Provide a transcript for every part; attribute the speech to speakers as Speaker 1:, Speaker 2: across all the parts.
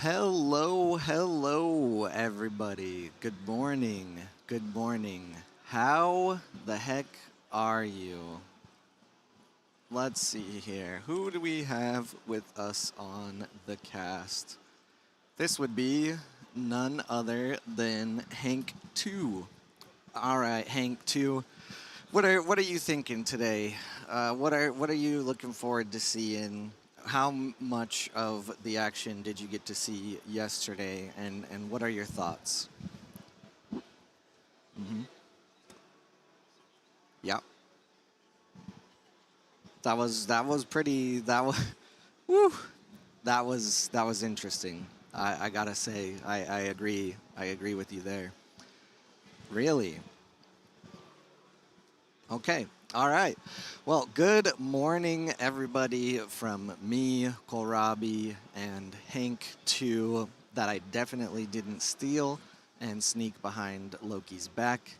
Speaker 1: Hello, everybody. Good morning. Good morning. How the heck are you? Let's see here. Who do we have with us on the cast? This would be none other than Hank 2. All right, Hank 2. What are you thinking today? What are you looking forward to seeing? How much of the action did you get to see yesterday, and what are your thoughts? hmm Yeah, that was pretty. That was woo. That was interesting. I gotta say, I agree. I agree with you there. Really? Okay. All right. Well, good morning, everybody, from me, Kohlrabi, and Hank 2, that I definitely didn't steal and sneak behind Loki's back.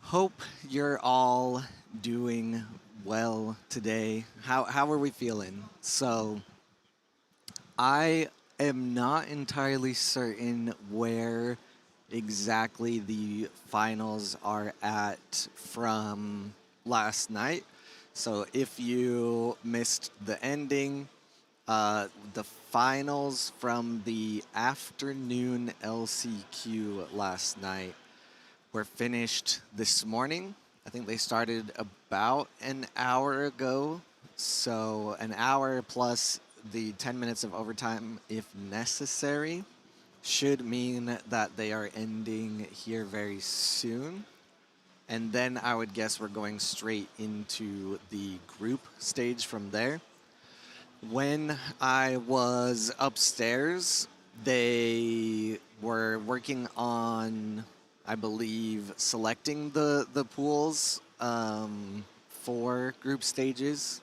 Speaker 1: Hope you're all doing well today. How are we feeling? So, I am not entirely certain where exactly the finals are at from last night. So if you missed the ending, the finals from the afternoon LCQ last night were finished this morning. I think they started about an hour ago. So an hour plus the 10 minutes of overtime, if necessary, should mean that they are ending here very soon. And then I would guess we're going straight into the group stage from there. When I was upstairs, they were working on, I believe, selecting the pools for group stages.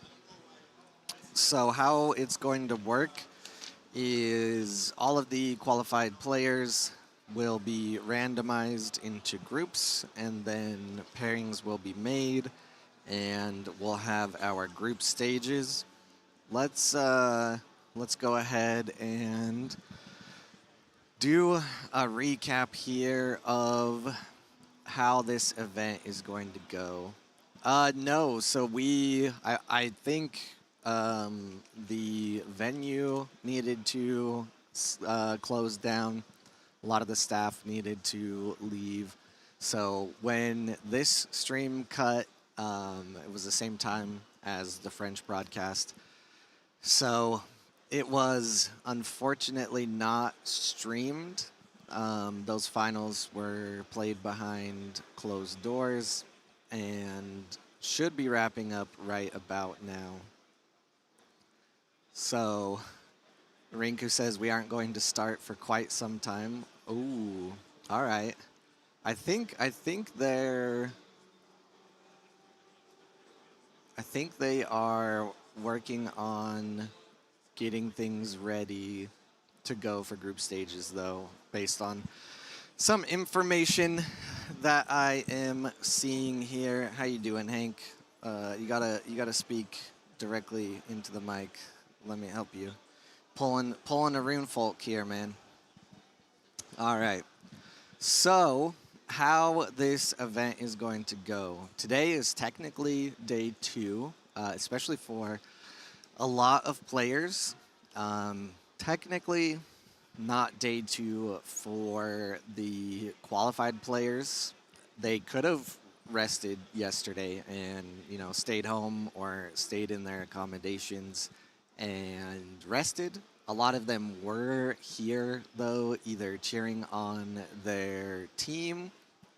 Speaker 1: So how it's going to work is all of the qualified players will be randomized into groups, and then pairings will be made, and we'll have our group stages. Let's go ahead and do a recap here of how this event is going to go. No, so I think the venue needed to close down. A lot of the staff needed to leave. So when this stream cut, it was the same time as the French broadcast. So it was unfortunately not streamed. Those finals were played behind closed doors and should be wrapping up right about now. So Rinku says we aren't going to start for quite some time. Ooh, all right. I think they are working on getting things ready to go for group stages, though, based on some information that I am seeing here. How you doing, Hank? You gotta speak directly into the mic. Let me help you. Pulling a rune folk here, man. All right. So, how this event is going to go. Today is technically day 2, especially for a lot of players. Technically, not day 2 for the qualified players. They could have rested yesterday and, stayed home or stayed in their accommodations and rested. A lot of them were here, though, either cheering on their team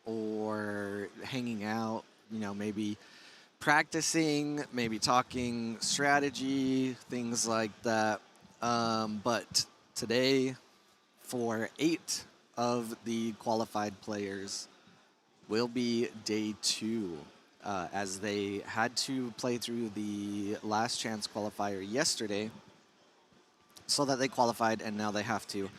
Speaker 1: or hanging out, maybe practicing, maybe talking strategy, things like that. But today, for 8 of the qualified players, will be day 2, as they had to play through the last chance qualifier yesterday so that they qualified, and now they have to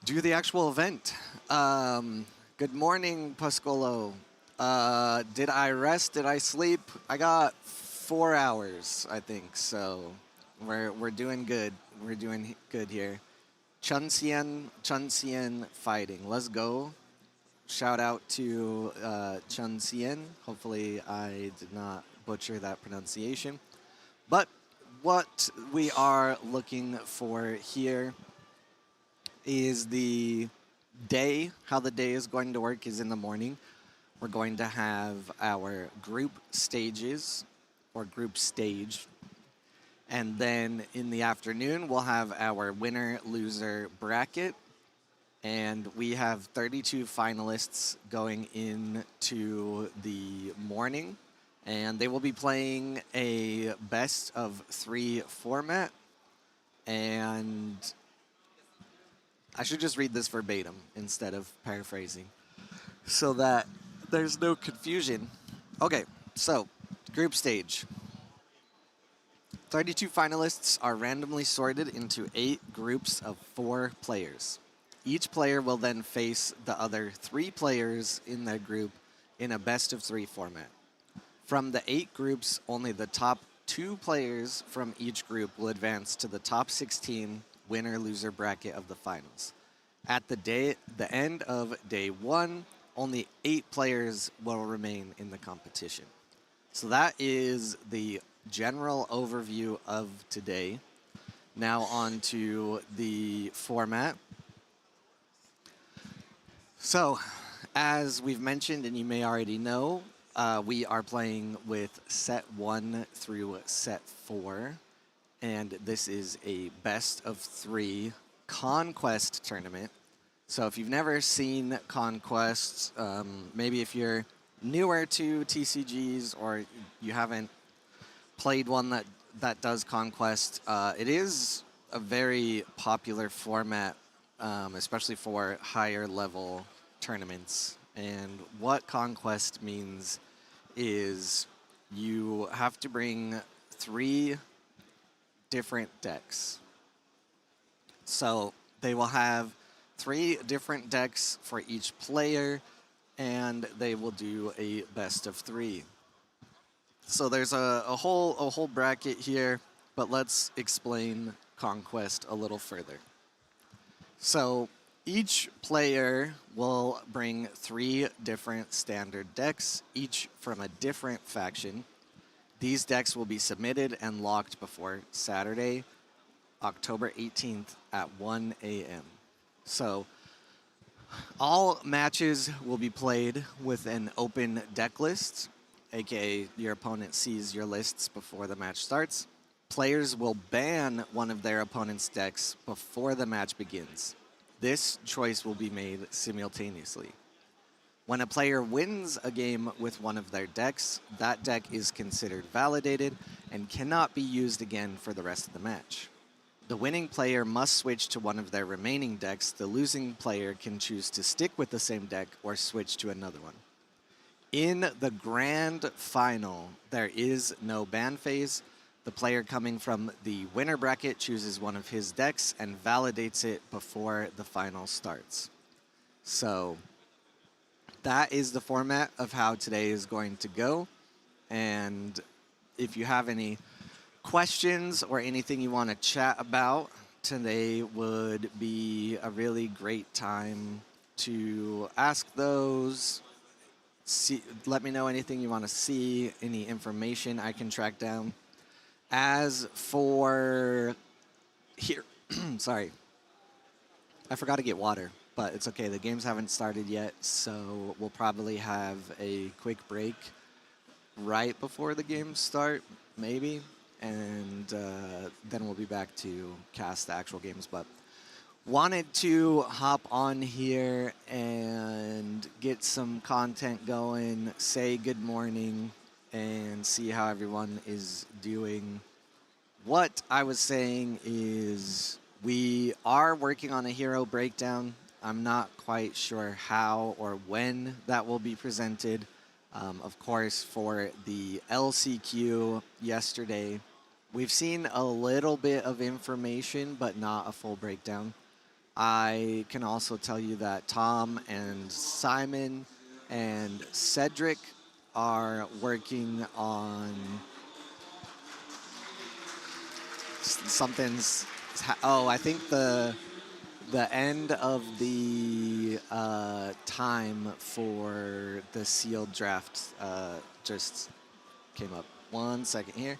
Speaker 1: do the actual event. Good morning, Pascolo. Did I rest? Did I sleep? I got 4 hours, I think. So we're doing good. We're doing good here. Chun fighting. Let's go. Shout out to Chun Xian. Hopefully I did not butcher that pronunciation. But what we are looking for here is the day. How the day is going to work is in the morning. We're going to have our group stages, or group stage. And then in the afternoon, we'll have our winner-loser bracket. And we have 32 finalists going into the morning. And they will be playing a best-of-3 format. And I should just read this verbatim instead of paraphrasing, so that there's no confusion. Okay, so group stage. 32 finalists are randomly sorted into 8 groups of 4 players. Each player will then face the other 3 players in their group in a best-of-3 format. From the 8 groups, only the top 2 players from each group will advance to the top 16 winner-loser bracket of the finals. At the end of day 1, only 8 players will remain in the competition. So that is the general overview of today. Now on to the format. So, as we've mentioned, and you may already know, we are playing with set 1 through set 4. And this is a best-of-3 Conquest tournament. So if you've never seen Conquest, maybe if you're newer to TCGs or you haven't played one that does Conquest, it is a very popular format, especially for higher level tournaments. And what Conquest means is you have to bring 3 different decks. So they will have 3 different decks for each player, and they will do a best-of-3. So there's a whole bracket here, but let's explain Conquest a little further. So each player will bring 3 different standard decks, each from a different faction. These decks will be submitted and locked before Saturday, October 18th at 1 a.m. So all matches will be played with an open deck list, aka your opponent sees your lists before the match starts. Players will ban one of their opponent's decks before the match begins. This choice will be made simultaneously. When a player wins a game with one of their decks, that deck is considered validated and cannot be used again for the rest of the match. The winning player must switch to one of their remaining decks. The losing player can choose to stick with the same deck or switch to another one. In the grand final, there is no ban phase. The player coming from the winner bracket chooses one of his decks and validates it before the final starts. So that is the format of how today is going to go. And if you have any questions or anything you want to chat about, today would be a really great time to ask those. Let me know anything you want to see, any information I can track down. As for here, sorry, I forgot to get water, but it's okay. The games haven't started yet, so we'll probably have a quick break right before the games start, maybe. And then we'll be back to cast the actual games. But wanted to hop on here and get some content going, say good morning, and see how everyone is doing. What I was saying is we are working on a hero breakdown. I'm not quite sure how or when that will be presented. Of course, for the LCQ yesterday, we've seen a little bit of information, but not a full breakdown. I can also tell you that Tom and Simon and Cedric are working on something's... Oh, I think the The end of the time for the sealed draft just came up. 1 second here.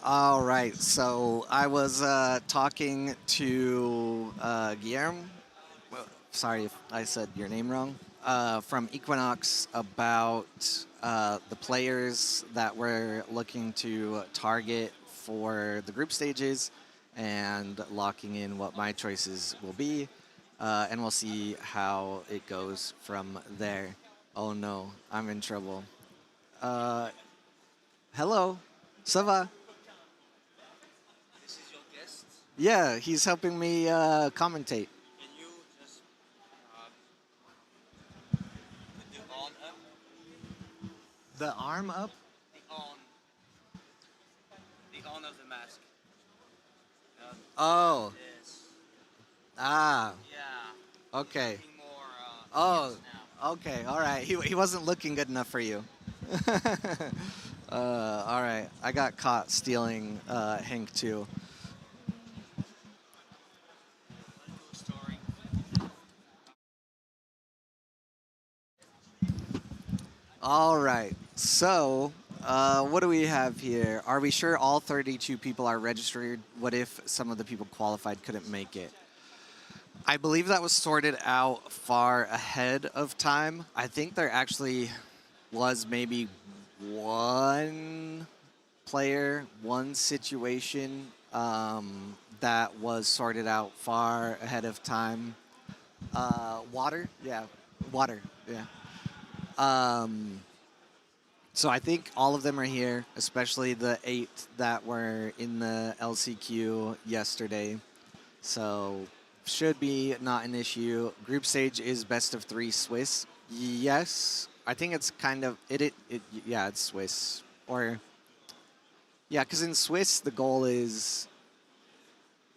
Speaker 1: All right, so I was talking to Guillermo. Well, sorry if I said your name wrong. From Equinox about the players that we're looking to target for the group stages and locking in what my choices will be. And we'll see how it goes from there. Oh no, I'm in trouble. Uh, hello, Sava.
Speaker 2: This is your guest.
Speaker 1: Yeah, he's helping me commentate.
Speaker 2: Can you just put the on up?
Speaker 1: The arm up?
Speaker 2: The on of the mask.
Speaker 1: Oh,
Speaker 2: Yes.
Speaker 1: ah,
Speaker 2: Yeah.
Speaker 1: okay.
Speaker 2: Looking more
Speaker 1: Oh,
Speaker 2: fierce now.
Speaker 1: okay, all right. He wasn't looking good enough for you. All right, I got caught stealing Hank too.
Speaker 2: Cool story.
Speaker 1: All right, so what do we have here? Are we sure all 32 people are registered? What if some of the people qualified couldn't make it? I believe that was sorted out far ahead of time. I think there actually was maybe one player, one situation that was sorted out far ahead of time. Water, yeah, water, yeah. Um, so I think all of them are here, especially the 8 that were in the LCQ yesterday. So should be not an issue. Group stage is best of 3 Swiss. Yes, I think it's kind of yeah, it's Swiss. Or yeah, because in Swiss the goal is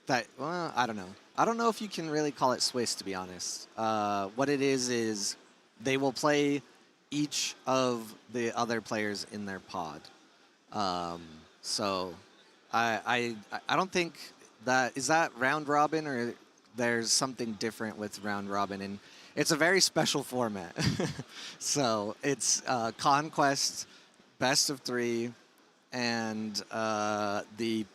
Speaker 1: that, well, I don't know. I don't know if you can really call it Swiss, to be honest. What it is they will play each of the other players in their pod. Um, so I don't think that is that round robin, or there's something different with round robin, and it's a very special format. So it's conquest, best of 3, and the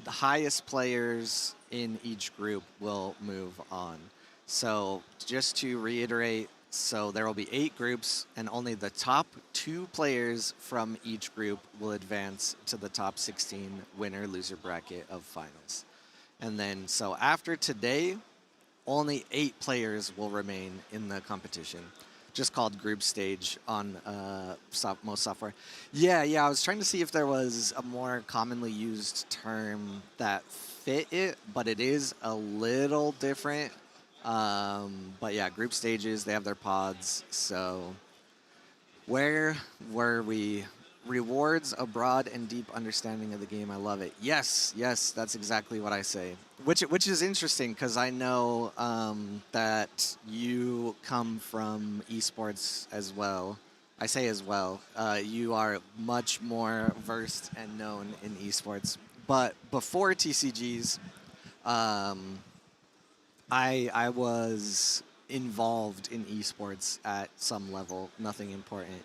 Speaker 1: highest players in each group will move on. So just to reiterate, so there will be 8 groups, and only the top 2 players from each group will advance to the top 16 winner-loser bracket of finals. And then, so after today, only 8 players will remain in the competition. Just called group stage on most software. Yeah, I was trying to see if there was a more commonly used term that fit it, but it is a little different. But yeah, group stages, they have their pods. So where were we? Rewards a broad and deep understanding of the game. I love it. Yes, that's exactly what I say. Which is interesting, because I know that you come from esports as well. I say as well. You are much more versed and known in esports. But before TCGs, I was involved in esports at some level, nothing important.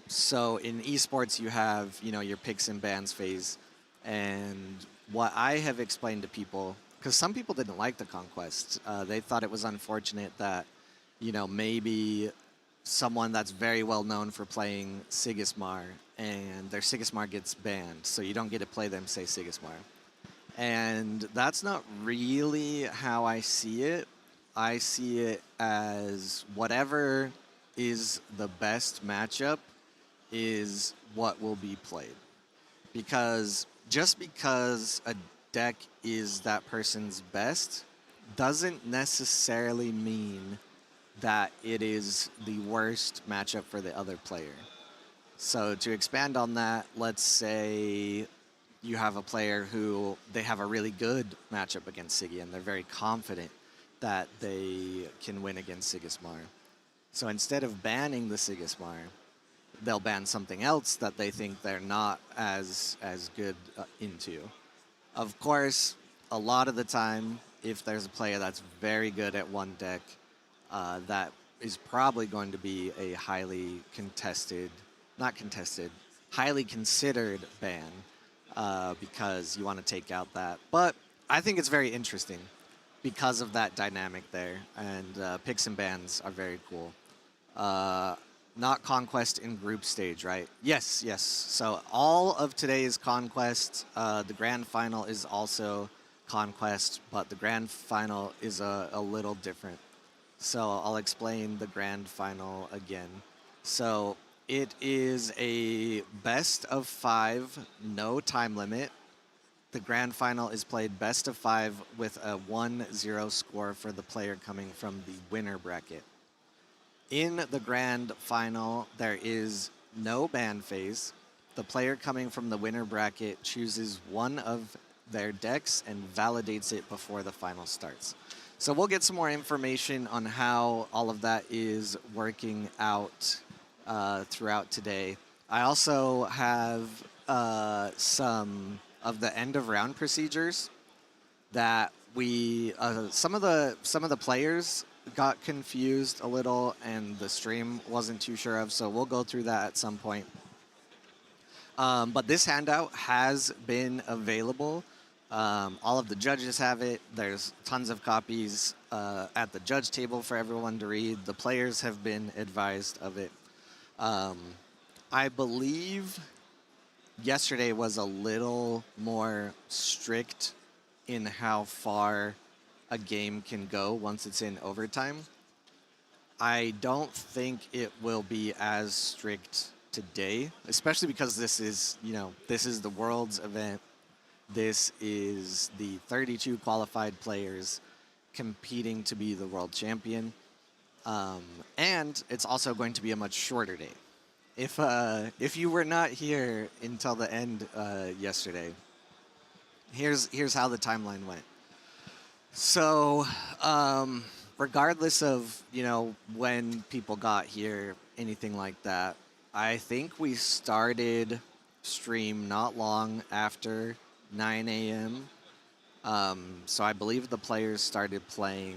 Speaker 1: So in esports, you have your picks and bans phase, and what I have explained to people, because some people didn't like the conquest, they thought it was unfortunate that maybe someone that's very well known for playing Sigismar and their Sigismar gets banned, so you don't get to play them say Sigismar. And that's not really how I see it. I see it as whatever is the best matchup is what will be played. Because just because a deck is that person's best doesn't necessarily mean that it is the worst matchup for the other player. So to expand on that, let's say you have a player who they have a really good matchup against Siggy and they're very confident that they can win against Sigismar. So instead of banning the Sigismar, they'll ban something else that they think they're not as good into. Of course, a lot of the time, if there's a player that's very good at one deck, that is probably going to be a highly contested, not contested, highly considered ban, because you want to take out that. But I think it's very interesting because of that dynamic there, and picks and bans are very cool. Not Conquest in group stage, right? Yes, yes. So all of today's Conquest, the grand final is also Conquest, but the grand final is a little different. So I'll explain the grand final again. So it is a best of 5, no time limit. The grand final is played best of 5 with a 1-0 score for the player coming from the winner bracket. In the grand final, there is no ban phase. The player coming from the winner bracket chooses one of their decks and validates it before the final starts. So we'll get some more information on how all of that is working out throughout today. I also have some of the end of round procedures that we some of the players got confused a little and the stream wasn't too sure of, so we'll go through that at some point. But this handout has been available. All of the judges have it. There's tons of copies at the judge table for everyone to read. The players have been advised of it. I believe yesterday was a little more strict in how far a game can go once it's in overtime. I don't think it will be as strict today, especially because this is the world's event. This is the 32 qualified players competing to be the world champion. And it's also going to be a much shorter day. If you were not here until the end yesterday, here's how the timeline went. So, regardless of when people got here, anything like that, I think we started stream not long after 9 a.m. So I believe the players started playing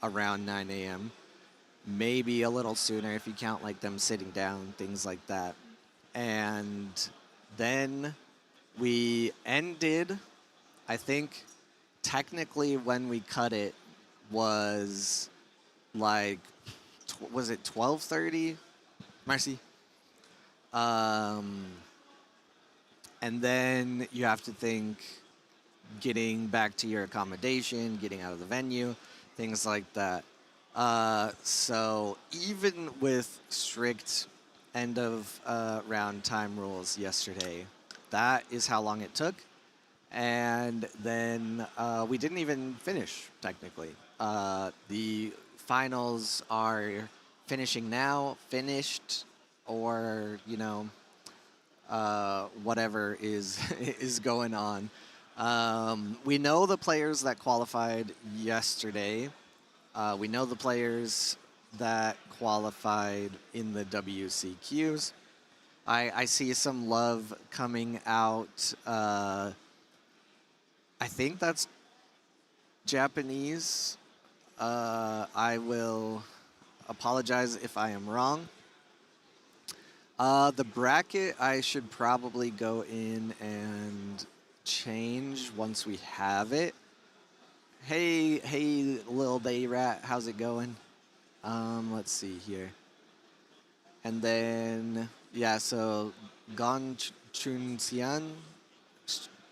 Speaker 1: around 9 a.m. Maybe a little sooner if you count like them sitting down, things like that. And then we ended, I think technically when we cut it was like, was it 12:30? Marcy? And then you have to think getting back to your accommodation, getting out of the venue, things like that. So even with strict end of round time rules yesterday, that is how long it took. And then we didn't even finish, technically. The finals are finishing now, finished, or, whatever is is going on. We know the players that qualified yesterday. We know the players that qualified in the WCQs. I see some love coming out. I think that's Japanese. I will apologize if I am wrong. The bracket I should probably go in and change once we have it. Hey, little day rat, how's it going? Let's see here. And then, yeah, so Gon Chun Xian,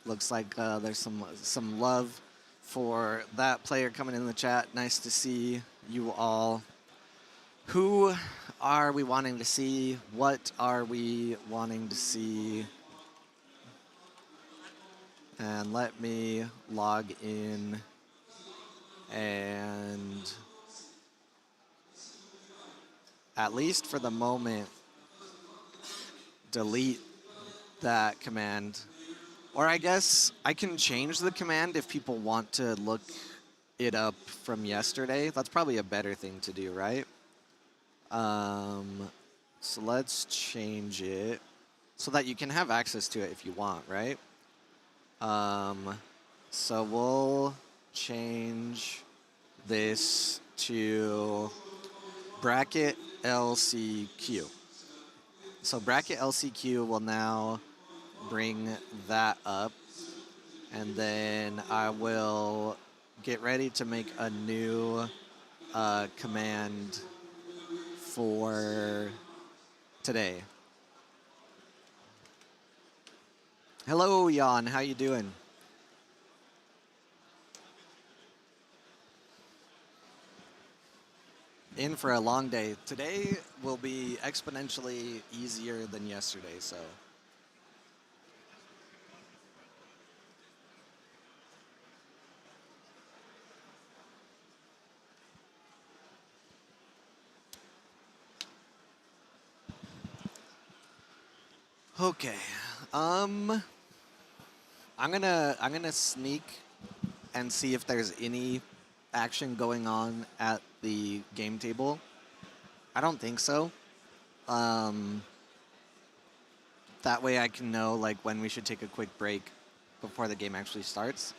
Speaker 1: looks like there's some love for that player coming in the chat. Nice to see you all. Who are we wanting to see? What are we wanting to see? And let me log in and, at least for the moment, delete that command. Or I guess I can change the command if people want to look it up from yesterday. That's probably a better thing to do, right? So let's change it so that you can have access to it if you want, right? So we'll change this to bracket LCQ. So bracket LCQ will now bring that up, and then I will get ready to make a new command for today. Hello, Jan. How you doing? In for a long day. Today will be exponentially easier than yesterday, so. Okay. I'm gonna sneak and see if there's any action going on at the game table. I don't think so. That way I can know like when we should take a quick break before the game actually starts.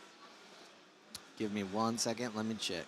Speaker 1: Give me 1 second, let me check.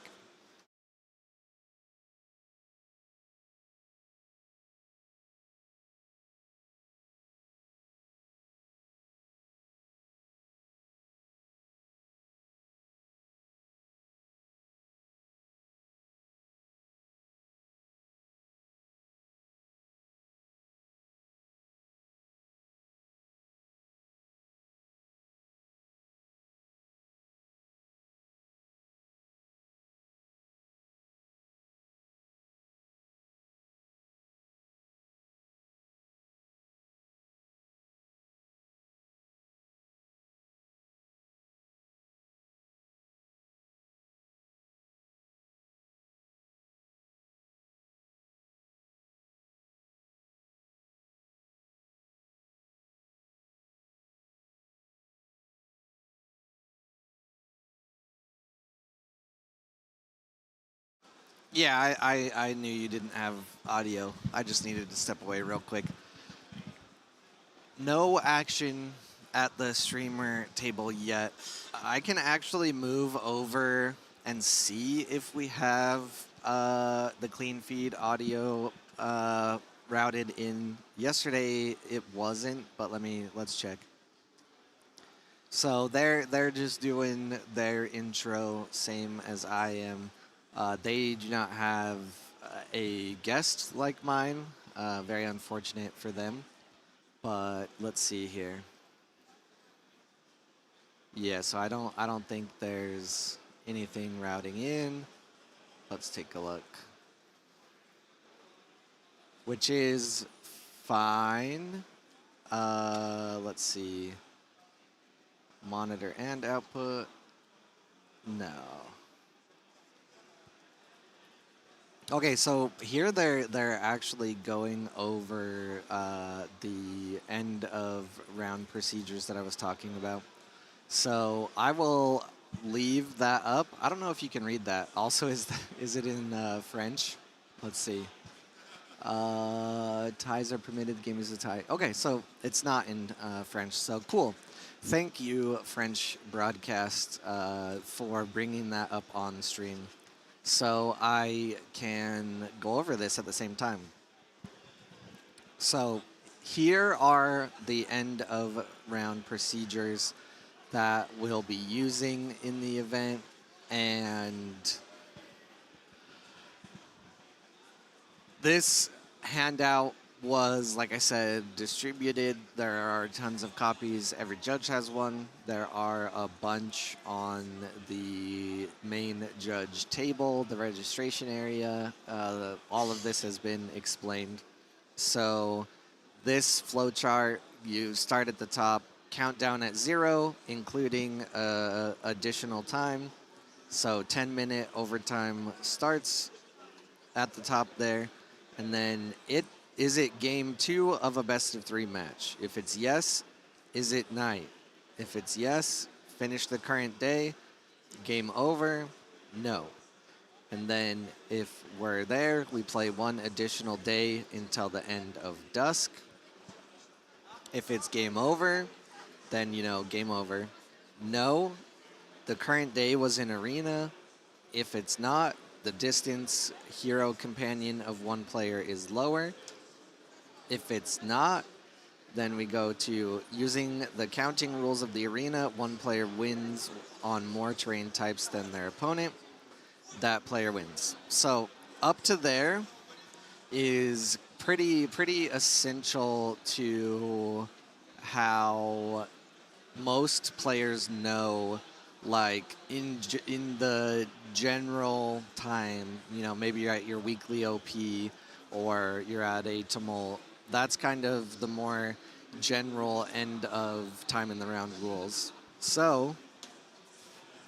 Speaker 1: Yeah, I knew you didn't have audio. I just needed to step away real quick. No action at the streamer table yet. I can actually move over and see if we have the clean feed audio routed in. Yesterday it wasn't, but let's check. So they're just doing their intro, same as I am. They do not have a guest like mine. Very unfortunate for them. But let's see here. Yeah, so I don't think there's anything routing in. Let's take a look. Which is fine. Let's see. Monitor and output. No. Okay, so here they're actually going over the end of round procedures that I was talking about. So I will leave that up. I don't know if you can read that. Also, is it in French? Let's see. Ties are permitted. The game is a tie. Okay, so it's not in French. So cool. Thank you, French broadcast, for bringing that up on stream. so I can go over this at the same time. So here are the end of round procedures that we'll be using in the event, and this handout was, like I said, distributed. There are tons of copies. Every judge has one. There are a bunch on the main judge table, the registration area. All of this has been explained. So this flowchart, you start at the top, countdown at 0, including additional time. So 10-minute overtime starts at the top there. And then is it game 2 of a best of 3 match? If it's yes, is it night? If it's yes, finish the current day, game over, no. And then if we're there, we play one additional day until the end of dusk. If it's game over, then, game over. No, the current day was in arena. If it's not, the distance hero companion of one player is lower. If it's not, then we go to using the counting rules of the arena. One player wins on more terrain types than their opponent. That player wins. So up to there is pretty essential to how most players know, like in the general time, maybe you're at your weekly OP or you're at a tumult. That's kind of the more general end of time in the round rules. So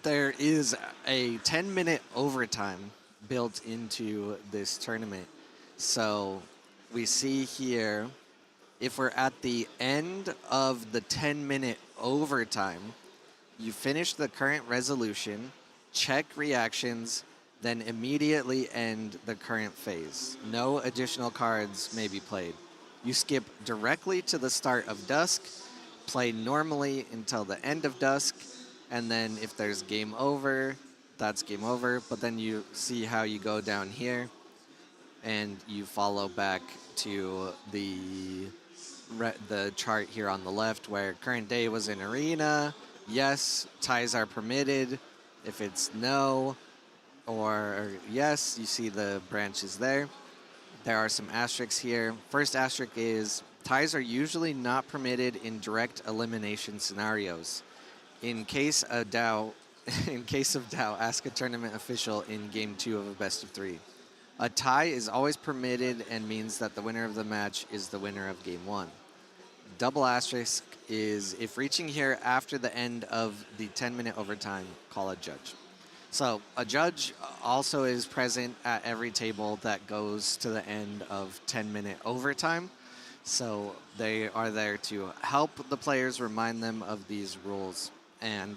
Speaker 1: there is a 10-minute overtime built into this tournament. So we see here, if we're at the end of the 10-minute overtime, you finish the current resolution, check reactions, then immediately end the current phase. No additional cards may be played. You skip directly to the start of dusk, play normally until the end of dusk, and then if there's game over, that's game over. But then you see how you go down here, and you follow back to the chart here on the left where current day was in arena. Yes, ties are permitted. If it's no or yes, you see the branches there. There are some asterisks here. First asterisk is ties are usually not permitted in direct elimination scenarios. In case of doubt, ask a tournament official in game 2 of a best of 3. A tie is always permitted and means that the winner of the match is the winner of game 1. Double asterisk is if reaching here after the end of the 10-minute overtime, call a judge. So a judge also is present at every table that goes to the end of 10-minute overtime. So they are there to help the players, remind them of these rules. And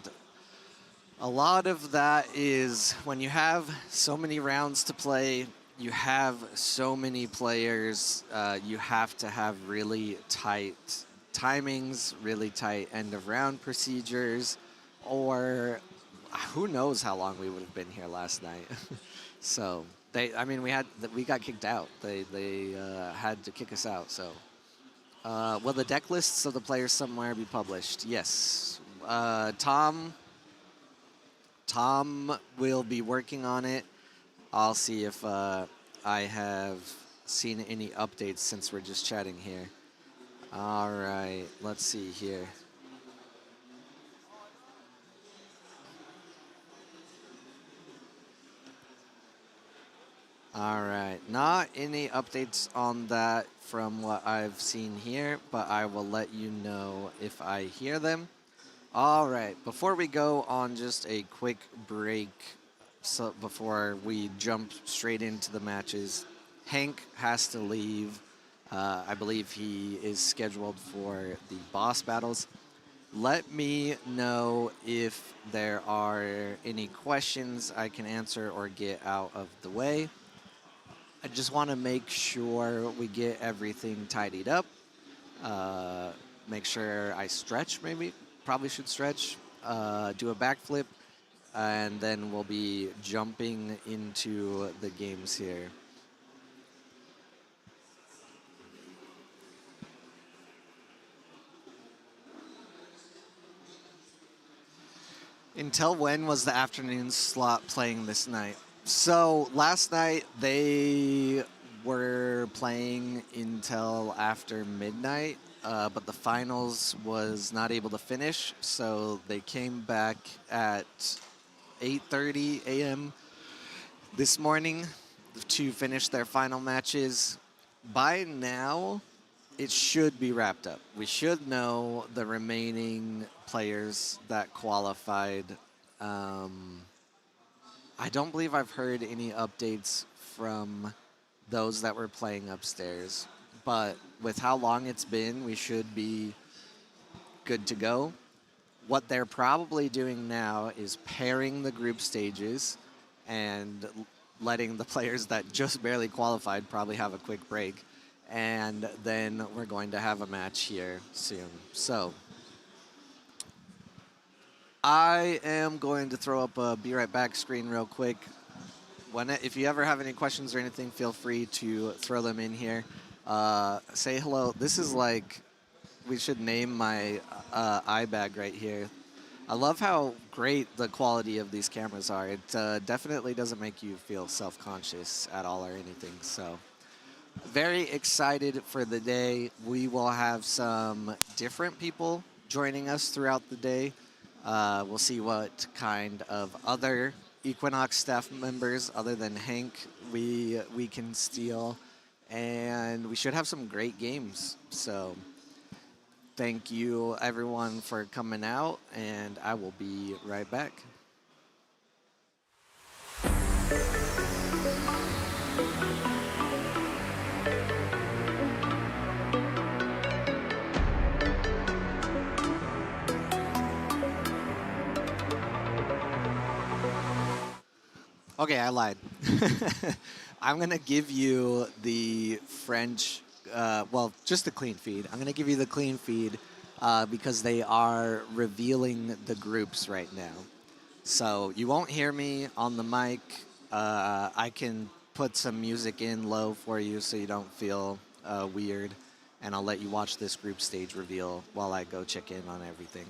Speaker 1: a lot of that is when you have so many rounds to play, you have so many players, you have to have really tight timings, really tight end of round procedures, or who knows how long we would have been here last night. So we got kicked out. They had to kick us out. So will the deck lists of the players somewhere be published? Yes. Tom will be working on it. I'll see if I have seen any updates since we're just chatting here. All right, let's see here. All right, not any updates on that from what I've seen here, but I will let you know if I hear them. All right, before we go on just a quick break, so before we jump straight into the matches, Hank has to leave. I believe he is scheduled for the boss battles. Let me know if there are any questions I can answer or get out of the way. I just want to make sure we get everything tidied up. Make sure I stretch, maybe. Probably should stretch. Do a backflip. and then we'll be jumping into the games here. Until when was the afternoon slot playing this night? So last night they were playing until after midnight, but the finals was not able to finish, so they came back at 8:30 a.m. this morning to finish their final matches. By now, it should be wrapped up. We should know the remaining players that qualified. I don't believe I've heard any updates from those that were playing upstairs, but with how long it's been, we should be good to go. What they're probably doing now is pairing the group stages and letting the players that just barely qualified probably have a quick break. And then we're going to have a match here soon. So I am going to throw up a be right back screen real quick. If you ever have any questions or anything, feel free to throw them in here. Say hello. This is like, we should name my eye bag right here. I love how great the quality of these cameras are. It definitely doesn't make you feel self-conscious at all or anything. So very excited for the day. We will have some different people joining us throughout the day. We'll see what kind of other Equinox staff members other than Hank we can steal. And we should have some great games. So thank you, everyone, for coming out, and I will be right back. Okay, I lied. I'm going to give you the French, well, just the clean feed. I'm going to give you the clean feed because they are revealing the groups right now. So you won't hear me on the mic. I can put some music in low for you so you don't feel weird. And I'll let you watch this group stage reveal while I go check in on everything.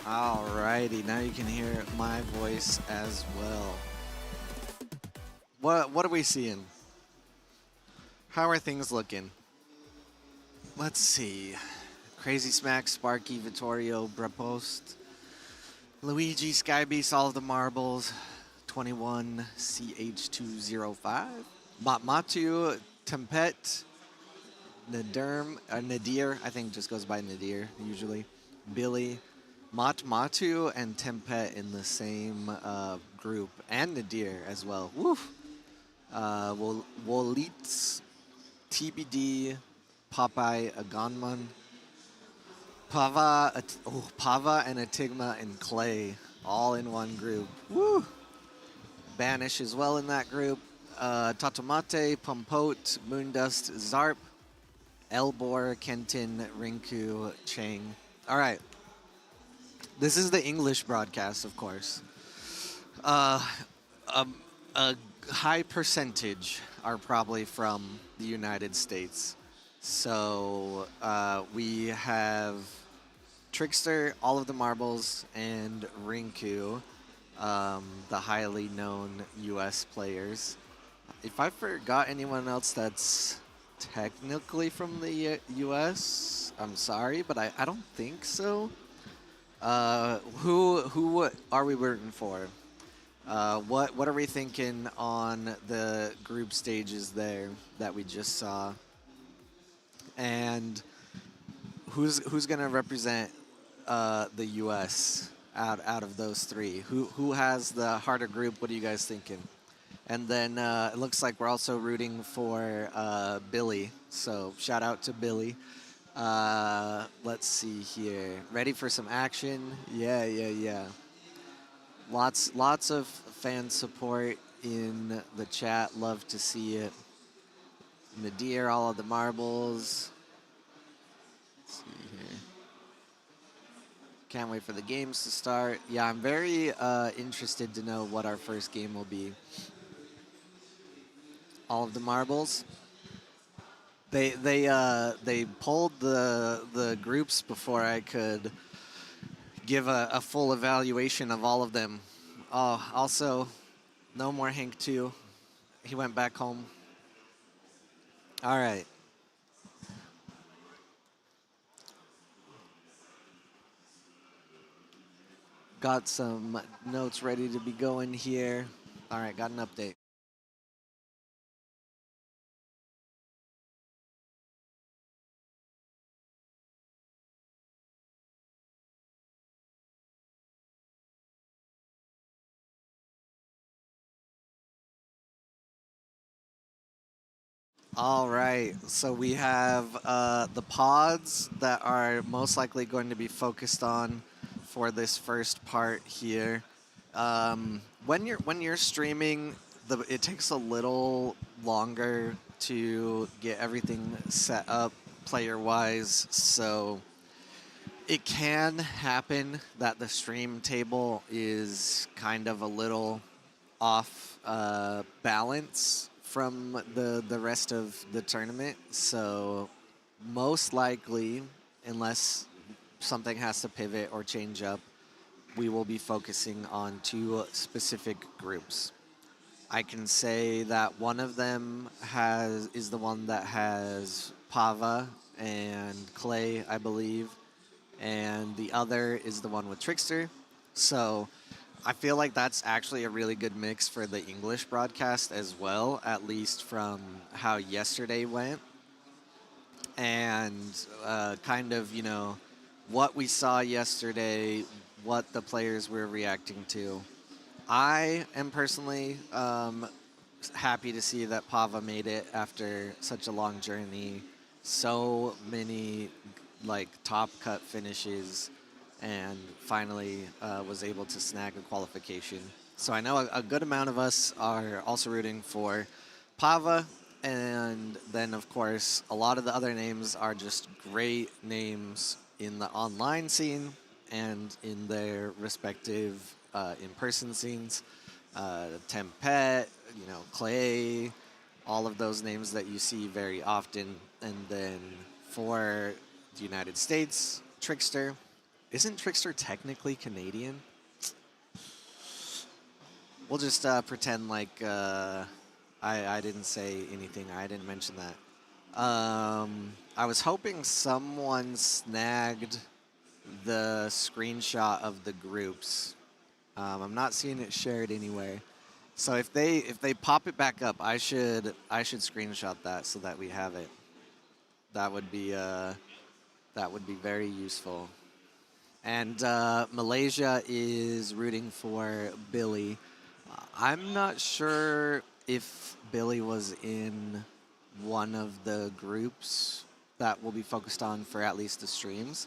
Speaker 1: Alrighty, now you can hear my voice as well. What are we seeing? How are things looking? Let's see. Krzysmak, Sparky, Vittorio, Brepost, Luigi, Skybeast, all of the marbles, 21 CH205, Matmatu, Tempet, NadirM, Nadir, I think just goes by Nadir usually, Billie, Matmatu, and Tempet in the same group, and Nadir as well. Woof. Wolitz, TBD, Popeye, Aganman, Pava and Etigma and Clay all in one group. Woo! Banish as well in that group. Tautomate, Pompote, Moondust, Zarp, Elbor, Kentin, Rinku, Cheng. All right. This is the English broadcast, of course. Um, a high percentage are probably from the United States. So we have Trickster, all of the marbles, and Rinku, the highly known US players. If I forgot anyone else that's technically from the US, I'm sorry, but I don't think so. Who are we rooting for? What are we thinking on the group stages there that we just saw? And who's gonna represent the U.S. out of those three? Who has the harder group? What are you guys thinking? And then it looks like we're also rooting for Billie. So shout out to Billie. Let's see here. Ready for some action? Yeah. Lots of fan support in the chat. Love to see it. Nadir, all of the marbles. Let's see here. Can't wait for the games to start. Yeah, I'm very interested to know what our first game will be. All of the marbles. They pulled the groups before I could give a full evaluation of all of them. Oh, also, no more Hank 2. He went back home. All right. Got some notes ready to be going here. All right, got an update. All right, so we have the pods that are most likely going to be focused on for this first part here. When you're streaming, it takes a little longer to get everything set up player-wise, so it can happen that the stream table is kind of a little off balance from the rest of the tournament. So most likely, unless something has to pivot or change up, we will be focusing on two specific groups. I can say that one of them is the one that has Pava and Clay, I believe, and the other is the one with Trickster. So I feel like that's actually a really good mix for the English broadcast as well, at least from how yesterday went. And kind of, what we saw yesterday, what the players were reacting to. I am personally happy to see that Pava made it after such a long journey. So many top cut finishes, and finally was able to snag a qualification. So I know a good amount of us are also rooting for Pava, and then of course a lot of the other names are just great names in the online scene and in their respective in-person scenes. Tempet, Clay, all of those names that you see very often. And then for the United States, Trickster, Isn't Trickster technically Canadian? We'll just pretend like I didn't say anything. I didn't mention that. I was hoping someone snagged the screenshot of the groups. I'm not seeing it shared anywhere. So if they pop it back up, I should screenshot that so that we have it. That would be very useful. And Malaysia is rooting for Billie. I'm not sure if Billie was in one of the groups that will be focused on for at least the streams.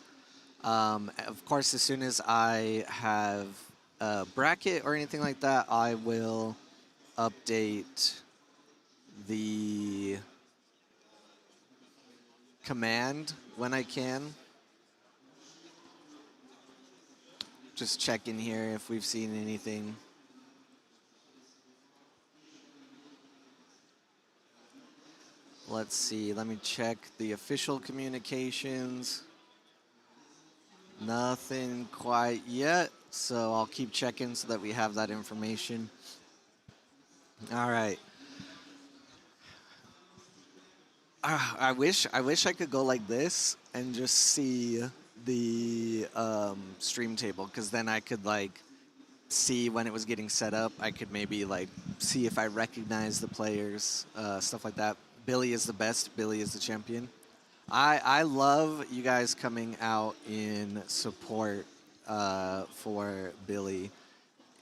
Speaker 1: Of course, as soon as I have a bracket or anything like that, I will update the command when I can. Just check in here if we've seen anything. Let's see, let me check the official communications. Nothing quite yet, so I'll keep checking so that we have that information. All right. I wish I could go like this and just see the stream table, because then I could like see when it was getting set up. I could maybe like see if I recognize the players, stuff like that. Billie is the best. Billie is the champion. I love you guys coming out in support for Billie.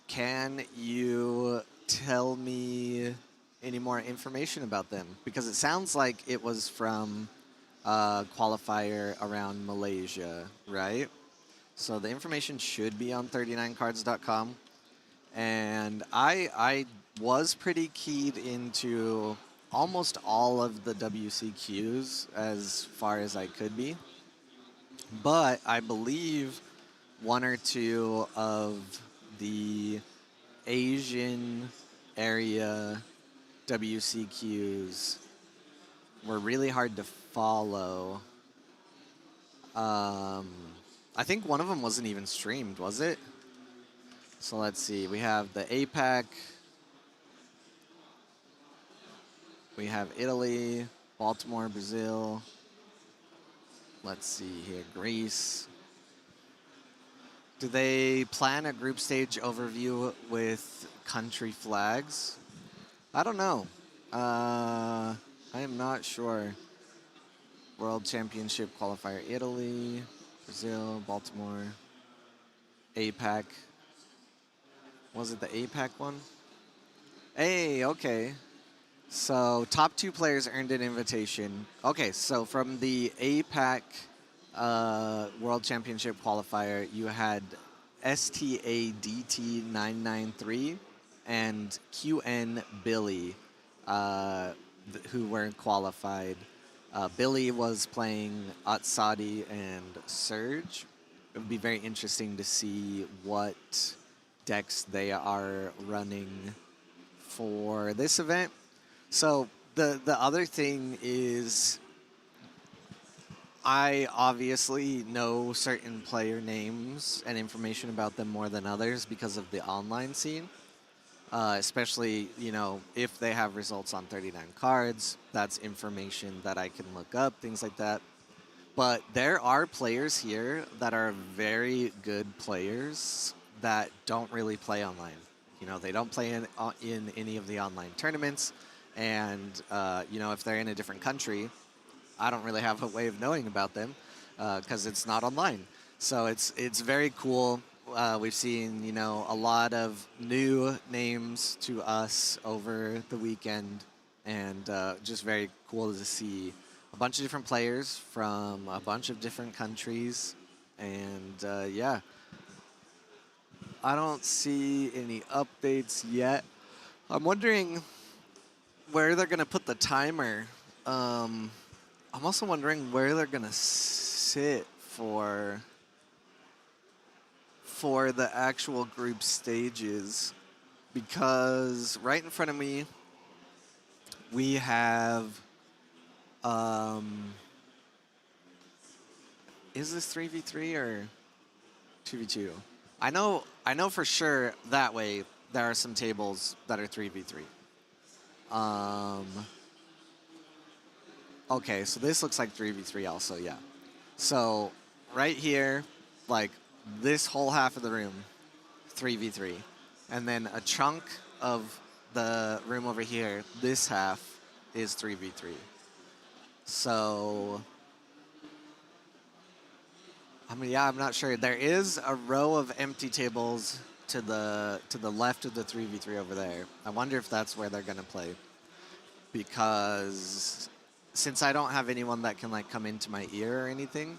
Speaker 1: Can you tell me any more information about them? Because it sounds like it was from qualifier around Malaysia, right? So the information should be on 39cards.com. And I was pretty keyed into almost all of the WCQs as far as I could be. But I believe one or two of the Asian area WCQs were really hard to follow. I think one of them wasn't even streamed, was it? So let's see. We have the APAC. We have Italy, Baltimore, Brazil. Let's see here. Greece. Do they plan a group stage overview with country flags? I don't know. I am not sure. World Championship qualifier, Italy, Brazil, Baltimore, APAC. Was it the APAC one? Hey, okay. So top two players earned an invitation. Okay, so from the APAC World Championship qualifier, you had STADT993 and QN Billie, who weren't qualified. Billie was playing Atsadi and Surge. It would be very interesting to see what decks they are running for this event. So the other thing is, I obviously know certain player names and information about them more than others because of the online scene. Especially, you know, if they have results on 39 cards, that's information that I can look up, things like that. But there are players here that are very good players that don't really play online. You know, they don't play in any of the online tournaments. And, you know, if they're in a different country, I don't really have a way of knowing about them because it's not online. So it's very cool. We've seen, you know, a lot of new names to us over the weekend, and just very cool to see a bunch of different players from a bunch of different countries. And yeah, I don't see any updates yet. I'm wondering where they're going to put the timer. I'm also wondering where they're going to sit for the actual group stages, because right in front of me we have is this 3v3 or 2v2. I know for sure that way there are some tables that are 3v3. Okay, so this looks like 3v3 also, yeah. So right here, like this whole half of the room, 3v3. And then a chunk of the room over here, this half is 3v3. So, I mean, yeah, I'm not sure. There is a row of empty tables to the left of the 3v3 over there. I wonder if that's where they're going to play. Because since I don't have anyone that can like come into my ear or anything,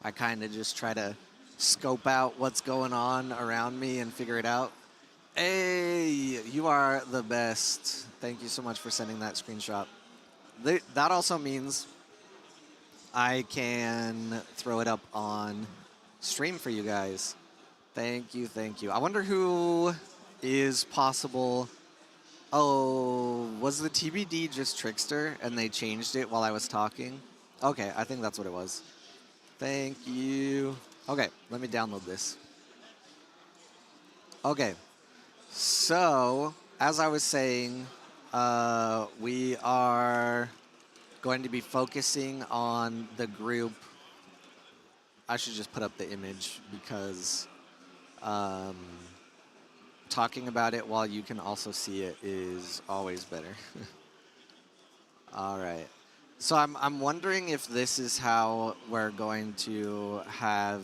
Speaker 1: I kind of just try to scope out what's going on around me and figure it out. Hey, you are the best. Thank you so much for sending that screenshot. That also means I can throw it up on stream for you guys. Thank you, thank you. I wonder who is possible. Oh, was the TBD just Trickster and they changed it while I was talking? Okay, I think that's what it was. Thank you. Okay, let me download this. Okay, so as I was saying, we are going to be focusing on the group. I should just put up the image because talking about it while you can also see it is always better. All right. So I'm wondering if this is how we're going to have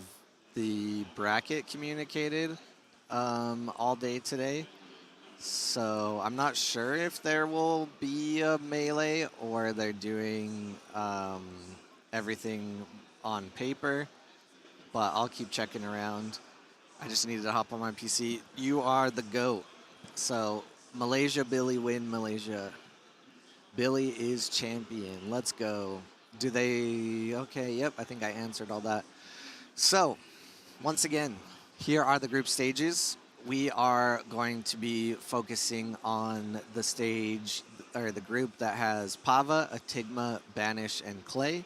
Speaker 1: the bracket communicated all day today. So I'm not sure if there will be a melee or they're doing everything on paper, but I'll keep checking around. I just needed to hop on my PC. You are the GOAT. So Malaysia, Billie win Malaysia. Billie is champion. Let's go. Do they? Okay, yep, I think I answered all that. So once again, here are the group stages. We are going to be focusing on the stage, or the group that has Pava, Etigma, Banish, and Clay.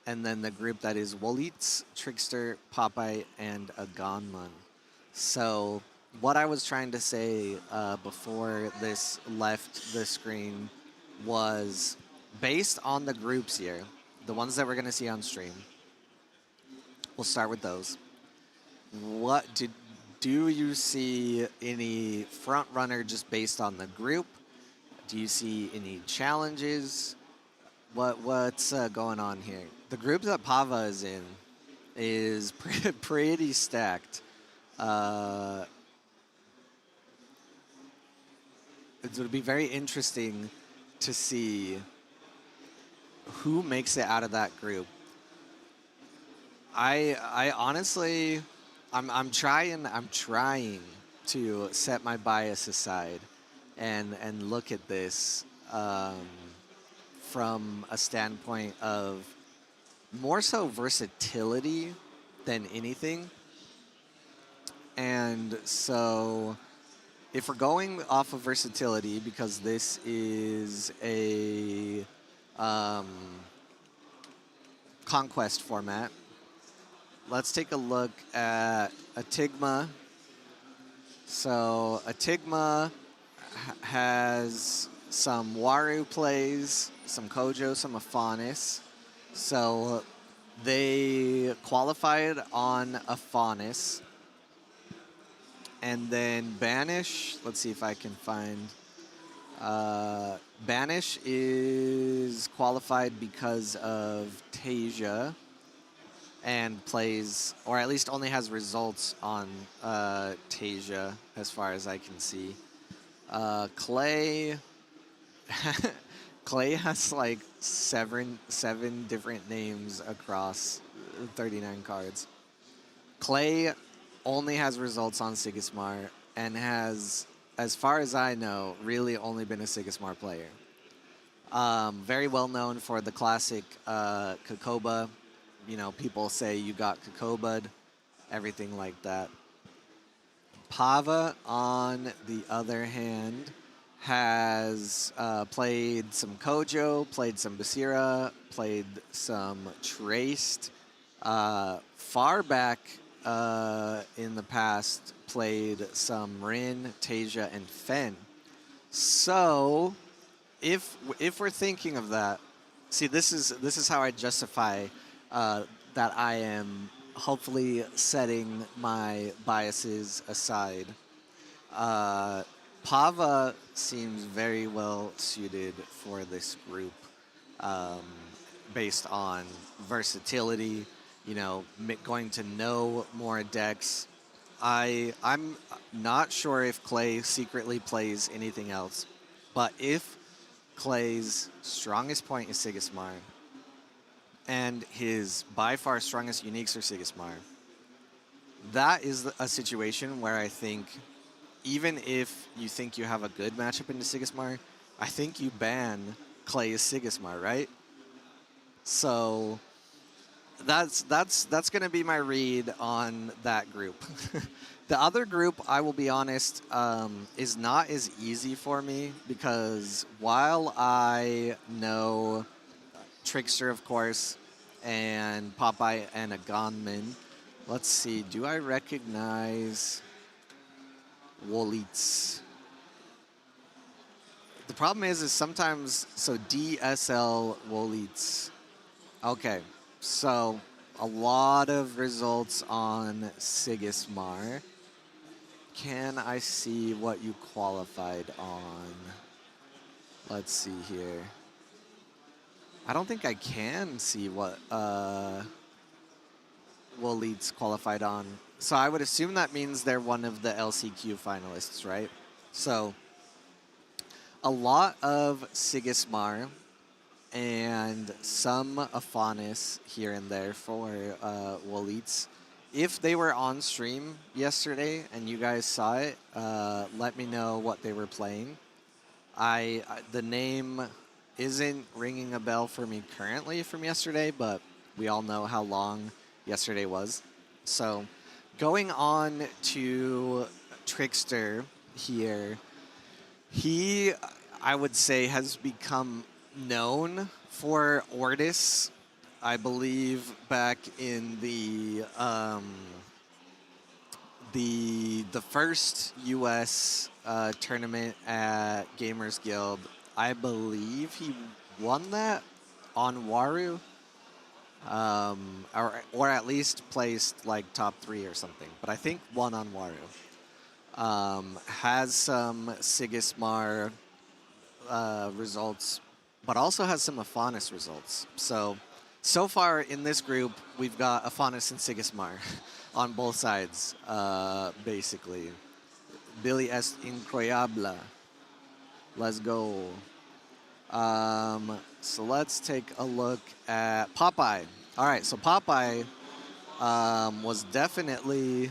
Speaker 1: And then the group that is Wolitz, Trickster, Popeye, and Aganman. So what I was trying to say before this left the screen was based on the groups here, the ones that we're going to see on stream. We'll start with those. Do you see any front runner just based on the group? Do you see any challenges? What's going on here? The group that Pava is in is pretty stacked. It would be very interesting to see who makes it out of that group. I honestly, I'm trying to set my bias aside and look at this from a standpoint of more so versatility than anything. And so if we're going off of versatility, because this is a conquest format, let's take a look at Etigma. So Etigma has some Waru plays, some Kojo, some Aphanis. So they qualified on Aphanis. And then Banish, let's see if I can find. Banish is qualified because of Tasia and plays, or at least only has results on Tasia as far as I can see. Clay, Clay has like seven different names across 39 cards. Clay only has results on Sigismar and has, as far as I know, really only been a Sigismar player. Very well known for the classic Kokoba. You know, people say you got Kokoba'd, everything like that. Pava, on the other hand, has played some Kojo, played some Basira, played some Traced. Far back in the past played some Rin, Tasia, and Fen. So if we're thinking of that, see, this is how I justify that I am hopefully setting my biases aside. Uh, Pava seems very well suited for this group, um, based on versatility. Going to know more decks. I'm not sure if Clay secretly plays anything else, but if Clay's strongest point is Sigismar, and his by far strongest uniques are Sigismar, that is a situation where I think, even if you think you have a good matchup into Sigismar, I think you ban Clay's Sigismar, right? So that's going to be my read on that group. The other group, I will be honest, is not as easy for me because while I know Trickster, of course, and Popeye and Aganman, let's see, do I recognize Wolitz? The problem is sometimes, so DSL Wolitz. Okay, so a lot of results on Sigismar. Can I see what you qualified on? Let's see here. I don't think I can see what Wolitz qualified on. So I would assume that means they're one of the LCQ finalists, right? So a lot of Sigismar and some Aphanis here and there for Wolitz. If they were on stream yesterday and you guys saw it, let me know what they were playing. The name isn't ringing a bell for me currently from yesterday, but we all know how long yesterday was. So going on to Trickster here, he, I would say, has become known for Ortis. I believe back in the first U.S. Tournament at Gamers Guild, I believe he won that on Waru, or at least placed like top 3 or something. But I think won on Waru. Has some Sigismar results, but also has some Aphanis results. So far in this group, we've got Aphanis and Sigismar on both sides, basically. Billie es incroyable. Let's go. So let's take a look at Popeye. All right, so Popeye was definitely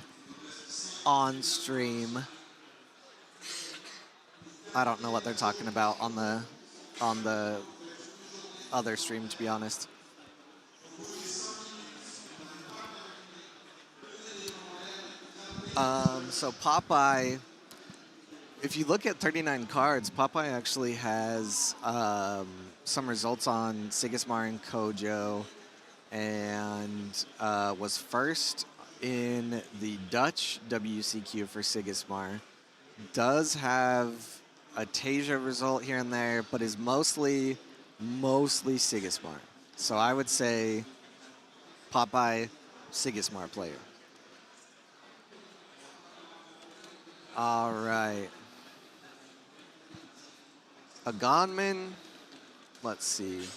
Speaker 1: on stream. I don't know what they're talking about on the other stream, to be honest. So Popeye, if you look at 39 cards, Popeye actually has some results on Sigismar and Kojo, and was first in the Dutch WCQ for Sigismar. Does have a Tasia result here and there, but is mostly Sigismar. So I would say Popeye, Sigismar player. All right. Aganman, let's see.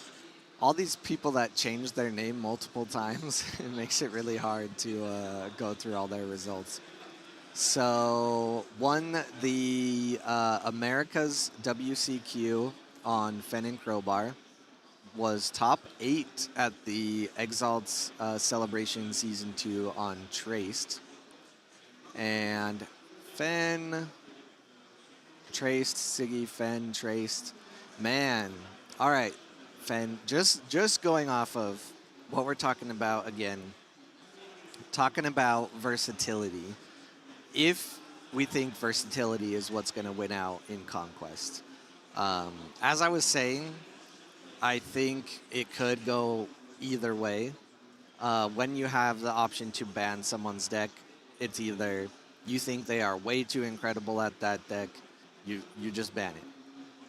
Speaker 1: All these people that changed their name multiple times, it makes it really hard to go through all their results. So won the America's WCQ on Fen and Crowbar. Was top 8 at the Exalts Celebration Season 2 on Traced. And Fen, Traced, Siggy, Fen, Traced. Man, all right, Fen, just going off of what we're talking about again, talking about versatility. If we think versatility is what's going to win out in Conquest. As I was saying, I think it could go either way. when you have the option to ban someone's deck, it's either you think they are way too incredible at that deck, you just ban it.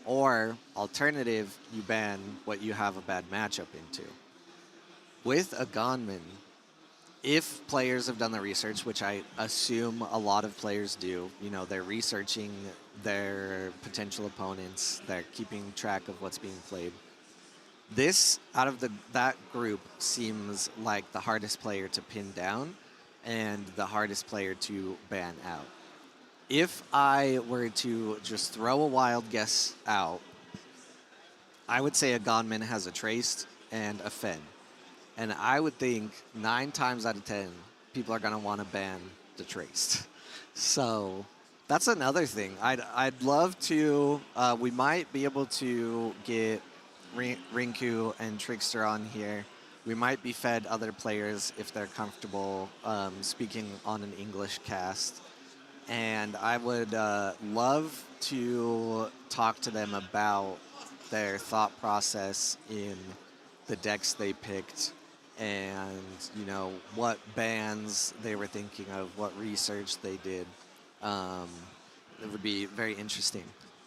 Speaker 1: Or, alternative, you ban what you have a bad matchup into. With Aganman, if players have done the research, which I assume a lot of players do, they're researching their potential opponents, they're keeping track of what's being played. This, out of that group, seems like the hardest player to pin down and the hardest player to ban out. If I were to just throw a wild guess out, I would say Aganman has a Traced and a Fen. And I would think 9 times out of 10, people are going to want to ban the Traced. So that's another thing. I'd love to, we might be able to get Rinku and Trickster on here. We might be fed other players if they're comfortable speaking on an English cast. And I would love to talk to them about their thought process in the decks they picked and, what bans they were thinking of, what research they did. It would be very interesting.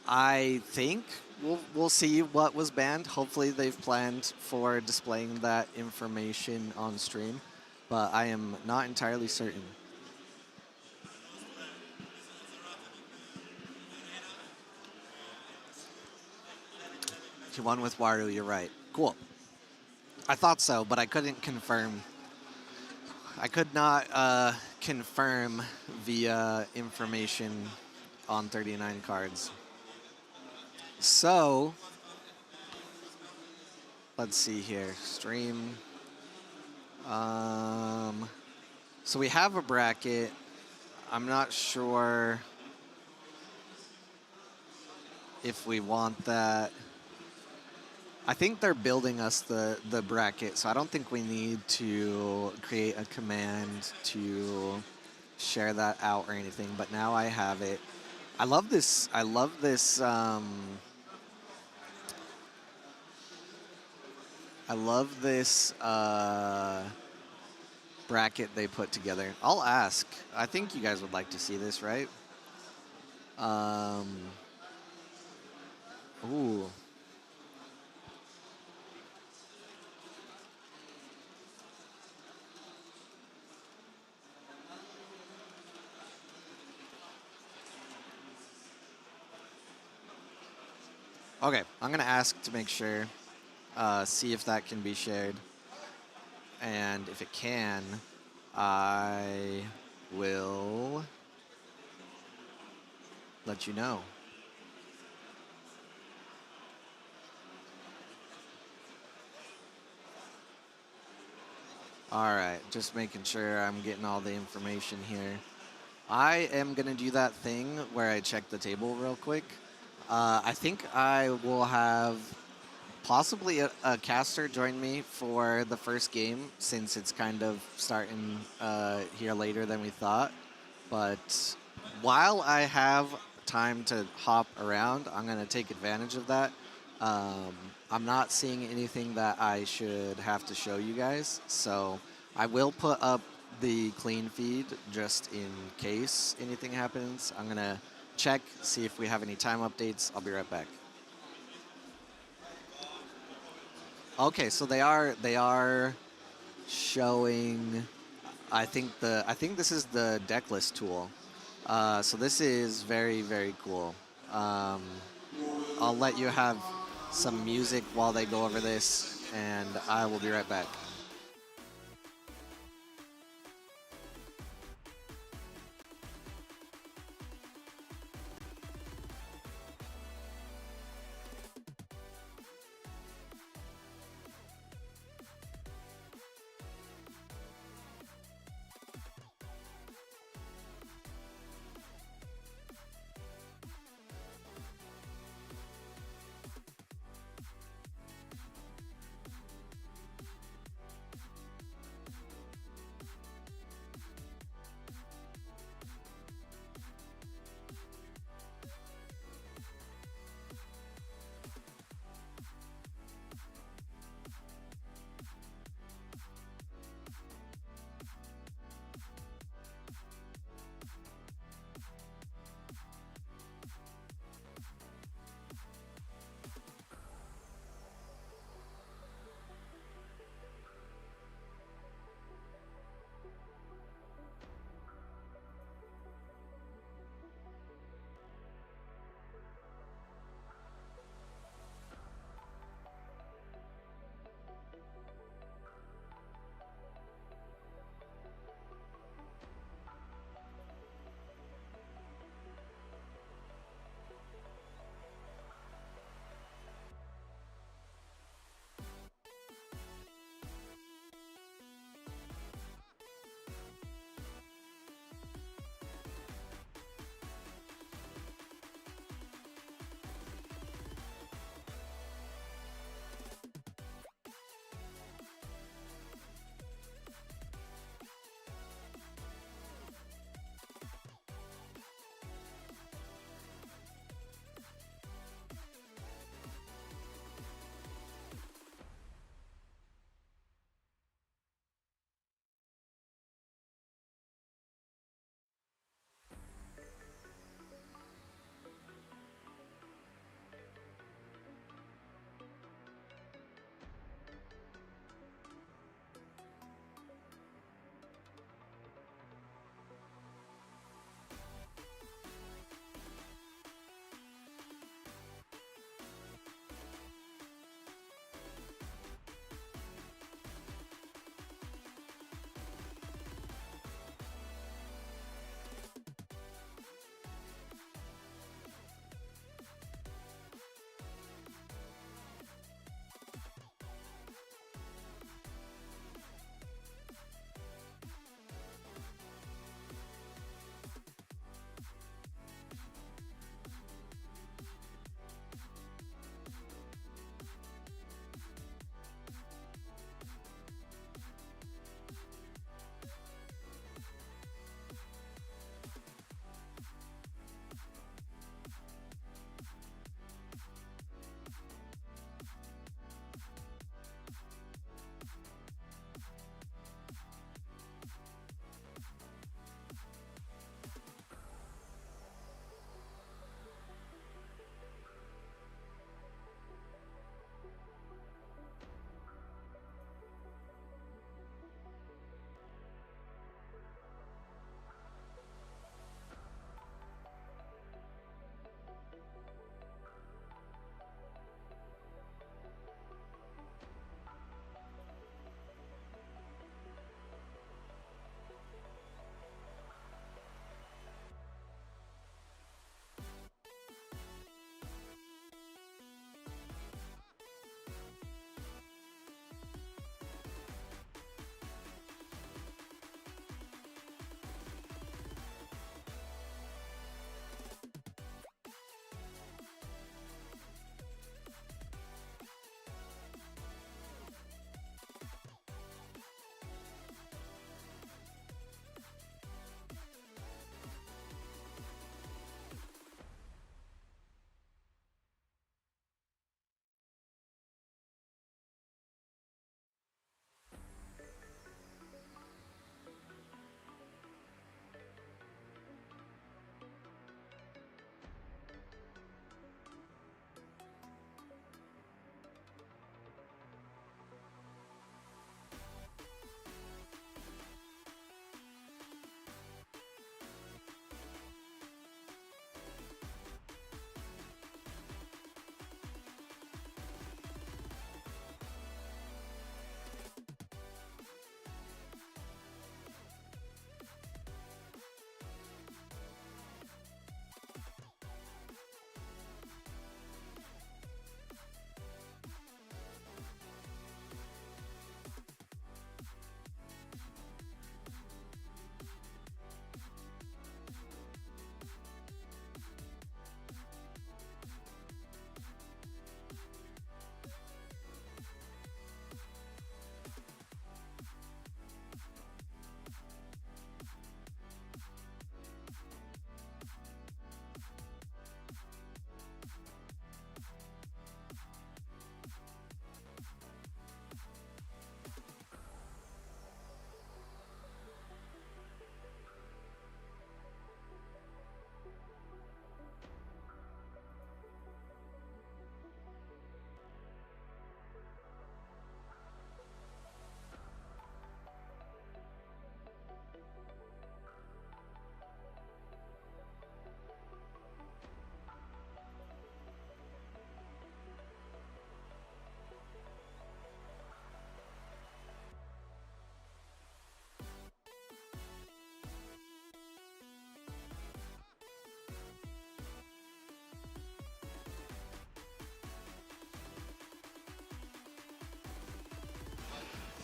Speaker 1: I think we'll see what was banned. Hopefully they've planned for displaying that information on stream, but I am not entirely certain. He won with Waru, you're right. Cool. I thought so, but I couldn't confirm. I could not confirm via information on 39 cards. So, let's see here. Stream. So we have a bracket. I'm not sure if we want that. I think they're building us the bracket, so I don't think we need to create a command to share that out or anything, but now I have it. I love this. I love this. I love this bracket they put together. I'll ask. I think you guys would like to see this, right? Ooh. Okay, I'm going to ask to make sure, see if that can be shared. And if it can, I will let you know. All right, just making sure I'm getting all the information here. I am going to do that thing where I check the table real quick. I think I will have possibly a caster join me for the first game since it's kind of starting here later than we thought. But while I have time to hop around, I'm going to take advantage of that. I'm not seeing anything that I should have to show you guys, so I will put up the clean feed just in case anything happens. I'm going to check, see if we have any time updates. I'll be right back. Okay, so they are showing. I think this is the deck list tool. So this is very, very cool. I'll let you have some music while they go over this, and I will be right back.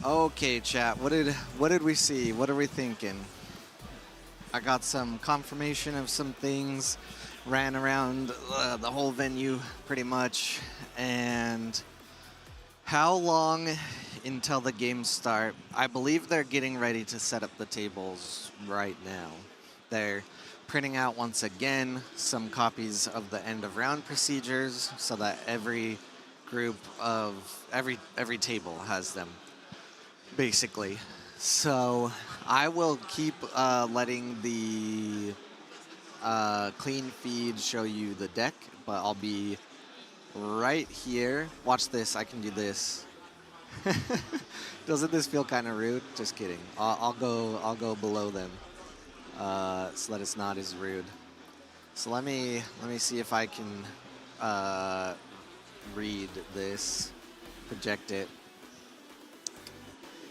Speaker 1: Okay, chat. What did we see? What are we thinking? I got some confirmation of some things. Ran around the whole venue pretty much. And how long until the games start? I believe they're getting ready to set up the tables right now. They're printing out once again some copies of the end of round procedures so that every group of every table has them, basically. So I will keep letting the clean feed show you the deck, but I'll be right here. Watch this. I can do this. Doesn't this feel kind of rude? Just kidding. I'll go below them, so that it's not as rude. So let me see if I can read this, project it.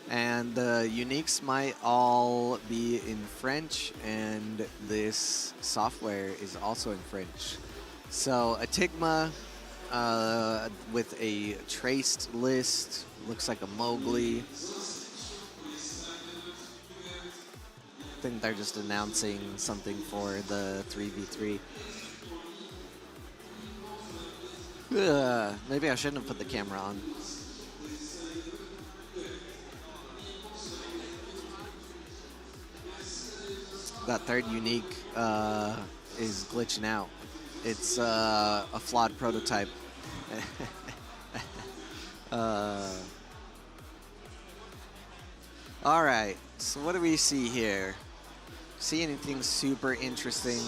Speaker 1: And the uniques might all be in French, and this software is also in French. So Etigma with a traced list, looks like a Mowgli. I think they're just announcing something for the 3v3. Maybe I shouldn't have put the camera on. That third unique is glitching out. It's a flawed prototype. All right, so what do we see here? See anything super interesting?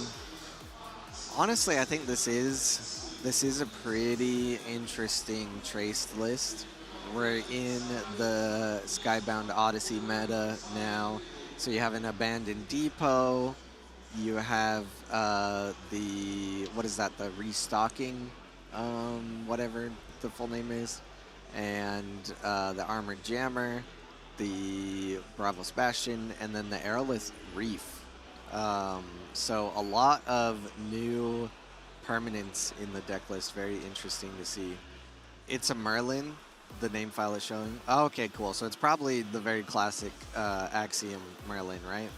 Speaker 1: Honestly, I think this is a pretty interesting traced list. We're in the Skybound Odyssey meta now. So you have an abandoned depot. You have what is that? The restocking, whatever the full name is, and the armored jammer, the Bravo Bastion, and then the arrowless reef. So a lot of new permanents in the deck list. Very interesting to see. It's a Merlin. The name file is showing. Oh, okay, cool. So it's probably the very classic Axiom Merlin, right?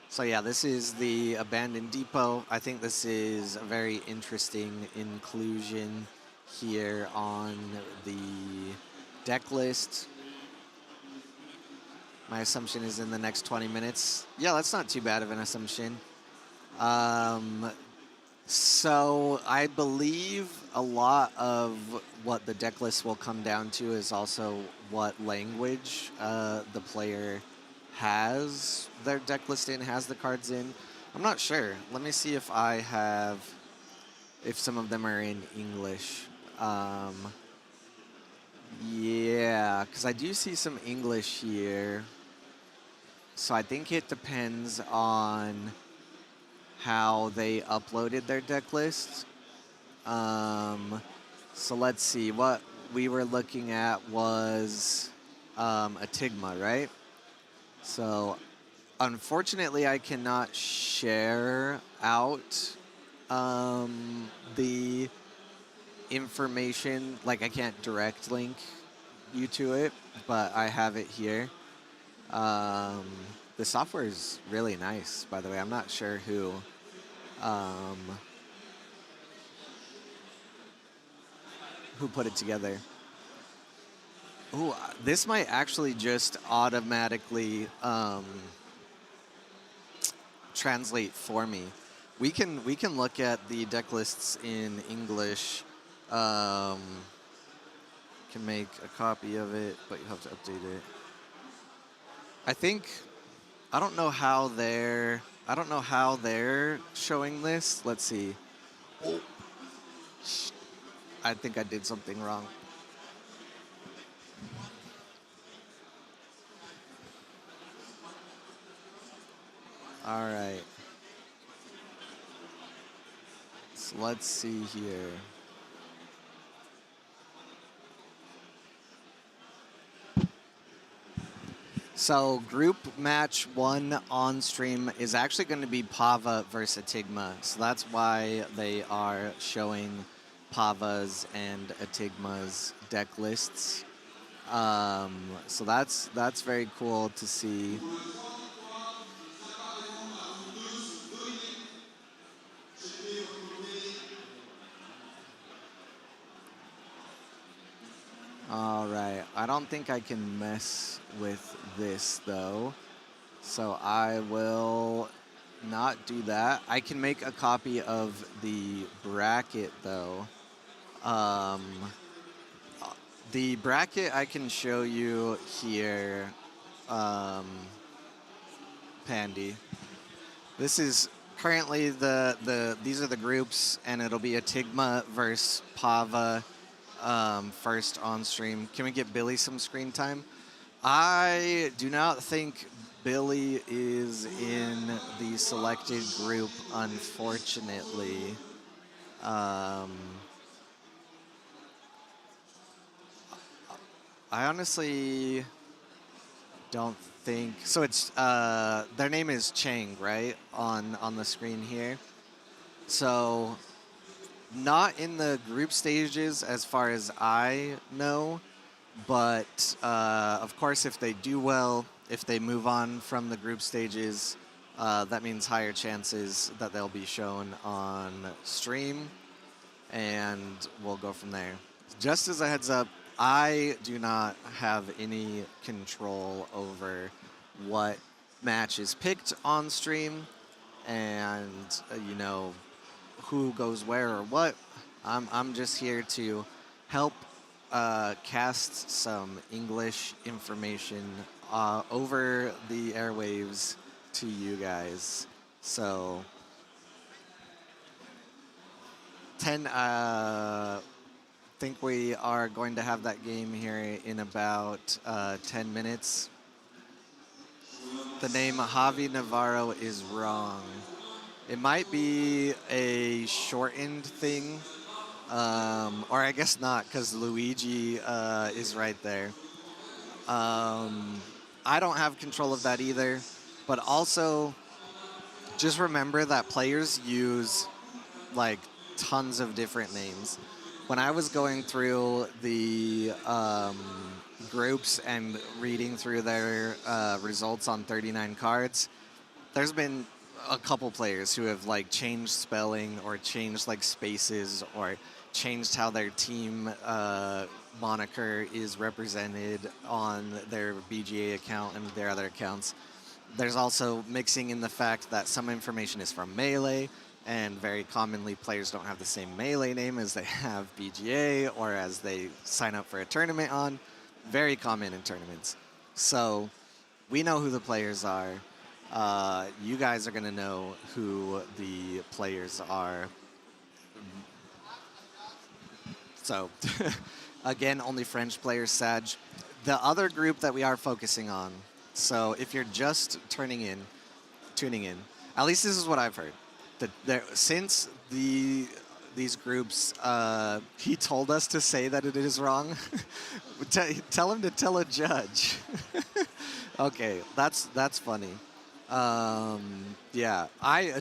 Speaker 1: So yeah, this is the Abandoned Depot. I think this is a very interesting inclusion here on the deck list. My assumption is in the next 20 minutes. Yeah, that's not too bad of an assumption. So I believe a lot of what the deck list will come down to is also what language the player has their deck list in, has the cards in. I'm not sure. Let me see if if some of them are in English. Yeah, because I do see some English here. So I think it depends on how they uploaded their deck list. So let's see. What we were looking at was Etigma, right? So unfortunately, I cannot share out the information. Like, I can't direct link you to it, but I have it here. The software is really nice, by the way. I'm not sure who put it together. Ooh, this might actually just automatically translate for me. We can look at the deck lists in English. Can make a copy of it, but you have to update it. I don't know how they're showing this. Let's see. Oh. I think I did something wrong. All right. So let's see here. So group match 1 on stream is actually going to be Pava versus Etigma. So that's why they are showing Pava's and Etigma's deck lists. So that's very cool to see. All right, I don't think I can mess with this though, so I will not do that. I can make a copy of the bracket though. Um, the bracket I can show you here, Pandy. This is currently these are the groups, and it'll be Etigma versus Pava first on stream. Can we get Billie some screen time? I do not think Billie is in the selected group, unfortunately. I honestly don't think so. It's their name is Cheng, right, on the screen here. So not in the group stages as far as I know, but of course if they do well, if they move on from the group stages, that means higher chances that they'll be shown on stream, and we'll go from there. Just as a heads up, I do not have any control over what match is picked on stream and, you know, who goes where or what. I'm just here to help cast some English information over the airwaves to you guys. So 10 think we are going to have that game here in about 10 minutes. The name Javi Navarro is wrong. It might be a shortened thing, or I guess not, because Luigi is right there. I don't have control of that either, but also just remember that players use like tons of different names. When I was going through the groups and reading through their results on 39 cards, there's been a couple players who have like changed spelling or changed like spaces or changed how their team moniker is represented on their BGA account and their other accounts. There's also mixing in the fact that some information is from Melee, and very commonly players don't have the same Melee name as they have BGA or as they sign up for a tournament on. Very common in tournaments. So we know who the players are. You guys are going to know who the players are. So again, only French players, Sag. The other group that we are focusing on, so if you're just tuning in, at least this is what I've heard. Since these groups, he told us to say that it is wrong. Tell him to tell a judge. Okay, that's funny. Yeah,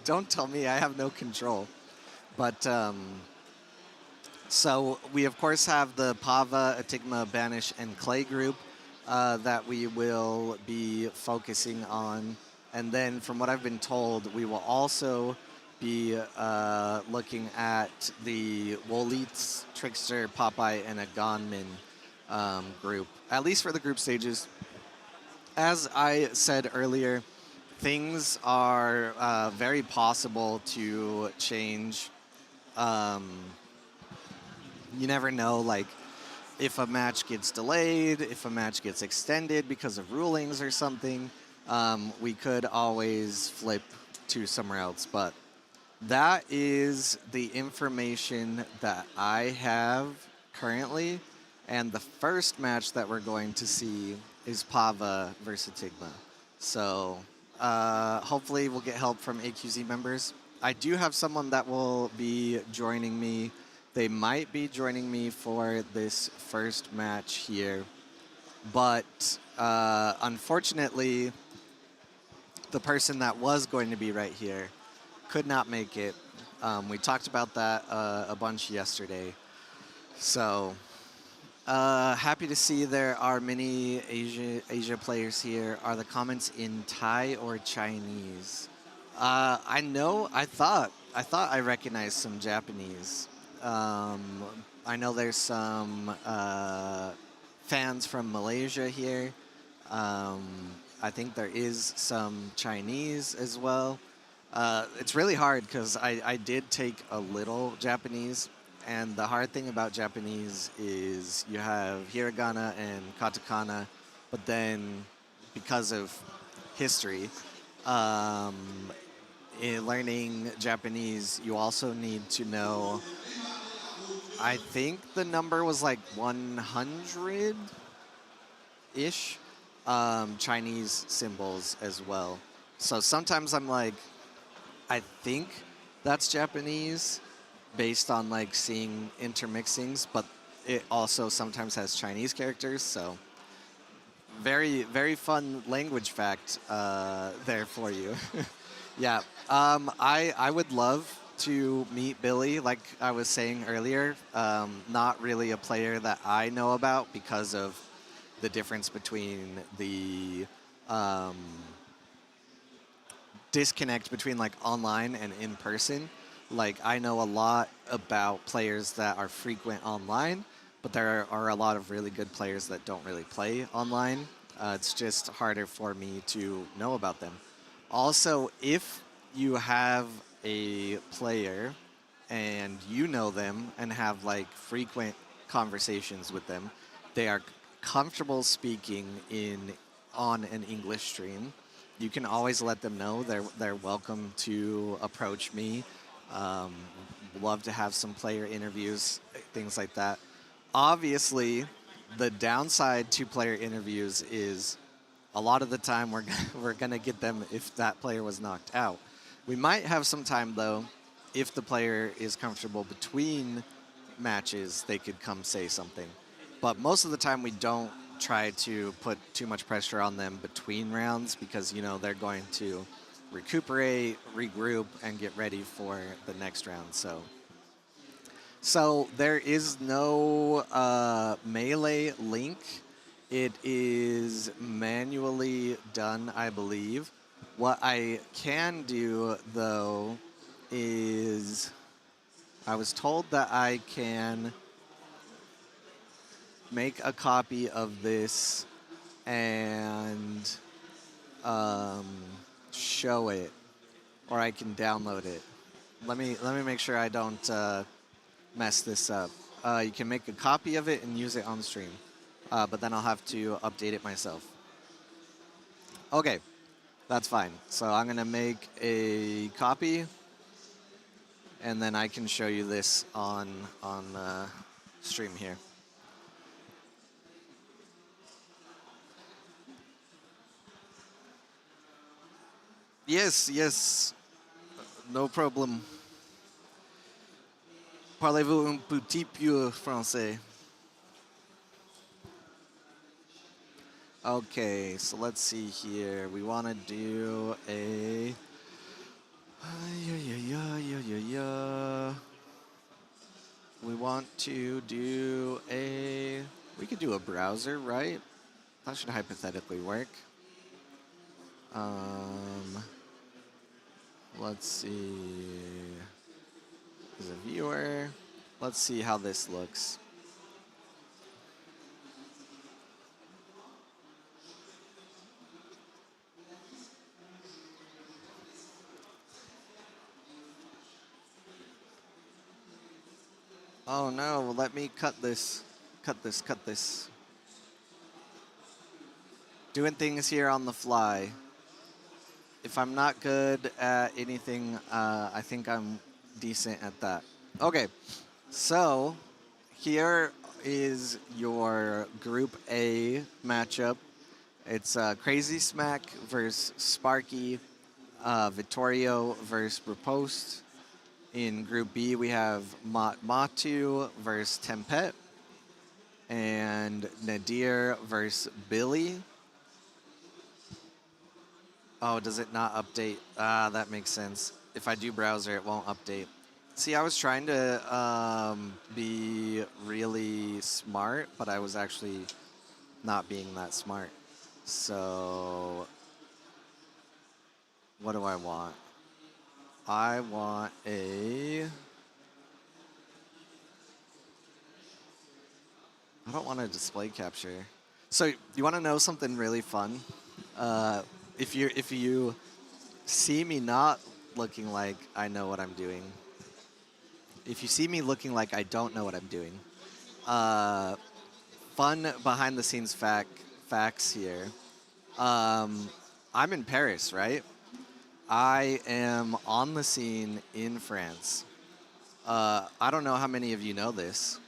Speaker 1: don't tell me, I have no control. But so we of course have the Pava, Etigma, Banish, and Clay group that we will be focusing on. And then from what I've been told, we will also be looking at the Wolitz, Trickster, Popeye, and Aganman group, at least for the group stages. As I said earlier, things are very possible to change. You never know, like, if a match gets delayed, if a match gets extended because of rulings or something, we could always flip to somewhere else. But that is the information that I have currently. And the first match that we're going to see is Pava versus Etigma. So hopefully we'll get help from AQZ members. I do have someone that will be joining me. They might be joining me for this first match here. But unfortunately, the person that was going to be right here could not make it. We talked about that a bunch yesterday. So happy to see there are many Asia players here. Are the comments in Thai or Chinese? I know. I thought I recognized some Japanese. Um, I know there's some fans from Malaysia here. Um, I think there is some Chinese as well. It's really hard because I did take a little Japanese, and the hard thing about Japanese is you have hiragana and katakana, but then because of history, um, in learning Japanese, you also need to know, I think the number was like 100 ish Chinese symbols as well. So sometimes I'm like, I think that's Japanese based on like seeing intermixings, but it also sometimes has Chinese characters. So very, very fun language fact there for you. Yeah, I would love to meet Billie, like I was saying earlier. Not really a player that I know about because of the difference between the um, disconnect between like online and in person. Like I know a lot about players that are frequent online, but there are a lot of really good players that don't really play online. It's just harder for me to know about them. Also, if you have a player and you know them and have like frequent conversations with them, they are comfortable speaking in on an English stream. You can always let them know they're welcome to approach me. Um, Love to have some player interviews, things like that. Obviously, the downside to player interviews is a lot of the time we're gonna get them if that player was knocked out. We might have some time though, if the player is comfortable between matches, they could come say something. But most of the time we don't try to put too much pressure on them between rounds because you know they're going to recuperate, regroup, and get ready for the next round. So there is no melee link. It is manually done, I believe. What I can do, though, is I was told that I can make a copy of this and um, show it, or I can download it. Let me make sure I don't mess this up. You can make a copy of it and use it on stream, but then I'll have to update it myself. Okay, that's fine. So I'm gonna make a copy, and then I can show you this on stream here. Yes, yes, no problem. Parlez-vous un petit peu français? Okay, so let's see here. We want to do a. We want to do a. We could do a browser, right? That should hypothetically work. Um, let's see. There's a viewer. Let's see how this looks. Oh no, let me cut this. Cut this, cut this. Doing things here on the fly. If I'm not good at anything, I think I'm decent at that. Okay, so here is your Group A matchup. It's Krzysmak versus Sparky, Vittorio versus Brepost. In Group B, we have Matmatu versus Tempet, and Nadir versus Billie. Oh, does it not update? Ah, that makes sense. If I do browser, it won't update. See, I was trying to be really smart, but I was actually not being that smart. So, what do I want? I want a... I don't want a display capture. So, you want to know something really fun? Uh, if you see me not looking like I know what I'm doing, if you see me looking like I don't know what I'm doing, uh, fun behind the scenes facts here. Um, I'm in Paris, right? I am on the scene in France. I don't know how many of you know this,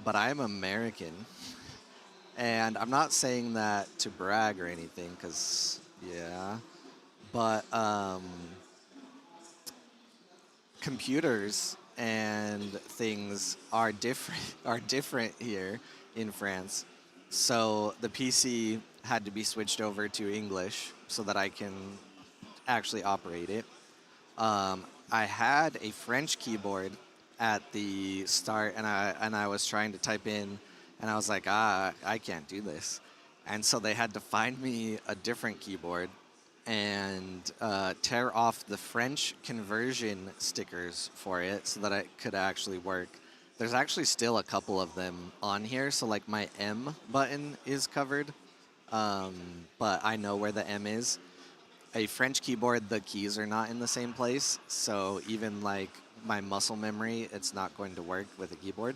Speaker 1: but I am American. And I'm not saying that to brag or anything, because, yeah. But computers and things are different are different here in France. So the PC had to be switched over to English so that I can actually operate it. I had a French keyboard at the start, and I was trying to type in, and I was like, I can't do this, and so they had to find me a different keyboard and tear off the French conversion stickers for it so that it could actually work. There's actually still a couple of them on here, so like my M button is covered, but I know where the M is. A French keyboard, the keys are not in the same place, so even like my muscle memory, it's not going to work with a keyboard.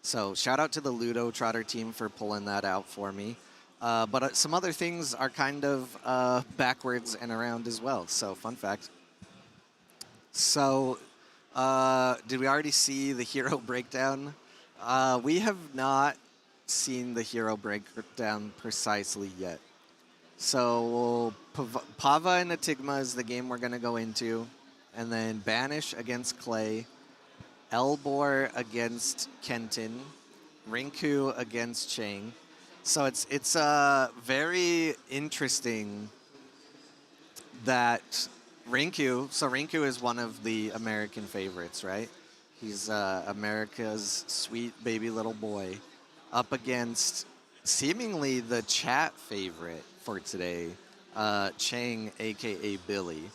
Speaker 1: So shout out to the Ludo Trotter team for pulling that out for me. But some other things are kind of backwards and around as well. So fun fact. So did we already see the hero breakdown? We have not seen the hero breakdown precisely yet. So Pava and Etigma is the game we're going to go into. And then Banish against Clay. Elbor against Kentin. Rinku against Cheng. So it's very interesting that Rinku. So Rinku is one of the American favorites, right? He's America's sweet baby little boy, up against seemingly the chat favorite for today, Cheng, aka Billie.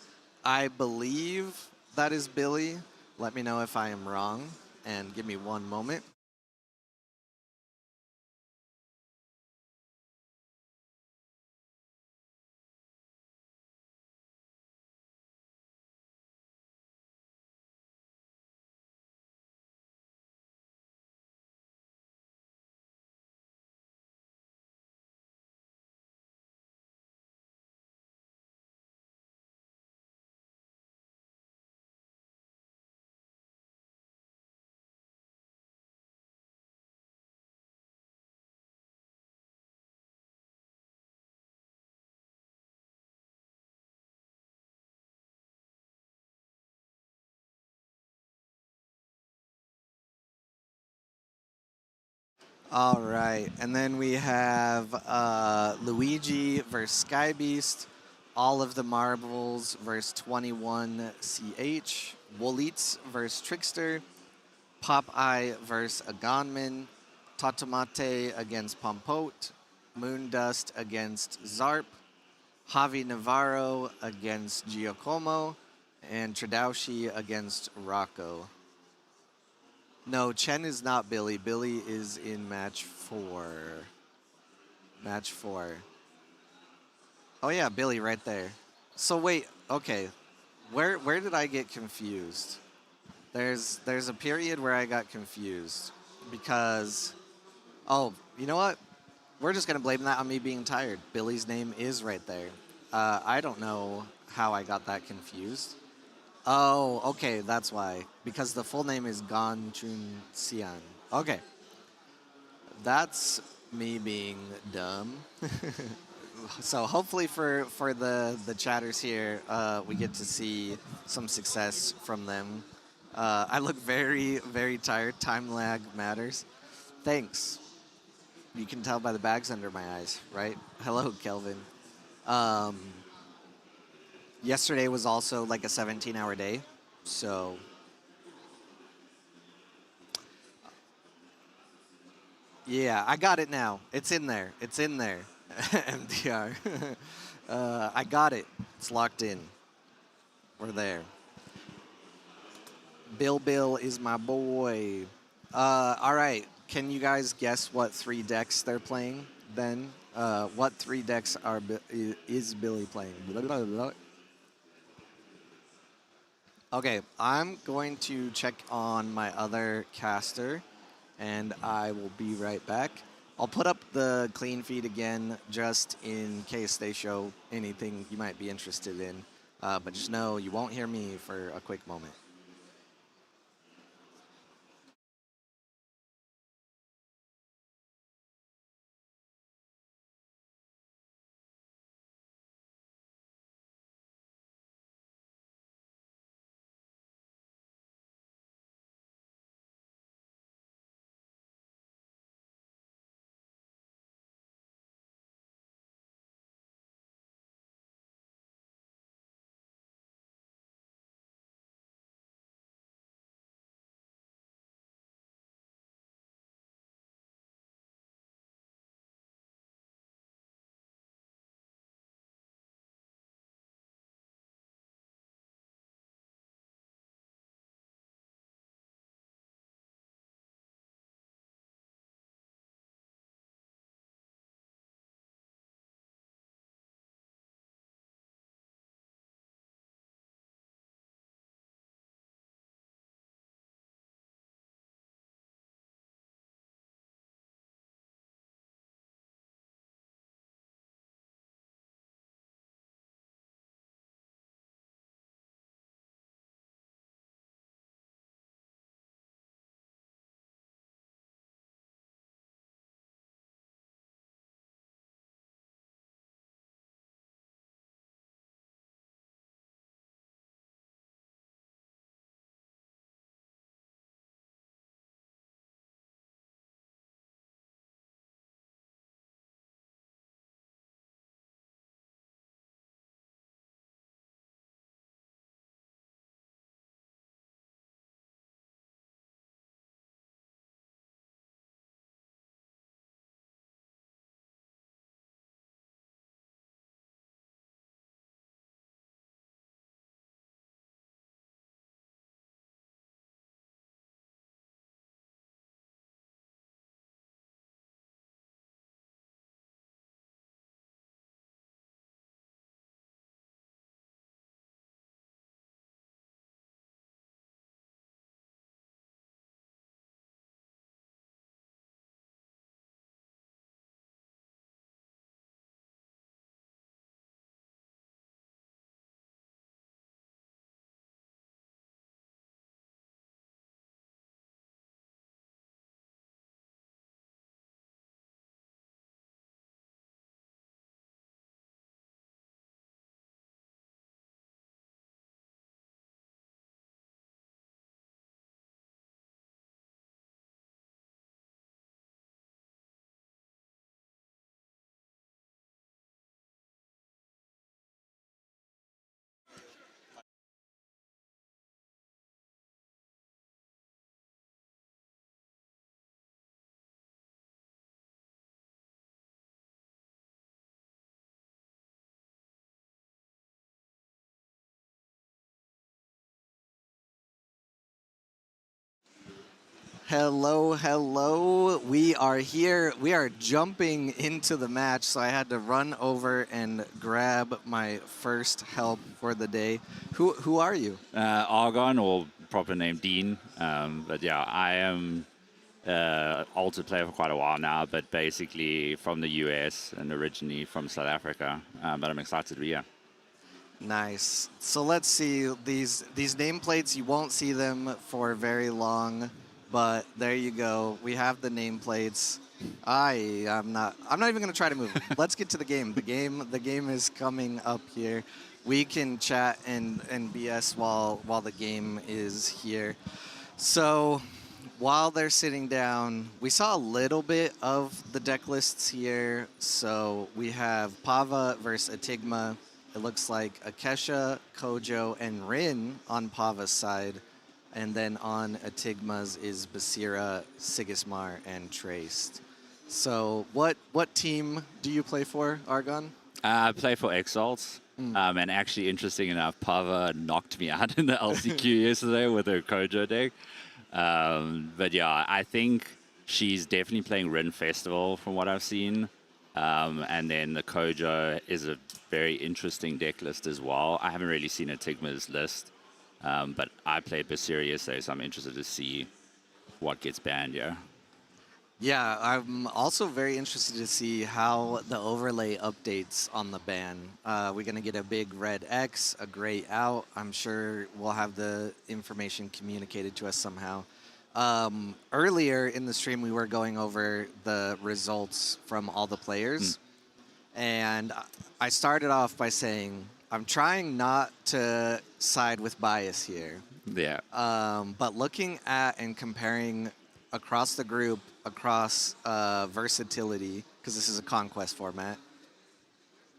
Speaker 1: I believe that is Billie. Let me know if I am wrong, and give me one moment. All right, and then we have Luigi versus Skybeast, all of the marbles versus 21CH, Wolitz versus Trickster, Popeye versus Aganman, Tautomate against Pompote, Moondust against Zarp, Javi Navarro against Giacomo, and Tradaushi against Rocco. No, Chen is not Billie. Billie is in match 4. Match 4. Oh yeah, Billie right there. So wait, okay. Where did I get confused? There's a period where I got confused because oh, you know what? We're just gonna blame that on me being tired. Billie's name is right there. I don't know how I got that confused. Oh, okay, that's why. Because the full name is Gan Chun Xian. Okay, that's me being dumb. So hopefully for the chatters here, we get to see some success from them. I look very, very tired. Time lag matters. Thanks. You can tell by the bags under my eyes, right? Hello, Kelvin. Um, Yesterday was also like a 17-hour day, so Yeah, I got it now. It's in there. It's in there. MDR. I got it. It's locked in. We're there. Bill is my boy. All right. Can you guys guess what three decks they're playing then? What three decks is Billy playing? Blah, blah, blah. Okay, I'm going to check on my other caster, and I will be right back. I'll put up the clean feed again just in case they show anything you might be interested in. But just know you won't hear me for a quick moment. Hello, hello. We are here. We are jumping into the match, so I had to run over and grab my first help for the day. Who are you?
Speaker 3: Argon, or proper name Dean. But yeah, I am altered player for quite a while now, but basically from the US and originally from South Africa. But I'm excited to be here.
Speaker 1: Nice. So let's see these nameplates. You won't see them for very long, but there you go. We have the nameplates. I'm not even gonna try to move. Let's get to the game. The game is coming up here. We can chat and BS while the game is here. So while they're sitting down, we saw a little bit of the deck lists here. So we have Pava versus Etigma. It looks like Akesha, Kojo, and Rin on Pava's side. And then on Etigma's is Basira, Sigismar, and Traced. So what team do you play for, Argon?
Speaker 3: I play for Exalts. And actually, interesting enough, Pava knocked me out in the LCQ yesterday with her Kojo deck. But yeah, I think she's definitely playing Rin Festival from what I've seen. And then the Kojo is a very interesting deck list as well. I haven't really seen Etigma's list, but I played Basira yesterday, so I'm interested to see what gets banned, yeah.
Speaker 1: Yeah, I'm also very interested to see how the overlay updates on the ban. We're going to get a big red X, a gray out. I'm sure we'll have the information communicated to us somehow. Earlier in the stream, we were going over the results from all the players. And I started off by saying, I'm trying not to side with bias here.
Speaker 3: Yeah.
Speaker 1: But looking at and comparing across the group, across versatility, because this is a conquest format,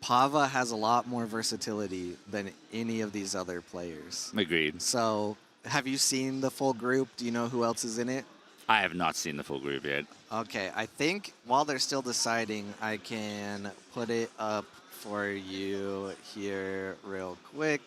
Speaker 1: Pava has a lot more versatility than any of these other players.
Speaker 3: Agreed.
Speaker 1: So, have you seen the full group? Do you know who else is in it?
Speaker 3: I have not seen the full group yet.
Speaker 1: Okay, I think while they're still deciding, I can put it up for you here real quick.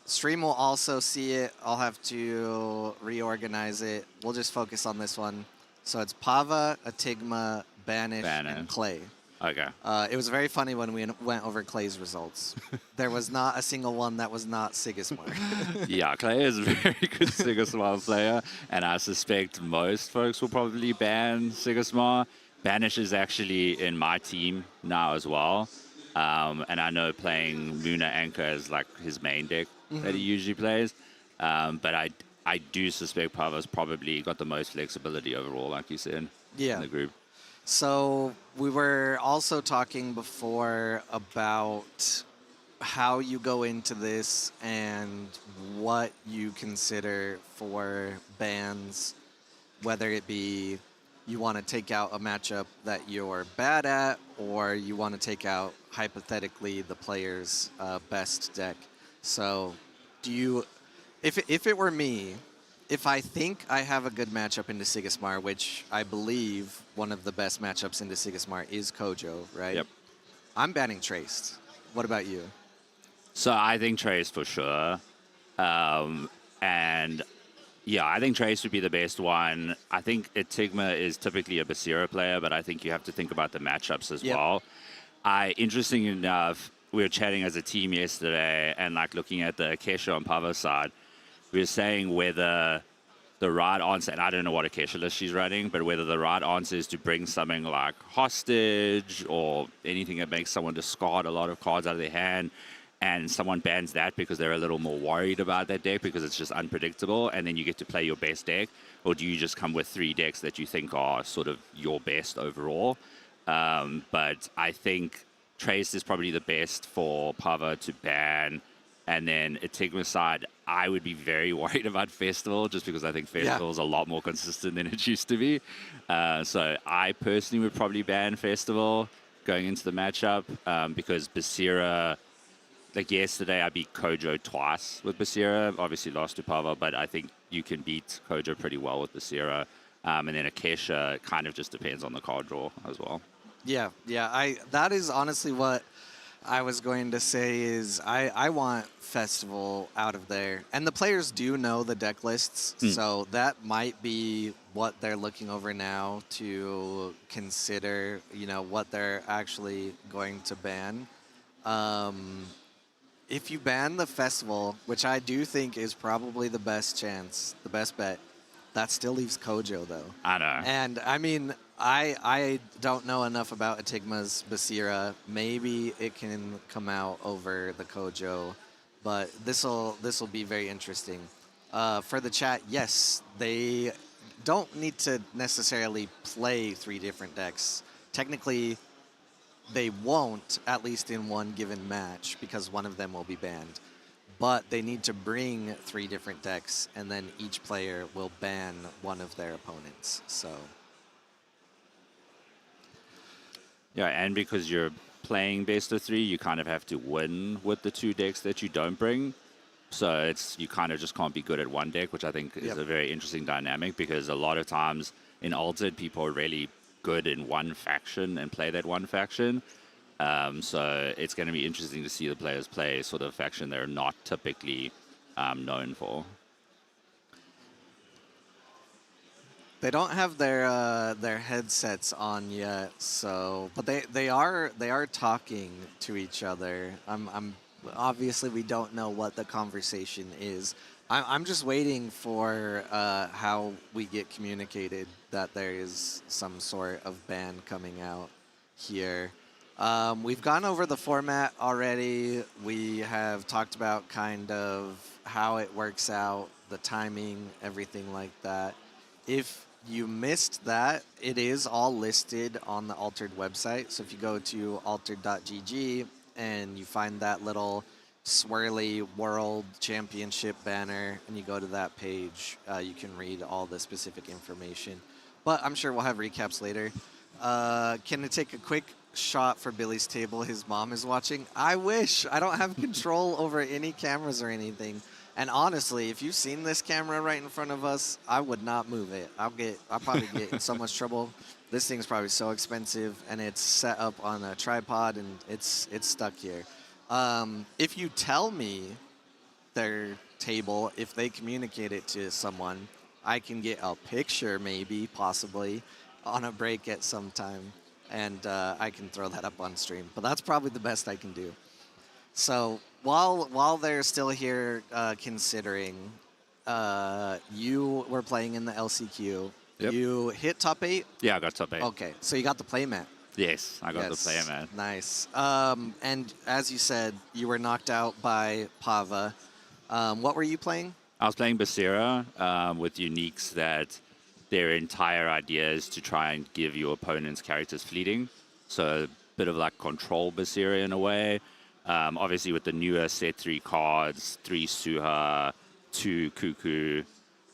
Speaker 1: Stream will also see it. I'll have to reorganize it. We'll just focus on this one. So it's Pava, Etigma, Banish, and Clay.
Speaker 3: Okay.
Speaker 1: It was very funny when we went over Clay's results. There was not a single one that was not Sigismar.
Speaker 3: Yeah, Clay is a very good Sigismar player, and I suspect most folks will probably ban Sigismar. Banish is actually in my team now as well, and I know playing Muna Anchor is like his main deck that he usually plays, but I do suspect Pava's probably got the most flexibility overall, like you said, in the group.
Speaker 1: So we were also talking before about how you go into this and what you consider for bans, whether it be you want to take out a matchup that you're bad at, or you want to take out, hypothetically, the player's best deck. So do you, if it were me, if I think I have a good matchup into Sigismar, which I believe one of the best matchups into Sigismar is Kojo, right?
Speaker 3: Yep.
Speaker 1: I'm banning Traced. What about you?
Speaker 3: So I think Trace for sure. And yeah, I think Trace would be the best one. I think Etigma is typically a Basira player, but I think you have to think about the matchups as well. Interesting enough, we were chatting as a team yesterday and like looking at the Kesha on Pava's side. We were saying whether the right answer, and I don't know what a Kesha list she's running, but whether the right answer is to bring something like Hostage or anything that makes someone discard a lot of cards out of their hand, and someone bans that because they're a little more worried about that deck because it's just unpredictable, and then you get to play your best deck, or do you just come with 3 decks that you think are sort of your best overall? But I think Trace is probably the best for Pava to ban. And then Etigma side, I would be very worried about Festival just because I think Festival is a lot more consistent than it used to be. So I personally would probably ban Festival going into the matchup because Basira, like yesterday, I beat Kojo twice with Basira. Obviously lost to Pava, but I think you can beat Kojo pretty well with Basira. And then Akesha kind of just depends on the card draw as well.
Speaker 1: Yeah, that is honestly what I was going to say is I want Festival out of there. And the players do know the deck lists, so that might be what they're looking over now to consider, you know, what they're actually going to ban. If you ban the Festival, which I do think is probably the best chance, the best bet, that still leaves Kojo, though.
Speaker 3: I know.
Speaker 1: And, I mean, I don't know enough about Etigma's Basira. Maybe it can come out over the Kojo, but this'll be very interesting. For the chat, yes, they don't need to necessarily play 3 different decks. Technically, they won't, at least in one given match, because one of them will be banned. But they need to bring 3 different decks, and then each player will ban one of their opponents. So,
Speaker 3: yeah, and because you're playing best of 3, you kind of have to win with the 2 decks that you don't bring. So you kind of just can't be good at one deck, which I think is a very interesting dynamic because a lot of times in Altered, people are really good in one faction and play that one faction. So it's going to be interesting to see the players play sort of faction they're not typically known for.
Speaker 1: They don't have their headsets on yet, so but they are talking to each other. I'm obviously we don't know what the conversation is. I'm just waiting for how we get communicated that there is some sort of band coming out here. We've gone over the format already. We have talked about kind of how it works out, the timing, everything like that. If you missed that, it is all listed on the Altered website. So if you go to altered.gg and you find that little swirly world championship banner and you go to that page, you can read all the specific information. But I'm sure we'll have recaps later. Can I take a quick shot for Billie's table? His mom is watching. I wish. I don't have control over any cameras or anything. And honestly, if you've seen this camera right in front of us, I would not move it. I'll probably get in so much trouble. This thing's probably so expensive, and it's set up on a tripod, and it's stuck here. If you tell me their table, if they communicate it to someone, I can get a picture, maybe, possibly, on a break at some time, and I can throw that up on stream. But that's probably the best I can do. So while they're still here considering, you were playing in the LCQ.
Speaker 3: Yep.
Speaker 1: You hit top 8?
Speaker 3: Yeah, I got top 8.
Speaker 1: Okay, so you got the playmat.
Speaker 3: Yes, I got the playmat.
Speaker 1: Nice. And as you said, you were knocked out by Pava. What were you playing?
Speaker 3: I was playing Basira with uniques that their entire idea is to try and give your opponent's characters fleeting. So a bit of like control Basira in a way. Obviously with the newer set 3 cards, 3 Suha, 2 Cuckoo,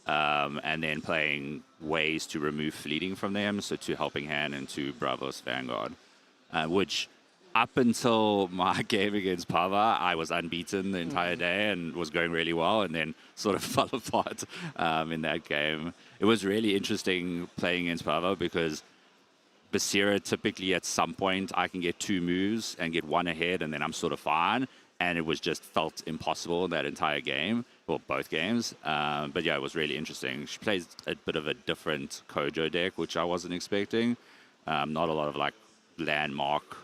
Speaker 3: and then playing ways to remove fleeting from them, so 2 Helping Hand and 2 Bravos Vanguard, which up until my game against Pava, I was unbeaten the entire day and was going really well, and then sort of fell apart in that game. It was really interesting playing against Pava because Basira, typically at some point, I can get 2 moves and get 1 ahead, and then I'm sort of fine. And it was just felt impossible that entire game, well, both games. But yeah, it was really interesting. She plays a bit of a different Kojo deck, which I wasn't expecting. Not a lot of like landmark,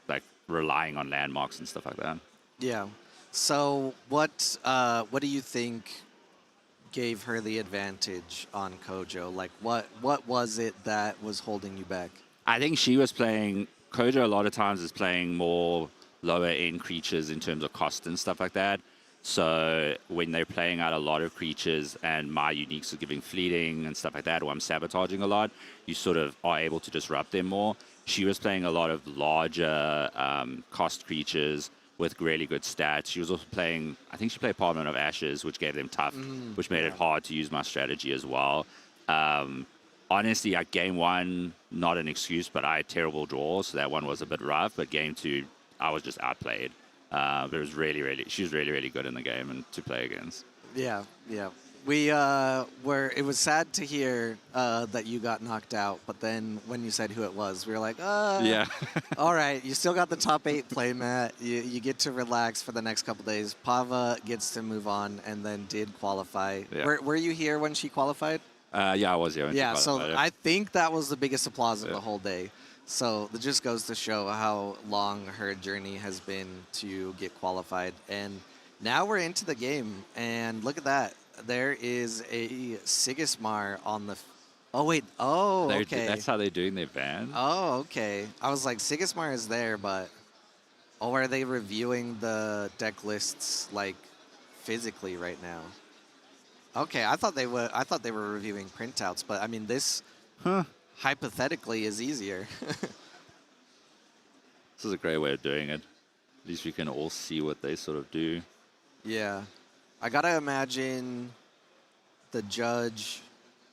Speaker 3: like relying on landmarks and stuff like that.
Speaker 1: Yeah. So what do you think gave her the advantage on Kojo? Like what was it that was holding you back?
Speaker 3: I think she was playing, Kojo a lot of times is playing more lower end creatures in terms of cost and stuff like that. So when they're playing out a lot of creatures and my uniques are giving fleeting and stuff like that, or I'm sabotaging a lot, you sort of are able to disrupt them more. She was playing a lot of larger cost creatures with really good stats. She was also playing, I think she played Parliament of Ashes, which gave them tough, which made it hard to use my strategy as well. Honestly, at game 1, not an excuse, but I had terrible draws, so that one was a bit rough. But game 2, I was just outplayed. But it was she was really, really good in the game and to play against.
Speaker 1: Yeah, yeah. We it was sad to hear that you got knocked out, but then when you said who it was, we were like,
Speaker 3: yeah.
Speaker 1: All right, you still got the top 8 playmat. You get to relax for the next couple days. Pava gets to move on and then did qualify.
Speaker 3: Yeah.
Speaker 1: Were you here when she qualified?
Speaker 3: Yeah, I was here.
Speaker 1: Yeah, so I think that was the biggest applause of the whole day. So that just goes to show how long her journey has been to get qualified. And now we're into the game, and look at that. There is a Sigismar on the... Oh, wait. Oh, okay.
Speaker 3: That's how they're doing their ban?
Speaker 1: Oh, okay. I was like, Sigismar is there, but... Oh, are they reviewing the deck lists, like, physically right now? Okay, I thought they were reviewing printouts, but I mean this hypothetically is easier.
Speaker 3: This is a great way of doing it. At least we can all see what they sort of do.
Speaker 1: Yeah. I gotta imagine the judge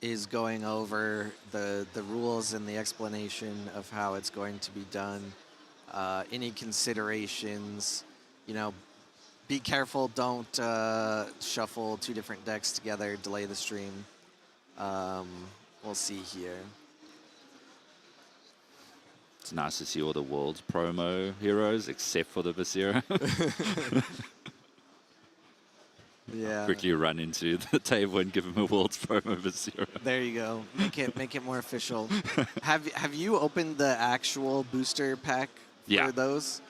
Speaker 1: is going over the rules and the explanation of how it's going to be done. Any considerations, you know, be careful, don't shuffle 2 different decks together, delay the stream. We'll see here.
Speaker 3: It's nice to see all the world's promo heroes, except for the Basira.
Speaker 1: Yeah.
Speaker 3: Quickly run into the table and give him a world's promo Basira.
Speaker 1: There you go. Make it more official. Have you opened the actual booster pack for
Speaker 3: Yeah.
Speaker 1: those?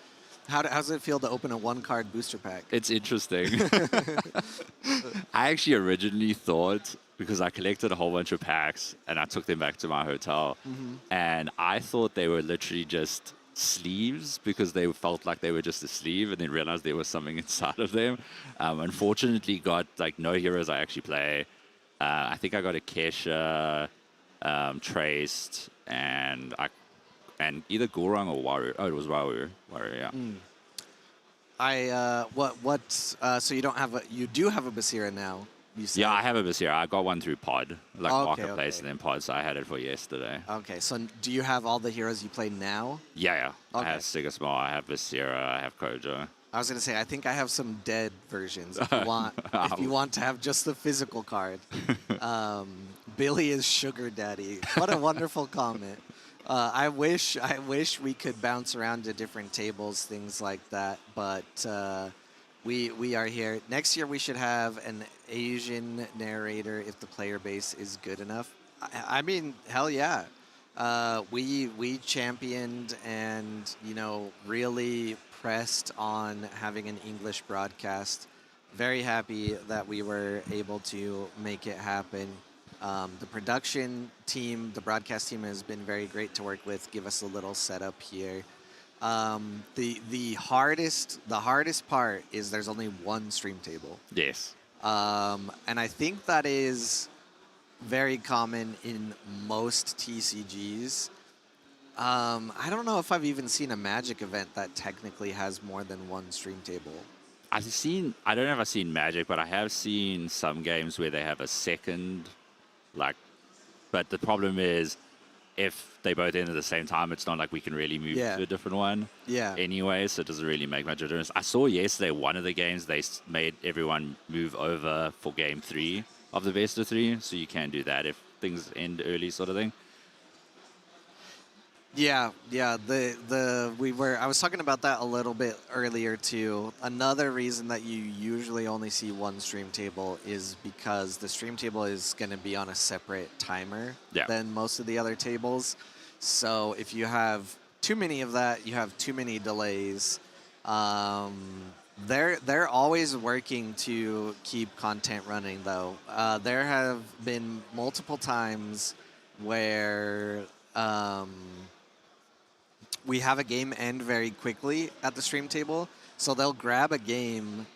Speaker 1: How's it feel to open a 1-card booster pack?
Speaker 3: It's interesting. I actually originally thought, because I collected a whole bunch of packs and I took them back to my hotel, and I thought they were literally just sleeves because they felt like they were just a sleeve, and then realized there was something inside of them. Unfortunately, got like no heroes I actually play. I think I got a Kesha, Traced, and either Gorong or Waru. Oh, it was Waru. Waru, yeah.
Speaker 1: So you do have a Basira now, you said?
Speaker 3: Yeah, I have a Basira. I got one through Pod, like
Speaker 1: Okay,
Speaker 3: Marketplace
Speaker 1: okay.
Speaker 3: and then Pod, so I had it for yesterday.
Speaker 1: Okay, so do you have all the heroes you play now?
Speaker 3: Yeah.
Speaker 1: Okay.
Speaker 3: I have Sigismar, I have Basira, I have Kojo.
Speaker 1: I was gonna say, I think I have some dead versions. If you want to have just the physical card, Billie is sugar daddy. What a wonderful comment. I wish we could bounce around to different tables, things like that. But we are here. Next year we should have an Asian narrator if the player base is good enough. I mean, hell yeah. We championed and really pressed on having an English broadcast. Very happy that we were able to make it happen. The production team, the broadcast team has been very great to work with. Give us a little setup here. The hardest part is there's only one stream table.
Speaker 3: Yes.
Speaker 1: And I think that is very common in most TCGs. I don't know if I've even seen a Magic event that technically has more than one stream table.
Speaker 3: I don't know if I've seen Magic, but I have seen some games where they have a second, but the problem is if they both end at the same time, it's not like we can really move to a different one.
Speaker 1: Yeah.
Speaker 3: Anyway, so it doesn't really make much difference. I saw yesterday one of the games, they made everyone move over for game 3 of the best of 3, so you can do that if things end early sort of thing.
Speaker 1: Yeah. I was talking about that a little bit earlier too. Another reason that you usually only see one stream table is because the stream table is going to be on a separate timer than most of the other tables. So if you have too many of that, you have too many delays. They're always working to keep content running though. There have been multiple times where we have a game end very quickly at the stream table, so they'll grab a game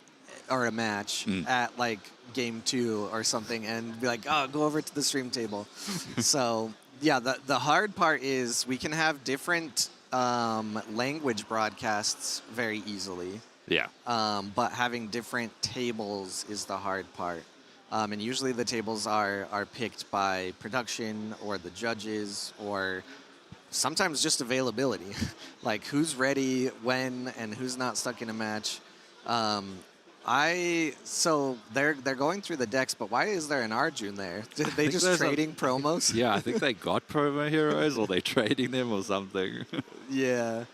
Speaker 1: or a match at like game 2 or something and be like, oh, go over to the stream table. So yeah, the hard part is we can have different language broadcasts very easily.
Speaker 3: Yeah.
Speaker 1: But having different tables is the hard part. And usually the tables are picked by production or the judges or sometimes just availability, like who's ready when and who's not stuck in a match. So they're going through the decks, but why is there an Arjun there? Did they just trading promos?
Speaker 3: Yeah, I think they got promo heroes or they trading them or something.
Speaker 1: Yeah.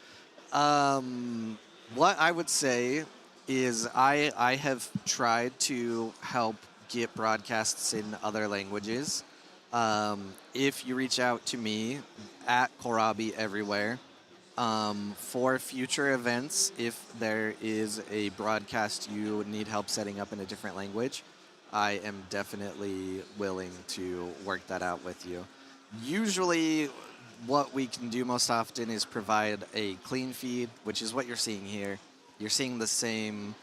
Speaker 1: What I would say is I have tried to help get broadcasts in other languages. If you reach out to me at Kohlrabi everywhere for future events, if there is a broadcast you need help setting up in a different language, I am definitely willing to work that out with you. Usually what we can do most often is provide a clean feed, which is what you're seeing here. You're seeing the same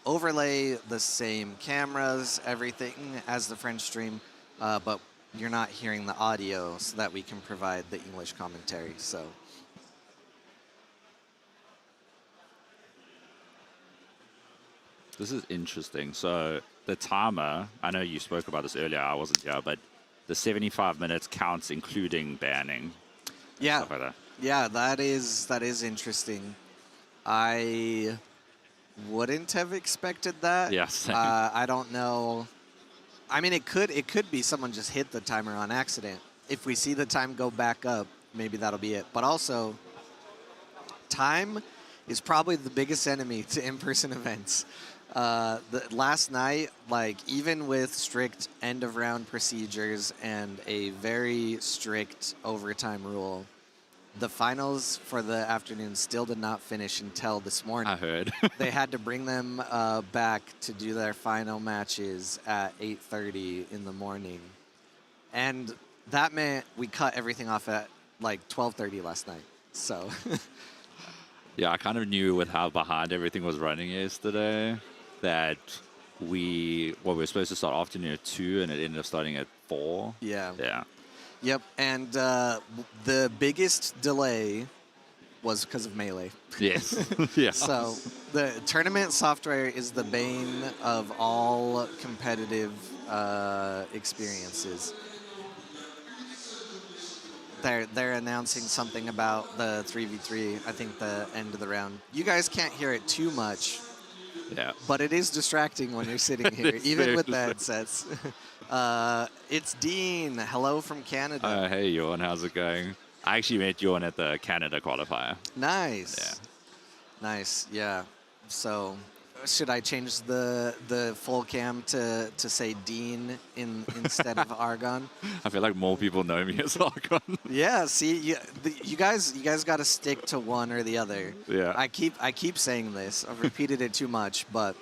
Speaker 1: overlay, the same cameras, everything as the French stream, but you're not hearing the audio so that we can provide the English commentary. So
Speaker 3: This is interesting. So the timer, I know you spoke about this earlier, I wasn't here, but the 75 minutes counts including banning.
Speaker 1: yeah,
Speaker 3: Stuff like that.
Speaker 1: yeah, that is interesting. I wouldn't have expected that.
Speaker 3: Yeah, same.
Speaker 1: I don't know. I mean, it could be someone just hit the timer on accident. If we see the time go back up, maybe that'll be it. But also, time is probably the biggest enemy to in-person events. Last night, like even with strict end-of-round procedures and a very strict overtime rule, the finals for the afternoon still did not finish until this morning.
Speaker 3: I heard.
Speaker 1: They had to bring them back to do their final matches at 8:30 in the morning. And that meant we cut everything off at like 12:30 last night. So
Speaker 3: Yeah, I kind of knew with how behind everything was running yesterday that we were supposed to start afternoon at 2 and it ended up starting at 4.
Speaker 1: yeah.
Speaker 3: Yeah.
Speaker 1: Yep, and the biggest delay was because of Melee.
Speaker 3: Yes. Yeah.
Speaker 1: So the tournament software is the bane of all competitive experiences. They're announcing something about the 3v3, I think the end of the round. You guys can't hear it too much,
Speaker 3: Yeah.
Speaker 1: but it is distracting when you're sitting here,
Speaker 3: It's
Speaker 1: even
Speaker 3: very
Speaker 1: with the headsets. It's Dean. Hello from Canada.
Speaker 3: Hey, Jorn, how's it going? I actually met Jorn at the Canada qualifier.
Speaker 1: Nice.
Speaker 3: Yeah.
Speaker 1: Nice. Yeah. So, should I change the full cam to say Dean instead of Argon?
Speaker 3: I feel like more people know me as Argon.
Speaker 1: Yeah. See, you guys got to stick to one or the other.
Speaker 3: Yeah.
Speaker 1: I keep saying this. I've repeated it too much, but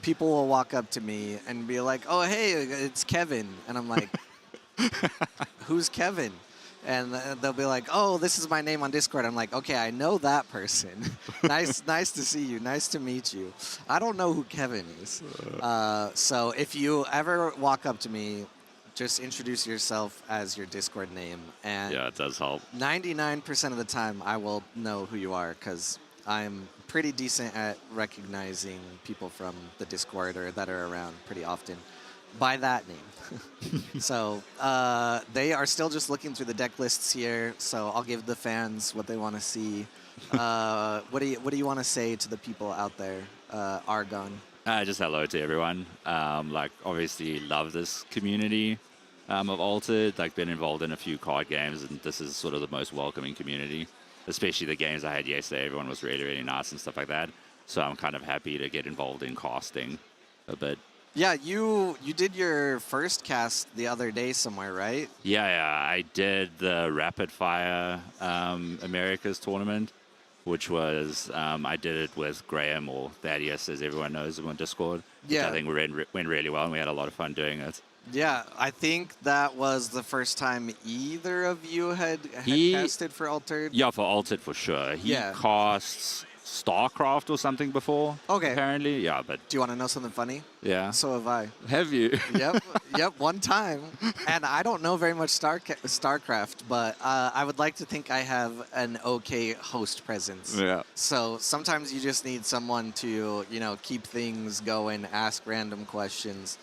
Speaker 1: people will walk up to me and be like, "Oh, hey, it's Kevin," and I'm like, "Who's Kevin?" And they'll be like, "Oh, this is my name on Discord." I'm like, "Okay, I know that person. nice to see you. Nice to meet you. I don't know who Kevin is." So if you ever walk up to me, just introduce yourself as your Discord name, and
Speaker 3: Yeah, it does help.
Speaker 1: 99% of the time I will know who you are because I'm pretty decent at recognizing people from the Discord or that are around pretty often by that name. So they are still just looking through the deck lists here, so I'll give the fans what they want to see. What do you want to say to the people out there, Argon?
Speaker 3: Just hello to everyone. Like, obviously love this community of Altered. Like, been involved in a few card games, and this is sort of the most welcoming community. Especially the games I had yesterday. Everyone was really, really nice and stuff like that. So I'm kind of happy to get involved in casting a bit.
Speaker 1: Yeah, you did your first cast the other day somewhere, right?
Speaker 3: Yeah, I did the Rapid Fire Americas tournament, which was, I did it with Graham, or Thaddeus, as everyone knows him on Discord.
Speaker 1: Yeah.
Speaker 3: Which I think went really well, and we had a lot of fun doing it.
Speaker 1: Yeah, I think that was the first time either of you had casted for Altered.
Speaker 3: Yeah, for Altered for sure. He
Speaker 1: Yeah.
Speaker 3: casts StarCraft or something before.
Speaker 1: Okay.
Speaker 3: Apparently, yeah, but
Speaker 1: Do you want to know something funny?
Speaker 3: yeah.
Speaker 1: So have I.
Speaker 3: Have you?
Speaker 1: Yep, one time. And I don't know very much StarCraft, but I would like to think I have an okay host presence.
Speaker 3: Yeah.
Speaker 1: So sometimes you just need someone to, keep things going, ask random questions,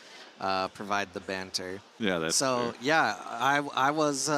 Speaker 1: provide the banter.
Speaker 3: Yeah, that's
Speaker 1: So
Speaker 3: true.
Speaker 1: yeah, I was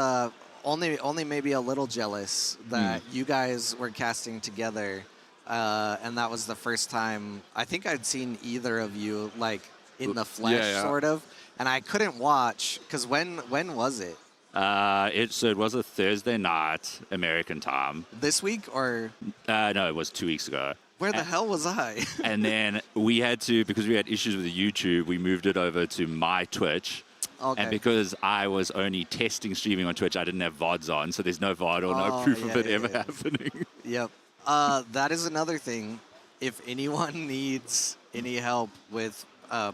Speaker 1: only maybe a little jealous that you guys were casting together, and that was the first time I think I'd seen either of you like in the flesh,
Speaker 3: Yeah.
Speaker 1: sort of. And I couldn't watch because when was it?
Speaker 3: It was a Thursday night American time.
Speaker 1: This week or
Speaker 3: No, it was 2 weeks ago.
Speaker 1: where the hell was I?
Speaker 3: And then we had to, because we had issues with the YouTube, we moved it over to my Twitch.
Speaker 1: Okay.
Speaker 3: And because I was only testing streaming on Twitch, I didn't have VODs on, so there's no VOD or no proof of it ever happening.
Speaker 1: Yep. That is another thing. If anyone needs any help with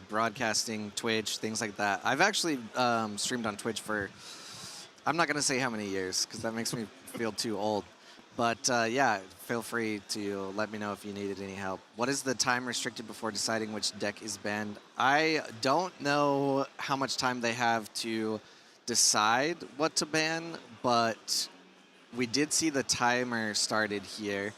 Speaker 1: broadcasting, Twitch, things like that, I've actually streamed on Twitch for, I'm not going to say how many years because that makes me feel too old. But yeah, feel free to let me know if you needed any help. What is the time restricted before deciding which deck is banned? I don't know how much time they have to decide what to ban, but we did see the timer started here.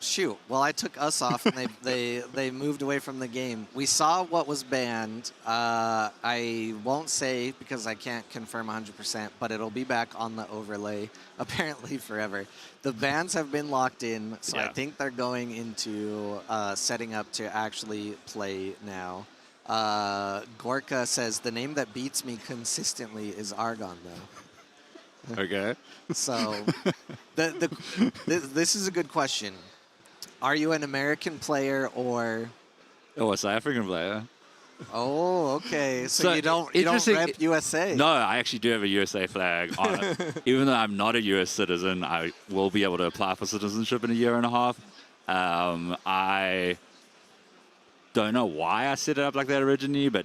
Speaker 1: Shoot, well, I took us off and they moved away from the game. We saw what was banned. I won't say because I can't confirm 100%, but it'll be back on the overlay apparently forever. The bans have been locked in, so I think they're going into setting up to actually play now. Gorka says, the name that beats me consistently is Argon, though.
Speaker 3: Okay.
Speaker 1: So, this is a good question. Are you an American player or?
Speaker 3: Oh, a South African player.
Speaker 1: Oh, okay. So you don't
Speaker 3: interesting-
Speaker 1: rep USA.
Speaker 3: No, I actually do have a USA flag on it. Even though I'm not a US citizen, I will be able to apply for citizenship in a year and a half. I don't know why I set it up like that originally, but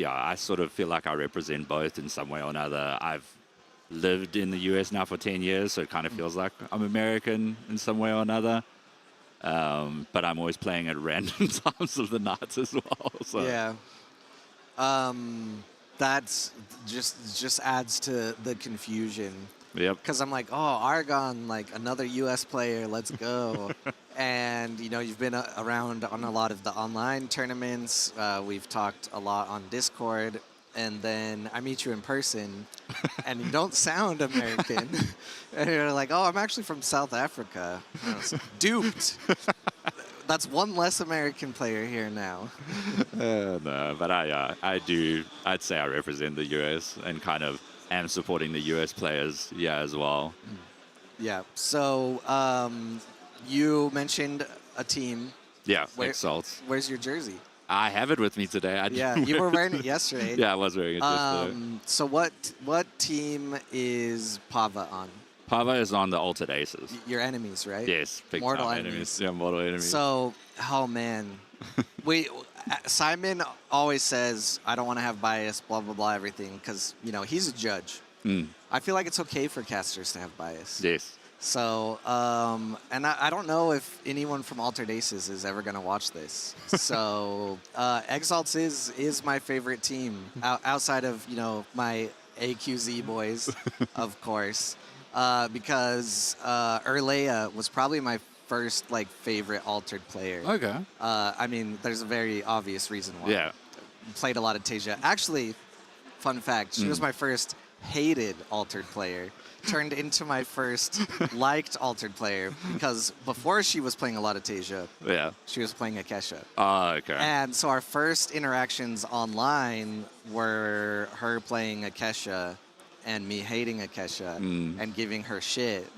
Speaker 3: I sort of feel like I represent both in some way or another. I've lived in the US now for 10 years, so it kind of feels like I'm American in some way or another. But I'm always playing at random times of the night as well. So.
Speaker 1: Yeah. That's just adds to the confusion.
Speaker 3: Yep.
Speaker 1: Because I'm like, oh, Argon, like another U.S. player, let's go. And, you've been around on a lot of the online tournaments. We've talked a lot on Discord. And then I meet you in person, and you don't sound American. And you're like, oh, I'm actually from South Africa. And I was duped. That's one less American player here now.
Speaker 3: No, but I'd say I represent the US and kind of am supporting the US players, as well.
Speaker 1: Yeah. So you mentioned a team.
Speaker 3: Yeah, Exalts.
Speaker 1: Where's your jersey?
Speaker 3: I have it with me today.
Speaker 1: You were wearing it yesterday.
Speaker 3: Yeah, I was wearing it yesterday.
Speaker 1: So what team is Pava on?
Speaker 3: Pava is on the Altered Aces.
Speaker 1: Your enemies, right?
Speaker 3: Yes, big
Speaker 1: Mortal
Speaker 3: time
Speaker 1: enemies.
Speaker 3: Yeah, mortal enemies.
Speaker 1: So, oh man, Simon always says I don't want to have bias, blah blah blah, everything, because he's a judge. I feel like it's okay for casters to have bias.
Speaker 3: Yes.
Speaker 1: So, and I don't know if anyone from Altered Aces is ever going to watch this. So, Exalts is my favorite team outside of, my AQZ boys, of course, because Erlea was probably my first, favorite Altered player.
Speaker 3: Okay.
Speaker 1: I mean, there's a very obvious reason why.
Speaker 3: Yeah.
Speaker 1: Played a lot of Tasia. Actually, fun fact, she was my first hated Altered player. Turned into my first liked Altered player because before she was playing a lot of Tasia, she was playing Akesha.
Speaker 3: Oh, okay.
Speaker 1: And so our first interactions online were her playing Akesha and me hating Akesha and giving her shit.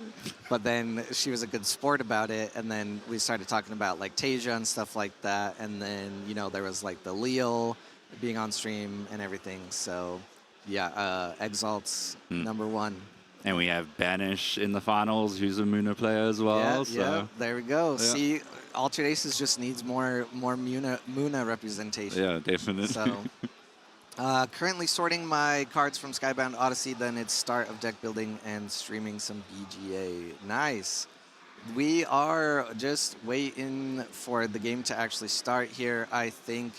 Speaker 1: But then she was a good sport about it, and then we started talking about Tasia and stuff like that, and then there was the Leo being on stream and everything. So yeah, Exalts #1.
Speaker 3: And we have Banish in the finals, who's a Muna player as well.
Speaker 1: Yeah, there we go.
Speaker 3: Yeah.
Speaker 1: See, Altered Aces just needs more Muna representation.
Speaker 3: Yeah, definitely.
Speaker 1: So, currently sorting my cards from Skybound Odyssey, then it's start of deck building and streaming some BGA. Nice. We are just waiting for the game to actually start here. I think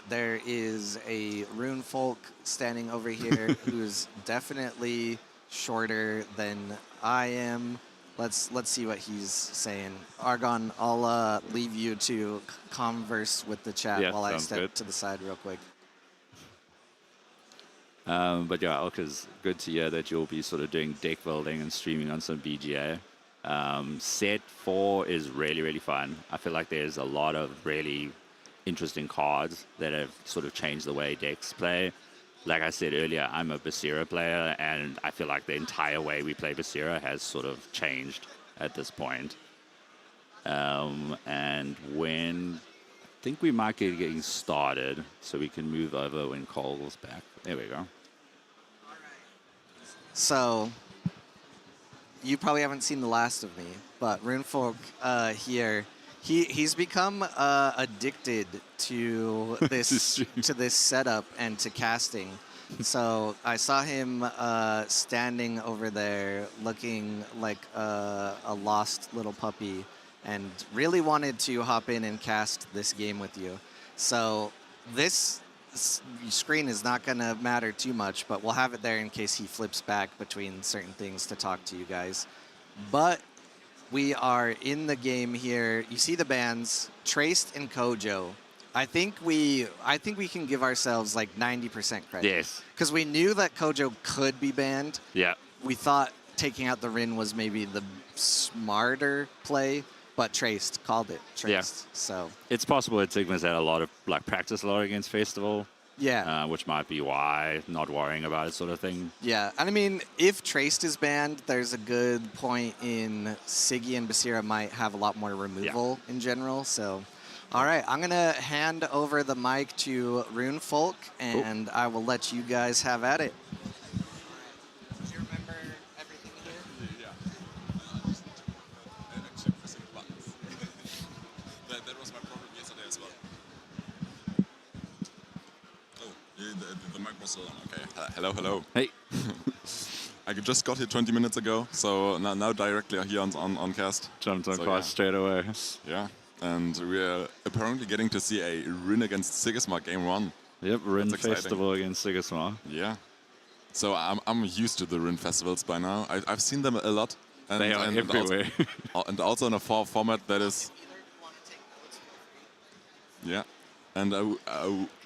Speaker 1: there is a Rune Folk standing over here who's definitely shorter than I am. Let's see what he's saying. Argon, I'll leave you to converse with the chat while I step to the side real quick.
Speaker 3: But yeah, Elka's good to hear that you'll be sort of doing deck building and streaming on some BGA. Set 4 is really, really fun. I feel like there's a lot of really interesting cards that have sort of changed the way decks play. Like I said earlier, I'm a Basira player, and I feel like the entire way we play Basira has sort of changed at this point. And when I think we might get getting started, so we can move over when Cole's back. There we go.
Speaker 1: So, you probably haven't seen the last of me, but Runefolk here, he's become addicted to this setup and to casting. So I saw him standing over there looking like a lost little puppy and really wanted to hop in and cast this game with you. So this screen is not going to matter too much, but we'll have it there in case he flips back between certain things to talk to you guys. But we are in the game here. You see the bans, Traced and Kojo. I think we can give ourselves like 90% credit.
Speaker 3: Yes.
Speaker 1: Because we knew that Kojo could be banned.
Speaker 3: Yeah.
Speaker 1: We thought taking out the Rin was maybe the smarter play, but Traced called it. Traced.
Speaker 3: Yeah.
Speaker 1: So
Speaker 3: it's possible Etigma's had a lot of practice a lot against Festival.
Speaker 1: Yeah.
Speaker 3: which might be why not worrying about it sort of thing.
Speaker 1: Yeah, and I mean, if Traced is banned, there's a good point in Siggy and Basira might have a lot more removal in general. So, all right, I'm going to hand over the mic to Runefolk, and I will let you guys have at it. Do you remember everything here?
Speaker 4: Yeah. Actually pressing buttons. that was my problem yesterday as well. Oh, the mic was still on. Okay. Hello, hello.
Speaker 3: Hey.
Speaker 4: I just got here 20 minutes ago, so now directly here on cast.
Speaker 3: Jumped on
Speaker 4: So,
Speaker 3: class straight away.
Speaker 4: Yeah, and we are apparently getting to see a Rin against Krzysmak game 1.
Speaker 3: Yep, Rin
Speaker 4: That's exciting.
Speaker 3: Festival against Sigismar.
Speaker 4: Yeah. So I'm used to the Rin festivals by now. I've seen them a lot. And,
Speaker 3: They are everywhere.
Speaker 4: And also in a format that is... Yeah. And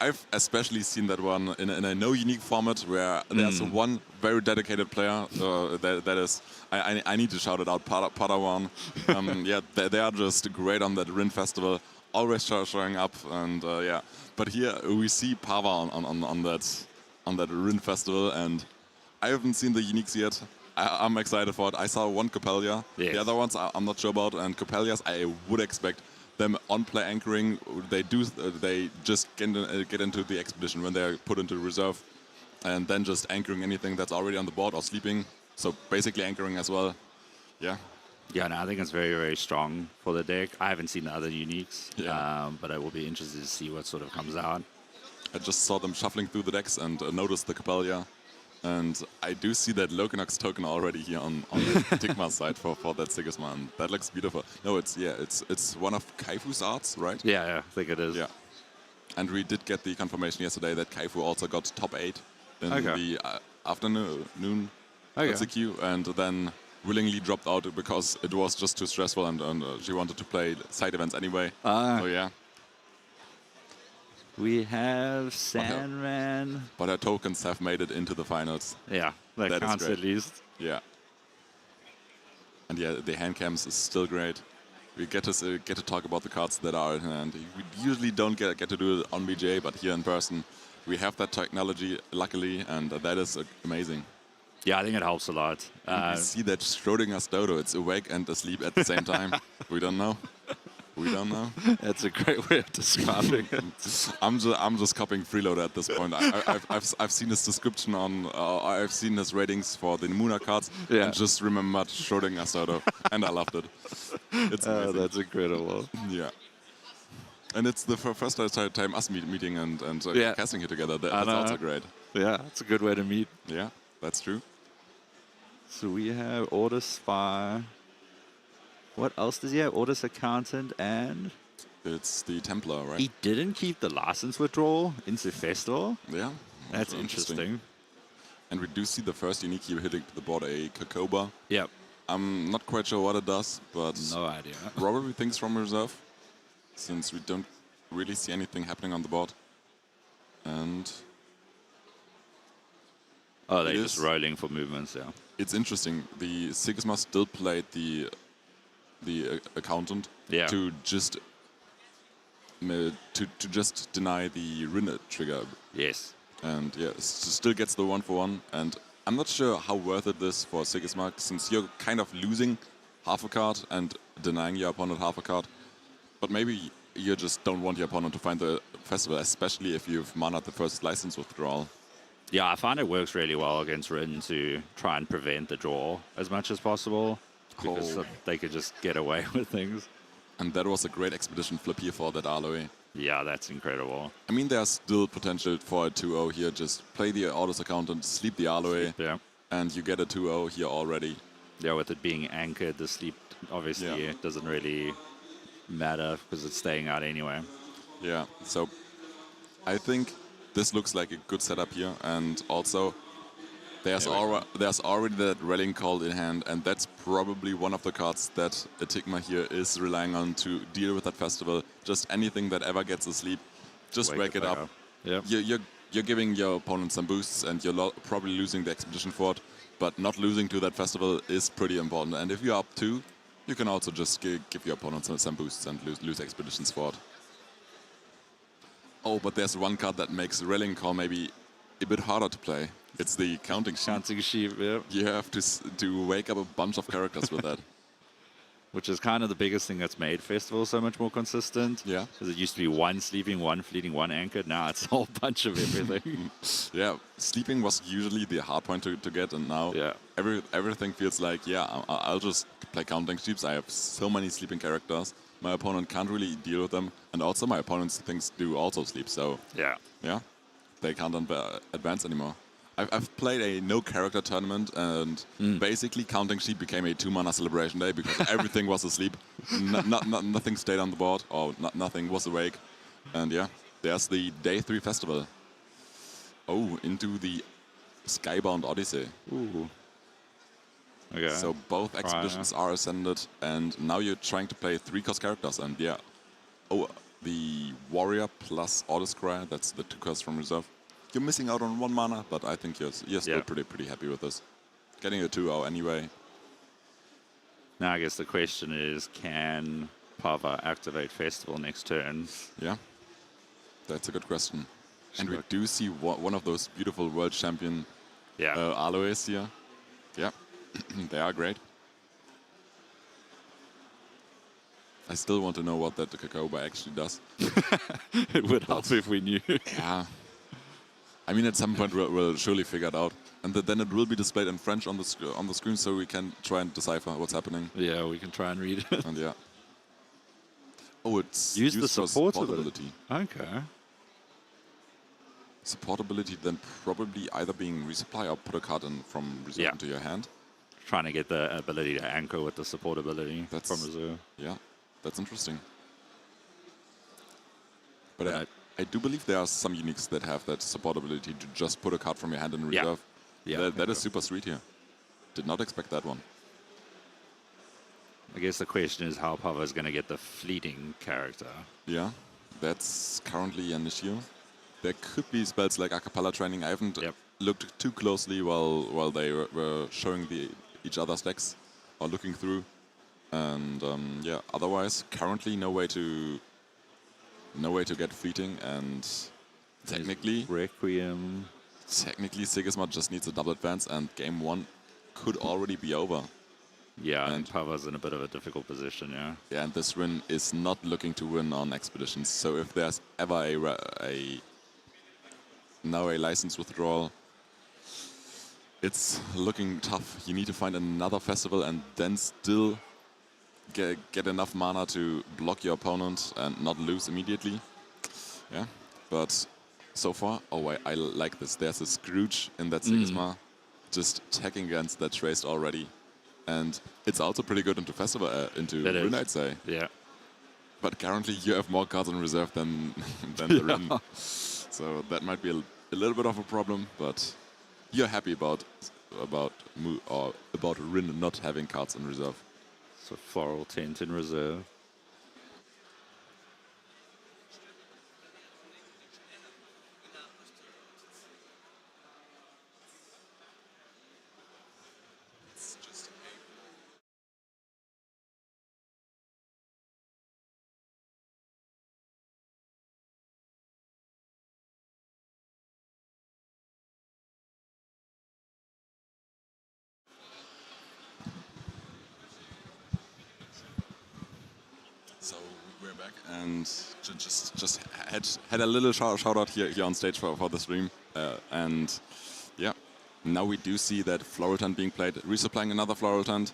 Speaker 4: I've especially seen that one in a no unique format where there's one very dedicated player. That is, I need to shout it out, Padawan. Yeah, they are just great on that Rin festival, always showing up. And yeah, but here we see Pava on that Rin festival, and I haven't seen the uniques yet. I'm excited for it. I saw one Copelia.
Speaker 3: Yes.
Speaker 4: The other ones I'm not sure about, and Copelias I would expect them on play anchoring. They just get into the expedition when they're put into reserve, and then just anchoring anything that's already on the board or sleeping. So basically anchoring as well. Yeah.
Speaker 3: Yeah, no, I think it's very, very strong for the deck. I haven't seen the other uniques,
Speaker 4: Yeah.
Speaker 3: but I will be interested to see what sort of comes out.
Speaker 4: I just saw them shuffling through the decks and noticed the Copelia. And I do see that Lokinox token already here on the Etigma side for that Sigismund. That looks beautiful. No, it's one of Kaifu's arts, right?
Speaker 3: Yeah, I think it is.
Speaker 4: Yeah. And we did get the confirmation yesterday that Kaifu also got top 8 in the afternoon LCQ, and then willingly dropped out because it was just too stressful, and she wanted to play side events anyway. So yeah.
Speaker 3: We have Sandman.
Speaker 4: But her tokens have made it into the finals.
Speaker 3: Yeah, that counts at least.
Speaker 4: Yeah. And yeah, the hand cams is still great. We get to talk about the cards that are in hand. We usually don't get to do it on BJ, but here in person, we have that technology, luckily, and that is amazing.
Speaker 3: Yeah, I think it helps a lot.
Speaker 4: We see that Schrodinger's Dodo, it's awake and asleep at the same time. We don't know. We don't know.
Speaker 3: That's a great way of describing it.
Speaker 4: I'm just copying Freeloader at this point. I've seen his description on. I've seen his ratings for the Muna cards, and just remembered Schrodinger's Dodo, and I loved it. It's amazing.
Speaker 3: That's incredible.
Speaker 4: Yeah. And it's the first time us meeting and casting here together. That's also great.
Speaker 3: Yeah, it's a good way to meet.
Speaker 4: Yeah, that's true.
Speaker 3: So we have Orders Spy. What else does he have? Orders Accountant and...
Speaker 4: It's the Templar, right?
Speaker 3: He didn't keep the license withdrawal into Festival.
Speaker 4: Yeah.
Speaker 3: That's interesting.
Speaker 4: And we do see the first unique here hitting the board, a Kakoba.
Speaker 3: Yep.
Speaker 4: I'm not quite sure what it does, but...
Speaker 3: No idea.
Speaker 4: Probably things from reserve, since we don't really see anything happening on the board. And...
Speaker 3: Oh, they're just rolling for movements, yeah.
Speaker 4: It's interesting. The Sigma still played the accountant to just deny the Rin trigger.
Speaker 3: Yes.
Speaker 4: And yeah, still gets the 1-for-1. And I'm not sure how worth it is for Krzysmak, since you're kind of losing half a card and denying your opponent half a card. But maybe you just don't want your opponent to find the festival, especially if you've manaed the first license withdrawal.
Speaker 3: Yeah, I find it works really well against Rin to try and prevent the draw as much as possible. Because they could just get away with things.
Speaker 4: And that was a great expedition flip here for that Aloe.
Speaker 3: Yeah, that's incredible.
Speaker 4: I mean, there's still potential for a 2-0 here. Just play the Orders Accountant, sleep the Aloe, and you get a 2-0 here already.
Speaker 3: Yeah, with it being anchored, the sleep obviously doesn't really matter because it's staying out anyway.
Speaker 4: Yeah, so I think this looks like a good setup here. And also... There's already that rallying call in hand, and that's probably one of the cards that Etigma here is relying on to deal with that festival. Just anything that ever gets asleep, just wake it up.
Speaker 3: Yep.
Speaker 4: You're giving your opponent some boosts, and you're probably losing the expedition fort, but not losing to that festival is pretty important. And if you're up 2, you can also just give your opponent some boosts and lose expeditions fort. Oh, but there's one card that makes Rallying Call maybe a bit harder to play. It's the Counting Sheep.
Speaker 3: Counting sheep, yeah.
Speaker 4: You have to wake up a bunch of characters with that.
Speaker 3: Which is kind of the biggest thing that's made Festival so much more consistent.
Speaker 4: Yeah.
Speaker 3: Because it used to be one sleeping, one fleeting, one anchored. Now it's a whole bunch of everything.
Speaker 4: Yeah, sleeping was usually the hard point to get, and now everything feels like, I'll just play Counting Sheeps. I have so many sleeping characters. My opponent can't really deal with them, and also my opponent's things do also sleep, so
Speaker 3: yeah,
Speaker 4: they can't advance anymore. I've played a no-character tournament, and basically Counting Sheep became a 2-mana celebration day because everything was asleep. Nothing stayed on the board, or nothing was awake. And yeah, there's the Day 3 festival. Oh, into the Skybound Odyssey.
Speaker 3: Ooh. Okay.
Speaker 4: So both expeditions are ascended, and now you're trying to play 3-cost characters, and yeah. Oh, the Warrior plus Autoscry, that's the 2 costs from reserve. You're missing out on 1 mana, but I think you're still pretty happy with this. Getting a 2-0 anyway.
Speaker 3: Now I guess the question is, can Pava activate Festival next turn?
Speaker 4: Yeah, that's a good question. And we do see one of those beautiful world champion aloes here. Yeah, they are great. I still want to know what that Cacao actually does.
Speaker 3: It would help if we knew.
Speaker 4: Yeah. I mean, at some point we'll surely figure it out, and then it will be displayed in French on the screen, so we can try and decipher what's happening.
Speaker 3: Yeah, we can try and read it.
Speaker 4: And yeah. Oh, it's
Speaker 3: use the supportability. Okay.
Speaker 4: Supportability, then probably either being resupply or put a card in from reserve into your hand.
Speaker 3: Trying to get the ability to anchor with the supportability from reserve.
Speaker 4: Yeah, that's interesting. But I do believe there are some uniques that have that supportability to just put a card from your hand in reserve.
Speaker 3: Yeah,
Speaker 4: that is super sweet here. Did not expect that one.
Speaker 3: I guess the question is how Pava is going to get the fleeting character.
Speaker 4: Yeah, that's currently an issue. There could be spells like Acapella Training. I haven't looked too closely while they were showing each other's decks or looking through. And yeah, otherwise, currently no way to get fleeting, and technically
Speaker 3: Requiem.
Speaker 4: Technically, Sigismund just needs a double advance, and game 1 could already be over.
Speaker 3: Yeah, and Pava's in a bit of a difficult position, yeah.
Speaker 4: Yeah, and this win is not looking to win on expeditions. So if there's ever a license withdrawal, it's looking tough. You need to find another festival and then still get enough mana to block your opponent and not lose immediately. Yeah, but so far, I like this. There's a Scrooge in that Sigisma, just attacking against that Traced already. And it's also pretty good into Festival, into Rune, I'd say.
Speaker 3: Yeah.
Speaker 4: But currently you have more cards in reserve than the Rune. So that might be a little bit of a problem, but you're happy about Rune not having cards in reserve.
Speaker 3: So Floral Tint in reserve.
Speaker 4: So we're back, and just had a little shout out here on stage for the stream, and yeah, now we do see that Floral Tent being played, resupplying another Floral Tent.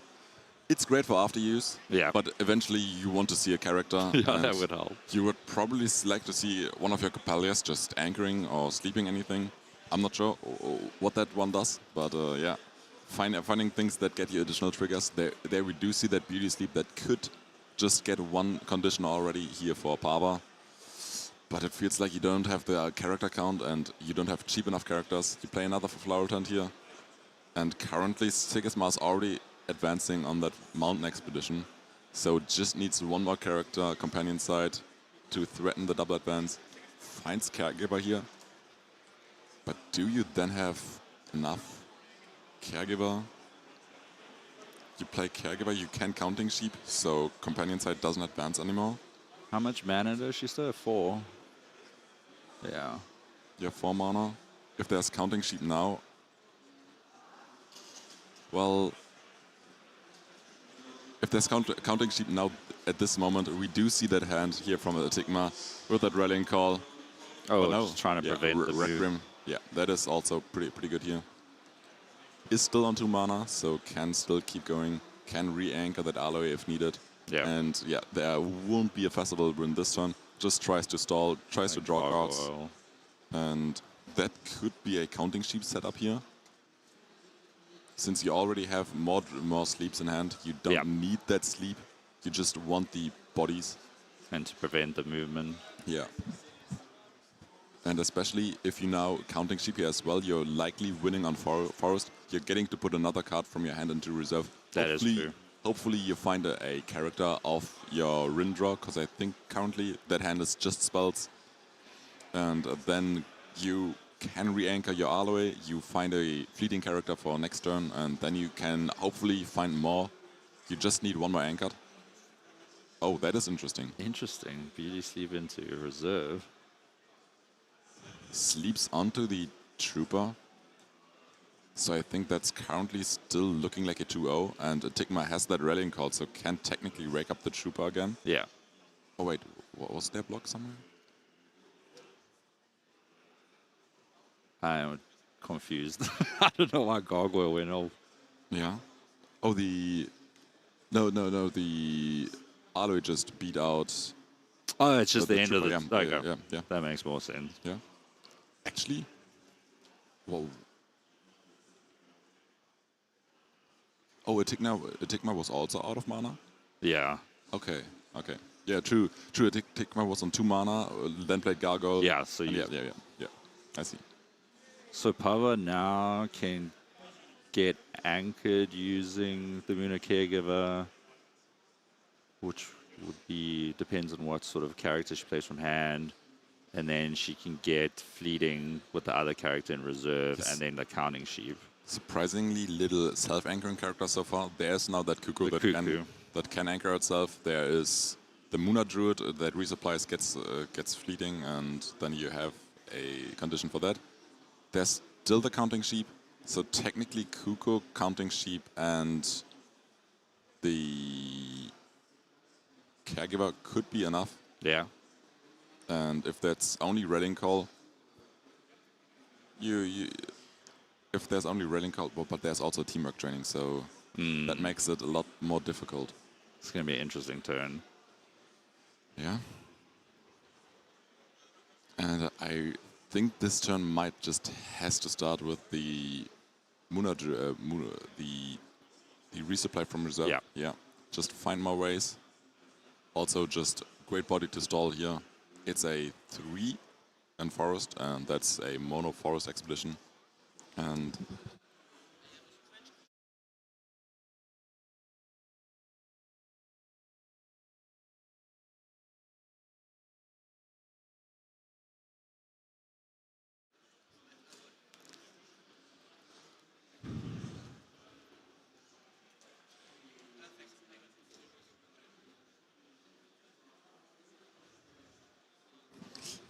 Speaker 4: It's great for after use, but eventually you want to see a character.
Speaker 3: Yeah, that would help.
Speaker 4: You would probably like to see one of your Capellias just anchoring or sleeping anything. I'm not sure what that one does, but yeah, finding things that get you additional triggers. There we do see that Beauty Sleep that could just get one condition already here for Pava. But it feels like you don't have the character count and you don't have cheap enough characters. You play another Floral Tent here. And currently Sigisma is already advancing on that mountain expedition. So just needs one more character, companion side, to threaten the double advance. Finds Caregiver here. But do you then have enough Caregiver? You play Caregiver, you can Counting Sheep, so companion side doesn't advance anymore.
Speaker 3: How much mana does she still have? 4. Yeah.
Speaker 4: You have 4 mana. If there's Counting Sheep now, well, if there's Counting Sheep now at this moment, we do see that hand here from Etigma with that Rallying Call.
Speaker 3: Oh,
Speaker 4: But no,
Speaker 3: just trying to prevent the move.
Speaker 4: Requiem. Yeah, that is also pretty good here. Is still on 2 mana, so can still keep going. Can re-anchor that alloy if needed.
Speaker 3: Yeah.
Speaker 4: And yeah, there won't be a festival win this turn. Just tries to stall, tries to draw cards.
Speaker 3: Gargoyle.
Speaker 4: And that could be a Counting Sheep setup here. Since you already have more sleeps in hand, you don't need that sleep. You just want the bodies.
Speaker 3: And to prevent the movement.
Speaker 4: Yeah. And especially if you now Counting Sheep here as well, you're likely winning on Forest. You're getting to put another card from your hand into reserve.
Speaker 3: That is true.
Speaker 4: Hopefully you find a character of your Rin draw, because I think currently that hand is just spells. And then you can re-anchor your alloy, you find a fleeting character for next turn, and then you can hopefully find more. You just need 1 more anchored. Oh, that is interesting.
Speaker 3: Interesting. Beauty sleep into reserve.
Speaker 4: Sleeps onto the Trooper. So I think that's currently still looking like a 2-0, and Etigma has that Rallying Call, so can technically rake up the Trooper again.
Speaker 3: Yeah.
Speaker 4: Oh wait, was there block somewhere?
Speaker 3: I am confused. I don't know why Gargoyle went off.
Speaker 4: Yeah. Oh, No, the alloy just beat out...
Speaker 3: Oh, it's just the end of the...
Speaker 4: Trooper,
Speaker 3: Okay.
Speaker 4: yeah.
Speaker 3: That makes more sense.
Speaker 4: Yeah. Actually, well... Oh, Etigma was also out of mana?
Speaker 3: Yeah.
Speaker 4: Okay. Yeah, true. Etigma was on 2 mana, then played Gargoyle.
Speaker 3: Yeah, so you...
Speaker 4: Yeah. I see.
Speaker 3: So Pava now can get anchored using the Muna Caregiver, which would be... depends on what sort of character she plays from hand. And then she can get fleeting with the other character in reserve, and then the Counting Sheep.
Speaker 4: Surprisingly little self-anchoring characters so far. There's now that Cuckoo that can anchor itself. There is the Muna Druid that resupplies, gets fleeting, and then you have a condition for that. There's still the Counting Sheep, so technically Cuckoo, Counting Sheep, and the Caregiver could be enough.
Speaker 3: Yeah.
Speaker 4: And if that's only Rallying Call, if there's only Rallying Call, but there's also teamwork training, so that makes it a lot more difficult.
Speaker 3: It's going to be an interesting turn.
Speaker 4: Yeah. And I think this turn might just has to start with the the resupply from reserve. Yeah. Just find more ways. Also, just great body to stall here. It's a 3 in Forest, and that's a mono Forest expedition. And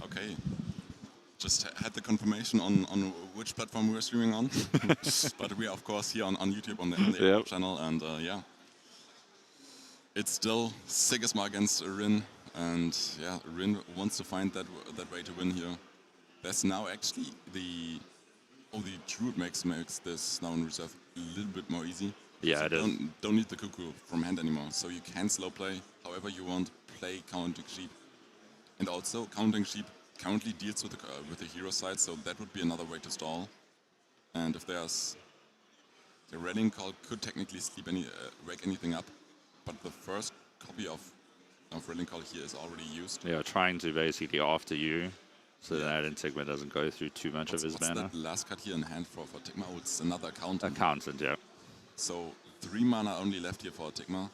Speaker 4: okay. Just had the confirmation on which platform we're streaming on. But we are, of course, here on YouTube on the Elbor channel. And yeah, it's still Sigisma against Rin. And yeah, Rin wants to find that way to win here. There's now actually the Druid makes this now in reserve a little bit more easy.
Speaker 3: Yeah,
Speaker 4: so
Speaker 3: it is.
Speaker 4: Don't need the Cuckoo from hand anymore. So you can slow play however you want, play Counting Sheep. And also, Counting Sheep currently deals with the hero side, so that would be another way to stall. And if there's... The Rallying Call could technically wake anything up, but the first copy of Rallying Call here is already used.
Speaker 3: Yeah, trying to basically after you, so that Etigma doesn't go through too much of his mana.
Speaker 4: What's that last card here in hand for Etigma? Oh, it's another Accountant.
Speaker 3: Accountant, yeah.
Speaker 4: So 3 mana only left here for Etigma.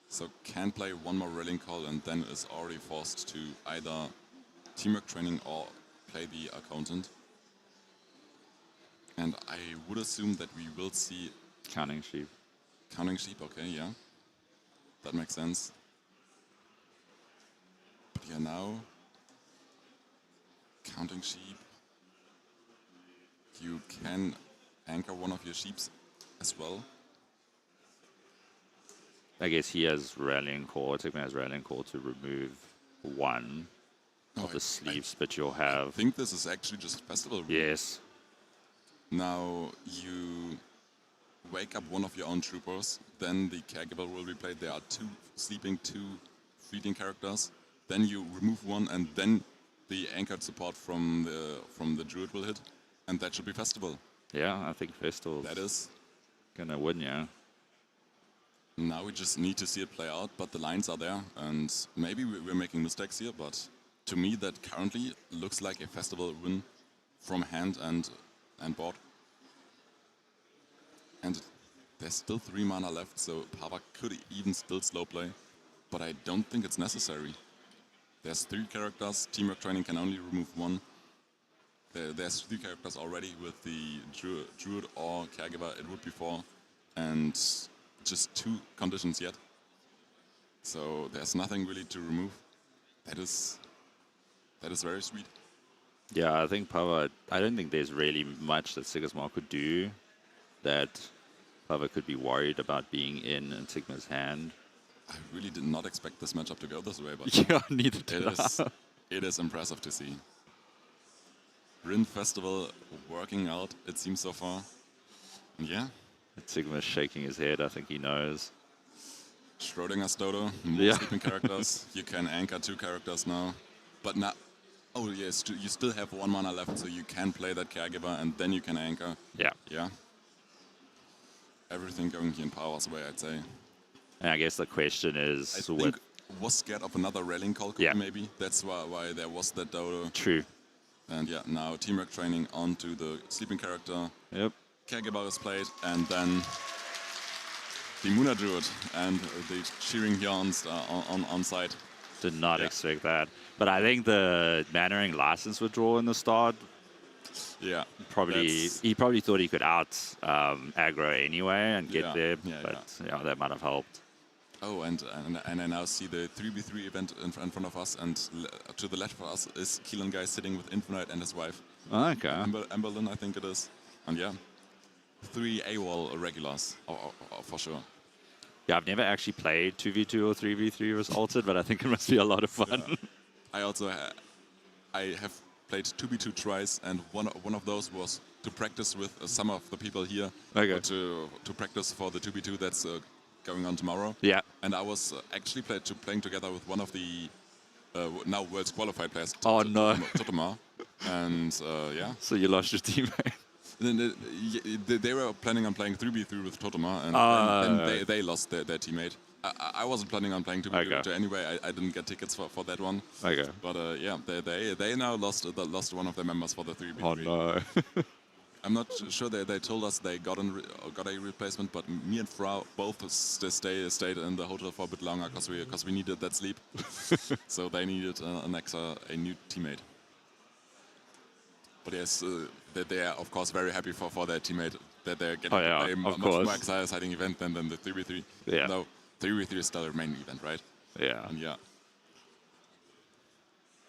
Speaker 4: So can play 1 more Rallying Call and then is already forced to either teamwork training or play the Accountant. And I would assume that we will see...
Speaker 3: Counting Sheep.
Speaker 4: Counting Sheep, okay, yeah. That makes sense. But yeah, now... Counting sheep. You can anchor one of your sheeps as well.
Speaker 3: I guess he has Rallying Call. Etigma has Rallying Call to remove one of the sleeves, but you'll have...
Speaker 4: I think this is actually just festival rule.
Speaker 3: Yes.
Speaker 4: Now you wake up one of your own troopers, then the caregiver will be played. There are two feeding characters. Then you remove one, and then the anchored support from the druid will hit, and that should be festival.
Speaker 3: Yeah, I think festival's
Speaker 4: That is
Speaker 3: gonna win, yeah.
Speaker 4: Now we just need to see it play out, but the lines are there, and maybe we're making mistakes here, but to me that currently looks like a festival win from hand and board. And there's still 3 mana left, so Pava could even still slow play, but I don't think it's necessary. There's 3 characters, Teamwork Training can only remove 1. There's 3 characters already with the Druid or Caregiver, it would be 4, and just 2 conditions yet. So there's nothing really to remove. That is very sweet.
Speaker 3: Yeah, I think Pava, I don't think there's really much that Sigismar could do that Pava could be worried about being in Etigma's hand.
Speaker 4: I really did not expect this matchup to go this way, but
Speaker 3: Yeah, neither did I.
Speaker 4: it is impressive to see. Rin Festival working out, it seems so far. And yeah.
Speaker 3: Etigma's shaking his head, I think he knows.
Speaker 4: Schrodinger's Dodo, more sleeping characters. You can anchor 2 characters now. But now, oh yes, you still have 1 mana left, so you can play that Caregiver and then you can anchor.
Speaker 3: Yeah.
Speaker 4: Yeah. Everything going here in Power's way, I'd say.
Speaker 3: And I guess the question is...
Speaker 4: I think was scared of another rallying call, maybe. That's why there was that Dodo.
Speaker 3: True.
Speaker 4: And yeah, now Teamwork Training onto the sleeping character.
Speaker 3: Yep.
Speaker 4: Caregiver is played, and then the Muna Druid and the cheering yawns on site.
Speaker 3: Did not expect that. But I think the Mannering license withdrawal in the start,
Speaker 4: yeah,
Speaker 3: he probably thought he could out aggro anyway and get there, but yeah, that might have helped.
Speaker 4: Oh, and I now see the 3v3 event in front of us, and to the left of us is Keelan guy sitting with Infinite and his wife.
Speaker 3: Okay.
Speaker 4: Amberlyn, I think it is. And yeah, 3 AWOL regulars, for sure.
Speaker 3: Yeah, I've never actually played 2v2 or 3v3 with Altered, but I think it must be a lot of fun.
Speaker 4: Yeah. I also I have played 2v2 twice, and one of those was to practice with some of the people here.
Speaker 3: Okay.
Speaker 4: To practice for the 2v2 that's going on tomorrow.
Speaker 3: Yeah.
Speaker 4: And I was actually playing together with one of the now world's qualified players.
Speaker 3: Oh no.
Speaker 4: Tautomate. And yeah.
Speaker 3: So you lost your teammate.
Speaker 4: They were planning on playing 3v3 with Tautomate, and they lost their teammate. I wasn't planning on playing 2v2 anyway. I didn't get tickets for that one.
Speaker 3: Okay.
Speaker 4: But yeah, they now lost one of their members for the 3v3.
Speaker 3: Oh no.
Speaker 4: I'm not sure they told us they got a replacement, but me and Frau both stayed in the hotel for a bit longer because we needed that sleep. So they needed a new teammate. But yes, they are of course very happy for their teammate that they're getting a much more exciting event than the 3v3.
Speaker 3: Yeah.
Speaker 4: No, 3v3 is still their main event, right?
Speaker 3: Yeah.
Speaker 4: And yeah.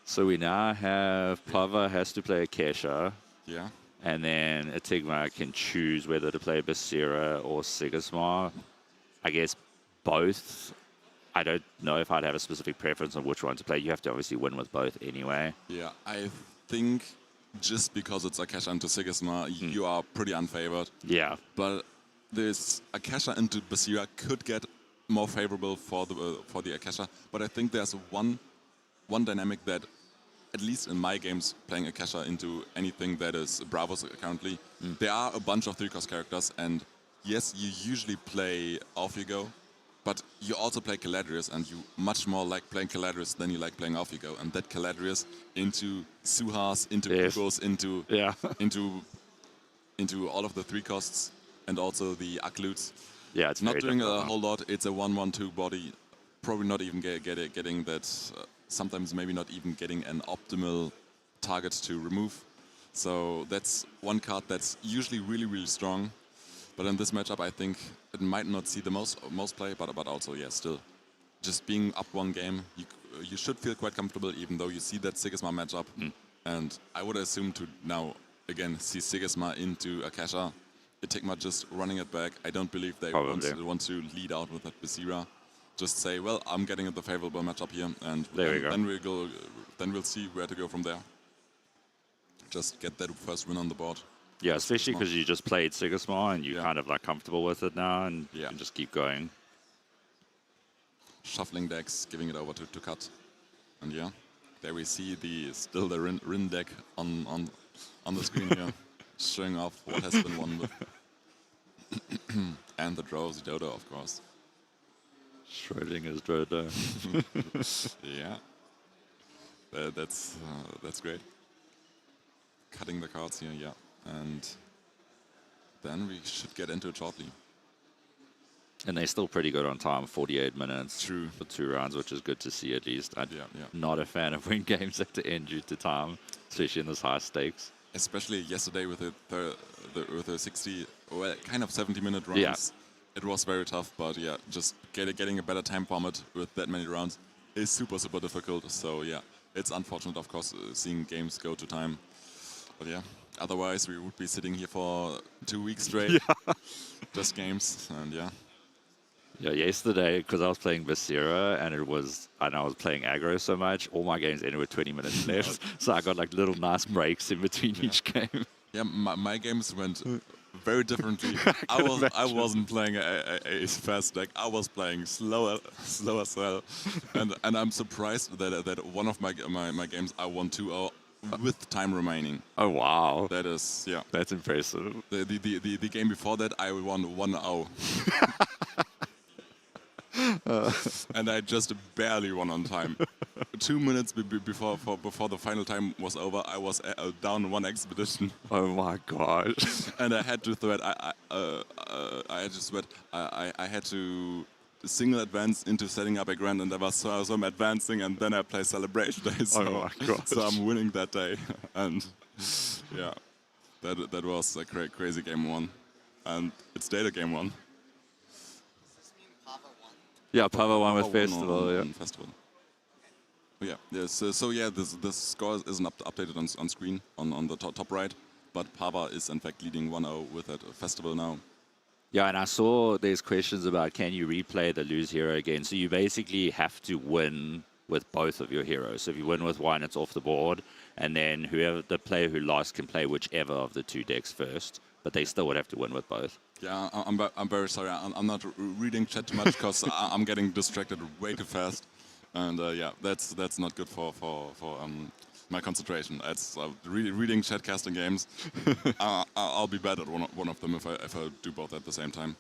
Speaker 3: So we now have Pava has to play a Kesha.
Speaker 4: Yeah.
Speaker 3: And then Etigma can choose whether to play Basira or Sigismar. I guess both. I don't know if I'd have a specific preference on which one to play. You have to obviously win with both anyway.
Speaker 4: Yeah, I think just because it's Akasha into Sigismar, you are pretty unfavored.
Speaker 3: Yeah.
Speaker 4: But this Akasha into Basira could get more favorable for the Akasha. But I think there's one dynamic that, at least in my games, playing Akasha into anything that is Bravos currently, there are a bunch of 3-cost characters, and yes, you usually play Off You Go, but you also play Caladrius, and you much more like playing Caladrius than you like playing Off You Go, and that Caladrius into Suhas, into Kugos, into all of the 3-costs, and also the Aklutes.
Speaker 3: Yeah, it's
Speaker 4: not doing a whole lot. It's a 1/1/2 body, probably not even getting that. Sometimes maybe not even getting an optimal target to remove. So that's one card that's usually really, really strong. But in this matchup, I think it might not see the most play, but also, yeah, still. Just being up one game, you should feel quite comfortable, even though you see that Sigismar matchup. And I would assume to now, again, see Sigisma into Akasha. Etigma just running it back. I don't believe they want to lead out with that Basira. Just say, well, I'm getting the favorable matchup here, and then we'll see where to go from there. Just get that first win on the board.
Speaker 3: Yeah, especially because you just played Sigisma and you're kind of like comfortable with it now, and you can just keep going.
Speaker 4: Shuffling decks, giving it over to cut, and yeah, there we see still the Rin deck on the screen here, showing off what has been won with, and the Drowsy Dodo, of course.
Speaker 3: Schrodinger's Dodo.
Speaker 4: Yeah, that's great. Cutting the cards here, yeah, and then we should get into it shortly.
Speaker 3: And they're still pretty good on time, 48 minutes
Speaker 4: True.
Speaker 3: for 2 rounds, which is good to see at least. I'm
Speaker 4: Yeah.
Speaker 3: not a fan of when games have to end due to time, especially in this high stakes.
Speaker 4: Especially yesterday with the 60, well, kind of 70-minute rounds.
Speaker 3: Yeah.
Speaker 4: It was very tough, but yeah, just getting a better time format with that many rounds is super, super difficult. So yeah, it's unfortunate, of course, seeing games go to time. But yeah, otherwise we would be sitting here for 2 weeks straight, just games, and yeah.
Speaker 3: Yeah, yesterday, because I was playing Basira and I was playing aggro so much, all my games ended with 20 minutes left. So I got like little nice breaks in between each game.
Speaker 4: Yeah, my games went very differently. I wasn't playing a fast deck. I was playing slower cell, and I'm surprised that one of my games I won 2-0 with time remaining.
Speaker 3: Oh wow,
Speaker 4: that is
Speaker 3: that's impressive.
Speaker 4: The game before that I won 1-0. And I just barely won on time. 2 minutes before the final time was over, I was down 1 expedition.
Speaker 3: Oh my gosh!
Speaker 4: And I had to thread. I had to single advance into setting up a grand, and so I'm advancing, and then I play Celebration Day. So,
Speaker 3: oh my gosh!
Speaker 4: So I'm winning that day, and yeah, that was a crazy game 1, and it's data game 1.
Speaker 3: Yeah, Pava won with Festival.
Speaker 4: Festival. Oh, yeah. So yeah, this score isn't updated on screen on the top right, but Pava is in fact leading 1-0 with that Festival now.
Speaker 3: Yeah, and I saw there's questions about can you replay the lose hero again. So you basically have to win with both of your heroes. So if you win with one, it's off the board, and then the player who lost can play whichever of the 2 decks first, but they still would have to win with both.
Speaker 4: Yeah, I'm very sorry. I'm not reading chat too much because I'm getting distracted way too fast, and yeah, that's not good for my concentration. It's reading chat, casting games. I'll be bad at one of them if I do both at the same time.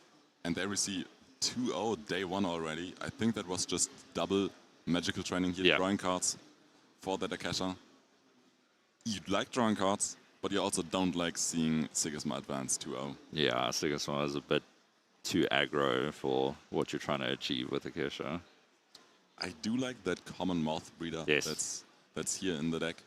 Speaker 4: And there we see 2-0 day 1 already. I think that was just double magical training here, drawing cards for that Akasha. You like drawing cards, but you also don't like seeing Sigisma advance 2-0. Yeah,
Speaker 3: Sigisma is a bit too aggro for what you're trying to achieve with Akasha.
Speaker 4: I do like that common Moth Breeder that's here in the deck.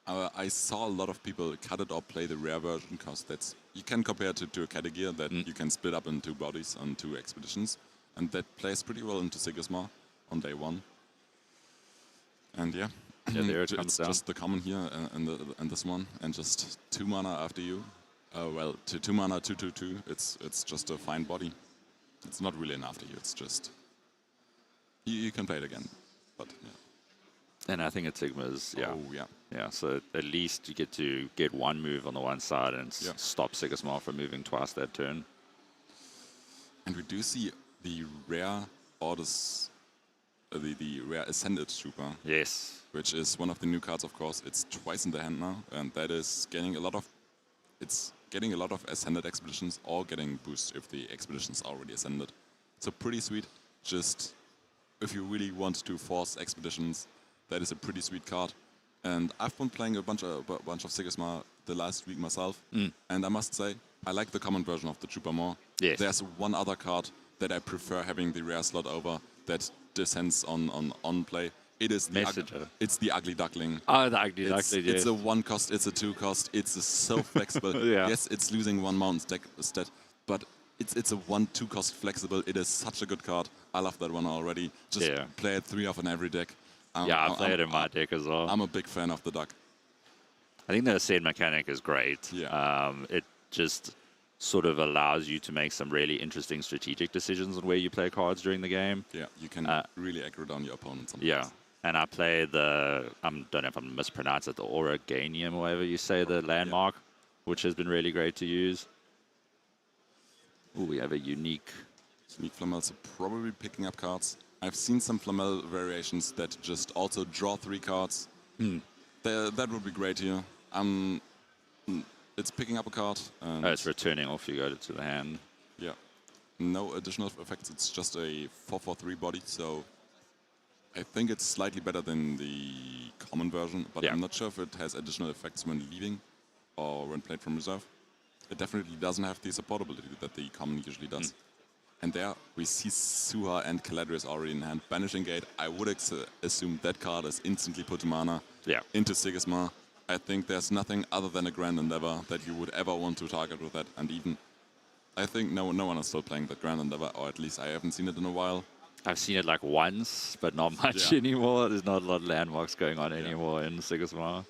Speaker 4: I saw a lot of people cut it or play the rare version because you can compare it to a category that you can split up in 2 bodies on 2 expeditions, and that plays pretty well into Sigisma on day 1. And yeah.
Speaker 3: Yeah, there it comes
Speaker 4: it's
Speaker 3: down.
Speaker 4: Just the common here and this one, and just 2 mana after you. Well, 2 mana, 2/2/2. It's just a fine body. It's not really an after you. It's just you can play it again, but yeah.
Speaker 3: And I think Etigma's
Speaker 4: yeah.
Speaker 3: So at least you get to get 1 move on the one side and stop Sigisma from moving twice that turn.
Speaker 4: And we do see the rare orders. The rare Ascended Trooper.
Speaker 3: Yes.
Speaker 4: Which is one of the new cards, of course. It's twice in the hand now, and that is getting a lot of Ascended expeditions, or getting boost if the expedition's already ascended. So pretty sweet. Just if you really want to force expeditions, that is a pretty sweet card. And I've been playing a bunch of Sigisma the last week myself, and I must say I like the common version of the Trooper more.
Speaker 3: Yes.
Speaker 4: There's one other card that I prefer having the rare slot over that descends on play. It is it's the Ugly Duckling.
Speaker 3: Oh, the Ugly Duckling, yes.
Speaker 4: It's a 1 cost, it's a 2 cost, it's so flexible. Yes, it's losing 1 mountain stat, but it's a 1/2 cost flexible. It is such a good card. I love that one already. Just play it 3 off in every deck.
Speaker 3: I play it in my deck as well.
Speaker 4: I'm a big fan of the duck.
Speaker 3: I think the Ascend mechanic is great.
Speaker 4: Yeah.
Speaker 3: It just sort of allows you to make some really interesting strategic decisions on where you play cards during the game.
Speaker 4: Yeah, you can really aggro down your opponent sometimes.
Speaker 3: Yeah, and I play the, I don't know if I'm mispronouncing it, the Oraganium or whatever you say, the landmark, which has been really great to use. Ooh, we have a unique...
Speaker 4: Unique Flamels are probably picking up cards. I've seen some Flamel variations that just also draw 3 cards. That would be great here. It's picking up a card. And
Speaker 3: it's returning off, you go to the hand.
Speaker 4: Yeah. No additional effects, it's just a 4/4/3 body, so I think it's slightly better than the common version, but I'm not sure if it has additional effects when leaving or when played from reserve. It definitely doesn't have the supportability that the common usually does. And there we see Suha and Caladrius already in hand. Banishing Gate, I would assume that card is instantly put to mana into Sigismar. I think there's nothing other than a Grand Endeavor that you would ever want to target with that. And even, I think no one is still playing that Grand Endeavor, or at least I haven't seen it in a while.
Speaker 3: I've seen it like once, but not much anymore. There's not a lot of landmarks going on anymore in Sigismar.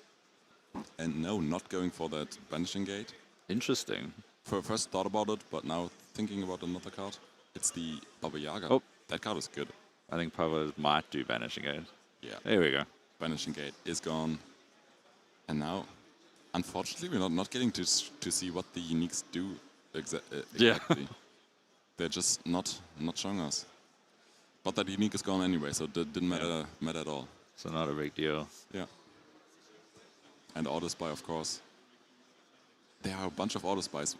Speaker 4: And no, not going for that Banishing Gate.
Speaker 3: Interesting.
Speaker 4: First thought about it, but now thinking about another card. It's the Baba Yaga.
Speaker 3: Oh.
Speaker 4: That card is good.
Speaker 3: I think Pavayna might do Banishing Gate.
Speaker 4: Yeah.
Speaker 3: There we go.
Speaker 4: Banishing Gate is gone. And now, unfortunately, we're not getting to see what the uniques do exactly. They're just not showing us. But that unique is gone anyway, so it didn't matter at all.
Speaker 3: So not a big deal.
Speaker 4: Yeah. And Auto Spy, of course. There are a bunch of Auto Spies.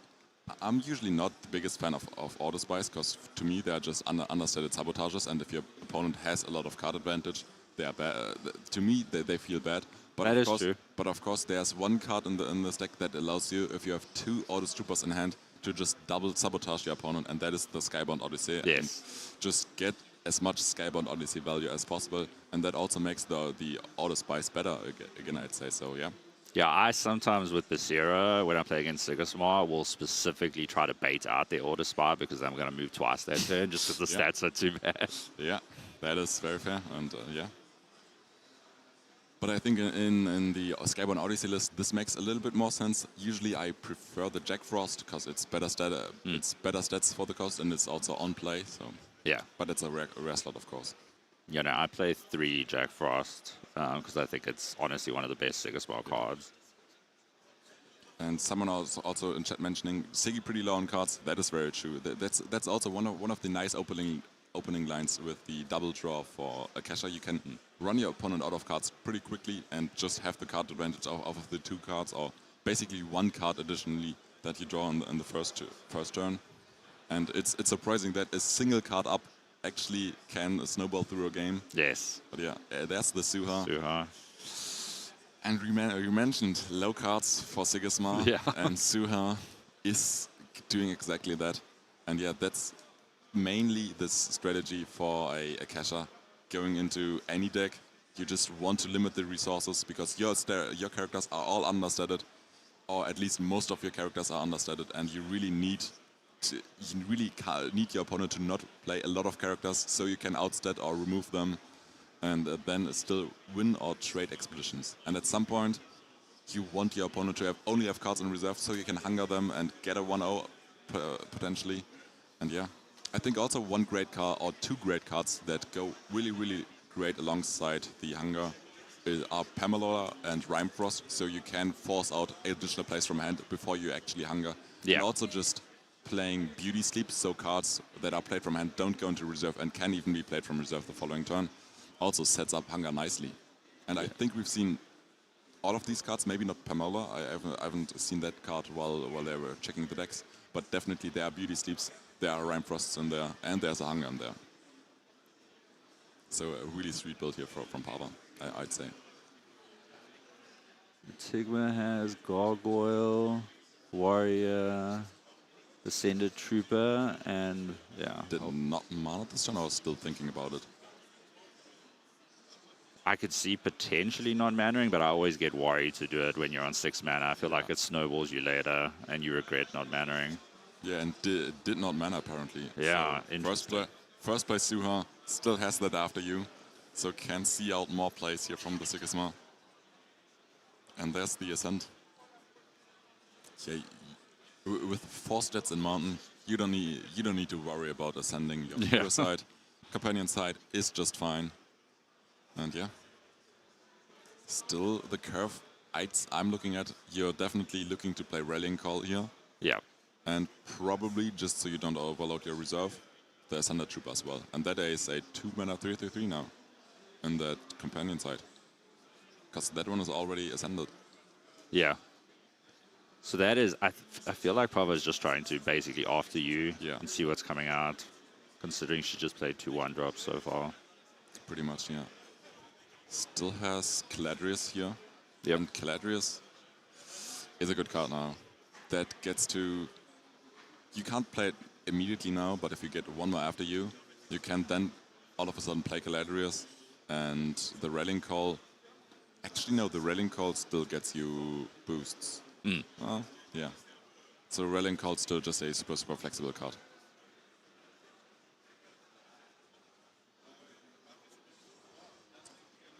Speaker 4: I'm usually not the biggest fan of Auto Spies, because to me they are just understated sabotages, and if your opponent has a lot of card advantage, they are bad. To me, they feel bad. But
Speaker 3: that
Speaker 4: of
Speaker 3: is
Speaker 4: course,
Speaker 3: true.
Speaker 4: But of course, there's one card in the deck that allows you, if you have 2 Auto Troopers in hand, to just double sabotage your opponent, and that is the Skybound Odyssey.
Speaker 3: Yes.
Speaker 4: And just get as much Skybound Odyssey value as possible, and that also makes the Auto Spies better again, I'd say so, yeah.
Speaker 3: Yeah, I sometimes with Becerra, when I play against Sigismar, will specifically try to bait out the Auto Spy because I'm going to move twice that turn just because the stats are too bad.
Speaker 4: Yeah, that is very fair, and yeah. But I think in the Skybound Odyssey list, this makes a little bit more sense. Usually I prefer the Jack Frost because it's better stats for the cost, and it's also on play. So
Speaker 3: yeah,
Speaker 4: but it's a rare slot, of course.
Speaker 3: You know, I play 3 Jack Frost because I think it's honestly one of the best Sigismar cards.
Speaker 4: And someone else also in chat mentioning Siggy pretty low on cards. That is very true. That's also one of the nice opening lines with the double draw for Akasha. You can run your opponent out of cards pretty quickly and just have the card advantage off of the 2 cards, or basically 1 card additionally that you draw in the first turn. And it's surprising that a single card up actually can snowball through a game.
Speaker 3: Yes.
Speaker 4: But yeah, there's the Suha.
Speaker 3: Suha.
Speaker 4: And you mentioned low cards for Sigismar.
Speaker 3: Yeah.
Speaker 4: And Suha is doing exactly that. And yeah, that's mainly this strategy for a Akasha. Going into any deck, you just want to limit the resources because your characters are all understated, or at least most of your characters are understated, and you really need your opponent to not play a lot of characters so you can outstat or remove them, and then still win or trade expeditions. And at some point, you want your opponent to only have cards in reserve so you can hunger them and get a 1-0 potentially. And yeah, I think also 1 great card or 2 great cards that go really, really great alongside the hunger are Pamela and Rime Frost, so you can force out additional plays from hand before you actually hunger.
Speaker 3: Yeah.
Speaker 4: And also just playing Beauty Sleep, so cards that are played from hand don't go into reserve and can even be played from reserve the following turn, also sets up hunger nicely. And I think we've seen all of these cards, maybe not Pamela, I haven't seen that card while they were checking the decks, but definitely there are Beauty Sleeps, there are Rime Frosts in there, and there's a hunger in there. So a really sweet build here from Pava, I'd say.
Speaker 3: Etigma has Gargoyle, Warrior, Ascended Trooper, and yeah.
Speaker 4: Did not mana this turn, I was still thinking about it.
Speaker 3: I could see potentially non-mannering, but I always get worried to do it when you're on 6 mana. I feel like it snowballs you later, and you regret not mannering.
Speaker 4: Yeah, and did not mana apparently.
Speaker 3: Yeah,
Speaker 4: so first place Suha still has that after you, so can see out more plays here from the Sigismar. And there's the ascent. Yeah, with 4 stats in mountain, you don't need to worry about ascending. Your hero side, companion side is just fine. And yeah, still the curve I'm looking at. You're definitely looking to play Rallying Call here.
Speaker 3: Yeah.
Speaker 4: And probably, just so you don't overload your reserve, the Ascended Trooper as well. And that is a 2-mana 3/3/3 now in that companion side. Because that one is already Ascended.
Speaker 3: Yeah. So that is, I feel like Pava is just trying to basically after you and see what's coming out, considering she just played 2 1-drops so far.
Speaker 4: Pretty much, yeah. Still has Caladrius here.
Speaker 3: Yep.
Speaker 4: And Caladrius is a good card now. That gets to... You can't play it immediately now, but if you get 1 more after you, you can then all of a sudden play Caladrius. And the Rallying Call... Actually, no, the Rallying Call still gets you boosts. Well, yeah. So Rallying Call is still just a super flexible card.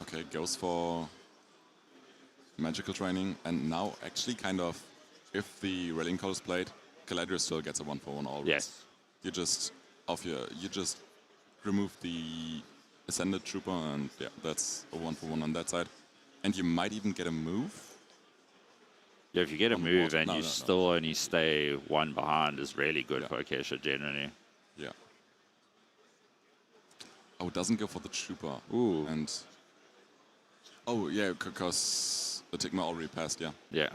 Speaker 4: Okay, goes for magical training, and now actually kind of, if the Rallying Call is played, Caladrius still gets a 1/1 always.
Speaker 3: Yes.
Speaker 4: You just remove the Ascended Trooper, and yeah, that's a 1/1 on that side. And you might even get a move.
Speaker 3: Yeah, if you get a move and you still only stay 1 behind, is really good for Acacia generally.
Speaker 4: Yeah. Oh, it doesn't go for the Trooper.
Speaker 3: Ooh.
Speaker 4: And oh yeah, because Etigma already passed. Yeah.
Speaker 3: Yeah.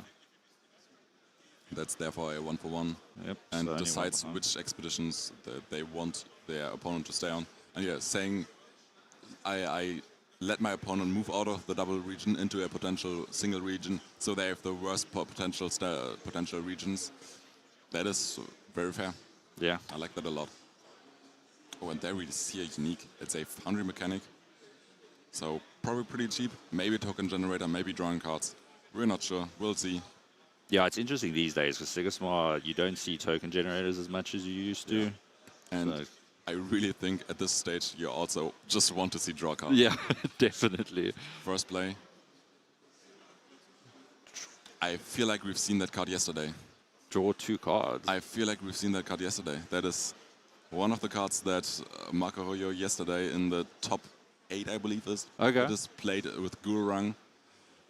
Speaker 4: That's therefore a 1/1.
Speaker 3: Yep.
Speaker 4: And
Speaker 3: so
Speaker 4: decides which expeditions they want their opponent to stay on. And yeah, saying I let my opponent move out of the double region into a potential single region, so they have the worst potential regions. That is very fair.
Speaker 3: Yeah.
Speaker 4: I like that a lot. Oh, and there we see a unique. It's a Foundry mechanic. So probably pretty cheap. Maybe token generator, maybe drawing cards. We're not sure. We'll see.
Speaker 3: Yeah, it's interesting these days because Sigismar, you don't see token generators as much as you used to.
Speaker 4: Yeah. And
Speaker 3: so.
Speaker 4: I really think at this stage you also just want to see draw cards.
Speaker 3: Yeah, definitely.
Speaker 4: First play. I feel like we've seen that card yesterday.
Speaker 3: Draw 2 cards.
Speaker 4: I feel like we've seen that card yesterday. That is one of the cards that Marco Hoyo yesterday in the top 8, I believe, is.
Speaker 3: Okay.
Speaker 4: Just played with Gururang.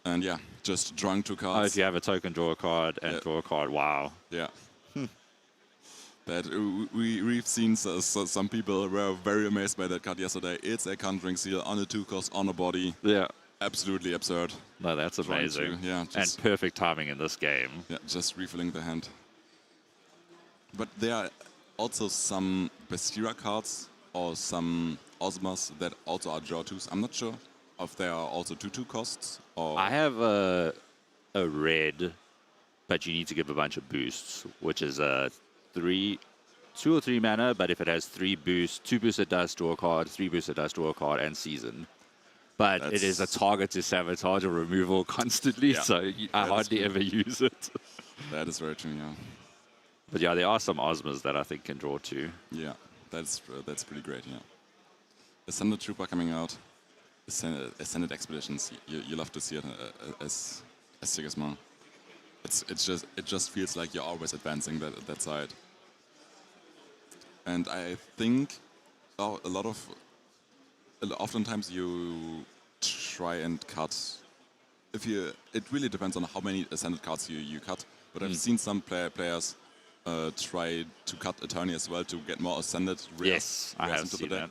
Speaker 4: And yeah, just drawing 2 cards.
Speaker 3: Oh, if you have a token, draw a card, and draw a card, wow.
Speaker 4: Yeah. That we've seen some people were very amazed by that card yesterday. It's a Conjuring Seal on a 2-cost on a body.
Speaker 3: Yeah.
Speaker 4: Absolutely absurd.
Speaker 3: No, that's amazing.
Speaker 4: Yeah,
Speaker 3: and perfect timing in this game.
Speaker 4: Yeah, just refilling the hand. But there are also some Bastira cards or some Osmas that also are draw 2s. I'm not sure if there are also 2/2 costs. Or
Speaker 3: I have a red, but you need to give a bunch of boosts, which is a 2 or 3 mana, but if it has 3 boosts, 2 boosts it does draw a card, 3 boosts it does draw a card, and season. But it is a target to sabotage or removal constantly, so I hardly ever use it.
Speaker 4: That is very true, yeah.
Speaker 3: But yeah, there are some Osmas that I think can draw 2.
Speaker 4: Yeah, that's pretty great, yeah. Ascended Trooper coming out. Ascended Expeditions, you love to see it as Sigismar. It just feels like you're always advancing that side. And I think oftentimes you try and cut. It really depends on how many Ascended cards you cut. But I've seen some players try to cut Attorney as well to get more Ascended.
Speaker 3: Yes, I have seen that.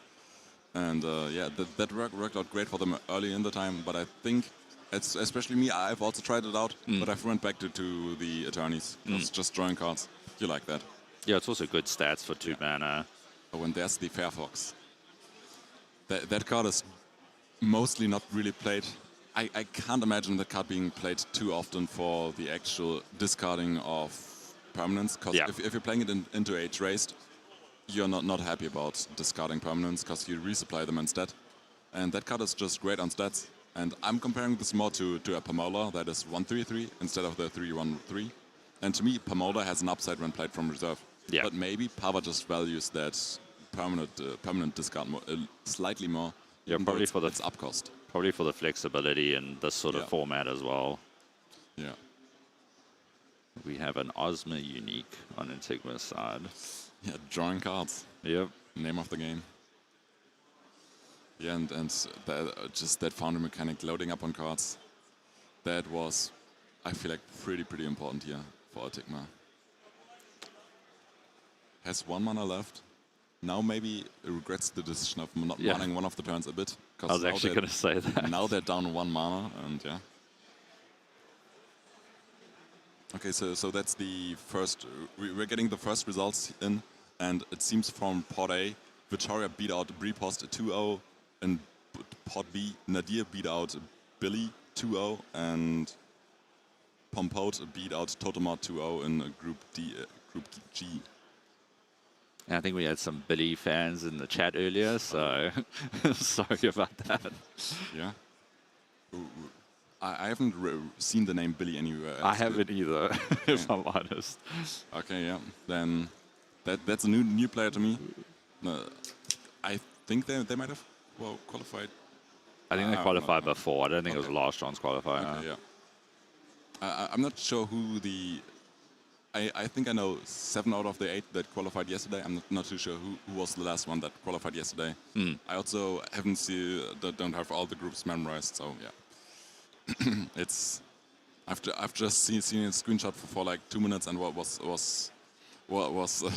Speaker 4: And yeah, that worked out great for them early in the time. But I think, especially me, I've also tried it out. But I've went back to the Attorneys. It's just drawing cards. You like that.
Speaker 3: Yeah, it's also good stats for 2 mana.
Speaker 4: Oh, and there's the Fairfox. That card is mostly not really played. I can't imagine that card being played too often for the actual discarding of permanents. Because if you're playing it into a traced, you're not happy about discarding permanents because you resupply them instead. And that card is just great on stats. And I'm comparing this more to a Pamola that is 1/3/3 instead of the 3/1/3. And to me, Pamola has an upside when played from reserve.
Speaker 3: Yeah.
Speaker 4: But maybe Pava just values that permanent discard slightly more.
Speaker 3: Yeah, probably for the
Speaker 4: its upcost.
Speaker 3: Probably for the flexibility and this sort of format as well.
Speaker 4: Yeah.
Speaker 3: We have an Ozma unique on Etigma's side.
Speaker 4: Yeah, drawing cards.
Speaker 3: Yep.
Speaker 4: Name of the game. Yeah, and just that foundry mechanic loading up on cards. That was, I feel like, pretty important here for Etigma. Has 1 mana left. Now maybe it regrets the decision of not running one of the turns a bit.
Speaker 3: I was actually going to say that.
Speaker 4: Now they're down 1 mana, and yeah. Okay, so that's the first. We're getting the first results in, and it seems from Pot A, Vittorio beat out Brepost 2-0, and Pot B, NadirM beat out Billie 2-0, and Pompote beat out Tautomate 2-0 in Group G.
Speaker 3: I think we had some Billie fans in the chat earlier, so sorry about that.
Speaker 4: Yeah. I haven't seen the name Billie anywhere else.
Speaker 3: I haven't either, if I'm honest.
Speaker 4: Okay, yeah. Then that's a new player to me. I think they might have qualified.
Speaker 3: I think they qualified before. I don't think it was last chance qualifier.
Speaker 4: Okay, yeah. I'm not sure who the... I think I know 7 out of the 8 that qualified yesterday. I'm not too sure who was the last one that qualified yesterday. I also don't have all the groups memorized, so yeah. I've just seen a screenshot for like 2 minutes and was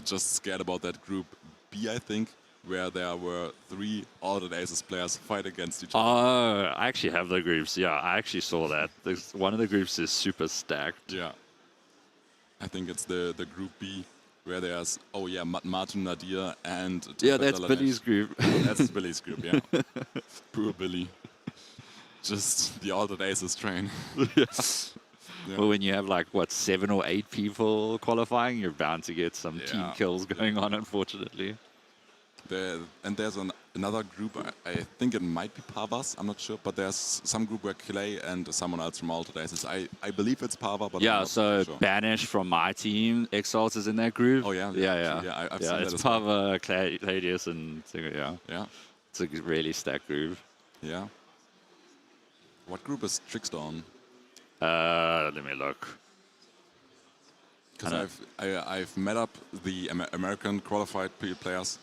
Speaker 4: just scared about that group B, I think, where there were 3 Altered Aces players fight against each other.
Speaker 3: Oh, I actually have the groups. Yeah, I actually saw that. One of the groups is super stacked.
Speaker 4: Yeah. I think it's the group B where there's Matmatu, NadirM, and
Speaker 3: that's Billie's group.
Speaker 4: That's Billie's group, yeah. Poor Billie. Just the Altered Aces train.
Speaker 3: Yeah. Well, when you have like 7 or 8 people qualifying, you're bound to get some team kills going on, unfortunately.
Speaker 4: There's another group, I think it might be Pavas, I'm not sure, but there's some group where Clay and someone else from Altered Aces. I believe it's Pava, but I'm not
Speaker 3: so
Speaker 4: sure.
Speaker 3: Banish from my team, Exalt is in that group.
Speaker 4: Oh, yeah?
Speaker 3: Yeah,
Speaker 4: I've seen that
Speaker 3: it's
Speaker 4: as well.
Speaker 3: Pava, Claedeus, and
Speaker 4: Yeah.
Speaker 3: It's a really stacked group.
Speaker 4: Yeah. What group is Trickster on?
Speaker 3: Let me look.
Speaker 4: Because I've met up the American qualified players.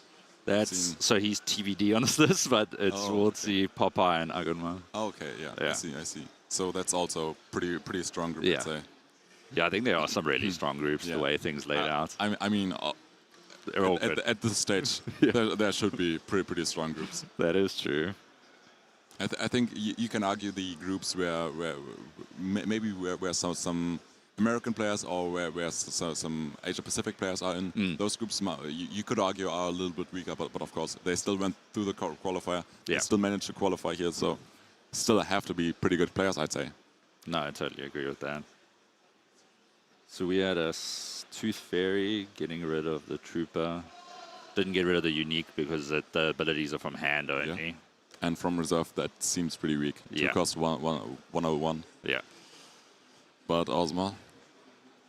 Speaker 3: So he's TBD on this, but it's Wurzi, Popeye, and Aganman.
Speaker 4: Oh, okay, yeah. I see. So that's also pretty strong group, I'd say.
Speaker 3: Yeah, I think there are some really strong groups, the way things laid out.
Speaker 4: I mean,
Speaker 3: they're all good.
Speaker 4: At this stage, there should be pretty strong groups.
Speaker 3: That is true.
Speaker 4: I think you can argue the groups where some American players or where some Asia Pacific players are in. Those groups you could argue are a little bit weaker, but of course they still went through the qualifier. They still managed to qualify here, so still have to be pretty good players, I'd say.
Speaker 3: No, I totally agree with that. So we had a Tooth Fairy getting rid of the Trooper. Didn't get rid of the Unique because the abilities are from hand only.
Speaker 4: Yeah. And from reserve, that seems pretty weak.
Speaker 3: Yeah.
Speaker 4: 2 cost 101.
Speaker 3: Yeah.
Speaker 4: But Ozma.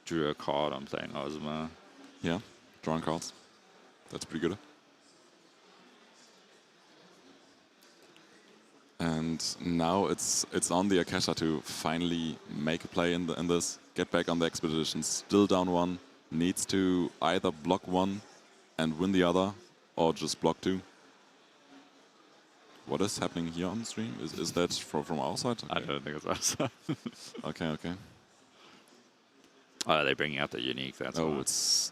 Speaker 3: Drew a card, I'm playing Ozma.
Speaker 4: Yeah, drawing cards. That's pretty good. And now it's on the Akasha to finally make a play in this. Get back on the expedition. Still down 1. Needs to either block 1 and win the other, or just block 2. What is happening here on the stream? Is that from our side? Okay.
Speaker 3: I don't think it's our side.
Speaker 4: Okay.
Speaker 3: Oh, they're bringing out the Unique, that's why.
Speaker 4: It's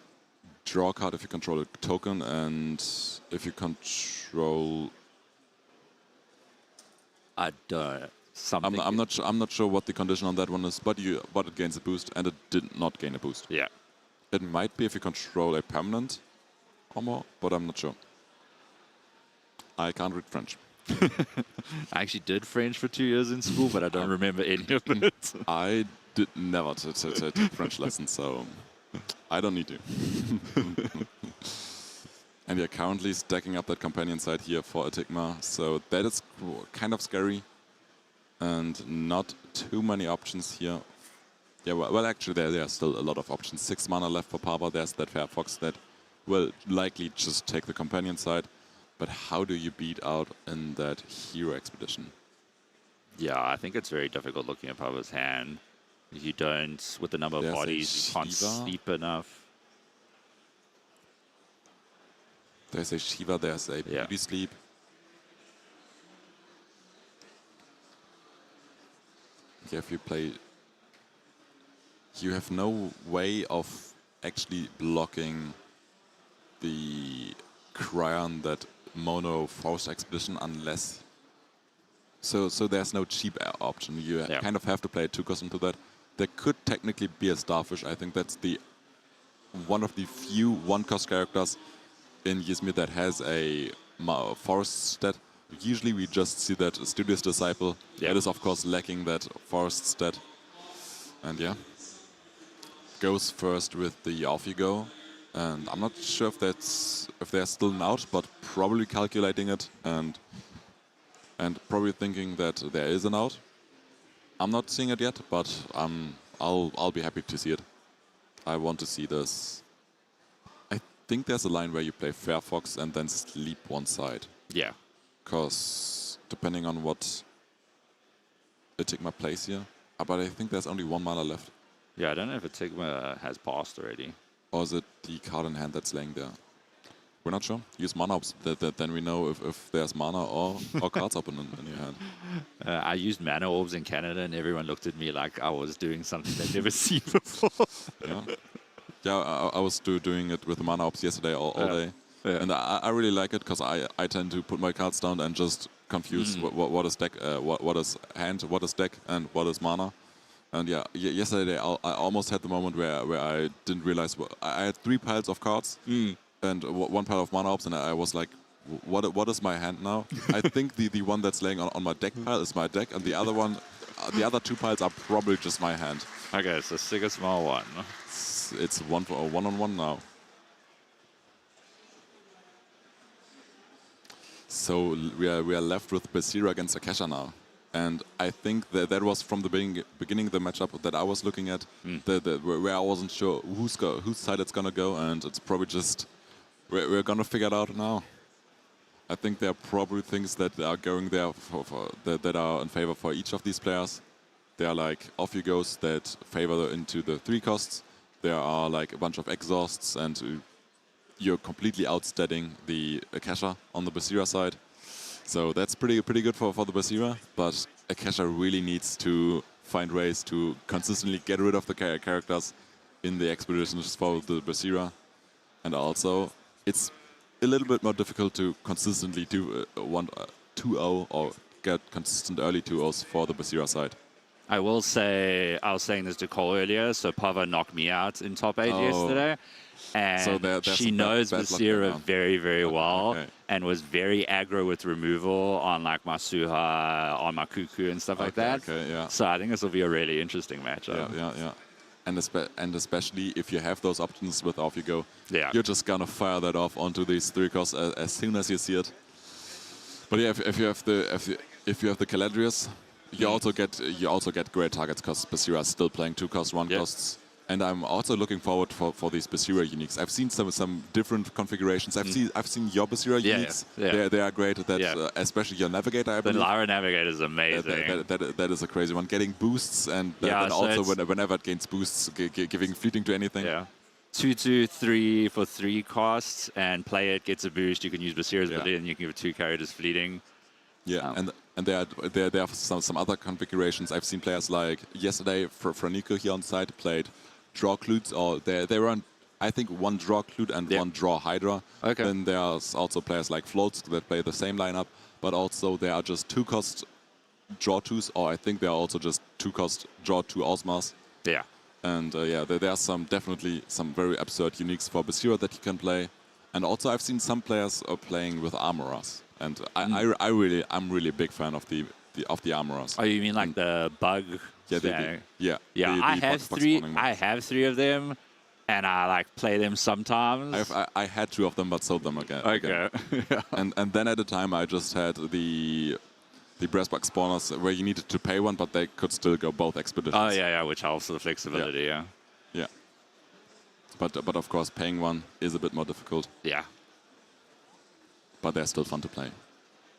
Speaker 4: draw a card if you control a token, and if you control...
Speaker 3: I don't... Something...
Speaker 4: I'm not sure what the condition on that one is, but it gains a boost, and it did not gain a boost.
Speaker 3: Yeah.
Speaker 4: It might be if you control a permanent or more, but I'm not sure. I can't read French.
Speaker 3: I actually did French for 2 years in school, but I don't remember any of it.
Speaker 4: I did never take French lessons, so I don't need to. And you're currently stacking up that companion side here for Etigma, so that is kind of scary. And not too many options here. Yeah, well actually there are still a lot of options. 6 mana left for Pava. There's that Fair Fox that will likely just take the companion side. But how do you beat out in that hero expedition?
Speaker 3: Yeah, I think it's very difficult looking at Pava's hand. You don't, with the number of
Speaker 4: There's a
Speaker 3: bodies, you can't
Speaker 4: Shiva.
Speaker 3: sleep enough.
Speaker 4: There's a Shiva, there's a
Speaker 3: Yeah.
Speaker 4: Beauty Sleep. Yeah, if you play... You have no way of actually blocking the Cryon that mono Forest Expedition unless... So there's no cheap option. You kind of have to play 2 cost into that. There could technically be a Starfish. I think that's the one of the few 1-cost characters in Ysmir that has a Forest stat. Usually we just see that Studious Disciple. That is of course lacking that Forest stat. And yeah, goes first with the Off You Go. And I'm not sure if they're still out, but probably calculating it and probably thinking that there is an out. I'm not seeing it yet, but I'll be happy to see it. I want to see this. I think there's a line where you play Fairfox and then sleep one side.
Speaker 3: Yeah.
Speaker 4: Because depending on what Etigma plays here, but I think there's only 1 mana left.
Speaker 3: Yeah, I don't know if Etigma has passed already.
Speaker 4: Or is it the card in hand that's laying there? We're not sure. Use mana ops. Then we know if there's mana or cards open in your hand.
Speaker 3: I used mana orbs in Canada, and everyone looked at me like I was doing something they'd never seen before.
Speaker 4: Yeah, I was doing it with the mana ops yesterday all day. Yeah. And I really like it because I tend to put my cards down and just confuse what is deck, what is hand, what is deck, and what is mana. And yeah, yesterday I almost had the moment where I didn't realize I had 3 piles of cards. And 1 pile of mana ops, and I was like, what is my hand now? I think the one that's laying on my deck pile is my deck, and the other one, the other 2 piles are probably just my hand.
Speaker 3: Okay, so Sigga small one.
Speaker 4: It's one-on-one now. So we are left with Basira against Akasha now. And I think that was from the beginning of the matchup that I was looking at, where I wasn't sure whose side it's going to go, and it's probably just... We're going to figure it out now. I think there are probably things that are going there that are in favor for each of these players. There are like Off You Goes that favor into the 3 costs. There are like a bunch of exhausts, and you're completely outstatting the Akasha on the Basira side. So that's pretty good for the Basira, but Akasha really needs to find ways to consistently get rid of the characters in the expeditions for the Basira. And also, it's a little bit more difficult to consistently do 2-0 or get consistent early 2-0s for the Basira side.
Speaker 3: I will say, I was saying this to Cole earlier, so Pava knocked me out in top 8 yesterday. And so she knows Basira very, very well and was very aggro with removal on like Masuha, on Makuku and stuff like that. So I think this will be a really interesting matchup.
Speaker 4: Yeah. And especially if you have those options with Off You Go, you're just gonna fire that off onto these 3 costs as soon as you see it. But yeah, if you have the Caladrius, you also get great targets because Basira is still playing 2 costs, 1 costs. And I'm also looking forward for these Basira uniques. I've seen some different configurations. I've seen your Basira uniques. They are great. Especially your Navigator. I believe.
Speaker 3: The Lyra Navigator is amazing.
Speaker 4: That is a crazy one. Getting boosts and then also whenever it gains boosts, giving fleeting to anything.
Speaker 3: Yeah. 2/2/3 for 3 costs, and play it gets a boost. You can use Basira's ability, and you can give 2 characters fleeting.
Speaker 4: Yeah, and there are some other configurations. I've seen players like yesterday for Rinku here on site played draw clutes, or they run I think 1 draw clute and 1 draw Hydra.
Speaker 3: Okay.
Speaker 4: Then there's also players like Floats that play the same lineup, but also there are just 2 cost draw 2s, or I think there are also just 2 cost draw 2 Osmas.
Speaker 3: Yeah.
Speaker 4: And there are definitely some very absurd uniques for Basira that you can play. And also I've seen some players playing with Armorers. And I'm really a big fan of the Armorers.
Speaker 3: Oh, you mean like the bug?
Speaker 4: Yeah.
Speaker 3: I have 3. I have 3 of them, and I like play them sometimes.
Speaker 4: I had 2 of them, but sold them again.
Speaker 3: Okay.
Speaker 4: And then at the time I just had the Brepost spawners where you needed to pay 1, but they could still go both expeditions.
Speaker 3: Oh yeah, which helps with the flexibility. Yeah.
Speaker 4: But of course paying 1 is a bit more difficult.
Speaker 3: Yeah.
Speaker 4: But they're still fun to play.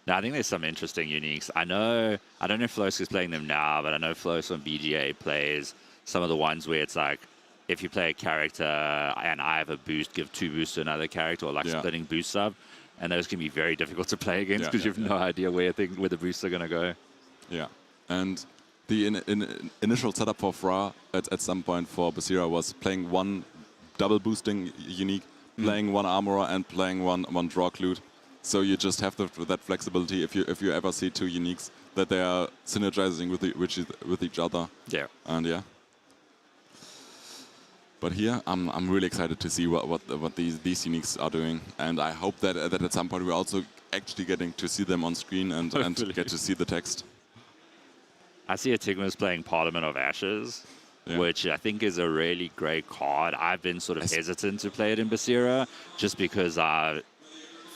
Speaker 3: No, I think there's some interesting uniques. I don't know if Flo's is playing them now, but I know Flo's on BGA plays some of the ones where it's like, if you play a character and I have a boost, give 2 boosts to another character, or like splitting boosts up. And those can be very difficult to play against because you have no idea where the boosts are going to go.
Speaker 4: Yeah. And the initial setup for Fra at some point for Basira was playing one double boosting unique, playing one armorer, and playing one draw clute. So you just have that flexibility if you ever see 2 uniques that they are synergizing with each other.
Speaker 3: Yeah.
Speaker 4: And yeah. But here, I'm really excited to see what these uniques are doing, and I hope that at some point we're also actually getting to see them on screen and get to see the text.
Speaker 3: I see Etigma's playing Parliament of Ashes, which I think is a really great card. I've been sort of hesitant to play it in Basira just because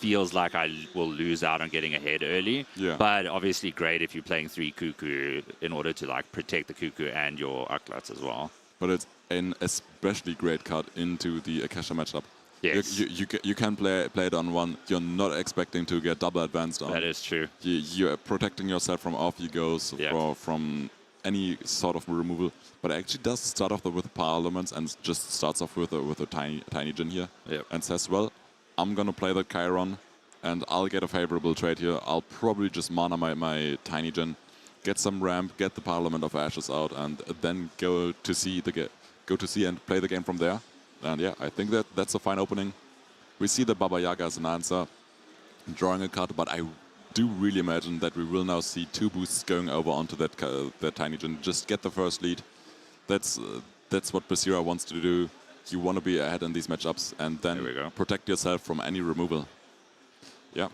Speaker 3: feels like I will lose out on getting ahead early.
Speaker 4: Yeah.
Speaker 3: But obviously great if you're playing 3 Cuckoo in order to like protect the Cuckoo and your Uklats as well.
Speaker 4: But it's an especially great card into the Akasha matchup.
Speaker 3: Yes.
Speaker 4: You can play it on one. You're not expecting to get double advanced on.
Speaker 3: That is true.
Speaker 4: You're protecting yourself from off you goes, from any sort of removal. But it actually does start off with Parliaments and just starts off with a tiny Jin here.
Speaker 3: Yep.
Speaker 4: And says, well, I'm going to play the Chiron and I'll get a favorable trade here. I'll probably just mana my tiny Jin, get some ramp, get the Parliament of Ashes out, and then go to see and play the game from there. And yeah, I think that's a fine opening. We see the Baba Yaga as an answer, drawing a card, but I do really imagine that we will now see 2 boosts going over onto that tiny Jin. Just get the first lead. That's what Basira wants to do. You want to be ahead in these matchups and then protect yourself from any removal. Yeah,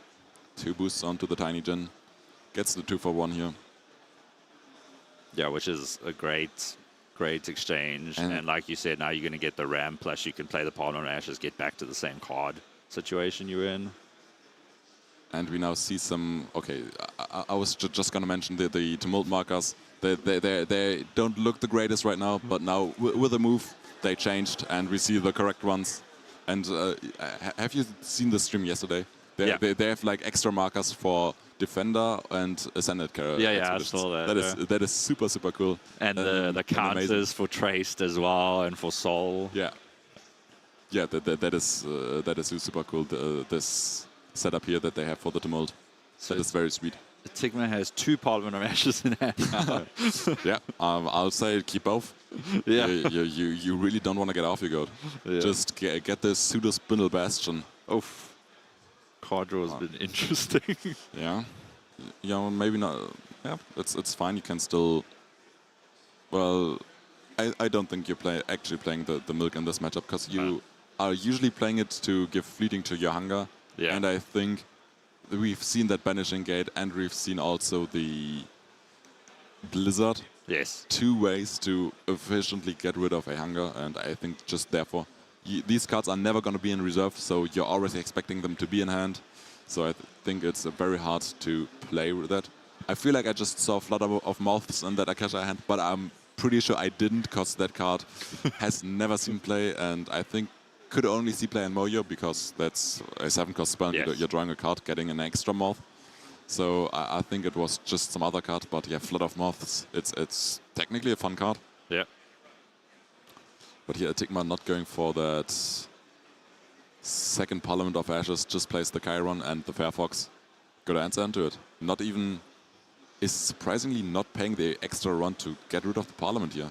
Speaker 4: 2 boosts onto the tiny Jin. Gets the 2-for-1 here.
Speaker 3: Yeah, which is a great exchange. And like you said, now you're going to get the Ram, plus you can play the Parliament of Ashes, get back to the same card situation you're in.
Speaker 4: And we now see some... Okay, I was just going to mention the Tumult markers. They don't look the greatest right now, but now with the move, they changed, and we see the correct ones. And have you seen the stream yesterday? They have like extra markers for Defender and Ascended character.
Speaker 3: Yeah, I saw that.
Speaker 4: That is super, super cool.
Speaker 3: And the counters for Traced as well, and for Soul.
Speaker 4: Yeah. Yeah, that is super cool, this setup here that they have for the Tumult. So that is very sweet.
Speaker 3: Etigma has 2 Parliament of Ashes in hand now.
Speaker 4: Yeah, I'll say keep both.
Speaker 3: Yeah.
Speaker 4: You really don't want to get off your goat. Yeah. Just get this Pseudo Spindle Bastion.
Speaker 3: Oof. Card draw has been interesting.
Speaker 4: Yeah. Yeah, maybe not. Yeah, it's fine. You can still... Well, I don't think you're actually playing the Milk in this matchup, because you are usually playing it to give fleeting to your hunger.
Speaker 3: Yeah.
Speaker 4: And I think we've seen that Banishing Gate, and we've seen also the Blizzard.
Speaker 3: Yes.
Speaker 4: 2 ways to efficiently get rid of a hunger, and I think just therefore these cards are never going to be in reserve, so you're always expecting them to be in hand. So I think it's very hard to play with that. I feel like I just saw Flutter of Mouths in that Akasha hand, but I'm pretty sure I didn't, because that card has never seen play, and I think could only see play in Moyo, because that's a 7-cost spell.
Speaker 3: Yes.
Speaker 4: You're drawing a card, getting an extra Mouth. So I think it was just some other card, but yeah, Flood of Moths, it's technically a fun card.
Speaker 3: Yeah.
Speaker 4: But here, Etigma not going for that second Parliament of Ashes, just plays the Chiron and the Firefox. Good answer into it. Not even... is surprisingly not paying the extra run to get rid of the Parliament here.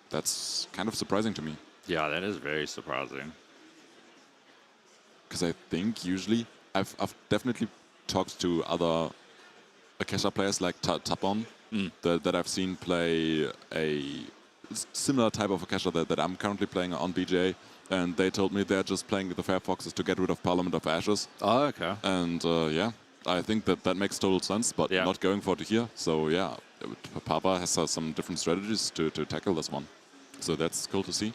Speaker 4: That's kind of surprising to me.
Speaker 3: Yeah, that is very surprising.
Speaker 4: Because I think usually... I've definitely talked to other Akasha players like Tapon that I've seen play a similar type of Akasha that I'm currently playing on BGA, and they told me they're just playing the Firefoxes to get rid of Parliament of Ashes.
Speaker 3: Oh, okay.
Speaker 4: And yeah, I think that makes total sense, but not going for it here. So yeah, Papa has some different strategies to tackle this one. So that's cool to see.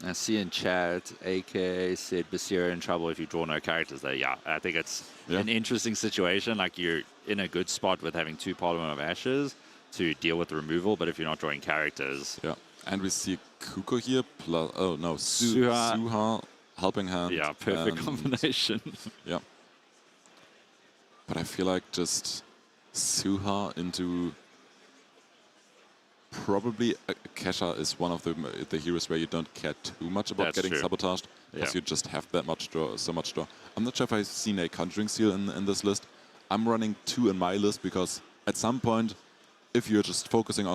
Speaker 3: I see in chat, AK said Basira in trouble if you draw no characters there. Yeah, I think it's an interesting situation. Like, you're in a good spot with having 2 Parliament of Ashes to deal with the removal, but if you're not drawing characters...
Speaker 4: Yeah, and we see Kuko here, plus... Oh, no, Suha, Helping Hand.
Speaker 3: Yeah, perfect combination.
Speaker 4: Yeah. But I feel like just Suha into probably Kesha is one of the heroes where you don't care too much about
Speaker 3: That's
Speaker 4: getting
Speaker 3: true.
Speaker 4: sabotaged because
Speaker 3: Yeah.
Speaker 4: you just have that much draw, so much draw. I'm not sure if I've seen a Conjuring Seal in this list. I'm running 2 in my list because at some point, if you're just focusing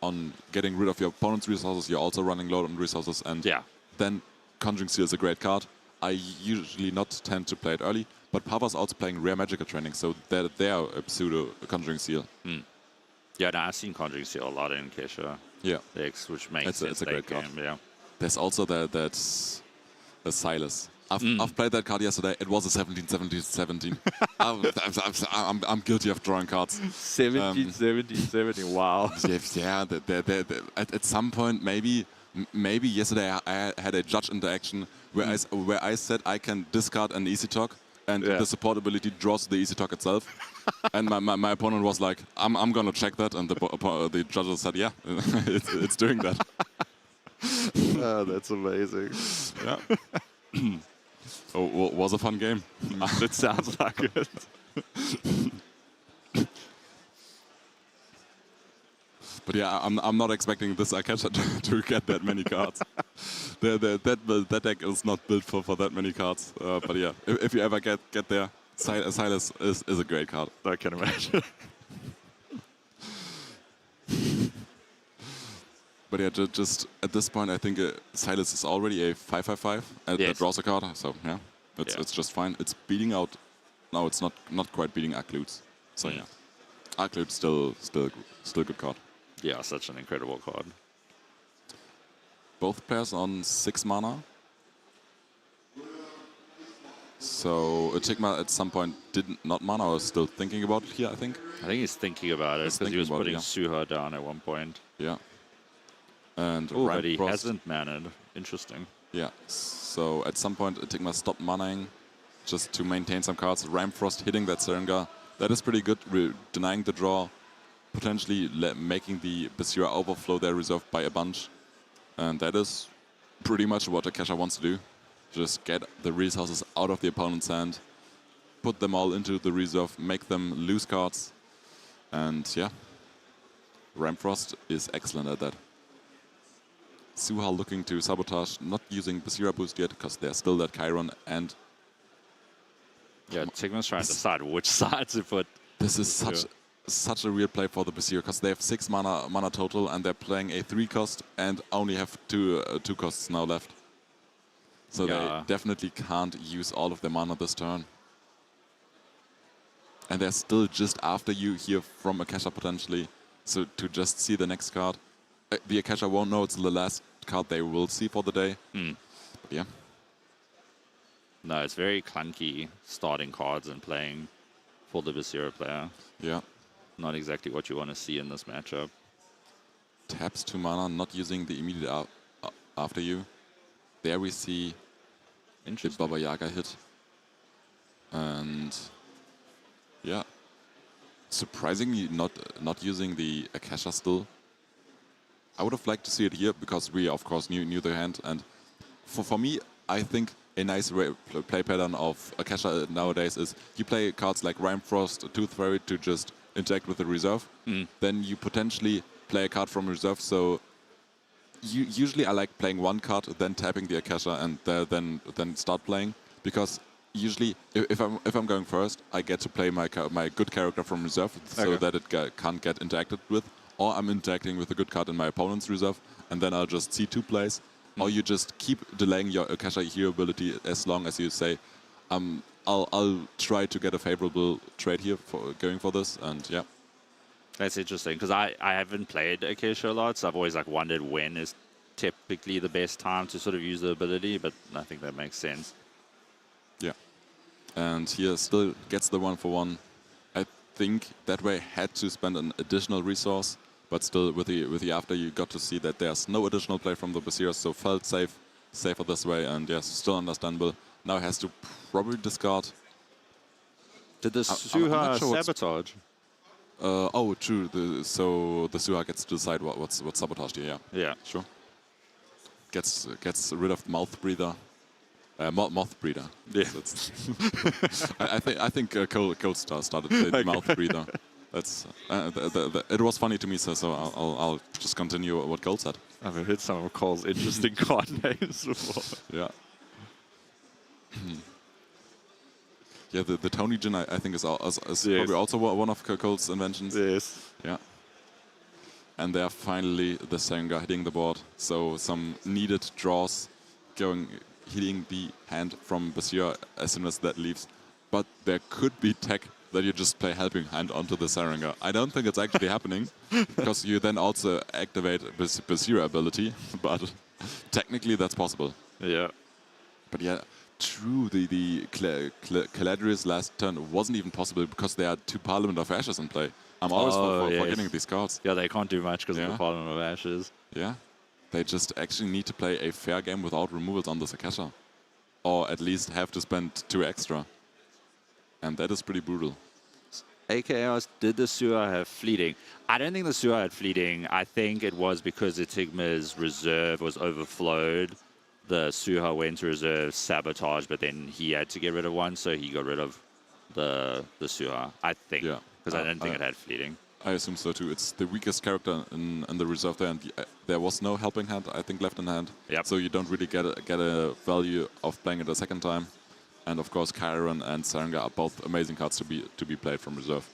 Speaker 4: on getting rid of your opponent's resources, you're also running low on resources, and
Speaker 3: Yeah.
Speaker 4: then Conjuring Seal is a great card. I usually not tend to play it early, but Pava's also playing rare magical training, so they're a pseudo Conjuring Seal.
Speaker 3: Yeah, no, I've seen Conjuring Seal a lot in Kesha
Speaker 4: Yeah.
Speaker 3: decks, which makes
Speaker 4: It's a
Speaker 3: sense.
Speaker 4: great card.
Speaker 3: Game, yeah.
Speaker 4: There's also that's a Silas. I've played that card yesterday. It was a 17-17-17. I'm guilty of drawing cards.
Speaker 3: 17, wow.
Speaker 4: Yeah, at some point, maybe yesterday I had a judge interaction where I said I can discard an easy talk, and the support ability draws the easy talk itself. And my opponent was like, I'm gonna check that, and the judge said, yeah, it's doing that.
Speaker 3: Oh, that's amazing.
Speaker 4: Yeah. Was a fun game.
Speaker 3: It sounds like it.
Speaker 4: But yeah, I'm not expecting this Akasha to get that many cards. That deck is not built for that many cards. But yeah, if you ever get there, Silas is a great card.
Speaker 3: I can imagine.
Speaker 4: But yeah, just at this point, I think Silas is already a 5/5/5 that draws a card. So yeah, it's just fine. It's beating out. No, it's not quite beating Arcludes. So yeah, Arclude still good card.
Speaker 3: Yeah, such an incredible card.
Speaker 4: Both pairs on 6 mana. So Etigma at some point didn't not mana. I was still thinking about it here, I think.
Speaker 3: I think he's thinking about it because he was putting Suha down at one point.
Speaker 4: Yeah. And
Speaker 3: but he hasn't mannered. Interesting.
Speaker 4: Yeah. So at some point Etigma stopped manaing just to maintain some cards. Ramfrost hitting that Serengar. That is pretty good. Denying the draw. Potentially making the Basira overflow their reserve by a bunch. And that is pretty much what Akasha wants to do. Just get the resources out of the opponent's hand, put them all into the reserve, make them lose cards. And yeah, Ramfrost is excellent at that. Suha looking to sabotage, not using Basira boost yet, because there's still that Chiron and...
Speaker 3: Yeah, Tigman's trying to decide which side to put.
Speaker 4: This is such a real play for the Basira, because they have 6 mana total, and they're playing a 3-cost and only have 2 costs now left. So they definitely can't use all of their mana this turn. And they're still just after you here from Akasha potentially. So to just see the next card. The Akasha won't know it's the last card they will see for the day. But yeah.
Speaker 3: No, it's very clunky starting cards and playing for the Basira player.
Speaker 4: Yeah.
Speaker 3: Not exactly what you want to see in this matchup.
Speaker 4: Taps 2 mana, not using the immediate after you. There we see the Baba Yaga hit. And yeah, surprisingly not using the Akasha still. I would have liked to see it here because we of course knew the hand. And for me, I think a nice play pattern of Akasha nowadays is you play cards like Ramfrost, Tooth Fairy to just interact with the reserve. Then you potentially play a card from reserve. So usually I like playing 1 card, then tapping the Akasha, and then start playing. Because usually, if I'm going first, I get to play my good character from reserve, so that it can't get interacted with. Or I'm interacting with a good card in my opponent's reserve, and then I'll just see 2 plays. Or you just keep delaying your Akasha hero ability as long as you say, I'll try to get a favorable trade here for going for this, and yeah.
Speaker 3: That's interesting, because I haven't played Akasha a lot, so I've always wondered when is typically the best time to sort of use the ability, but I think that makes sense.
Speaker 4: Yeah. And here still gets the 1-for-1. I think that way had to spend an additional resource, but still with the after you got to see that there's no additional play from the Basira, so felt safer this way, and yes, still understandable. Now has to probably discard.
Speaker 3: Did the Suha sabotage?
Speaker 4: Oh, true. So the Suha gets to decide what's sabotaged here.
Speaker 3: Yeah.
Speaker 4: Sure. Gets rid of the mouth breather. Moth breather.
Speaker 3: Yeah.
Speaker 4: I think Cold Star started the mouth breather. That's it was funny to me, so I'll just continue what Gold said.
Speaker 3: I've heard some of Cole's interesting card names before.
Speaker 4: Yeah. Yeah, the Tony Jin I think is probably also one of Cole's inventions.
Speaker 3: Yes.
Speaker 4: Yeah. And they are finally the Senga hitting the board. So some needed draws hitting the hand from Basir as soon as that leaves. But there could be tech that you just play Helping Hand onto the Sarenga. I don't think it's actually happening, because you then also activate Basir ability, but technically that's possible.
Speaker 3: Yeah.
Speaker 4: But yeah, true, the Caladrius last turn wasn't even possible because there are 2 Parliament of Ashes in play. I'm always forgetting these cards.
Speaker 3: Yeah, they can't do much because of the Parliament of Ashes.
Speaker 4: Yeah. They just actually need to play a fair game without removals on the Sakesha. Or at least have to spend 2 extra. And that is pretty brutal.
Speaker 3: AKA, did the Sewer have fleeting? I don't think the Sewer had fleeting. I think it was because Etigma's reserve was overflowed. The Suha went to reserve Sabotage, but then he had to get rid of one, so he got rid of the Suha, I think.
Speaker 4: Yeah.
Speaker 3: Because I don't think it had fleeting.
Speaker 4: I assume so too. It's the weakest character in the reserve there, and there was no Helping Hand, I think, left in hand.
Speaker 3: Yep.
Speaker 4: So you don't really get a value of playing it a second time. And of course, Chiron and Sarenga are both amazing cards to be played from reserve.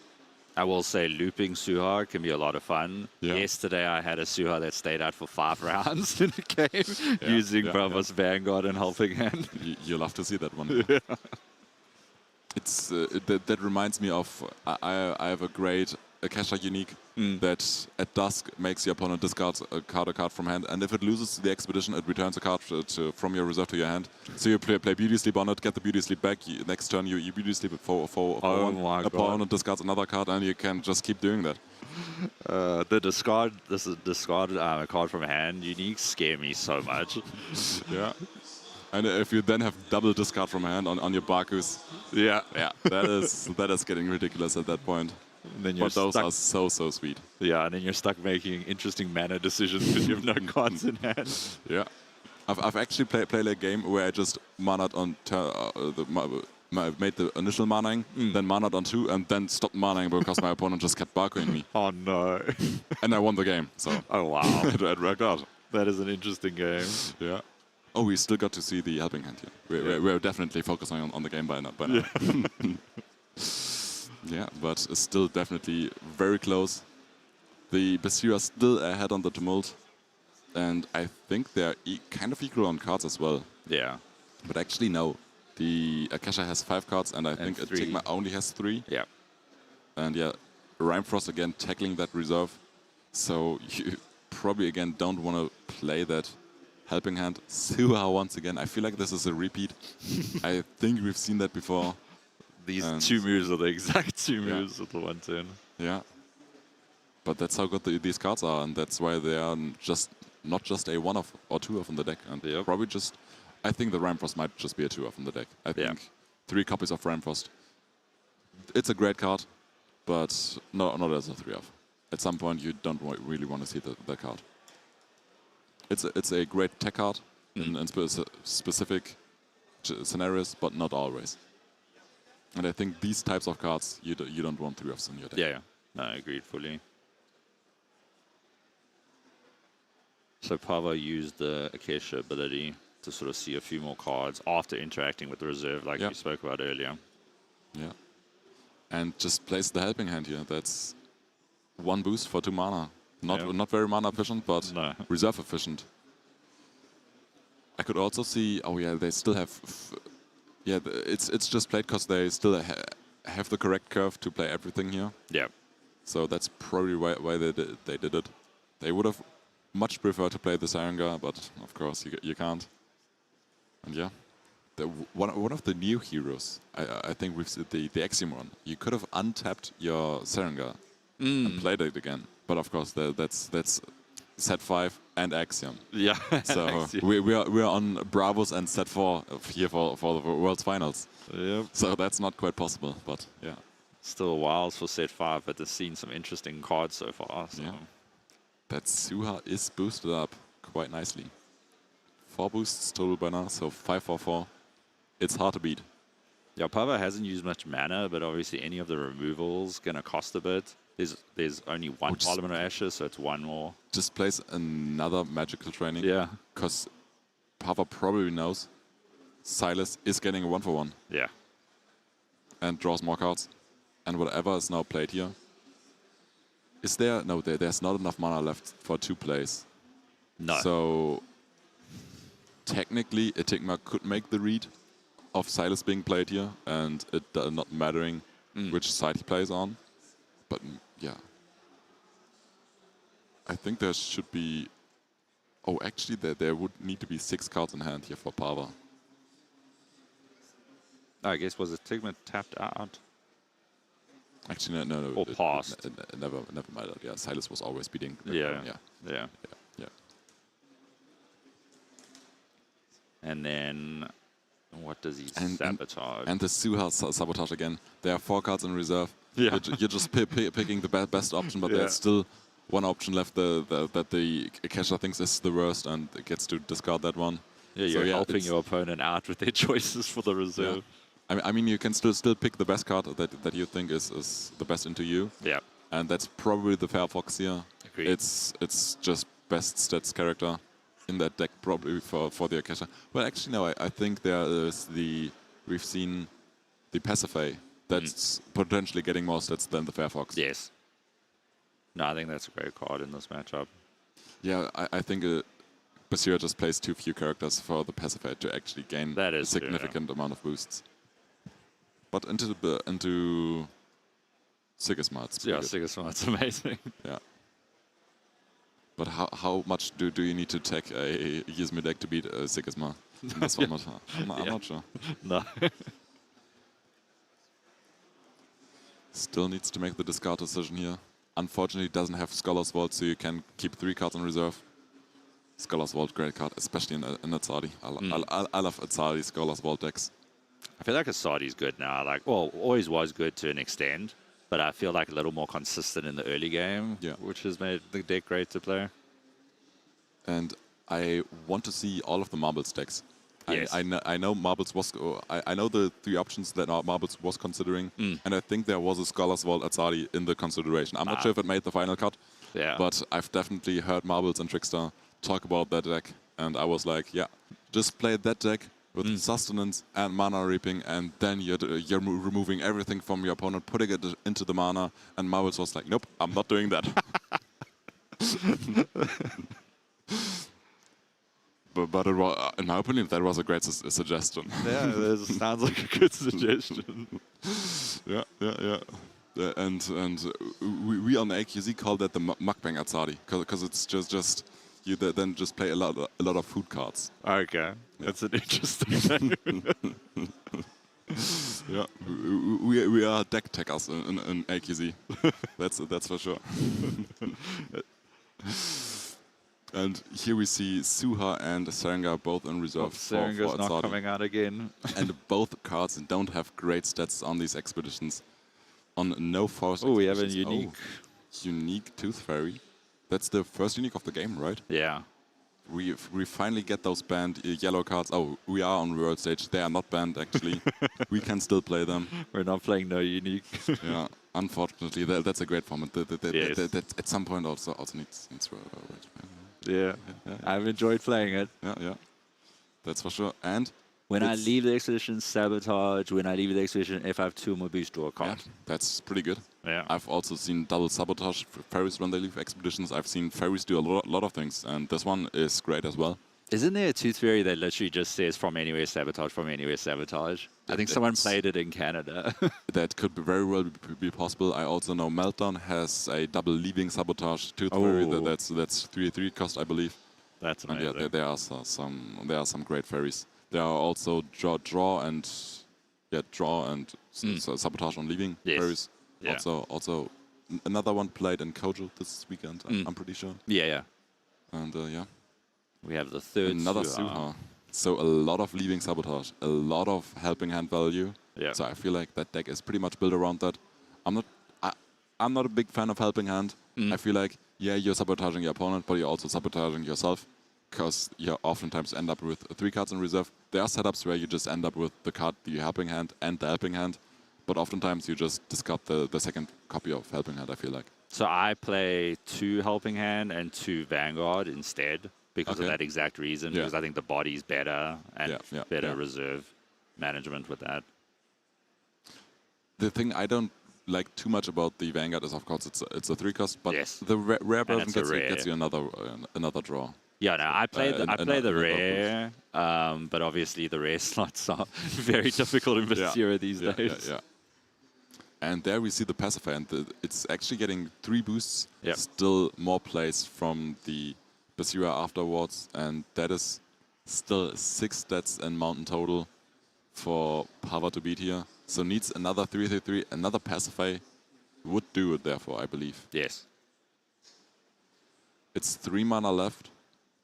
Speaker 3: I will say looping Suha can be a lot of fun.
Speaker 4: Yeah.
Speaker 3: Yesterday I had a Suha that stayed out for 5 rounds in a game using Brepost Vanguard and Helping Hand.
Speaker 4: You love to see that one. Yeah. It's that reminds me of I have a great Akasha unique that at dusk makes the opponent discard a card from hand, and if it loses the expedition, it returns a card from your reserve to your hand. So you play Beauty Sleep on it, get the Beauty Sleep back. Next turn you Beauty Sleep it for one. Opponent discards another card, and you can just keep doing that.
Speaker 3: The discard card from hand uniques scare me so much.
Speaker 4: Yeah. And if you then have double discard from hand on your Bakus, that is getting ridiculous at that point.
Speaker 3: Then
Speaker 4: but those are so sweet.
Speaker 3: Yeah, and then you're stuck making interesting mana decisions because you have no cards in hand.
Speaker 4: Yeah, I've actually played a game where I just manaed on made the initial manaing, then manaed on 2, and then stopped manaing because my opponent just kept barcoing me.
Speaker 3: Oh no!
Speaker 4: And I won the game. So
Speaker 3: wow,
Speaker 4: it worked out.
Speaker 3: That is an interesting game.
Speaker 4: Yeah. Oh, we still got to see the Helping Hand here. We're definitely focusing on the game by now. Yeah. Yeah, but it's still definitely very close. The Basir are still ahead on the Tumult, and I think they're kind of equal on cards as well.
Speaker 3: Yeah.
Speaker 4: But actually, no. The Akasha has 5 cards, and I think Etigma only has 3.
Speaker 3: Yeah.
Speaker 4: And yeah, Rhymefrost again tackling that reserve. So you probably again don't want to play that Helping Hand. Suha once again. I feel like this is a repeat. I think we've seen that before.
Speaker 3: These 2 moves are the exact 2 moves of the 1-turn.
Speaker 4: Yeah. But that's how good these cards are, and that's why they are not just a 1-off or 2-off on the deck. And probably just, I think the Rhymefrost might just be a 2-off on the deck. I think 3 copies of Rhymefrost. It's a great card, but not as a 3-off. At some point, you don't really want to see the card. It's a great tech card in specific scenarios, but not always. And I think these types of cards, you don't want 3-offs in your deck.
Speaker 3: Yeah. No, I agreed fully. So Pava used the Acacia ability to sort of see a few more cards after interacting with the reserve, like you spoke about earlier.
Speaker 4: Yeah. And just place the Helping Hand here. That's 1 boost for 2 mana. Not very mana efficient, but reserve efficient. I could also see, they still have... it's just played because they still have the correct curve to play everything here. Yeah. So that's probably why they did it. They would have much preferred to play the Sarenga, but of course you can't. And yeah, one of the new heroes, I think with the Axiom one, you could have untapped your Sarenga and played it again. But of course that's set 5 and Axiom. Yeah. So we're on Bravos and set 4 here for the World's Finals. Yep. So that's not quite possible, but yeah.
Speaker 3: Still a while for set 5, but they've seen some interesting cards so far. So.
Speaker 4: Yeah. That Suha is boosted up quite nicely. 4 boosts total by now, so 5/4/4. It's hard to beat.
Speaker 3: Yeah, Pava hasn't used much mana, but obviously any of the removals gonna cost a bit. There's only one
Speaker 4: just-
Speaker 3: Parliament of Ashes, so it's one more.
Speaker 4: Just plays another magical training.
Speaker 3: Yeah.
Speaker 4: Because Pava probably knows Silas is getting a 1-for-1
Speaker 3: Yeah.
Speaker 4: and draws more cards. And whatever is now played here. Is there? No, there's not enough mana left for 2 plays.
Speaker 3: No.
Speaker 4: So technically, Etigma could make the read of Silas being played here, and it not mattering which side he plays on. But yeah, I think there should be. Oh, actually, there would need to be 6 cards in hand here for Pava.
Speaker 3: I guess was Etigma tapped out?
Speaker 4: Actually, no.
Speaker 3: Or passed.
Speaker 4: It never mattered. Yeah, Silas was always beating.
Speaker 3: Yeah.
Speaker 4: Yeah.
Speaker 3: Yeah.
Speaker 4: Yeah.
Speaker 3: And then what does he sabotage?
Speaker 4: And the Suha sabotage again. There are 4 cards in reserve.
Speaker 3: Yeah.
Speaker 4: You're just picking the best option, but
Speaker 3: Yeah.
Speaker 4: there's still one option left that the catcher thinks is the worst and gets to discard that one.
Speaker 3: Yeah,
Speaker 4: So,
Speaker 3: you're helping
Speaker 4: it's-
Speaker 3: your opponent out with their choices for the
Speaker 4: Yeah.
Speaker 3: reserve.
Speaker 4: I mean, you can still pick the best card that you think is the best into you.
Speaker 3: Yeah.
Speaker 4: And that's probably the Firefox here.
Speaker 3: Agreed.
Speaker 4: It's just best stats character in that deck probably for the Akasha. Well, actually, no. I think there is we've seen the Pasiphae that's potentially getting more stats than the Firefox.
Speaker 3: Yes. No, I think that's a great card in this matchup.
Speaker 4: Yeah, I think Basira just plays too few characters for the Pasiphae to actually gain
Speaker 3: That
Speaker 4: a
Speaker 3: is true,
Speaker 4: significant amount of boosts. But into Sigismund, it's pretty
Speaker 3: Yeah,
Speaker 4: good.
Speaker 3: Sigismund's amazing.
Speaker 4: Yeah. But how much do you need to take a Yizmi deck to beat Sigismund in this format? I'm not sure.
Speaker 3: No.
Speaker 4: Still needs to make the discard decision here. Unfortunately, doesn't have Scholar's Vault, so you can keep 3 cards in reserve. Scholar's Vault, great card, especially in Azadi. I love Azadi Scholar's Vault decks.
Speaker 3: I feel like Asadi's good now. Like, well, always was good to an extent, but I feel like a little more consistent in the early game,
Speaker 4: Yeah.
Speaker 3: which has made the deck great to play.
Speaker 4: And I want to see all of the Marbles decks.
Speaker 3: Yes.
Speaker 4: I know Marbles was. I know the 3 options that Marbles was considering, and I think there was a Scholar's Vault Azadi in the consideration. I'm not sure if it made the final cut,
Speaker 3: Yeah.
Speaker 4: but I've definitely heard Marbles and Trickster talk about that deck, and I was like, yeah, just play that deck with sustenance and mana reaping, and then you're removing everything from your opponent, putting it into the mana, and Marbles was like, nope, I'm not doing that. But it was, in my opinion, that was a great suggestion.
Speaker 3: Yeah, that sounds like a good suggestion.
Speaker 4: Yeah. And we on the AQZ call that the mukbang Azadi, because it's just you then just play a lot of food cards.
Speaker 3: Okay, that's an interesting thing.
Speaker 4: Yeah, we are deck techers in AQZ. that's for sure. And here we see Suha and Serenga both in reserve for
Speaker 3: Serenga's not
Speaker 4: Azadi.
Speaker 3: coming out again.
Speaker 4: And both cards don't have great stats on these expeditions. On no force.
Speaker 3: Oh, we have a
Speaker 4: expeditions.
Speaker 3: unique.
Speaker 4: Unique Tooth Fairy. That's the first unique of the game, right?
Speaker 3: Yeah.
Speaker 4: We finally get those banned yellow cards. Oh, we are on World Stage. They are not banned, actually. We can still play them.
Speaker 3: We're not playing no unique.
Speaker 4: Yeah, unfortunately, that's a great format.
Speaker 3: Yes.
Speaker 4: That at some point also needs
Speaker 3: Yeah. I've enjoyed playing it.
Speaker 4: Yeah. That's for sure. And
Speaker 3: When I leave the expedition, sabotage. When I leave the expedition, if I have 2 more boost, draw a
Speaker 4: yeah,
Speaker 3: card.
Speaker 4: that's pretty good.
Speaker 3: Yeah.
Speaker 4: I've also seen double sabotage for fairies when they leave expeditions. I've seen fairies do a lot of things, and this one is great as well.
Speaker 3: Isn't there a Tooth Fairy that literally just says from anywhere sabotage, from anywhere sabotage? I think someone played it in Canada.
Speaker 4: That could very well be possible. I also know Meltdown has a double leaving sabotage tooth fairy.
Speaker 3: Oh.
Speaker 4: That's 3/3 cost, I believe.
Speaker 3: That's
Speaker 4: And
Speaker 3: amazing.
Speaker 4: yeah, there are some great fairies. There are also draw and sabotage on leaving
Speaker 3: Yes.
Speaker 4: fairies.
Speaker 3: Yeah.
Speaker 4: Also another one played in Kojo this weekend. I'm pretty sure.
Speaker 3: Yeah.
Speaker 4: And yeah,
Speaker 3: We have the third
Speaker 4: another
Speaker 3: Suha.
Speaker 4: Suha. So a lot of leaving sabotage, a lot of helping hand value.
Speaker 3: Yeah.
Speaker 4: So I feel like that deck is pretty much built around that. I'm not a big fan of helping hand. I feel like you're sabotaging your opponent, but you're also sabotaging yourself, because you oftentimes end up with 3 cards in reserve. There are setups where you just end up with the card, the helping hand, and the helping hand. but oftentimes you just discard the second copy of Helping Hand, I feel like.
Speaker 3: So I play 2 Helping Hand and 2 Vanguard instead because of that exact reason, because I think the body's better and better reserve management with that.
Speaker 4: The thing I don't like too much about the Vanguard is, of course, it's a 3-cost, but the rare version gets you another draw.
Speaker 3: Yeah, no, I play the rare, but obviously the rare slots are very difficult in Basira these days.
Speaker 4: And there we see the pacifier, and it's actually getting 3 boosts, still more plays from the Basira afterwards, and that is still 6 stats and mountain total for Pava to beat here. So needs another 3/3, another pacify would do it, therefore, I believe.
Speaker 3: Yes.
Speaker 4: It's 3 mana left.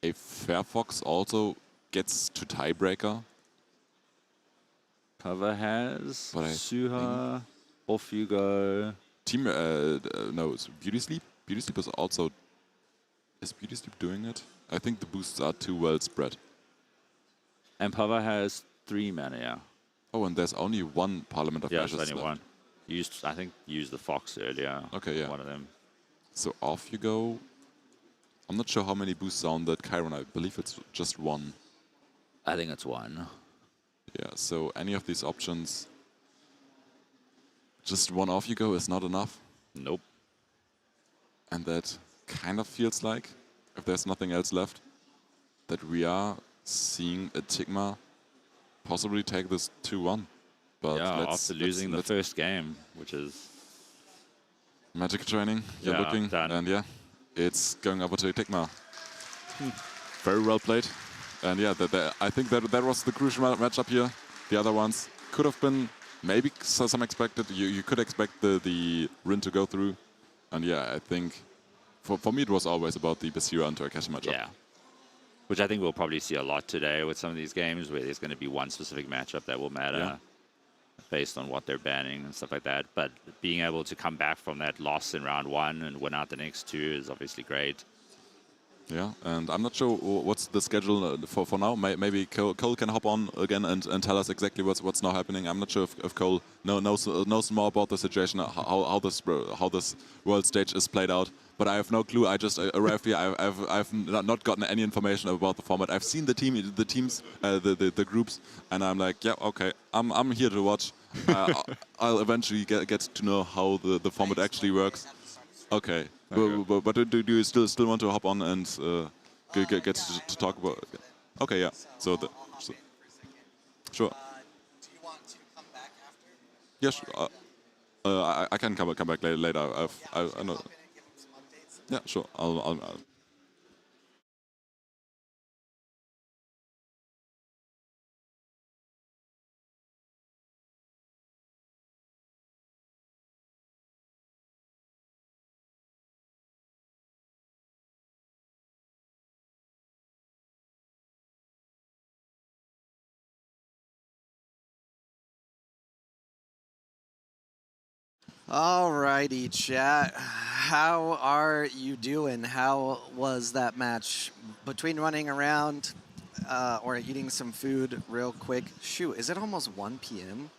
Speaker 4: A Fairfox also gets to tiebreaker.
Speaker 3: Pava has Suha, off you go.
Speaker 4: Team, no, it's Beauty Sleep. Beauty Sleep is also... Is Beauty Sleep doing it? I think the boosts are too well spread.
Speaker 3: And Pava has 3 mana, yeah.
Speaker 4: Oh, and there's only 1 Parliament of Ashes
Speaker 3: there's only one. I think used the Fox earlier.
Speaker 4: Okay, yeah.
Speaker 3: One of them.
Speaker 4: So off you go. I'm not sure how many boosts are on that Chiron. I believe it's just 1.
Speaker 3: I think it's 1.
Speaker 4: Yeah, so any of these options, just 1 off you go is not enough.
Speaker 3: Nope.
Speaker 4: And that kind of feels like, if there's nothing else left, that we are seeing Etigma possibly take this 2-1. But
Speaker 3: after losing the first game, which is...
Speaker 4: Magic training, you're looking,
Speaker 3: done.
Speaker 4: And it's going over to Etigma. Very well played. And I think that was the crucial matchup here. The other ones could have been maybe some expected. You could expect the Rin to go through. And I think for me it was always about the Basira and Turkashi matchup.
Speaker 3: Yeah. Which I think we'll probably see a lot today with some of these games where there's going to be one specific matchup that will matter based on what they're banning and stuff like that. But being able to come back from that loss in round 1 and win out the next 2 is obviously great.
Speaker 4: Yeah, and I'm not sure what's the schedule for now. Maybe Cole can hop on again and tell us exactly what's now happening. I'm not sure if Cole knows more about the situation, how this world stage is played out. But I have no clue. I just arrived here. I've not gotten any information about the format. I've seen the teams, the groups, and I'm like, yeah, okay, I'm here to watch. I'll eventually get to know how the format actually works. Okay. But do you still want to hop on and get to talk about it? Okay, yeah. So sure.
Speaker 1: Do you want to come back after?
Speaker 4: Yes, I can come back later. I know. Yeah, sure. I'll
Speaker 1: Alrighty, chat. How are you doing? How was that match? Between running around or eating some food real quick. Shoot, is it almost 1 p.m.?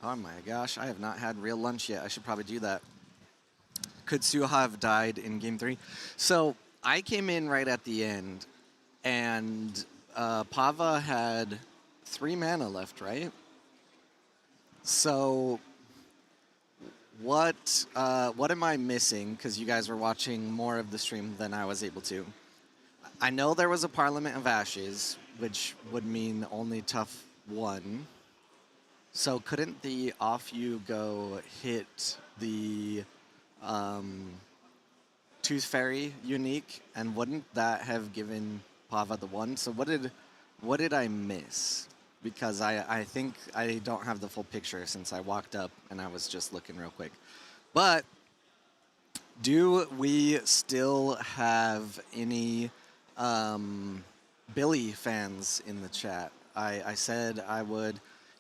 Speaker 1: Oh my gosh, I have not had real lunch yet. I should probably do that. Could Suha have died in Game 3? So I came in right at the end, and Pava had 3 mana left, right? So what am I missing? Because you guys were watching more of the stream than I was able to. I know there was a Parliament of Ashes, which would mean only tough 1. So couldn't the off you go hit the Tooth Fairy unique, and wouldn't that have given Pava the 1? So what did I miss? Because I think I don't have the full picture since I walked up and I was just looking real quick. But do we still have any Billie fans in the chat? I said I would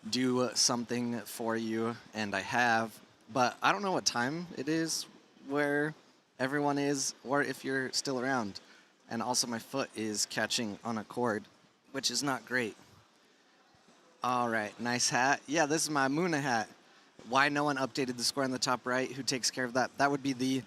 Speaker 1: do something for you, and I have, but I don't know what time it is where everyone is, or if you're still around. And also my foot is catching on a cord, which is not great. All right, nice hat. Yeah, this is my Muna hat. why no one updated the score on the top right. Who takes care of that? That would be the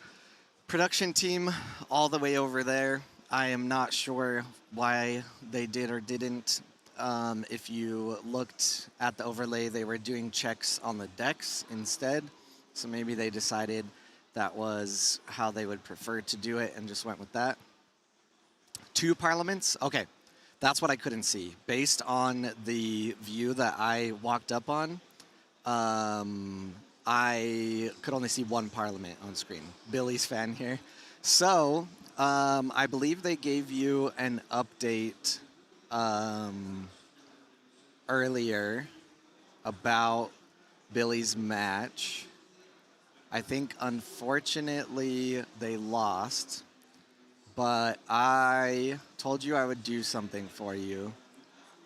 Speaker 1: production team all the way over there. I am not sure why they did or didn't. If you looked at the overlay, they were doing checks on the decks instead. So maybe they decided that was how they would prefer to do it and just went with that. 2 parliaments? Okay, that's what I couldn't see. Based on the view that I walked up on, I could only see 1 parliament on screen. Billie's fan here. So, I believe they gave you an update earlier about Billie's match. I think, unfortunately, they lost. But I told you I would do something for you.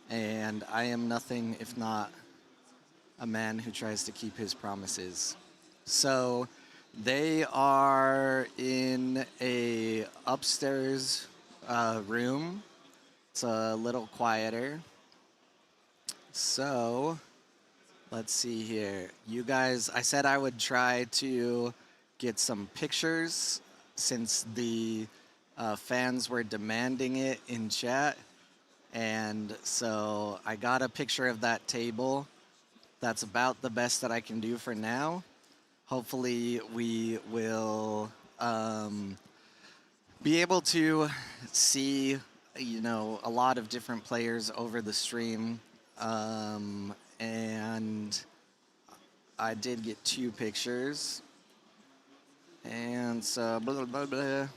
Speaker 1: And I am nothing if not a man who tries to keep his promises. So they are in a upstairs room. It's a little quieter. So let's see here. You guys, I said I would try to get some pictures since the fans were demanding it in chat. And so I got a picture of that table. That's about the best that I can do for now. Hopefully we will be able to see, you know, a lot of different players over the stream. And I did get 2 pictures. And so blah, blah, blah.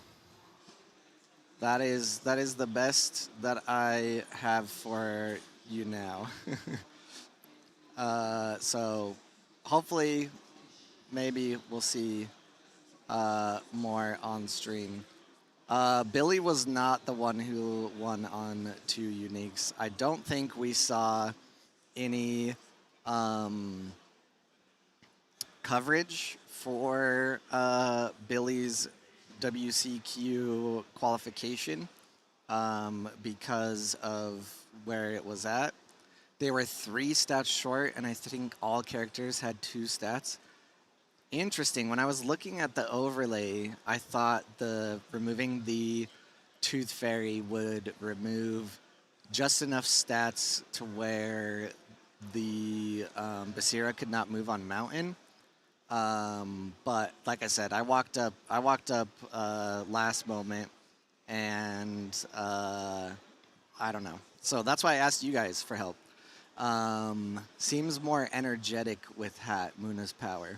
Speaker 1: That is the best that I have for you now. So hopefully, maybe we'll see more on stream. Billie was not the one who won on 2 uniques. I don't think we saw any coverage for Billie's WCQ qualification because of where it was at. They were 3 stats short, and I think all characters had 2 stats. Interesting. When I was looking at the overlay, I thought removing the Tooth Fairy would remove just enough stats to where the Basira could not move on Mountain. But like I said, I walked up last moment, and I don't know. So that's why I asked you guys for help. Seems more energetic with hat, Muna's power.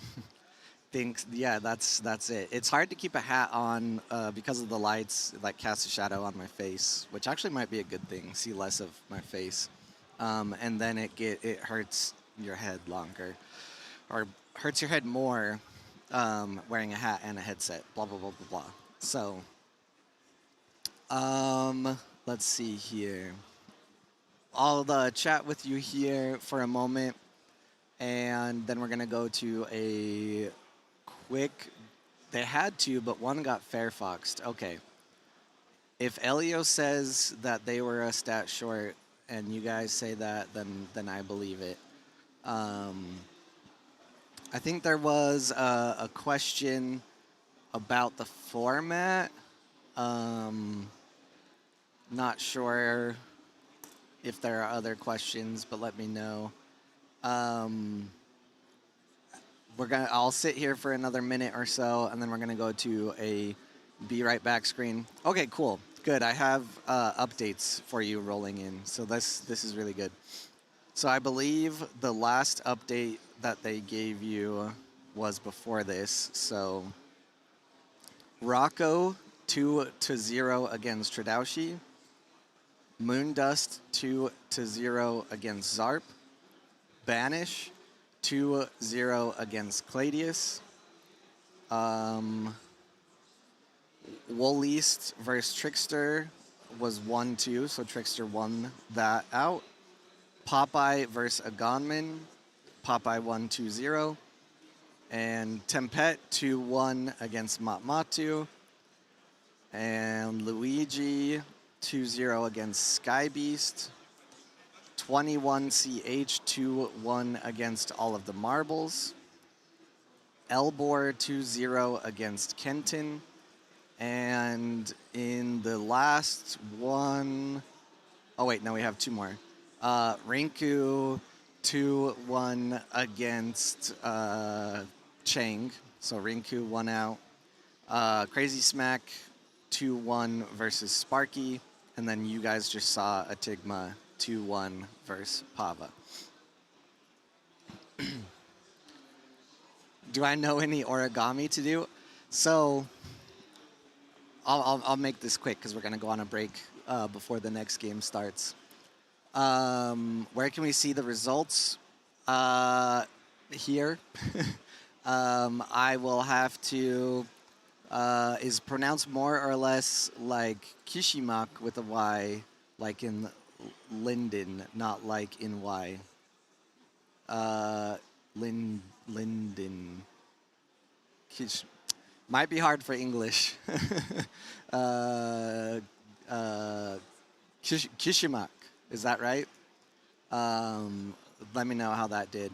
Speaker 1: Thinks, yeah, that's it. It's hard to keep a hat on because of the lights, like cast a shadow on my face, which actually might be a good thing. See less of my face, and then it hurts your head longer, or hurts your head more wearing a hat and a headset. Blah blah blah blah blah. So, let's see here. I'll chat with you here for a moment, and then we're gonna go to a quick. They had 2, but 1 got Fairfoxed. Okay. If Elio says that they were a stat short, and you guys say that, then I believe it. I think there was a question about the format. Not sure if there are other questions, but let me know. I'll sit here for another minute or so, and then we're gonna go to a be right back screen. Okay, cool, good. I have updates for you rolling in, so this is really good. So I believe the last update that they gave you was before this. So Rocco 2-0 against Tradaushi. Moondust 2-0 against Zarp. Banish 2-0 against Claedeus. Woolleast versus Trickster was 1-2, so Trickster won that out. Popeye versus Aganman. Popeye won 2-0. And Tempet 2-1 against Matmatu. And Luigi 2-0 against Skybeast. 21CH 2-1 against all of the marbles. Elbor 2-0 against Kentin. And in the last one, oh wait, no, we have two more. Rinku 2-1 against Cheng. So Rinku 1 out. Krzysmak 2-1 versus Sparky. And then you guys just saw Etigma 2-1 versus Pava. Do I know any origami to do? So I'll make this quick because we're going to go on a break before the next game starts. Where can we see the results? Here. I will have to... is pronounced more or less like Krzysmak with a Y, like in Linden, not like in Y. Linden. Might be hard for English. Krzysmak, is that right? Let me know how that did.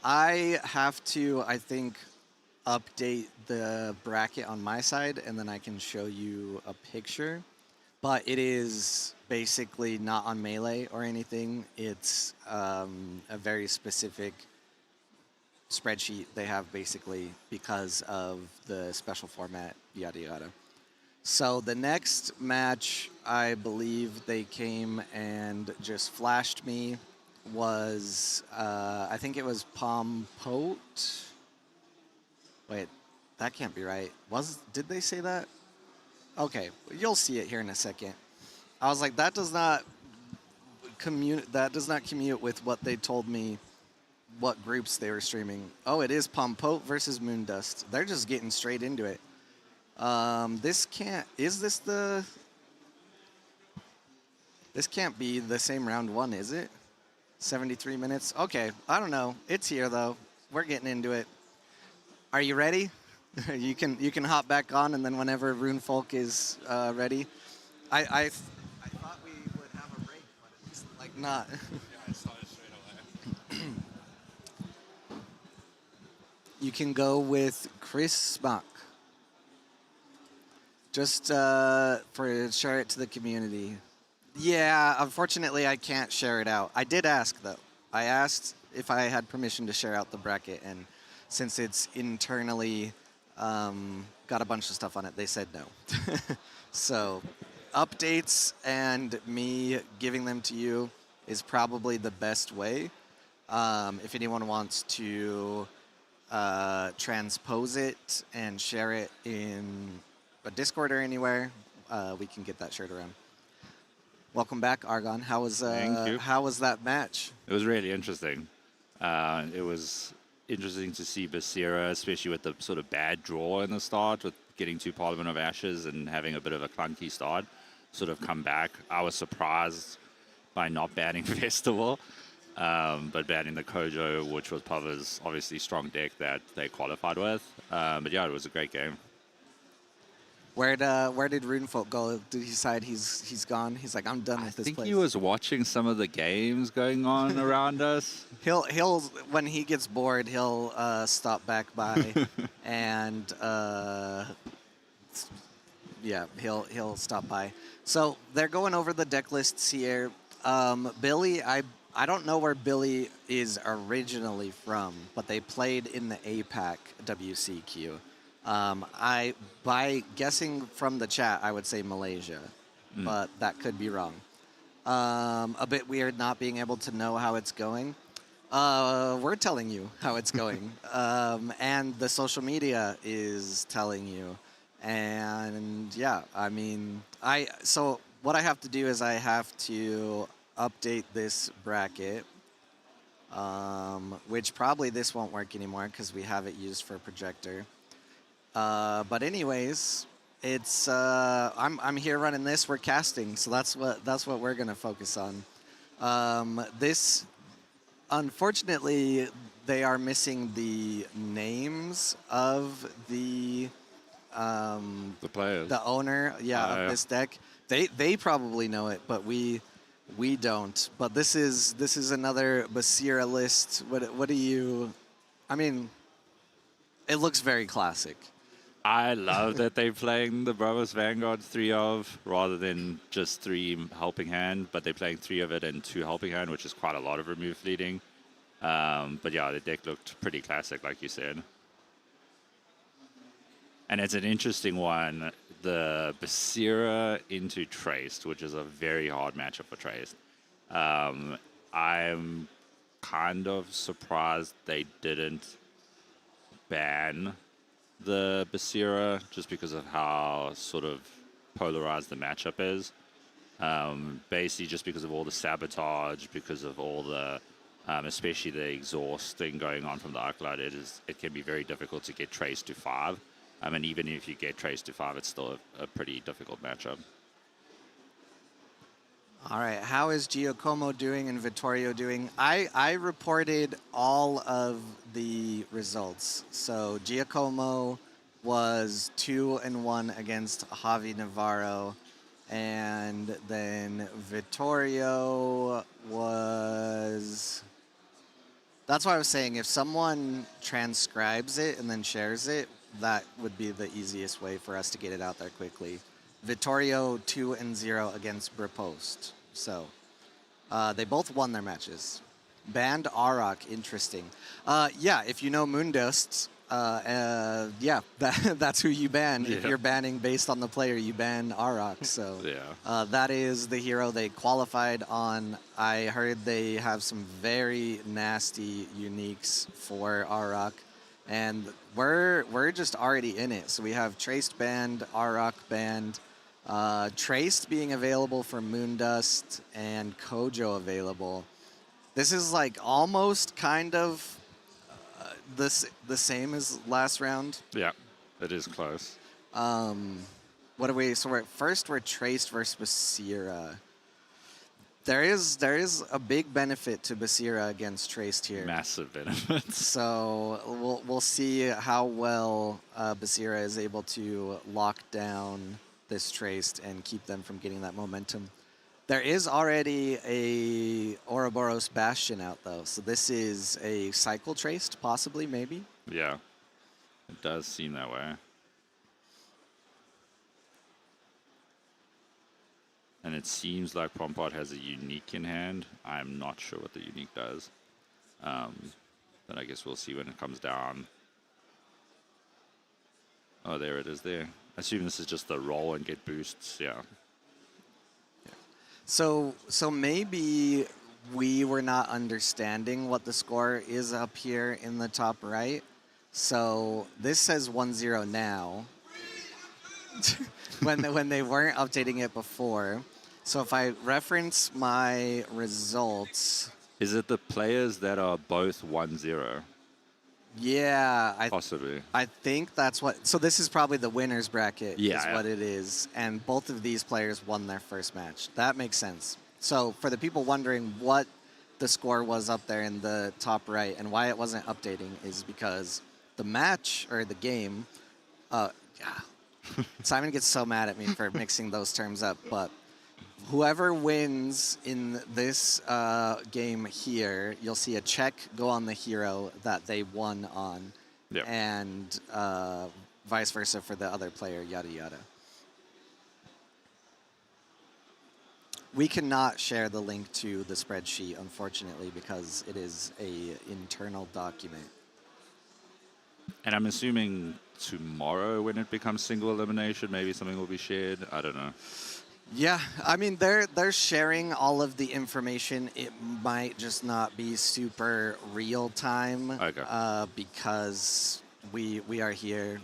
Speaker 1: I have to, I think, update the bracket on my side, and then I can show you a picture. But it is basically not on Melee or anything. It's a very specific spreadsheet they have basically because of the special format, yada yada. So the next match, I believe they came and just flashed me, was, I think it was Pompote. Wait, that can't be right. Did they say that? Okay, you'll see it here in a second. I was like, that does not commute with what they told me what groups they were streaming. Oh, it is Pompote versus Moondust. They're just getting straight into it. This can't be the same round one, is it? 73 minutes? Okay, I don't know. It's here though. We're getting into it. Are you ready? you can hop back on, and then whenever Runefolk is ready. I thought we would have a break, but it's like not.
Speaker 4: Yeah, I saw it straight away.
Speaker 1: You can go with Krzysmak. Just share it to the community. Yeah, unfortunately, I can't share it out. I did ask, though. I asked if I had permission to share out the bracket, and since it's internally got a bunch of stuff on it, they said no. So updates and me giving them to you is probably the best way. If anyone wants to transpose it and share it in a Discord or anywhere, we can get that shared around. Welcome back, Argon. How was that match?
Speaker 3: It was really interesting. It was interesting to see Basira, especially with the sort of bad draw in the start, with getting to Parliament of Ashes and having a bit of a clunky start, sort of come back. I was surprised by not banning Festival, but banning the Kojo, which was Pava's obviously strong deck that they qualified with. But yeah, it was a great game.
Speaker 1: Where did Runefolk go? Did he decide he's gone? He's like, I'm done with this place.
Speaker 3: I think he was watching some of the games going on around us.
Speaker 1: He'll when he gets bored, he'll stop back by, and yeah, he'll stop by. So they're going over the deck lists here. Billie, I don't know where Billie is originally from, but they played in the APAC WCQ. By guessing from the chat, I would say Malaysia, but that could be wrong. A bit weird not being able to know how it's going. We're telling you how it's going, and the social media is telling you. And yeah, I mean, so what I have to do is I have to update this bracket, which probably this won't work anymore because we have it used for projector. But anyways, it's I'm here running this. We're casting, so that's what we're gonna focus on. This, unfortunately, they are missing the names of the
Speaker 3: players,
Speaker 1: the owner, of this deck. They probably know it, but we don't. But this is another Basira list. What do you? I mean, It looks very classic.
Speaker 3: I love that they're playing the Brepost Vanguard 3 of rather than just 3 helping hand, but they're playing 3 of it and 2 helping hand, which is quite a lot of remove leading. But yeah, the deck looked pretty classic, like you said. And it's an interesting one, the Basira into Traced, which is a very hard matchup for Traced. I'm kind of surprised they didn't ban the Basira just because of how sort of polarized the matchup is. Basically just because of all the sabotage, because of all the, especially the exhaust thing going on from the Arclight, it can be very difficult to get Traced to 5. And even if you get Traced to 5, it's still a pretty difficult matchup.
Speaker 1: All right, how is Giacomo doing and Vittorio doing? I reported all of the results. So Giacomo was 2-1 against Javi Navarro, and then Vittorio was... That's why I was saying if someone transcribes it and then shares it, that would be the easiest way for us to get it out there quickly. Vittorio 2-0 against Brepost. So they both won their matches. Banned Arok, interesting. Yeah, if you know Moondust, yeah, that's who you ban.
Speaker 3: Yeah.
Speaker 1: If you're banning based on the player, you ban Arok. So
Speaker 3: Yeah.
Speaker 1: that is the hero they qualified on. I heard they have some very nasty uniques for Arok. And we're just already in it. So we have Traced banned, Arok banned, Traced being available for Moondust, and Kojo available. This is like almost kind of the same as last round.
Speaker 3: Yeah, it is close.
Speaker 1: What are we? So we're Traced versus Basira. There is a big benefit to Basira against Traced here.
Speaker 3: Massive benefits.
Speaker 1: So we'll see how well Basira is able to lock down this Traced and keep them from getting that momentum. There is already a Ouroboros Bastion out though, so this is a cycle Traced, possibly, maybe.
Speaker 3: Yeah, it does seem that way. And it seems like Pompote has a unique in hand. I'm not sure what the unique does. But I guess we'll see when it comes down. Oh, there it is there. I assume this is just the roll and get boosts, yeah.
Speaker 1: So maybe we were not understanding what the score is up here in the top right. So this says 1-0 now. when they weren't updating it before. So if I reference my results...
Speaker 3: Is it the players that are both 1-0?
Speaker 1: Yeah.
Speaker 3: Possibly.
Speaker 1: I think that's what... So this is probably the winner's bracket is
Speaker 3: Yeah.
Speaker 1: what it is. And both of these players won their first match. That makes sense. So for the people wondering what the score was up there in the top right and why it wasn't updating is because the match, or the game... Simon gets so mad at me for mixing those terms up, but whoever wins in this game here, you'll see a check go on the hero that they won on,
Speaker 3: Yep.
Speaker 1: and vice versa for the other player, yada yada. We cannot share the link to the spreadsheet, unfortunately, because it is an internal document.
Speaker 3: And I'm assuming tomorrow when it becomes single elimination, maybe something will be shared. I don't know.
Speaker 1: Yeah, I mean, they're sharing all of the information. It might just not be super real time,
Speaker 3: Okay.
Speaker 1: because we are here.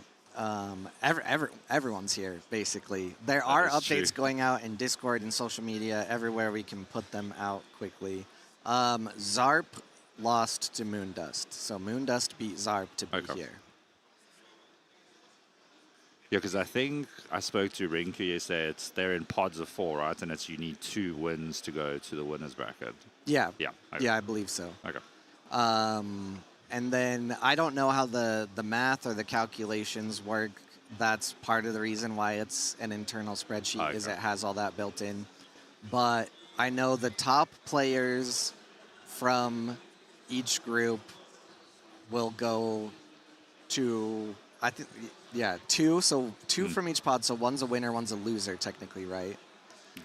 Speaker 1: Everyone's here, basically. There are
Speaker 3: is
Speaker 1: updates
Speaker 3: true.
Speaker 1: going out in Discord and social media, everywhere we can put them out quickly. Zarp lost to Moondust, so Moondust beat Zarp to be
Speaker 3: Okay.
Speaker 1: here.
Speaker 3: Yeah, because I think I spoke to Rinku yesterday. They're in pods of 4, right? And you need 2 wins to go to the winner's bracket.
Speaker 1: Yeah,
Speaker 3: Yeah. Okay.
Speaker 1: yeah, I believe so.
Speaker 3: Okay.
Speaker 1: And then I don't know how the math or the calculations work. That's part of the reason why it's an internal spreadsheet, is
Speaker 3: Okay.
Speaker 1: it has all that built in. But I know the top players from each group will go to, I think, yeah, two. So two from each pod. So one's a winner, one's a loser, technically, right?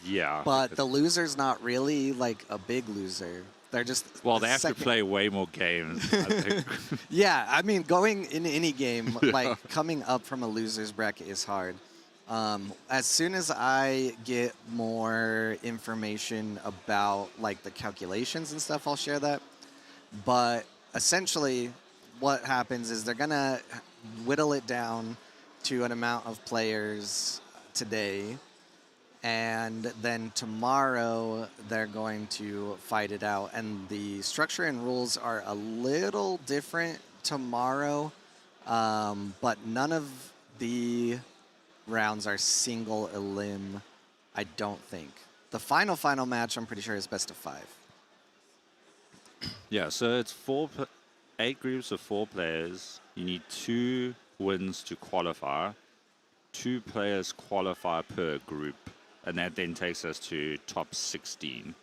Speaker 3: Yeah.
Speaker 1: But the loser's not really like a big loser. They're just
Speaker 3: Well, they have to
Speaker 1: second-
Speaker 3: play way more games, I think.
Speaker 1: Yeah, I mean, going in any game, like coming up from a loser's bracket is hard. As soon as I get more information about like the calculations and stuff, I'll share that. But essentially, what happens is they're gonna whittle it down to an amount of players today, and then tomorrow they're going to fight it out. And the structure and rules are a little different tomorrow, but none of the rounds are single elim, I don't think. The final match, I'm pretty sure, is best of 5.
Speaker 3: Yeah, so it's 8 groups of 4 players. You need 2 wins to qualify. 2 players qualify per group, and that then takes us to top 16.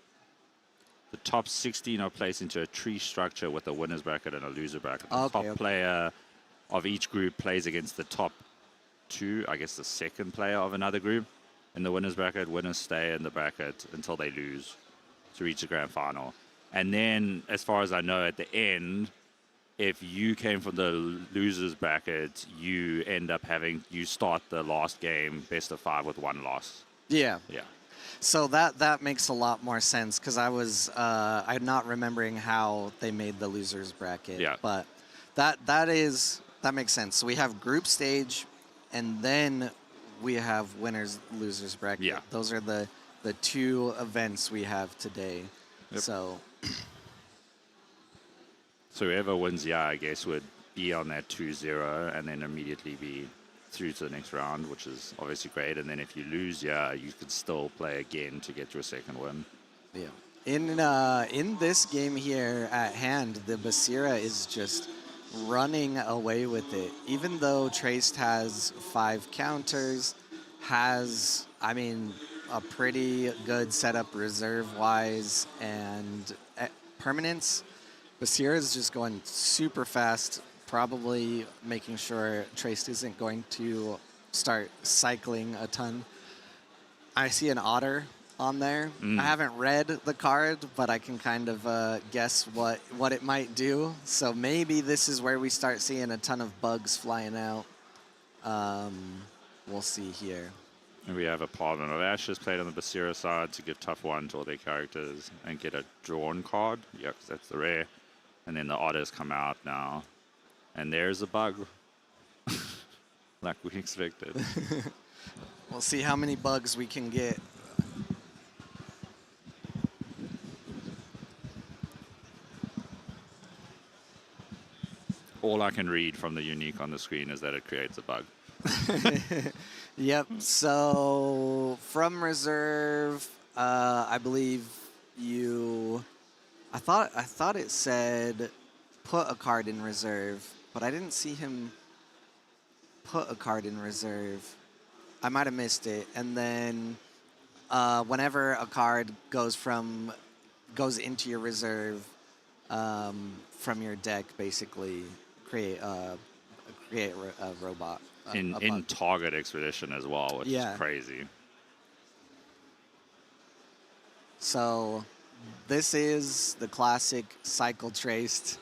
Speaker 3: The top 16 are placed into a tree structure with a winner's bracket and a loser bracket. The top player of each group plays against the top 2, I guess the second player of another group. In the winner's bracket, winners stay in the bracket until they lose to reach the grand final. And then, as far as I know, at the end, if you came from the loser's bracket, you end up you start the last game best of 5 with 1 loss.
Speaker 1: Yeah.
Speaker 3: Yeah.
Speaker 1: So that makes a lot more sense, because I'm not remembering how they made the losers bracket.
Speaker 3: Yeah.
Speaker 1: But that makes sense. So we have group stage, and then we have winners losers bracket.
Speaker 3: Yeah.
Speaker 1: Those are the 2 events we have today.
Speaker 3: Yep.
Speaker 1: So
Speaker 3: whoever wins, I guess, would be on that 2-0 and then immediately be through to the next round, which is obviously great. And then if you lose, you could still play again to get your second win.
Speaker 1: Yeah. In this game here at hand, the Basira is just running away with it. Even though Traced has 5 counters, has, I mean, a pretty good setup reserve-wise and permanence, Basira is just going super fast, probably making sure Traced isn't going to start cycling a ton. I see an otter on there. I haven't read the card, but I can kind of guess what it might do. So maybe this is where we start seeing a ton of bugs flying out. We'll see here.
Speaker 3: And we have a Parliament of Ashes played on the Basira side to give tough 1 to all their characters and get a drawn card. Yeah, 'cause that's the rare. And then the otters come out now. And there's a bug. Like we expected.
Speaker 1: We'll see how many bugs we can get.
Speaker 3: All I can read from the unique on the screen is that it creates a bug.
Speaker 1: Yep. So from reserve, I believe you. I thought it said put a card in reserve, but I didn't see him put a card in reserve. I might have missed it. And then whenever a card goes into your reserve from your deck, basically create a robot.
Speaker 3: In Target Expedition as well, which is crazy.
Speaker 1: So this is the classic cycle Traced.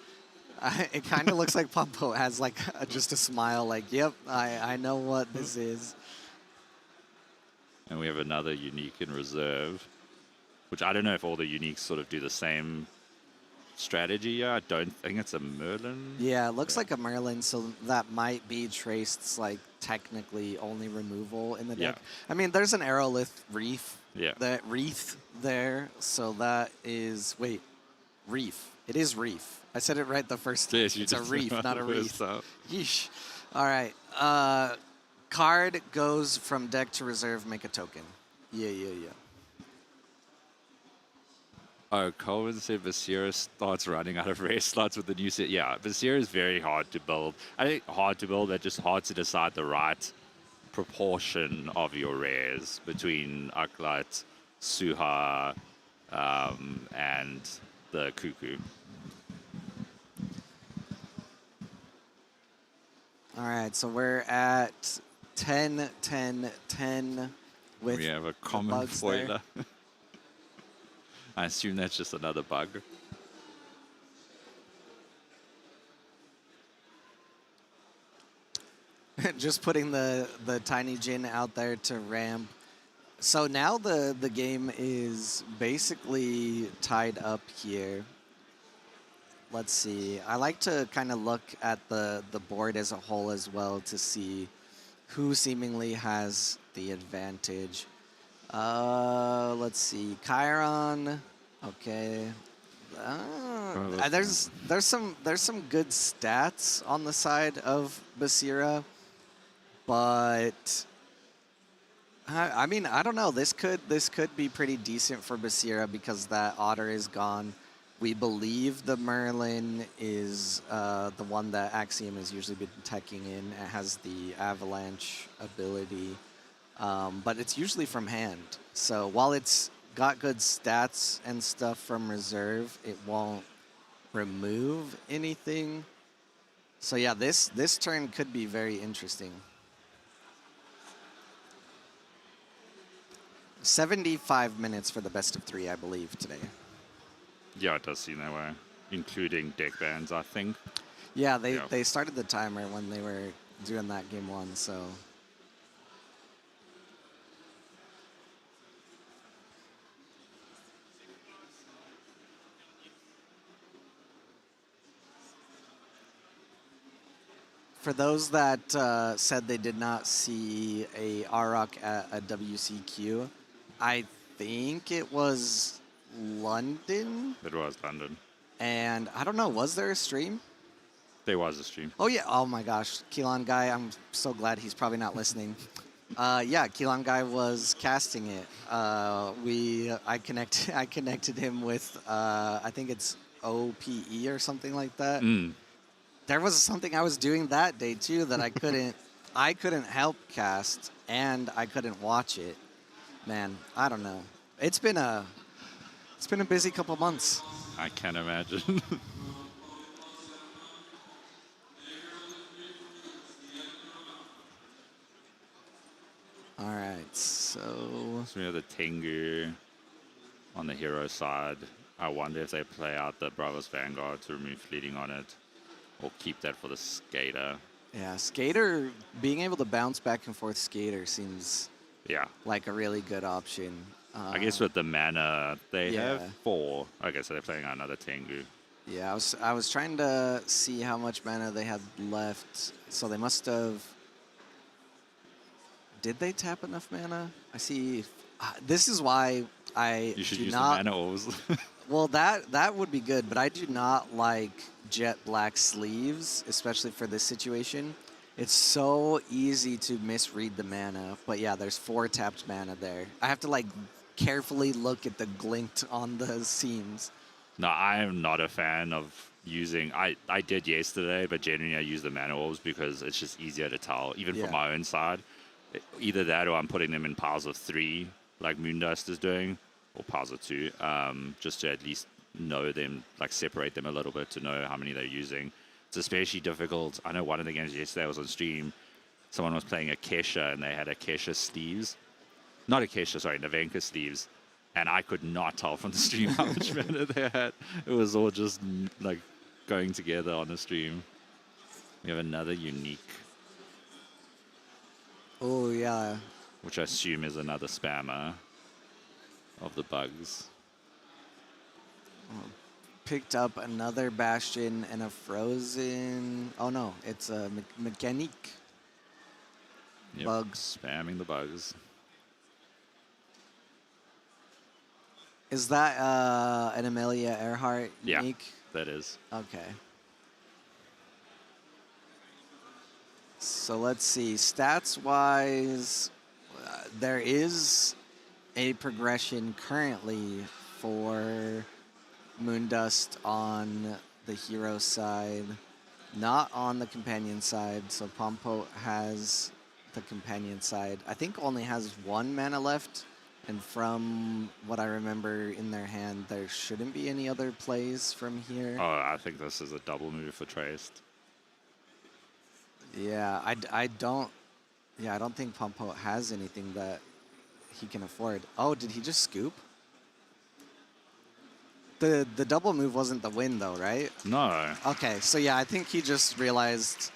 Speaker 1: It kind of looks like Pompote has like just a smile like, yep, I know what this is.
Speaker 3: And we have another unique in reserve, which I don't know if all the uniques sort of do the same strategy. I don't think it's a Merlin.
Speaker 1: Yeah, it looks like a Merlin, so that might be Traced's like technically only removal in the deck. I mean, there's an Aerolith Reef. That Wreath there, so that is Reef. It is Reef. I said it right the first time.
Speaker 3: Yes,
Speaker 1: it's a reef, not a wreath.
Speaker 3: Up.
Speaker 1: Yeesh. All right. Card goes from deck to reserve. Make a token. Yeah.
Speaker 3: Oh, Colvin said Basira starts running out of rare slots with the new set. Yeah, Basira is very hard to build. I think hard to build, but just hard to decide the right proportion of your rares between Aklat, Suha, and the Cuckoo.
Speaker 1: All right, so we're at 10, 10, 10 with
Speaker 3: We have a
Speaker 1: the
Speaker 3: common
Speaker 1: bugs there.
Speaker 3: foiler. I assume that's just another bug.
Speaker 1: Just putting the tiny Jin out there to ramp. So now the game is basically tied up here. Let's see. I like to kind of look at the board as a whole as well to see who seemingly has the advantage. Let's see. Chiron. Okay. There's some good stats on the side of Basira, but I mean, I don't know. This could be pretty decent for Basira because that Otter is gone. We believe the Merlin is the one that Axiom has usually been teching in. It has the Avalanche ability, but it's usually from hand. So while it's got good stats and stuff from reserve, it won't remove anything. So yeah, this turn could be very interesting. 75 minutes for the best of 3, I believe, today.
Speaker 3: Yeah, it does seem that way, including deck bans, I think.
Speaker 1: Yeah, they started the timer when they were doing that game 1, so. For those that said they did not see a ROC at a WCQ, I think it was London.
Speaker 3: It was London.
Speaker 1: And I don't know, was there a stream?
Speaker 3: There was a stream.
Speaker 1: Oh, yeah. Oh, my gosh. Keelan Guy, I'm so glad he's probably not listening. Yeah, Keelan Guy was casting it. I connected him with, I think it's OPE or something like that. There was something I was doing that day, too, that I couldn't help cast, and I couldn't watch it. Man, I don't know. It's been a busy couple months.
Speaker 3: I can't imagine.
Speaker 1: All right, so
Speaker 3: We have the Tengu on the hero side. I wonder if they play out the Bravos Vanguard to remove fleeting on it, or keep that for the Skater.
Speaker 1: yeah, Skater, being able to bounce back and forth Skater seems like a really good option.
Speaker 3: I guess with the mana, they
Speaker 1: yeah.
Speaker 3: have 4. Okay, so they're playing another Tengu.
Speaker 1: Yeah, I was trying to see how much mana they had left. So they must have. Did they tap enough mana? I see. This is why
Speaker 3: You should
Speaker 1: do
Speaker 3: use
Speaker 1: not.
Speaker 3: the mana orbs.
Speaker 1: Well, that would be good, but I do not like jet black sleeves, especially for this situation. It's so easy to misread the mana. But yeah, there's 4 tapped mana there. I have to like carefully look at the glint on the seams.
Speaker 3: No, I am not a fan of using. I did yesterday, but generally I use the mana orbs because it's just easier to tell, even from my own side. Either that or I'm putting them in piles of 3, like Moondust is doing, or piles of 2, just to at least know them, like separate them a little bit to know how many they're using. It's especially difficult. I know one of the games yesterday was on stream. Someone was playing a Kesha and they had a Kesha sleeves. Not a Kesha, sorry, Navenka sleeves. And I could not tell from the stream how much mana they had. It was all just like going together on the stream. We have another unique.
Speaker 1: Oh, yeah.
Speaker 3: Which I assume is another spammer of the bugs.
Speaker 1: Picked up another Bastion and a Frozen. Oh, no. It's a Mechanique.
Speaker 3: Yep,
Speaker 1: Bugs.
Speaker 3: Spamming the bugs.
Speaker 1: Is that an Amelia Earhart unique?
Speaker 3: That is.
Speaker 1: Okay. So let's see. Stats-wise, there is a progression currently for Moondust on the hero side, not on the companion side. So Pompote has the companion side. I think only has 1 mana left. And from what I remember in their hand, there shouldn't be any other plays from here.
Speaker 3: Oh, I think this is a double move for Traced.
Speaker 1: Yeah, I don't. Yeah, I don't think Pompote has anything that he can afford. Oh, did he just scoop? The double move wasn't the win though, right?
Speaker 3: No.
Speaker 1: Okay, so yeah, I think he just realized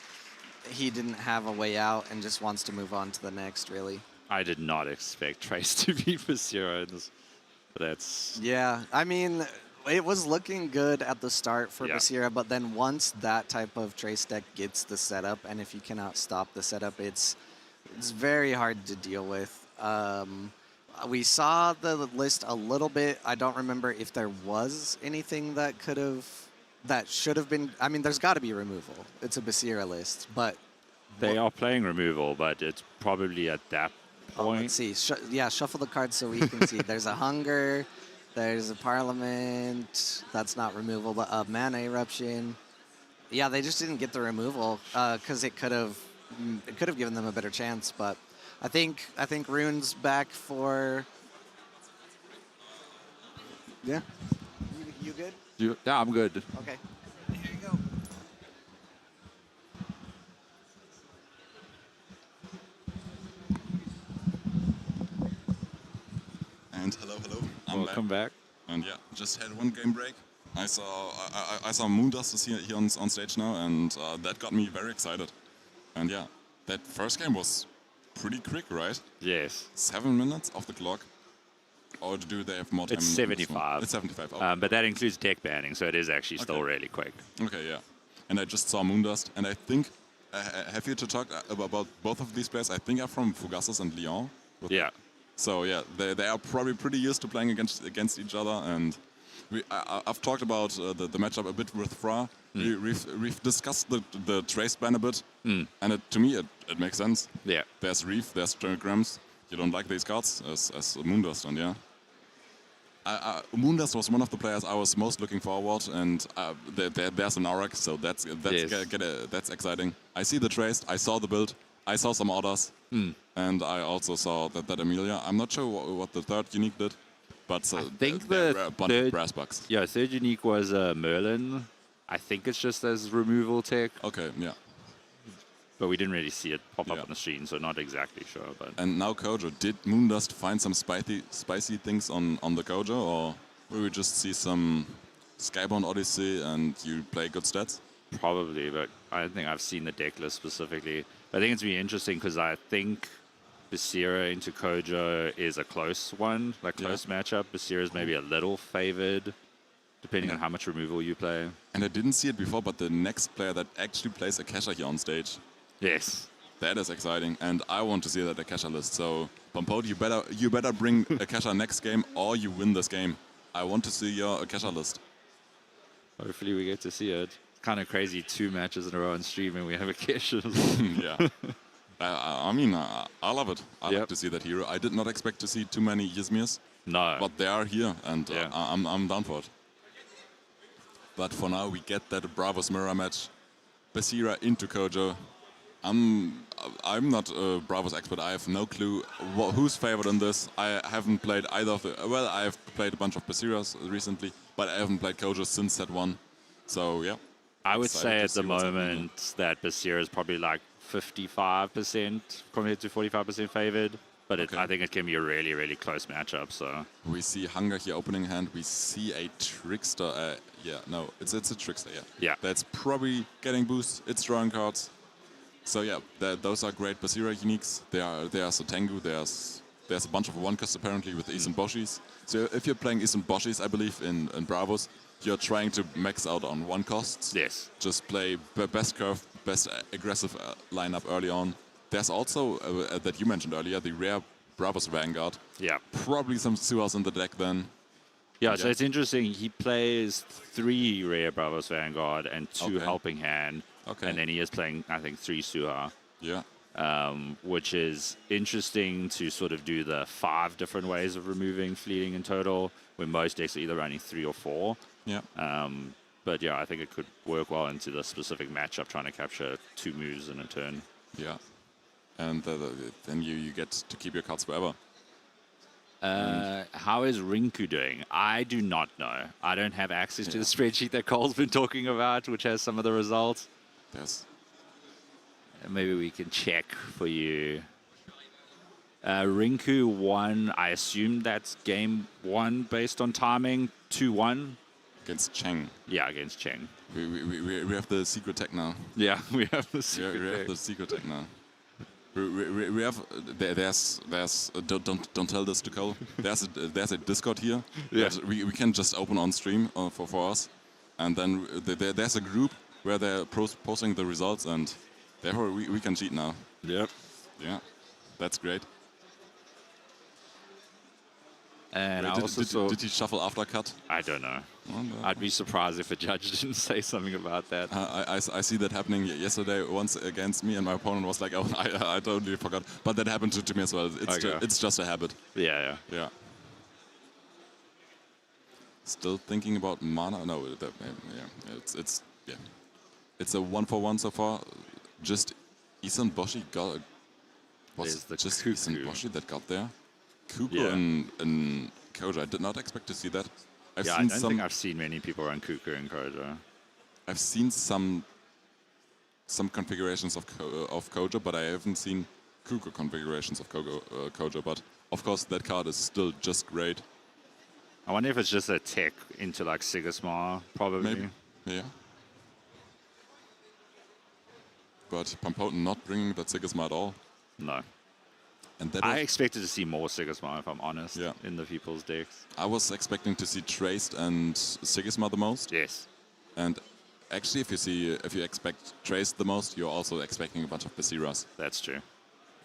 Speaker 1: he didn't have a way out and just wants to move on to the next, really.
Speaker 3: I did not expect Trace to be for 0. But that's...
Speaker 1: Yeah, I mean, it was looking good at the start for
Speaker 3: Yeah.
Speaker 1: Basira, but then once that type of trace deck gets the setup, and if you cannot stop the setup, it's very hard to deal with. We saw the list a little bit. I don't remember if there was anything that should have been. I mean, there's got to be removal. It's a Basira list, but
Speaker 3: They are playing removal, but it's probably at that point.
Speaker 1: let's see. Yeah, shuffle the cards so we can see. There's a Hunger. There's a Parliament. That's not removal, but a Mana Eruption. Yeah, they just didn't get the removal because it could have given them a better chance. But I think Rune's back for. Yeah. You good?
Speaker 3: Yeah, I'm good.
Speaker 1: Okay. Here you go.
Speaker 4: And hello.
Speaker 3: Welcome back.
Speaker 4: And yeah, just had one game break. I saw Moondust is here on stage now, and that got me very excited. And yeah, that first game was pretty quick, right?
Speaker 3: Yes.
Speaker 4: 7 minutes off the clock. Or do they have more time?
Speaker 3: It's
Speaker 4: in this one?
Speaker 3: 75.
Speaker 4: It's 75. Okay.
Speaker 3: But that includes deck banning, so it is actually still
Speaker 4: Okay.
Speaker 3: really quick.
Speaker 4: Okay, yeah. And I just saw Moondust, and I think, have you to talk about both of these players? I think are from Fugassas and Lyon.
Speaker 3: Yeah.
Speaker 4: So yeah, they are probably pretty used to playing against each other, and I've talked about the matchup a bit with Fra. We've discussed the trace ban a bit, and to me it makes sense.
Speaker 3: Yeah.
Speaker 4: There's Reef, there's Grams. You don't like these cards as Moondust, and yeah. Moondust was one of the players I was most looking forward, and there's an Aurak, so that's
Speaker 3: Yes.
Speaker 4: that's exciting. I see the trace, I saw the build, I saw some orders, and I also saw that Amelia. I'm not sure what the third unique did, but
Speaker 3: I think
Speaker 4: there
Speaker 3: the
Speaker 4: were a bunch of
Speaker 3: third-
Speaker 4: brass bucks.
Speaker 3: Yeah, third unique was Merlin. I think it's just as removal tech,
Speaker 4: Okay, yeah.
Speaker 3: but we didn't really see it pop up
Speaker 4: Yeah.
Speaker 3: on the screen, so not exactly sure. But
Speaker 4: And now Kojo, did Moondust find some spicy things on the Kojo, or will we just see some Skybound Odyssey and you play good stats?
Speaker 3: probably, but I don't think I've seen the deck list specifically. But I think it's really interesting because I think Basira into Kojo is a close one, like
Speaker 4: Yeah.
Speaker 3: close matchup. Basira is maybe a little favored, depending on how much removal you play.
Speaker 4: And I didn't see it before, but the next player that actually plays Akasha here on stage,
Speaker 3: Yes.
Speaker 4: that is exciting, and I want to see that Akasha list. So, Pompote, you better bring Akasha next game, or you win this game. I want to see your Akasha list.
Speaker 3: Hopefully we get to see it. Kind of crazy, 2 matches in a row on stream and we have a cash.
Speaker 4: Yeah. I mean, I love it. I
Speaker 3: Yep.
Speaker 4: like to see that hero. I did not expect to see too many Yizmirs,
Speaker 3: No.
Speaker 4: but they are here, and
Speaker 3: Yeah.
Speaker 4: I'm down for it. But for now, we get that Bravos mirror match. Basira into Kojo. I'm not a Bravos expert. I have no clue who's favored in this. I haven't played either of the... Well, I have played a bunch of Basiras recently, but I haven't played Kojo since set 1. So, yeah.
Speaker 3: I would
Speaker 4: Excited
Speaker 3: say
Speaker 4: to
Speaker 3: at the
Speaker 4: see what's happening.
Speaker 3: moment that Basira is probably like 55% compared to 45% favored. But
Speaker 4: Okay.
Speaker 3: I think it can be a really, really close matchup. So
Speaker 4: We see Hunger here opening hand. We see a Trickster. Yeah, no, it's a Trickster, yeah.
Speaker 3: Yeah.
Speaker 4: That's probably getting boosts. It's drawing cards. So yeah, those are great Basira uniques. There's a Tengu. There's a bunch of one-costs apparently with Is and Boshis. So if you're playing Is and Boshis, I believe, in Bravos, you're trying to max out on one-costs.
Speaker 3: yes,
Speaker 4: Just play best curve, best aggressive lineup early on. There's also, that you mentioned earlier, the rare Bravos Vanguard.
Speaker 3: yeah.
Speaker 4: Probably some Suas in the deck then.
Speaker 3: Yeah, so
Speaker 4: Yeah.
Speaker 3: it's interesting. He plays 3 Rare Bravos Vanguard and 2
Speaker 4: Okay.
Speaker 3: Helping Hand.
Speaker 4: Okay.
Speaker 3: And then he is playing, I think, 3 Suha,
Speaker 4: Yeah.
Speaker 3: which is interesting to sort of do the 5 different ways of removing fleeting in total, when most decks are either running 3 or 4.
Speaker 4: Yeah.
Speaker 3: But yeah, I think it could work well into the specific matchup, trying to capture 2 moves in a turn.
Speaker 4: Yeah. And then you get to keep your cards forever.
Speaker 3: How is Rinku doing? I do not know. I don't have access to the spreadsheet that Cole's been talking about, which has some of the results.
Speaker 4: There's
Speaker 3: maybe we can check for you. Rinku won. I assume that's game 1 based on timing. 2-1.
Speaker 4: Against Cheng.
Speaker 3: Yeah, against Cheng.
Speaker 4: We have the secret tech now.
Speaker 3: Yeah, we have the
Speaker 4: We
Speaker 3: secret.
Speaker 4: have the secret tech now. We have there's don't tell this to Cole. There's a Discord here.
Speaker 3: Yeah.
Speaker 4: That we can just open on stream for us, and then there's a group where they're posting the results, and therefore we can cheat now.
Speaker 3: Yep.
Speaker 4: Yeah, that's great.
Speaker 3: And I
Speaker 4: Wait,
Speaker 3: also saw.
Speaker 4: did he shuffle after cut?
Speaker 3: I don't know.
Speaker 4: Oh, no.
Speaker 3: I'd be surprised if a judge didn't say something about that.
Speaker 4: I see that happening yesterday once against me, and my opponent was like, "Oh, I totally forgot." But that happened to me as well. It's just a habit.
Speaker 3: Yeah.
Speaker 4: Yeah. Still thinking about mana? No, it's a 1-for-1 so far. Just Isan Boshi got. Was
Speaker 3: There's the
Speaker 4: just
Speaker 3: Cuckoo.
Speaker 4: Isan Boshi that got there? Cuckoo
Speaker 3: Yeah.
Speaker 4: and Koja. I did not expect to see that.
Speaker 3: I don't think I've seen many people run Cuckoo and Koja.
Speaker 4: I've seen some configurations of Koja, but I haven't seen Cuckoo configurations of Koja. But of course, that card is still just great.
Speaker 3: I wonder if it's just a tech into like Sigismar, probably.
Speaker 4: Maybe, yeah. But Pompote not bringing that Sigismar at all.
Speaker 3: No.
Speaker 4: And that
Speaker 3: I expected to see more Sigismar, if I'm honest,
Speaker 4: Yeah.
Speaker 3: in the people's decks.
Speaker 4: I was expecting to see Traced and Sigismar the most.
Speaker 3: Yes.
Speaker 4: And actually, if you expect Traced the most, you're also expecting a bunch of Basiras.
Speaker 3: That's true.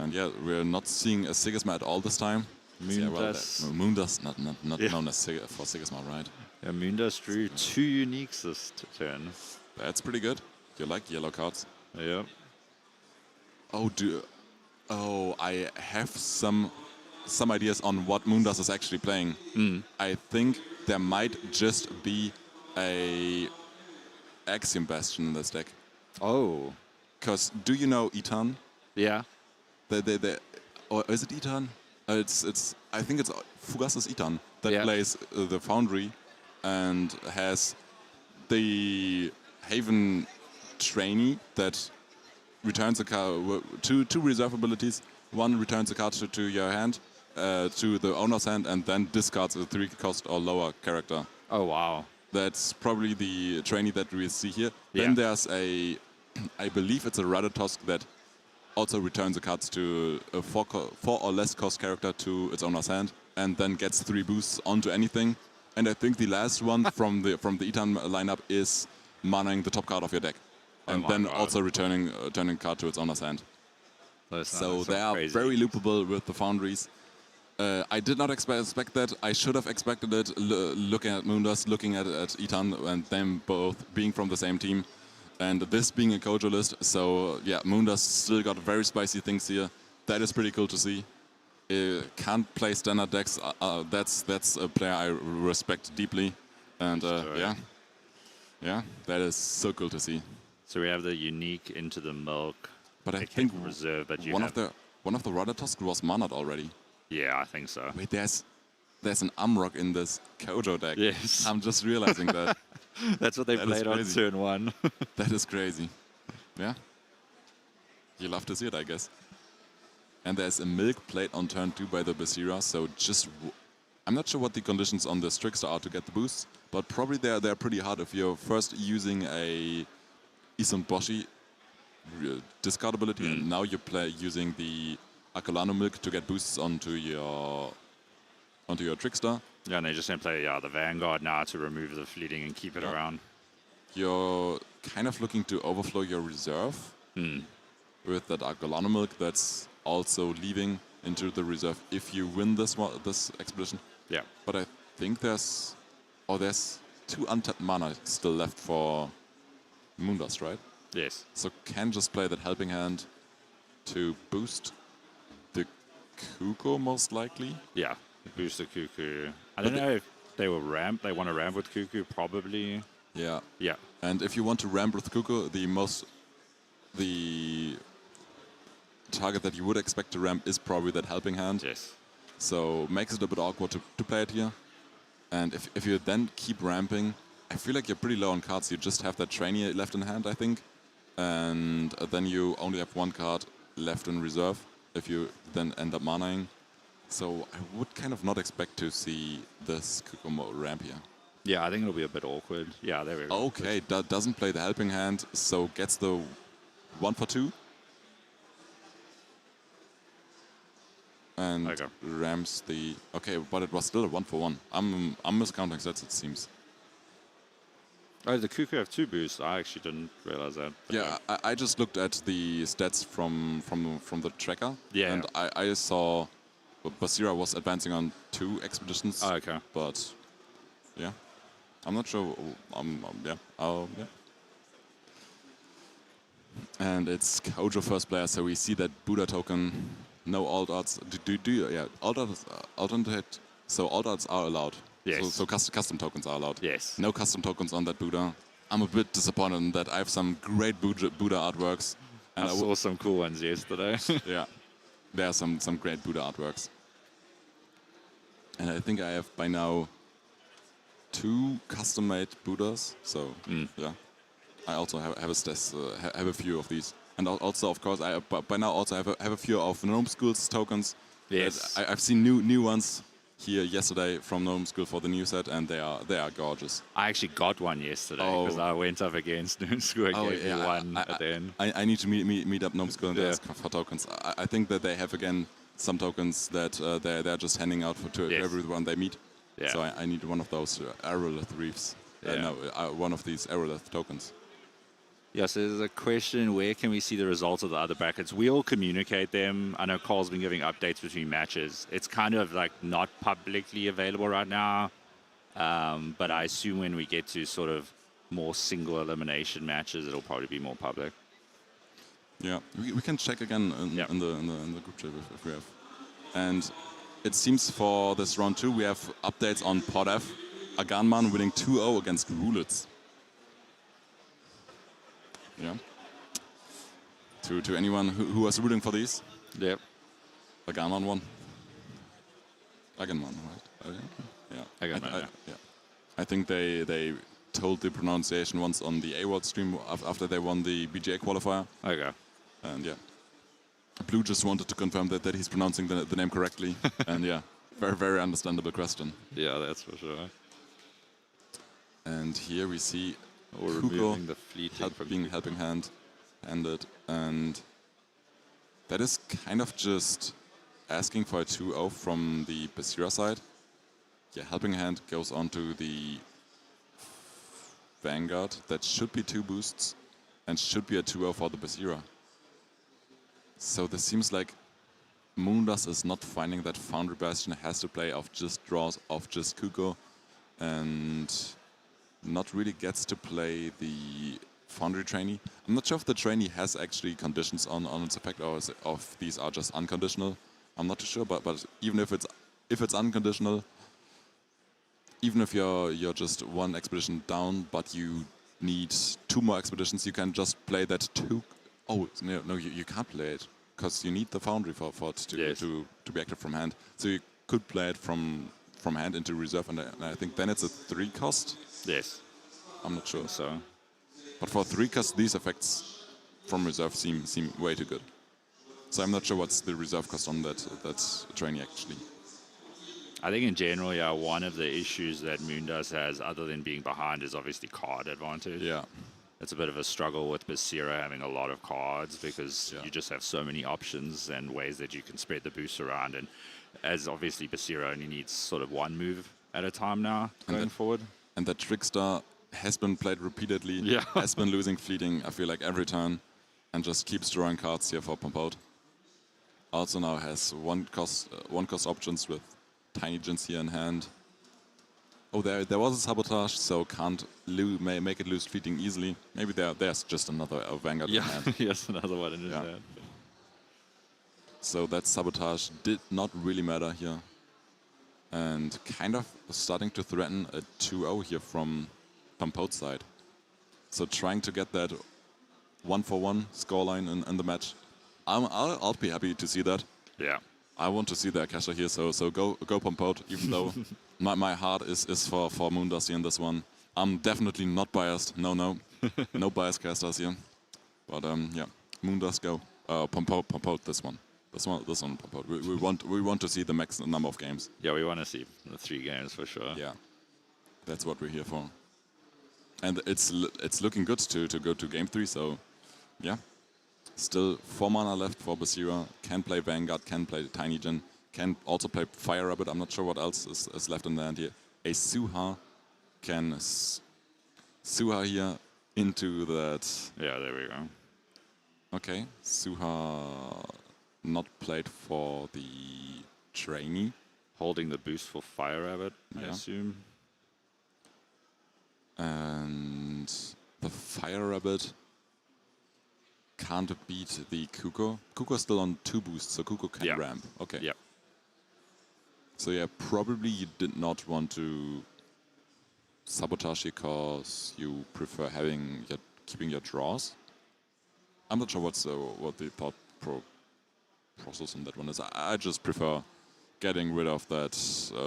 Speaker 4: And yeah, we're not seeing a Sigismar at all this time.
Speaker 3: Moondust.
Speaker 4: Moondust, not
Speaker 3: Yeah.
Speaker 4: known as for Sigismar, right?
Speaker 3: Yeah, Moondust drew 2 uniques this turn.
Speaker 4: That's pretty good. You like yellow cards?
Speaker 3: Yep.
Speaker 4: Oh, I have some ideas on what Moondust is actually playing. I think there might just be a Axiom Bastion in this deck.
Speaker 3: Oh.
Speaker 4: Because do you know Etan?
Speaker 3: Yeah.
Speaker 4: Or is it Etan? I think it's Fugasa's Etan that
Speaker 3: Yeah.
Speaker 4: plays the Foundry and has the Haven trainee that returns a card, two reserve abilities. One returns a card to your hand, to the owner's hand, and then discards a 3-cost or lower character.
Speaker 3: Oh, wow.
Speaker 4: That's probably the trainee that we see here.
Speaker 3: Yeah.
Speaker 4: Then there's I believe it's a Ratatosk that also returns the cards to a 4 or less cost character to its owner's hand, and then gets 3 boosts onto anything. And I think the last one from the Etan lineup is manaing the top card of your deck, and then
Speaker 3: God.
Speaker 4: also returning card to its owner's hand. So they are
Speaker 3: crazy.
Speaker 4: very loopable with the Foundries. I did not expect that. I should have expected it looking at Moondust, looking at Etan, and them both being from the same team. And this being a Kojo list, so yeah, Moondust still got very spicy things here. That is pretty cool to see. Can't play standard decks. That's a player I respect deeply. And yeah, that is so cool to see.
Speaker 3: So we have the unique into the milk.
Speaker 4: But I
Speaker 3: They
Speaker 4: think
Speaker 3: can reserve, but you
Speaker 4: one
Speaker 3: have,
Speaker 4: of the Ratatosk was mannered already.
Speaker 3: Yeah, I think so.
Speaker 4: Wait, there's an Amrock in this Kojo deck.
Speaker 3: Yes.
Speaker 4: I'm just realizing that.
Speaker 3: That's what they
Speaker 4: That is
Speaker 3: played on
Speaker 4: crazy.
Speaker 3: turn 1.
Speaker 4: That is crazy. Yeah. You love to see it, I guess. And there's a milk played on turn 2 by the Basira, so I'm not sure what the conditions on this Trickster are to get the boosts, but probably they're pretty hard if you're first using a Isan Boshi discard ability, and now you play using the Akolano milk to get boosts onto your Trickster.
Speaker 3: Yeah, and they just gonna play the Vanguard now to remove the fleeting and keep it around.
Speaker 4: You're kind of looking to overflow your reserve with that Akolano milk that's also leaving into the reserve if you win this expedition.
Speaker 3: Yeah.
Speaker 4: But I think there's 2 untapped mana still left for Moondust, right?
Speaker 3: Yes.
Speaker 4: So can just play that helping hand to boost the Kuko most likely.
Speaker 3: Yeah. Boost the Cuckoo. I don't know if they will ramp. They want to ramp with Cuckoo, probably.
Speaker 4: Yeah.
Speaker 3: Yeah.
Speaker 4: And if you want to ramp with Kuko, the target that you would expect to ramp is probably that helping hand.
Speaker 3: Yes.
Speaker 4: So makes it a bit awkward to play it here. And if you then keep ramping, I feel like you're pretty low on cards. You just have that trainee left in hand, I think. and then you only have one card left in reserve if you then end up manaing. So I would kind of not expect to see this Kukumo ramp here.
Speaker 3: Yeah, I think it'll be a bit awkward. Yeah, there we go.
Speaker 4: Okay, doesn't play the helping hand, so gets the 1 for 2. And
Speaker 3: Okay.
Speaker 4: ramps the... Okay, but it was still a 1 for 1. I'm miscounting sets, it seems.
Speaker 3: Oh, the Cuckoo have 2 boosts. I actually didn't realize that.
Speaker 4: Yeah, I just looked at the stats from the tracker.
Speaker 3: Yeah.
Speaker 4: And I saw Basira was advancing on 2 expeditions.
Speaker 3: Oh, okay.
Speaker 4: But, yeah. I'm not sure. Yeah. Yeah. And it's Kojo first player, so we see that Buddha token, no alt arts. Yeah, alt arts, alternate. So alt arts are allowed.
Speaker 3: Yes.
Speaker 4: So custom tokens are allowed.
Speaker 3: Yes.
Speaker 4: No custom tokens on that Buddha. I'm a bit disappointed in that. I have some great Buddha artworks. And
Speaker 3: I saw some cool ones yesterday.
Speaker 4: yeah, there are some great Buddha artworks. And I think I have by now 2 custom-made Buddhas. So yeah, I also have a few of these. And also, of course, I by now also have a few of Gnome School's tokens.
Speaker 3: Yes.
Speaker 4: I've seen new ones here yesterday from Gnome School for the new set, and they are gorgeous.
Speaker 3: I actually got one yesterday because I went up against Noon School and gave me one at the end.
Speaker 4: I need to meet up Gnome School and ask for tokens. I think that they have again some tokens that they're just handing out to everyone they meet.
Speaker 3: Yeah.
Speaker 4: So I need one of those Aerolith Reefs. One of these Aerolith tokens.
Speaker 3: Yeah, so there's a question, where can we see the results of the other brackets? We all communicate them. I know Carl's been giving updates between matches. It's kind of like not publicly available right now, but I assume when we get to sort of more single elimination matches, it'll probably be more public.
Speaker 4: Yeah, we can check again in the group chat if we have. And it seems for this round 2, we have updates on Pod F. Aganman winning 2-0 against Rulitz. Yeah. To anyone who was rooting for these?
Speaker 3: Yep.
Speaker 4: Aganman won. Aganman, right? Yeah.
Speaker 3: Aganman,
Speaker 4: yeah. I think they told the pronunciation once on the A-World stream after they won the BGA qualifier.
Speaker 3: Okay.
Speaker 4: And yeah. Blue just wanted to confirm that he's pronouncing the name correctly. And yeah, very, very understandable question.
Speaker 3: Yeah, that's for sure.
Speaker 4: And here we see
Speaker 3: Or removing the fleeting
Speaker 4: helping handed, and that is kind of just asking for a 2-0 from the Basira side. Yeah, helping hand goes on to the Vanguard. That should be 2 boosts and should be a 2-0 for the Basira. So this seems like Moondust is not finding that Foundry Bastion has to play off just draws off just Kuko, and not really gets to play the Foundry trainee. I'm not sure if the trainee has actually conditions on its effect, or if these are just unconditional. I'm not too sure, but even if it's unconditional, even if you're just 1 expedition down, but you need 2 more expeditions, you can just play that 2. Oh no, you can't play it because you need the Foundry for it to be active from hand. So you could play it from hand into reserve, and I think then it's a 3 cost.
Speaker 3: Yes.
Speaker 4: I'm not sure.
Speaker 3: So,
Speaker 4: but for 3 cost, these effects from reserve seem way too good. So I'm not sure what's the reserve cost on that trainee actually.
Speaker 3: I think in general, yeah, one of the issues that Moondust has, other than being behind, is obviously card advantage.
Speaker 4: Yeah.
Speaker 3: It's a bit of a struggle with Basira having a lot of cards because you just have so many options and ways that you can spread the boost around. And as obviously Basira only needs sort of 1 move at a time now going forward.
Speaker 4: And that Trickster has been played repeatedly, has been losing fleeting, I feel like, every turn, and just keeps drawing cards here for Pompote. Also now has one cost options with Tiny Gins here in hand. Oh, there was a Sabotage, so can't make it lose fleeting easily. Maybe there's just another Vanguard in hand.
Speaker 3: Yes, another one in his hand.
Speaker 4: So that Sabotage did not really matter here. And kind of starting to threaten a 2-0 here from Pompote's side. So trying to get that 1-for-1 scoreline in the match. I'll be happy to see that.
Speaker 3: Yeah.
Speaker 4: I want to see their casher here, so go Pompote, even though my heart is for Moondust in this one. I'm definitely not biased. No bias casters here. But yeah, Moondust go. Pompote this one. This one, Pompote. We want to see the max number of games.
Speaker 3: Yeah, we want to see the 3 games for sure.
Speaker 4: Yeah, that's what we're here for. And it's looking good to go to game 3. So yeah, still 4 mana left for Basira. Can play Vanguard. Can play Tiny Jin. Can also play Fire Rabbit. I'm not sure what else is left in the hand here. A Suha can Suha here into that.
Speaker 3: Yeah, there we go.
Speaker 4: Okay, Suha not played for the trainee.
Speaker 3: Holding the boost for Fire Rabbit, I
Speaker 4: Yeah.
Speaker 3: assume.
Speaker 4: And the Fire Rabbit can't beat the Kuko. Kuko's still on 2 boosts, so Kuko can
Speaker 3: Yeah.
Speaker 4: ramp. Okay.
Speaker 3: Yeah.
Speaker 4: So yeah, probably you did not want to sabotage because you prefer keeping your draws. I'm not sure what the thought process on that one is. I just prefer getting rid of that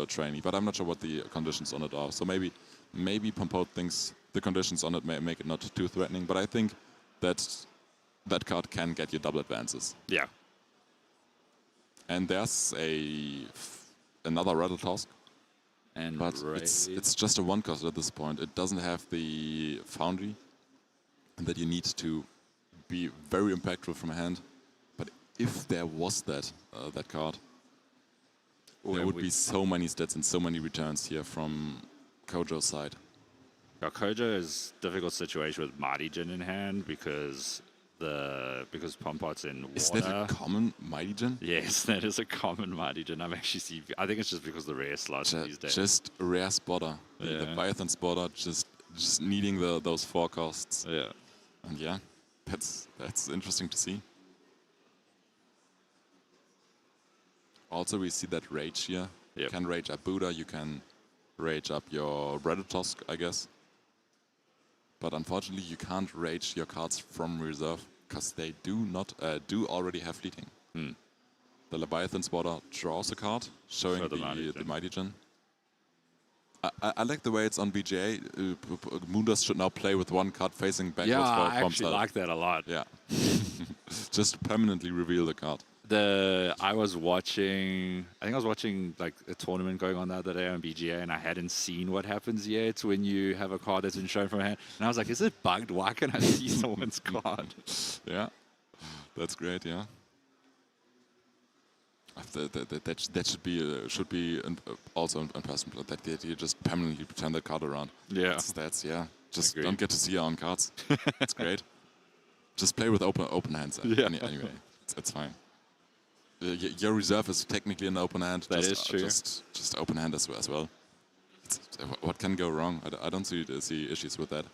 Speaker 4: trainee, but I'm not sure what the conditions on it are. So maybe Pompote thinks the conditions on it may make it not too threatening, but I think that card can get you double advances.
Speaker 3: Yeah.
Speaker 4: And there's another Rattle Tusk,
Speaker 3: And
Speaker 4: but it's just a 1 cost at this point. It doesn't have the Foundry, and that you need to be very impactful from hand. But if there was that card, there would be so many stats and so many returns here from Kojo's side.
Speaker 3: Now, Kojo is a difficult situation with Mighty Jin in hand because Pompote's in water.
Speaker 4: Is that a common Mighty Jin?
Speaker 3: Yes, that is a common Mighty Jin. I think it's just because the rare slots these days.
Speaker 4: Just a rare spotter. The
Speaker 3: Yeah.
Speaker 4: Leviathan spotter, just needing those 4 costs.
Speaker 3: Yeah.
Speaker 4: And yeah, that's interesting to see. Also, we see that rage here. You
Speaker 3: Yep.
Speaker 4: can rage up Buddha, you can rage up your Brepost, I guess. But unfortunately, you can't rage your cards from reserve because they do already have fleeting. The Leviathan spotter draws a card, showing
Speaker 3: For
Speaker 4: the Mighty Jin. I like the way it's on BGA. Moondust should now play with 1 card facing backwards
Speaker 3: Yeah,
Speaker 4: for
Speaker 3: I actually
Speaker 4: himself.
Speaker 3: like that a lot.
Speaker 4: Yeah. Just permanently reveal the card.
Speaker 3: I was watching like a tournament going on the other day on BGA, and I hadn't seen what happens yet when you have a card that's been shown from hand. And I was like, is it bugged? Why can't I see someone's card?
Speaker 4: Yeah. That's great, yeah. That should be also unpersonal. That you just permanently pretend that card around.
Speaker 3: Yeah.
Speaker 4: That's yeah. Just
Speaker 3: Agreed.
Speaker 4: don't get to see your own cards. It's great. Just play with open hands.
Speaker 3: Yeah.
Speaker 4: Anyway, it's fine. Your reserve is technically an open hand.
Speaker 3: That is true.
Speaker 4: Just open hand as well. What can go wrong? I don't see issues with that.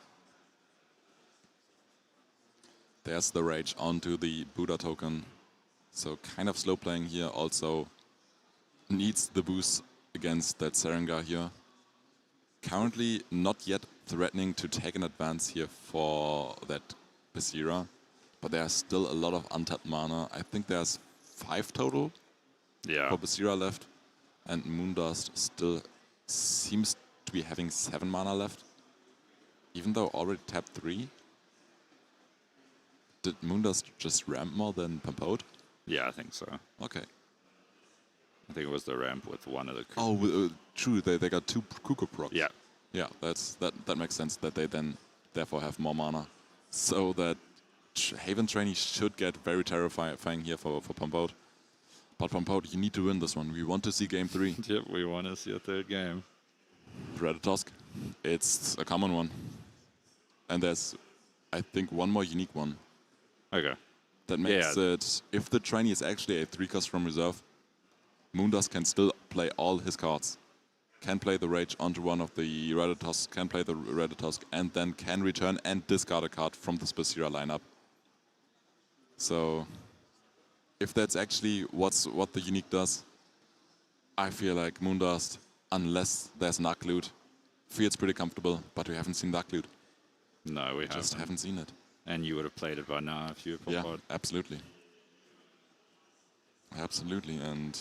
Speaker 4: There's the rage onto the Buddha token. So kind of slow playing here. Also needs the boost against that Serengar here. Currently not yet threatening to take an advance here for that Basira. But there's still a lot of untapped mana. I think there's 5 total
Speaker 3: Yeah.
Speaker 4: for Basira left. And Moondust still seems to be having 7 mana left. Even though already tapped 3. Did Moondust just ramp more than Pompote?
Speaker 3: Yeah, I think so.
Speaker 4: Okay.
Speaker 3: I think it was the ramp with one of the.
Speaker 4: Oh, true. They got 2 Kuko procs.
Speaker 3: Yeah.
Speaker 4: Yeah, that makes sense that they then therefore have more mana. So that Haven Trainee should get very terrifying here for Pompote. But Pompote, you need to win this one. We want to see game 3.
Speaker 3: Yep, we want to see a 3rd game.
Speaker 4: Red Tusk. It's a common one. And there's, I think, one more unique one.
Speaker 3: Okay.
Speaker 4: That makes it, if the trainee is actually a 3-cost from reserve, Moondust can still play all his cards. Can play the Rage onto one of the Red Tusk, can play the Red Tusk, and then can return and discard a card from the Spacira lineup. So, if that's actually what the unique does, I feel like Moondust, unless there's Narc Loot, feels pretty comfortable, but we haven't seen Narc Loot.
Speaker 3: No, we
Speaker 4: Just haven't seen it.
Speaker 3: And you would have played it by now if you were Popeye.
Speaker 4: Yeah, absolutely. Absolutely, and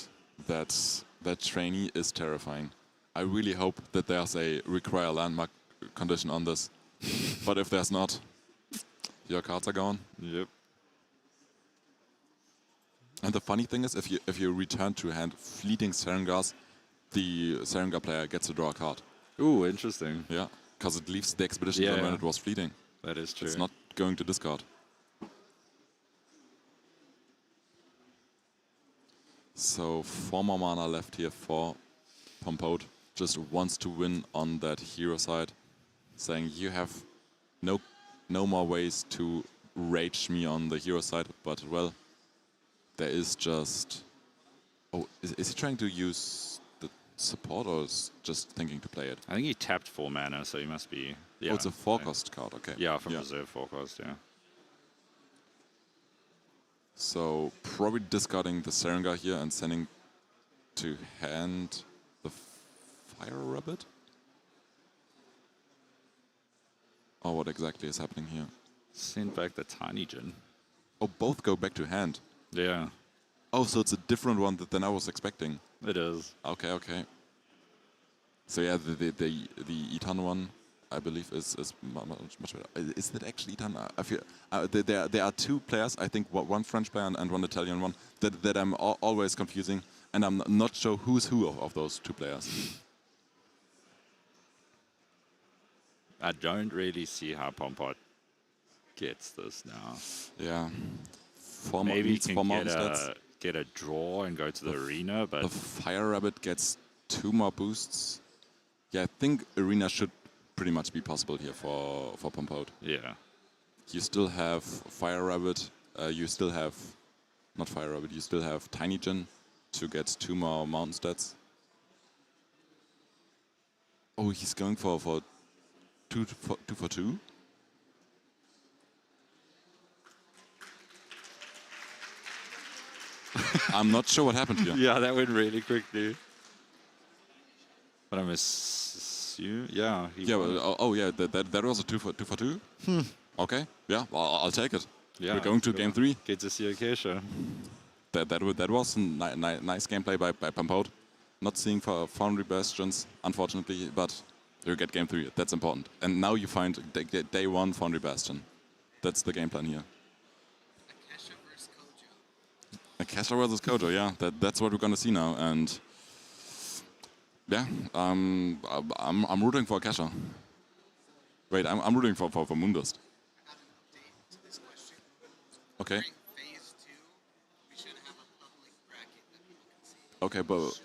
Speaker 4: that trainee is terrifying. I really hope that there's a require landmark condition on this. But if there's not, Your cards are gone.
Speaker 3: Yep.
Speaker 4: And the funny thing is, if you return to hand fleeting Serengars, the Serengar player gets to draw a card.
Speaker 3: Ooh, interesting.
Speaker 4: Yeah, because it leaves the expedition
Speaker 3: Yeah,
Speaker 4: when
Speaker 3: yeah.
Speaker 4: it was fleeting.
Speaker 3: That is true.
Speaker 4: It's not going to discard. So 4 more mana left here for Pompote. Just wants to win on that hero side, saying you have no more ways to rage me on the hero side, but well, there is just... Oh, is he trying to use the support or is just thinking to play it?
Speaker 3: I think he tapped 4 mana, so he must be... Yeah,
Speaker 4: Oh, it's a 4-cost card, okay.
Speaker 3: Yeah, from reserve 4-cost, yeah.
Speaker 4: So probably discarding the Serengar here and sending to hand the Fire Rabbit? Oh, what exactly is happening here?
Speaker 3: Send back the Tiny Jin.
Speaker 4: Oh, both go back to hand.
Speaker 3: Yeah,
Speaker 4: Oh, so it's a different one than I was expecting.
Speaker 3: it is.
Speaker 4: Okay, okay. So yeah, the Etan one, I believe, is much better. Is that actually Etan? I feel there are 2 players. I think one French player and one Italian one that I'm always confusing, and I'm not sure who's who of those 2 players.
Speaker 3: I don't really see how Pompote gets this now.
Speaker 4: Yeah.
Speaker 3: Maybe he
Speaker 4: needs
Speaker 3: can
Speaker 4: 4 mountain stats.
Speaker 3: get a draw and go to the arena, but
Speaker 4: The Fire Rabbit gets 2 more boosts. Yeah, I think arena should pretty much be possible here for Pompote.
Speaker 3: yeah.
Speaker 4: You still have Fire Rabbit. You still have not Fire Rabbit. You still have Tiny Jin to get 2 more mountain stats. Oh, he's going for 2 for 2. I'm not sure what happened here.
Speaker 3: Yeah, that went really quickly. But I'm assuming, yeah.
Speaker 4: Yeah, well, yeah, that was a 2 for 2. Okay, yeah, I'll take it.
Speaker 3: Yeah,
Speaker 4: We're going to game 3.
Speaker 3: Get to see Acacia.
Speaker 4: That was a nice gameplay by Pompote. Not seeing for Foundry Bastions, unfortunately, but you get game 3. That's important. And now you find day 1 Foundry Bastion. That's the game plan here.
Speaker 2: Akasha versus Kojo.
Speaker 4: Akasha versus Kojo, yeah, that's what we're gonna see now. And yeah, I'm rooting for Akasha. Wait, I'm rooting for Moondust.
Speaker 2: I got an update to this question.
Speaker 4: Okay.
Speaker 2: During phase 2, we should have a public bracket that people can see.
Speaker 4: Okay, but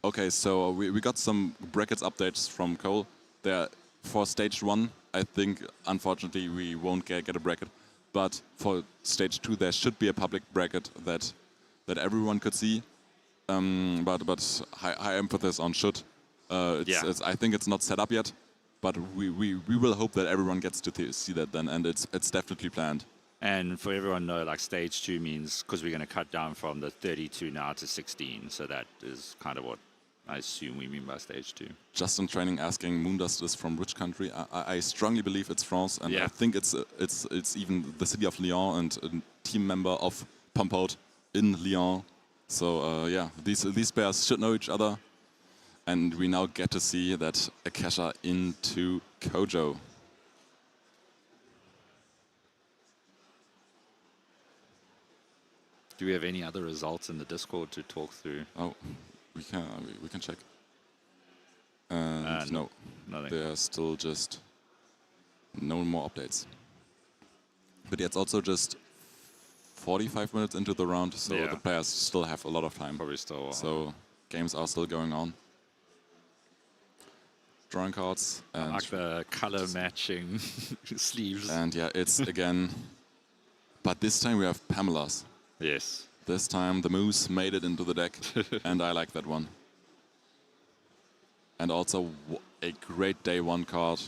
Speaker 4: okay, so we got some brackets updates from Cole. There for stage 1, I think unfortunately we won't get a bracket, but for stage 2 there should be a public bracket that everyone could see. But high emphasis on should. I think it's not set up yet, but we will hope that everyone gets to see that then, and it's definitely planned.
Speaker 3: And for everyone to know, like stage 2 means, because we're going to cut down from the 32 now to 16, so that is kind of what I assume we mean by stage 2.
Speaker 4: Justin Training asking Moondust is from which country? I strongly believe it's France, and
Speaker 3: Yeah.
Speaker 4: I think it's even the city of Lyon and a team member of Pompote in Lyon. So yeah, these players should know each other, and we now get to see that Akasha into Kojo.
Speaker 3: Do we have any other results in the Discord to talk through?
Speaker 4: Oh, we can check. And no,
Speaker 3: nothing.
Speaker 4: there are still just no more updates. But yeah, it's also just 45 minutes into the round, so
Speaker 3: Yeah.
Speaker 4: the players still have a lot of time.
Speaker 3: Probably still.
Speaker 4: So games are still going on. Drawing cards and
Speaker 3: like the color matching sleeves.
Speaker 4: and yeah, it's again. But this time we have Pamela's.
Speaker 3: Yes.
Speaker 4: This time the Moose made it into the deck, and I like that one. And also a great day 1 card.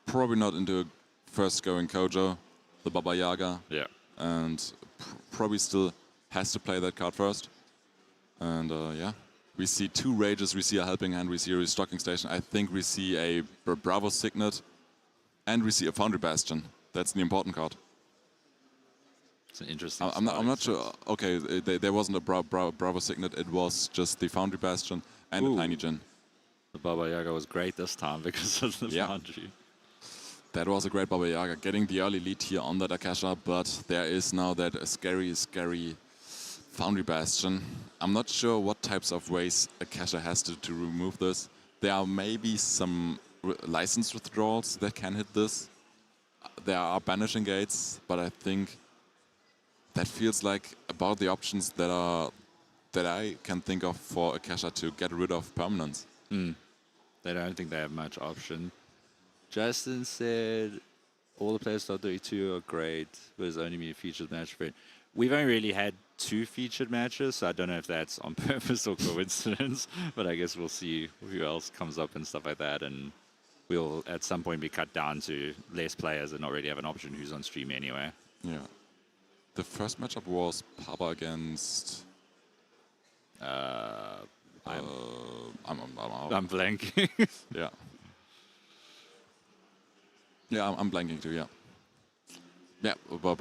Speaker 4: Probably not into a first going Kojo, the Baba Yaga,
Speaker 3: Yeah.
Speaker 4: and probably still has to play that card first. And yeah, we see 2 Rages, we see a Helping Hand, we see a Restocking Station. I think we see a Bravo Signet, and we see a Foundry Bastion. That's the important card.
Speaker 3: It's an interesting.
Speaker 4: I'm not sure. Okay, there wasn't a Bravo Signet. It was just the Foundry Bastion and
Speaker 3: Ooh.
Speaker 4: a Tiny Jin.
Speaker 3: The Baba Yaga was great this time because of the
Speaker 4: Yeah.
Speaker 3: foundry.
Speaker 4: That was a great Baba Yaga, getting the early lead here on that Akasha, but there is now that scary Foundry Bastion. I'm not sure what types of ways Akasha has to remove this. There are maybe some license withdrawals that can hit this. There are banishing gates, but I think that feels like about the options that I can think of for Akasha to get rid of permanence.
Speaker 3: I don't think they have much option. Justin said, all the players .32 are great, but it's only me a featured match for it. We've only really had 2 featured matches, so I don't know if that's on purpose or coincidence, but I guess we'll see who else comes up and stuff like that, and we'll at some point be cut down to less players and not really have an option who's on stream anyway.
Speaker 4: Yeah. The first matchup was Papa against... I'm
Speaker 3: blanking.
Speaker 4: Yeah. Yeah, I'm blanking too, yeah. Yeah, but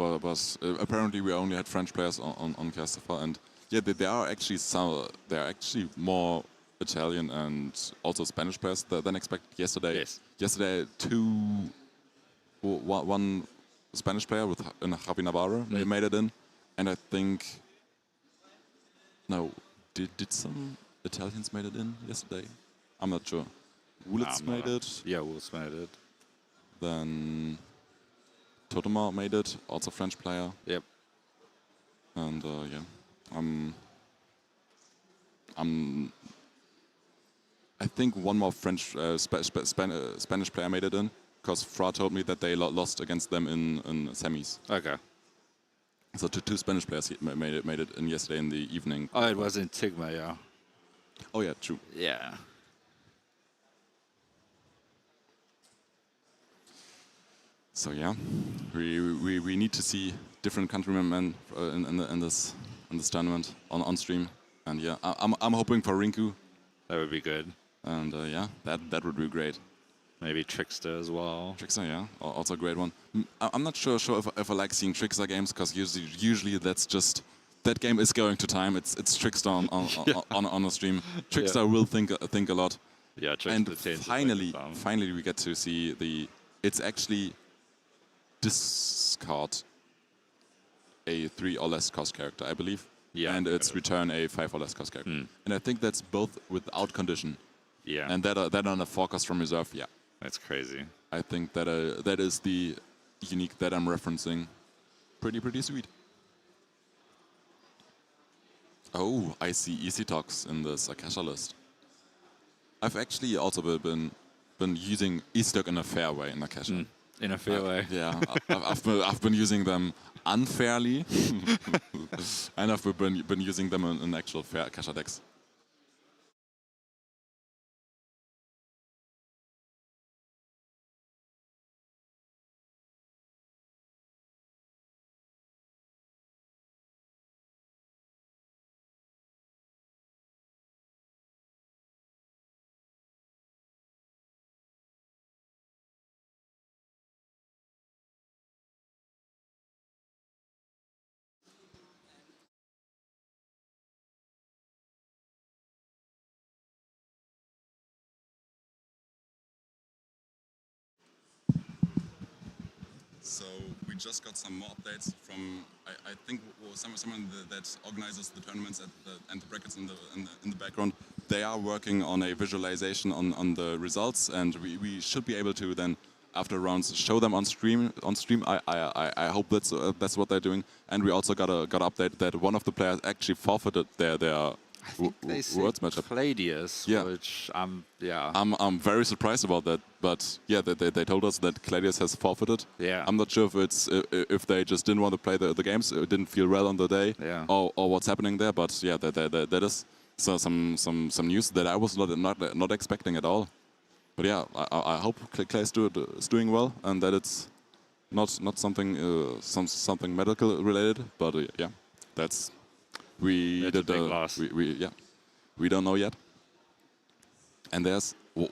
Speaker 4: apparently we only had French players on ClaedeusFR, and yeah, there are actually more Italian and also Spanish players than expected yesterday.
Speaker 3: Yes.
Speaker 4: Yesterday, one Spanish player with Javi Navarro made it in, and I think did some Italians made it in yesterday? I'm not sure. Woolitz made it.
Speaker 3: Yeah, Woolitz made it.
Speaker 4: Then Tautomate made it, also French player.
Speaker 3: Yep.
Speaker 4: And yeah, I think one more French Spanish player made it in, because Fra told me that they lost against them in semis.
Speaker 3: Okay.
Speaker 4: So two Spanish players made it in yesterday in the evening.
Speaker 3: Oh, it was in Etigma, yeah.
Speaker 4: Oh yeah, true.
Speaker 3: Yeah.
Speaker 4: So yeah, we need to see different countrymen in this tournament on stream, and yeah, I'm hoping for Rinku.
Speaker 3: That would be good.
Speaker 4: And yeah, that would be great.
Speaker 3: Maybe Trickster as well.
Speaker 4: Trickster, yeah, also a great one. I'm not sure if I like seeing Trickster games, because usually that's just that game is going to time. It's Trickster on a stream. Trickster will think a lot.
Speaker 3: Yeah, Trickster.
Speaker 4: And finally we get to see it's actually discard a 3 or less cost character, I believe.
Speaker 3: Yeah.
Speaker 4: And it's return a 5 or less cost character. And I think that's both without condition.
Speaker 3: Yeah.
Speaker 4: And that on a 4 cost from reserve, yeah.
Speaker 3: That's crazy.
Speaker 4: I think that is the unique that I'm referencing. Pretty sweet. Oh, I see Easy Talks in this Akasha list. I've actually also been using Easy Talk in a fair way in Akasha.
Speaker 3: In a fair way.
Speaker 4: Yeah, I've been using them unfairly, and I've been using them in actual fair Akasha decks. So we just got some more updates from I think someone that organizes the tournaments and the brackets in the background. They are working on a visualization on the results, and we should be able to then after rounds show them on stream. I hope that's what they're doing. And we also got an update that one of the players actually forfeited their words matchup.
Speaker 3: Claedeus,
Speaker 4: yeah.
Speaker 3: Which
Speaker 4: yeah. I'm very surprised about that, but yeah, they told us that Claedeus has forfeited.
Speaker 3: Yeah.
Speaker 4: I'm not sure if they just didn't want to play the games, didn't feel well on the day,
Speaker 3: yeah.
Speaker 4: or what's happening there. But yeah, that is some news that I was not expecting at all. But yeah, I hope Clay is doing well, and that it's not something something medical related. But yeah, that's. We don't know yet. And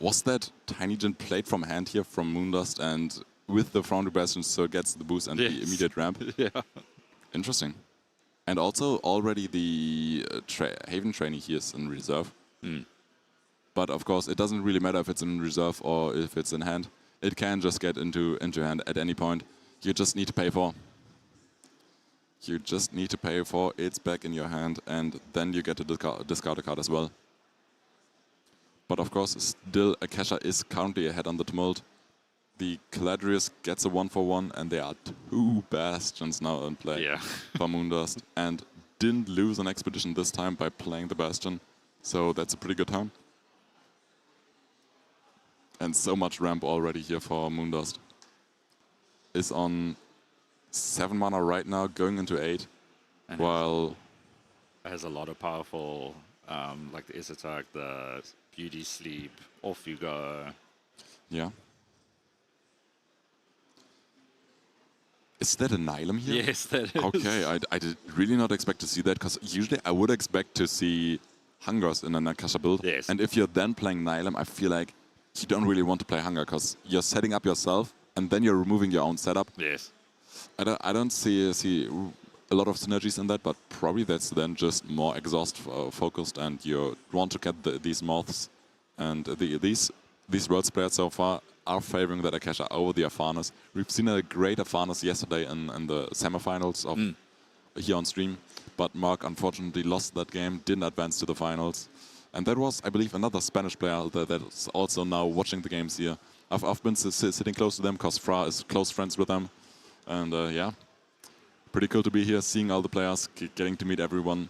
Speaker 4: was that Tiny Jin played from hand here from Moondust, and with the Foundry Bastion so gets the boost and the immediate ramp?
Speaker 3: Yeah.
Speaker 4: Interesting. And also already the Haven trainee here is in reserve. But of course it doesn't really matter if it's in reserve or if it's in hand. it can just get into hand at any point. You just need to pay for. You just need to pay for it's back in your hand, and then you get to discard a card as well. But of course, still, Akasha is currently ahead on the Tumult. The Claedeus gets a 1-for-1, and there are 2 Bastions now in play for Moondust, and didn't lose an Expedition this time by playing the Bastion. So that's a pretty good time. And so much ramp already here for Moondust. Is on 7 mana right now, going into 8.
Speaker 3: And
Speaker 4: while
Speaker 3: has a lot of powerful, like the Isatak, the Beauty Sleep, Off You Go.
Speaker 4: Yeah. Is that a Nylum here?
Speaker 3: Yes, that is.
Speaker 4: Okay, I did really not expect to see that, because usually I would expect to see Hungers in an Akasha build.
Speaker 3: Yes.
Speaker 4: And if you're then playing Nylum, I feel like you don't really want to play Hunger, because you're setting up yourself, and then you're removing your own setup.
Speaker 3: Yes.
Speaker 4: I don't see a lot of synergies in that, but probably that's then just more exhaust focused, and you want to get these moths. And these world players so far are favoring that Akasha over the Afanas. We've seen a great Afanas yesterday in the semifinals of here on stream, but Mark unfortunately lost that game, didn't advance to the finals. And that was, I believe, another Spanish player that's also now watching the games here. I've been sitting close to them because Fra is close friends with them. And yeah, pretty cool to be here, seeing all the players, getting to meet everyone.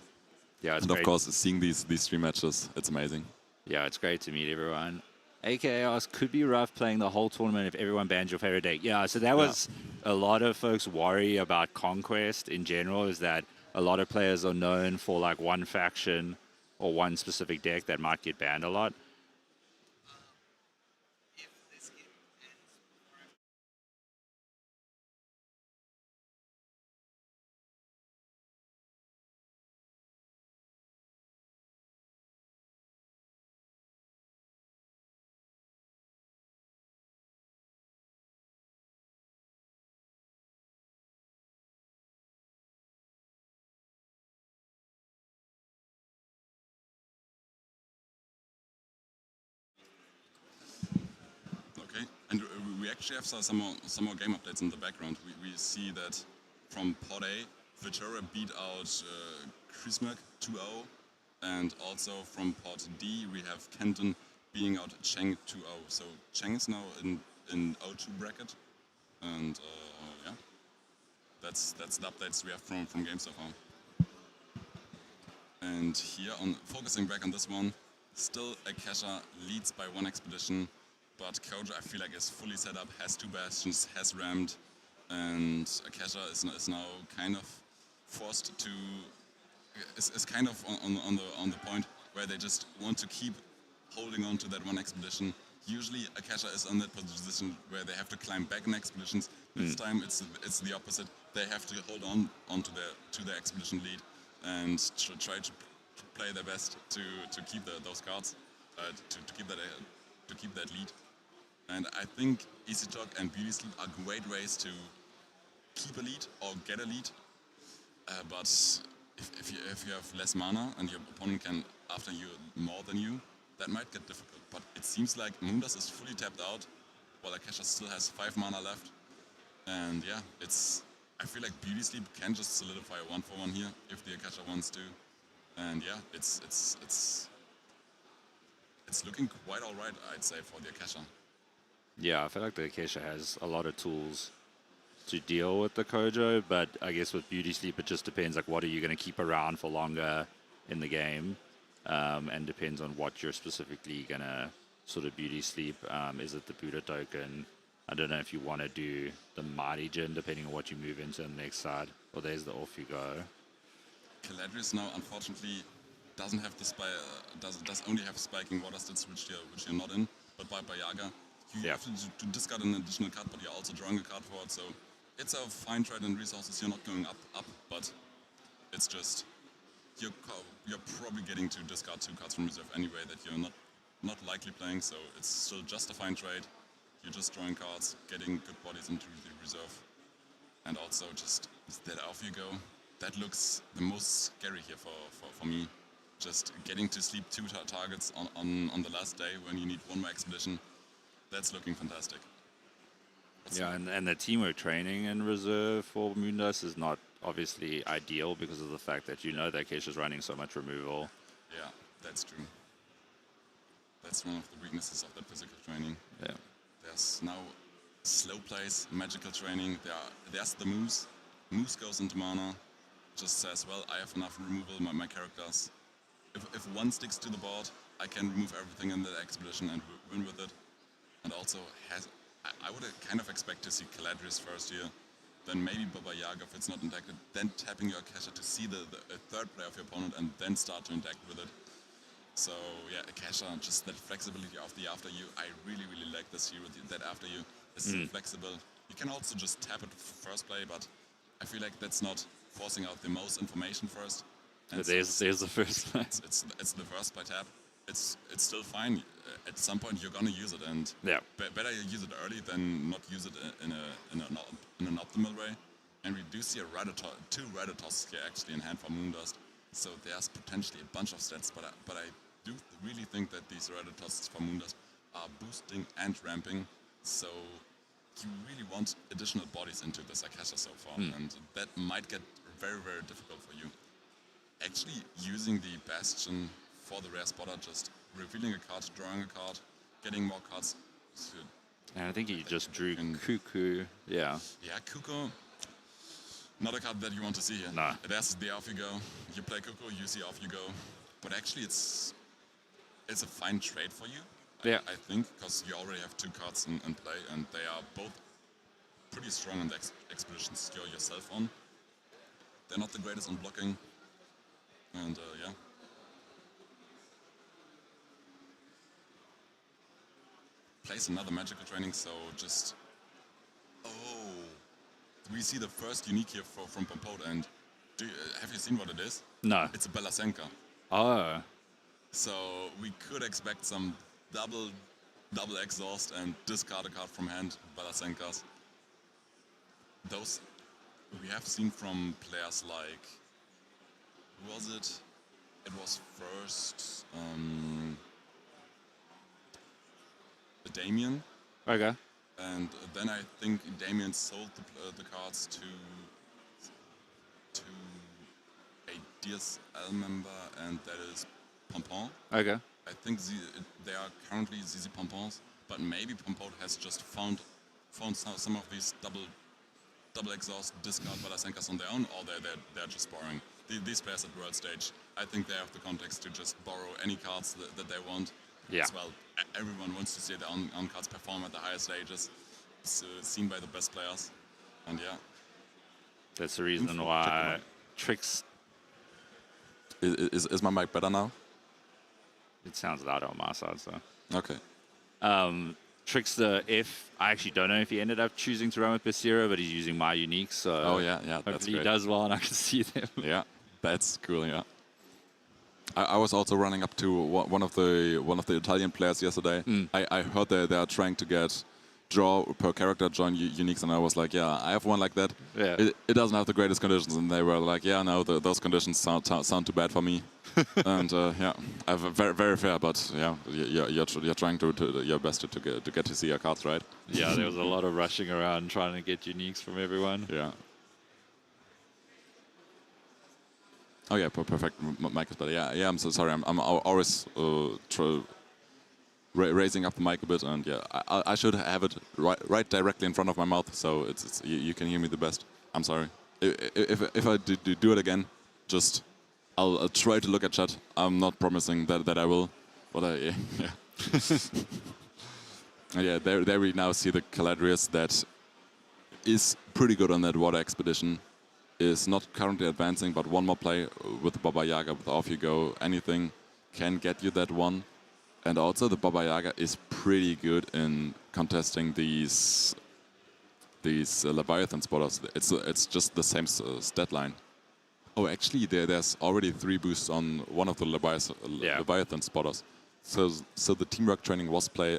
Speaker 3: Yeah, it's
Speaker 4: and
Speaker 3: great.
Speaker 4: of course, seeing these 3 matches, it's amazing.
Speaker 3: Yeah, it's great to meet everyone. AKA asks, could be rough playing the whole tournament if everyone bans your favorite deck. Yeah, so that was a lot of folks' worry about Conquest in general, is that a lot of players are known for like one faction or one specific deck that might get banned a lot.
Speaker 2: If this game ends before I
Speaker 4: Okay, and we actually have some more game updates in the background. We see that from Pod A, Vittorio beat out Krzysmak 2-0, and also from Pod D, we have Kentin beating out Cheng 2-0. So Cheng is now in 0-2 bracket, and yeah, that's the updates we have from games so far. And here, on focusing back on this one, still Akasha leads by 1 expedition, but Kojo, I feel like, is fully set up, has 2 bastions, has rammed, and Akasha is now kind of forced to, is kind of on the point where they just want to keep holding on to that 1 expedition. Usually Akasha is on that position where they have to climb back in expeditions. This time it's the opposite. They have to hold on to their expedition lead and try to play their best to keep those cards, to keep that lead. And I think Easy Talk and Beauty Sleep are great ways to keep a lead or get a lead. But if you have less mana and your opponent can after you more than you, that might get difficult. But it seems like Moondust is fully tapped out, while Akasha still has 5 mana left. And yeah, I feel like Beauty Sleep can just solidify a 1-for-1 here if the Akasha wants to. And yeah, it's looking quite alright, I'd say, for the Akasha.
Speaker 3: Yeah, I feel like the Akasha has a lot of tools to deal with the Kojo, but I guess with Beauty Sleep it just depends, like what are you going to keep around for longer in the game, and depends on what you're specifically going to sort of Beauty Sleep. Is it the Buddha token? I don't know if you want to do the Mighty Jin depending on what you move into on the next side, or there's the Off You Go.
Speaker 4: Claedeus now unfortunately doesn't have the does only have spiking water stats which you're not in, but by Yaga you have to discard an additional card, but you're also drawing a card for it, so it's a fine trade in resources. You're not going up, but it's just you're probably getting to discard 2 cards from reserve anyway that you're not likely playing, so it's still just a fine trade. You're just drawing cards, getting good bodies into the reserve, and also just that Off You Go. That looks the most scary here for me. Just getting to sleep 2 targets on the last day when you need 1 more expedition. That's looking fantastic.
Speaker 3: Yeah, and the teamwork training in reserve for Moondust is not obviously ideal because of the fact that that Keisha's running so much removal.
Speaker 4: Yeah, that's true. That's one of the weaknesses of that physical training.
Speaker 3: Yeah.
Speaker 4: There's now slow plays, magical training. There's the Moose. Moose goes into mana, just says, well, I have enough removal, my characters. If one sticks to the board, I can remove everything in the expedition and win with it. And also, I would kind of expect to see Caladrius first here, then maybe Baba Yaga if it's not interacted, then tapping your Akasha to see the third player of your opponent and then start to interact with it. So yeah, Akasha, just that flexibility of the after you, I really, really like this hero, that after you is so flexible. You can also just tap it first play, but I feel like that's not forcing out the most information first. And
Speaker 3: There's the first play.
Speaker 4: It's the first play tap. It's still fine. At some point you're gonna use it, and better you use it early than not use it in an optimal way. And we do see two Ratatosts here actually in hand for Moondust. So there's potentially a bunch of stats, but I do really think that these Ratatosts for Moondust are boosting and ramping. So you really want additional bodies into this Akasha so far, and that might get very, very difficult for you. Actually using the Bastion for the rare spotter, just revealing a card, drawing a card, getting more cards.
Speaker 3: And I think he just drew Cuckoo. Yeah.
Speaker 4: Yeah, Cuckoo. Not a card that you want to see here.
Speaker 3: Nah.
Speaker 4: That's the off you go. You play Cuckoo, you see off you go. But actually it's a fine trade for you.
Speaker 3: Yeah.
Speaker 4: I think, because you already have two cards in play, and they are both pretty strong in the expeditions you're yourself on. They're not the greatest on blocking. And yeah. Plays another magical training, so just... Oh! We see the first unique here from Pompote, and have you seen what it is?
Speaker 3: No.
Speaker 4: It's a Belasenka.
Speaker 3: Oh.
Speaker 4: So we could expect some double exhaust and discard a card from hand, Belasenkas. Those we have seen from players like... Who was it? It was first... Damien.
Speaker 3: Okay.
Speaker 4: And then I think Damien sold the cards to a DSL member, and that is Pompon.
Speaker 3: Okay.
Speaker 4: I think they are currently ZZ Pompons, but maybe Pompote has just found some of these double exhaust discard Balasenkas on their own, or they're just borrowing. These players at World Stage, I think they have the context to just borrow any cards that they want.
Speaker 3: Yeah.
Speaker 4: As well, everyone wants to see their own cards perform at the higher stages. It's seen by the best players, and yeah.
Speaker 3: That's the reason why Tricks...
Speaker 4: Is my mic better now?
Speaker 3: It sounds louder on my side, so...
Speaker 4: Okay.
Speaker 3: Trickster F, I actually don't know if he ended up choosing to run with Basira, but he's using my unique, so...
Speaker 4: Oh, yeah, that's
Speaker 3: hopefully
Speaker 4: great.
Speaker 3: he does well and I can see them.
Speaker 4: Yeah, that's cool, yeah. I was also running up to one of the Italian players yesterday. I heard they are trying to draw per character, join uniques, and I was like, yeah, I have one like that.
Speaker 3: Yeah.
Speaker 4: It doesn't have the greatest conditions, and they were like, yeah, no, those conditions sound too bad for me. And yeah, I have a very fair, but yeah, you're trying to your best to get to see your cards, right?
Speaker 3: Yeah, there was a lot of rushing around trying to get uniques from everyone.
Speaker 4: Yeah. Oh yeah, perfect. Mic is better. Yeah. I'm so sorry. I'm always raising up the mic a bit, and yeah, I should have it right directly in front of my mouth, so it's you can hear me the best. I'm sorry. If I do it again, just I'll try to look at chat. I'm not promising that I will, but yeah. Yeah, there we now see the Caladrius that is pretty good on that water expedition. Is not currently advancing, but one more play with the Baba Yaga, with Off You Go, anything can get you that one. And also the Baba Yaga is pretty good in contesting these Leviathan spotters. It's just the same stat line. Oh, actually, there's already 3 boosts on one of the Leviathan spotters. So the teamwork training was played.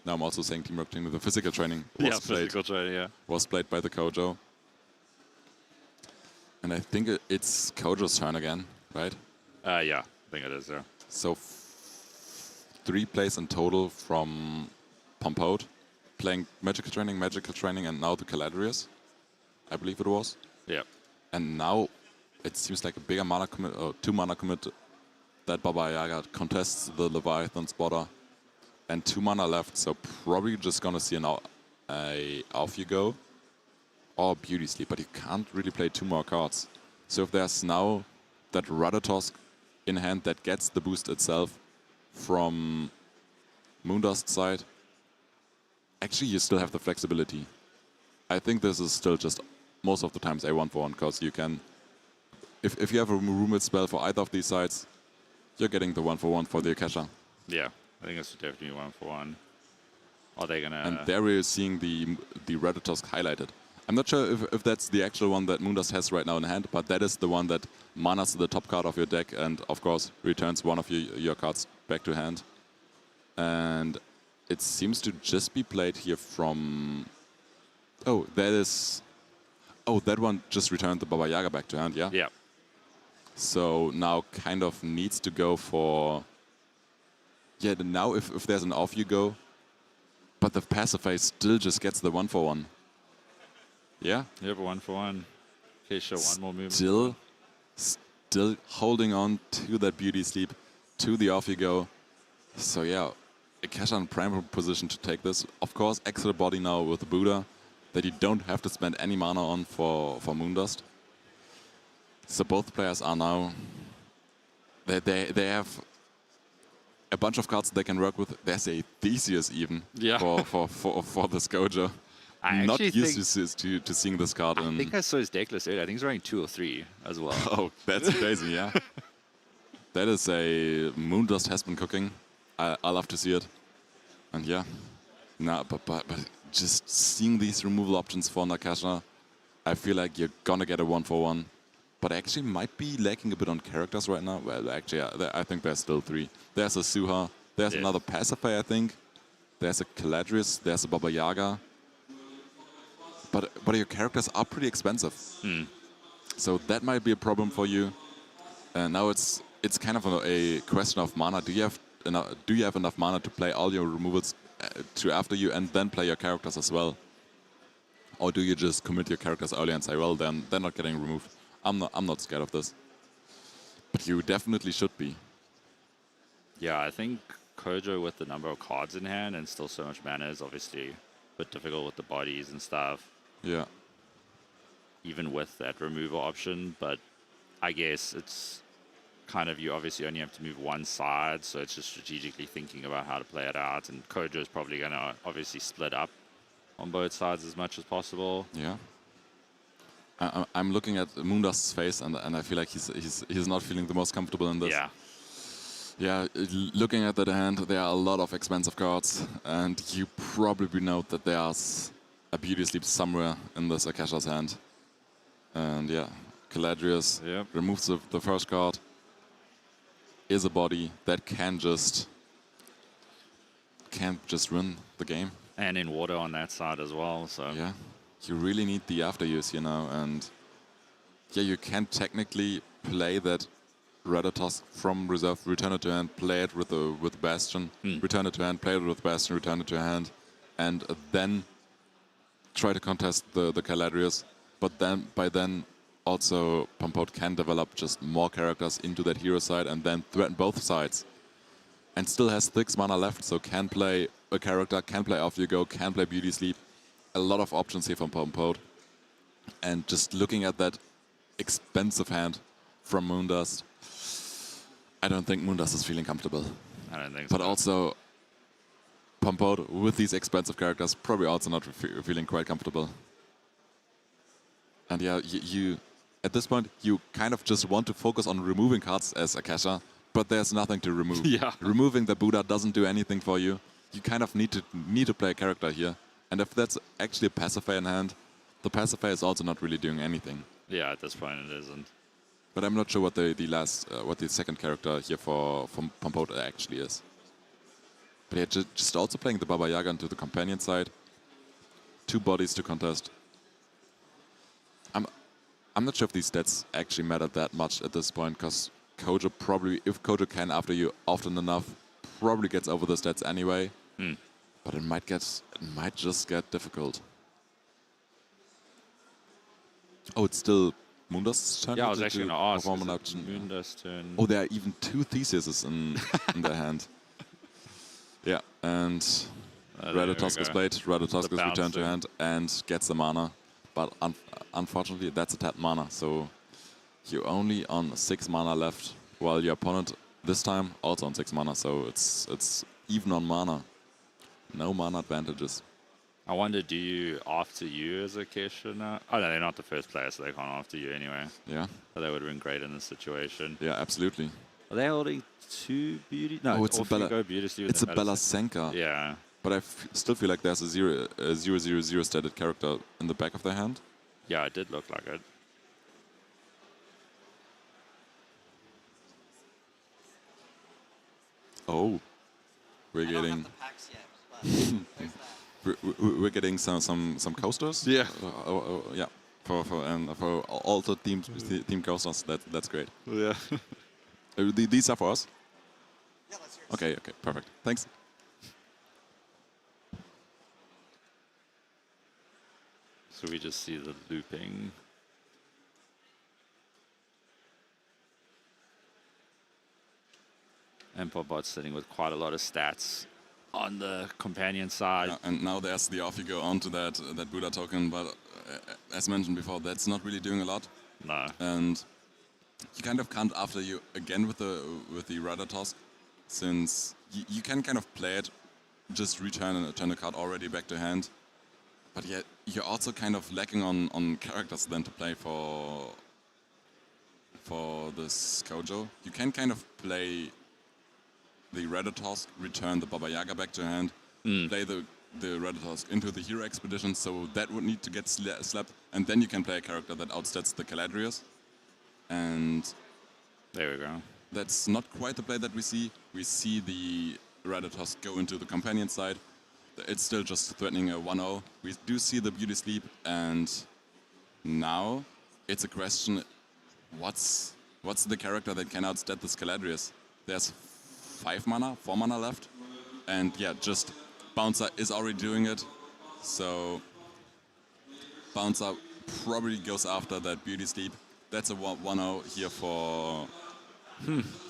Speaker 4: Now I'm also saying teamwork training. The physical training was played.
Speaker 3: Physical training, yeah. Was
Speaker 4: played by the Kojo. And I think it's Kojo's turn again, right?
Speaker 3: Yeah, I think it is, yeah.
Speaker 4: So 3 plays in total from Pompote. playing Magical Training, and now the Caladrius, I believe it was.
Speaker 3: Yeah.
Speaker 4: And now it seems like a bigger mana commit, or 2 mana commit, that Baba Yaga contests the Leviathan spotter, and 2 mana left, so probably just gonna see a Off You Go or Beauty Sleep, but you can't really play 2 more cards. So if there's now that Ratatosk in hand that gets the boost itself from Moondust side, actually you still have the flexibility. I think this is still just most of the times a 1-for-1, because you can, if you have a roommate spell for either of these sides, you're getting the 1-for-1 for the Akasha.
Speaker 3: Yeah, I think it's definitely 1-for-1. Are they gonna?
Speaker 4: And there we're seeing the Ratatosk highlighted. I'm not sure if that's the actual one that Moondust has right now in hand, but that is the one that manas the top card of your deck and, of course, returns one of your cards back to hand. And it seems to just be played here from... Oh, that is... Oh, that one just returned the Baba Yaga back to hand, yeah?
Speaker 3: Yeah.
Speaker 4: So now kind of needs to go for... Yeah, now if there's an Off You Go, but the passive phase still just gets the 1-for-1. Yeah?
Speaker 3: Yep, 1-for-1. Okay, show one more movement.
Speaker 4: Still holding on to that Beauty Sleep, to the Off You Go. So yeah, Akasha in prime position to take this. Of course, extra body now with the Buddha that you don't have to spend any mana on for Moondust. So both players are now... They have a bunch of cards they can work with. There's a Theseus even for this Gojo.
Speaker 3: I
Speaker 4: Not
Speaker 3: actually
Speaker 4: used to seeing this card.
Speaker 3: I think I saw his deck list earlier. I think he's running 2 or 3 as well.
Speaker 4: Oh, that's crazy, yeah. That is a Moondust has been cooking. I love to see it. And yeah, but just seeing these removal options for Nakasha, I feel like you're gonna get a 1-for-1. But actually might be lacking a bit on characters right now. Well, actually, I think there's still 3. There's a Suha, there's another Pasiphae, I think. There's a Caladrius, there's a Baba Yaga. But your characters are pretty expensive. So that might be a problem for you. And now it's kind of a question of mana. Do you have enough mana to play all your removals to after you and then play your characters as well? Or do you just commit your characters early and say, well, then they're not getting removed? I'm not scared of this. But you definitely should be.
Speaker 3: Yeah, I think Kojo with the number of cards in hand and still so much mana is obviously a bit difficult with the bodies and stuff.
Speaker 4: Yeah.
Speaker 3: Even with that removal option, but I guess it's kind of, you obviously only have to move one side, so it's just strategically thinking about how to play it out, and Kojo is probably going to obviously split up on both sides as much as possible.
Speaker 4: Yeah. I'm looking at Moondust's face, and I feel like he's not feeling the most comfortable in this.
Speaker 3: Yeah.
Speaker 4: Yeah, looking at that hand, there are a lot of expensive cards, and you probably know that there's a Beauty Sleep somewhere in this Akasha's hand. And yeah, Caladrius removes the first card. Is a body that can't just win the game.
Speaker 3: And in water on that side as well, so...
Speaker 4: Yeah, you really need the after use, you know, and yeah, you can technically play that Ratatosk from reserve, return it to hand, play it with Bastion, return it to hand, play it with Bastion, return it to hand, and then try to contest the Caladrius. But then by then also Pompote can develop just more characters into that hero side and then threaten both sides. And still has 6 mana left, so can play a character, can play Off You Go, can play Beauty Sleep. A lot of options here from Pompote. And just looking at that expensive hand from Moondust, I don't think Moondust is feeling comfortable.
Speaker 3: I don't think so.
Speaker 4: But also, Pompote, with these expensive characters, probably also not feeling quite comfortable. And yeah, you at this point, you kind of just want to focus on removing cards as Akasha, but there's nothing to remove.
Speaker 3: Yeah.
Speaker 4: Removing the Buddha doesn't do anything for you. You kind of need to play a character here. And if that's actually a Pasiphae in hand, the Pasiphae is also not really doing anything.
Speaker 3: Yeah, at this point it isn't.
Speaker 4: But I'm not sure what the second character here from Pompote actually is. But yeah, just also playing the Baba Yaga into the companion side. 2 bodies to contest. I'm not sure if these stats actually matter that much at this point, because Kojo probably, if Kojo can after you often enough, probably gets over the stats anyway. But it might just get difficult. Oh, it's still Moondust's turn.
Speaker 3: Yeah, I was actually going to ask.
Speaker 4: perform
Speaker 3: Is
Speaker 4: an
Speaker 3: it
Speaker 4: action.
Speaker 3: Moondust turn?
Speaker 4: Oh, there are even 2 Thesises in their hand. Yeah, and
Speaker 3: There we
Speaker 4: Ratatosk is
Speaker 3: go.
Speaker 4: played. Ratatosk
Speaker 3: The
Speaker 4: is returned to
Speaker 3: bouncer.
Speaker 4: hand and gets the mana. But unfortunately, that's a tapped mana, so you're only on 6 mana left, while your opponent this time also on 6 mana. So it's even on mana. No mana advantages.
Speaker 3: I wonder, do you after you as a Kesha now? Oh, no, they're not the first player, so they can't after you anyway.
Speaker 4: Yeah,
Speaker 3: But that would have been great in this situation.
Speaker 4: yeah, absolutely.
Speaker 3: Are they holding 2 beauty? No,
Speaker 4: Oh, it's a
Speaker 3: off you
Speaker 4: Bella.
Speaker 3: go, beauty sleeve,
Speaker 4: It's a
Speaker 3: then
Speaker 4: Bella
Speaker 3: medicine.
Speaker 4: Senka.
Speaker 3: Yeah.
Speaker 4: But I still feel like there's a 0/0/0 stated character in the back of their hand.
Speaker 3: Yeah, it did look like it.
Speaker 4: Oh, we're
Speaker 2: I don't
Speaker 4: getting
Speaker 2: have the packs yet, but there's that.
Speaker 4: we're getting some coasters.
Speaker 3: Yeah.
Speaker 4: Yeah. For all the team coasters, that's great.
Speaker 3: Yeah.
Speaker 4: These are for us.
Speaker 2: Yeah, let's hear it.
Speaker 4: Okay, perfect. Thanks.
Speaker 3: So we just see the looping. And Poppote's sitting with quite a lot of stats on the companion side.
Speaker 4: Yeah, and now there's the off you go onto that Buddha token, but as mentioned before, that's not really doing a lot.
Speaker 3: No.
Speaker 4: And you kind of can't after you again with the Ratatosk, since you can kind of play it, just return a card already back to hand. But yet you're also kind of lacking on characters then to play for this Kojo. You can kind of play the Ratatosk, return the Baba Yaga back to hand, play the Ratatosk into the Hero Expedition, so that would need to get slapped, and then you can play a character that outstats the Caladrius. And
Speaker 3: There we go.
Speaker 4: that's not quite the play that we see. We see the Ratatosk go into the companion side. It's still just threatening a 1-0. We do see the Beauty Sleep, and now it's a question, what's the character that can outstat this Caladrius? There's 4 mana left, and yeah, just Bouncer is already doing it, so Bouncer probably goes after that Beauty Sleep. That's a 1-0 here for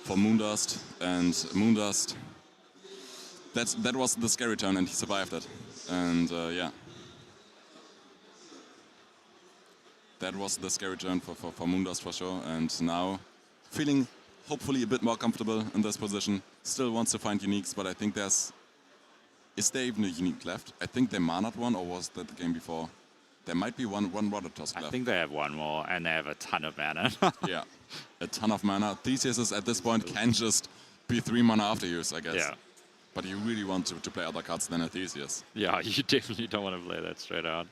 Speaker 4: Moondust, and Moondust, that was the scary turn, and he survived it, and yeah. That was the scary turn for Moondust for sure, and now feeling hopefully a bit more comfortable in this position. Still wants to find uniques, but I think is there even a unique left? I think they mana'd one, or was that the game before? There might be one Ratatosk left.
Speaker 3: I think they have one more, and they have a ton of mana.
Speaker 4: Yeah, a ton of mana. Theseus at this point can just be 3 mana after use, I guess.
Speaker 3: Yeah.
Speaker 4: But you really want to play other cards than a Theseus.
Speaker 3: Yeah, you definitely don't want to play that straight out.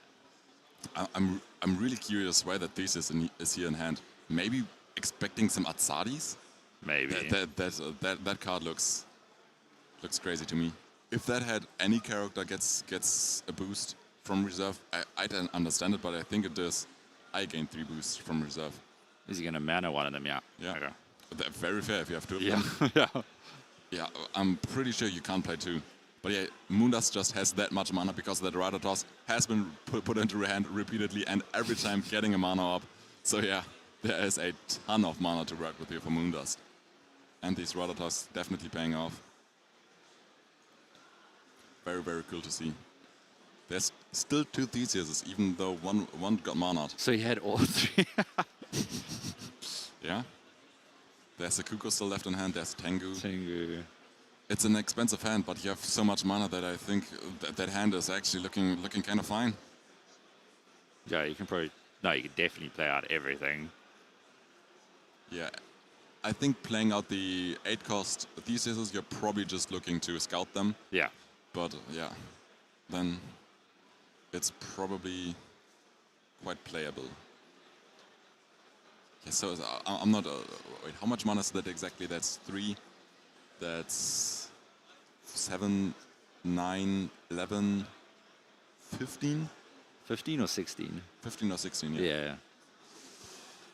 Speaker 4: I'm really curious why that Theseus is here in hand. Maybe expecting some Atsadis?
Speaker 3: Maybe.
Speaker 4: That card looks crazy to me. If that had any character gets a boost from reserve, I don't understand it, but I think it does. I gain 3 boosts from reserve.
Speaker 3: Is he going to mana one of them? Yeah.
Speaker 4: Yeah.
Speaker 3: Okay.
Speaker 4: That's very fair if you have 2 of
Speaker 3: Yeah.
Speaker 4: them.
Speaker 3: Yeah.
Speaker 4: Yeah, I'm pretty sure you can't play 2. But yeah, Moondust just has that much mana because that Ratatosk has been put into her hand repeatedly and every time getting a mana up. So yeah, there is a ton of mana to work with here for Moondust. And these Ratatosks definitely paying off. Very, very cool to see. There's still 2 Theseuses, even though one got mana'd.
Speaker 3: So he had all 3.
Speaker 4: Yeah. There's a Kuko still left in hand, there's Tengu.
Speaker 3: Tengu.
Speaker 4: It's an expensive hand, but you have so much mana that I think that hand is actually looking kind of fine.
Speaker 3: Yeah, you can probably... No, you can definitely play out everything.
Speaker 4: Yeah. I think playing out the 8-cost Theseuses, you're probably just looking to scout them.
Speaker 3: Yeah.
Speaker 4: But yeah, then it's probably quite playable. Yeah, so I'm not... wait, how much mana is that exactly? That's 3. That's 7, 9, 11, 15?
Speaker 3: 15 or 16?
Speaker 4: 15 or 16, yeah.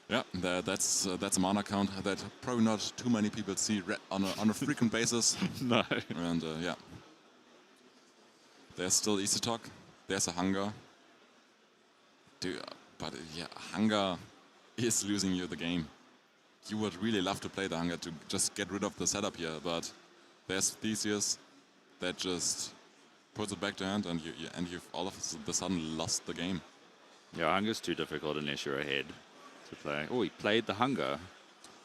Speaker 3: Yeah.
Speaker 4: Yeah, that's a mana count that probably not too many people see on a frequent basis.
Speaker 3: No.
Speaker 4: And yeah. There's still easy talk. There's a hunger. But yeah, hunger is losing you the game. You would really love to play the hunger to just get rid of the setup here, but there's Theseus that just puts it back to hand, and you've all of a sudden lost the game.
Speaker 3: Yeah, hunger's too difficult unless you're ahead to play. Oh, he played the hunger.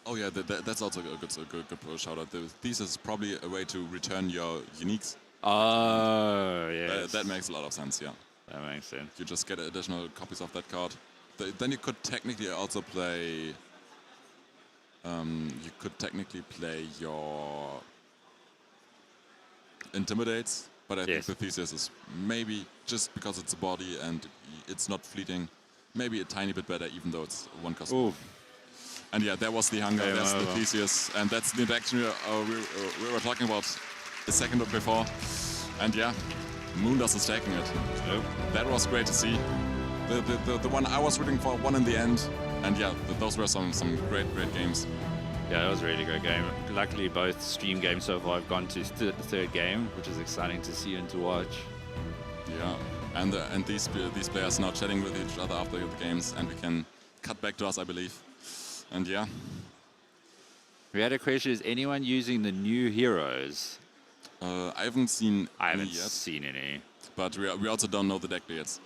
Speaker 4: Oh yeah, that's also a good shout out. This is probably a way to return your uniques.
Speaker 3: Oh, yeah.
Speaker 4: That makes a lot of sense, yeah.
Speaker 3: That makes sense.
Speaker 4: You just get additional copies of that card. Then you could technically also play... you could technically play your Intimidates, but I think the Theseus is maybe, just because it's a body and it's not fleeting, maybe a tiny bit better, even though it's one cost.
Speaker 3: Ooh.
Speaker 4: And yeah, there was the hunger, there's the Theseus, and that's the interaction we were talking about a second before. And yeah, Moondust is taking it.
Speaker 3: Oh.
Speaker 4: That was great to see. The one I was rooting for won in the end. And yeah, those were some great games.
Speaker 3: Yeah, it was a really great game. Luckily, both stream games so far have gone to the third game, which is exciting to see and to watch.
Speaker 4: Yeah, and these players now chatting with each other after the games, and we can cut back to us, I believe. And yeah.
Speaker 3: We had a question: is anyone using the new heroes?
Speaker 4: I haven't seen any yet.
Speaker 3: Seen any.
Speaker 4: But we also don't know the deck yet.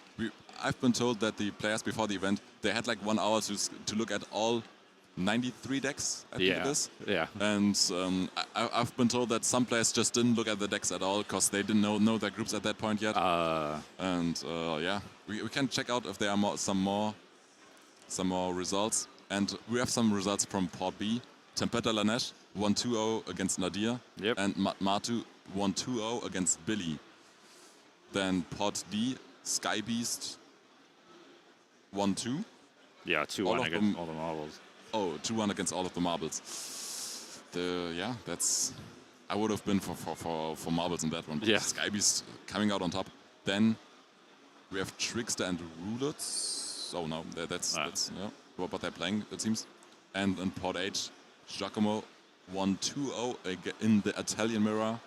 Speaker 4: I've been told that the players before the event, they had like 1 hour to look at all 93 decks, I think it is.
Speaker 3: Yeah.
Speaker 4: And I've been told that some players just didn't look at the decks at all because they didn't know their groups at that point yet. And yeah, we can check out if there are some more results. And we have some results from Port B. Tempetedelaneige won 2-0 against NadirM.
Speaker 3: Yep.
Speaker 4: And Matmatu won 2-0 against Billie. Then Port D, Skybeast 1-2.
Speaker 3: Yeah, 2-1 against all the marbles.
Speaker 4: Oh, 2-1 against all of the marbles. Yeah, that's... I would have been for marbles in that one.
Speaker 3: Yeah.
Speaker 4: Skybeast coming out on top. Then we have Trickster and Roulets. Oh no, that's yeah, what they're playing, it seems. And in Port H, Giacomozu won 2-0 in the Italian mirror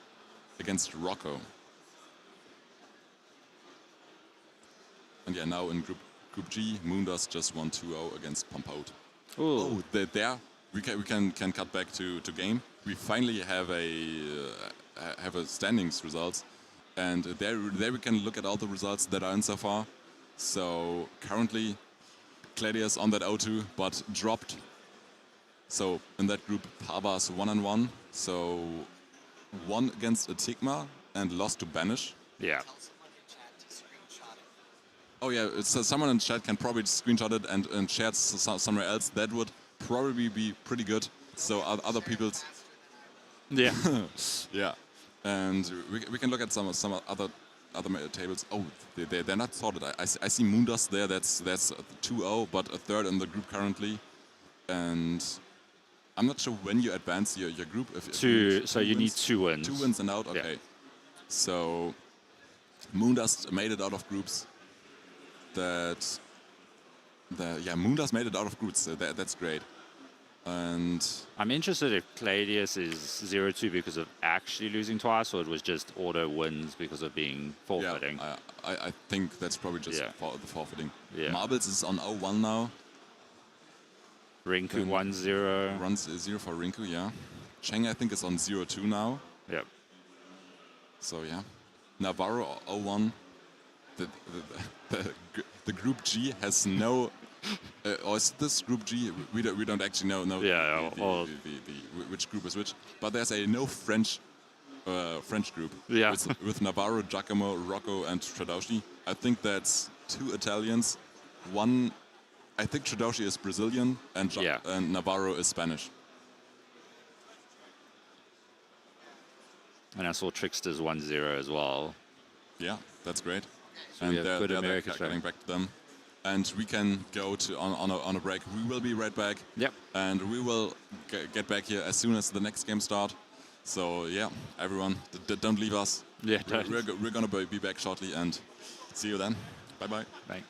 Speaker 4: against Rocco. And yeah, now in Group G, Moondust just won 2-0 against Pompote.
Speaker 3: Ooh.
Speaker 4: Oh, there we can cut back to game. We finally have a standings results, and there we can look at all the results that are in so far. So currently, Claedeus on that 0-2, but dropped. So in that group, Pavas 1-1. So won against Etigma and lost to Banish.
Speaker 3: Yeah.
Speaker 2: Tell someone in chat to screenshot it.
Speaker 4: Oh yeah, so someone in chat can probably screenshot it and share it somewhere else. That would probably be pretty good. So other people's...
Speaker 3: Yeah.
Speaker 4: Yeah. And we can look at some other tables. Oh, they're not sorted. I see Moondust there. That's 2-0, but a third in the group currently. And I'm not sure when you advance your group.
Speaker 3: So you need 2 wins.
Speaker 4: 2 wins and out. Okay. Yeah. So Moondust made it out of groups. Moondust made it out of groups. So that's great. And
Speaker 3: I'm interested if Claedeus is 0-2 because of actually losing twice, or it was just auto wins because of being forfeiting.
Speaker 4: Yeah, I think that's probably just the forfeiting.
Speaker 3: Yeah.
Speaker 4: Marbles is on 0-1 now.
Speaker 3: Rinku 1-0.
Speaker 4: Runs 0 for Rinku, yeah. Cheng, I think, is on 0-2 now.
Speaker 3: Yep.
Speaker 4: So, yeah. Navarro 0-1. The Group G has no... or is this Group G? We don't actually know which group is which. But there's a no French group.
Speaker 3: Yeah.
Speaker 4: With Navarro, Giacomo, Rocco, and Tradaushi. I think that's 2 Italians. One, I think Tradaushi is Brazilian, and Navarro is Spanish.
Speaker 3: And I saw Trickster's 1-0 as well.
Speaker 4: Yeah, that's great.
Speaker 3: So
Speaker 4: and
Speaker 3: we have good American
Speaker 4: getting back to them. And we can go on a break. We will be right back.
Speaker 3: Yep.
Speaker 4: And we will get back here as soon as the next game start. So yeah, everyone, don't leave us.
Speaker 3: Yeah,
Speaker 4: we're gonna be back shortly, and see you then. Bye.
Speaker 3: Bye.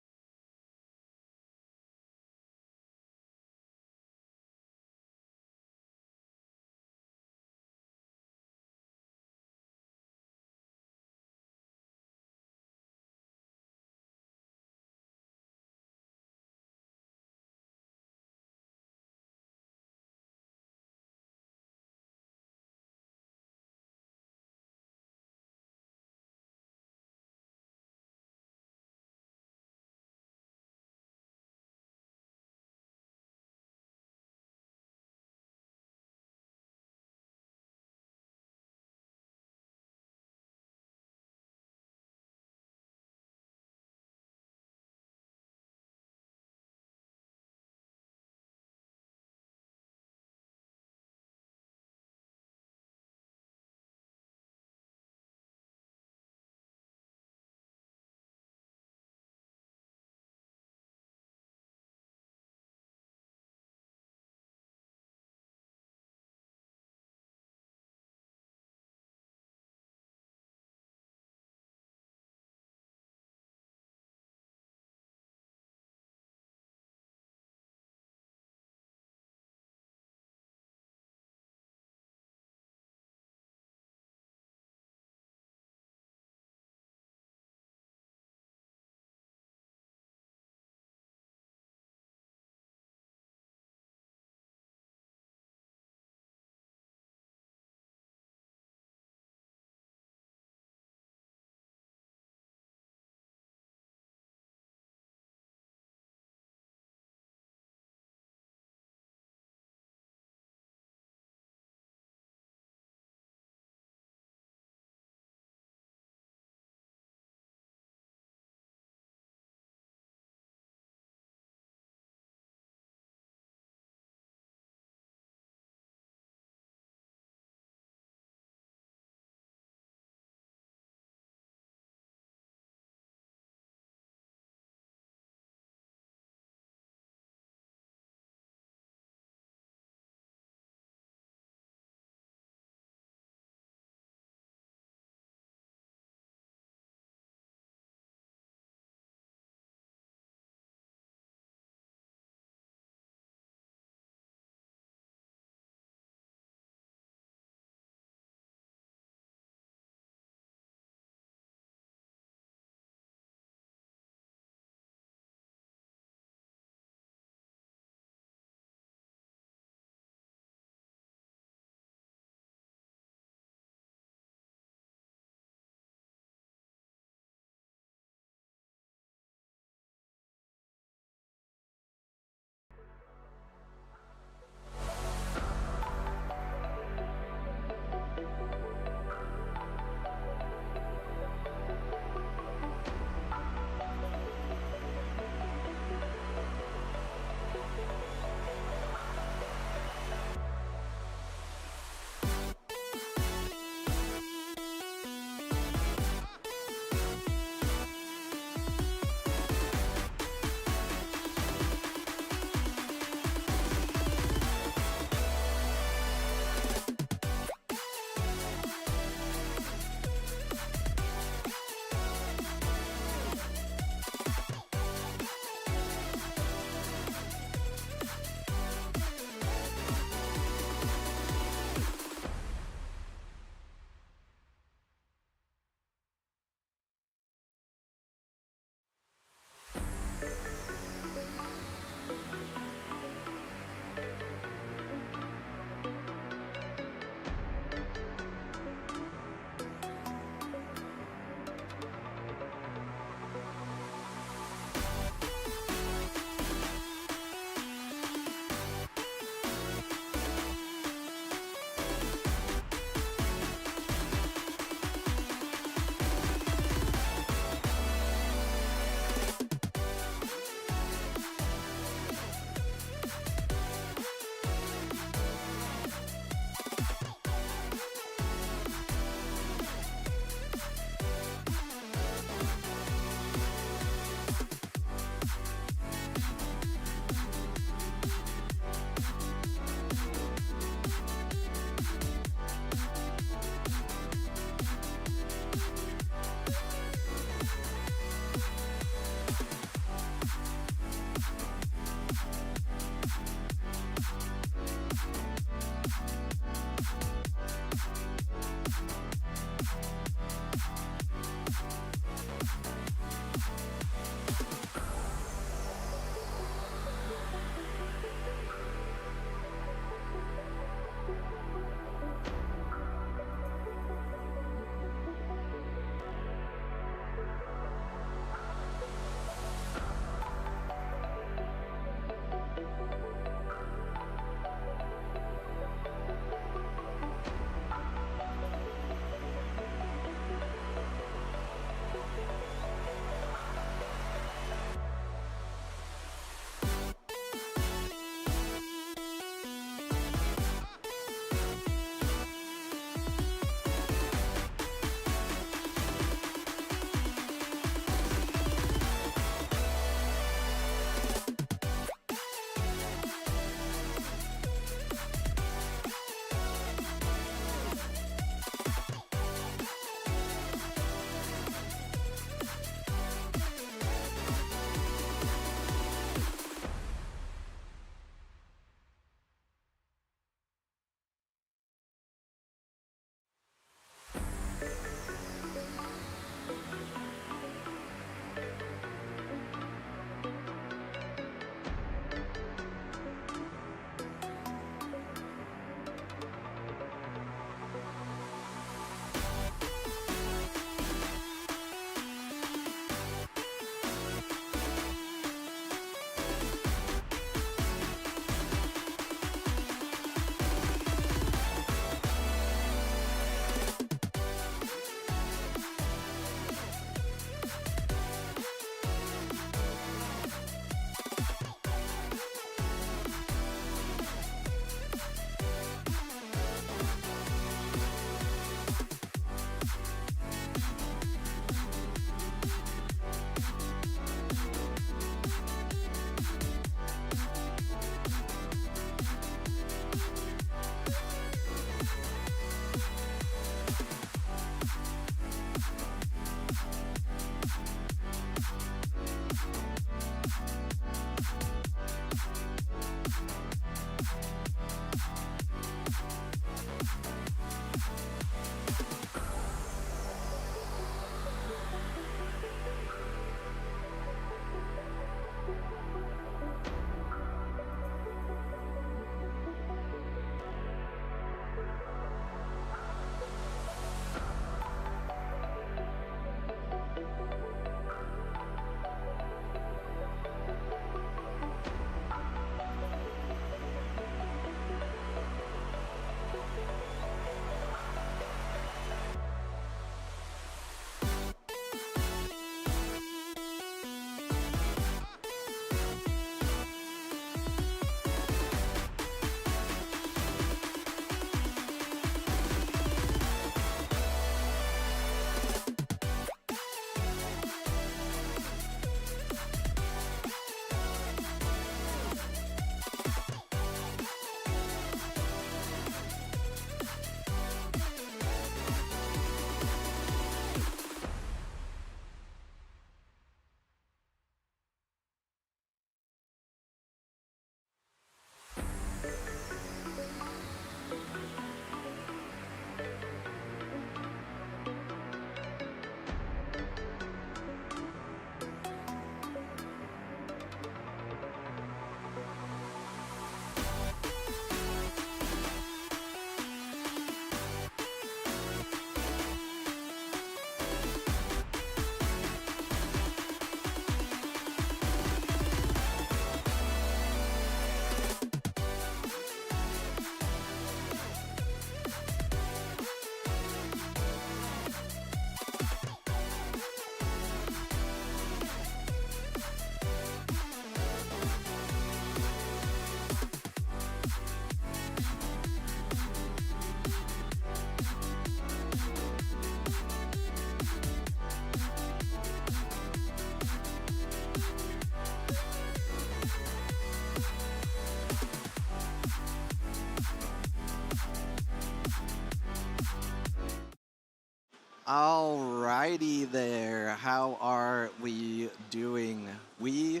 Speaker 1: Alrighty there. How are we doing? We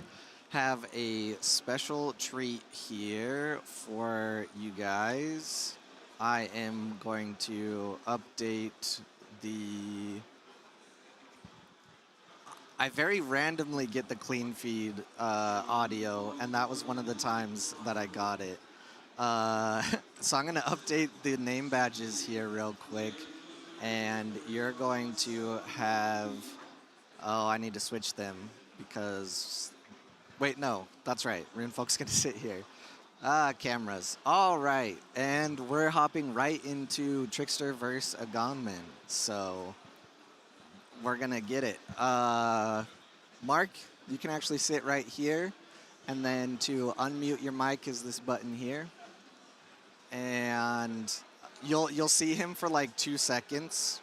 Speaker 1: have a special treat here for you guys. I am going to update the I very randomly get the clean feed audio, and that was one of the times that I got it. So I'm going to update the name badges here real quick, and you're going to have... Oh, I need to switch them because... Wait, no, that's right. Runefolk's going to sit here. Cameras. All right, and we're hopping right into Trickster versus Aganman. So we're going to get it. Mark, you can actually sit right here. And then to unmute your mic is this button here. And you'll see him for like 2 seconds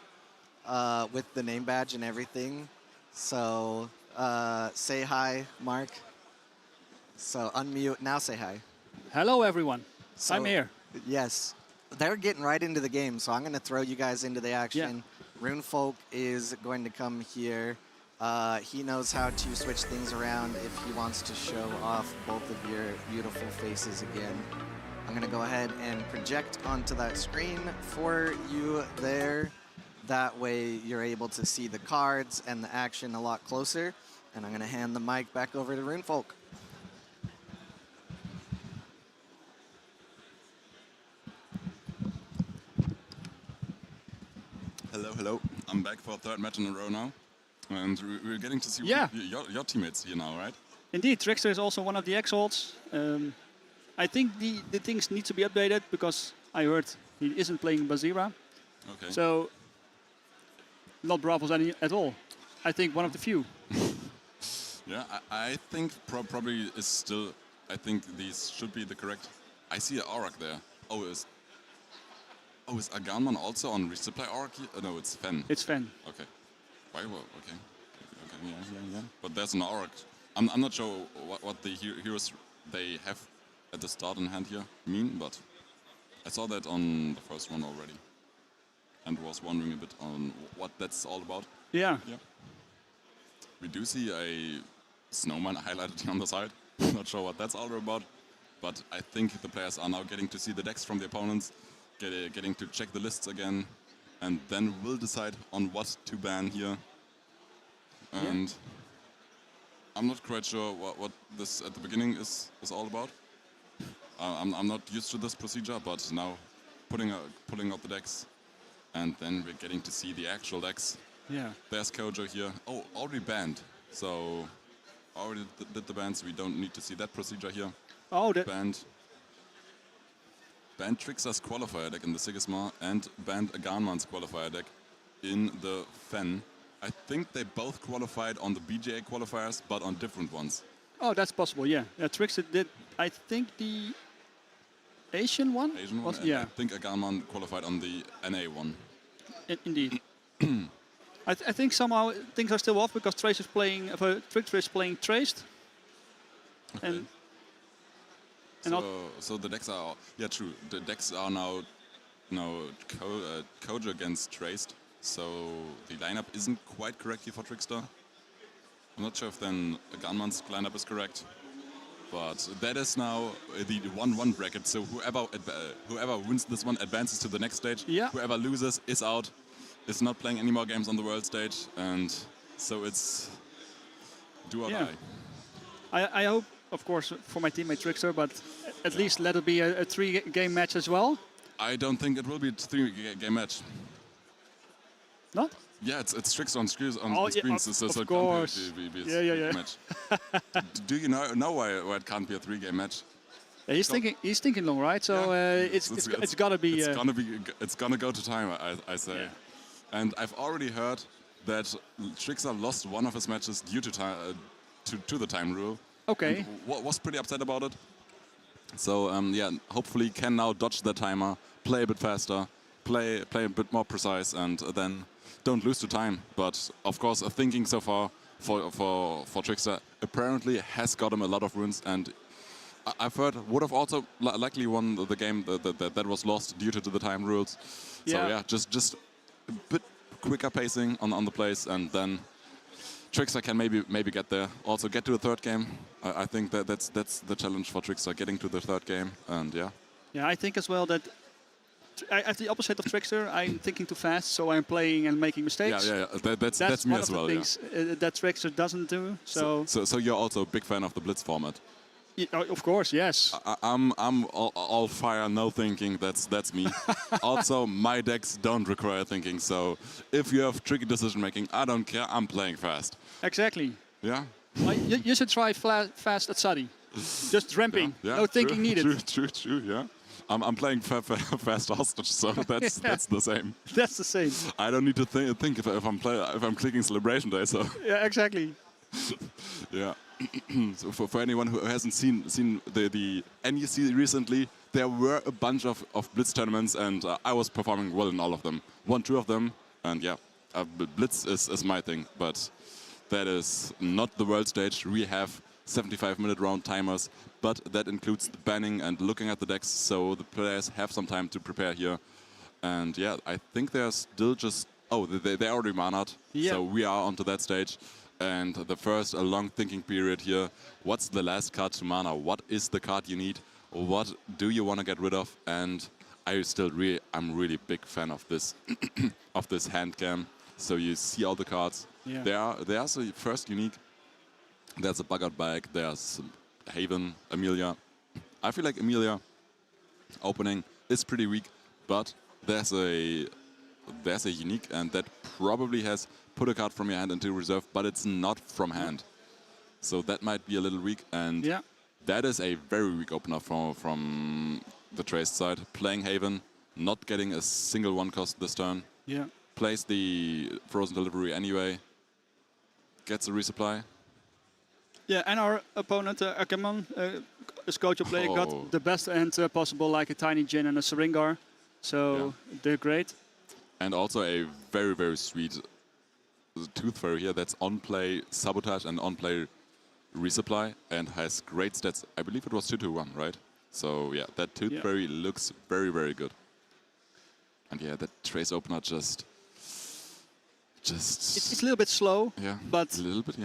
Speaker 1: with the name badge and everything. So say hi, Mark. So unmute. Now say hi.
Speaker 5: Hello, everyone.
Speaker 1: So,
Speaker 5: I'm here.
Speaker 1: Yes. They're getting right into the game, so I'm going to throw you guys into the action.
Speaker 5: Yeah.
Speaker 1: Runefolk is going to come here. He knows how to switch things around if he wants to show off both of your beautiful faces again. I'm going to go ahead and project onto that screen for you there. That way you're able to see the cards and the action a lot closer. And I'm going to hand the mic back over to Runefolk.
Speaker 4: Hello. I'm back for a third match in a row now. And we're getting to see
Speaker 5: Yeah.
Speaker 4: your teammates here now, right?
Speaker 5: Indeed, Trickster is also one of the X-Holds. I think the things need to be updated because I heard he isn't playing Bazira.
Speaker 4: Okay.
Speaker 5: So, not Bravos at all. I think one of the few.
Speaker 4: Yeah, I think probably is still... I think these should be the correct... I see an Aurak there. Is Aganman also on resupply Aurak? No, it's Fen.
Speaker 5: It's Fen.
Speaker 4: Okay. Why? Well, okay. Yeah. But there's an Aurak. I'm not sure what the heroes they have at the start in hand here mean, but I saw that on the first one already, and was wondering a bit on what that's all about.
Speaker 5: Yeah.
Speaker 4: We do see a snowman highlighted on the side. Not sure what that's all about, but I think the players are now getting to see the decks from the opponents, getting to check the lists again, and then we'll decide on what to ban here. And I'm not quite sure what this at the beginning is all about. I'm not used to this procedure, but now pulling out the decks, and then we're getting to see the actual decks.
Speaker 5: Yeah.
Speaker 4: There's Kojo here. Oh, already banned. So already did the bans. We don't need to see that procedure here.
Speaker 5: Oh, that.
Speaker 4: Banned Trickster's qualifier deck in the Sigismar and banned Aganman's qualifier deck in the Fen. I think they both qualified on the BJA qualifiers, but on different ones.
Speaker 5: Oh, that's possible. Yeah. Trickster did. I think the Asian one.
Speaker 4: Was, yeah. I think Aganman qualified on the NA one.
Speaker 5: Indeed. I think somehow things are still off because Trickster is playing Traced.
Speaker 4: Okay.
Speaker 5: And
Speaker 4: so the decks are... Yeah, true. The decks are now Kojo against Traced. So the lineup isn't quite correct here for Trickster. I'm not sure if then Aganman's lineup is correct. But that is now the 1-1 bracket. So whoever wins this one advances to the next stage.
Speaker 5: Yeah.
Speaker 4: Whoever loses is out. Is not playing any more games on the world stage. And so it's do or die.
Speaker 5: I hope, of course, for my teammate Trickster, but at least let it be a 3-game match as well.
Speaker 4: I don't think it will be a 3-game match.
Speaker 5: Not?
Speaker 4: Yeah, it's Trickster on screens.
Speaker 5: Of course. Yeah.
Speaker 4: Match. Do you know why it can't be a 3-game match?
Speaker 5: Yeah, he's thinking long, right? So it's gotta be.
Speaker 4: It's gonna go to time, I say.
Speaker 5: Yeah.
Speaker 4: And I've already heard that Trickster lost one of his matches due to time, to the time rule.
Speaker 5: Okay.
Speaker 4: And was pretty upset about it. So hopefully can now dodge the timer, play a bit faster, play a bit more precise, and then don't lose to time. But of course, thinking so far for Trickster apparently has got him a lot of runes, and I've heard would have also likely won the game that was lost due to the time rules. So yeah, just a bit quicker pacing on the plays, and then Trickster can maybe get there. Also get to the third game. I think that's the challenge for Trickster, getting to the third game, and yeah.
Speaker 5: Yeah, I think as well that I have the opposite of Trickster. I'm thinking too fast, so I'm playing and making mistakes.
Speaker 4: Yeah. That's me
Speaker 5: one
Speaker 4: as
Speaker 5: of
Speaker 4: well.
Speaker 5: the things that Trickster doesn't do. So
Speaker 4: You're also a big fan of the Blitz format.
Speaker 5: of course, yes.
Speaker 4: I'm all fire, no thinking. That's me. Also, my decks don't require thinking. So if you have tricky decision making, I don't care. I'm playing fast.
Speaker 5: Exactly.
Speaker 4: Yeah.
Speaker 5: Well, you should try fast at Sadi. Just ramping.
Speaker 4: Yeah,
Speaker 5: No thinking needed.
Speaker 4: True. Yeah. I'm playing fast hostage, so that's the same.
Speaker 5: That's the same.
Speaker 4: I don't need to think if I'm clicking Celebration Day. So
Speaker 5: Yeah, exactly.
Speaker 4: yeah. So for anyone who hasn't seen the NEC recently, there were a bunch of Blitz tournaments, and I was performing well in all of them. Won 2 of them, and yeah, Blitz is my thing, but that is not the world stage. We have 75-minute round timers, but that includes the banning and looking at the decks, so the players have some time to prepare here. And yeah, I think they're still just... Oh, they already mana'd, so we are onto that stage. And the first, a long thinking period here. What's the last card to mana? What is the card you need? What do you want to get rid of? And I'm really big fan of this of this hand cam. So you see all the cards.
Speaker 5: Yeah.
Speaker 4: There's a first unique. There's a bug out bag. There's Haven, Amelia. I feel like Amelia opening is pretty weak, but there's a unique, and that probably has put a card from your hand into reserve, but it's not from hand. So that might be a little weak, and that is a very weak opener from the Traced side. Playing Haven, not getting a single one cost this turn.
Speaker 5: Yeah.
Speaker 4: Plays the Frozen Delivery anyway. Gets a resupply.
Speaker 5: Yeah, and our opponent, Aganman, as coach of player, got the best hand possible, like a Tiny Jin and a Syringar. So they're great.
Speaker 4: And also a very, very sweet Tooth Fairy here that's on play Sabotage and on play Resupply and has great stats. I believe it was 2-1, right? So yeah, that Tooth Fairy looks very, very good. And yeah, that Trace Opener just
Speaker 5: it's a little bit slow, but
Speaker 4: a little bit,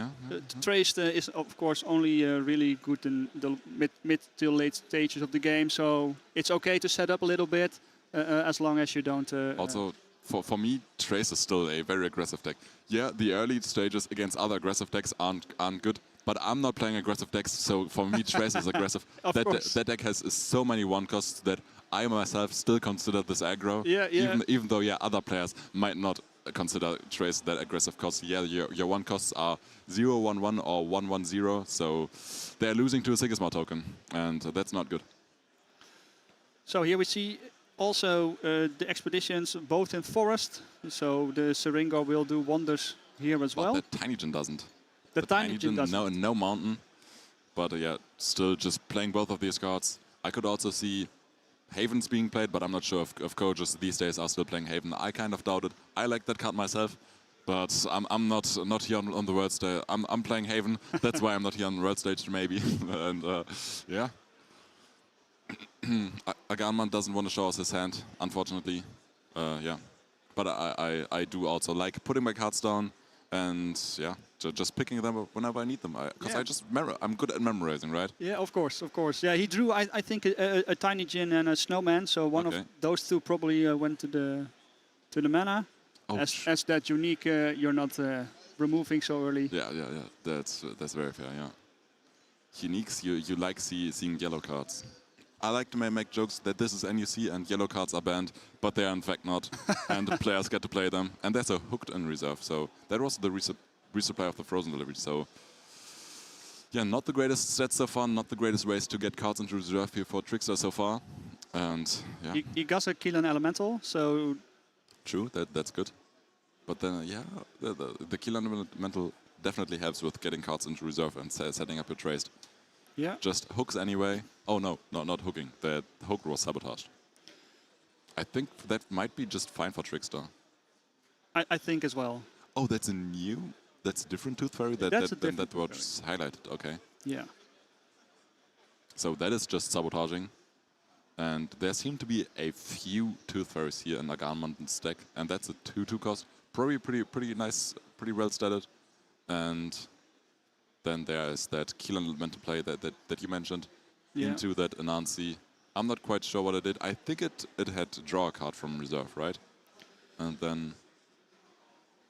Speaker 5: Traced is of course only really good in the mid till late stages of the game, so it's okay to set up a little bit as long as you don't.
Speaker 4: Also, for me, Trace is still a very aggressive deck. Yeah, the early stages against other aggressive decks aren't good, but I'm not playing aggressive decks, so for me, Trace is aggressive. That deck has so many one costs that I myself still consider this aggro. Even though other players might not consider Trace that aggressive cost. Yeah, your one costs are 0-1-1 or 1-1-0, so they're losing to a Sigismar token, and that's not good.
Speaker 5: So here we see also the expeditions both in forest, so the Syringar will do wonders here as well.
Speaker 4: But the Tiny Jin doesn't.
Speaker 5: The Tiny Jin doesn't.
Speaker 4: No mountain, but still just playing both of these cards. I could also see Haven's being played, but I'm not sure if coaches these days are still playing Haven. I kind of doubt it. I like that card myself, but I'm not here on the world stage. I'm playing Haven. That's why I'm not here on the world stage, maybe. And yeah. Aganman doesn't want to show us his hand, unfortunately. But I do also like putting my cards down and just picking them up whenever I need them. Because I'm good at memorizing, right?
Speaker 5: Yeah, of course. Yeah, he drew I think a Tiny Jin and a Snowman. So one of those two probably went to the mana. As that unique, you're not removing so early.
Speaker 4: Yeah. That's very fair. Yeah. Uniques, you like seeing yellow cards. I like to make jokes that this is NUC and yellow cards are banned, but they are in fact not, and the players get to play them. And there's a hooked in reserve, so that was the resupply of the Frozen Delivery. So yeah, not the greatest stats so far, not the greatest ways to get cards into reserve here for Trickster so far. And yeah,
Speaker 5: he got a kill an elemental, so
Speaker 4: true, that's good. But then the kill elemental definitely helps with getting cards into reserve and setting up your Traced.
Speaker 5: Yeah.
Speaker 4: Just hooks anyway. Oh no, not hooking. The hook was sabotaged. I think that might be just fine for Trickster.
Speaker 5: I think as well.
Speaker 4: Oh, that's a different Tooth Fairy that was highlighted. Okay.
Speaker 5: Yeah.
Speaker 4: So that is just sabotaging. And there seem to be a few Tooth Fairies here in Aganman's deck, and that's a 2/2 cost. Probably pretty nice, pretty well statted. And then there is that kill elemental play that you mentioned into that Anansi. I'm not quite sure what it did. I think it had to draw a card from reserve, right? And then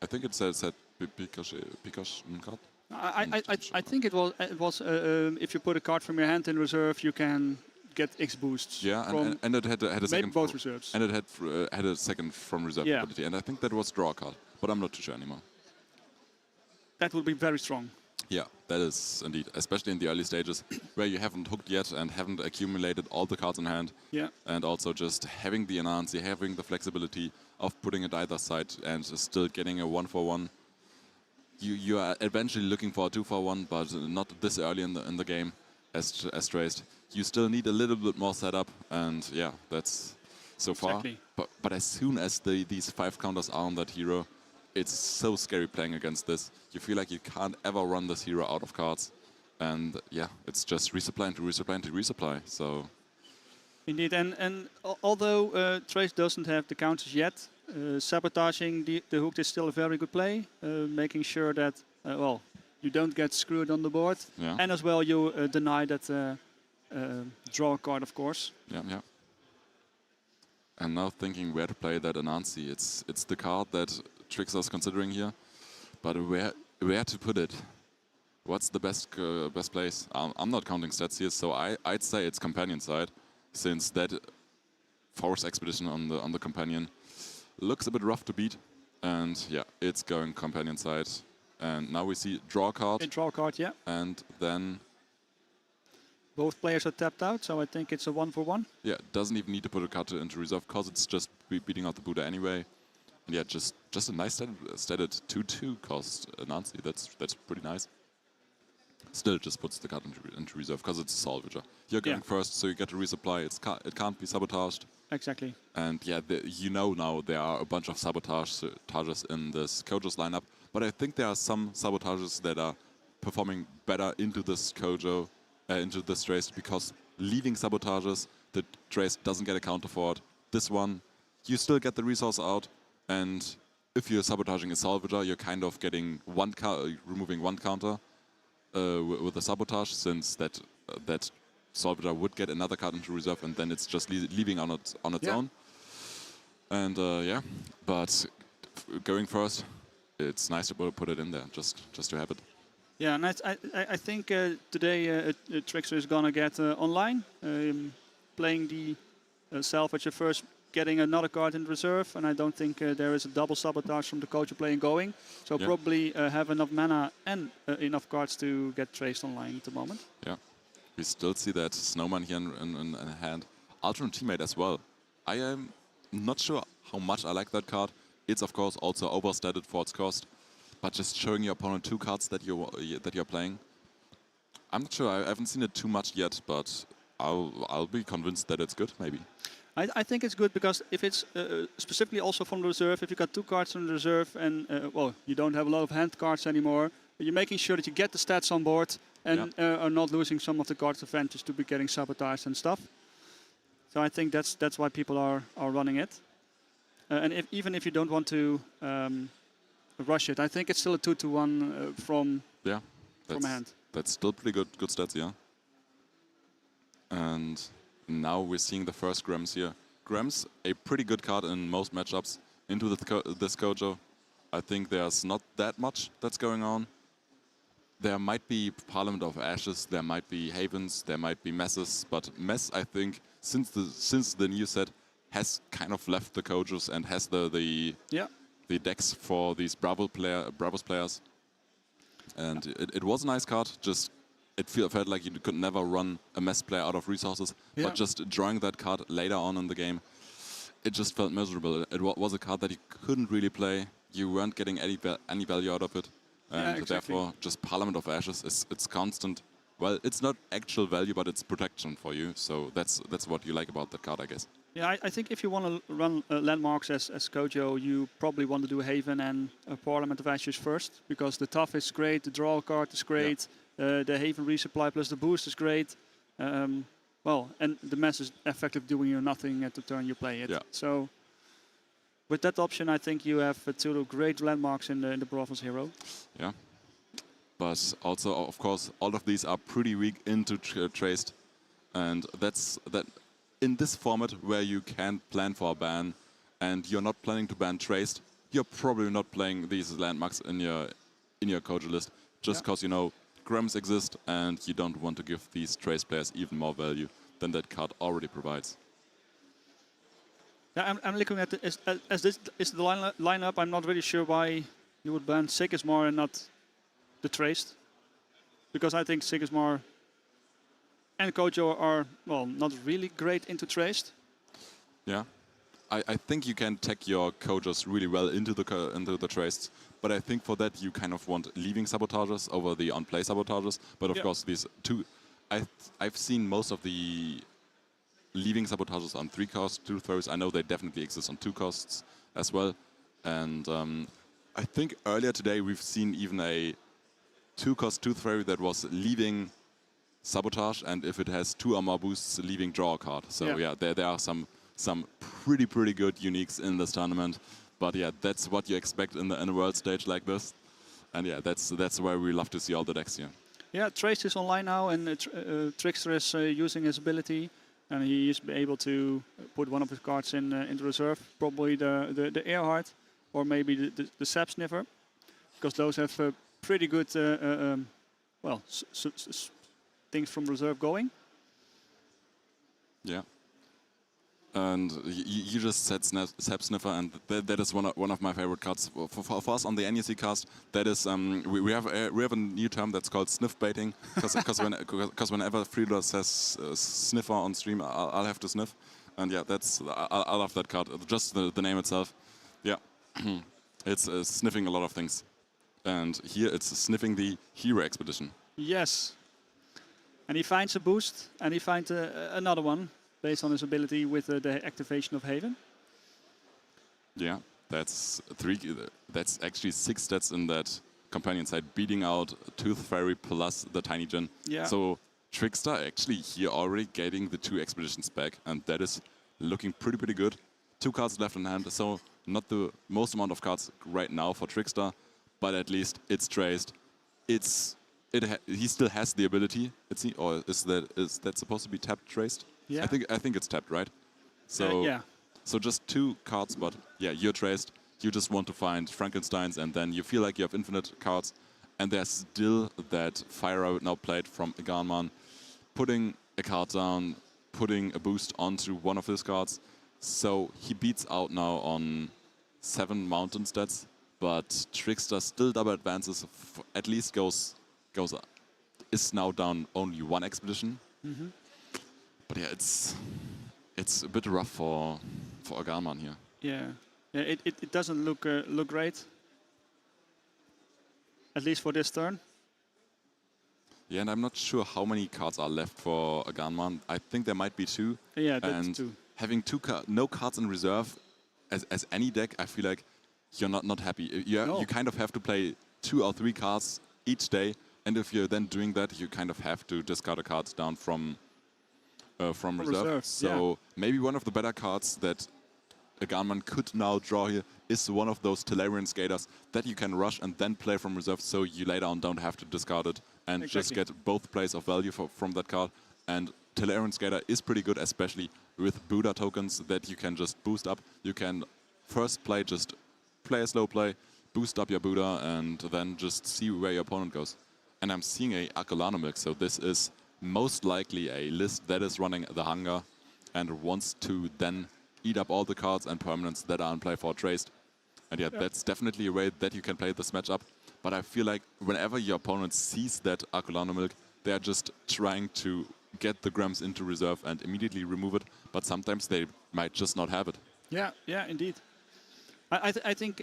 Speaker 4: I think it said Pikachu card.
Speaker 5: I think it was if you put a card from your hand in reserve, you can get X boosts.
Speaker 4: Yeah, and it had a second
Speaker 5: both reserves.
Speaker 4: And it had a second from reserve ability, and I think that was draw a card, but I'm not too sure anymore.
Speaker 5: That would be very strong.
Speaker 4: Yeah, that is indeed, especially in the early stages where you haven't hooked yet and haven't accumulated all the cards in hand.
Speaker 5: Yeah.
Speaker 4: And also just having the Anansi, having the flexibility of putting it either side and still getting a 1-for-1. You are eventually looking for a 2-for-1, but not this early in the game as traced. You still need a little bit more setup, and yeah, that's so far. But as soon as these 5 counters are on that hero, it's so scary playing against this. You feel like you can't ever run this hero out of cards. And yeah, it's just resupply into resupply into resupply. So
Speaker 5: indeed, and although Trace doesn't have the counters yet, sabotaging the hook is still a very good play. Making sure that, well, you don't get screwed on the board.
Speaker 4: Yeah.
Speaker 5: And as well, you deny that draw a card, of course.
Speaker 4: Yeah. And now thinking where to play that Anansi. It's the card that Trickster's considering here. But where to put it? What's the best place? I'm not counting stats here, so I'd say it's companion side, since that forest expedition on the companion looks a bit rough to beat, and yeah, it's going companion side. And now we see draw card.
Speaker 5: A draw card, yeah.
Speaker 4: And then
Speaker 5: both players are tapped out, so I think it's a 1-for-1.
Speaker 4: Yeah, doesn't even need to put a card into reserve because it's just beating out the Buddha anyway. And yeah, just a nice stated 2-2 cost Nancy. That's pretty nice. Still just puts the card into reserve because it's a salvager. You're going first, so you get to resupply. It can't be sabotaged.
Speaker 5: Exactly.
Speaker 4: And yeah, you know now there are a bunch of sabotages in this Kojo's lineup, but I think there are some sabotages that are performing better into this Kojo, into this trace, because leaving sabotages, the trace doesn't get a counter for it. This one, you still get the resource out, and if you're sabotaging a salvager, you're kind of getting removing one counter with the sabotage, since that salvager would get another card into reserve, and then it's just leaving on its own. And yeah, but going first, it's nice to put it in there, just to have it.
Speaker 5: Yeah, and I think today Trickster is gonna get online, playing the salvager first, getting another card in reserve, and I don't think there is a double sabotage from the coach playing going. So probably have enough mana and enough cards to get traced online at the moment.
Speaker 4: Yeah, we still see that Snowman here in hand. Alternate Teammate as well. I am not sure how much I like that card. It's of course also overstated for its cost, but just showing your opponent 2 cards that you're playing. I'm not sure. I haven't seen it too much yet, but I'll be convinced that it's good. Maybe.
Speaker 5: I think it's good because if it's specifically also from the reserve, if you got 2 cards from the reserve and well, you don't have a lot of hand cards anymore, you're making sure that you get the stats on board and are not losing some of the cards advantage to be getting sabotaged and stuff. So I think that's why people are running it. And even if you don't want to rush it, I think it's still a 2-to-1 from hand.
Speaker 4: That's still pretty good stats, yeah. And now we're seeing the first Grems here. Grems, a pretty good card in most matchups into this Kojo. I think there's not that much that's going on. There might be Parliament of Ashes, there might be Havens, there might be Messes, but Mess, I think, since the new set, has kind of left the Kojos and has the decks for these Bravos players. And it was a nice card, just it felt like you could never run a Mess player out of resources, but just drawing that card later on in the game, it just felt miserable. It was a card that you couldn't really play, you weren't getting any value out of it, and therefore just Parliament of Ashes, it's constant. Well, it's not actual value, but it's protection for you, so that's what you like about that card, I guess.
Speaker 5: Yeah, I think if you want to run landmarks as Kojo, you probably want to do Haven and Parliament of Ashes first, because the tough is great, the draw card is great, the Haven resupply plus the boost is great. Well, and the Mess is effectively doing you nothing at the turn you play it.
Speaker 4: Yeah.
Speaker 5: So with that option, I think you have 2 great landmarks in the Bravos hero.
Speaker 4: Yeah. But also, of course, all of these are pretty weak into traced, and in this format where you can't plan for a ban and you're not planning to ban Traced, you're probably not playing these landmarks in your Kojo list just because you know Grams exist and you don't want to give these Trace players even more value than that card already provides.
Speaker 5: Yeah, I'm looking at as this is the lineup. I'm not really sure why you would ban Sigismar and not the Traced, because I think Sigismar and Kojo are, well, not really great into Traced.
Speaker 4: Yeah, I think you can tech your Kojos really well into the Traced, but I think for that you kind of want leaving sabotages over the on-play sabotages. But of course, these two, I've seen most of the leaving sabotages on 3-cost tooth fairies. I know they definitely exist on 2 costs as well, and I think earlier today we've seen even a 2-cost tooth fairy that was leaving sabotage, and if it has 2 or more boosts, leaving draw a card. So yeah, there are some pretty good uniques in this tournament. But yeah, that's what you expect in a world stage like this. And yeah, that's where we love to see all the decks here. Yeah,
Speaker 5: Trace is online now, and Trickster is using his ability, and he is able to put one of his cards into reserve, probably the Earhart, or maybe the Sap Sniffer, because those have pretty good well, things from reserve going.
Speaker 4: Yeah. And you just said Sap Sniffer, and that is one of my favorite cards for us on the NEC cast. That is we have a new term that's called sniff baiting, because whenever Freeloader says sniffer on stream, I'll have to sniff, and yeah, I love that card. Just the name itself, yeah, it's sniffing a lot of things, and here it's sniffing the Hero Expedition.
Speaker 5: Yes, and he finds a boost, and he finds another one, based on his ability with the activation of Haven.
Speaker 4: Yeah, that's actually 6 stats in that companion side, beating out Tooth Fairy plus the Tiny Djinn.
Speaker 5: Yeah.
Speaker 4: So Trickster actually here already getting the 2 expeditions back, and that is looking pretty good. 2 cards left in hand, so not the most amount of cards right now for Trickster, but at least it's traced. He still has the ability. Or is that supposed to be tapped traced?
Speaker 5: Yeah.
Speaker 4: I think it's tapped, right? So
Speaker 5: yeah.
Speaker 4: So just 2 cards, but yeah, you're traced. You just want to find Frankensteins, and then you feel like you have infinite cards. And there's still that fire out now played from Aganman, putting a card down, putting a boost onto one of his cards. So he beats out now on 7 mountain stats, but Trickster still double advances. At least is now down only 1 expedition.
Speaker 5: Mm-hmm.
Speaker 4: But yeah, it's a bit rough for Aganman here.
Speaker 5: Yeah, it doesn't look great. At least for this turn.
Speaker 4: Yeah, and I'm not sure how many cards are left for Aganman. I think there might be 2.
Speaker 5: Yeah, that's
Speaker 4: and
Speaker 5: 2.
Speaker 4: Having no cards in reserve as any deck, I feel like you're not happy. You kind of have to play 2 or 3 cards each day, and if you're then doing that, you kind of have to discard a card down from reserve. So maybe one of the better cards that Aganman could now draw here is one of those Telarian Skaters that you can rush and then play from reserve, so you later on don't have to discard it and just get both plays of value from that card. And Telarian Skater is pretty good, especially with Buddha tokens that you can just boost up. You can first play a slow play, boost up your Buddha, and then just see where your opponent goes. And I'm seeing a Acolano so this is most likely a list that is running the Hunger and wants to then eat up all the cards and permanents that are in play for Traced. And yeah, that's definitely a way that you can play this matchup. But I feel like whenever your opponent sees that Acolano Milk, they're just trying to get the Grams into reserve and immediately remove it. But sometimes they might just not have it.
Speaker 5: Yeah, indeed. I think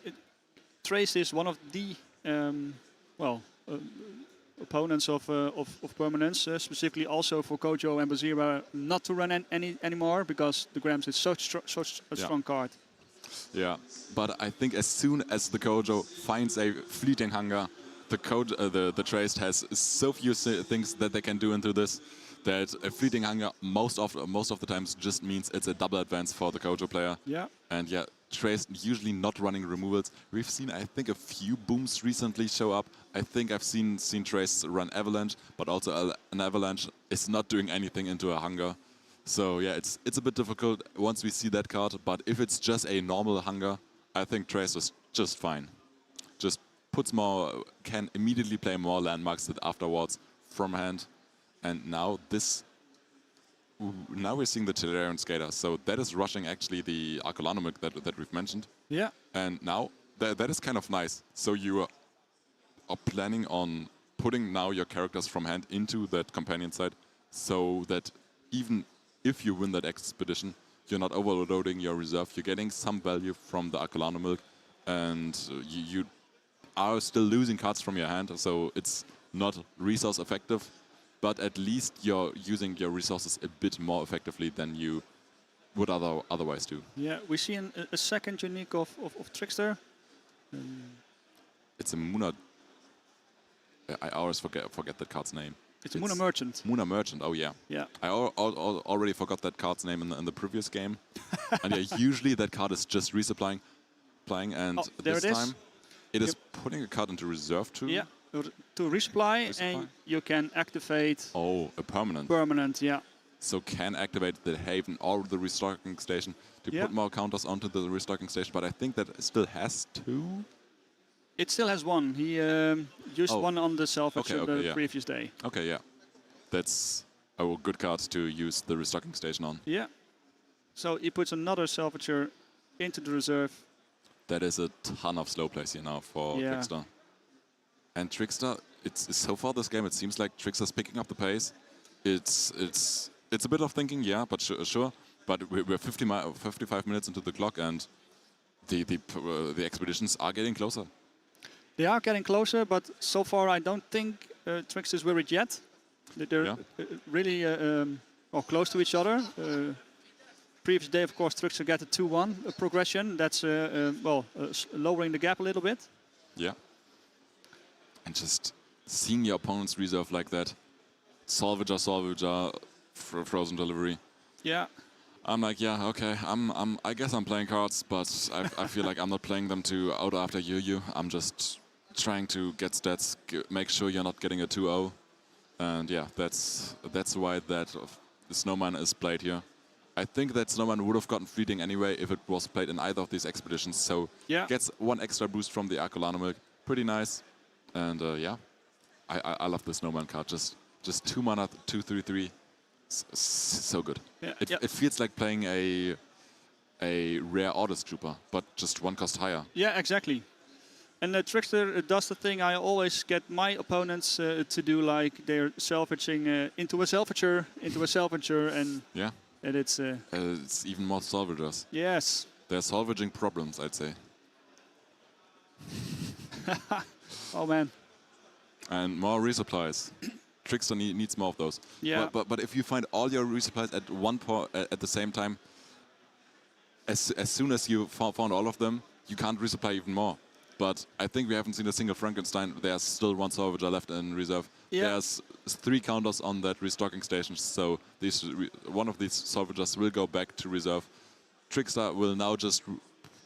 Speaker 5: Traced is one of the opponents of permanence, specifically also for Kojo and Bazira not to run anymore, because the Grams is such a strong card.
Speaker 4: Yeah, but I think as soon as the Kojo finds a fleeting Hunger, the Traced has so few things that they can do into this that a fleeting Hunger most of the times just means it's a double advance for the Kojo player.
Speaker 5: Yeah.
Speaker 4: And yeah, Traced usually not running removals. We've seen, I think, a few booms recently show up. I think I've seen Traced run Avalanche, but also an Avalanche is not doing anything into a Hunger. So yeah, it's a bit difficult once we see that card. But if it's just a normal hunger, I think Trace is just fine. Just puts more, can immediately play more landmarks afterwards from hand. And now now we're seeing the Tradaushi Skater. So that is rushing actually the Arcolanomic that we've mentioned.
Speaker 5: Yeah.
Speaker 4: And now that is kind of nice. So you are planning on putting now your characters from hand into that companion side, so that even if you win that expedition, you're not overloading your reserve. You're getting some value from the Arcolanomic, and you are still losing cards from your hand. So it's not resource effective, but at least you're using your resources a bit more effectively than you would otherwise do.
Speaker 5: Yeah, we see a second unique of Trickster.
Speaker 4: It's a Muna. I always forget that card's name.
Speaker 5: It's Muna Merchant.
Speaker 4: Muna Merchant, oh yeah.
Speaker 5: Yeah.
Speaker 4: I already forgot that card's name in the previous game. And yeah, usually that card is just resupplying, and this time it is putting a card into reserve too.
Speaker 5: Yeah, to resupply, and you can activate...
Speaker 4: Oh, a permanent.
Speaker 5: Permanent, yeah.
Speaker 4: So can activate the Haven or the restocking station to put more counters onto the restocking station, but I think that it still has two?
Speaker 5: It still has one. He used one on the salvage the previous day.
Speaker 4: Okay, yeah. That's a good card to use the restocking station on.
Speaker 5: Yeah. So he puts another salvager into the reserve.
Speaker 4: That is a ton of slow plays here now for Trickster. And Trickster, it's so far this game, it seems like Trickster's picking up the pace. It's a bit of thinking, yeah, but sure. But we're 55 minutes into the clock, and the expeditions are getting closer.
Speaker 5: They are getting closer, but so far I don't think Trickster's worried yet. They're really close to each other. Previous day, of course, Trickster got a 2-1 progression. That's lowering the gap a little bit.
Speaker 4: Yeah. And just seeing your opponent's reserve like that, salvager, frozen delivery.
Speaker 5: Yeah.
Speaker 4: I'm like, yeah, okay. I guess I'm playing cards, but I feel like I'm not playing them to out after you. I'm just trying to get stats, make sure you're not getting a 2-0, and yeah, that's why the Snowman is played here. I think that Snowman would have gotten fleeting anyway if it was played in either of these expeditions. So gets one extra boost from the Arcolanomic, pretty nice, and yeah, I love the Snowman card. Just 2 mana, 2/3/3, so good.
Speaker 5: Yeah,
Speaker 4: it feels like playing a rare Orders Trooper, but just 1 cost higher.
Speaker 5: Yeah, exactly. And Trickster does the thing I always get my opponents to do, like they're salvaging into a salvager, and and
Speaker 4: it's even more salvagers.
Speaker 5: Yes.
Speaker 4: They're salvaging problems, I'd say.
Speaker 5: Oh man.
Speaker 4: And more resupplies. Trickster needs more of those.
Speaker 5: Yeah.
Speaker 4: But if you find all your resupplies at one point at the same time, as soon as you found all of them, you can't resupply even more. But I think we haven't seen a single Frankenstein. There's still 1 salvager left in reserve.
Speaker 5: Yeah.
Speaker 4: There's 3 counters on that restocking station, so one of these salvagers will go back to reserve. Trickster will now just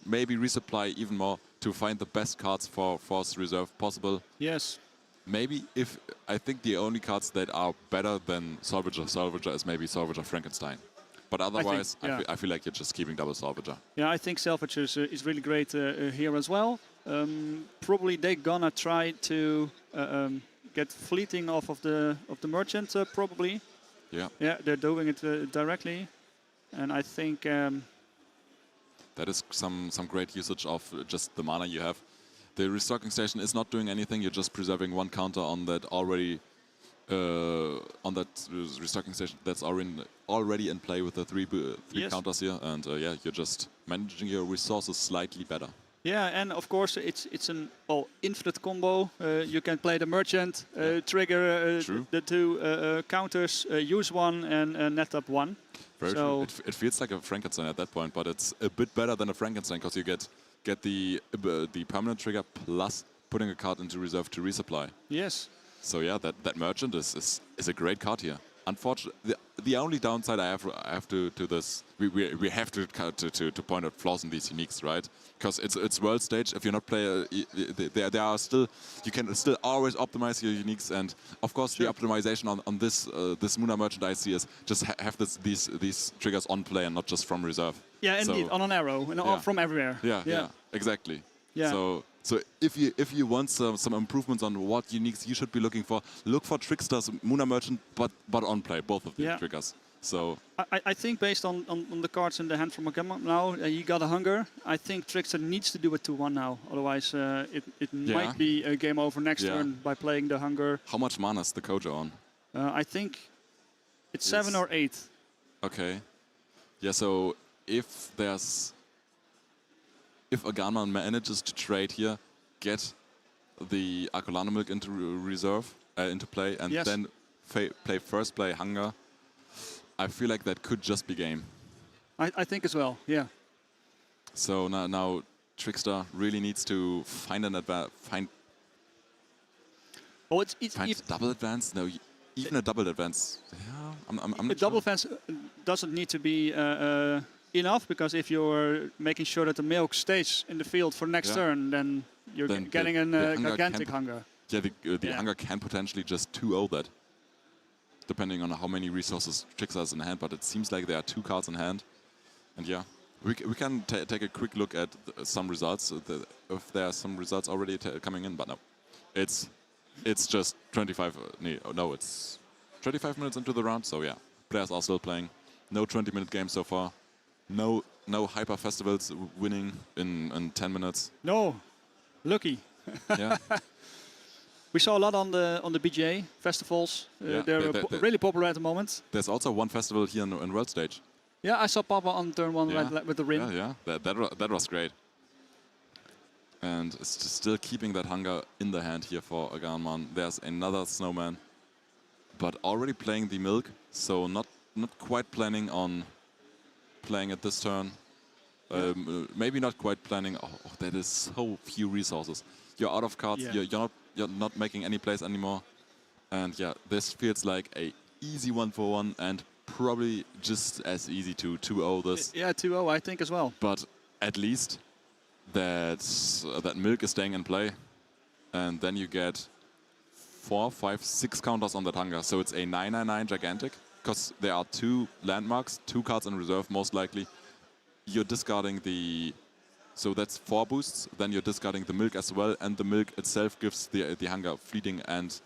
Speaker 4: maybe resupply even more to find the best cards for Force Reserve possible.
Speaker 5: Yes.
Speaker 4: Maybe I think the only cards that are better than Salvager is maybe Salvager Frankenstein. But otherwise, I feel like you're just keeping double Salvager.
Speaker 5: Yeah, I think Salvager is really great here as well. Probably they're gonna try to get fleeting off of the merchant, probably.
Speaker 4: Yeah.
Speaker 5: Yeah, they're doing it directly, and I think
Speaker 4: that is some great usage of just the mana you have. The restocking station is not doing anything. You're just preserving 1 counter on that restocking station that's already in play with the 3 counters here, and yeah, you're just managing your resources slightly better.
Speaker 5: Yeah, and of course it's an infinite combo. You can play the merchant, trigger the 2 counters, use 1 and net up 1.
Speaker 4: Very true. It feels like a Frankenstein at that point, but it's a bit better than a Frankenstein because you get the permanent trigger plus putting a card into reserve to resupply.
Speaker 5: Yes.
Speaker 4: So yeah, that merchant is a great card here. unfortunately, the only downside I have to this, we have to point out flaws in these uniques, right? Because it's world stage. If you're not player, there are still, you can still always optimize your uniques, and of course the optimization on this this Muna merchant I see is just have these triggers on play and not just from reserve.
Speaker 5: Yeah,
Speaker 4: so,
Speaker 5: indeed, on an arrow and from everywhere.
Speaker 4: Yeah, exactly.
Speaker 5: Yeah.
Speaker 4: So if you want some improvements on what uniques you should be looking for, look for Trickster's Muna Merchant, but on play, both of these triggers. So
Speaker 5: I think based on the cards in the hand from Aganman now, he got a hunger. I think Trickster needs to do it 2-1 now, otherwise it might be a game over next turn by playing the hunger.
Speaker 4: How much mana is the Kojo on?
Speaker 5: I think it's 7 or 8.
Speaker 4: Okay. Yeah. So if Aganman manages to trade here, get the Akolano Milk into reserve, into play, and then play Hunger, I feel like that could just be game.
Speaker 5: I think as well, yeah.
Speaker 4: So now Trickster really needs to find an find double advance. No, even a double advance. Yeah, I'm not
Speaker 5: double advance doesn't need to be enough, because if you're making sure that the milk stays in the field for next turn, then you're getting a gigantic hunger.
Speaker 4: Yeah, the hunger can potentially just 2-0 that, depending on how many resources Trickster has in hand, but it seems like there are 2 cards in hand. And yeah, we can take a quick look at some results, if there are some results already coming in, but no. It's just 25, no, it's 25 minutes into the round, so yeah, players are still playing. No 20-minute game so far. No Hyper Festivals winning in 10 minutes.
Speaker 5: No, lucky.
Speaker 4: Yeah.
Speaker 5: We saw a lot on the BGA festivals. They're really popular at the moment.
Speaker 4: There's also one festival here in World Stage.
Speaker 5: Yeah, I saw Papa on turn 1 with the ring.
Speaker 4: Yeah, that was great. And it's just still keeping that hunger in the hand here for Aganman. There's another snowman, but already playing the milk, so not quite planning on playing it this turn. Maybe not quite planning. Oh, that is so few resources. You're out of cards. Yeah. You're not making any plays anymore. And yeah, this feels like a easy 1-for-1 and probably just as easy to 2-0 this.
Speaker 5: Yeah, 2-0 I think as well.
Speaker 4: But at least that milk is staying in play, and then you get 4, 5, 6 counters on that hunger. So it's a 9/9 gigantic, because there are 2 landmarks, 2 cards in reserve most likely. You're discarding so that's 4 boosts. Then you're discarding the milk as well, and the milk itself gives the hunger fleeting and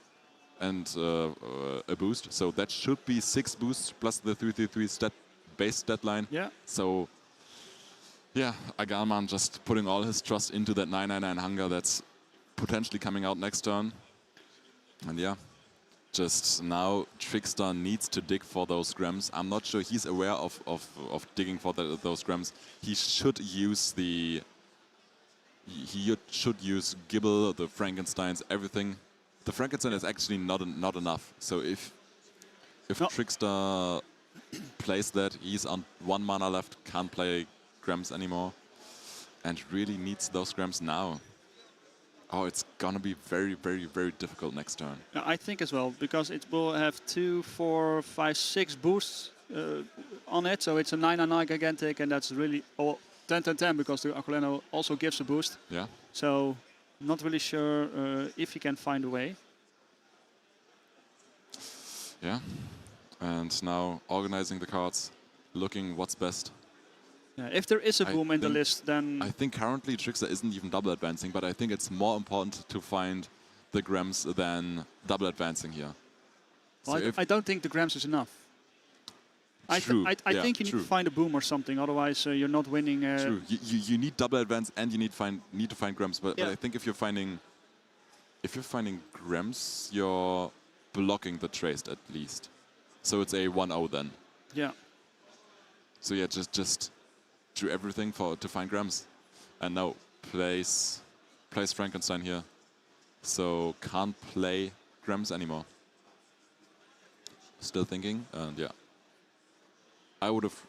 Speaker 4: a boost. So that should be 6 boosts plus the 3/3 base stat line.
Speaker 5: Yeah.
Speaker 4: So yeah, Aganman just putting all his trust into that 9/9 hunger that's potentially coming out next turn. And yeah, just now Trickster needs to dig for those grams. I'm not sure he's aware of digging for those grams. He should use he should use Gibble, the Frankensteins, everything. The Frankenstein is actually not enough. So if Trickster plays that, he's on 1 mana left, can't play grams anymore, and really needs those grams now. Oh, it's gonna be very, very, very difficult next turn.
Speaker 5: I think as well, because it will have 2, 4, 5, 6 boosts on it. So it's a 9/9 gigantic, and that's really 10/10 because the Akolano also gives a boost.
Speaker 4: Yeah.
Speaker 5: So not really sure if he can find a way.
Speaker 4: Yeah. And now organizing the cards, looking what's best.
Speaker 5: Yeah, if there is a boom in the list, then...
Speaker 4: I think currently Trickster isn't even double advancing, but I think it's more important to find the grams than double advancing here.
Speaker 5: Well, so I don't think the grams is enough.
Speaker 4: True.
Speaker 5: I think you need to find a boom or something, otherwise you're not winning.
Speaker 4: True. You need double advance and you need to find grams, but I think if you're finding grams, you're blocking the trace at least. So it's a 1-0 then.
Speaker 5: Yeah.
Speaker 4: So yeah, just do everything to find grams, and now plays Frankenstein here, so can't play grams anymore. Still thinking, and yeah, I would have.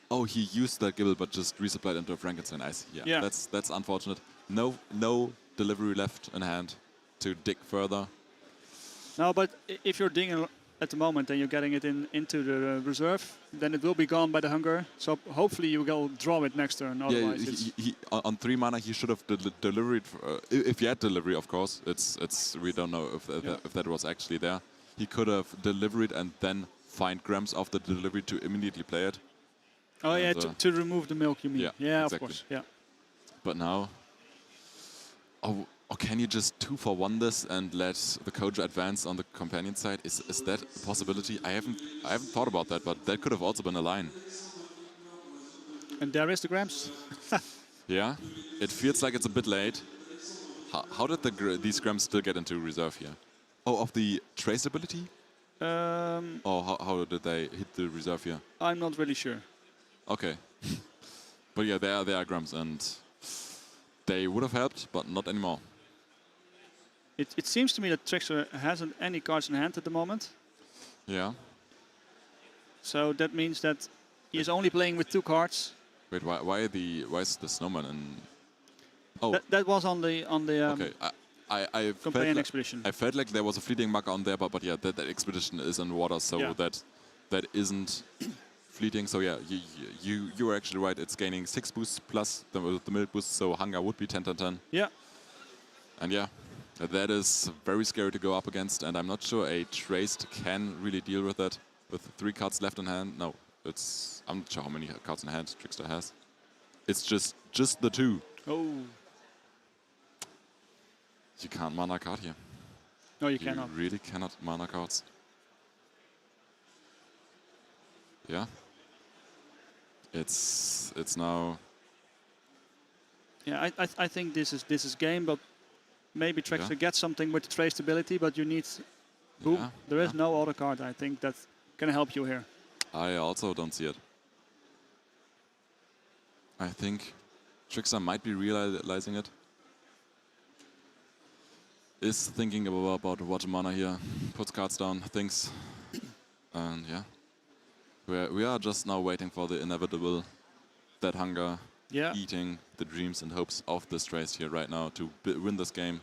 Speaker 4: Oh, he used that Gibble, but just resupplied into a Frankenstein. I see. Yeah, that's unfortunate. No delivery left in hand to dig further.
Speaker 5: No, but if you're digging at the moment, and you're getting it into the reserve, then it will be gone by the hunger. So hopefully you will draw it next turn. Otherwise,
Speaker 4: he on 3 mana he should have delivered. If he had delivery, of course. We don't know if that was actually there. He could have delivered and then find grams of the delivery to immediately play it.
Speaker 5: Oh
Speaker 4: and,
Speaker 5: yeah, to remove the milk, you mean? Yeah,
Speaker 4: exactly.
Speaker 5: Of course. Yeah.
Speaker 4: But now, or can you just 2-for-1 this and let the Kojo advance on the companion side? Is that a possibility? I haven't thought about that, but that could have also been a line.
Speaker 5: And there is the grams.
Speaker 4: Yeah, it feels like it's a bit late. How did these grams still get into reserve here? Oh, of the trace ability? Or how did they hit the reserve here?
Speaker 5: I'm not really sure.
Speaker 4: Okay. But yeah, they are grams, and they would have helped, but not anymore.
Speaker 5: It seems to me that Trickster hasn't any cards in hand at the moment.
Speaker 4: Yeah.
Speaker 5: So that means that he is only playing with 2 cards.
Speaker 4: Wait, why is the snowman in? Oh,
Speaker 5: that was on the
Speaker 4: okay. I
Speaker 5: companion expedition.
Speaker 4: I felt like there was a fleeting marker on there, but yeah, that expedition is in water, so that isn't fleeting. So yeah, you were actually right. It's gaining 6 boosts plus the milk boost, so hunger would be 10/10.
Speaker 5: Yeah.
Speaker 4: And yeah, that is very scary to go up against, and I'm not sure a traced can really deal with that. With 3 cards left in hand, no, I'm not sure how many cards in hand Trickster has. It's just the 2.
Speaker 5: Oh.
Speaker 4: You can't mana card here.
Speaker 5: No, you cannot.
Speaker 4: You really cannot mana cards. Yeah. It's now.
Speaker 5: Yeah, I think this is game, but maybe Trickster gets something with the trace ability, but you need. There is no other card I think that can help you here.
Speaker 4: I also don't see it. I think Trickster might be realizing it. Is thinking about what mana here, puts cards down, thinks, and yeah, we are just now waiting for the inevitable, that hunger, eating the dreams and hopes of this trace here right now to win this game,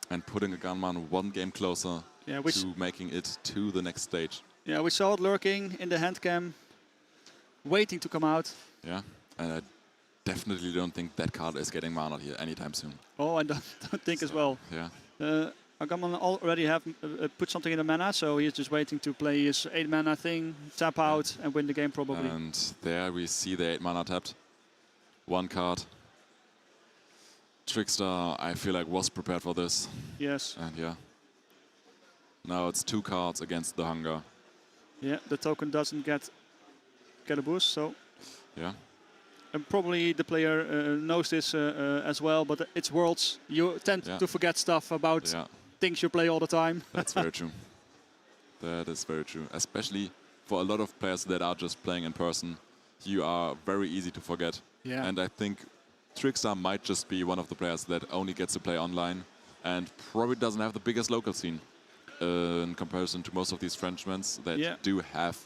Speaker 4: and putting Aganman 1 game closer to making it to the next stage.
Speaker 5: Yeah, we saw it lurking in the hand cam, waiting to come out.
Speaker 4: Yeah, and I definitely don't think that card is getting mana here anytime soon.
Speaker 5: Oh, I don't think as well.
Speaker 4: Yeah.
Speaker 5: Aganman already have put something in the mana, so he's just waiting to play his 8 mana thing, tap out, and win the game probably.
Speaker 4: And there we see the 8 mana tapped. 1 card. Trickster, I feel like, was prepared for this.
Speaker 5: Yes.
Speaker 4: And yeah. Now it's 2 cards against the hunger.
Speaker 5: Yeah, the token doesn't get a boost, so.
Speaker 4: Yeah.
Speaker 5: And probably the player knows this as well, but it's Worlds. You tend to forget stuff about things you play all the time.
Speaker 4: That's very true. That is very true. Especially for a lot of players that are just playing in person, you are very easy to forget.
Speaker 5: Yeah.
Speaker 4: And I think Trickster might just be one of the players that only gets to play online and probably doesn't have the biggest local scene in comparison to most of these Frenchmen that do have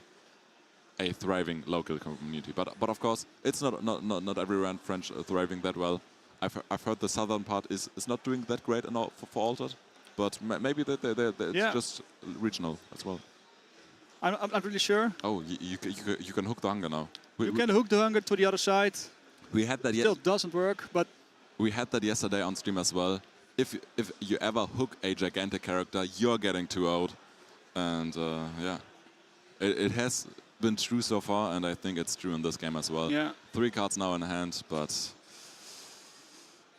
Speaker 4: a thriving local community, but of course it's not everyone French thriving that well. I've heard the southern part is not doing that great for Altered, but maybe it's just regional as well.
Speaker 5: I'm not really sure.
Speaker 4: Oh, you can hook the hunger now.
Speaker 5: You can hook the hunger to the other side.
Speaker 4: We had that.
Speaker 5: Still doesn't work, but
Speaker 4: we had that yesterday on stream as well. If you ever hook a gigantic character, you're getting too old, and it has been true so far, and I think it's true in this game as well.
Speaker 5: Yeah.
Speaker 4: 3 cards now in hand, but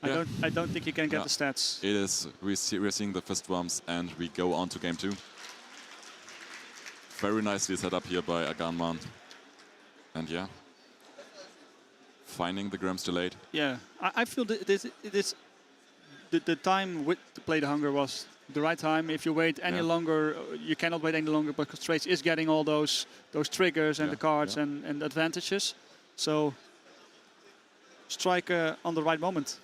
Speaker 5: I don't think you can get the stats.
Speaker 4: It is. We're seeing the fist bumps, and we go on to game 2. Very nicely set up here by Aganman, and finding the grams delayed.
Speaker 5: Yeah, I feel that the time to play the hunger was the right time. If you wait any longer, you cannot wait any longer because Trace is getting all those triggers and the cards and advantages. So strike on the right moment.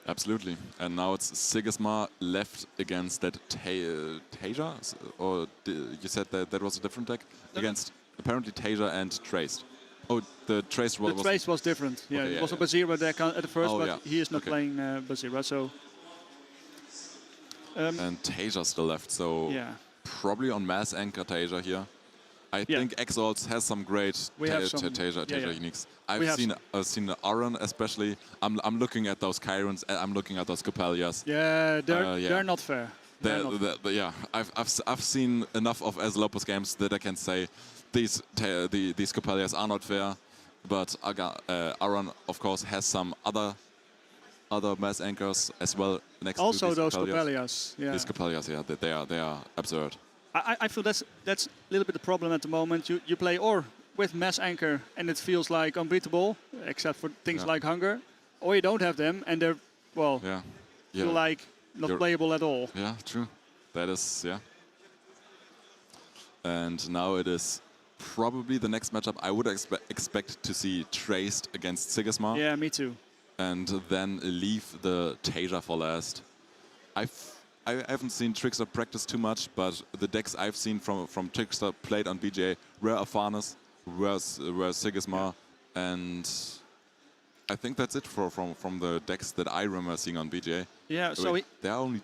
Speaker 4: Absolutely. And now it's Sigismar left against that Tasia, or you said that was a different deck against apparently Tasia and Trace. Oh, the Trace was...
Speaker 5: The Trace was different. Yeah,
Speaker 4: okay,
Speaker 5: it was a Bazira deck at the first, but he is not
Speaker 4: okay.
Speaker 5: playing Bazira, so...
Speaker 4: and Tasia still left, so probably on Mass Anchor Tasia here. I think Exalts has some great Tasia uniques. I've seen the Aron especially. I'm looking at those Chirons. I'm looking at those Coppelias.
Speaker 5: Yeah, they're not fair.
Speaker 4: I've seen enough of As-Lopus games that I can say these Coppelias are not fair. But Aron, of course, has some other mass anchors as well next
Speaker 5: also
Speaker 4: to
Speaker 5: those Coppelias. Yeah.
Speaker 4: These Coppelias, yeah, they are absurd.
Speaker 5: I feel that's a little bit the problem at the moment. You play or with mass anchor and it feels like unbeatable, except for things like hunger, or you don't have them and they're feel like not playable at all.
Speaker 4: Yeah, true. That is And now it is probably the next matchup I would expect to see Traced against Sigismar.
Speaker 5: Yeah, me too.
Speaker 4: And then leave the Tasia for last. I haven't seen Trickster practice too much, but the decks I've seen from Trickster played on BGA were Afanis, were Sigismar, and I think that's it from the decks that I remember seeing on BGA.
Speaker 5: Yeah, so
Speaker 4: there are only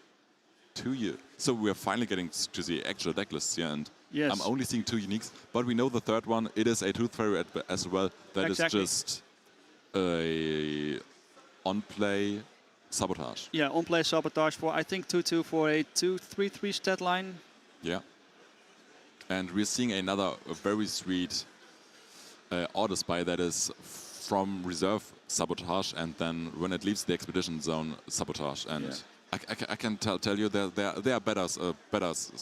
Speaker 4: 2 years. So we're finally getting to the actual deck lists here, and I'm only seeing 2 uniques, but we know the third one, it is a Tooth Fairy as well. That is just a on-play Sabotage.
Speaker 5: Yeah, on-play Sabotage for, I think, 2/2 for a 2/3/3 stat line.
Speaker 4: Yeah. And we're seeing another very sweet Order Spy that is from Reserve Sabotage, and then when it leaves the Expedition Zone, Sabotage. And I can tell you there are better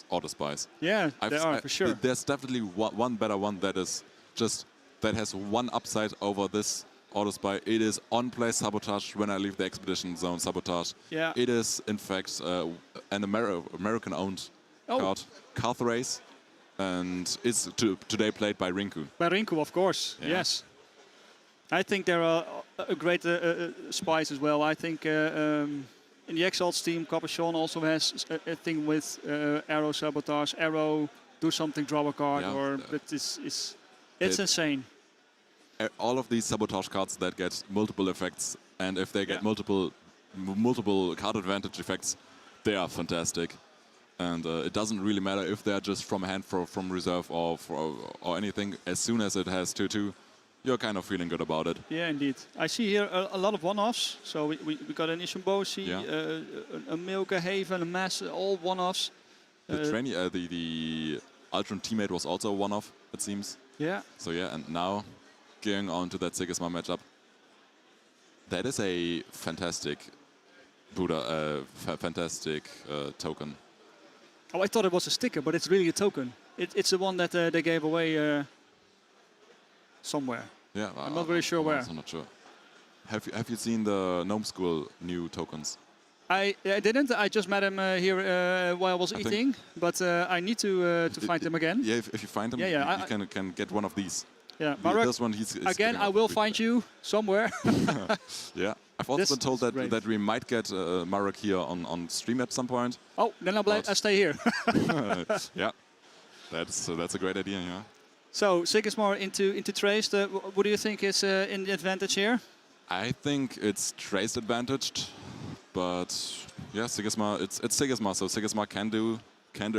Speaker 4: Order Spies.
Speaker 5: Yeah, there are, for sure.
Speaker 4: There's definitely one better one that has one upside over this Order Spy. It is on-play Sabotage when I leave the Expedition Zone, Sabotage.
Speaker 5: Yeah.
Speaker 4: It is, in fact, an American-owned card, Carthrace, and it's today played by Rinku.
Speaker 5: By Rinku, of course, yes. I think there are a great spies as well. I think in the Exalts team, Capuchon also has a thing with Arrow Sabotage, Arrow, do something, draw a card, it's insane.
Speaker 4: All of these Sabotage cards that get multiple effects, and if they get multiple card advantage effects, they are fantastic. And it doesn't really matter if they're just from hand, from reserve, or anything. As soon as it has 2/2, you're kind of feeling good about it.
Speaker 5: Yeah, indeed. I see here a lot of one-offs. So we got an Ishimboshi, a Milka Haven, a Mass, all one-offs.
Speaker 4: The Ultron teammate was also a one-off, it seems.
Speaker 5: Yeah.
Speaker 4: So yeah, and now going on to that Sigismar matchup. That is a fantastic fantastic token.
Speaker 5: Oh, I thought it was a sticker, but it's really a token. It's the one that they gave away somewhere.
Speaker 4: Yeah,
Speaker 5: I'm not very sure where.
Speaker 4: I'm not sure. Have you seen the Gnome School new tokens?
Speaker 5: I didn't. I just met him here while I was eating, but I need to find them again.
Speaker 4: Yeah, if you find them, you can get one of these.
Speaker 5: Yeah, Marek,
Speaker 4: this one he's
Speaker 5: again, I will find you somewhere.
Speaker 4: Yeah, I've also been told that we might get Marek here on stream at some point.
Speaker 5: Oh, then I'll stay here.
Speaker 4: Yeah, that's a great idea. Yeah.
Speaker 5: So Sigismar into Traced. What do you think is in the advantage here?
Speaker 4: I think it's Traced advantaged, but yeah, Sigismar. It's Sigismar, so Sigismar can do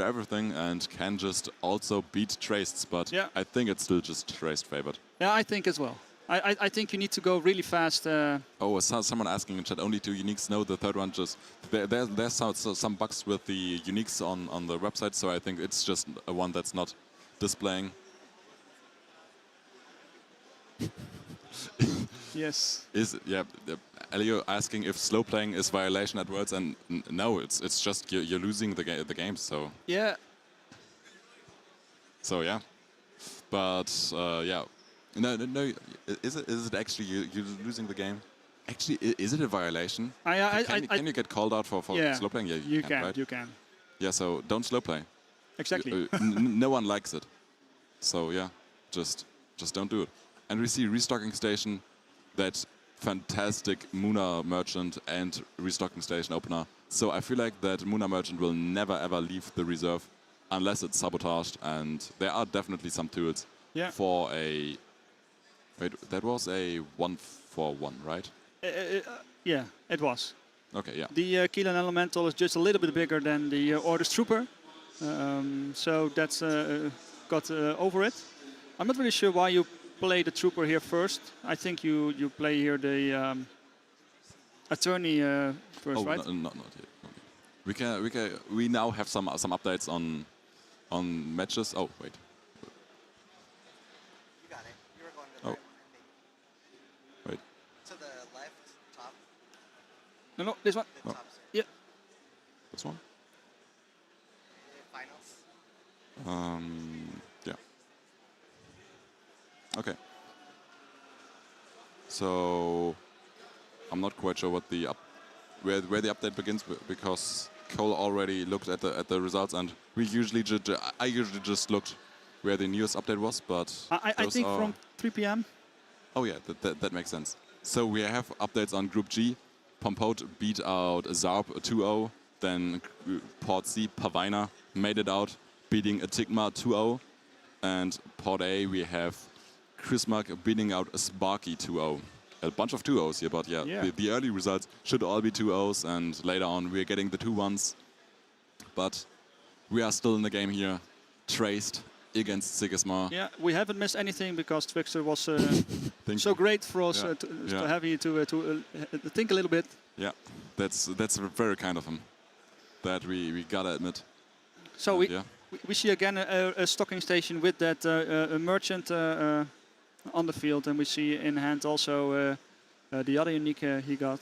Speaker 4: everything and can just also beat Traced, but I think it's still just Traced favored.
Speaker 5: Yeah, I think as well. I think you need to go really fast.
Speaker 4: Someone asking in chat, only 2 uniques? No, the third one just... There's some bugs with the uniques on the website, so I think it's just a one that's not displaying.
Speaker 5: Yes.
Speaker 4: Elio asking if slow playing is violation at Worlds, and no, it's just you're losing the game. So
Speaker 5: yeah.
Speaker 4: So yeah, but no. Is it actually you losing the game? Actually, is it a violation? Can you get called out for slow playing? Yeah,
Speaker 5: you can.
Speaker 4: Right?
Speaker 5: You can.
Speaker 4: Yeah, so don't slow play.
Speaker 5: Exactly.
Speaker 4: No one likes it. So yeah, just don't do it. And we see Restocking Station, that fantastic Muna Merchant and Restocking Station opener. So I feel like that Muna Merchant will never ever leave the reserve unless it's sabotaged. And there are definitely some tools for a... Wait, that was a 1/1, right?
Speaker 5: Yeah, it was.
Speaker 4: Okay, yeah.
Speaker 5: The Keelan Elemental is just a little bit bigger than the Orders Trooper. So that's got over it. I'm not really sure why you play the trooper here first. I think you play here the attorney first, right?
Speaker 4: No, not yet. We now have some updates on matches. Oh wait.
Speaker 2: You got it. You were going to the right one, I think.
Speaker 4: Wait.
Speaker 2: To the left, top.
Speaker 5: No, this one.
Speaker 2: The top.
Speaker 5: Yeah.
Speaker 4: This one.
Speaker 2: Finals.
Speaker 4: Yeah. Okay. So I'm not quite sure what where the update begins because Cole already looked at the results, and I usually just looked where the newest update was, but
Speaker 5: I think from 3 p.m.
Speaker 4: Oh yeah, that makes sense. So we have updates on Group G. Pompote beat out Zarp 2-0. Then Port C, Pavayna made it out, beating Etigma 2-0. And Port A, we have Krzysmak beating out Sparky 2-0. A bunch of 2-0s here, but yeah. The early results should all be 2-0s, and later on we're getting the 2-1s. But we are still in the game here, traced against Sigisma.
Speaker 5: Yeah, we haven't missed anything because Trickster was so great for us to have you to think a little bit.
Speaker 4: Yeah, that's very kind of him. That we gotta admit.
Speaker 5: So we see again a stocking station with that a merchant on the field, and we see in hand also the other unique he got.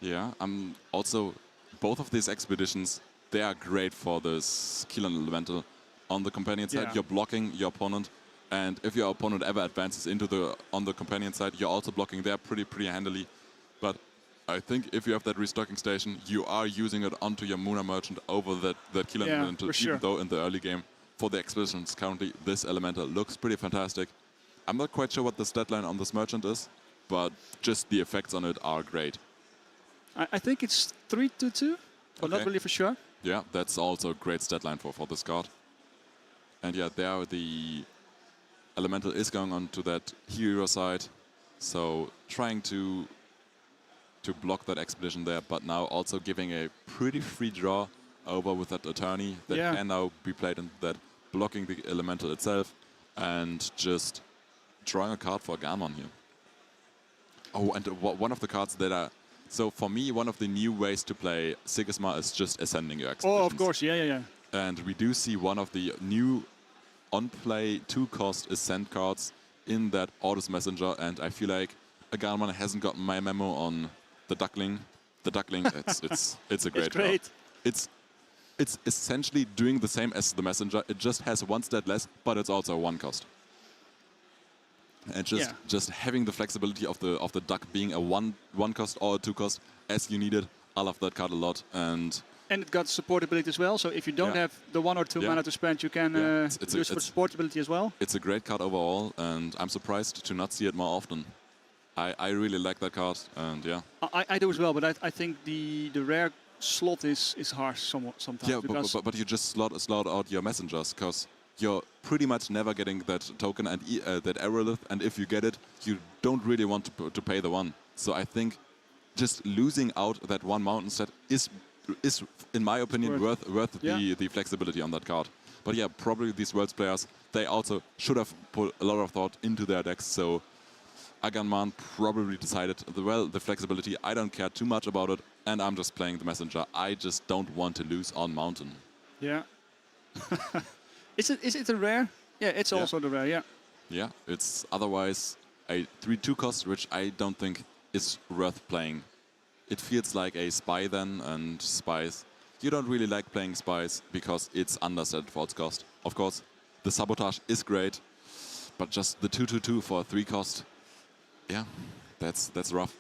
Speaker 4: Yeah, also both of these expeditions, they are great for this Kilon Elemental. On the companion side, you're blocking your opponent, and if your opponent ever advances on the companion side, you're also blocking there pretty handily. But I think if you have that restocking station, you are using it onto your Muna Merchant over that Kilon Elemental, even though in the early game for the expeditions currently this Elemental looks pretty fantastic. I'm not quite sure what the stat line on this Merchant is, but just the effects on it are great.
Speaker 5: I think it's 3-2, but not really for sure.
Speaker 4: Yeah, that's also a great stat line for this card. And yeah, there the Elemental is going on to that hero side, so trying to block that expedition there, but now also giving a pretty free draw over with that Attorney that can now be played in that, blocking the Elemental itself, and just drawing a card for Aganman here. Oh, and one of the cards that are... So for me, one of the new ways to play Sigisma is just ascending your expeditions.
Speaker 5: Oh, of course, yeah.
Speaker 4: And we do see one of the new on-play 2-cost ascent cards in that Orders Messenger, and I feel like Aganman hasn't gotten my memo on the Duckling. The Duckling, it's a great card. It's essentially doing the same as the Messenger. It just has one stat less, but it's also a 1-cost. And just having the flexibility of the Duck being a 1-cost or a 2-cost as you need it, I love that card a lot. And
Speaker 5: it got supportability as well, so if you don't have the 1 or 2 mana to spend, you can use for supportability as well.
Speaker 4: It's a great card overall, and I'm surprised to not see it more often. I really like that card, and yeah.
Speaker 5: I do as well, but I think the rare slot is harsh sometimes.
Speaker 4: Yeah, but you just slot out your messengers, because you're pretty much never getting that token and that Aerolith, and if you get it, you don't really want to pay the 1. So I think just losing out that 1 mountain set is in my opinion worth the flexibility on that card. But yeah, probably these Worlds players, they also should have put a lot of thought into their decks. So Aganman probably decided, well, the flexibility, I don't care too much about it, and I'm just playing the Messenger. I just don't want to lose on mountain.
Speaker 5: Yeah. Is it a rare? Yeah, it's also the rare,
Speaker 4: Yeah, it's otherwise a 3-2 cost, which I don't think is worth playing. It feels like a spy then, and spies. You don't really like playing spies because it's understated for its cost. Of course, the sabotage is great, but just the 2-2 for a 3 cost, yeah, that's rough.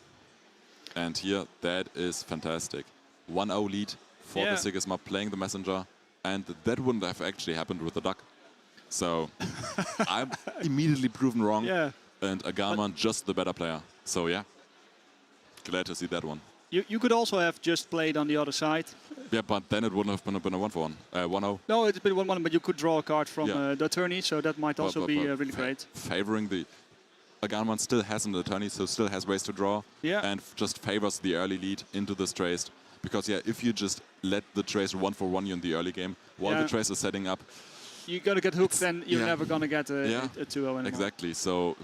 Speaker 4: And here, that is fantastic. 1-0 lead for the Sigisma playing the Messenger, and that wouldn't have actually happened with the Duck. So I'm immediately proven wrong, and Aganman just the better player. So yeah, glad to see that one.
Speaker 5: You could also have just played on the other side.
Speaker 4: Yeah, but then it wouldn't have been a 1-for-1. 1-0.
Speaker 5: No, it's been 1-1, but you could draw a card from the attorney, so that might also be really great.
Speaker 4: Favoring the... Aganman still has an attorney, so still has ways to draw.
Speaker 5: Yeah.
Speaker 4: And just favors the early lead into this traced. Because yeah, if you just let the tracer 1-for-1 you in the early game while the tracer is setting up,
Speaker 5: you're gonna get hooked, and you're never gonna get a 2-0 anymore.
Speaker 4: Exactly. So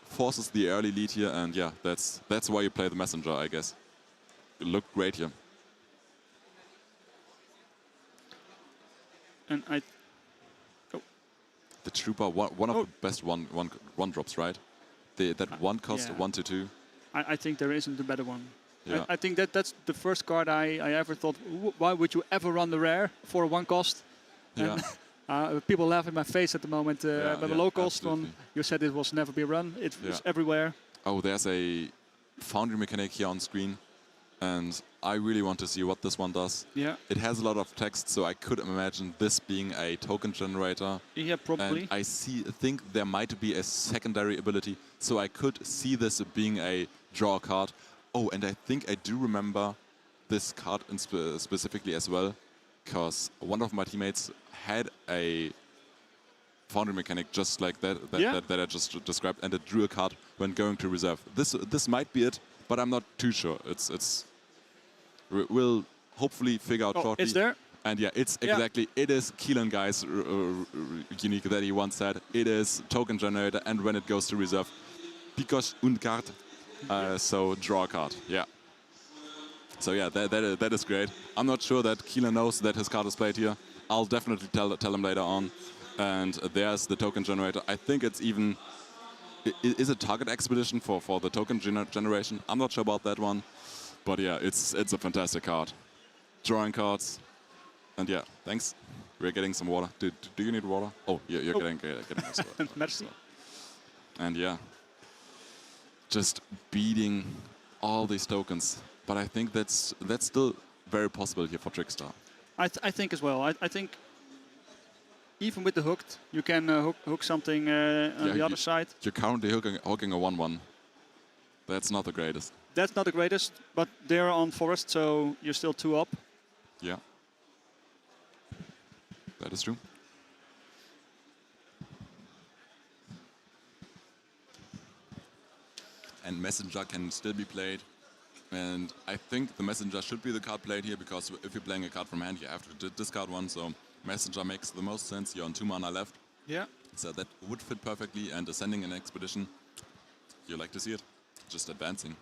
Speaker 4: forces the early lead here, and yeah, that's why you play the messenger, I guess. It looked great here.
Speaker 5: And
Speaker 4: the trooper, one of the best one drops, right? That one cost 1 to 2.
Speaker 5: I think there isn't a better one.
Speaker 4: Yeah.
Speaker 5: I think that's the first card I ever thought, why would you ever run the rare for a 1 cost?
Speaker 4: Yeah.
Speaker 5: People laugh in my face at the moment. But the low cost
Speaker 4: absolutely.
Speaker 5: one, you said it was never be run. It was everywhere.
Speaker 4: Oh, there's a foundry mechanic here on screen, and I really want to see what this one does.
Speaker 5: Yeah.
Speaker 4: It has a lot of text, so I could imagine this being a token generator.
Speaker 5: Yeah, probably.
Speaker 4: And I think there might be a secondary ability, so I could see this being a draw card. Oh, and I think I do remember this card specifically as well, because one of my teammates had a foundry mechanic just like that I just described, and it drew a card when going to reserve. This might be it, but I'm not too sure. We'll hopefully figure out shortly.
Speaker 5: It's there.
Speaker 4: And yeah, it's exactly, it is Keelan Guy's unique that he once said. It is token generator, and when it goes to reserve, because und card, so draw a card, yeah. So yeah, that is great. I'm not sure that Keelan knows that his card is played here. I'll definitely tell him later on. And there's the token generator. I think it's even, is a target expedition for the token generation. I'm not sure about that one. But yeah, it's a fantastic card. Drawing cards. And yeah, thanks. We're getting some water. Do you need water? Oh, you're getting this water.
Speaker 5: Merci.
Speaker 4: And yeah, just beating all these tokens. But I think that's still very possible here for Trickster.
Speaker 5: I think as well. I think even with the hooked, you can hook something on the other side.
Speaker 4: You're currently hooking a 1-1. That's not the greatest.
Speaker 5: That's not the greatest, but they're on forest, so you're still 2 up.
Speaker 4: Yeah. That is true. And Messenger can still be played. And I think the Messenger should be the card played here, because if you're playing a card from hand, you have to discard one. So Messenger makes the most sense. You're on 2 mana left.
Speaker 5: Yeah.
Speaker 4: So that would fit perfectly. And ascending an expedition, you like to see it. Just advancing.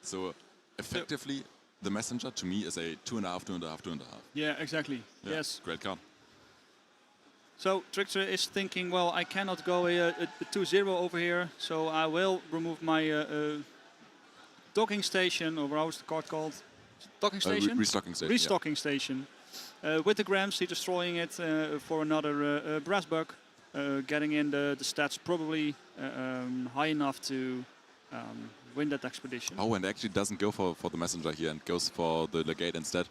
Speaker 4: So effectively, the Messenger to me is a 2.5, 2.5, 2.5.
Speaker 5: Yeah, exactly.
Speaker 4: Yeah,
Speaker 5: yes.
Speaker 4: Great card.
Speaker 5: So Trickster is thinking, well, I cannot go a 2-0 over here, so I will remove my docking station, or how's the card called? Docking station?
Speaker 4: Restocking station.
Speaker 5: Restocking station. With the grams, he's destroying it for another brass buck, getting in the stats probably high enough to win that expedition.
Speaker 4: Oh, and actually doesn't go for the Messenger here and goes for the Legate instead,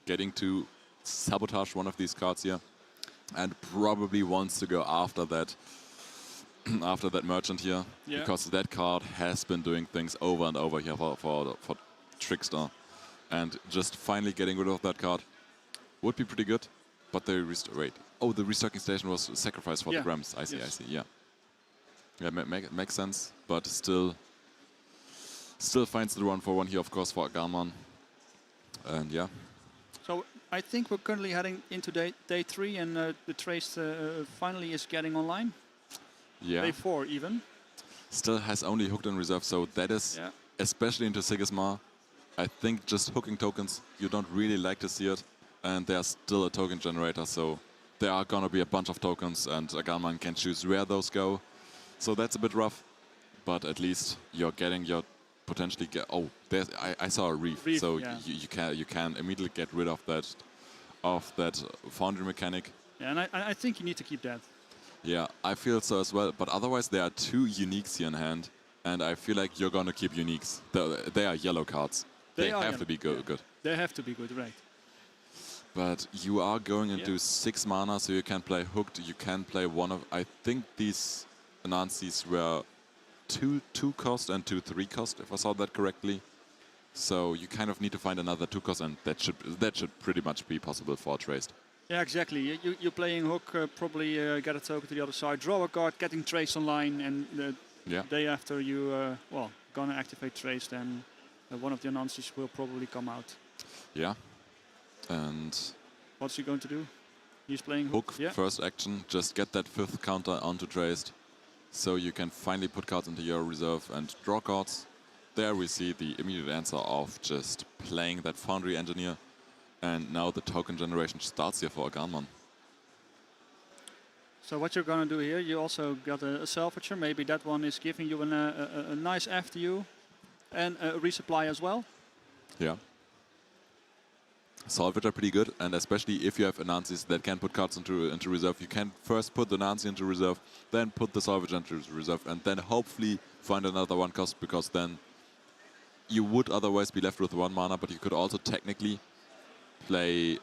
Speaker 4: getting to sabotage one of these cards here, and probably wants to go after that merchant here, because that card has been doing things over and over here for Trickster, and just finally getting rid of that card would be pretty good. But the restocking station was sacrificed for the grams. I see. Yeah, makes sense, but still finds the 1-for-1 here, of course, for Aganman. And yeah.
Speaker 5: So I think we're currently heading into day 3, and the trace finally is getting online.
Speaker 4: Yeah.
Speaker 5: Day 4 even.
Speaker 4: Still has only hooked in reserve, so that is, especially into Sigismar, I think just hooking tokens, you don't really like to see it. And there's still a token generator, so there are gonna be a bunch of tokens, and Aganman can choose where those go. So that's a bit rough, but at least you're getting your potentially get. Oh, I saw a reef, so you can immediately get rid of that foundry mechanic.
Speaker 5: Yeah, and I think you need to keep that.
Speaker 4: Yeah, I feel so as well. But otherwise, there are 2 uniques here in hand, and I feel like you're gonna keep uniques. They are yellow cards. They have to be good.
Speaker 5: They have to be good, right?
Speaker 4: But you are going into 6 mana, so you can play hooked. You can play one of. I think these Anansis were 2 cost and 2 3 cost, if I saw that correctly. So you kind of need to find another 2 cost, and that should pretty much be possible for Traced.
Speaker 5: Yeah, exactly. You're playing hook, probably get a token to the other side, draw a card, getting Traced online, and the day after you gonna activate Traced, and one of the Anansis will probably come out.
Speaker 4: Yeah. And
Speaker 5: what's he going to do? He's playing
Speaker 4: hook.
Speaker 5: Yeah.
Speaker 4: First action, just get that 5th counter onto Traced, so you can finally put cards into your reserve and draw cards. There we see the immediate answer of just playing that Foundry Engineer, and now the token generation starts here for Aganman.
Speaker 5: So what you're going to do here, you also got a salvager. Maybe that one is giving you a nice FTU and a resupply as well.
Speaker 4: Yeah. Salvage are pretty good, and especially if you have Anansis that can put cards into reserve, you can first put the Anansi into reserve, then put the Salvage into reserve, and then hopefully find another 1 cost, because then you would otherwise be left with 1 mana, but you could also technically play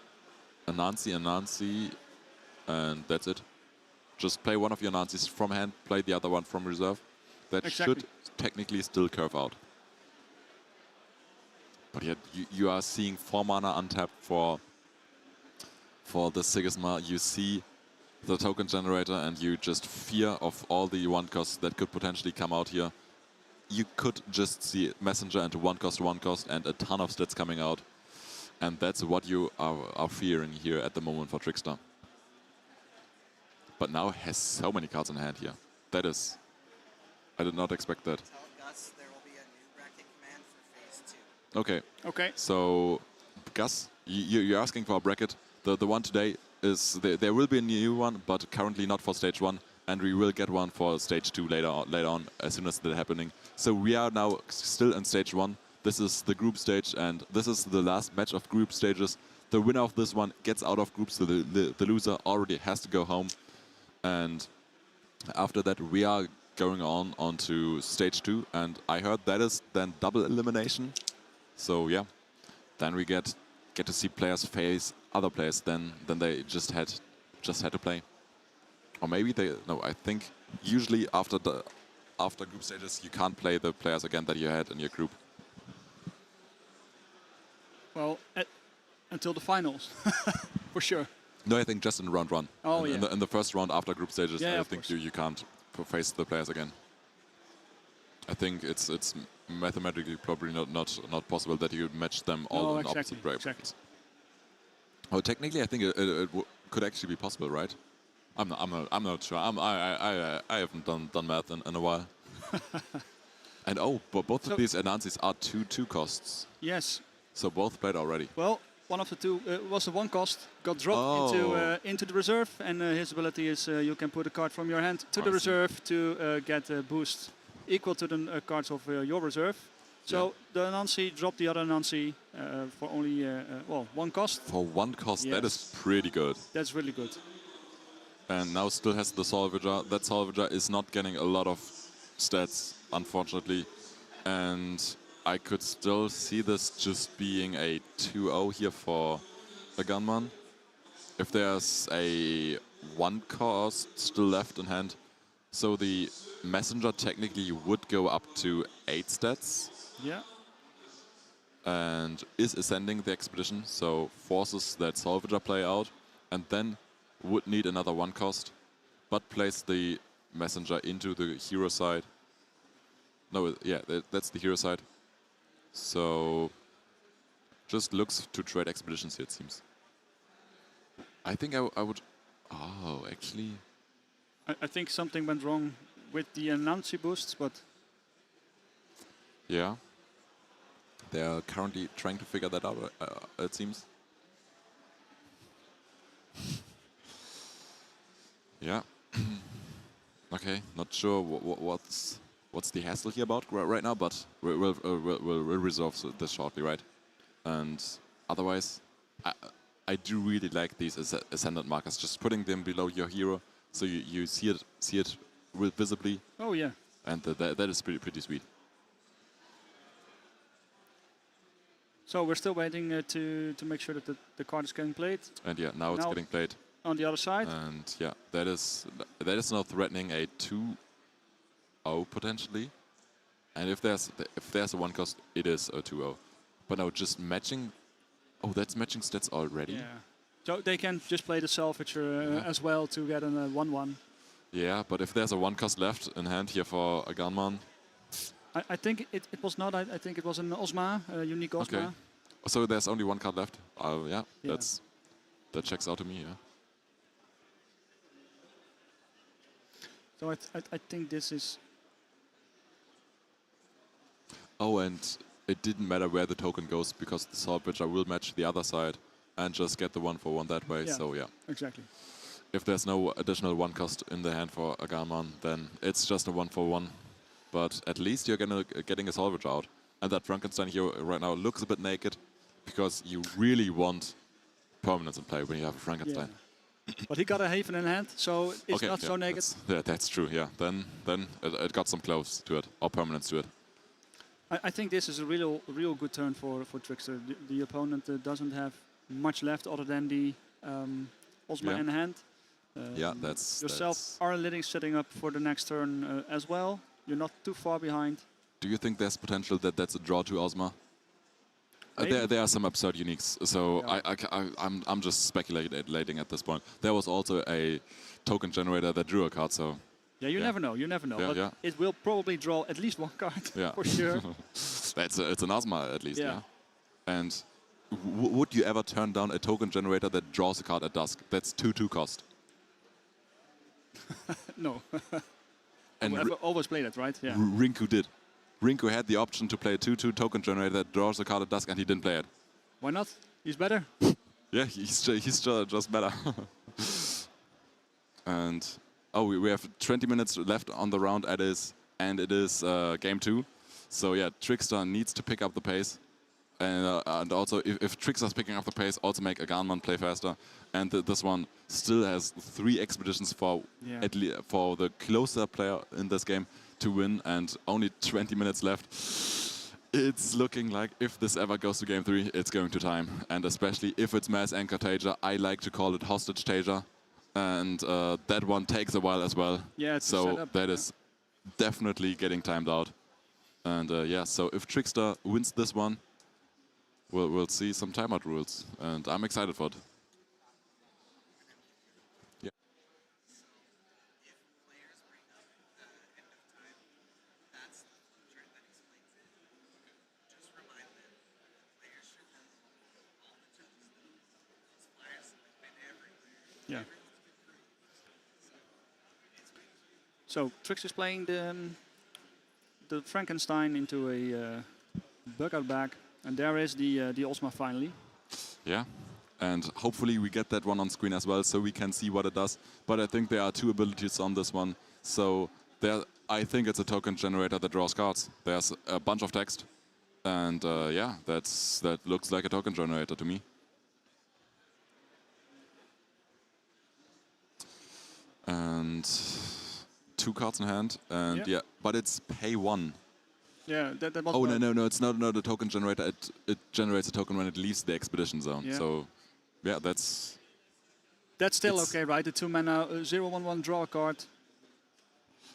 Speaker 4: Anansi, and that's it. Just play one of your Anansis from hand, play the other one from reserve. That should technically still curve out. But yet you are seeing 4 mana untapped for the Sigisma. You see the token generator and you just fear of all the 1 costs that could potentially come out here. You could just see Messenger into 1 cost and a ton of stats coming out. And that's what you are fearing here at the moment for Trickster. But now has so many cards in hand here. That is... I did not expect that.
Speaker 2: Tell Gus there will be a new bracket command for phase 2.
Speaker 4: Okay.
Speaker 5: Okay.
Speaker 4: So, Gus, you're asking for a bracket. The one today is... There will be a new one, but currently not for stage 1. And we will get one for stage 2 later on, as soon as that's happening. So we are now still in stage 1. This is the group stage, and this is the last match of group stages. The winner of this one gets out of groups, so the loser already has to go home. And after that, we are going on to stage 2, and I heard that is then double elimination. So yeah, then we get to see players face other players than they just had to play. Or maybe no, I think usually after group stages you can't play the players again that you had in your group.
Speaker 5: Well, until the finals, for sure.
Speaker 4: No, I think just in round 1.
Speaker 5: Oh,
Speaker 4: in the first round after group stages,
Speaker 5: yeah,
Speaker 4: I think you can't face the players again. I think it's mathematically probably not possible that you match them all in opposite brackets.
Speaker 5: Exactly.
Speaker 4: Oh, technically, I think it could actually be possible, right? I'm not sure. I haven't done math in a while. And but both of these Anansis are 2 costs.
Speaker 5: Yes.
Speaker 4: So both played already.
Speaker 5: Well, one of the 2 was a 1 cost, got dropped into the reserve, and his ability is you can put a card from your hand to the reserve to get a boost equal to the cards of your reserve. So the Anansi dropped the other Anansi for only 1 cost.
Speaker 4: For 1 cost,
Speaker 5: yes.
Speaker 4: That is pretty good.
Speaker 5: That's really good.
Speaker 4: And now still has the Salvager. That Salvager is not getting a lot of stats, unfortunately. And I could still see this just being a 2-0 here for Aganman. If there's a 1 cost still left in hand. So the Messenger technically would go up to 8 stats.
Speaker 5: Yeah.
Speaker 4: And is ascending the expedition, so forces that Salvager play out. And then would need another 1 cost, but place the Messenger into the hero side. No, yeah, that's the hero side. So just looks to trade expeditions here, it seems. I think I would... Oh, actually...
Speaker 5: I think something went wrong with the Anansi boosts, but...
Speaker 4: Yeah. They are currently trying to figure that out, it seems. Yeah. Okay, not sure what's the hassle here about right now, but we'll resolve this shortly, right? And otherwise, I do really like these ascendant markers, just putting them below your hero, so you see it visibly.
Speaker 5: Oh yeah.
Speaker 4: And that is pretty sweet.
Speaker 5: So we're still waiting to make sure that the card is getting played.
Speaker 4: And yeah, now it's getting played.
Speaker 5: On the other side.
Speaker 4: And yeah, that is now threatening a 2-0 potentially. And if there's a 1 cost, it is a 2-0. But now just matching. Oh, that's matching stats already.
Speaker 5: Yeah. So they can just play the Salvager as well to get a 1-1.
Speaker 4: Yeah, but if there's a 1 cost left in hand here for Aganman,
Speaker 5: I think it was not. I think it was an Ozma, a unique Ozma.
Speaker 4: Okay. So there's only one card left. Yeah,
Speaker 5: Yeah.
Speaker 4: that checks out to me. Yeah.
Speaker 5: So I think this is.
Speaker 4: Oh, and it didn't matter where the token goes because the Sword Witcher will match the other side and just get the 1/1 that way.
Speaker 5: Yeah,
Speaker 4: So yeah.
Speaker 5: Exactly.
Speaker 4: If there's no additional 1 cost in the hand for Aganman, then it's just a 1/1. But at least you're getting a salvage out. And that Frankenstein here right now looks a bit naked because you really want permanence in play when you have a Frankenstein.
Speaker 5: Yeah. But he got a Haven in hand, so it's
Speaker 4: Okay,
Speaker 5: not so naked.
Speaker 4: That's true, yeah. Then it got some close to it, or permanence to it.
Speaker 5: I think this is a real good turn for Trickster. The opponent doesn't have much left other than the Ozma
Speaker 4: Yeah.
Speaker 5: in hand.
Speaker 4: Yeah, that's...
Speaker 5: Yourself are setting up for the next turn as well. You're not too far behind.
Speaker 4: Do you think there's potential that that's a draw to Ozma? There are some absurd uniques, so
Speaker 5: Yeah.
Speaker 4: I'm just speculating at this point. There was also a token generator that drew a card, so...
Speaker 5: Yeah, you never know. You never know.
Speaker 4: Yeah,
Speaker 5: but
Speaker 4: yeah.
Speaker 5: it will probably draw at least one card
Speaker 4: Yeah.
Speaker 5: for sure.
Speaker 4: It's an Ozma at least,
Speaker 5: Yeah.
Speaker 4: yeah. And would you ever turn down a token generator that draws a card at dusk? That's 2/2 cost.
Speaker 5: No.
Speaker 4: And
Speaker 5: I've always played it, right? Yeah.
Speaker 4: Rinku did. Rinku had the option to play a 2/2 token generator that draws a card at dusk, and he didn't play it.
Speaker 5: Why not? He's better.
Speaker 4: Yeah, he's just better. And we have 20 minutes left on the round, and it is game 2. So yeah, Trickster needs to pick up the pace, and also if Trickster's picking up the pace, also make Aganman play faster. And this one still has 3 expeditions for for the closer player in this game to win, and only 20 minutes left. It's looking like if this ever goes to game 3, it's going to time. And especially if it's Mass Anchor Tager, I like to call it Hostage Tager. And that one takes a while as well.
Speaker 5: Yeah, it's
Speaker 4: so
Speaker 5: set up,
Speaker 4: that is definitely getting timed out. And yeah, so if Trickster wins this one, we'll see some timeout rules. And I'm excited for it. Yeah.
Speaker 2: If players bring up end of time, that's the feature that explains it. Just remind them, the players should know all the tools. These flyers have been everywhere.
Speaker 5: Yeah.
Speaker 2: Everyone's been through.
Speaker 5: So Trickster's playing the Frankenstein into a bug-out bag, and there is the Ozma finally.
Speaker 4: Yeah, and hopefully we get that one on screen as well, so we can see what it does. But I think there are 2 abilities on this one, so I think it's a token generator that draws cards. There's a bunch of text, and yeah, that looks like a token generator to me. And 2 cards in hand, and yeah, but it's pay 1.
Speaker 5: Yeah, that was.
Speaker 4: Oh no! It's not a token generator. It generates a token when it leaves the expedition zone.
Speaker 5: Yeah.
Speaker 4: So, yeah, that's
Speaker 5: still okay, right? The 2-mana 0/1/1 draw a card.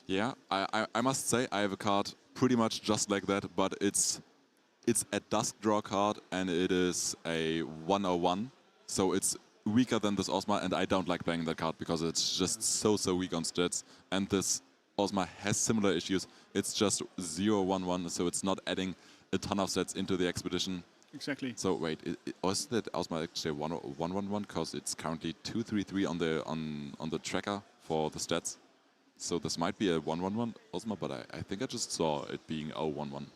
Speaker 4: Yeah, I must say I have a card pretty much just like that, but it's a dusk draw card and it is a 1/1, so it's weaker than this Ozma, and I don't like playing that card because it's just so weak on stats. And this Ozma has similar issues. It's just 0/1/1, so it's not adding a ton of sets into the expedition.
Speaker 5: Exactly.
Speaker 4: So wait, was that Ozma actually 1/1/1? Because it's currently 2/3/3 on the tracker for the stats. So this might be a 1/1/1 Ozma, but I think I just saw it being 0/1/1.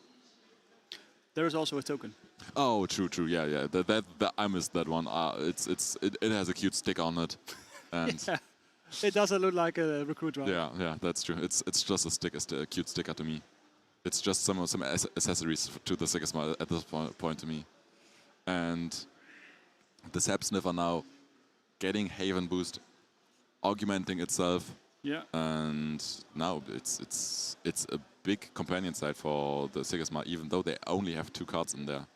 Speaker 5: There is also a token.
Speaker 4: Oh, true. Yeah. That I missed that one. It has a cute stick on it, and
Speaker 5: Yeah. It doesn't look like a recruit, right?
Speaker 4: yeah, that's true. It's just a cute sticker to me. It's just some accessories to the Sigma at this point to me, and the Sap Sniffer now getting Haven boost, augmenting itself.
Speaker 5: Yeah.
Speaker 4: And now it's a big companion side for the Sigma, even though they only have 2 cards in there.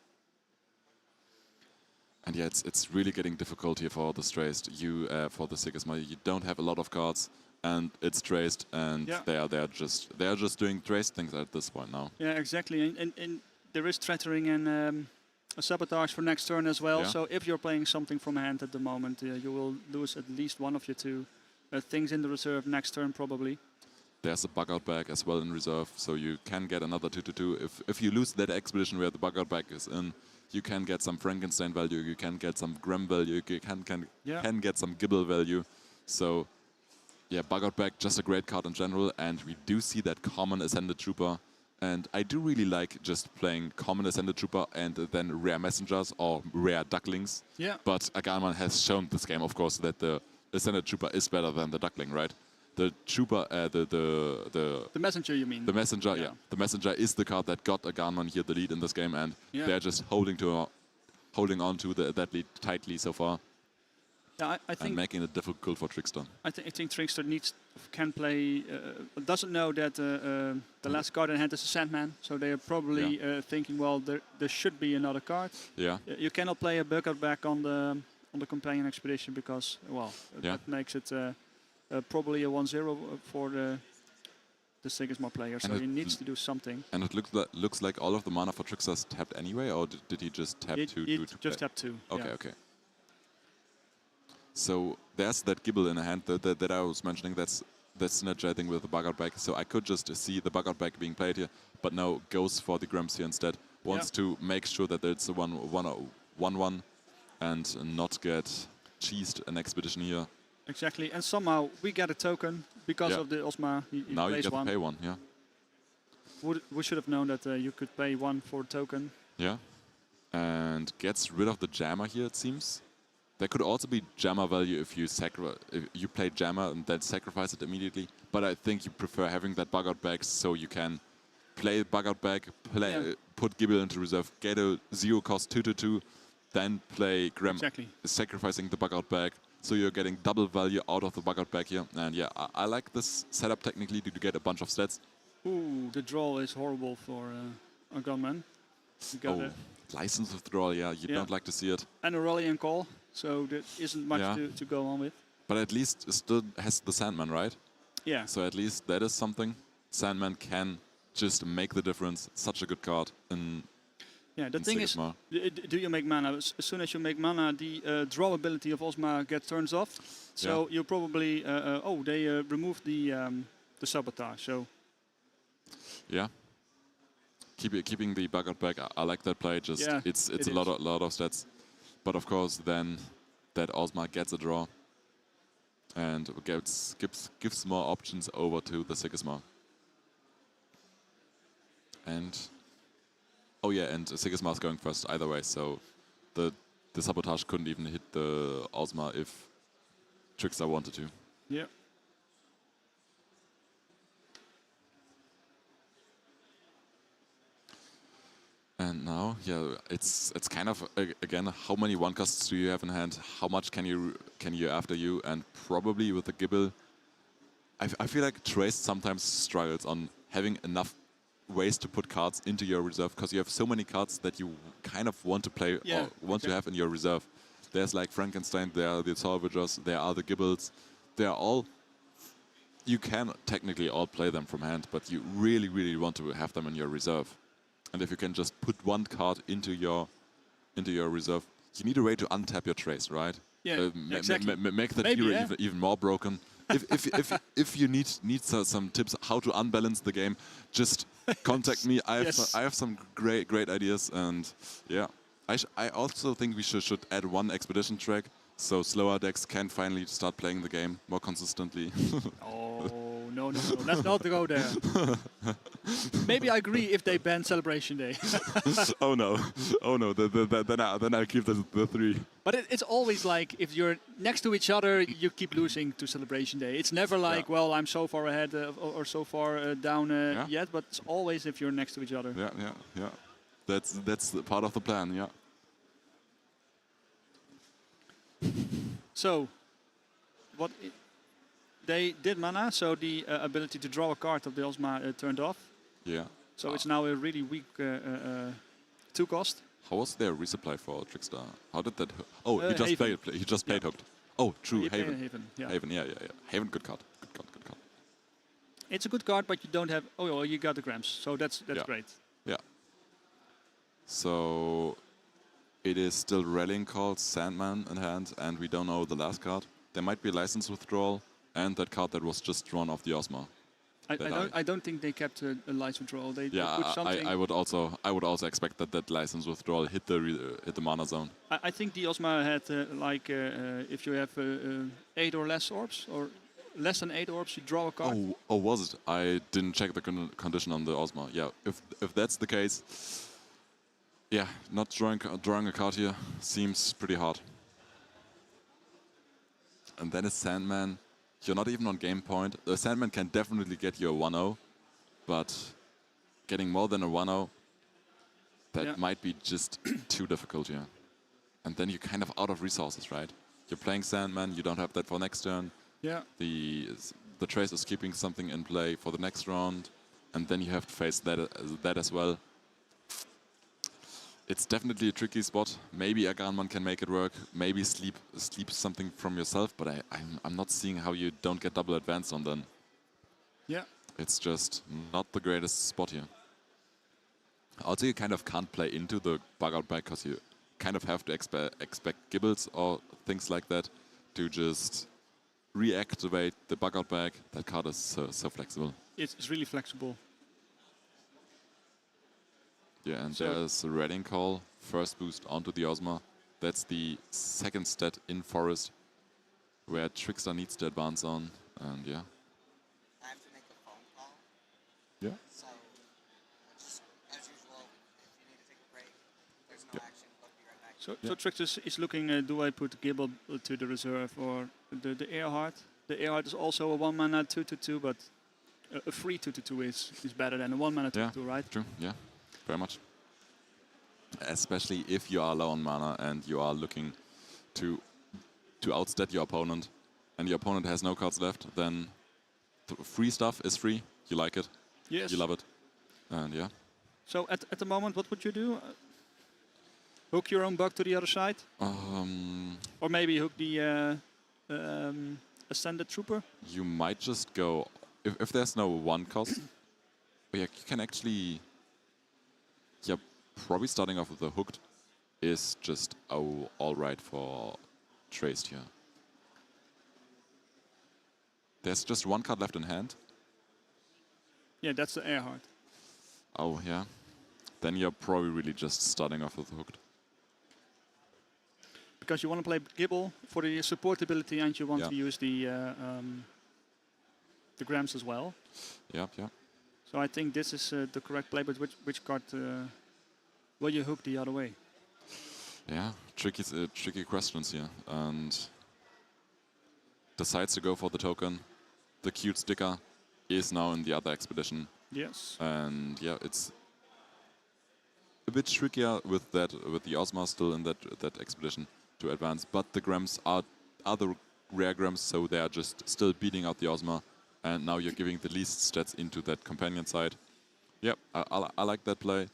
Speaker 4: And yeah, it's really getting difficult here for the Traced. For the Sigma, you don't have a lot of cards, and it's Traced, and they are just doing Traced things at this point now.
Speaker 5: Yeah, exactly. And there is Trettering and a Sabotage for next turn as well.
Speaker 4: Yeah.
Speaker 5: So if you're playing something from hand at the moment, you will lose at least one of your 2 things in the reserve next turn probably.
Speaker 4: there's a bug-out bag as well in reserve, so you can get another 2/2. If you lose that expedition where the bug-out bag is in, you can get some Frankenstein value, you can get some Grem value, you can get some Gibble value. So, yeah, bug-out bag, just a great card in general, and we do see that common Ascended Trooper. And I do really like just playing common Ascended Trooper and then rare Messengers or rare Ducklings.
Speaker 5: Yeah.
Speaker 4: But Aganman has shown this game, of course, that the Ascended Trooper is better than the Duckling, right? The Trooper,
Speaker 5: the Messenger, you mean?
Speaker 4: The Messenger, yeah. The Messenger is the card that got Aganman here the lead in this game, and they're just holding on to that lead tightly so far.
Speaker 5: Yeah, I think,
Speaker 4: and making it difficult for Trickster.
Speaker 5: I think Trickster can play. Doesn't know that the last card in hand is a Sandman, so they are probably thinking, well, there should be another card.
Speaker 4: Yeah.
Speaker 5: You cannot play a bug-out back on the companion expedition because, well, that makes it probably a 1-0 for the Sigismar player. So he needs to do something.
Speaker 4: And it looks like all of the mana for Trickster is tapped anyway, or did he just tap to
Speaker 5: just tap 2.
Speaker 4: Okay, okay. So there's that Gibble in a hand that I was mentioning. That's synergizing with the bug-out bag. So I could just see the bug-out bag being played here, but no, goes for the Grems here instead. Wants to make sure that it's a 1-1 and not get cheesed an expedition here.
Speaker 5: Exactly, and somehow we get a token because of the Osma.
Speaker 4: Now you get to pay 1, yeah.
Speaker 5: We should have known that you could pay 1 for a token.
Speaker 4: Yeah, and gets rid of the Jammer here, it seems. There could also be Jammer value if you play Jammer and then sacrifice it immediately. But I think you prefer having that bug-out bag so you can play bug-out bag, put Gibble into reserve, get a 0-cost 2/2, then play Grem, sacrificing the bug-out bag. So you're getting double value out of the bug-out bag here. And yeah, I like this setup technically to get a bunch of stats.
Speaker 5: Ooh, the draw is horrible for Aganman.
Speaker 4: License withdrawal, you don't like to see it.
Speaker 5: And a rally and call, so there isn't much to go on with.
Speaker 4: But at least it still has the Sandman, right?
Speaker 5: Yeah.
Speaker 4: So at least that is something. Sandman can just make the difference. Such a good card in
Speaker 5: the thing
Speaker 4: Sigismar.
Speaker 5: is, do you make mana? As soon as you make mana, the draw ability of Osma gets turned off. So you probably, they removed the sabotage, so.
Speaker 4: Yeah. Keeping the bug-out bag, I like that play. Just it's a lot of stats, but of course then that Osma gets a draw and gives more options over to the Sigismar. And and Sigismar's going first either way, so the sabotage couldn't even hit the Osma if Trickster wanted to.
Speaker 5: Yeah.
Speaker 4: And now, it's kind of again, how many 1-costs do you have in hand? How much can you after you? And probably with the Gibble, I feel like Trace sometimes struggles on having enough ways to put cards into your reserve because you have so many cards that you kind of want to play or want to have in your reserve. There's like Frankenstein, there are the Salvagers, there are the Gibbles. They are all. You can technically all play them from hand, but you really, really want to have them in your reserve. And if you can just put 1 card into your reserve, you need a way to untap your Trace, right?
Speaker 5: Yeah, exactly.
Speaker 4: Make that hero even more broken. If you need some tips how to unbalance the game, just contact me. I have some great ideas, and I also think we should add 1 expedition track so slower decks can finally start playing the game more consistently.
Speaker 5: No, let's not go there. Maybe I agree if they ban Celebration Day.
Speaker 4: Oh no, then I'll keep the 3.
Speaker 5: But it's always like if you're next to each other, you keep losing to Celebration Day. It's never like, well, I'm so far ahead or so far down yet, but it's always if you're next to each other.
Speaker 4: Yeah. That's part of the plan, yeah.
Speaker 5: So, they did mana, so the ability to draw a card of the Osma turned off.
Speaker 4: Yeah.
Speaker 5: So it's now a really weak 2-cost.
Speaker 4: How was their resupply for Trickster? How did that? He just played. He just played hooked. Oh, true. Haven. Haven. Yeah. Haven. Good card. Good card.
Speaker 5: It's a good card, but you don't have. You got the Grams, so that's great.
Speaker 4: Yeah. So it is still Rallying Call, Sandman in hand, and we don't know the last card. There might be a license withdrawal and that card that was just drawn off the Osma.
Speaker 5: I don't think they kept a license withdrawal. They put
Speaker 4: Yeah,
Speaker 5: something.
Speaker 4: I would also expect that license withdrawal hit the mana zone.
Speaker 5: I think the Osma had if you have 8 or less orbs or less than 8 orbs, you draw a card.
Speaker 4: Oh, was it? I didn't check the condition on the Osma. Yeah, if that's the case, yeah, not drawing a card here seems pretty hard. And then a Sandman. You're not even on game point. The Sandman can definitely get you a 1-0, but getting more than a 1-0, that might be just too difficult here. And then you're kind of out of resources, right? You're playing Sandman, you don't have that for next turn.
Speaker 5: Yeah.
Speaker 4: The Trace is keeping something in play for the next round, and then you have to face that as well. It's definitely a tricky spot. Maybe Aganman can make it work. Maybe sleep something from yourself, but I'm not seeing how you don't get double advance on then.
Speaker 5: Yeah.
Speaker 4: It's just not the greatest spot here. Also, you kind of can't play into the bug out bag because you kind of have to expect gibbles or things like that to just reactivate the bug out bag. That card is so flexible.
Speaker 5: It's really flexible.
Speaker 4: Yeah, and there's a Redding call. First boost onto the Osma. That's the second stat in Forest where Trickster needs to advance on. And yeah.
Speaker 2: I have to make a phone call.
Speaker 4: Yeah.
Speaker 2: So, just as usual, if you need to take a break, there's no action, but be right back.
Speaker 5: So Trickster is looking, do I put Gibble to the reserve or the Earhart? The Earhart is also a 1-mana 2/2, but a free 2/2 is better than a 1-mana 2/2, right?
Speaker 4: True, yeah. Very much. Especially if you are low on mana and you are looking to outstat your opponent and your opponent has no cards left, then free stuff is free. You like it.
Speaker 5: Yes.
Speaker 4: You love it. And yeah.
Speaker 5: So at the moment, what would you do? Hook your own bug to the other side? Or maybe hook the Ascended Trooper?
Speaker 4: You might just go... If there's no 1 cost, yeah, you can actually... Yeah, probably starting off with the hooked is just all right for traced here. There's just 1 card left in hand.
Speaker 5: Yeah, that's the Earhart.
Speaker 4: Oh, yeah. Then you're probably really just starting off with hooked.
Speaker 5: Because you want to play Gibble for the supportability and you want to use the Grams as well.
Speaker 4: Yeah.
Speaker 5: So I think this is the correct play, but which card will you hook the other way?
Speaker 4: Yeah, tricky questions here. And decides to go for the token. The cute sticker is now in the other expedition.
Speaker 5: Yes.
Speaker 4: And yeah, it's a bit trickier with the Osma still in that expedition to advance. But the Grams are the rare Grams, so they are just still beating out the Osma. And now you're giving the least stats into that companion side. Yep, I like that play.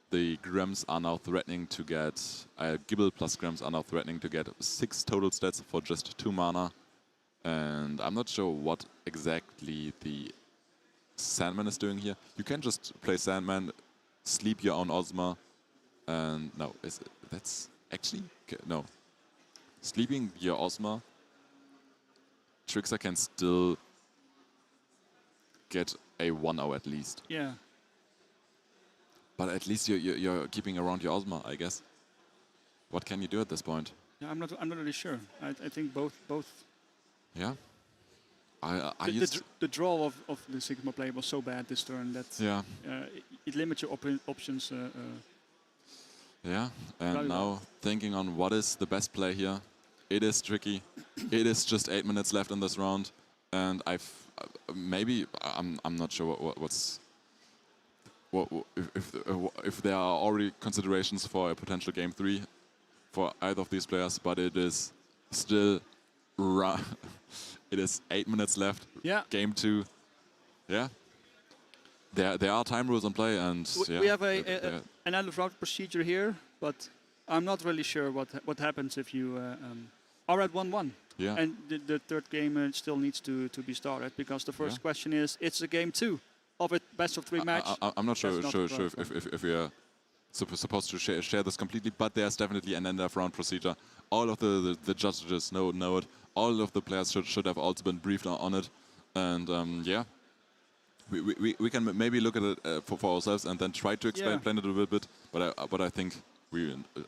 Speaker 4: The Grams are now threatening to get... Gibble plus Grams are now threatening to get 6 total stats for just 2 mana. And I'm not sure what exactly the Sandman is doing here. You can just play Sandman, sleep your own Osma, and no, that's actually... No. Sleeping your Osma, Trickster can still get a 1-0 at least.
Speaker 5: Yeah.
Speaker 4: But at least you're keeping around your Osma, I guess. What can you do at this point?
Speaker 5: Yeah, I'm not really sure. I think both.
Speaker 4: Yeah.
Speaker 5: The draw of the Sigma play was so bad this turn that it limits your options.
Speaker 4: Yeah, and now thinking on what is the best play here. It is tricky. It is just 8 minutes left in this round, and I'm not sure if there are already considerations for a potential game 3 for either of these players, but it is still it is 8 minutes left.
Speaker 5: Yeah.
Speaker 4: Game 2. Yeah. There are time rules in play, and
Speaker 5: we have an end of round procedure here, but I'm not really sure what happens if you are at 1-1.
Speaker 4: Yeah.
Speaker 5: And the third game still needs to be started, because the first question is, it's a game 2 of a best of 3 match.
Speaker 4: I'm not sure if we are supposed to share this completely, but there's definitely an end of round procedure. All of the judges know it. All of the players should have also been briefed on it, and yeah. we can maybe look at it for ourselves and then try to explain it a little bit. But I think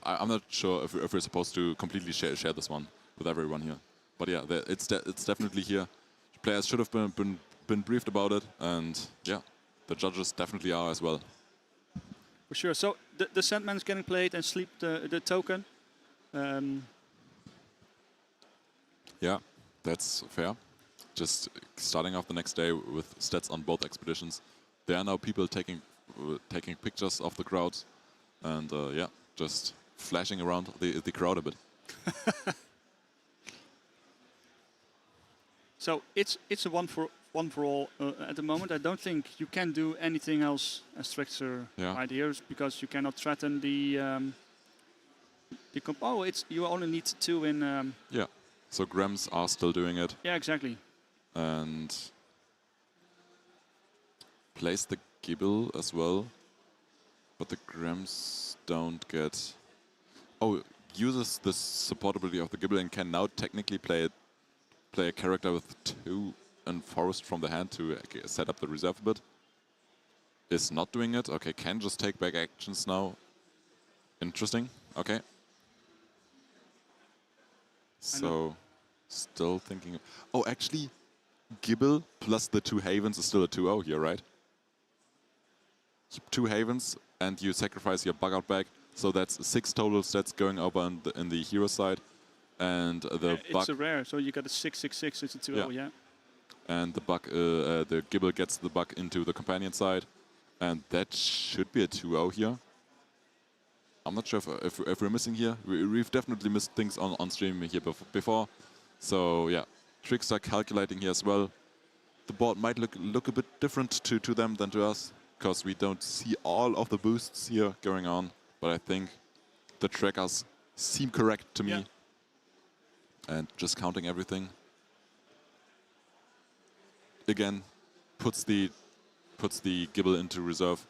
Speaker 4: I'm not sure if we're supposed to completely share this one with everyone here. But yeah, it's definitely here. Players should have been briefed about it, and yeah, the judges definitely are as well.
Speaker 5: For sure. So the Sandman's getting played and Sleep the token.
Speaker 4: Yeah, that's fair. Just starting off the next day with stats on both expeditions. There are now people taking pictures of the crowds, and yeah, just flashing around the crowd a bit.
Speaker 5: So it's a one for all at the moment. I don't think you can do anything else as Trickster right here, because you cannot threaten the oh, you only need 2 in.
Speaker 4: Yeah, so Grams are still doing it.
Speaker 5: Yeah, exactly.
Speaker 4: And plays the Gibble as well, but the Grams don't get. Oh, uses the supportability of the Gibble and can now technically play a character with 2 and Forest from the hand to set up the reserve a bit. Is not doing it. Okay, can just take back actions now. Interesting. Okay. So, still thinking. Oh, actually, Gibble plus the 2 Havens is still a 2-0 here, right? 2 Havens and you sacrifice your bug out back. So that's 6 total stats going over in the hero side. And the bug.
Speaker 5: It's a rare, so you got a 6/6/6. It's a 2-0, yeah.
Speaker 4: And the bug, the Gibble gets the bug into the companion side, and that should be a 2-0 here. I'm not sure if we're missing here. We've definitely missed things on stream here before. So yeah, Trickster calculating here as well. The board might look a bit different to them than to us, because we don't see all of the boosts here going on. But I think the trackers seem correct to me. And just counting everything. Again, puts the Gibble into reserve.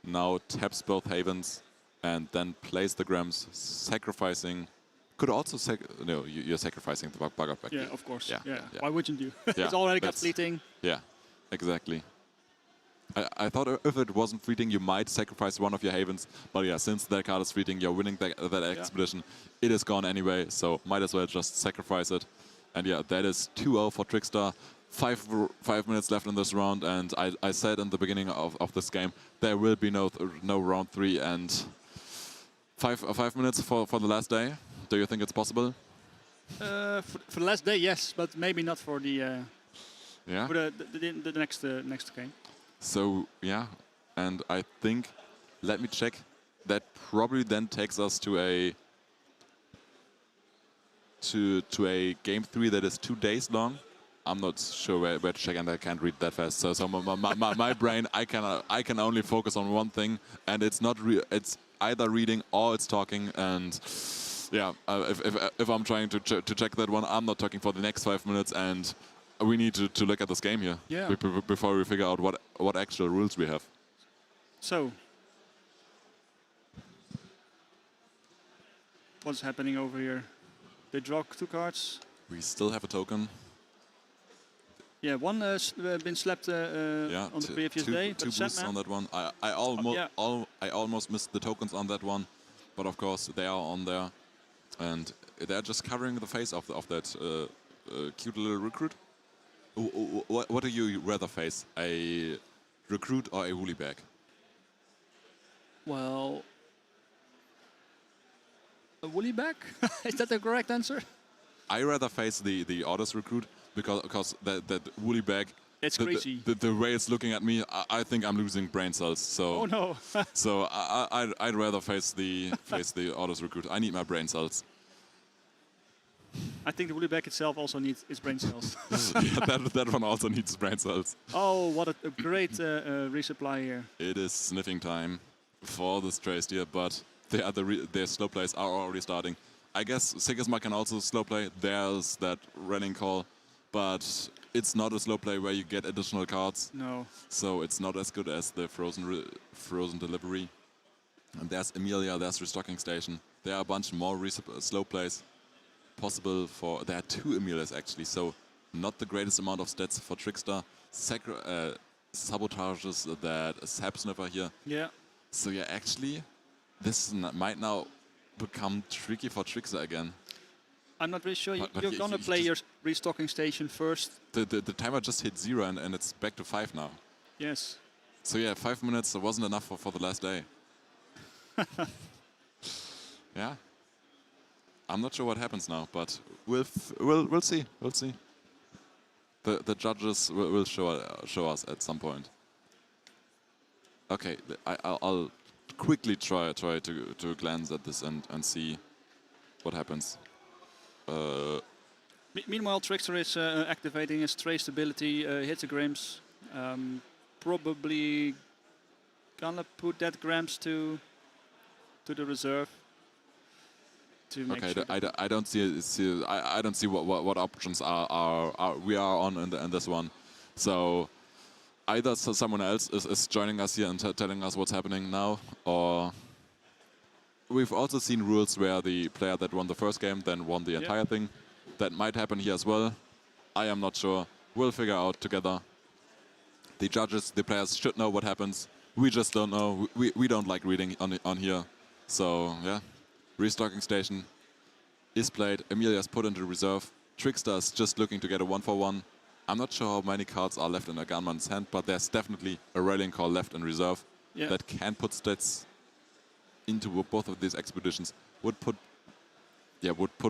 Speaker 4: Now taps both Havens and then plays the Grams, sacrificing. Could also no, you're sacrificing the bug out back.
Speaker 5: Yeah, of course.
Speaker 4: Yeah.
Speaker 5: Why wouldn't you?
Speaker 4: Yeah,
Speaker 5: It's already got fleeting.
Speaker 4: Yeah, exactly. I thought if it wasn't fleeting, you might sacrifice one of your Havens. But yeah, since that card is fleeting, you're winning that expedition. It is gone anyway, so might as well just sacrifice it. And yeah, that is 2-0 for Trickster. 5 minutes left in this round, and I said in the beginning of this game, there will be no round 3, and 5 minutes for the last day. Do you think it's possible?
Speaker 5: For the last day, yes, but maybe not for the for the next game.
Speaker 4: So yeah, and I think, let me check. That probably then takes us to a game 3 that is 2 days long. I'm not sure where to check, and I can't read that fast. So my brain, I can only focus on one thing, and it's not it's either reading or it's talking. And yeah, if I'm trying to check that one, I'm not talking for the next 5 minutes, and we need to look at this game here before we figure out what actual rules we have.
Speaker 5: So, what's happening over here? They draw 2 cards.
Speaker 4: We still have a token.
Speaker 5: Yeah, one been slapped on the previous day.
Speaker 4: Two boosts on that one. I almost missed the tokens on that one, but of course they are on there, and they're just covering the face of that cute little recruit. What do you rather face, a recruit or a woolly bag?
Speaker 5: Well, a woolly bag? Is that the correct answer?
Speaker 4: I rather face the Orders recruit because that woolly bag.
Speaker 5: It's crazy.
Speaker 4: The way it's looking at me, I think I'm losing brain cells. So.
Speaker 5: Oh no.
Speaker 4: So I'd rather face the Orders recruit. I need my brain cells.
Speaker 5: I think the woolly bag itself also needs its brain cells.
Speaker 4: Yeah, that one also needs brain cells.
Speaker 5: Oh, what a great resupply here.
Speaker 4: It is sniffing time for this trace here, but their slow plays are already starting. I guess Krzysmak can also slow play. There's that running call, but it's not a slow play where you get additional cards.
Speaker 5: No.
Speaker 4: So it's not as good as the frozen delivery. And there's Emilia, there's Restocking Station. There are a bunch more slow plays possible for. There are 2 Emilias actually, so not the greatest amount of stats for Trickster. sabotages that Sap Sniffer here.
Speaker 5: Yeah.
Speaker 4: So yeah, actually, this might now become tricky for Trickster again.
Speaker 5: I'm not really sure.
Speaker 4: But
Speaker 5: You're going to play your restocking station first.
Speaker 4: The timer just hit 0 and it's back to 5 now.
Speaker 5: Yes.
Speaker 4: So yeah, 5 minutes wasn't enough for the last day. Yeah. I'm not sure what happens now, but we'll see. We'll see. The judges will show us at some point. Okay, I'll quickly try to glance at this and see what happens.
Speaker 5: Meanwhile, Trickster is activating his trace ability, hitograms. Probably gonna put that grams to the reserve. To make
Speaker 4: Okay,
Speaker 5: sure
Speaker 4: I don't see what options are we are on in this one. So either someone else is joining us here and telling us what's happening now, or we've also seen rules where the player that won the first game then won the entire thing. That might happen here as well. I am not sure. We'll figure out together. The judges, the players should know what happens. We just don't know. We don't like reading on here. So yeah, restocking station is played. Emilia's put into reserve. Trickster is just looking to get a 1-for-1. I'm not sure how many cards are left in Aganman's hand, but there's definitely a rallying call left in reserve that can put stats into both of these expeditions. Would put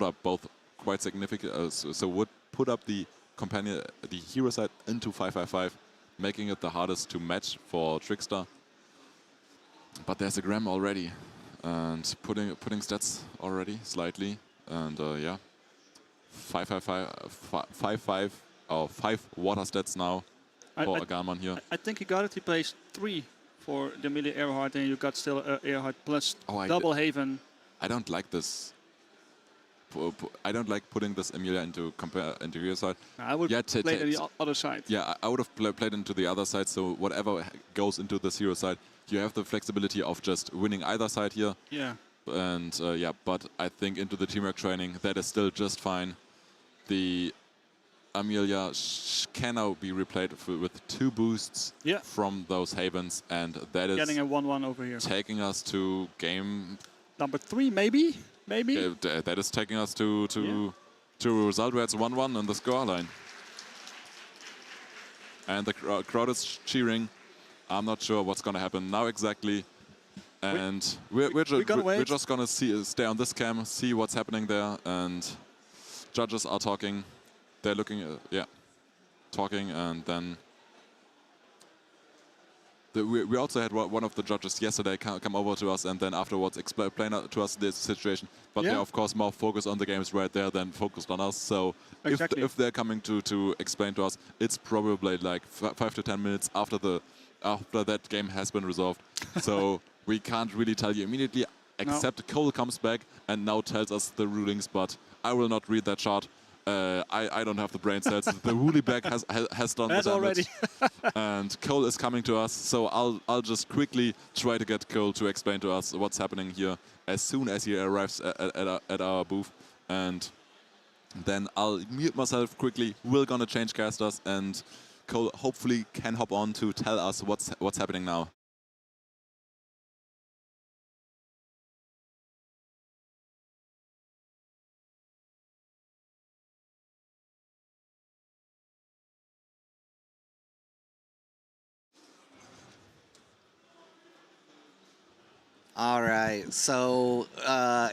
Speaker 4: up both quite significant. So would put up the companion, the hero side into 555, making it the hardest to match for Trickster. But there's a gram already, and putting stats already slightly, and yeah, 5 water stats now for Aganman here.
Speaker 5: I think you got it. He plays 3 for the Emilia Earhart, and you got still Earhart plus double Haven.
Speaker 4: I don't like this. I don't like putting this Emilia into your side.
Speaker 5: I would play it on the other side.
Speaker 4: Yeah, I would have played into the other side. So whatever goes into this hero side, you have the flexibility of just winning either side here.
Speaker 5: Yeah.
Speaker 4: And yeah, but I think into the teamwork training, that is still just fine. The Amelia can now be replayed with 2 boosts from those havens, and that is
Speaker 5: getting a 1-1 over here.
Speaker 4: Taking us to game
Speaker 5: number 3, maybe.
Speaker 4: That is taking us to a result where it's 1-1 on the scoreline. And the crowd is cheering. I'm not sure what's going to happen now exactly. And we're just going to stay on this cam, see what's happening there. And judges are talking. They're looking, talking, and then we also had one of the judges yesterday come over to us and then afterwards explain to us this situation. But they're of course more focused on the games right there than focused on us. So if they're coming to explain to us, it's probably like 5 to 10 minutes after that game has been resolved. So we can't really tell you immediately, except Cole comes back and now tells us the rulings. But I will not read that chart. I don't have the brain cells. The Woolly bag has done the damage already. And Cole is coming to us, so I'll just quickly try to get Cole to explain to us what's happening here as soon as he arrives at our booth. And then I'll mute myself quickly. We're gonna change casters, and Cole hopefully can hop on to tell us what's happening now.
Speaker 1: All right, so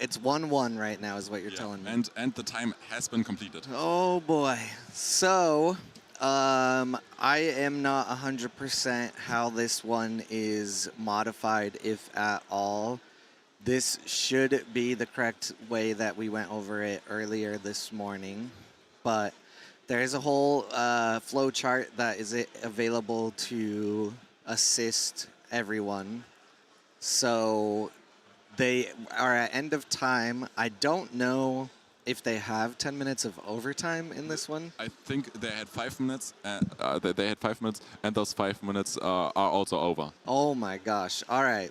Speaker 1: it's 1-1 right now is what you're telling me.
Speaker 4: And the time has been completed.
Speaker 1: Oh boy. So I am not 100% how this one is modified, if at all. This should be the correct way that we went over it earlier this morning, but there is a whole flow chart that is available to assist everyone. So they are at end of time. I don't know if they have 10 minutes of overtime in this one.
Speaker 4: I think they had 5 minutes. They had 5 minutes, and those 5 minutes are also over.
Speaker 1: Oh my gosh! All right.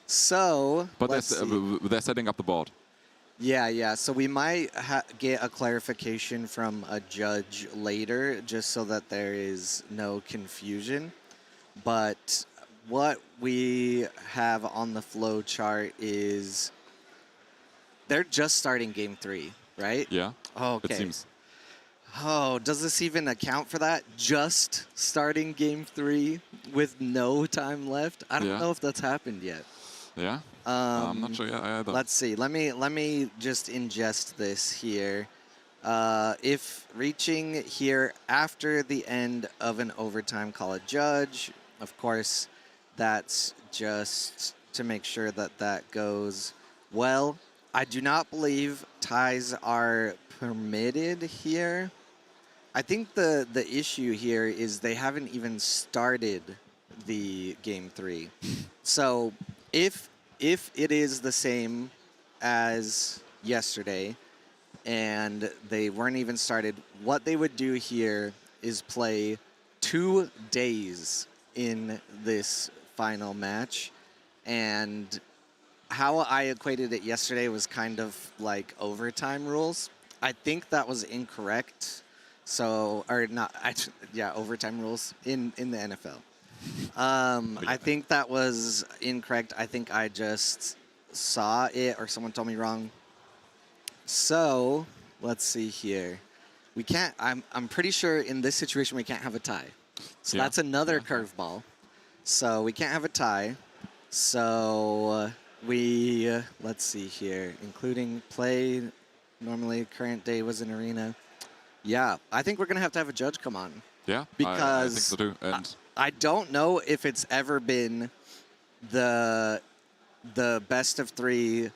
Speaker 1: So,
Speaker 4: but they're setting up the board.
Speaker 1: Yeah. So we might get a clarification from a judge later, just so that there is no confusion. but what we have on the flow chart is they're just starting game 3, right?
Speaker 4: Yeah.
Speaker 1: Okay.
Speaker 4: It seems.
Speaker 1: Oh, does this even account for that? Just starting game 3 with no time left? I don't know if that's happened yet.
Speaker 4: Yeah. I'm not sure yet either.
Speaker 1: Let's see. Let me just ingest this here. If reaching here after the end of an overtime, call a judge. Of course, that's just to make sure that that goes well. I do not believe ties are permitted here. I think the issue here is they haven't even started the game 3. So if it is the same as yesterday and they weren't even started, what they would do here is play 2 days in this final match. And how I equated it yesterday was kind of like overtime rules. I think that was incorrect. So, or not, overtime rules in the NFL. I think that was incorrect. I think I just saw it or someone told me wrong. So, let's see here. We can't, I'm pretty sure in this situation we can't have a tie. So that's another curveball. So we can't have a tie. So let's see here, including play, normally current day was an arena. Yeah, I think we're going to have a judge come on.
Speaker 4: Yeah,
Speaker 1: because
Speaker 4: I think so too. And
Speaker 1: I don't know if it's ever been the best of 3,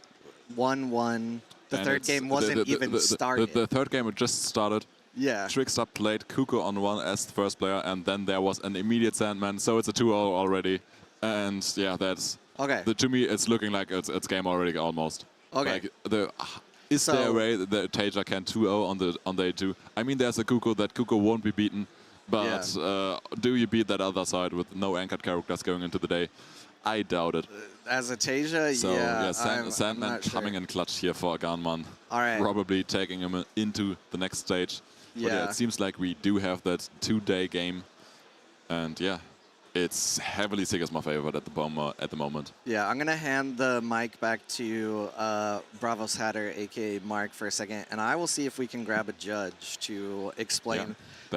Speaker 1: 1-1. The third game wasn't even started.
Speaker 4: The third game had just started.
Speaker 1: Yeah.
Speaker 4: Trickster played Kuko on 1 as the first player, and then there was an immediate Sandman, so it's a 2-0 already. And yeah, that's...
Speaker 1: Okay.
Speaker 4: To me, it's looking like it's game already almost.
Speaker 1: Okay.
Speaker 4: Like is there a way that Taja can 2-0 on day 2? I mean, there's a Kuko that Kuko won't be beaten, but do you beat that other side with no anchored characters going into the day? I doubt it.
Speaker 1: As a Taja,
Speaker 4: so, Sandman
Speaker 1: I'm
Speaker 4: coming in clutch here for Aganman.
Speaker 1: All right.
Speaker 4: Probably taking him into the next stage. But yeah, it seems like we do have that 2-day game. And yeah, it's heavily Sigisma favored at the moment.
Speaker 1: Yeah, I'm going to hand the mic back to Bravos Hatter, a.k.a. Mark, for a second. And I will see if we can grab a judge to explain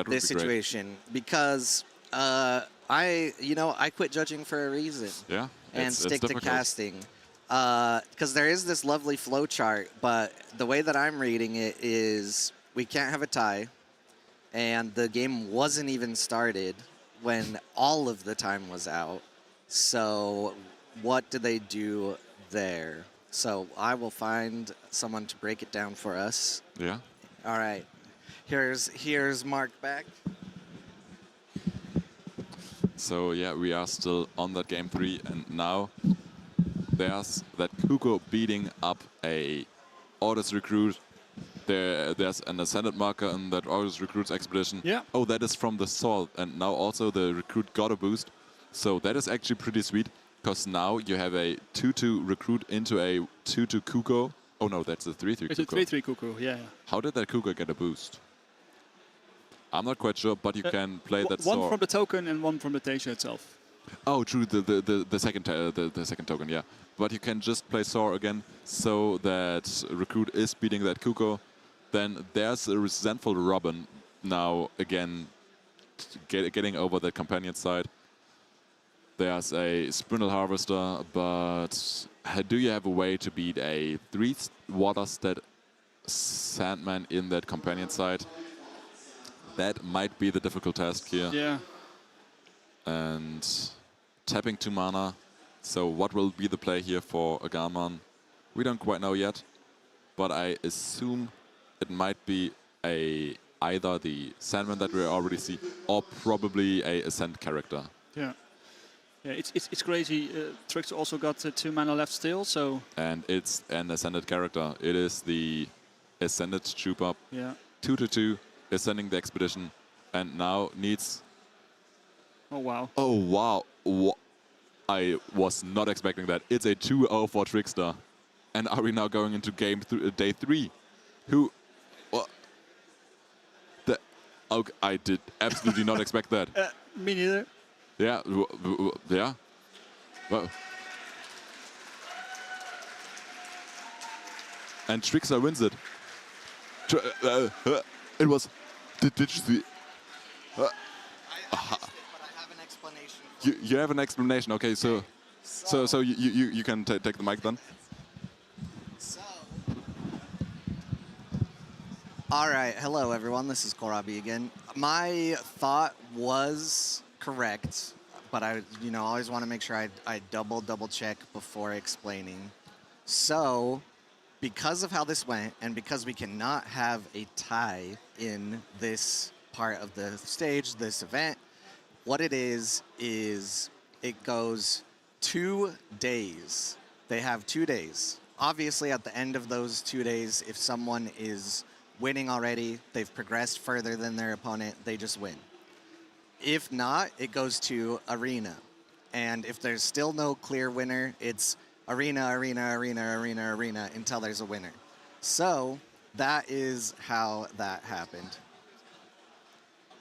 Speaker 1: this situation. Because I quit judging for a reason.
Speaker 4: Yeah.
Speaker 1: And stick to casting. Because there is this lovely flow chart, but the way that I'm reading it is we can't have a tie, and the game wasn't even started when all of the time was out. So what do they do there? So I will find someone to break it down for us.
Speaker 4: Yeah.
Speaker 1: All right. Here's Mark back.
Speaker 4: So yeah, we are still on that game 3, and now there's that Kuko beating up a Orders recruit. There's an ascended marker in that Orders recruit's expedition.
Speaker 5: Yeah.
Speaker 4: Oh, that is from the Sol, and now also the recruit got a boost. So that is actually pretty sweet, because now you have a 2-2 recruit into a 2-2 Kuko. Oh no, that's a 3-3 Kuko.
Speaker 5: It's a 3-3 Kuko, yeah.
Speaker 4: How did that Kuko get a boost? I'm not quite sure, but you can play that
Speaker 5: one
Speaker 4: Sol.
Speaker 5: from the token and one from the Tasia itself.
Speaker 4: Oh, true. The second token, yeah. But you can just play Sor again, so that recruit is beating that Kuko. Then there's a resentful Robin now again, getting over the companion side. There's a Spindle Harvester, but do you have a way to beat a 3 water stat Sandman in that companion side? That might be the difficult task here.
Speaker 5: Yeah.
Speaker 4: And tapping 2 mana. So what will be the play here for Aganman? We don't quite know yet, but I assume it might be either the Sandman that we already see, or probably a Ascent character.
Speaker 5: Yeah. Yeah, it's crazy. Trickster also got 2 mana left still, so...
Speaker 4: And it's an Ascended character. It is the Ascended Trooper.
Speaker 5: Yeah.
Speaker 4: 2-2, ascending the expedition, and now needs...
Speaker 5: Oh, wow.
Speaker 4: Oh, wow. I was not expecting that. It's a 2-0 for Trickster. And are we now going into day 3? Who... Okay, I did absolutely not expect that.
Speaker 5: Me neither.
Speaker 4: Yeah, yeah. Well. And Trickster wins it. It was. Did you see?
Speaker 1: I missed it, but I have an explanation.
Speaker 4: You have an explanation. Okay, so you can take the mic then.
Speaker 1: So, all right. Hello, everyone. This is Kohlrabi again. My thought was correct, but I, always want to make sure I double check before explaining. So, because of how this went, and because we cannot have a tie in this part of the stage, this event, what it is it goes 2 days. They have 2 days. Obviously, at the end of those 2 days, if someone is winning already, they've progressed further than their opponent, they just win. If not, it goes to arena. And if there's still no clear winner, it's arena until there's a winner. So that is how that happened.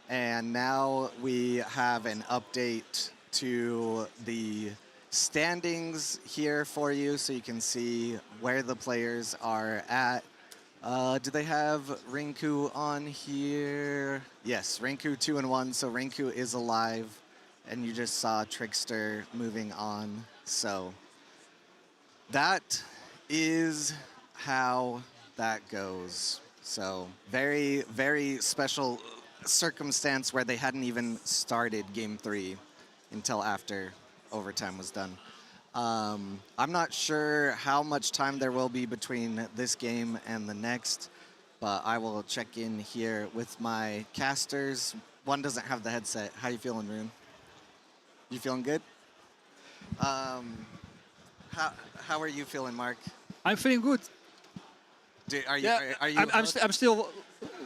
Speaker 1: And now we have an update to the standings here for you so you can see where the players are at. Do they have Rinku on here? Yes, Rinku 2-1, so Rinku is alive. And you just saw Trickster moving on. So that is how that goes. So very, very special circumstance where they hadn't even started Game 3 until after overtime was done. I'm not sure how much time there will be between this game and the next, but I will check in here with my casters. One doesn't have the headset. How you feeling, Rune? You feeling good? How are you feeling, Mark?
Speaker 5: I'm feeling good.
Speaker 1: Are you?
Speaker 5: Yeah,
Speaker 1: Are you?
Speaker 5: I'm still.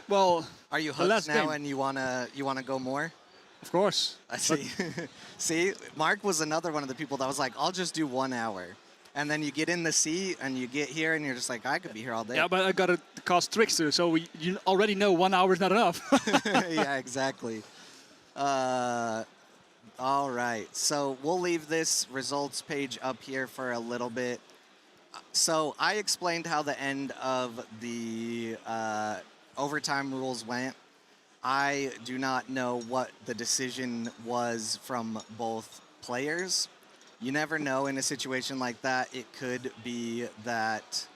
Speaker 5: Well.
Speaker 1: Are you hooked now, and you wanna go more?
Speaker 5: Of course.
Speaker 1: I see. See, Mark was another one of the people that was like, I'll just do 1 hour. And then you get in the seat and you get here and you're just like, I could be here all day.
Speaker 5: Yeah, but I got to cast Trickster, so you already know 1 hour is not enough.
Speaker 1: Yeah, exactly. All right. So we'll leave this results page up here for a little bit. So I explained how the end of the overtime rules went. I do not know what the decision was from both players. You never know in a situation like that. It could be that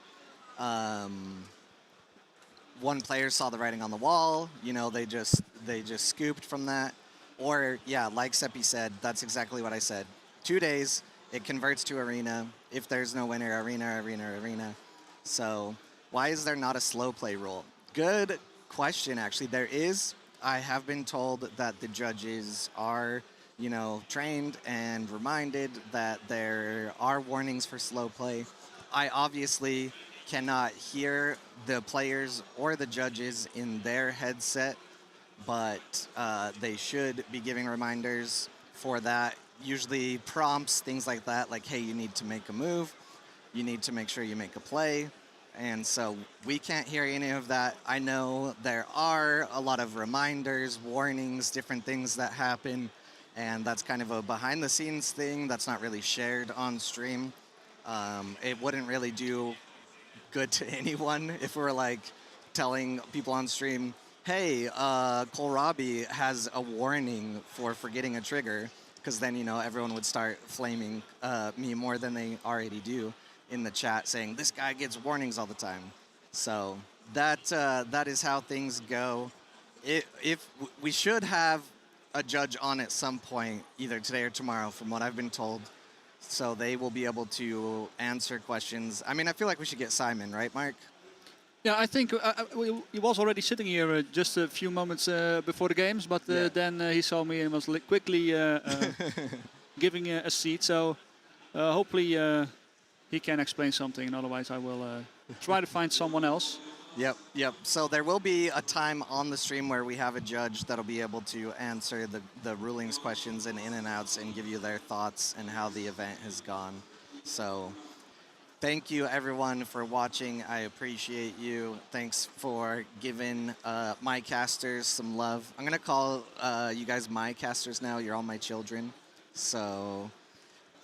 Speaker 1: one player saw the writing on the wall. They just scooped from that. Or, yeah, like Seppi said, that's exactly what I said. 2 days, it converts to arena. If there's no winner, arena. So why is there not a slow play rule? Good question, actually. There is. I have been told that the judges are, trained and reminded that there are warnings for slow play. I obviously cannot hear the players or the judges in their headset, but they should be giving reminders for that. Usually prompts, things like that, like, hey, you need to make a move. You need to make sure you make a play. And so we can't hear any of that. I know there are a lot of reminders, warnings, different things that happen. And that's kind of a behind-the-scenes thing that's not really shared on stream. It wouldn't really do good to anyone if we were, like, telling people on stream, hey, Kohlrabi has a warning for forgetting a trigger. Because then, everyone would start flaming me more than they already do in the chat, saying this guy gets warnings all the time. So that is how things go. If we should have a judge on at some point, either today or tomorrow, from what I've been told, so they will be able to answer questions. I mean, I feel like we should get Simon, right, Mark?
Speaker 5: Yeah, I think he was already sitting here just a few moments before the games, but then he saw me and was quickly giving a seat. So hopefully he can explain something, and otherwise I will try to find someone else.
Speaker 1: Yep. So there will be a time on the stream where we have a judge that'll be able to answer the rulings questions and in and outs and give you their thoughts and how the event has gone. So thank you, everyone, for watching. I appreciate you. Thanks for giving my casters some love. I'm going to call you guys my casters now. You're all my children. So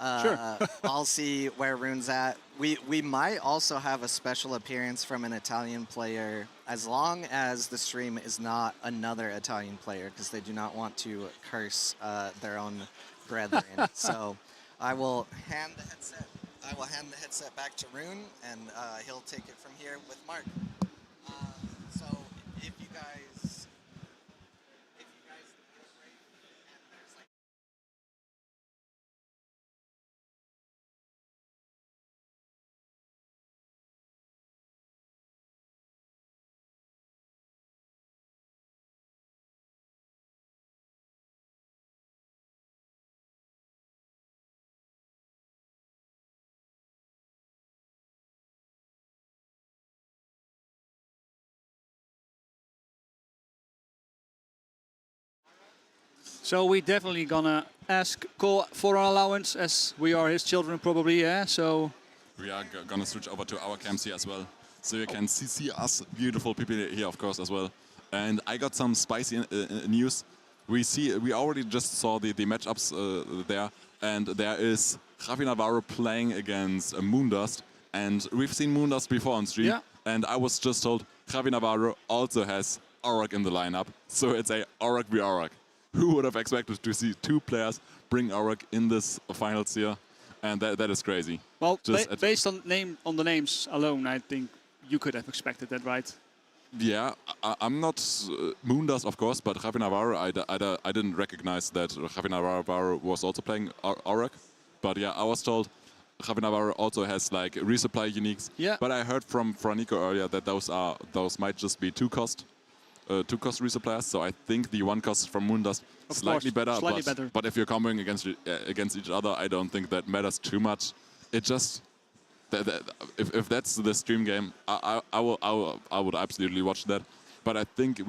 Speaker 5: Sure.
Speaker 1: I'll see where Rune's at. We might also have a special appearance from an Italian player as long as the stream is not another Italian player, because they do not want to curse their own brethren. So I will hand the headset. I will hand the headset back to Rune, and he'll take it from here with Mark. So if you guys need a break and there's like
Speaker 5: So we definitely gonna ask Cole for an allowance, as we are his children probably, yeah? So
Speaker 4: We are gonna switch over to our camps here as well. So you can see us, beautiful people here, of course, as well. And I got some spicy news. We already just saw the matchups there, and there is Javi Navarro playing against Moondust, and we've seen Moondust before on stream.
Speaker 5: Yeah.
Speaker 4: And I was just told Javi Navarro also has Auroch in the lineup, so it's a Auroch v Auroch. Who would have expected to see two players bring Auroch in this finals here? And that is crazy.
Speaker 5: well,
Speaker 4: Just
Speaker 5: based on the names alone, I think you could have expected that, right?
Speaker 4: Yeah, I'm not Moondust, of course, but Javi Navarro, I didn't recognize that Javi Navarro was also playing Auroch. But yeah, I was told Javi Navarro also has like resupply uniques.
Speaker 5: Yeah.
Speaker 4: But I heard from Nico earlier that those might just be two-cost resuppliers. So I think the one-cost from Moondust slightly better.
Speaker 5: Slightly better.
Speaker 4: But if you're comboing against each other, I don't think that matters too much. It just... If that's the stream game, I would absolutely watch that. But I think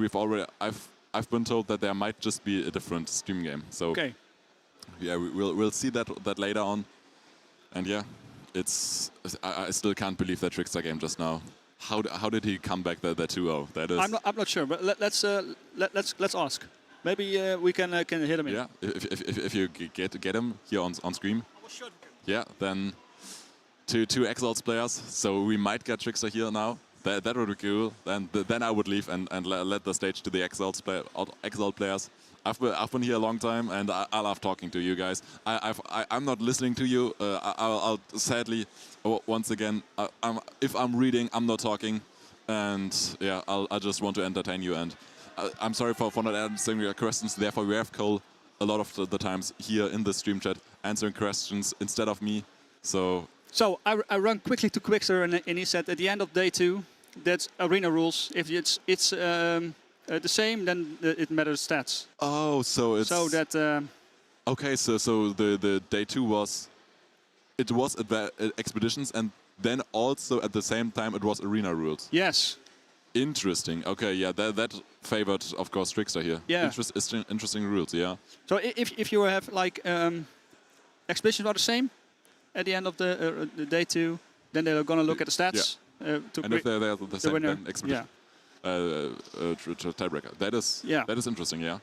Speaker 4: I've been told that there might just be a different stream game. So
Speaker 5: Okay.
Speaker 4: yeah, we'll see that later on. And yeah, I still can't believe that Trickster game just now. How did he come back the 2-0? That is.
Speaker 5: I'm not sure, but let's ask. Maybe we can hit him in.
Speaker 4: Yeah, if you get him here on screen. Yeah, then. Two Exalts players, so we might get Trickster here now. That would be cool. Then I would leave and let the stage to the Exalt players. I've been here a long time, and I love talking to you guys. I'm not listening to you. I'll sadly, once again, if I'm reading, I'm not talking, and yeah, I just want to entertain you. And I'm sorry for not answering your questions. Therefore, we have Cole a lot of the times here in the stream chat answering questions instead of me.
Speaker 5: So I run quickly to Quickster, and he said at the end of day 2, that's arena rules. If it's the same, then it matters stats.
Speaker 4: Oh, so it's...
Speaker 5: So that...
Speaker 4: okay, so the day 2 was... It was expeditions, and then also at the same time it was arena rules.
Speaker 5: Yes.
Speaker 4: Interesting. Okay, yeah, that favored, of course, Trickster here.
Speaker 5: Yeah.
Speaker 4: Interesting rules, yeah.
Speaker 5: So if you have like expeditions are the same at the end of the day 2, then they're gonna look at the stats.
Speaker 4: Yeah. And if they're the same,
Speaker 5: winner.
Speaker 4: then expedition.
Speaker 5: Yeah.
Speaker 4: Tiebreaker. That is interesting, yeah.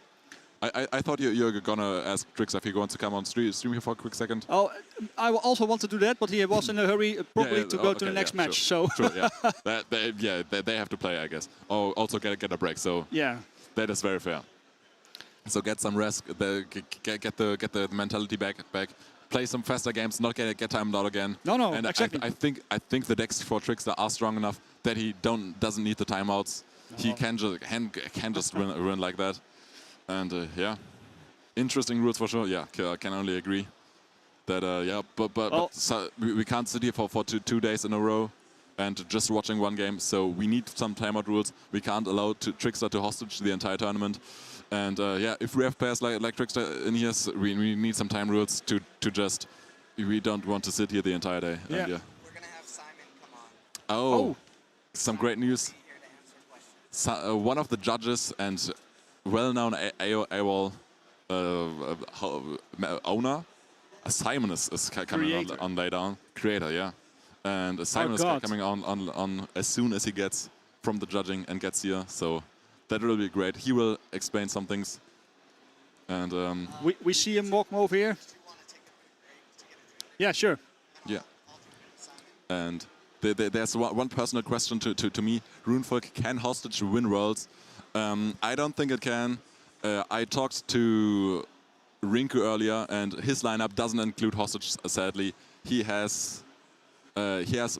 Speaker 4: I thought you're gonna ask Trickster if he wants to come on stream here for a quick second.
Speaker 5: Oh, I also want to do that, but he was in a hurry probably to go to the next match.
Speaker 4: Sure,
Speaker 5: So
Speaker 4: sure, yeah. They have to play, I guess. Oh, also get a break. So
Speaker 5: yeah,
Speaker 4: that is very fair. So get some rest, get the mentality back. Play some faster games, not get timed out again.
Speaker 5: No,
Speaker 4: and
Speaker 5: exactly.
Speaker 4: I think the decks for Trickster are strong enough that he doesn't need the timeouts. No. He can just win like that. And yeah, interesting rules for sure. Yeah, I can only agree that yeah, but so we can't sit here for two days in a row and just watching one game. So we need some timeout rules. We can't allow Trickster to hostage the entire tournament. And yeah, if we have players like Trickster in here, so we need some time rules to just... We don't want to sit here the entire day.
Speaker 5: Yeah.
Speaker 4: And, yeah.
Speaker 2: We're going to have Simon come on.
Speaker 4: Oh, some great news.
Speaker 2: Here to answer questions.
Speaker 4: So, one of the judges and well-known AOL owner, Simon is coming on later on. Creator, yeah. And Simon is coming on as soon as he gets from the judging and gets here. So that will be great. He will explain some things. And
Speaker 5: we see him walk over here. Yeah, sure.
Speaker 4: Yeah. And there's one personal question to me. Runefolk, can Hostage win Worlds? I don't think it can. I talked to Rinku earlier, and his lineup doesn't include Hostage, sadly. He has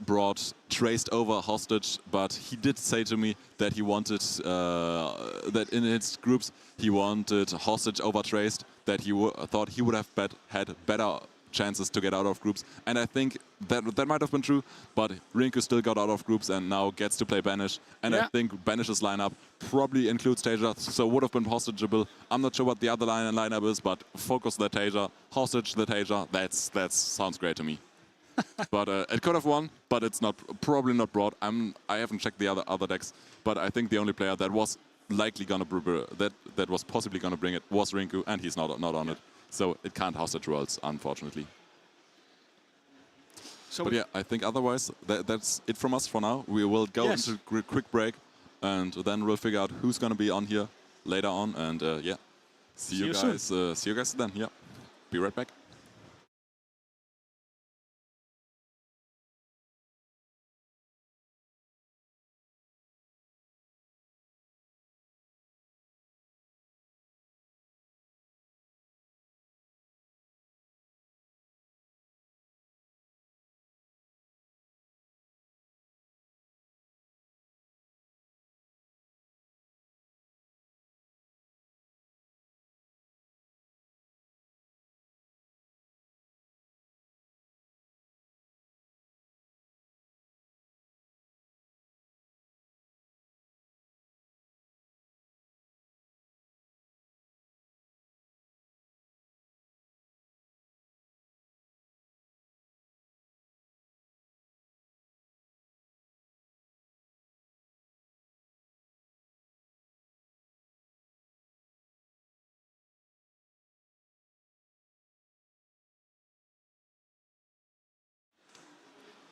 Speaker 4: brought Traced over Hostage, but he did say to me that he wanted, that in his groups, he wanted Hostage over Traced, that he thought he would have had better chances to get out of groups. And I think that might have been true, but Rinku still got out of groups and now gets to play Banish. And I think Banish's lineup probably includes Tasia, so would have been hostageable. I'm not sure what the other lineup is, but focus the Tasia, hostage the Tasia. That sounds great to me. But it could have won, but it's probably not brought. I haven't checked the other decks, but I think the only player that was likely gonna that was possibly gonna bring it was Rinku, and he's not on it. So it can't hostage Worlds, unfortunately. So but yeah, I think otherwise that's it from us for now. We will go into a quick break, and then we'll figure out who's gonna be on here later on. And yeah, see you guys. See you guys then. Yeah, be right back.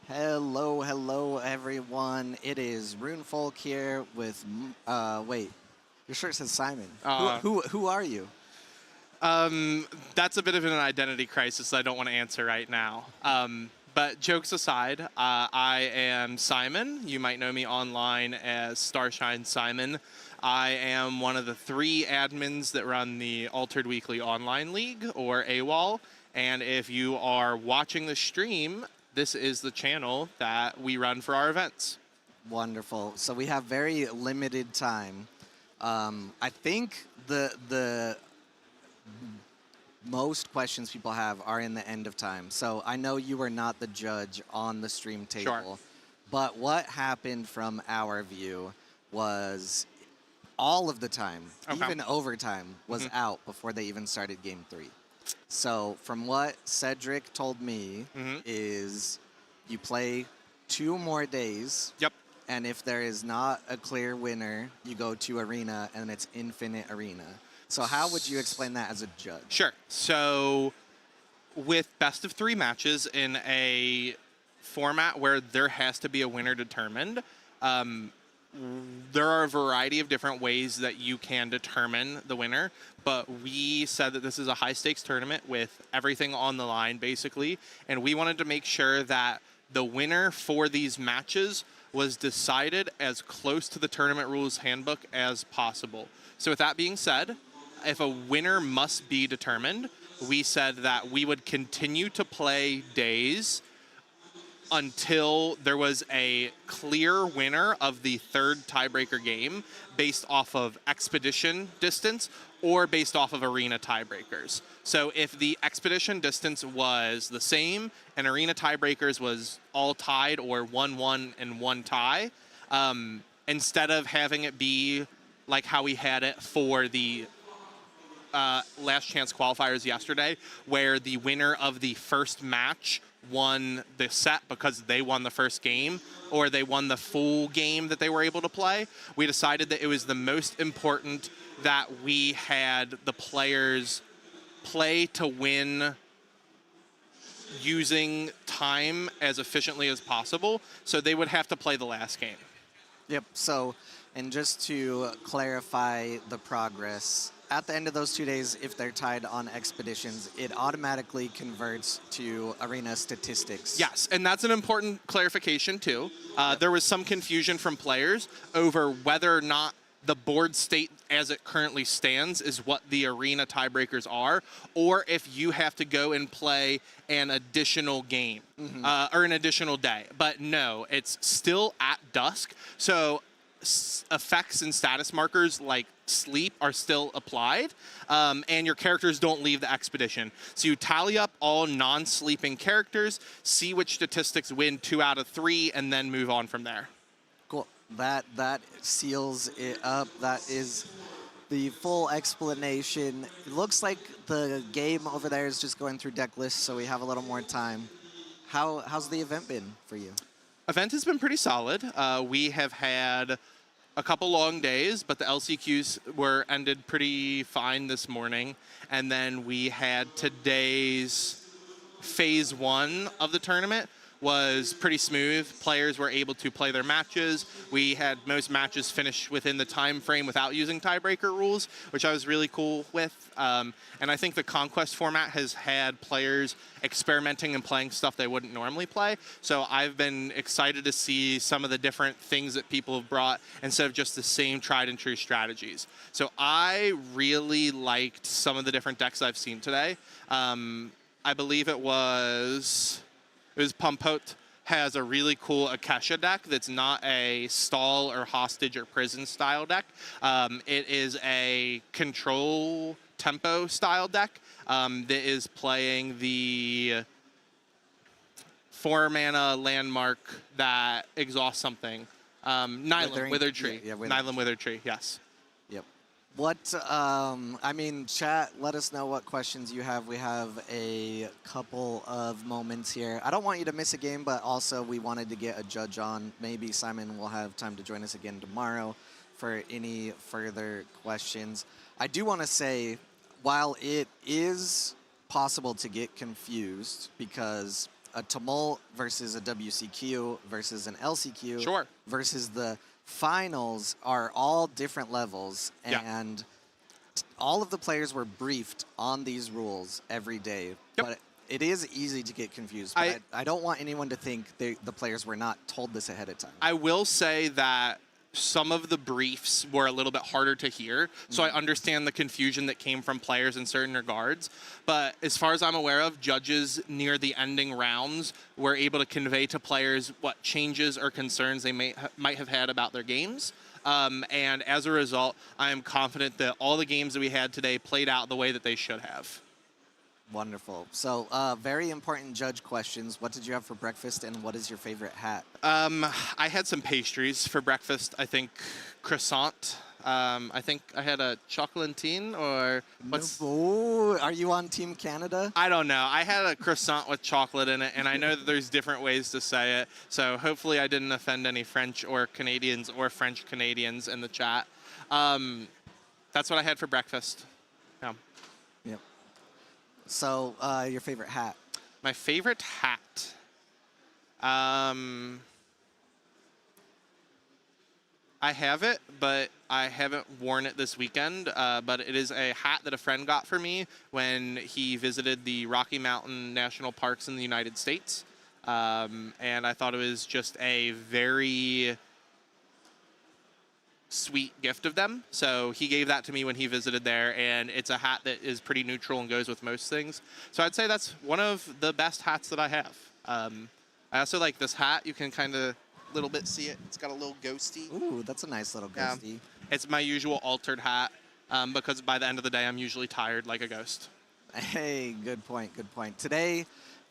Speaker 1: Hello, everyone. It is Runefolk here with, wait, your shirt says Simon. Who are you?
Speaker 2: That's a bit of an identity crisis I don't want to answer right now. But jokes aside, I am Simon. You might know me online as Starshine Simon. I am one of the 3 admins that run the Altered Weekly Online League, or AWOL. And if you are watching the stream, this is the channel that we run for our events.
Speaker 1: Wonderful. So we have very limited time. I think the most questions people have are in the end of time. So I know you were not the judge on the stream table.
Speaker 2: Sure.
Speaker 1: But what happened from our view was all of the time, even overtime, was out before they even started game 3. So from what Cedric told me is you play 2 more days.
Speaker 2: Yep.
Speaker 1: And if there is not a clear winner, you go to arena and it's infinite arena. So how would you explain that as a judge? Sure.
Speaker 2: So with best of 3 matches in a format where there has to be a winner determined, there are a variety of different ways that you can determine the winner, but we said that this is a high-stakes tournament with everything on the line, basically, and we wanted to make sure that the winner for these matches was decided as close to the tournament rules handbook as possible. So with that being said, if a winner must be determined, we said that we would continue to play days until there was a clear winner of the 3rd tiebreaker game based off of expedition distance or based off of arena tiebreakers. So if the expedition distance was the same and arena tiebreakers was all tied or 1-1 and 1 tie, instead of having it be like how we had it for the last chance qualifiers yesterday, where the winner of the first match won the set because they won the first game or they won the full game that they were able to play, we decided that it was the most important that we had the players play to win using time as efficiently as possible, so they would have to play the last game.
Speaker 1: Yep. So And just to clarify the progress, at the end of those 2 days, if they're tied on expeditions, it automatically converts to arena statistics.
Speaker 2: Yes, and that's an important clarification too. There was some confusion from players over whether or not the board state as it currently stands is what the arena tiebreakers are, or if you have to go and play an additional game or an additional day. But no, it's still at dusk. So effects and status markers like sleep are still applied, and your characters don't leave the expedition. So you tally up all non-sleeping characters, see which statistics win 2 out of 3, and then move on from there.
Speaker 1: Cool. That seals it up. That is the full explanation. It looks like the game over there is just going through deck lists, so we have a little more time. How's the event been for you?
Speaker 2: Event has been pretty solid. We have had a couple long days, but the LCQs were ended pretty fine this morning. And then we had today's phase 1 of the tournament was pretty smooth. Players were able to play their matches. We had most matches finish within the time frame without using tiebreaker rules, which I was really cool with. And I think the Conquest format has had players experimenting and playing stuff they wouldn't normally play. So I've been excited to see some of the different things that people have brought instead of just the same tried and true strategies. So I really liked some of the different decks I've seen today. I believe it was Pompote has a really cool Akesha deck that's not a stall or hostage or prison style deck. It is a control tempo style deck that is playing the 4-mana landmark that exhausts something. Nyland, Withered Tree.
Speaker 1: Yeah,
Speaker 2: Nyland, Withered Tree, yes.
Speaker 1: Yep. What, I mean, chat, let us know what questions you have. We have a couple of moments here. I don't want you to miss a game, but also we wanted to get a judge on. Maybe Simon will have time to join us again tomorrow for any further questions. I do want to say, while it is possible to get confused because a tumult versus a WCQ versus an LCQ
Speaker 2: Sure.
Speaker 1: versus the finals are all different levels, and all of the players were briefed on these rules every day. But it is easy to get confused. But I don't want anyone to think the players were not told this ahead of time.
Speaker 2: I will say that some of the briefs were a little bit harder to hear, so I understand the confusion that came from players in certain regards. But as far as I'm aware of, judges near the ending rounds were able to convey to players what changes or concerns they might have had about their games. And as a result, I am confident that all the games that we had today played out the way that they should have.
Speaker 1: Wonderful. So, very important judge questions. What did you have for breakfast, and what is your favorite hat?
Speaker 2: I had some pastries for breakfast. I think croissant. I think I had a chocolatine, or what's...
Speaker 1: Oh, are you on Team Canada?
Speaker 2: I don't know. I had a croissant with chocolate in it, and I know that there's different ways to say it. So hopefully I didn't offend any French or Canadians or French Canadians in the chat. That's what I had for breakfast. Yeah.
Speaker 1: Yep. So, your favorite hat?
Speaker 2: My favorite hat. I have it, but I haven't worn it this weekend. But it is a hat that a friend got for me when he visited the Rocky Mountain National Parks in the United States. And I thought it was just a very sweet gift of them. So he gave that to me when he visited there, and it's a hat that is pretty neutral and goes with most things. So I'd say that's one of the best hats that I have. I also like this hat. You can kind of little bit see it. It's got a little ghosty.
Speaker 1: Ooh, that's a nice little ghosty.
Speaker 2: Yeah. It's my usual altered hat because by the end of the day, I'm usually tired like a ghost.
Speaker 1: Hey, good point, good point. Today,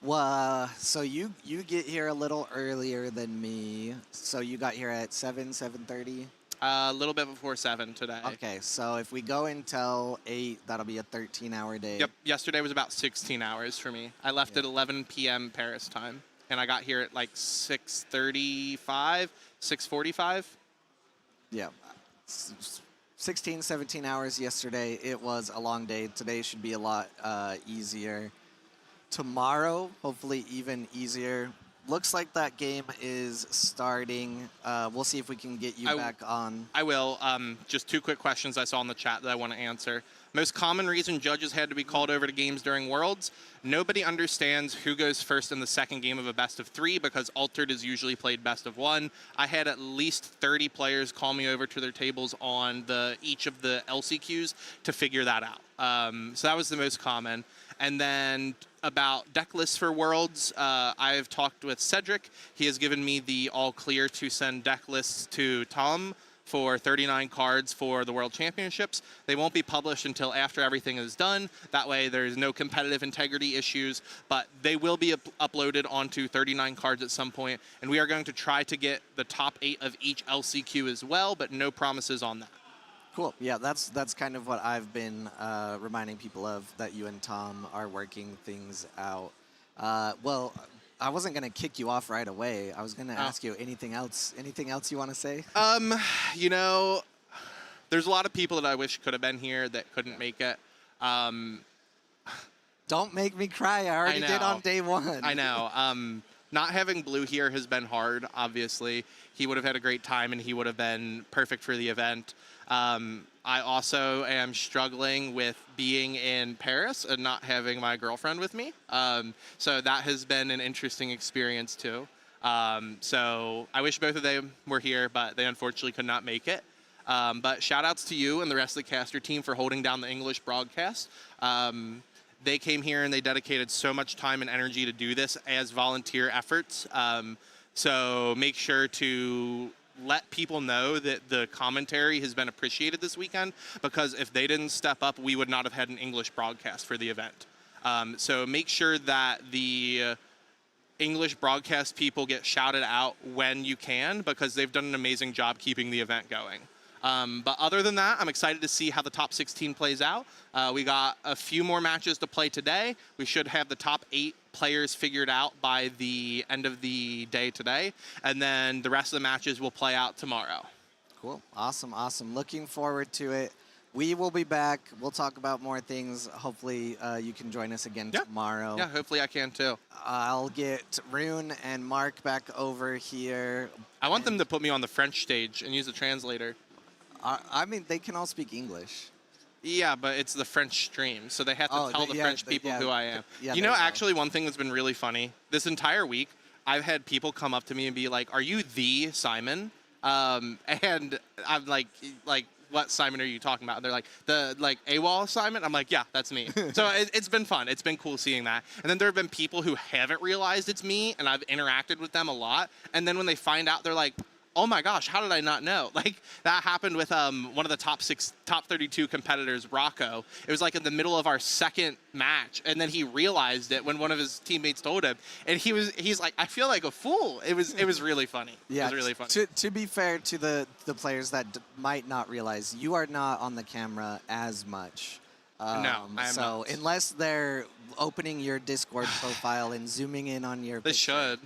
Speaker 1: so you get here a little earlier than me. So you got here at 7:30?
Speaker 2: A little bit before 7 today.
Speaker 1: Okay, so if we go until 8, that'll be a 13-hour day.
Speaker 2: Yep, yesterday was about 16 hours for me. I left at 11 p.m. Paris time, and I got here at like 6:35, 6:45.
Speaker 1: Yeah, 16, 17 hours yesterday. It was a long day. Today should be a lot easier. Tomorrow, hopefully even easier. looks like that game is starting. We'll see if we can get you back on.
Speaker 2: I will. Just 2 quick questions I saw in the chat that I want to answer. Most common reason judges had to be called over to games during Worlds. Nobody understands who goes first in the second game of a best of 3 because Altered is usually played best of 1. I had at least 30 players call me over to their tables on each of the LCQs to figure that out. So that was the most common. And then about deck lists for Worlds, I've talked with Cedric. He has given me the all clear to send deck lists to Tom for 39 cards for the World Championships. They won't be published until after everything is done. That way there's no competitive integrity issues, but they will be uploaded onto 39 cards at some point, and we are going to try to get the top 8 of each LCQ as well, but no promises on that.
Speaker 1: Cool. Yeah, that's kind of what I've been reminding people of, that you and Tom are working things out. Well, I wasn't going to kick you off right away. I was going to ask you anything else you want to say?
Speaker 2: You know, there's a lot of people that I wish could have been here that couldn't make it.
Speaker 1: Don't make me cry. I already did on day 1.
Speaker 2: I know. Not having Blue here has been hard, obviously. He would have had a great time, and he would have been perfect for the event. I also am struggling with being in Paris and not having my girlfriend with me. So that has been an interesting experience, too. So I wish both of them were here, but they unfortunately could not make it. But shout-outs to you and the rest of the caster team for holding down the English broadcast. They came here and they dedicated so much time and energy to do this as volunteer efforts. So make sure to let people know that the commentary has been appreciated this weekend, because if they didn't step up, we would not have had an English broadcast for the event. So make sure that the English broadcast people get shouted out when you can, because they've done an amazing job keeping the event going. But other than that, I'm excited to see how the top 16 plays out. We got a few more matches to play today. We should have the top 8 players figured out by the end of the day today. And then the rest of the matches will play out tomorrow.
Speaker 1: Cool. Awesome, awesome. Looking forward to it. We will be back. We'll talk about more things. Hopefully you can join us again tomorrow.
Speaker 2: Yeah, hopefully I can too.
Speaker 1: I'll get Rune and Mark back over here.
Speaker 2: I want them to put me on the French stage and use a translator.
Speaker 1: I mean, they can all speak English.
Speaker 2: Yeah, but it's the French stream, so they have to tell the French people who I am.
Speaker 1: Yeah,
Speaker 2: you know, actually, one thing that's been really funny, this entire week, I've had people come up to me and be like, "Are you the Simon?" And I'm like, what Simon are you talking about? And they're like, the AWOL Simon? I'm like, yeah, that's me. So it's been fun. It's been cool seeing that. And then there have been people who haven't realized it's me, and I've interacted with them a lot. And then when they find out, they're like, oh my gosh, how did I not know? Like, that happened with one of the top 32 competitors, Rocco. It was like in the middle of our second match, and then he realized it when one of his teammates told him, and he's like, I feel like a fool. It was really funny.
Speaker 1: Yeah,
Speaker 2: it was really funny.
Speaker 1: To be fair to the players that might not realize, you are not on the camera as much.
Speaker 2: No, I am
Speaker 1: so
Speaker 2: not.
Speaker 1: unless they're opening your Discord profile and zooming in on your
Speaker 2: They
Speaker 1: picture,
Speaker 2: should.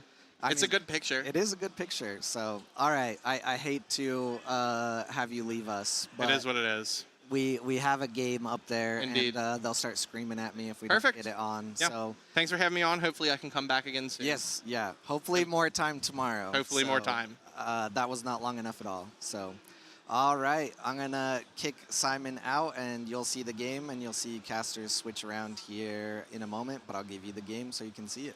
Speaker 2: It's a good picture.
Speaker 1: It is a good picture. So, all right. I hate to have you leave us. But
Speaker 2: it is what it is.
Speaker 1: We have a game up there.
Speaker 2: Indeed.
Speaker 1: And they'll start screaming at me if we don't get it on.
Speaker 2: Yeah.
Speaker 1: So
Speaker 2: thanks for having me on. Hopefully I can come back again soon.
Speaker 1: yes, yeah. Hopefully more time tomorrow.
Speaker 2: Hopefully more time.
Speaker 1: That was not long enough at all. So, all right. I'm going to kick Simon out, and you'll see the game, and you'll see casters switch around here in a moment. But I'll give you the game so you can see it.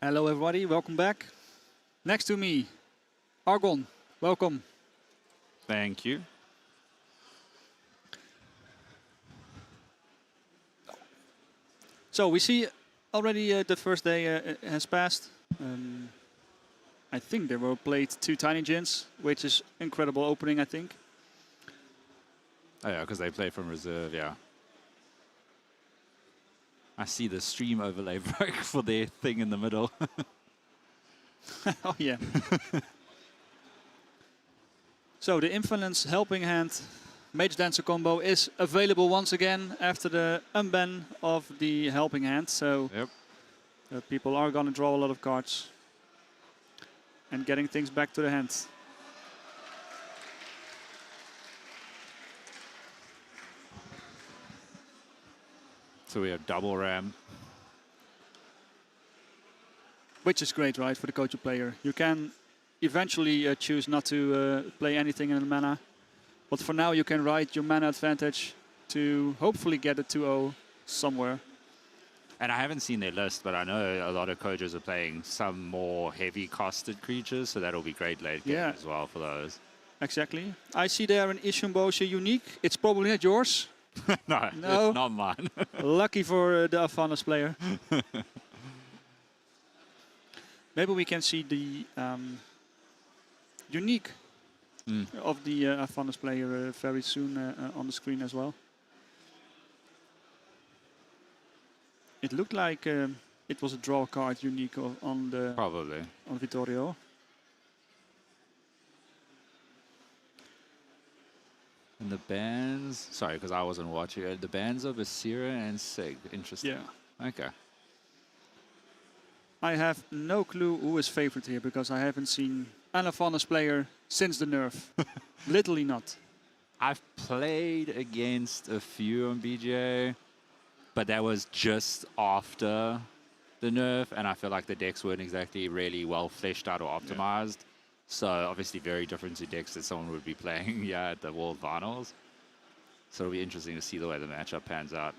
Speaker 5: Hello everybody, welcome back. Next to me, Argon, welcome.
Speaker 3: Thank you.
Speaker 5: So we see already the first day has passed. I think there were played 2 Tiny Gins, which is incredible opening, I think.
Speaker 3: Oh yeah, because they play from reserve, yeah. I see the stream overlay broke for their thing in the middle.
Speaker 5: Oh yeah. So the Influence Helping Hand Mage Dancer combo is available once again after the unban of the Helping Hand. So
Speaker 3: Yep.
Speaker 5: People are going to draw a lot of cards and getting things back to the hands.
Speaker 3: So we have double RAM.
Speaker 5: Which is great, right, for the Koju player. You can eventually choose not to play anything in the mana. But for now, you can ride your mana advantage to hopefully get a 2-0 somewhere.
Speaker 3: And I haven't seen their list, but I know a lot of Kojos are playing some more heavy costed creatures, so that'll be great late game as well for those.
Speaker 5: Exactly. I see there an Ishimboshi unique. It's probably not yours.
Speaker 3: No, it's not mine.
Speaker 5: Lucky for the Afanas player. Maybe we can see the unique of the Afanas player very soon on the screen as well. It looked like it was a draw card unique on the
Speaker 3: Probably
Speaker 5: on Vittorio.
Speaker 3: And the bands, sorry, because I wasn't watching. The bands of Asira and Sig. Interesting.
Speaker 5: Yeah.
Speaker 3: Okay.
Speaker 5: I have no clue who is favorite here because I haven't seen an Afanas player since the nerf. Literally not.
Speaker 3: I've played against a few on BGA, but that was just after the nerf, and I feel like the decks weren't exactly really well fleshed out or optimized. So obviously very different to decks that someone would be playing at the World Finals. So it'll be interesting to see the way the matchup pans out.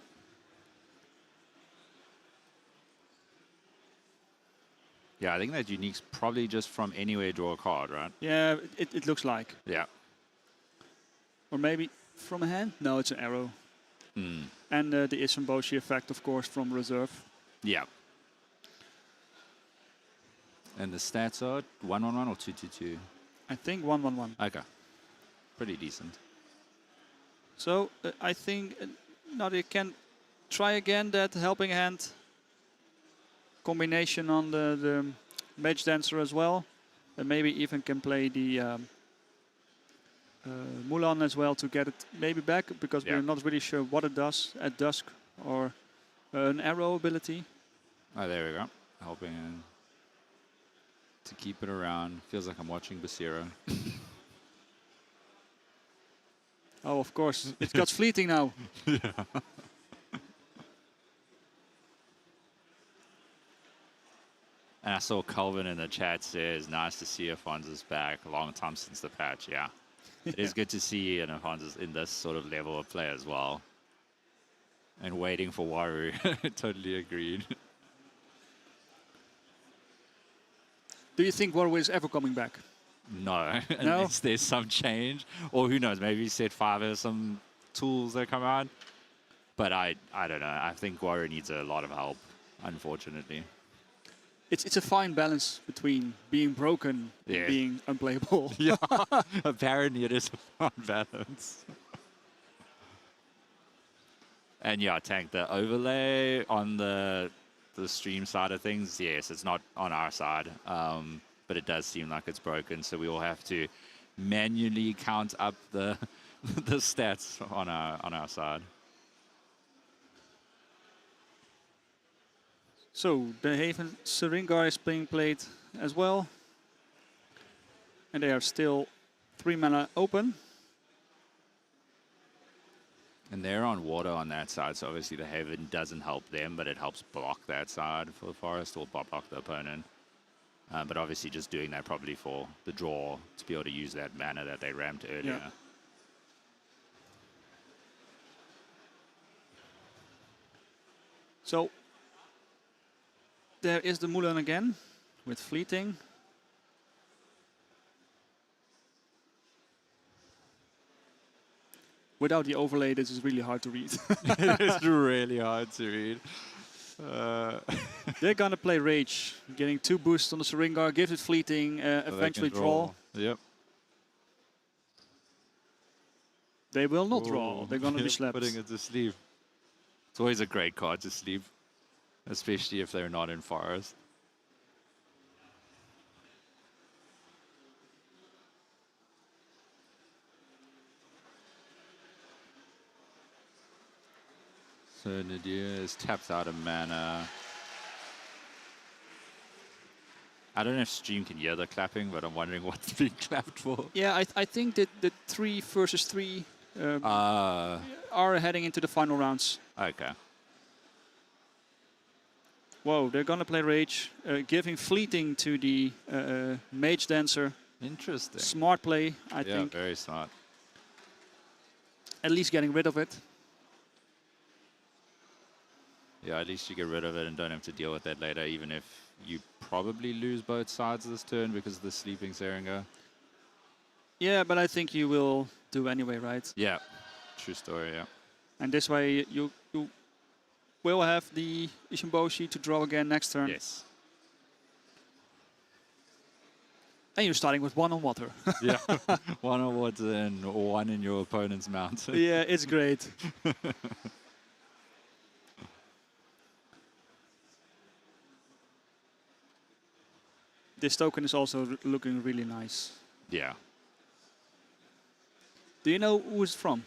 Speaker 3: Yeah, I think that unique's probably just from anywhere draw a card, right?
Speaker 5: Yeah, it looks like.
Speaker 3: Yeah.
Speaker 5: Or maybe from a hand? No, it's an arrow. And the Ishimboshi effect, of course, from reserve.
Speaker 3: Yeah. And the stats are 1-1-1 or 2-2-2?
Speaker 5: I think 1-1-1.
Speaker 3: Okay. Pretty decent.
Speaker 5: So I think Nadir can try again that helping hand combination on the Mage Dancer as well. And maybe even can play the Mulan as well to get it maybe back, because we're not really sure what it does at dusk, or an arrow ability.
Speaker 3: Oh, there we go. Helping to keep it around. Feels like I'm watching Basira.
Speaker 5: Oh, of course. It got fleeting now.
Speaker 3: Yeah. And I saw Calvin in the chat says, nice to see Afonso's back. A long time since the patch, yeah. It is good to see Afonso's in this sort of level of play as well. And waiting for Waru. Totally agreed.
Speaker 5: Do you think Waru is ever coming back?
Speaker 3: No, unless there's some change. Or who knows, maybe set 5 has some tools that come out. But I don't know. I think Waru needs a lot of help, unfortunately.
Speaker 5: It's a fine balance between being broken and being unplayable.
Speaker 3: Yeah, apparently it is a fine balance. And yeah, Tank, the overlay on the stream side of things, yes, it's not on our side, but it does seem like it's broken, so we will have to manually count up the the stats on our side.
Speaker 5: So the Haven Syringar is being played as well, and they are still 3 mana open.
Speaker 3: And they're on water on that side, so obviously the Haven doesn't help them, but it helps block that side for the Forest, or block the opponent. But obviously just doing that probably for the draw to be able to use that mana that they rammed earlier.
Speaker 5: Yeah. So There is the Mulan again with fleeting. Without the overlay, this is really hard to read.
Speaker 3: It's really hard to read.
Speaker 5: They're gonna play Rage, getting 2 boosts on the Syringar, gives it fleeting, eventually draw.
Speaker 3: Yep.
Speaker 5: They will not draw. They're gonna be slapped.
Speaker 3: Putting it to sleep. It's always a great card to sleep, especially if they're not in forest. So Nadir is tapped out of mana. I don't know if stream can hear the clapping, but I'm wondering what's being clapped for.
Speaker 5: Yeah, I think that the 3 versus 3 are heading into the final rounds.
Speaker 3: Okay.
Speaker 5: Whoa, they're gonna play Rage, giving fleeting to the Mage Dancer.
Speaker 3: Interesting.
Speaker 5: Smart play, I
Speaker 3: Yeah,
Speaker 5: think.
Speaker 3: very smart.
Speaker 5: At least getting rid of it.
Speaker 3: Yeah, at least you get rid of it and don't have to deal with that later, even if you probably lose both sides this turn because of the sleeping Syringa.
Speaker 5: Yeah, but I think you will do anyway, right?
Speaker 3: Yeah, true story, yeah.
Speaker 5: And this way you will have the Ishinboshi to draw again next turn.
Speaker 3: Yes.
Speaker 5: And you're starting with 1 on water.
Speaker 3: Yeah, 1 on water and 1 in your opponent's mount.
Speaker 5: Yeah, it's great. This token is also looking really nice.
Speaker 3: Yeah.
Speaker 5: Do you know who it's from?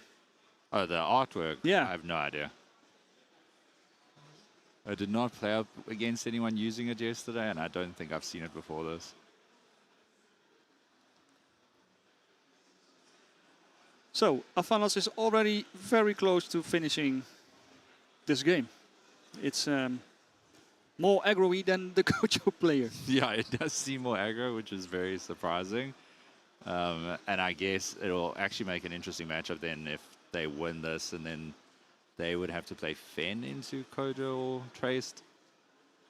Speaker 3: Oh, the artwork?
Speaker 5: Yeah.
Speaker 3: I have no idea. I did not play up against anyone using it yesterday, and I don't think I've seen it before this.
Speaker 5: So, Avanos is already very close to finishing this game. It's more aggro-y than the Gojo player.
Speaker 3: Yeah, it does seem more aggro, which is very surprising. And I guess it'll actually make an interesting matchup then if they win this, and then they would have to play Fen into Kojo or Traced,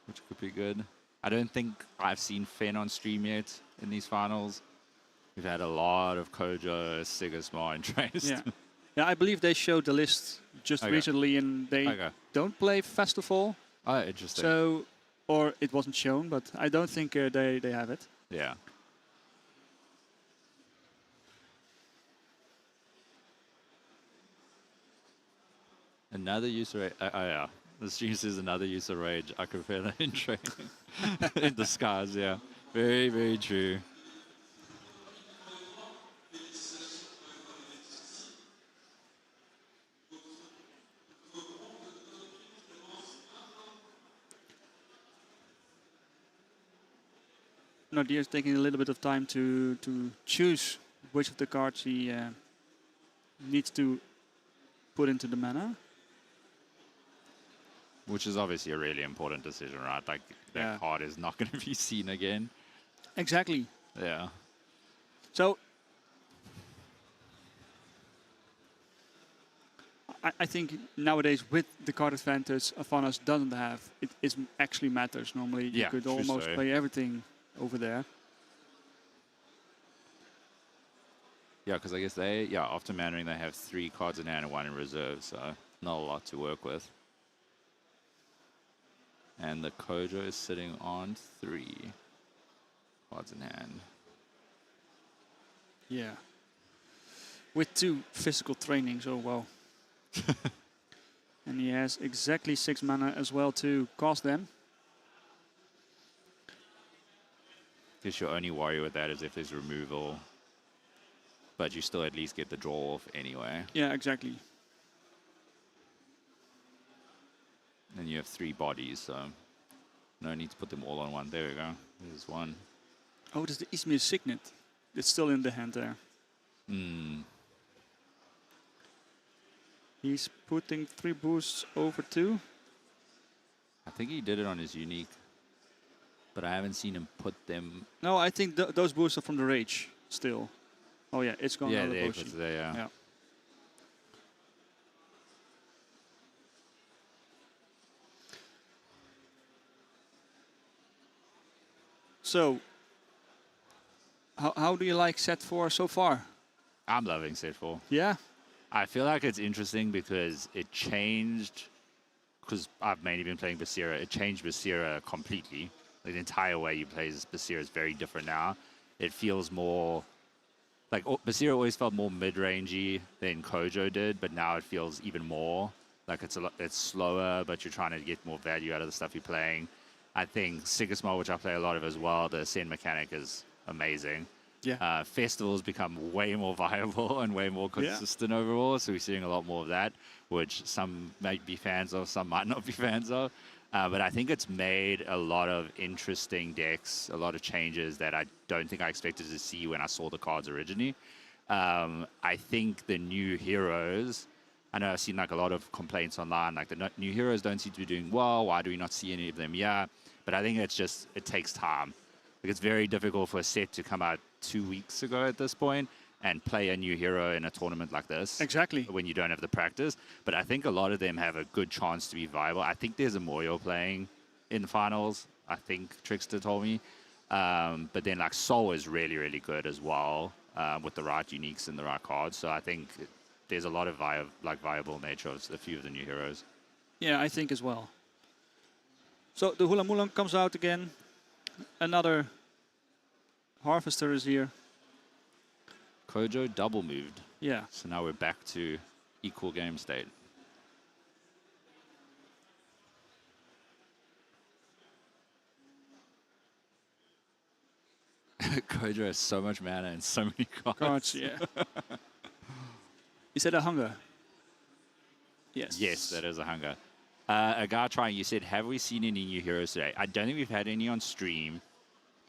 Speaker 3: which could be good. I don't think I've seen Fen on stream yet in these finals. We've had a lot of Kojo, Sigismar, and Traced.
Speaker 5: Yeah. Yeah, I believe they showed the list just recently, and they don't play Festival.
Speaker 3: Oh, interesting.
Speaker 5: So, or it wasn't shown, but I don't think they have it.
Speaker 3: Yeah. Another use of rage. Oh, yeah. The stream says another use of rage. I could feel it in training. In disguise, yeah. Very, very true.
Speaker 5: Nadir is taking a little bit of time to choose which of the cards he needs to put into the mana.
Speaker 3: Which is obviously a really important decision, right? Like, that card is not going to be seen again.
Speaker 5: Exactly.
Speaker 3: Yeah.
Speaker 5: So, I think nowadays with the card advantage Avanos doesn't have, it actually matters. Normally you could almost play everything over there.
Speaker 3: Yeah, because I guess they, after mannering, they have 3 cards in hand and 1 in reserve, so not a lot to work with. And the Kojo is sitting on 3 cards in hand.
Speaker 5: Yeah. With 2 physical trainings, oh wow. And he has exactly 6 mana as well to cast them.
Speaker 3: Guess your only worry with that is if there's removal, but you still at least get the draw off anyway.
Speaker 5: Yeah, exactly.
Speaker 3: And you have 3 bodies, so no need to put them all on one. There we go. There's 1.
Speaker 5: Oh, there's the Izmir Signet. It's still in the hand there. He's putting 3 boosts over 2.
Speaker 3: I think he did it on his unique, but I haven't seen him put them.
Speaker 5: No, I think those boosts are from the Rage still. Oh yeah, it's gone.
Speaker 3: Yeah, the Apex there, yeah.
Speaker 5: So, how do you like set 4 so far?
Speaker 3: I'm loving set 4.
Speaker 5: Yeah.
Speaker 3: I feel like it's interesting because it changed, because I've mainly been playing Basira, it changed Basira completely. Like, the entire way you play Basira is very different now. It feels more, like Basira always felt more mid-rangey than Kojo did, but now it feels even more. Like it's slower, but you're trying to get more value out of the stuff you're playing. I think Sigismund, which I play a lot of as well, the Ascend mechanic is amazing.
Speaker 5: Yeah.
Speaker 3: Festivals become way more viable and way more consistent overall, so we're seeing a lot more of that, which some might be fans of, some might not be fans of. But I think it's made a lot of interesting decks, a lot of changes that I don't think I expected to see when I saw the cards originally. I think the new heroes, I know I've seen like a lot of complaints online, like the new heroes don't seem to be doing well, why do we not see any of them? Yeah, but I think it's just, it takes time. Like, it's very difficult for a set to come out 2 weeks ago at this point and play a new hero in a tournament like this.
Speaker 5: Exactly.
Speaker 3: When you don't have the practice. But I think a lot of them have a good chance to be viable. I think there's a Moyo playing in finals. I think Trickster told me. But then like Soul is really, really good as well with the right uniques and the right cards. So I think there's a lot of viable nature of a few of the new heroes.
Speaker 5: Yeah, I think as well. So the Hula Mulan comes out again. Another Harvester is here.
Speaker 3: Kojo double moved.
Speaker 5: Yeah.
Speaker 3: So now we're back to equal game state. Kojo has so much mana and so many cards.
Speaker 5: Yeah. Is that a hunger? Yes.
Speaker 3: Yes, that is a hunger. A guy trying, you said, have we seen any new heroes today? I don't think we've had any on stream.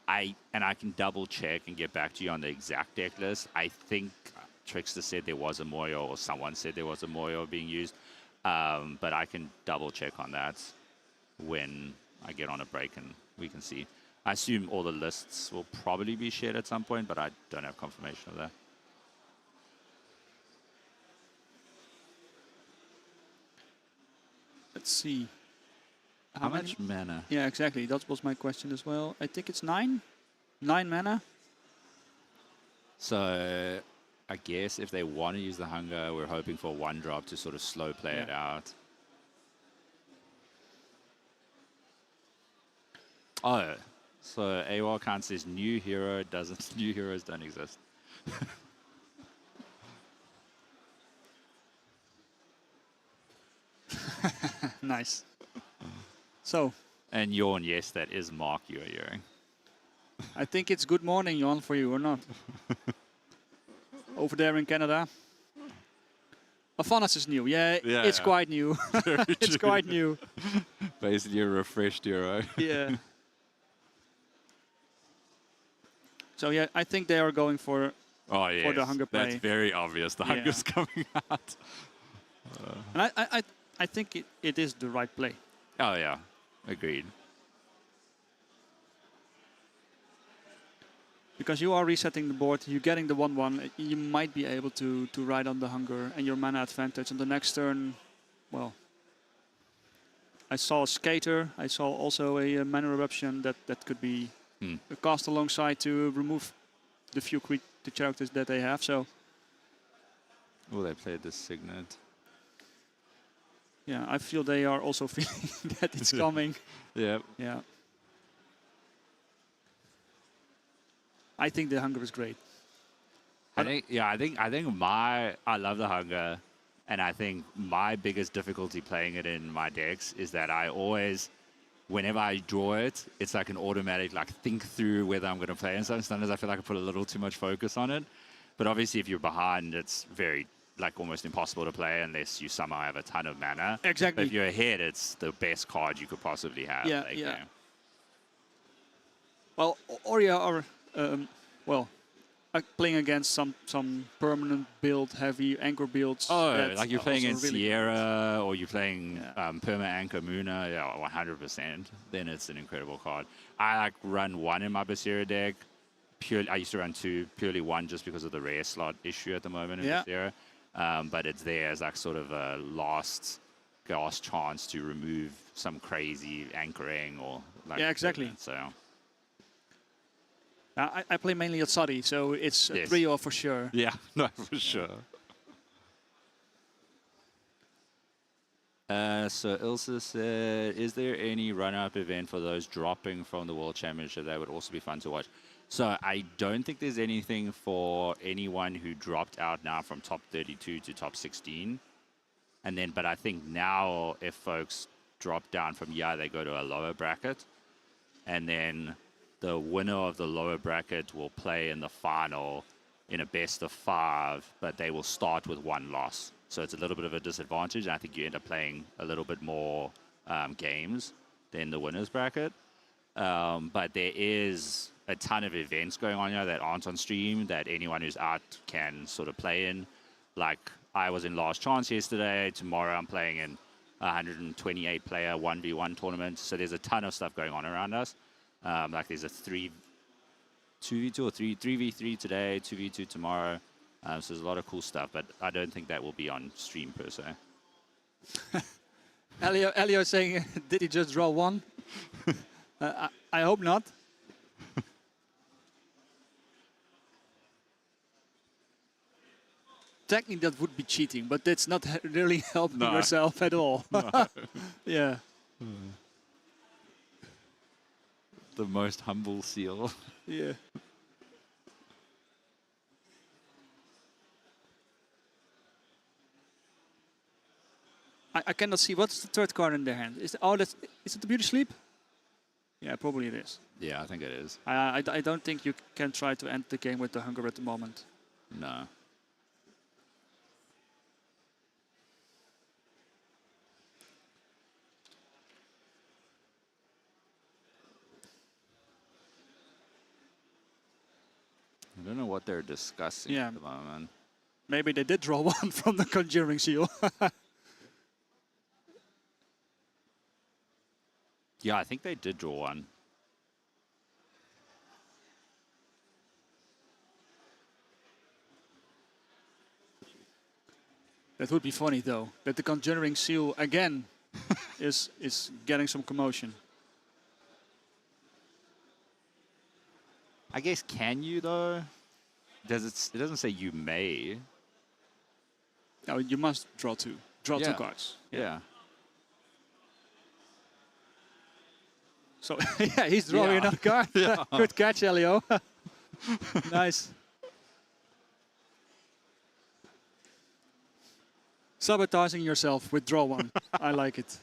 Speaker 3: I can double check and get back to you on the exact deck list. I think Trickster said there was a Moyo, or someone said there was a Moyo being used. But I can double check on that when I get on a break and we can see. I assume all the lists will probably be shared at some point, but I don't have confirmation of that.
Speaker 5: Let's see.
Speaker 3: How much mana?
Speaker 5: Yeah, exactly. That was my question as well. I think it's 9. 9 mana.
Speaker 3: So I guess if they want to use the hunger, we're hoping for 1 drop to sort of slow play it out. Oh, so AWOL Khan says new hero doesn't. New heroes don't exist.
Speaker 5: Nice. So.
Speaker 3: And Jorn, yes, that is Mark you are hearing.
Speaker 5: I think it's good morning, Jon, for you, or not? Over there in Canada. Afanas is new. Yeah, it's quite new. It's quite new.
Speaker 3: Basically a refreshed hero.
Speaker 5: Yeah. So yeah, I think they are going for the hunger play.
Speaker 3: That's very obvious. The hunger's coming out.
Speaker 5: And I think it is the right play.
Speaker 3: Oh yeah, agreed.
Speaker 5: Because you are resetting the board, you're getting the 1/1. You might be able to ride on the hunger and your mana advantage. On the next turn, well, I saw a Skater. I saw also a mana eruption that could be cast alongside to remove the few the characters that they have. So.
Speaker 3: Oh, they played the Signet.
Speaker 5: Yeah, I feel they are also feeling that it's coming.
Speaker 3: Yeah.
Speaker 5: Yeah. I think the hunger is great.
Speaker 3: I think I love the hunger, and I think my biggest difficulty playing it in my decks is that I always, whenever I draw it, it's like an automatic think through whether I'm going to play and stuff. Sometimes I feel like I put a little too much focus on it. But obviously if you're behind, it's very almost impossible to play unless you somehow have a ton of mana.
Speaker 5: Exactly.
Speaker 3: But if you're ahead, it's the best card you could possibly have.
Speaker 5: Yeah. Well, or you are playing against some permanent build, heavy anchor builds.
Speaker 3: Oh, like you're playing in really Sierra or you're playing Perma Anchor Muna, 100%. Then it's an incredible card. I run 1 in my Basira deck. I used to run 2, purely 1 just because of the rare slot issue at the moment in Basira. But it's there as sort of a last chance to remove some crazy anchoring or
Speaker 5: exactly.
Speaker 3: So
Speaker 5: I play mainly at Sadi, so it's a
Speaker 3: Yes.
Speaker 5: trio for sure.
Speaker 3: Yeah, no, for sure. So Ilse said, is there any run-up event for those dropping from the World Championship that would also be fun to watch? So I don't think there's anything for anyone who dropped out now from top 32 to top 16. And then, but I think now if folks drop down from they go to a lower bracket. And then the winner of the lower bracket will play in the final in a best of 5, but they will start with 1 loss. So it's a little bit of a disadvantage. And I think you end up playing a little bit more games than the winners bracket. But there is a ton of events going on here that aren't on stream that anyone who's out can sort of play in. Like I was in Last Chance yesterday. Tomorrow I'm playing in 128 player 1v1 tournament. So there's a ton of stuff going on around us. Like there's a 2v2 or 3v3 today, 2v2 tomorrow. So there's a lot of cool stuff, but I don't think that will be on stream per se.
Speaker 5: Elio saying, did he just draw 1? I hope not. Technically, that would be cheating, but that's not really helping yourself at all.
Speaker 3: No.
Speaker 5: Yeah.
Speaker 3: The most humble seal.
Speaker 5: Yeah. I cannot see. What's the third card in their hand? Is it the Beauty Sleep? Yeah, probably it is.
Speaker 3: Yeah, I think it is.
Speaker 5: I don't think you can try to end the game with the Hunger at the moment.
Speaker 3: No. I don't know what they're discussing at the moment.
Speaker 5: Maybe they did draw 1 from the Conjuring Seal.
Speaker 3: Yeah, I think they did draw 1.
Speaker 5: That would be funny, though, that the Conjuring Seal again is getting some commotion.
Speaker 3: I guess, can you, though? It doesn't say you may.
Speaker 5: No, you must draw 2. Draw 2 cards.
Speaker 3: Yeah.
Speaker 5: So, yeah, he's drawing another card. Good catch, Elio. Nice. Sabotaging yourself with draw 1. I like it.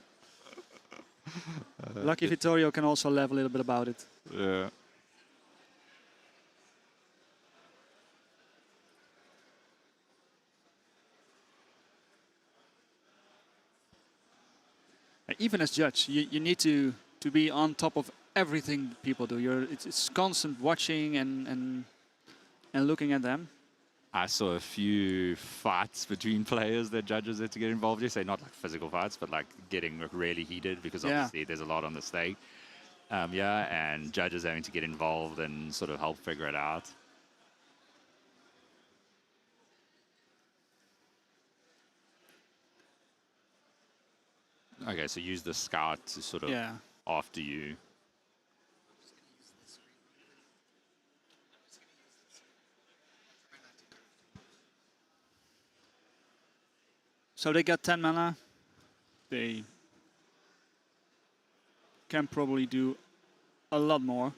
Speaker 5: Lucky Vittorio can also laugh a little bit about it.
Speaker 3: Yeah.
Speaker 5: Even as judge, you need to be on top of everything people do. It's constant watching and looking at them.
Speaker 3: I saw a few fights between players that judges had to get involved in. Say not like physical fights, but like getting really heated because obviously there's a lot on the stake. And judges having to get involved and sort of help figure it out. Okay, so use the scout to sort of after you.
Speaker 5: So they got 10 mana. They can probably do a lot more.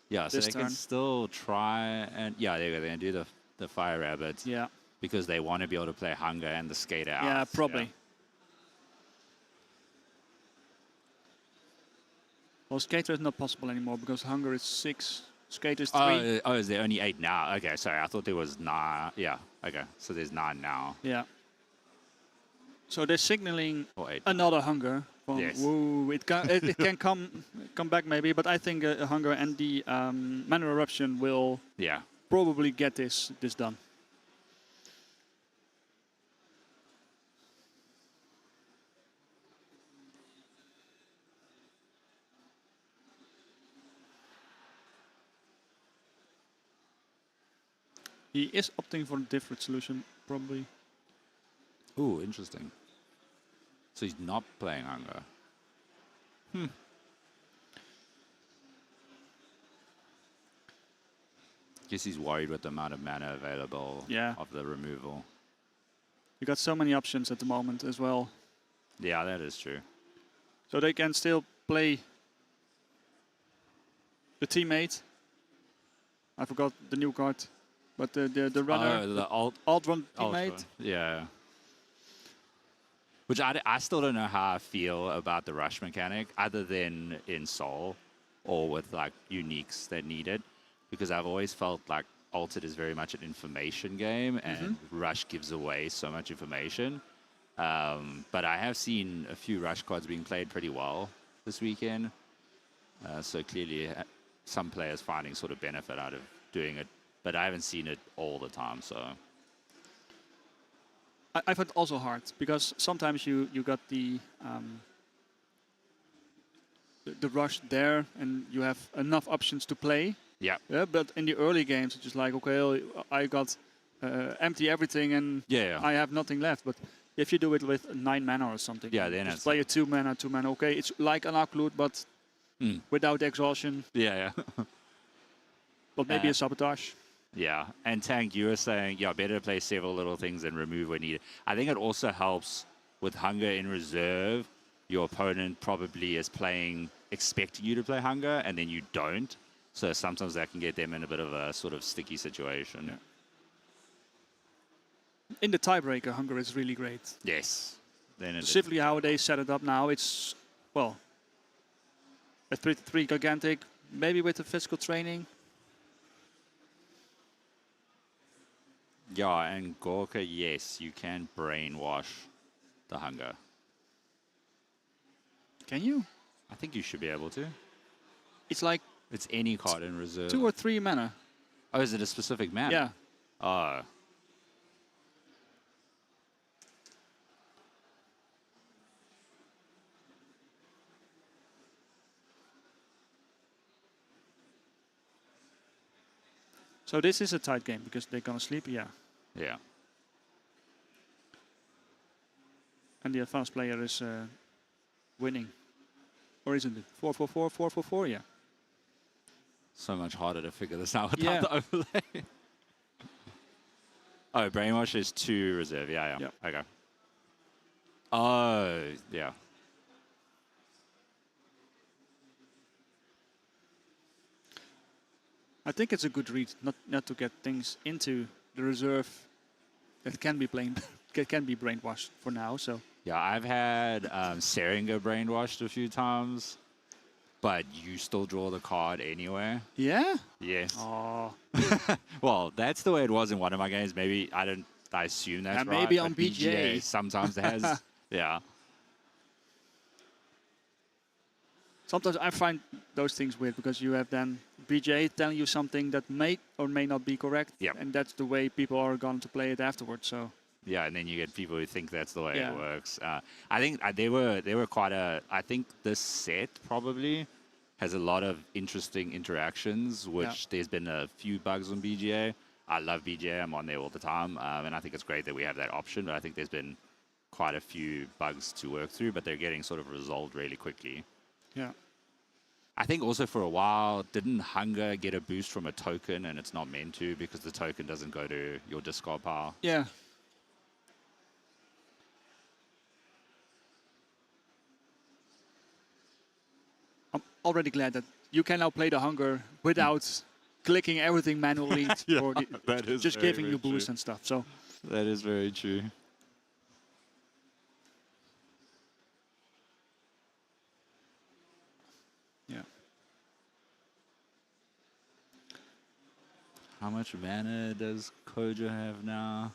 Speaker 3: Yeah, so they can still try and they're going to do the fire rabbit.
Speaker 5: Yeah.
Speaker 3: Because they want to be able to play Hunger and the Skater out.
Speaker 5: Yeah, probably. Yeah. Well, Skater is not possible anymore because Hunger is 6, Skater is 3.
Speaker 3: Oh, is there only 8 now? Okay, sorry, I thought there was 9. Yeah, okay, so there's 9 now.
Speaker 5: Yeah. So they're signaling another Hunger. Well,
Speaker 3: yes.
Speaker 5: Woo, it can come back maybe, but I think Hunger and the Mana Eruption will probably get this done. He is opting for a different solution, probably.
Speaker 3: Ooh, interesting. So he's not playing Hunger. Guess he's worried with the amount of mana available of the removal.
Speaker 5: You got so many options at the moment as well.
Speaker 3: Yeah, that is true.
Speaker 5: So they can still play the teammate. I forgot the new card, but the runner,
Speaker 3: the
Speaker 5: alt run teammate.
Speaker 3: Yeah. Which I still don't know how I feel about the rush mechanic, other than in Soul or with like uniques that need it, because I've always felt like Altered is very much an information game, and Rush gives away so much information. But I have seen a few Rush cards being played pretty well this weekend. So clearly some players finding sort of benefit out of doing it, but I haven't seen it all the time, so...
Speaker 5: I find it also hard, because sometimes you got the Rush there, and you have enough options to play.
Speaker 3: Yeah.
Speaker 5: But in the early games, it's just like, okay, I got empty everything, and I have nothing left. But if you do it with 9 mana or something,
Speaker 3: then
Speaker 5: just play a 2 mana. Okay, it's like an Occlude, but without exhaustion.
Speaker 3: Yeah.
Speaker 5: But maybe a Sabotage.
Speaker 3: Yeah, and Tank, you were saying, better to play several little things and remove when needed. I think it also helps with Hunger in reserve. Your opponent probably is playing, expecting you to play Hunger, and then you don't. So sometimes that can get them in a bit of a sort of sticky situation.
Speaker 5: Yeah. In the tiebreaker, Hunger is really great.
Speaker 3: Yes. Then
Speaker 5: specifically how they set it up now, it's, well, a 3/3 gigantic, maybe with the physical training.
Speaker 3: Yeah, and Gorka, yes, you can brainwash the Hunger.
Speaker 5: Can you?
Speaker 3: I think you should be able to.
Speaker 5: It's like...
Speaker 3: It's any card in reserve.
Speaker 5: 2 or 3 mana.
Speaker 3: Oh, is it a specific mana?
Speaker 5: Yeah.
Speaker 3: Oh.
Speaker 5: So this is a tight game because they're gonna sleep,
Speaker 3: Yeah.
Speaker 5: And the advanced player is winning. Or isn't it? 4/4/4, 4/4/4, yeah.
Speaker 3: So much harder to figure this out without the overlay. Oh, Brainwash is 2 reserve. Yeah. Okay. Oh, yeah.
Speaker 5: I think it's a good read not to get things into the reserve that can be brainwashed for now. So
Speaker 3: yeah, I've had Seringa brainwashed a few times, but you still draw the card anyway.
Speaker 5: Yeah.
Speaker 3: Yes.
Speaker 5: Oh.
Speaker 3: Well, that's the way it was in one of my games. Maybe I assume that's right.
Speaker 5: Maybe on BGA
Speaker 3: sometimes it has. Yeah.
Speaker 5: Sometimes I find those things weird because you have then BJ telling you something that may or may not be correct.
Speaker 3: Yep.
Speaker 5: And that's the way people are going to play it afterwards. So.
Speaker 3: Yeah, and then you get people who think that's the way it works. I think they were quite a... I think this set probably has a lot of interesting interactions, which there's been a few bugs on BGA. I love BGA. I'm on there all the time. And I think it's great that we have that option. But I think there's been quite a few bugs to work through, but they're getting sort of resolved really quickly.
Speaker 5: Yeah.
Speaker 3: I think also for a while, didn't Hunger get a boost from a token, and it's not meant to because the token doesn't go to your discard pile?
Speaker 5: Yeah. I'm already glad that you can now play the Hunger without clicking everything manually or just giving you boosts and stuff. So
Speaker 3: that is very true.
Speaker 5: Yeah.
Speaker 3: How much mana does Kojo have now?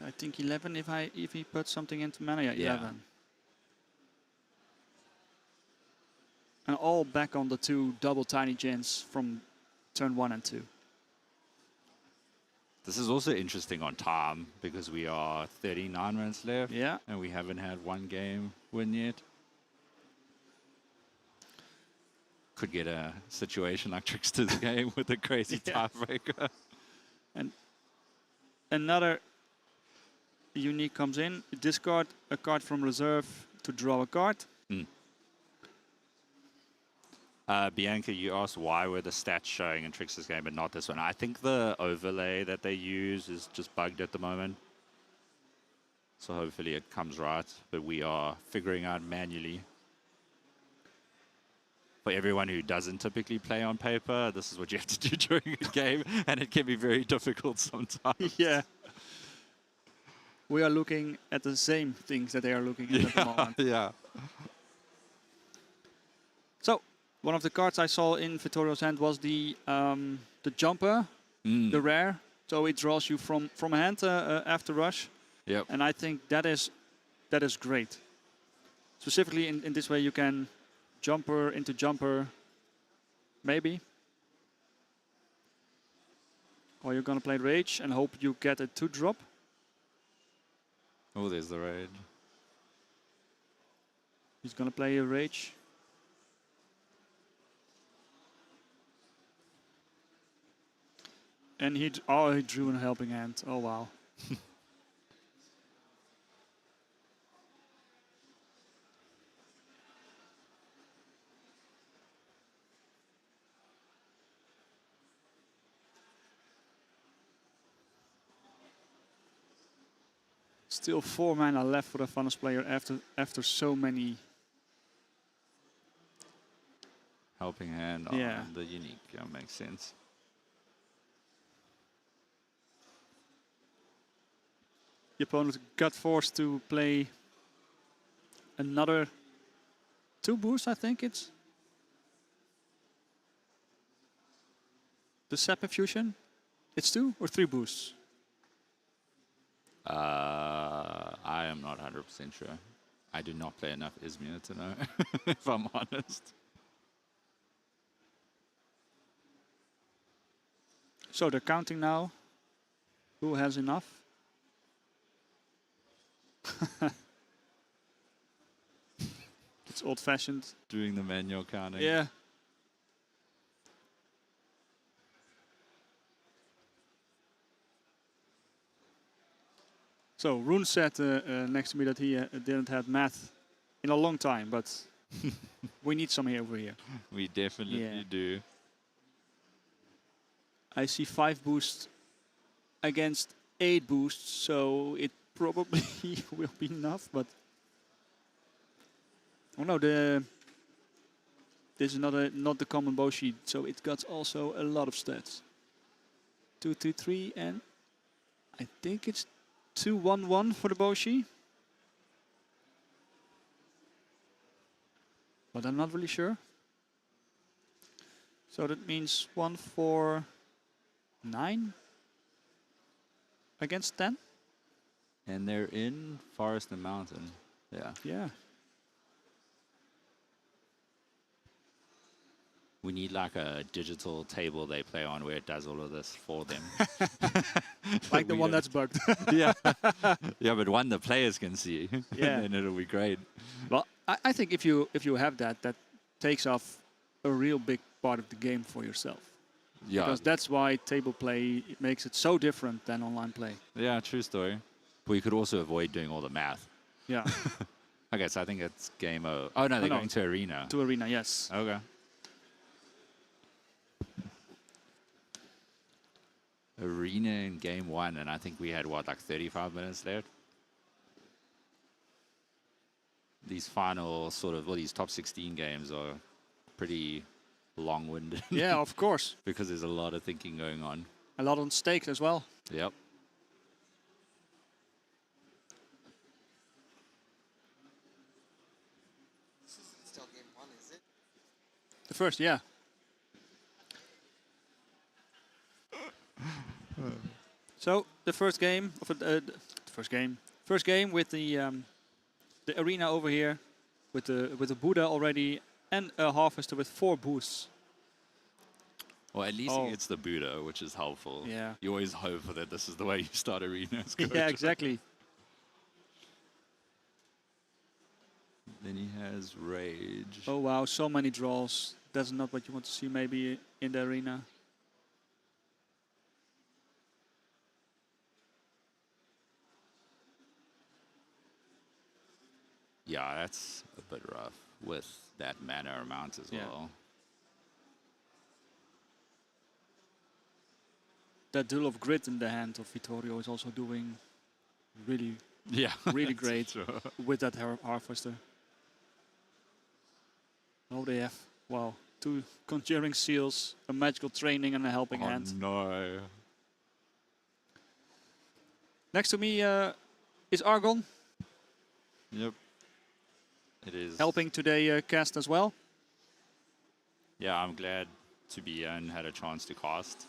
Speaker 5: I think 11 if he puts something into mana. Yeah, 11. And all back on the 2 double tiny gens from turn 1 and 2.
Speaker 3: This is also interesting on time because we are 39 rounds left.
Speaker 5: Yeah.
Speaker 3: And we haven't had one game win yet. Could get a situation like Trickster's game with a crazy tiebreaker.
Speaker 5: And another unique comes in. Discard a card from reserve to draw a card.
Speaker 3: Bianca, you asked why were the stats showing in Trickster's game but not this one. I think the overlay that they use is just bugged at the moment. So hopefully it comes right, but we are figuring out manually. For everyone who doesn't typically play on paper, this is what you have to do during a game, and it can be very difficult sometimes.
Speaker 5: Yeah. We are looking at the same things that they are looking at the moment.
Speaker 3: Yeah.
Speaker 5: So, one of the cards I saw in Vittorio's hand was the jumper, the rare. So it draws you from a hand after rush.
Speaker 3: Yep.
Speaker 5: And I think that is great. Specifically in this way you can jumper into jumper, maybe. Or you're gonna play Rage and hope you get a 2-drop.
Speaker 3: Oh, there's the raid.
Speaker 5: He's gonna play a Rage. And he drew a helping hand. Oh wow. Still 4 mana left for the funnest player after so many.
Speaker 3: Helping hand
Speaker 5: Yeah.
Speaker 3: on the unique. Yeah, makes sense.
Speaker 5: The opponent got forced to play another 2 boosts, I think it's. The Sap Infusion? It's 2 or 3 boosts?
Speaker 3: I am not 100% sure. I do not play enough Izmir to know, if I'm honest.
Speaker 5: So they're counting now. Who has enough? It's old-fashioned.
Speaker 3: Doing the manual counting.
Speaker 5: Yeah. So Rune said next to me that he didn't have math in a long time, but we need some here over here.
Speaker 3: We definitely do.
Speaker 5: I see 5 boosts against 8 boosts, so it probably will be enough, but oh no, this is not the common Boshi, so it got also a lot of stats. 2, 2, 3, and I think it's 2, 1, 1 for the Boshi. But I'm not really sure. So that means 1, 4, 9 against 10.
Speaker 3: And they're in Forest and Mountain. Yeah.
Speaker 5: Yeah.
Speaker 3: We need like a digital table they play on where it does all of this for them.
Speaker 5: Like the one that's bugged.
Speaker 3: Yeah. Yeah, but one the players can see.
Speaker 5: Yeah.
Speaker 3: And it'll be great.
Speaker 5: Well, I think if you have that, that takes off a real big part of the game for yourself.
Speaker 3: Yeah.
Speaker 5: Because that's why table play makes it so different than online play.
Speaker 3: Yeah, true story. But you could also avoid doing all the math.
Speaker 5: Yeah.
Speaker 3: Okay, so I think it's game over. Oh, no, they're going to Arena.
Speaker 5: To Arena, yes.
Speaker 3: Okay. Arena in game 1, and I think we had, what, like 35 minutes left? These final sort of, well, these top 16 games are pretty long-winded.
Speaker 5: Yeah, of course.
Speaker 3: Because there's a lot of thinking going on.
Speaker 5: A lot on stake as well.
Speaker 3: Yep.
Speaker 2: This isn't still game 1, is it?
Speaker 5: The first, yeah. So the first game of first game with the arena over here, with the Buddha already, and a harvester with 4 boosts.
Speaker 3: Well, at least he gets the Buddha, which is helpful.
Speaker 5: Yeah.
Speaker 3: You always hope that this is the way you start arenas.
Speaker 5: Yeah, exactly.
Speaker 3: Then he has Rage.
Speaker 5: Oh wow, so many draws. That's not what you want to see maybe in the arena.
Speaker 3: Yeah, that's a bit rough with that mana amount as well.
Speaker 5: that duel of grit in the hand of Vittorio is also doing really,
Speaker 3: Yeah.
Speaker 5: really great
Speaker 3: True.
Speaker 5: with that harvester. Oh, they have, wow, 2 conjuring seals, a magical training, and a helping hand.
Speaker 3: No.
Speaker 5: Next to me is Argon,
Speaker 3: Yep. It is.
Speaker 5: helping today cast as well.
Speaker 3: Yeah, I'm glad to be in, had a chance to cast.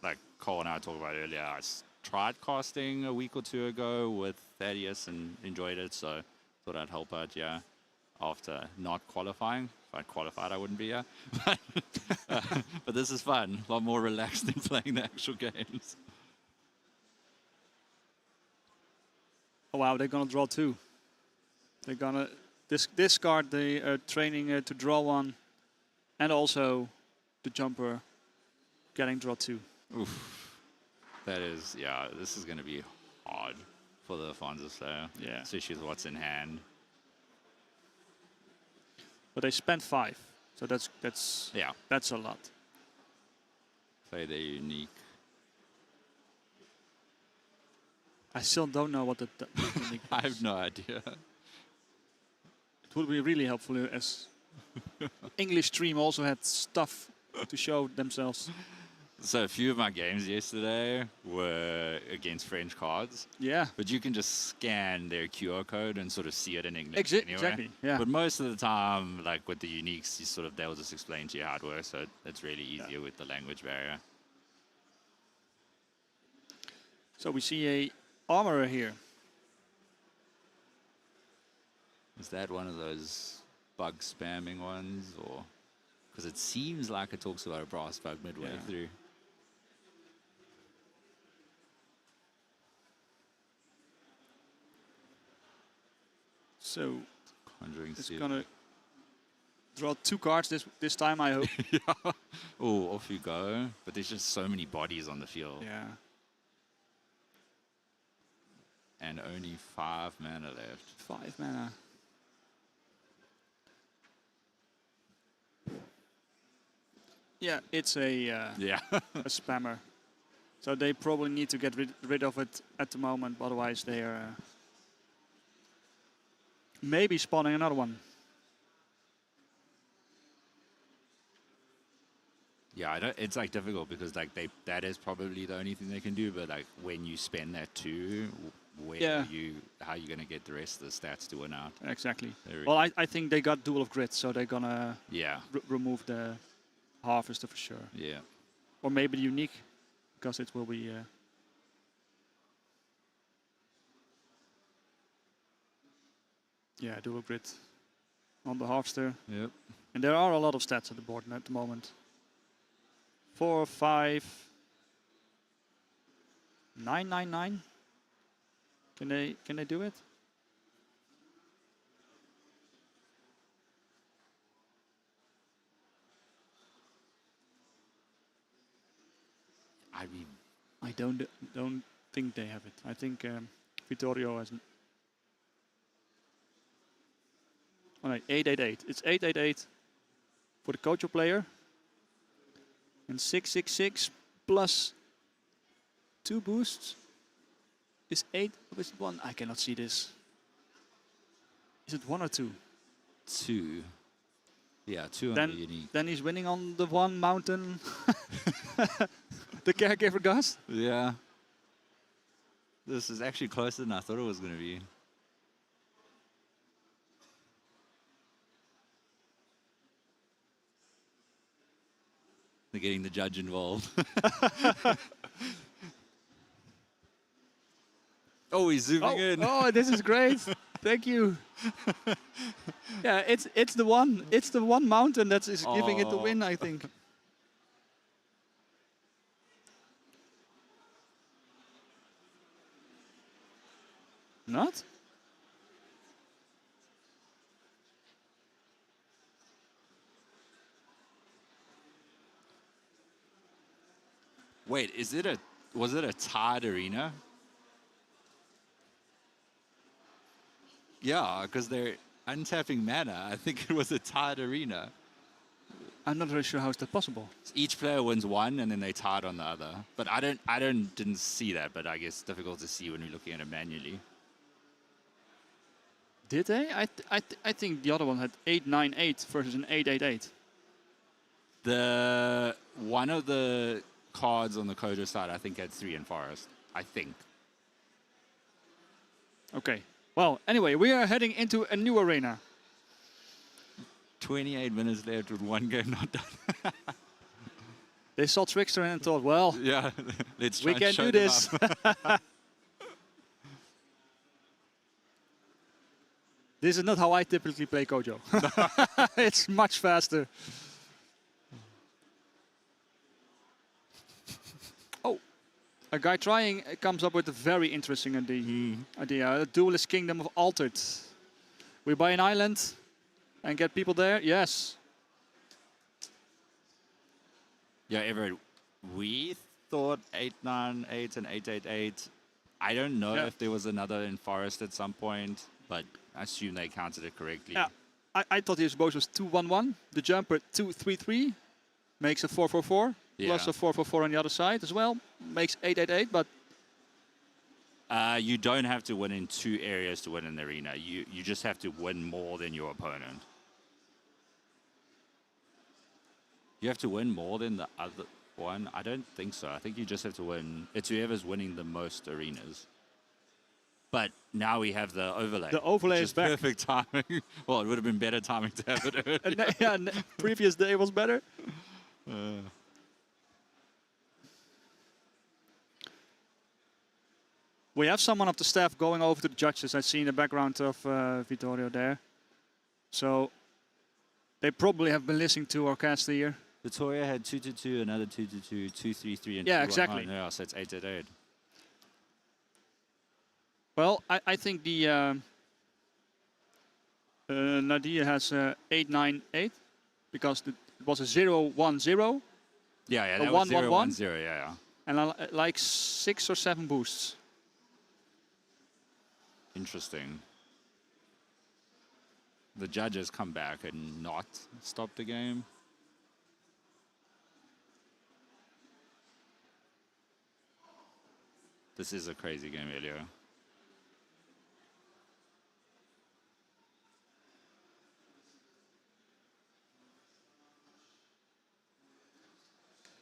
Speaker 3: Like Cole and I talked about earlier, I tried casting a week or 2 ago with Thaddeus and enjoyed it, so thought I'd help out, yeah, after not qualifying. If I'd qualified, I wouldn't be here. But this is fun, a lot more relaxed than playing the actual games.
Speaker 5: Oh, wow, they're gonna draw 2. They're gonna discard the training to draw 1, and also the jumper getting draw 2.
Speaker 3: Oof. That is, yeah, this is going to be hard for the Fonza Slayer.
Speaker 5: Yeah.
Speaker 3: Especially with what's in hand.
Speaker 5: But they spent 5, so that's
Speaker 3: Yeah.
Speaker 5: that's a lot.
Speaker 3: Play their unique.
Speaker 5: I still don't know what the unique
Speaker 3: I have no idea.
Speaker 5: It would be really helpful as English stream also had stuff to show themselves.
Speaker 3: So a few of my games yesterday were against French cards.
Speaker 5: Yeah.
Speaker 3: But you can just scan their QR code and sort of see it in English anyway.
Speaker 5: Exactly, yeah.
Speaker 3: But most of the time, like with the uniques, they'll just explain to you how it works, so it's really easier with the language barrier.
Speaker 5: So we see a armorer here.
Speaker 3: Is that one of those bug spamming ones, or because it seems like it talks about a brass bug midway through?
Speaker 5: So
Speaker 3: Conjuring
Speaker 5: it's
Speaker 3: Seal.
Speaker 5: gonna draw 2 cards this time, I hope.
Speaker 3: Yeah. Oh, off you go. But there's just so many bodies on the field.
Speaker 5: Yeah.
Speaker 3: And only 5 mana left.
Speaker 5: 5 mana. Yeah, it's a
Speaker 3: Yeah.
Speaker 5: a spammer. So they probably need to get rid of it at the moment, otherwise they are maybe spawning another one.
Speaker 3: Yeah, I don't, it's like difficult because like that is probably the only thing they can do. But like when you spend that too, how are you gonna get the rest of the stats to win out?
Speaker 5: Exactly.
Speaker 3: There we
Speaker 5: Well, I think they got duel of grit, so they're gonna
Speaker 3: Yeah,
Speaker 5: remove the harvester for sure,
Speaker 3: yeah.
Speaker 5: or maybe the unique, because it will be. Yeah, dual grid on the harvester.
Speaker 3: Yep.
Speaker 5: And there are a lot of stats at the board at the moment. 4, 5, 9, 9, 9. Can they do it? I don't think they have it. I think Vittorio has. All right, 888. It's 888 for the Kocho player. And 666 plus 2 boosts is 8. Or is it 1? I cannot see this. Is it 1 or 2?
Speaker 3: 2. Yeah, 2 on the unique.
Speaker 5: Then he's winning on the 1 mountain. The caregiver gust.
Speaker 3: Yeah. This is actually closer than I thought it was going to be. They're getting the judge involved. Oh, he's zooming in.
Speaker 5: Oh, this is great. Thank you. Yeah, it's the one mountain that is giving it the win, I think. Not?
Speaker 3: Wait, was it a tied arena? Yeah, because they're untapping mana. I think it was a tied arena.
Speaker 5: I'm not really sure how is that possible.
Speaker 3: Each player wins one, and then they tied on the other. But I didn't see that. But I guess it's difficult to see when you're looking at it manually.
Speaker 5: Did they? I think the other one had 8-9-8 versus an 8-8-8.
Speaker 3: The one of the cards on the Kodo side, I think, had 3 in forest. I think.
Speaker 5: Okay. Well, anyway, we are heading into a new arena.
Speaker 3: 28 minutes left with one game not done.
Speaker 5: They saw Trickster and thought, well,
Speaker 3: Yeah, let's try
Speaker 5: we can
Speaker 3: and show
Speaker 5: do
Speaker 3: them
Speaker 5: this.
Speaker 3: up.
Speaker 5: This is not how I typically play Kojo. It's much faster. Oh, a guy trying comes up with a very interesting idea. A duelist kingdom of Altered. We buy an island and get people there? Yes.
Speaker 3: Yeah, Everett, we thought 898 and 888. I don't know if there was another in forest at some point, but I assume they counted it correctly.
Speaker 5: Yeah, I thought his boss was 2-1-1. The jumper 2-3-3 makes a 4-4-4. Plus a 4-4-4 on the other side as well. Makes 8-8-8, but...
Speaker 3: You don't have to win in 2 areas to win an arena. You just have to win more than your opponent. You have to win more than the other one? I don't think so. I think you just have to win. It's whoever's winning the most arenas. But now we have the overlay.
Speaker 5: The overlay is back.
Speaker 3: Perfect timing. Well, it would have been better timing to have it earlier.
Speaker 5: Yeah, previous day was better. We have someone of the staff going over to the judges. I see in the background of Vittorio there. So they probably have been listening to our cast here.
Speaker 3: Vittorio had 2-2, another 2-2, 2-3-3, and
Speaker 5: yeah,
Speaker 3: 2-1-1.
Speaker 5: exactly.
Speaker 3: Yeah, so it's 8-8.
Speaker 5: Well, I think the Nadir has 8-9-8 because it was a 0-1-0.
Speaker 3: Yeah,
Speaker 5: A
Speaker 3: that was
Speaker 5: 1-1-1.
Speaker 3: 0-1-0, yeah.
Speaker 5: And like 6 or 7 boosts.
Speaker 3: Interesting. The judges come back and not stop the game. This is a crazy game, Elio.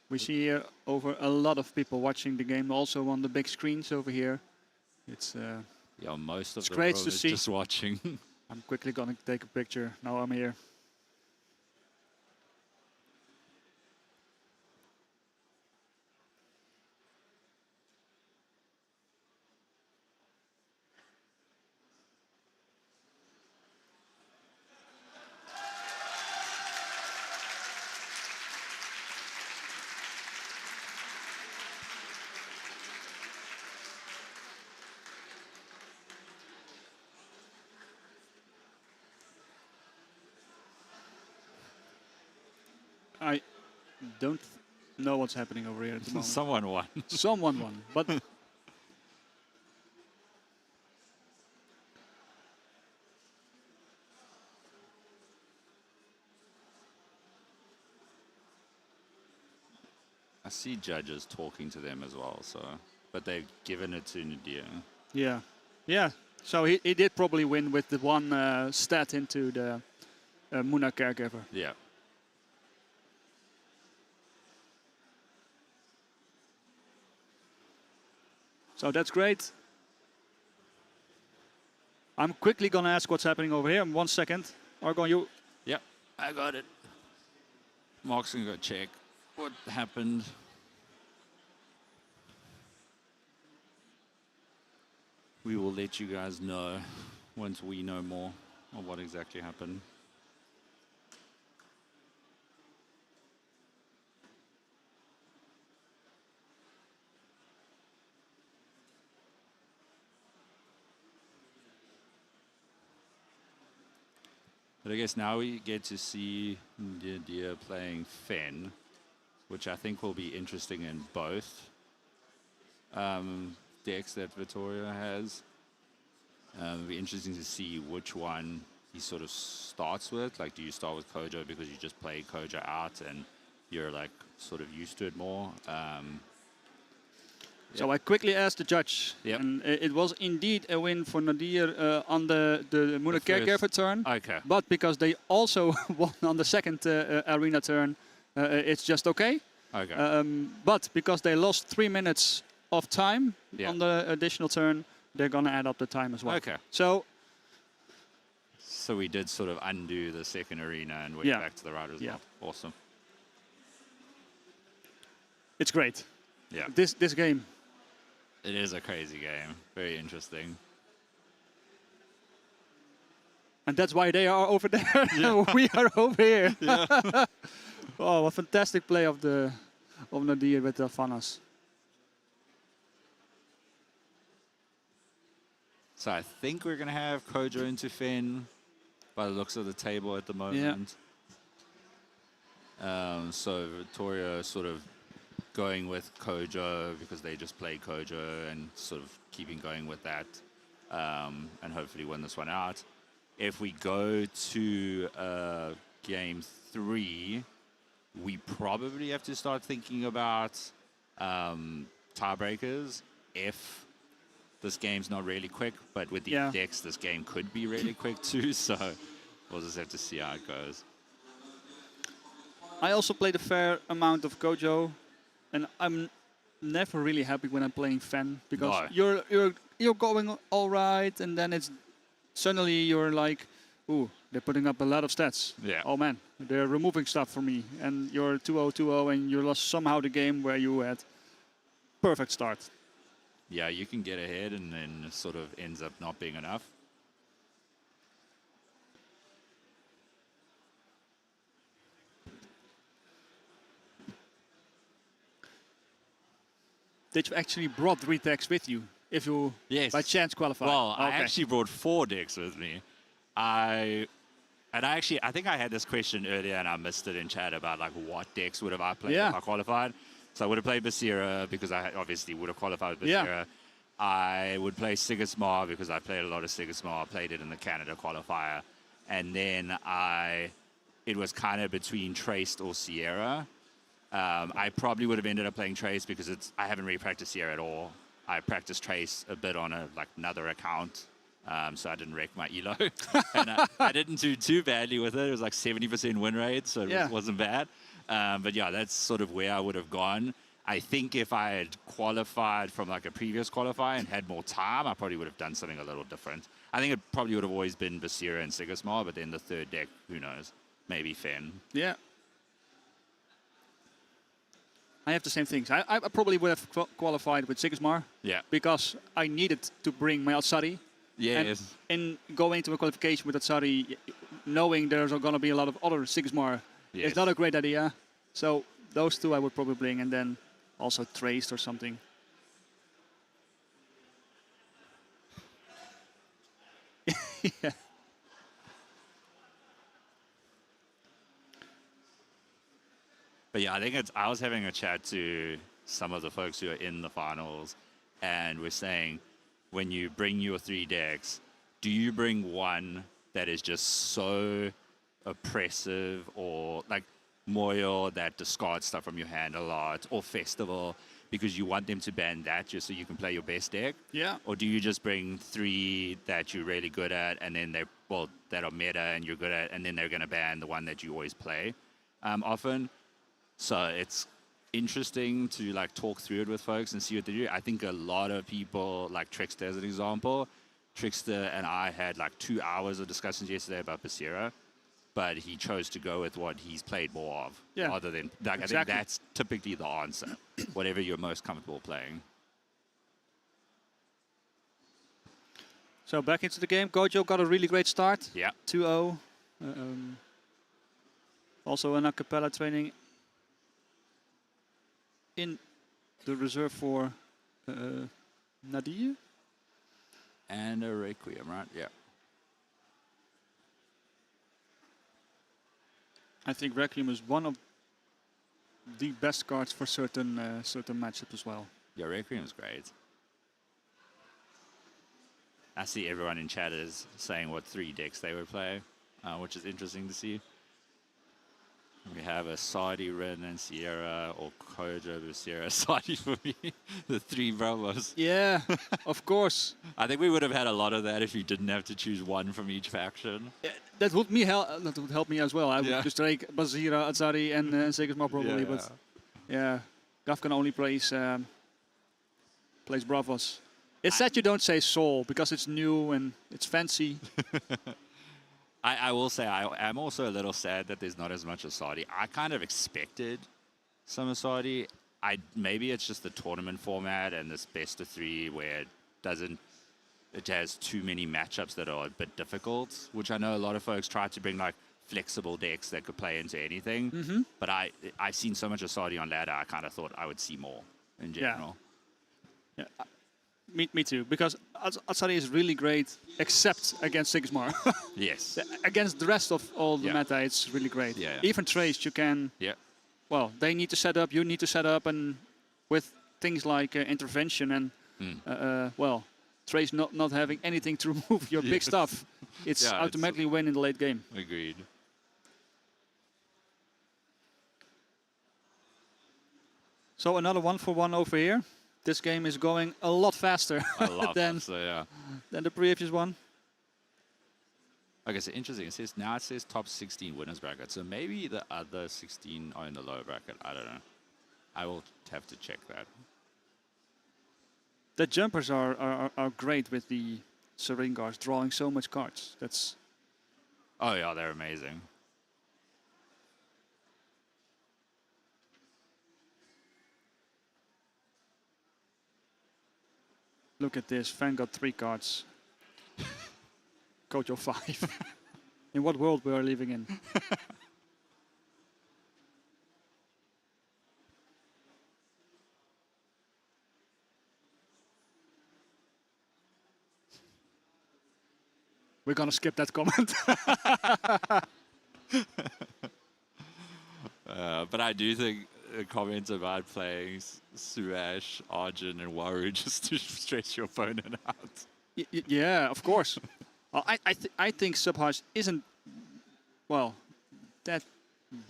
Speaker 5: We see here over a lot of people watching the game, also on the big screens over here. It's
Speaker 3: Yeah, most of
Speaker 5: it's
Speaker 3: the
Speaker 5: great
Speaker 3: world
Speaker 5: to
Speaker 3: is
Speaker 5: see.
Speaker 3: just watching.
Speaker 5: I'm quickly gonna take a picture. Now I'm here. I don't know what's happening over here at the moment.
Speaker 3: Someone won.
Speaker 5: Someone won, but
Speaker 3: I see judges talking to them as well, so but they've given it to Nadir.
Speaker 5: yeah, yeah. So he did probably win with the one stat into the Muna caregiver.
Speaker 3: Yeah.
Speaker 5: So that's great. I'm quickly gonna ask what's happening over here in 1 second. Argon, you?
Speaker 3: Yep, I got it. Mark's gonna go check what happened. We will let you guys know once we know more of what exactly happened. But I guess now we get to see Nadir playing Fen, which I think will be interesting in both decks that Vittorio has. It'll be interesting to see which one he sort of starts with? Like, do you start with Kojo because you just play Kojo out and you're like sort of used to it more?
Speaker 5: So I quickly asked the judge,
Speaker 3: Yep.
Speaker 5: and it was indeed a win for Nadir on the Moondust turn.
Speaker 3: Okay.
Speaker 5: But because they also won on the second arena turn, it's just okay.
Speaker 3: Okay.
Speaker 5: But because they lost 3 minutes of time
Speaker 3: Yeah.
Speaker 5: on the additional turn, they're gonna add up the time as well.
Speaker 3: Okay.
Speaker 5: So
Speaker 3: we did sort of undo the second arena and went
Speaker 5: Yeah.
Speaker 3: back to the right as
Speaker 5: Yeah.
Speaker 3: well. Awesome.
Speaker 5: it's great.
Speaker 3: Yeah.
Speaker 5: This game.
Speaker 3: It is a crazy game. Very interesting.
Speaker 5: And that's why they are over there. We are over here. Oh, a fantastic play of Nadir with the Fanas.
Speaker 3: So I think we're going to have Kojo into Fen by the looks of the table at the moment. So Vittorio sort of going with Kojo because they just play Kojo and sort of keeping going with that and hopefully win this one out. If we go to game 3, we probably have to start thinking about tiebreakers if this game's not really quick, but with the decks, this game could be really quick too, so we'll just have to see how it goes.
Speaker 5: I also played a fair amount of Kojo, and I'm never really happy when I'm playing Fen because you're going all right, and then it's suddenly you're like, ooh, they're putting up a lot of stats.
Speaker 3: Yeah.
Speaker 5: Oh man, they're removing stuff from me, and you're 2-0, 2-0, and you lost somehow the game where you had perfect start.
Speaker 3: Yeah, you can get ahead and then it sort of ends up not being enough.
Speaker 5: Did you actually brought 3 decks with you if you by chance qualify?
Speaker 3: Well, I actually brought 4 decks with me. I think I had this question earlier and I missed it in chat about like what decks would have I played if I qualified. So I would have played Basira because I obviously would have qualified with Basira.
Speaker 5: Yeah.
Speaker 3: I would play Sigismar because I played a lot of Sigismar. I played it in the Canada qualifier. And then it was kind of between Traced or Sierra. I probably would have ended up playing Trace because I haven't really practiced Sierra at all. I practiced Trace a bit on another account. So I didn't wreck my elo. And I didn't do too badly with it. It was like 70% win rate, so it wasn't bad. But yeah, that's sort of where I would have gone. I think if I had qualified from like a previous qualifier and had more time, I probably would have done something a little different. I think it probably would have always been Basira and Sigismar, but then the third deck, who knows? Maybe Fen.
Speaker 5: Yeah. I have the same things. I probably would have qualified with Sigismar.
Speaker 3: Yeah.
Speaker 5: Because I needed to bring my Atsari.
Speaker 3: Yes.
Speaker 5: And in going to a qualification with Atsari, knowing there's going to be a lot of other Sigismar, it's not a great idea. So those 2 I would probably bring, and then also Traced or something. Yeah.
Speaker 3: But yeah, I think I was having a chat to some of the folks who are in the finals, and we're saying, when you bring your 3 decks, do you bring one that is just so oppressive or like Moyo that discards stuff from your hand a lot, or Festival because you want them to ban that just so you can play your best deck?
Speaker 5: Yeah.
Speaker 3: Or do you just bring 3 that you're really good at and then that are meta and you're good at, and then they're going to ban the one that you always play often? So it's interesting to like talk through it with folks and see what they do. I think a lot of people, like Trickster as an example, Trickster and I had like 2 hours of discussions yesterday about Basira, but he chose to go with what he's played more of, rather than like, I think that's typically the answer. Whatever you're most comfortable playing.
Speaker 5: So back into the game. Kojo got a really great start.
Speaker 3: Yeah.
Speaker 5: 2-0. Also an a cappella training in the reserve for Nadir.
Speaker 3: And a Requiem, right? Yeah.
Speaker 5: I think Requiem is one of the best cards for certain certain matchups as well.
Speaker 3: Yeah, Requiem is great. I see everyone in chat is saying what 3 decks they would play, which is interesting to see. We have a Saudi, Ren, and Sierra, or Kojo, Sierra, Saudi for me. The 3 brothers.
Speaker 5: Yeah, of course.
Speaker 3: I think we would have had a lot of that if you didn't have to choose one from each faction.
Speaker 5: Yeah, that would help me as well. I would just take Bazira, Azari, and Sigismar probably.
Speaker 3: Yeah.
Speaker 5: But yeah, Gav can only plays Bravos. It's sad you don't say Soul because it's new and it's fancy.
Speaker 3: I will say I'm also a little sad that there's not as much Asadi. I kind of expected some Asadi. Maybe it's just the tournament format and this best of 3 where it has too many matchups that are a bit difficult, which I know a lot of folks try to bring like flexible decks that could play into anything. Mm-hmm. But I've seen so much Asadi on ladder, I kind of thought I would see more in general.
Speaker 5: Yeah. Me too, because Asari is really great, except against Sigismar.
Speaker 3: Yes.
Speaker 5: Against the rest of all the meta, it's really great.
Speaker 3: Yeah.
Speaker 5: Even Trace, you can...
Speaker 3: Yeah.
Speaker 5: Well, they need to set up, you need to set up, and with things like intervention and, Trace not having anything to remove your big stuff, it's automatically win in the late game.
Speaker 3: Agreed.
Speaker 5: So another 1-for-1 over here. This game is going a lot faster than the previous one.
Speaker 3: Okay, so interesting. It says top 16 winners bracket. So maybe the other 16 are in the lower bracket. I don't know. I will have to check that.
Speaker 5: The jumpers are great with the Seringars drawing so much cards. That's.
Speaker 3: Oh yeah, they're amazing.
Speaker 5: Look at this. Fan got 3 cards. Kojo 5. In what world we are living in? We're gonna skip that comment.
Speaker 3: But I do think a comment about playing Suash, Arjun, and Waru just to stress your opponent out.
Speaker 5: Yeah, of course. I think Subhash isn't, that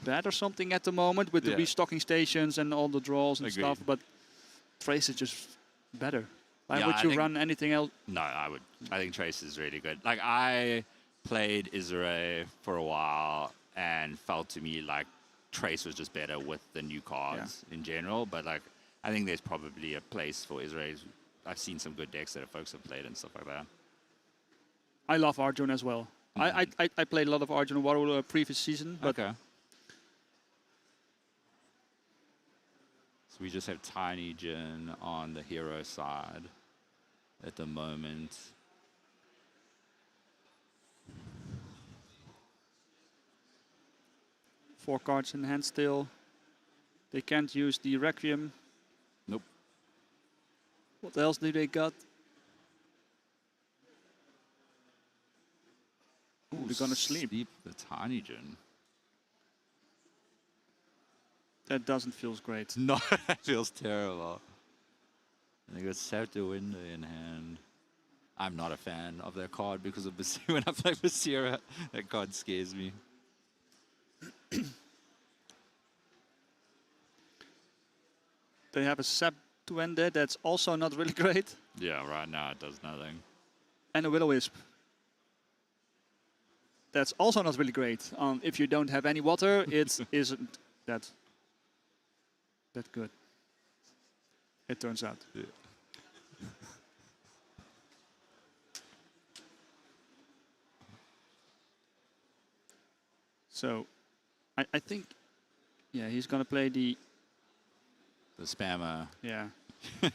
Speaker 5: bad or something at the moment with the restocking stations and all the draws and stuff, but Trace is just better. Why would you run anything else?
Speaker 3: No, I think Trace is really good. Like, I played Israel for a while and felt to me like Trace was just better with the new cards in general, but like I think there's probably a place for Israel. I've seen some good decks that folks have played and stuff like that.
Speaker 5: I love Arjun as well. I played a lot of Arjun Waru previous season. But
Speaker 3: okay. So we just have Tiny Jin on the hero side at the moment.
Speaker 5: Four cards in hand still. They can't use the Requiem.
Speaker 3: Nope.
Speaker 5: What else do they got? Ooh, they're gonna sleep.
Speaker 3: The Tiny Jin.
Speaker 5: That doesn't feel great.
Speaker 3: No, that feels terrible. And they got Scepter Window in hand. I'm not a fan of that card because of when I play Basira, that card scares me.
Speaker 5: They have a Scepter that's also not really great.
Speaker 3: Yeah, right now it does nothing.
Speaker 5: And a Will-O-Wisp. That's also not really great. If you don't have any water, it isn't that good. It turns out.
Speaker 3: Yeah.
Speaker 5: So, I think, yeah, he's gonna play the
Speaker 3: spammer.
Speaker 5: Yeah.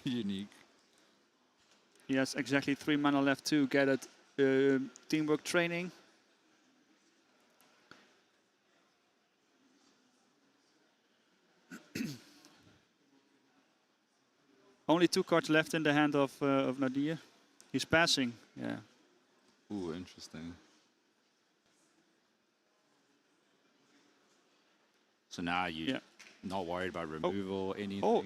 Speaker 3: Unique.
Speaker 5: He has exactly 3 mana left to get it. Teamwork training. Only 2 cards left in the hand of Nadir. He's passing. Yeah.
Speaker 3: Ooh, interesting. So now you're not worried about removal, anything?
Speaker 5: Oh,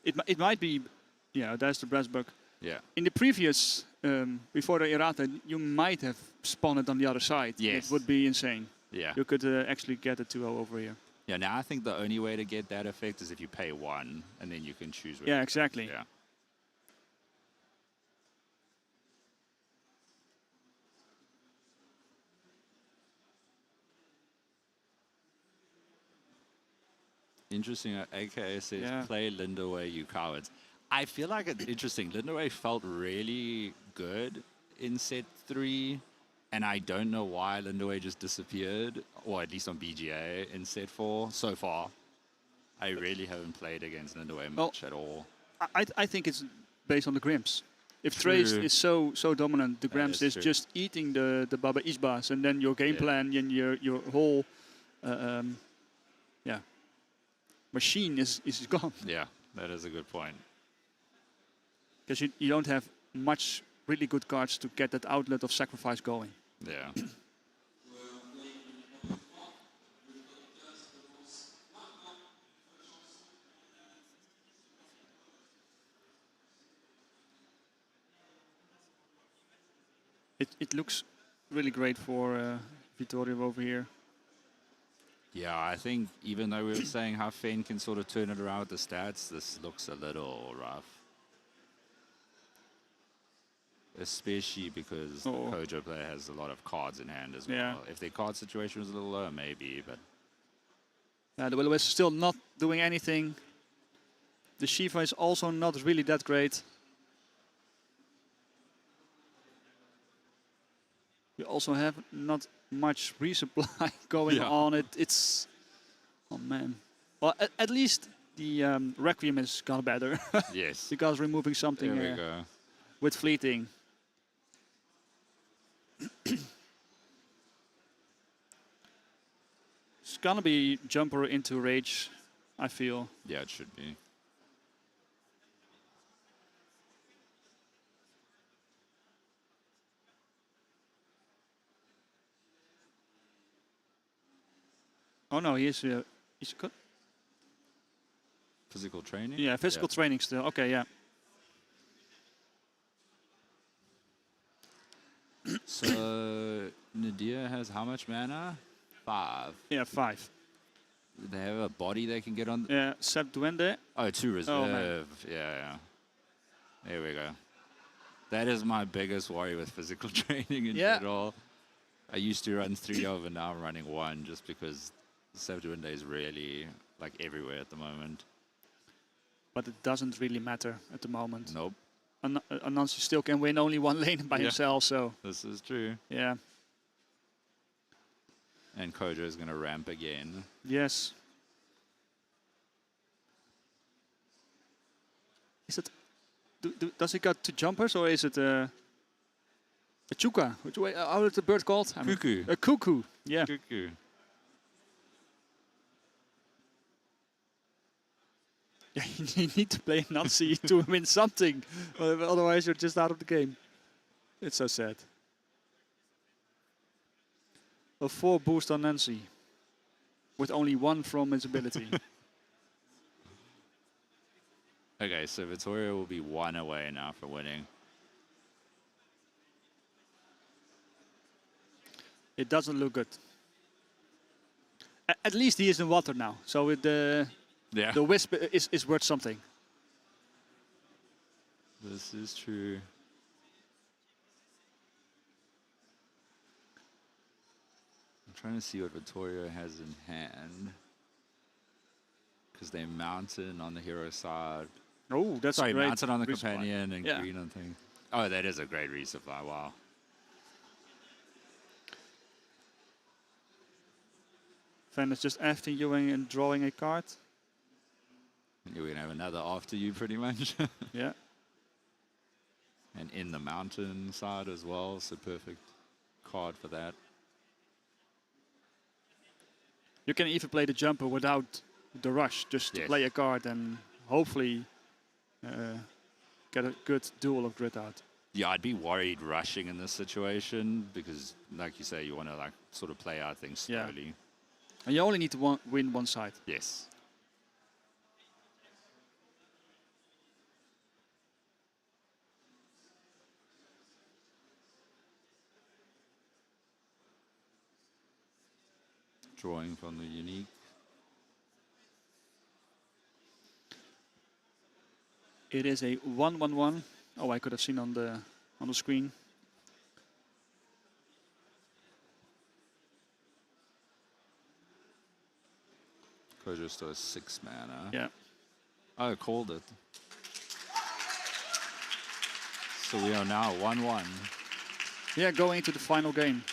Speaker 5: it might be, yeah, that's the Brassbuck.
Speaker 3: Yeah.
Speaker 5: In the previous, before the errata, you might have spawned it on the other side.
Speaker 3: Yes.
Speaker 5: It would be insane.
Speaker 3: Yeah.
Speaker 5: You could actually get a 2-0 over here.
Speaker 3: Yeah, now I think the only way to get that effect is if you pay 1, and then you can choose.
Speaker 5: Yeah, exactly.
Speaker 3: Yeah. Interesting. AKA says, play Lindaway, you cowards. I feel like it's interesting. Lindaway felt really good in set 3, and I don't know why Lindaway just disappeared, or at least on BGA in set 4 so far. I really haven't played against Lindaway much at all.
Speaker 5: I think it's based on the Grimps. If Trace is so dominant, the Grimps is just eating the Baba Isbas, and then your game plan and your whole machine is gone.
Speaker 3: Yeah, that is a good point.
Speaker 5: Because you don't have much really good cards to get that outlet of sacrifice going.
Speaker 3: Yeah.
Speaker 5: It looks really great for Vittorio over here.
Speaker 3: Yeah, I think even though we were saying how Fen can sort of turn it around with the stats, this looks a little rough. Especially because the Kojo player has a lot of cards in hand as well. If their card situation was a little lower, maybe, but...
Speaker 5: The Will is still not doing anything. The Shiva is also not really that great. We also have not much resupply going on. It's... Oh, man. Well, at least the Requiem has gone better.
Speaker 3: Yes.
Speaker 5: Because removing something
Speaker 3: there we go.
Speaker 5: With fleeting. It's gonna be jumper into rage, I feel.
Speaker 3: Yeah, it should be.
Speaker 5: Oh no, he's good.
Speaker 3: Physical training?
Speaker 5: Yeah, physical training still. Okay, yeah.
Speaker 3: So Nadir has how much mana? 5.
Speaker 5: Yeah, 5.
Speaker 3: They have a body they can get on.
Speaker 5: Yeah, Sep Duende.
Speaker 3: Oh, 2 reserve. Yeah. There we go. That is my biggest worry with physical training in general. I used to run 3 over, now I'm running 1 just because Sep Duende is really like everywhere at the moment.
Speaker 5: But it doesn't really matter at the moment.
Speaker 3: Nope.
Speaker 5: Anansi still can win only 1 lane by himself, so...
Speaker 3: This is true.
Speaker 5: Yeah.
Speaker 3: And Kojo is going to ramp again.
Speaker 5: Yes. Is it... does he got 2 jumpers, or is it a chuka? How is the bird called?
Speaker 3: Cuckoo.
Speaker 5: A cuckoo, yeah.
Speaker 3: Cuckoo.
Speaker 5: Yeah, you need to play Nancy to win something. Otherwise, you're just out of the game. It's so sad. A 4 boost on Nancy. With only 1 from his ability.
Speaker 3: Okay, so Vittorio will be 1 away now for winning.
Speaker 5: It doesn't look good. At least he is in water now. So with the wisp is worth something.
Speaker 3: This is true. I'm trying to see what Vittorio has in hand. Because they mountain on the hero side.
Speaker 5: Oh, that's great.
Speaker 3: Mountain on the companion and green on thing. Oh, that is a great resupply. Wow.
Speaker 5: Fan is just after you and drawing a card.
Speaker 3: We're going to have another after you, pretty much.
Speaker 5: Yeah.
Speaker 3: And in the mountain side as well, so perfect card for that.
Speaker 5: You can even play the jumper without the rush. Just play a card and hopefully get a good duel of grit out.
Speaker 3: Yeah, I'd be worried rushing in this situation because, like you say, you want to like sort of play out things slowly.
Speaker 5: Yeah. And you only need to win 1 side.
Speaker 3: Yes. Drawing from the unique.
Speaker 5: It is a 1/1/1. Oh, I could have seen on the screen.
Speaker 3: Querceto is 6 mana.
Speaker 5: Yeah.
Speaker 3: Oh, called it. So we are now 1-1.
Speaker 5: Yeah, going into the final game.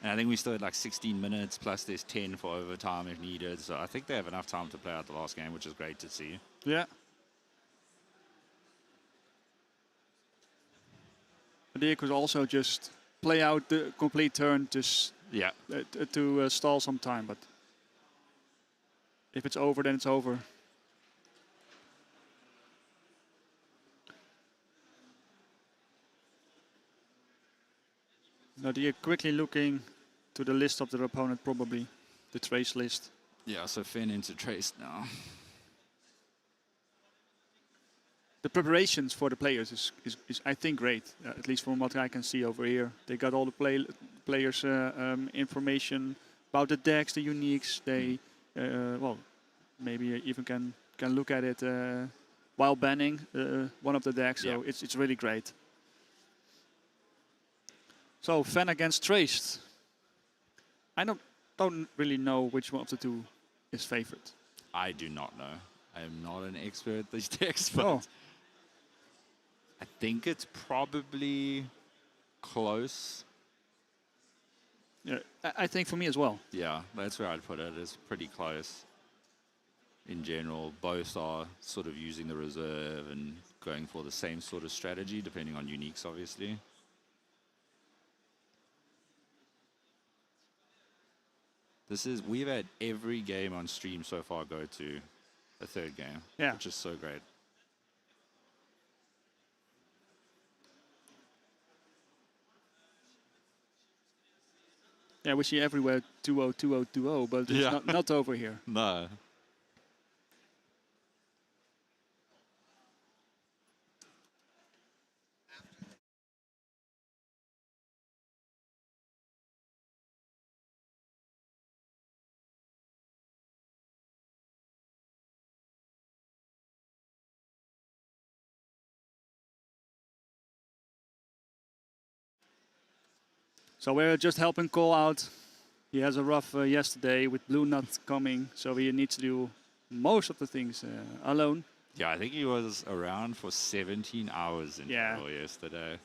Speaker 3: And I think we still had like 16 minutes, plus there's 10 for overtime if needed. So I think they have enough time to play out the last game, which is great to see.
Speaker 5: Yeah. They could also just play out the complete turn just
Speaker 3: Yeah.
Speaker 5: to stall some time, but if it's over, then it's over. Now they're quickly looking to the list of their opponent, probably the trace list.
Speaker 3: Yeah, so Finn into Trace now.
Speaker 5: The preparations for the players is I think, great, at least from what I can see over here. They got all the players' information about the decks, the uniques. They, well, maybe even can look at it while banning one of the decks. So
Speaker 3: Yeah.
Speaker 5: it's really great. So Fen against Traced. I don't really know which one of the two is favored.
Speaker 3: I do not know. I am not an expert at these decks, but
Speaker 5: Oh.
Speaker 3: I think it's probably close.
Speaker 5: Yeah, I think for me as well.
Speaker 3: Yeah, that's where I'd put it. It's pretty close. In general, both are sort of using the reserve and going for the same sort of strategy, depending on uniques, obviously. We've had every game on stream so far go to a third game, which is so great.
Speaker 5: Yeah, we see everywhere 2-0, 2-0, 2-0, but it's not over here.
Speaker 3: No.
Speaker 5: So we're just helping Cole out. He has a rough yesterday with Blue Nut coming, so he needs to do most of the things alone.
Speaker 3: Yeah, I think he was around for 17 hours in total yesterday.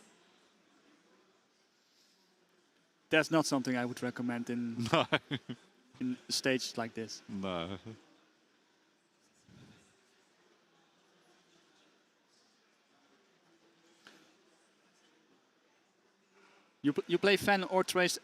Speaker 5: That's not something I would recommend in in stages like this.
Speaker 3: No.
Speaker 5: You play Fen or Trace?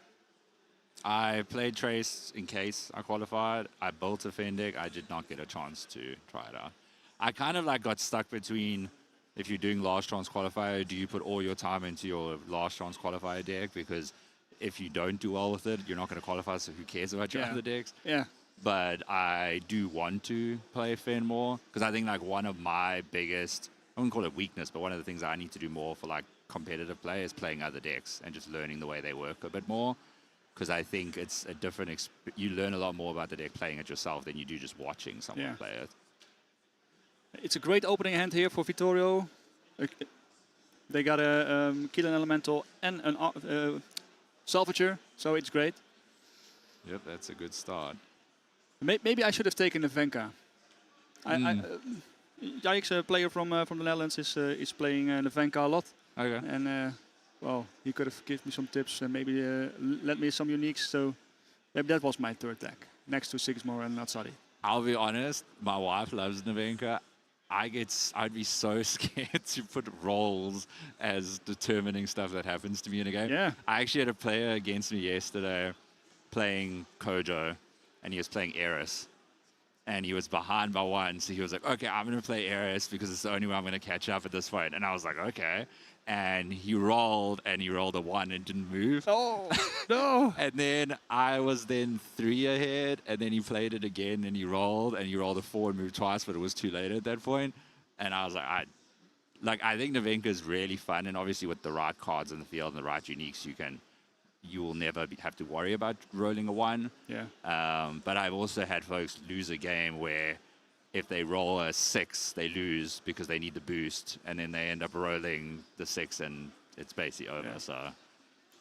Speaker 3: I played Trace in case I qualified. I built a Fen deck. I did not get a chance to try it out. I kind of like got stuck between, if you're doing last chance qualifier, do you put all your time into your last chance qualifier deck? Because if you don't do well with it, you're not going to qualify, so who cares about your other decks?
Speaker 5: Yeah.
Speaker 3: But I do want to play Fen more, because I think like one of my biggest, I wouldn't call it weakness, but one of the things I need to do more for like competitive play is playing other decks and just learning the way they work a bit more. Because I think it's a different, you learn a lot more about the deck playing it yourself than you do just watching someone play it.
Speaker 5: It's a great opening hand here for Vittorio. They got a kill an elemental and an salvager, so it's great.
Speaker 3: Yep, that's a good start.
Speaker 5: Maybe I should have taken the Venka. Jaix, a player from the Netherlands, is playing the Venka a lot.
Speaker 3: Okay.
Speaker 5: And well, he could have given me some tips and maybe let me some uniques. So maybe that was my third deck, next to Sigmar and Natsari.
Speaker 3: I'll be honest, my wife loves Nevenka. I'd be so scared to put rolls as determining stuff that happens to me in a game.
Speaker 5: Yeah.
Speaker 3: I actually had a player against me yesterday playing Kojo, and he was playing Eris. And he was behind by one, so he was like, okay, I'm going to play Eris because it's the only way I'm going to catch up at this point. And I was like, okay. And he rolled a 1 and didn't move.
Speaker 5: Oh, no.
Speaker 3: And then I was then 3 ahead, and then he played it again, and he rolled a 4 and moved twice, but it was too late at that point. And I was like, I think Nevenka is really fun, and obviously with the right cards in the field and the right uniques, you will never have to worry about rolling a 1.
Speaker 5: Yeah.
Speaker 3: But I've also had folks lose a game where if they roll a 6, they lose because they need the boost, and then they end up rolling the 6, and it's basically over.
Speaker 5: Yeah.
Speaker 3: So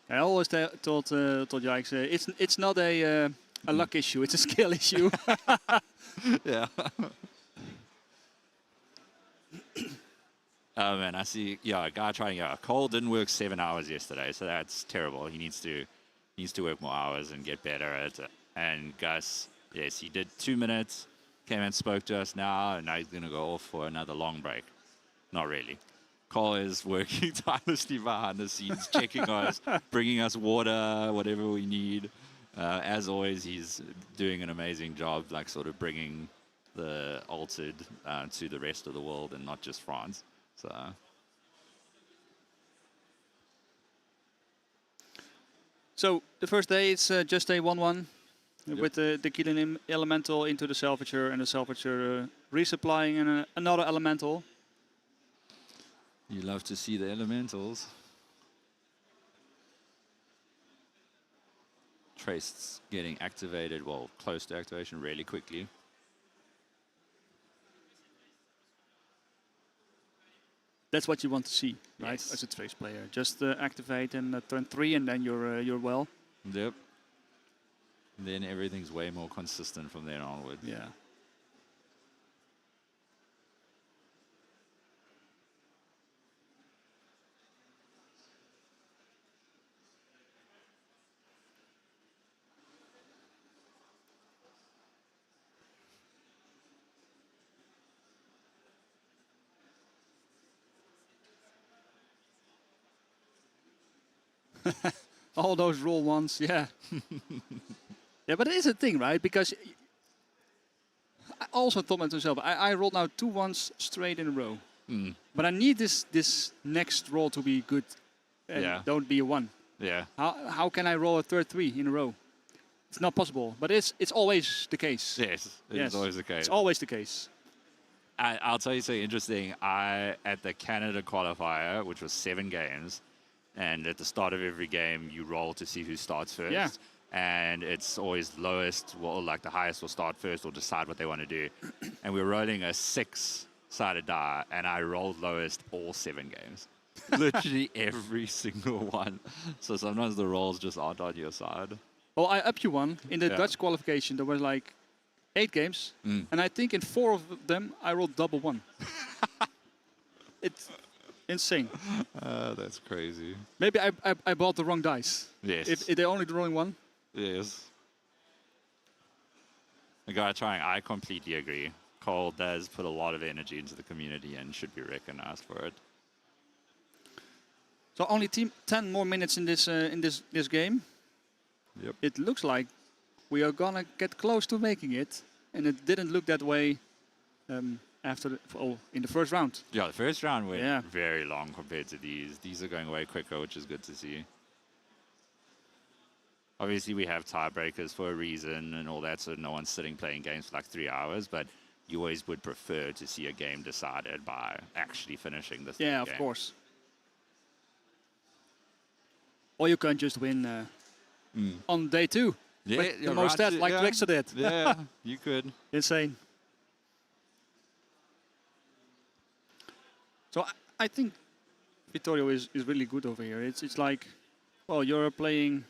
Speaker 5: I always told Jikes, it's not a luck issue, it's a skill issue.
Speaker 3: yeah. Oh man, I see. Yeah, a guy trying. Yeah, Cole didn't work 7 hours yesterday, so that's terrible. He needs to work more hours and get better at it. And Gus, yes, he did 2 minutes. Came and spoke to us now, and now he's gonna go off for another long break. Not really. Cole is working tirelessly behind the scenes, checking us, bringing us water, whatever we need. As always, he's doing an amazing job, like sort of bringing the altered to the rest of the world and not just France.
Speaker 5: So the first day it's just a 1-1 with the killing elemental into the salvager and the salvager resupplying another elemental.
Speaker 3: You love to see the elementals. Trace's getting activated, well, close to activation really quickly.
Speaker 5: That's what you want to see, right?
Speaker 3: Yes.
Speaker 5: As a Trace player, just activate and turn 3, and then you're well.
Speaker 3: Yep. And then everything's way more consistent from then onwards.
Speaker 5: Yeah. All those roll ones, yeah. Yeah, but it is a thing, right? Because I also thought to myself, I rolled now 2 1s straight in a row. But I need this next roll to be good and don't be a 1.
Speaker 3: Yeah.
Speaker 5: How can I roll a third 3 in a row? It's not possible, but it's always the case.
Speaker 3: Yes, it's always the case.
Speaker 5: It's always the case.
Speaker 3: I'll tell you something interesting. At the Canada qualifier, which was 7 games, and at the start of every game, you roll to see who starts first.
Speaker 5: Yeah.
Speaker 3: And it's always lowest, well, like the highest will start first or decide what they want to do. And we're rolling a 6-sided die, and I rolled lowest all 7 games. Literally every single one. So sometimes the rolls just aren't on your side.
Speaker 5: Well, I up you one. In the Dutch qualification, there was like 8 games. And I think in 4 of them, I rolled double 1. It's insane.
Speaker 3: That's crazy.
Speaker 5: Maybe I bought the wrong dice.
Speaker 3: Yes.
Speaker 5: If they're only drawing 1.
Speaker 3: Yes. The guy trying, I completely agree. Cole does put a lot of energy into the community and should be recognized for it.
Speaker 5: So only 10 more minutes in this game.
Speaker 3: Yep.
Speaker 5: It looks like we are gonna get close to making it, and it didn't look that way in the first round.
Speaker 3: Yeah, the first round went very long compared to these. These are going way quicker, which is good to see. Obviously, we have tiebreakers for a reason and all that, so no one's sitting playing games for like 3 hours, but you always would prefer to see a game decided by actually finishing the game.
Speaker 5: Yeah, of course. Or you can just win on day 2.
Speaker 3: Yeah,
Speaker 5: with the most stats, like Trickster did.
Speaker 3: Yeah, you could.
Speaker 5: Insane. So I think Vittorio is really good over here. It's like, well, you're playing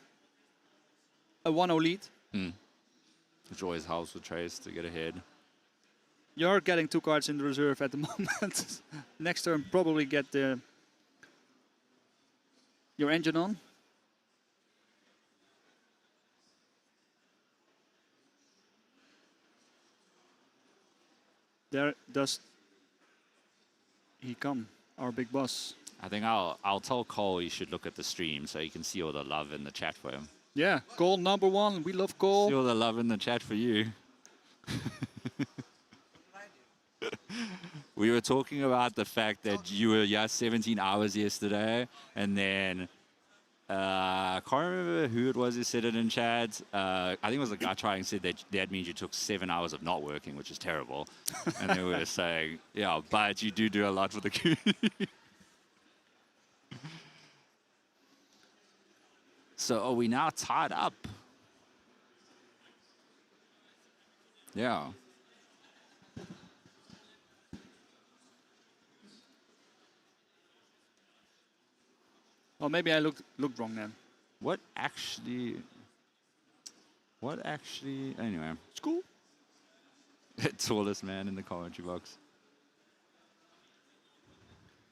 Speaker 5: a 1-0 lead.
Speaker 3: Which always helps with Trace to get ahead.
Speaker 5: You're getting 2 cards in the reserve at the moment. Next turn, probably get your engine on. There does he come, our big boss.
Speaker 3: I think I'll tell Cole he should look at the stream so he can see all the love in the chat for him.
Speaker 5: Yeah, Cole number 1. We love Cole.
Speaker 3: See all the love in the chat for you. We were talking about the fact that you were 17 hours yesterday, and then I can't remember who it was who said it in chat. I think it was the guy trying to say that means you took 7 hours of not working, which is terrible. And they were saying, yeah, but you do a lot for the community. So are we now tied up? Yeah.
Speaker 5: Or maybe I looked wrong then.
Speaker 3: What actually? Anyway.
Speaker 5: School?
Speaker 3: Tallest man in the commentary box.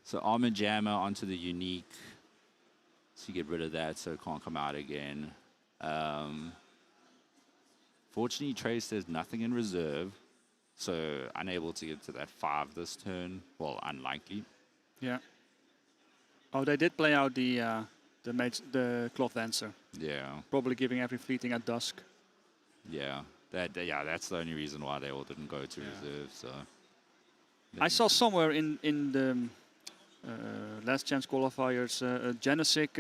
Speaker 3: So Armor Jammer onto the unique. So you get rid of that so it can't come out again. Fortunately, Trace there's nothing in reserve. So unable to get to that 5 this turn. Well, unlikely.
Speaker 5: Yeah. Oh, they did play out the Cloth Dancer.
Speaker 3: Yeah.
Speaker 5: Probably giving every fleeting at dusk.
Speaker 3: Yeah. That's the only reason why they all didn't go to reserve. So
Speaker 5: I saw somewhere in the last chance qualifiers Genesic,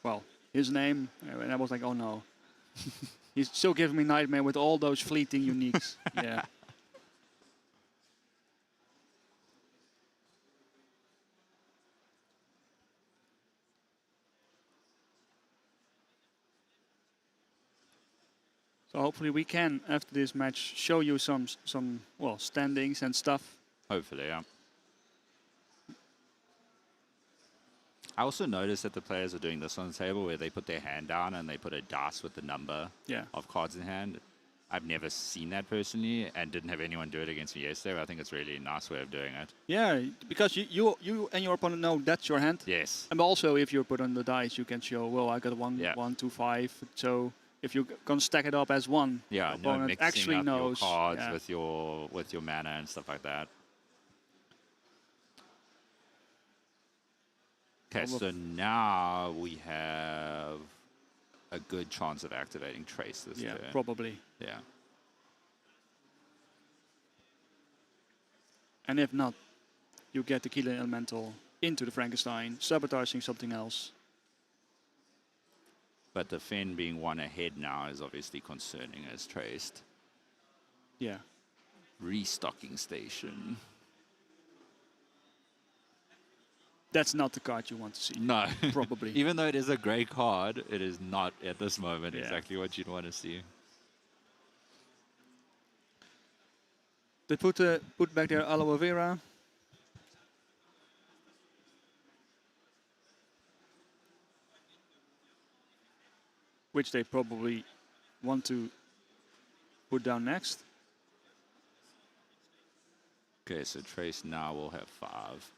Speaker 5: well, his name, and I was like, oh no. He's still giving me nightmare with all those fleeting uniques. Yeah. So hopefully we can, after this match, show you some standings and stuff.
Speaker 3: hopefully, yeah. I also noticed that the players are doing this on the table where they put their hand down and they put a dice with the number of cards in hand. I've never seen that personally and didn't have anyone do it against me yesterday, but I think it's really a nice way of doing it.
Speaker 5: Yeah, because you and your opponent know that's your hand.
Speaker 3: Yes.
Speaker 5: And also, if you put on the dice, you can show, well, I got 1, 2, 5. So if you're going to stack it up as one,
Speaker 3: yeah,
Speaker 5: the opponent
Speaker 3: mixing
Speaker 5: actually
Speaker 3: up
Speaker 5: knows.
Speaker 3: your cards with your mana and stuff like that. Okay, so now we have a good chance of activating Trace this turn.
Speaker 5: Yeah, probably.
Speaker 3: Yeah.
Speaker 5: And if not, you get the Killer Elemental into the Frankenstein, sabotaging something else.
Speaker 3: But the Fen being 1 ahead now is obviously concerning as Traced.
Speaker 5: Yeah.
Speaker 3: Restocking station.
Speaker 5: That's not the card you want to see.
Speaker 3: No.
Speaker 5: Probably.
Speaker 3: Even though it is a great card, it is not at this moment exactly what you'd want to see.
Speaker 5: They put back their aloe vera. Which they probably want to put down next.
Speaker 3: Okay, so Trace now will have 5.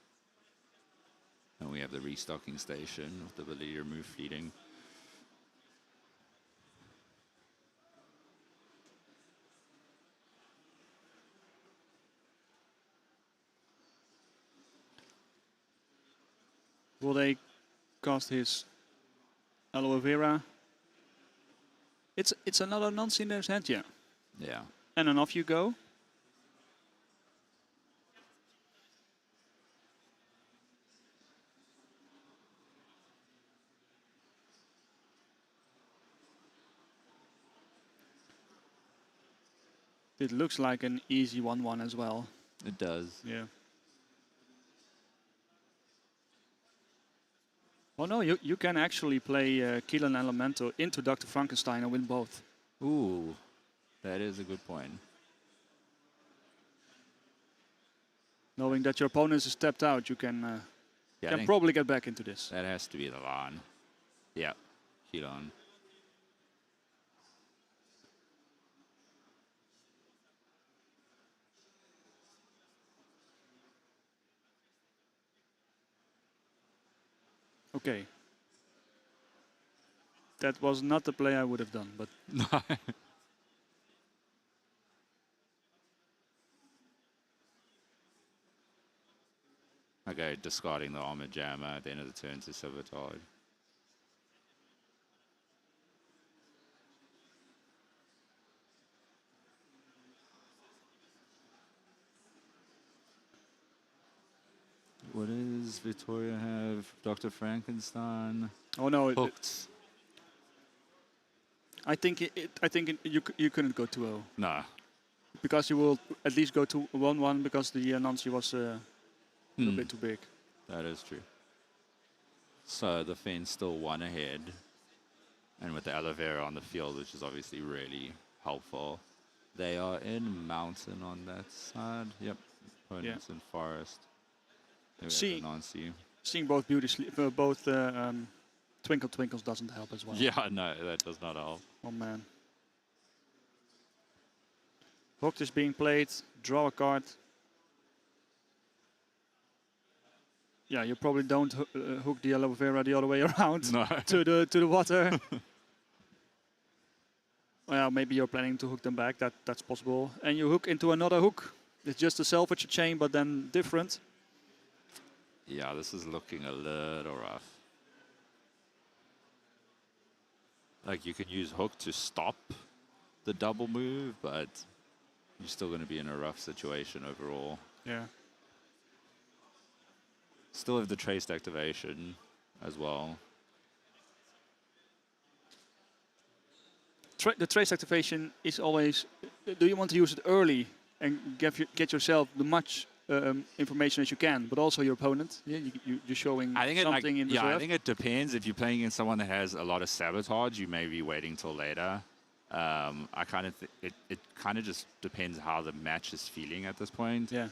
Speaker 3: And we have the restocking station with the ability to remove feeding.
Speaker 5: Will they cast his aloe vera? It's another nonce in their hand, yeah.
Speaker 3: Yeah.
Speaker 5: And then off you go. It looks like an easy 1-1 as well.
Speaker 3: It does.
Speaker 5: Yeah. Oh no, you can actually play Keelan Elemental into Dr. Frankenstein and win both.
Speaker 3: Ooh, that is a good point.
Speaker 5: Knowing that your opponent is stepped out, you can probably get back into this.
Speaker 3: That has to be the line. Yeah, Keelan.
Speaker 5: Okay. That was not the play I would have done, but...
Speaker 3: Okay, discarding the Armor Jammer at the end of the turn to sabotage. What does Vittorio have? Dr. Frankenstein.
Speaker 5: Oh no!
Speaker 3: Hooked.
Speaker 5: I think you couldn't go 2-0.
Speaker 3: No.
Speaker 5: Because you will at least go to 1-1 because the Nancy was a little bit too big.
Speaker 3: That is true. So the Finn's still one ahead. And with the aloe vera on the field, which is obviously really helpful. They are in mountain on that side. Yep. Opponents in forest.
Speaker 5: Seeing both Twinkle Twinkles doesn't help as well.
Speaker 3: Yeah, no, that does not help.
Speaker 5: Oh man. Hooked is being played. Draw a card. Yeah, you probably don't hook the aloe vera the other way around to the water. Well, maybe you're planning to hook them back. That's possible. And you hook into another hook. It's just a salvage chain, but then different.
Speaker 3: Yeah, this is looking a little rough. Like you can use hook to stop the double move, but you're still going to be in a rough situation overall.
Speaker 5: Yeah.
Speaker 3: Still have the traced activation as well.
Speaker 5: The trace activation is always, do you want to use it early and get yourself the much information as you can, but also your opponent? Yeah, you're showing something in reserve.
Speaker 3: Yeah, I think it depends. If you're playing against someone that has a lot of sabotage, you may be waiting till later. I kind of it kind of just depends how the match is feeling at this point.
Speaker 5: Yeah.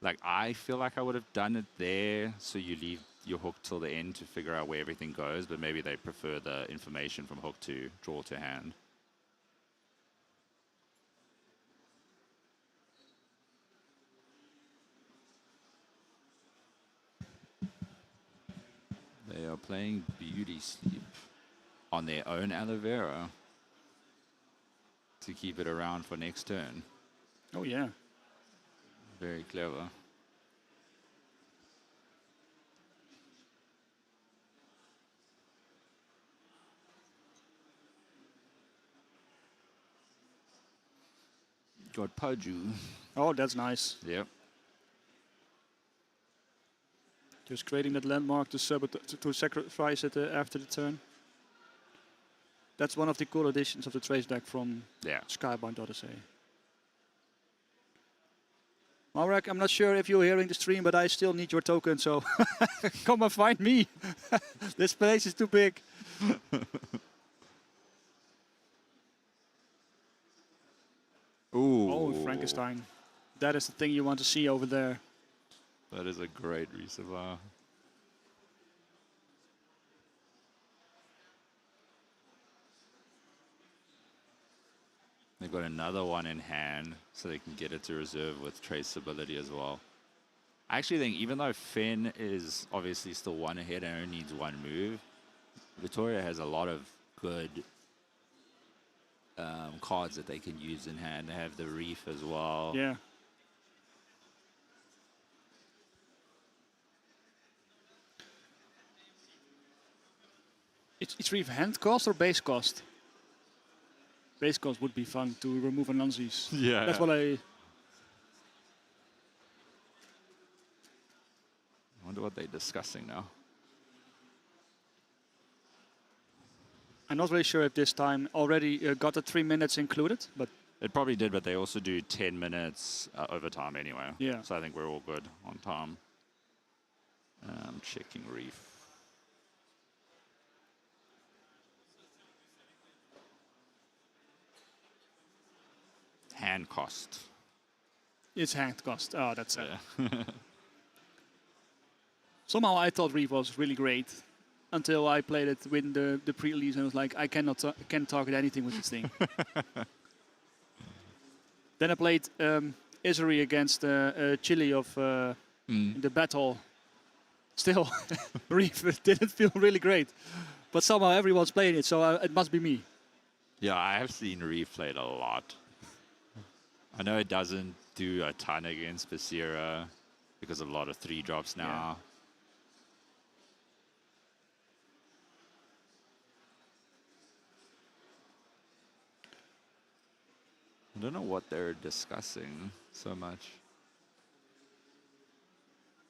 Speaker 3: Like I feel like I would have done it there, so you leave your hook till the end to figure out where everything goes, but maybe they prefer the information from hook to draw to hand. They are playing Beauty Sleep on their own aloe vera to keep it around for next turn.
Speaker 5: Oh, yeah.
Speaker 3: Very clever. Got Paju.
Speaker 5: Oh, that's nice.
Speaker 3: Yep.
Speaker 5: Just creating that landmark to sacrifice it after the turn. That's one of the cool additions of the trace deck from Skybeast Odyssey. Marek, I'm not sure if you're hearing the stream, but I still need your token, so come and find me. This place is too big.
Speaker 3: Ooh.
Speaker 5: Oh, Frankenstein. That is the thing you want to see over there.
Speaker 3: That is a great reservoir. They've got another one in hand, so they can get it to reserve with traceability as well. I actually think even though Finn is obviously still one ahead and only needs one move, Vittorio has a lot of good cards that they can use in hand. They have the Reef as well.
Speaker 5: Yeah. It's Reef hand cost or base cost? Base cost would be fun to remove Anansi's.
Speaker 3: Yeah.
Speaker 5: That's what I
Speaker 3: wonder what they're discussing now.
Speaker 5: I'm not really sure if this time already got the 3 minutes included, but
Speaker 3: it probably did, but they also do 10 minutes overtime anyway.
Speaker 5: Yeah.
Speaker 3: So I think we're all good on time. Checking Reef. Hand cost.
Speaker 5: It's hand cost. Oh, that's it.
Speaker 3: Yeah.
Speaker 5: Somehow I thought Reef was really great until I played it with the pre-release and was like, I can't target anything with this thing. Then I played Isari against Chile of the battle. Still, Reef didn't feel really great. But somehow everyone's playing it, so it must be me.
Speaker 3: Yeah, I have seen Reef played a lot. I know it doesn't do a ton against Basira because of a lot of 3-drops now.
Speaker 5: Yeah.
Speaker 3: I don't know what they're discussing so much.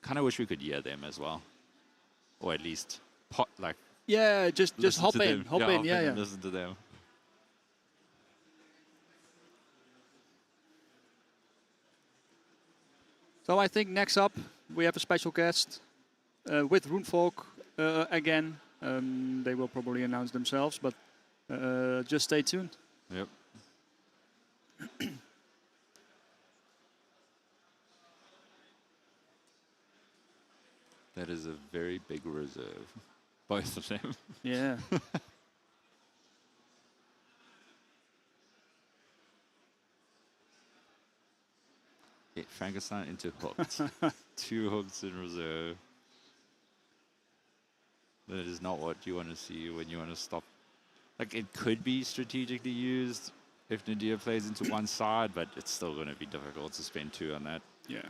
Speaker 3: Kind of wish we could hear them as well, or at least
Speaker 5: Yeah, just hop in,
Speaker 3: yeah. Listen to them.
Speaker 5: So I think next up we have a special guest with Runefolk. again. They will probably announce themselves, but just stay tuned.
Speaker 3: Yep. That is a very big reserve, both of them.
Speaker 5: Yeah.
Speaker 3: Hit Frankenstein into hooked. 2 hooks in reserve. That is not what you want to see when you want to stop. Like, it could be strategically used if Nadir plays into one side, but it's still going to be difficult to spend 2 on that.
Speaker 5: Yeah.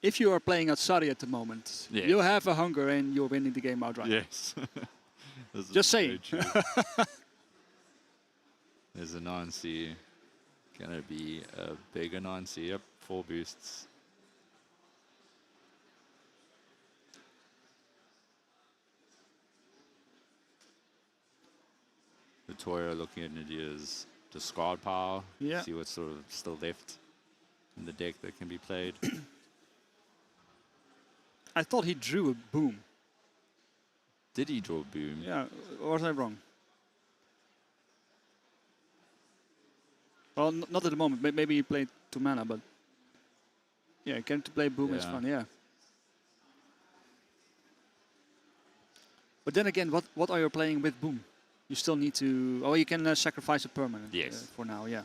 Speaker 5: If you are playing Atsari at the moment,
Speaker 3: Yes.
Speaker 5: you have a hunger and you're winning the game outright.
Speaker 3: Yes.
Speaker 5: Just saying.
Speaker 3: There's a Nancy. Gonna be a bigger Nancy. Yep, 4 boosts. Vittorio looking at Nadir's discard pile.
Speaker 5: Yeah.
Speaker 3: See what's sort of still left in the deck that can be played.
Speaker 5: I thought he drew a boom.
Speaker 3: Did he draw boom?
Speaker 5: Yeah, or was I wrong? Well, not at the moment. Maybe he played 2 mana, but yeah, getting to play boom is
Speaker 3: Yeah.
Speaker 5: fun. Yeah. But then again, what are you playing with boom? You still need to. Oh, you can sacrifice a permanent.
Speaker 3: Yes.
Speaker 5: For now, yeah.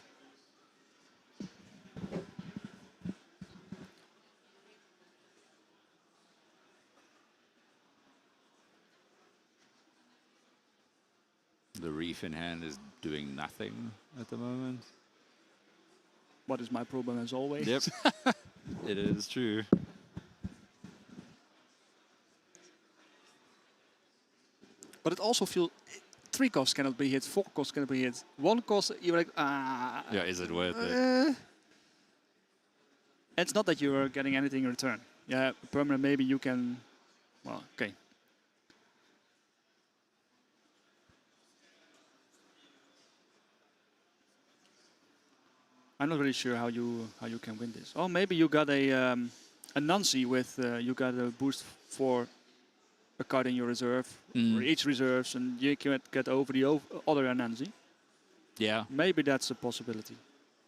Speaker 3: The reef in hand is doing nothing at the moment.
Speaker 5: What is my problem as always?
Speaker 3: Yep. It is true.
Speaker 5: But it also feels 3 costs cannot be hit, 4 costs cannot be hit. 1 cost, you're like, ah.
Speaker 3: Yeah, is it worth it?
Speaker 5: It's not that you are getting anything in return. Yeah, permanent, maybe you can. Well, okay. I'm not really sure how you can win this. Oh, maybe you got a Nancy with you got a boost for a card in your reserve, or each reserves, and you can get over the other Anansi.
Speaker 3: Yeah.
Speaker 5: Maybe that's a possibility.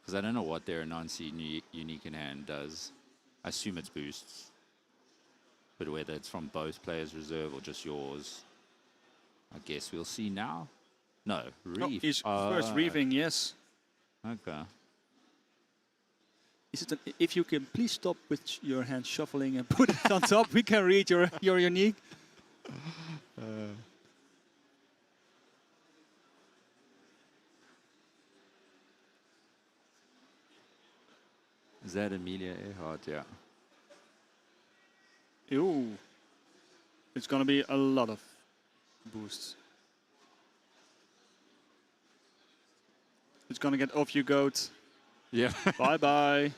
Speaker 3: Because I don't know what their Anansi unique in hand does. I assume it's boosts. But whether it's from both players' reserve or just yours, I guess we'll see now. No,
Speaker 5: Oh,
Speaker 3: Reef.
Speaker 5: he's first reefing, yes.
Speaker 3: Okay.
Speaker 5: Is it if you can please stop with your hand shuffling and put it on top, we can read your unique.
Speaker 3: Is that Amelia Earhart? Yeah.
Speaker 5: Ooh. It's gonna be a lot of boosts. It's gonna get off you goat.
Speaker 3: Yeah.
Speaker 5: Bye bye.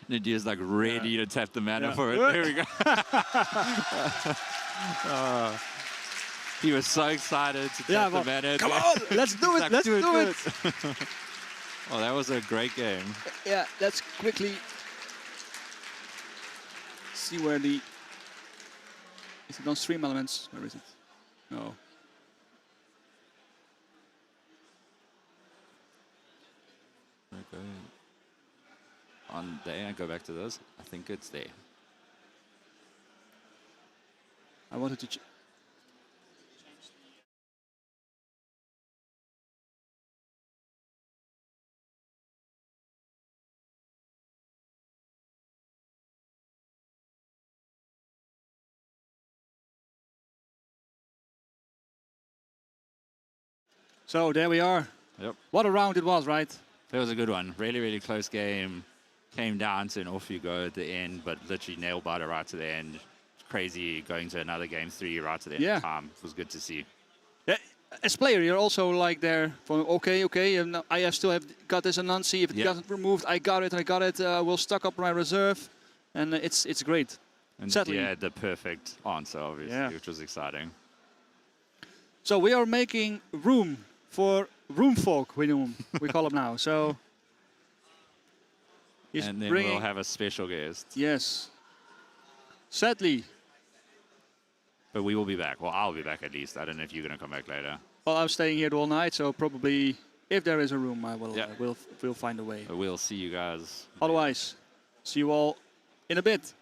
Speaker 3: Nadir's like ready to tap the mana for it. There we go. He was so excited to tap the mana.
Speaker 5: Come on, let's do it.
Speaker 3: Like,
Speaker 5: Let's do it.
Speaker 3: Oh, that was a great game.
Speaker 5: Yeah, let's quickly see where the. Is it on stream elements? Where is it? No.
Speaker 3: Okay. On there, I go back to this. I think it's there.
Speaker 5: I wanted to. So there we are.
Speaker 3: Yep.
Speaker 5: What a round it was, right?
Speaker 3: That was a good one. Really, really close game. Came down to an off you go at the end, but literally nail biter right to the end. Crazy going to another game 3 right to the end of time. It was good to see.
Speaker 5: Yeah, as player, you're also like there for okay, and I have still have got this Anansi. If it doesn't removed, I got it. We'll stock up my reserve, and it's great.
Speaker 3: And
Speaker 5: Sadly,
Speaker 3: yeah, the perfect answer, obviously, which was exciting.
Speaker 5: So we are making room for room folk, we call them now. So
Speaker 3: and then we'll have a special guest.
Speaker 5: Yes. Sadly.
Speaker 3: But we will be back. Well, I'll be back at least. I don't know if you're going to come back later.
Speaker 5: Well, I'm staying here all night, so probably if there is a room, I will.
Speaker 3: Yeah.
Speaker 5: We'll find a way.
Speaker 3: But we'll see you guys.
Speaker 5: Otherwise, see you all in a bit.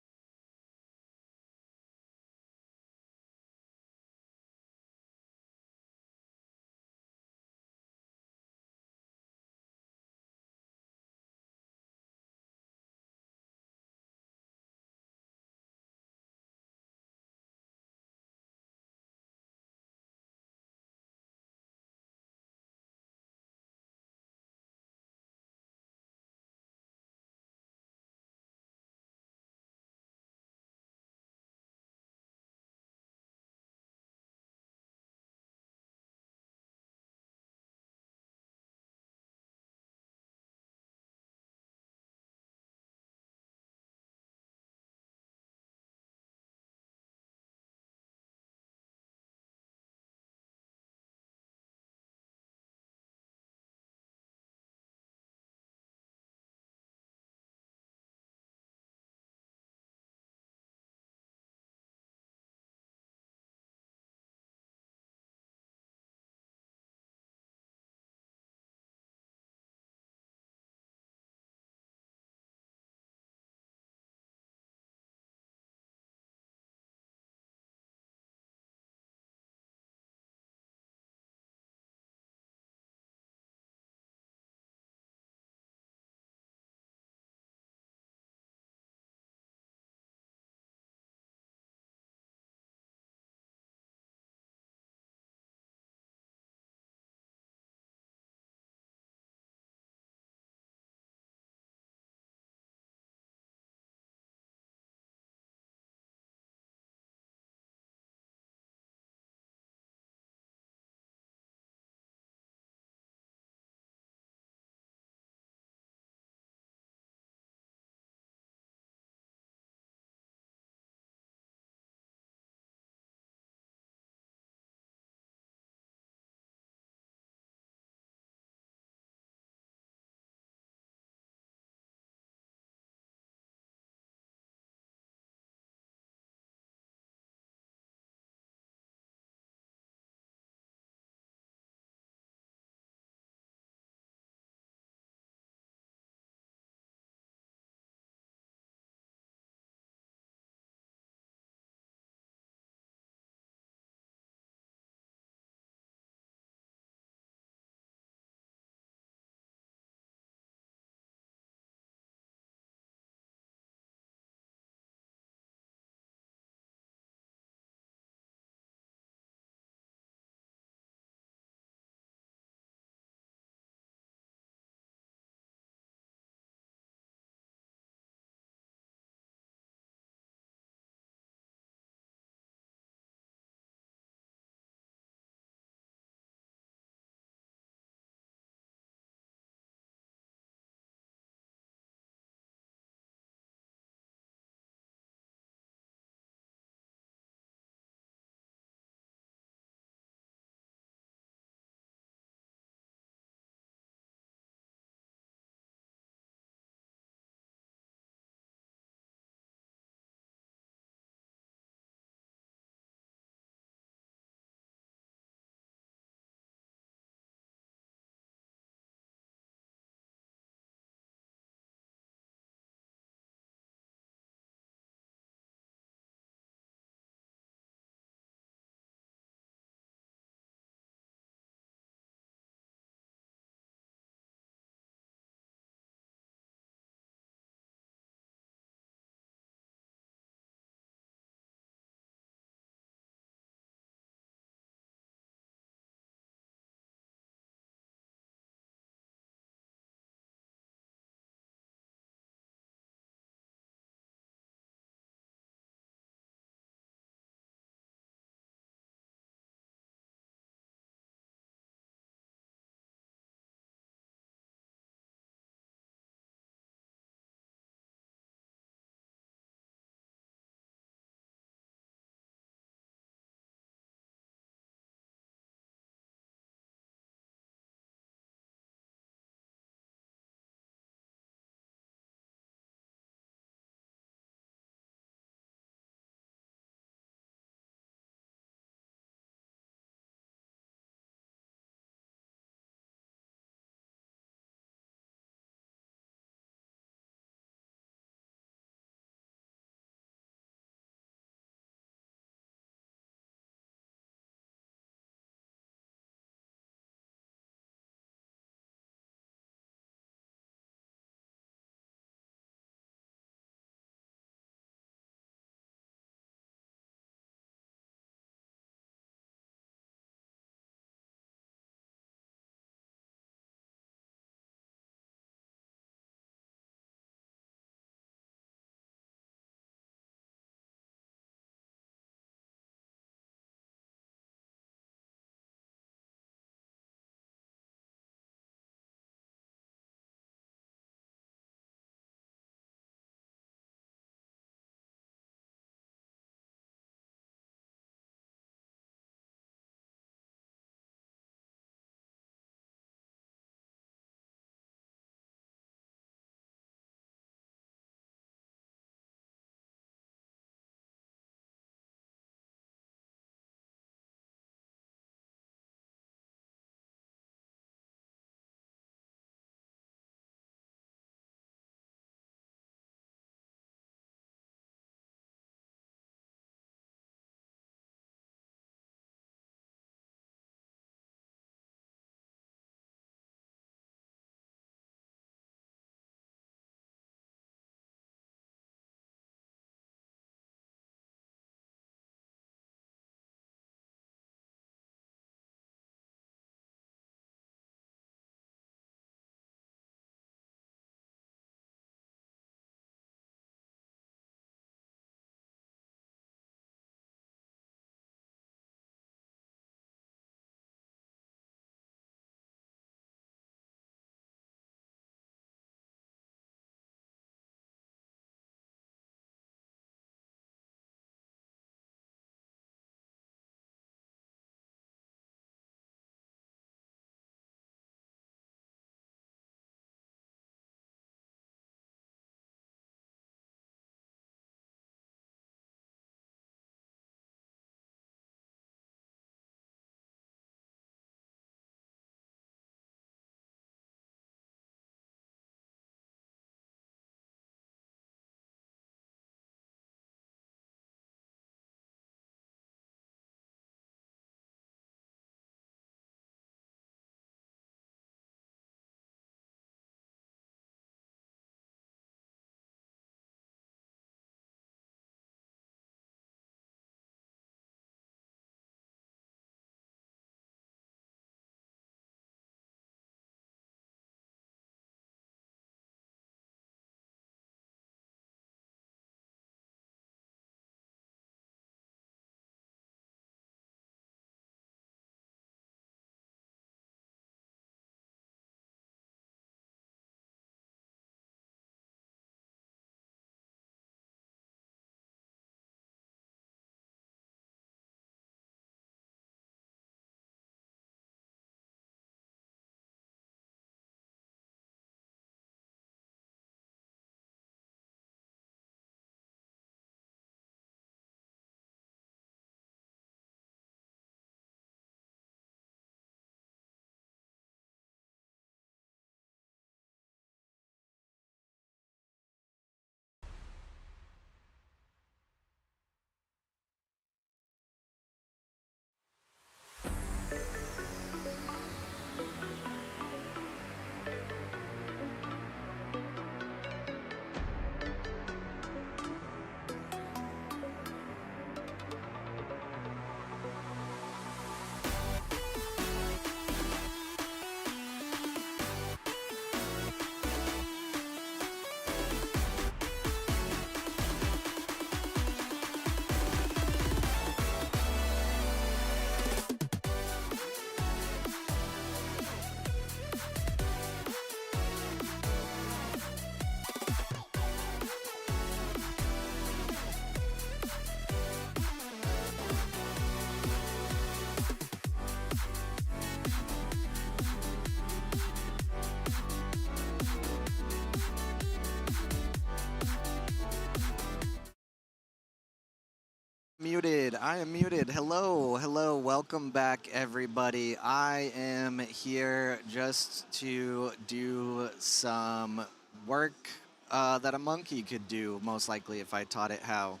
Speaker 1: Muted. I am muted. Hello, hello. Welcome back, everybody. I am here just to do some work that a monkey could do, most likely, if I taught it how.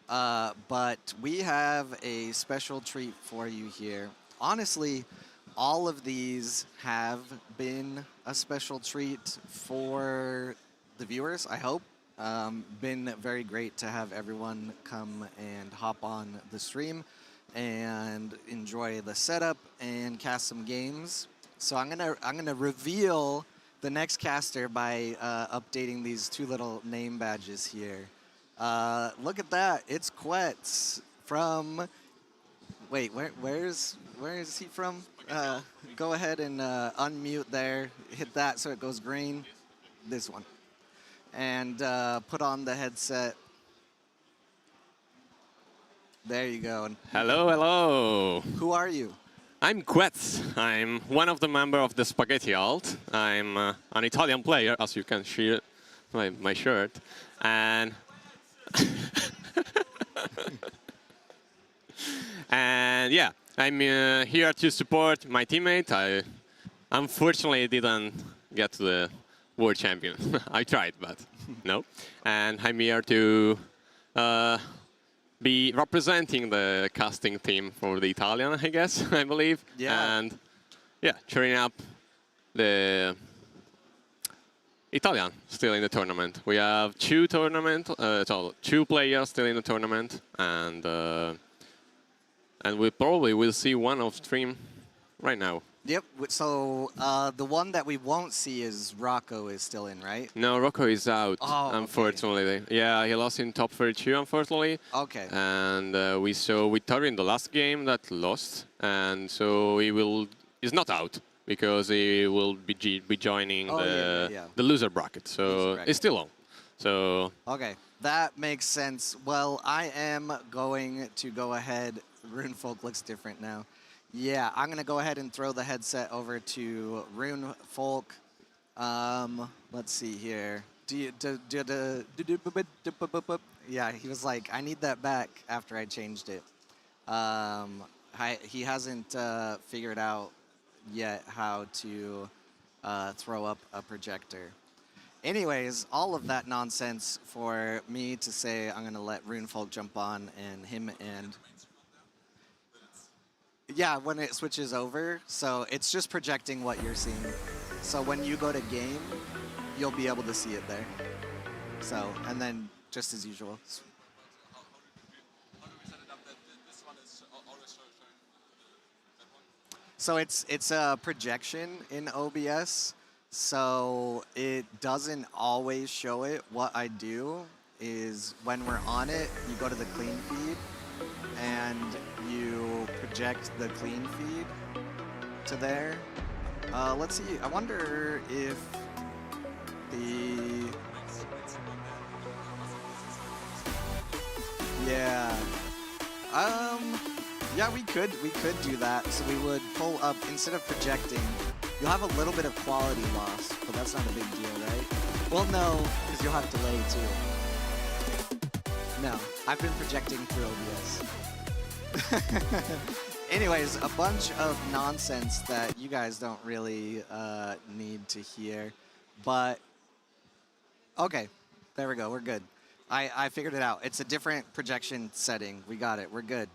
Speaker 1: But we have a special treat for you here. Honestly, all of these have been a special treat for the viewers, I hope. Been very great to have everyone come and hop on the stream and enjoy the setup and cast some games. So I'm gonna reveal the next caster by updating these two little name badges here. Look at that! It's Quetz from. Wait, where is he from? Go ahead and unmute there. Hit that so it goes green. This one. And put on the headset. There you go.
Speaker 6: Hello, hello.
Speaker 1: Who are you?
Speaker 6: I'm Quetz. I'm one of the members of the Spaghetti Alt. I'm an Italian player, as you can see my shirt. And and yeah, I'm here to support my teammate. I unfortunately didn't get to the world champion. I tried, but no. And I'm here to be representing the casting team for the Italian, I guess, I believe.
Speaker 1: Yeah.
Speaker 6: And yeah, cheering up the Italian still in the tournament. We have two players still in the tournament, and we probably will see one off stream right now.
Speaker 1: Yep. So the one that we won't see is Rocco is still in, right?
Speaker 6: No, Rocco is out,
Speaker 1: oh,
Speaker 6: unfortunately.
Speaker 1: Okay.
Speaker 6: Yeah, he lost in top 32, unfortunately.
Speaker 1: Okay.
Speaker 6: And we saw Vittorio in the last game that lost, and so he's not out because he will be joining the loser bracket. So he's still on. So
Speaker 1: okay, that makes sense. Well, I am going to go ahead. Runefolk looks different now. Yeah, I'm going to go ahead and throw the headset over to Runefolk. Let's see here. Yeah, he was like, I need that back after I changed it. He hasn't figured out yet how to throw up a projector. Anyways, all of that nonsense for me to say I'm going to let Runefolk jump on and him and... Yeah, when it switches over, so it's just projecting what you're seeing. So when you go to game, you'll be able to see it there. So, and then just as usual.
Speaker 4: How do we set it up that this one is always showing that one?
Speaker 1: So it's a projection in OBS, so it doesn't always show it. What I do is when we're on it, you go to the clean feed, and you project the clean feed to there. Let's see, I wonder if the... Yeah. Yeah, we could do that. So we would pull up, instead of projecting, you'll have a little bit of quality loss, but that's not a big deal, right? Well, no, because you'll have delay too. No, I've been projecting through OBS. Anyways, a bunch of nonsense that you guys don't really need to hear, but okay, there we go, we're good. I figured it out. It's a different projection setting. We got it, we're good.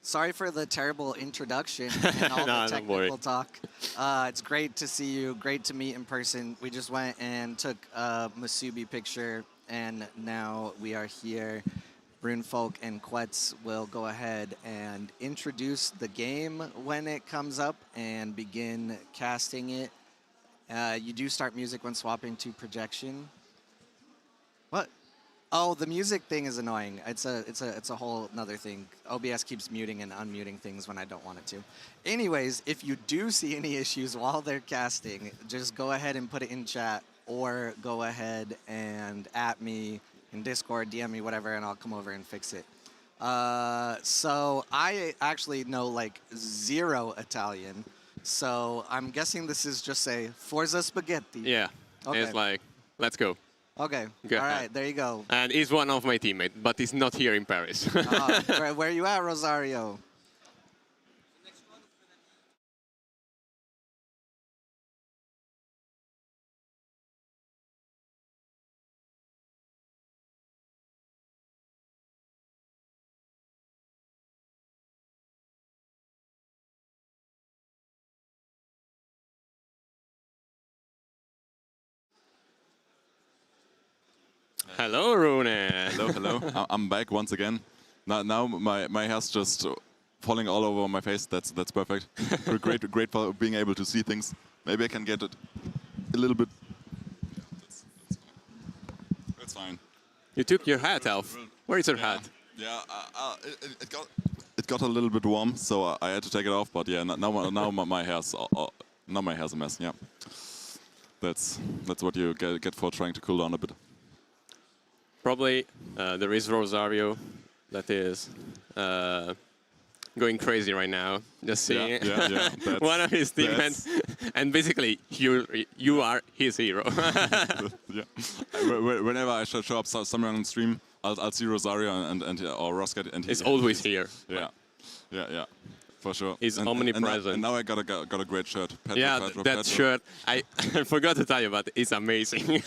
Speaker 1: Sorry for the terrible introduction and all the technical talk. It's great to see you, great to meet in person. We just went and took a Masubi picture, and now we are here. Runefolk and Quetz will go ahead and introduce the game when it comes up and begin casting it. You do start music when swapping to projection. What? Oh, the music thing is annoying. It's a whole another thing. OBS keeps muting and unmuting things when I don't want it to. Anyways, if you do see any issues while they're casting, just go ahead and put it in chat, or go ahead and at me in Discord, DM me, whatever, and I'll come over and fix it. So I actually know like 0 Italian, so I'm guessing this is just a Forza Spaghetti.
Speaker 6: Yeah, okay. It's like, let's go.
Speaker 1: Okay.
Speaker 6: Go
Speaker 1: All
Speaker 6: ahead.
Speaker 1: right. There you go.
Speaker 6: And he's one of my teammates, but he's not here in Paris.
Speaker 1: Where you at, Rosario?
Speaker 6: Hello, Rune.
Speaker 4: Hello, hello. I'm back once again. Now my hair's just falling all over my face. That's perfect. Great for being able to see things. Maybe I can get it a little bit. That's fine.
Speaker 6: You took your hat off. Where is your hat?
Speaker 4: Yeah, it got a little bit warm, so I had to take it off. But yeah, now my hair's a mess. Yeah, that's what you get for trying to cool down a bit.
Speaker 6: Probably there is Rosario that is going crazy right now. Just seeing it.
Speaker 4: Yeah.
Speaker 6: One of his teammates, and basically you are his hero.
Speaker 4: Yeah. Whenever I show up somewhere on stream, I'll see Rosario or Roscat, and
Speaker 6: he's always here.
Speaker 4: Yeah. For sure.
Speaker 6: He's omnipresent.
Speaker 4: And now I got a great shirt.
Speaker 6: That shirt, I forgot to tell you about it. It's amazing.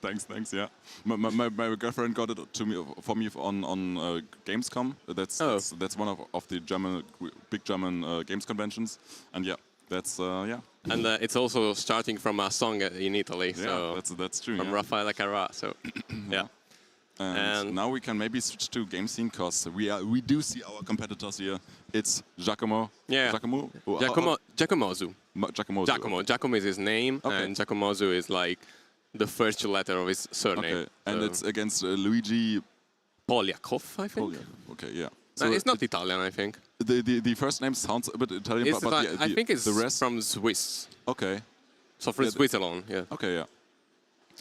Speaker 4: Thanks. Yeah, my girlfriend got it for me on Gamescom. That's one of the big German games conventions, and yeah, that's yeah.
Speaker 6: And it's also starting from a song in Italy.
Speaker 4: Yeah,
Speaker 6: so
Speaker 4: that's true.
Speaker 6: From Raffaele Carrà. So yeah.
Speaker 4: And now we can maybe switch to game scene because we do see our competitors here. It's Giacomo.
Speaker 6: Yeah. Giacomozu.
Speaker 4: Giacomozu.
Speaker 6: Giacomo is his name, and Giacomozu is like the first letter of his surname.
Speaker 4: Okay, and it's against Luigipoliakoff,
Speaker 6: I think.
Speaker 4: Okay, yeah.
Speaker 6: So it's not Italian, I think.
Speaker 4: The first name sounds a bit Italian, but
Speaker 6: I think it's
Speaker 4: the rest
Speaker 6: from Swiss.
Speaker 4: Okay.
Speaker 6: So from Switzerland, yeah.
Speaker 4: Okay, yeah.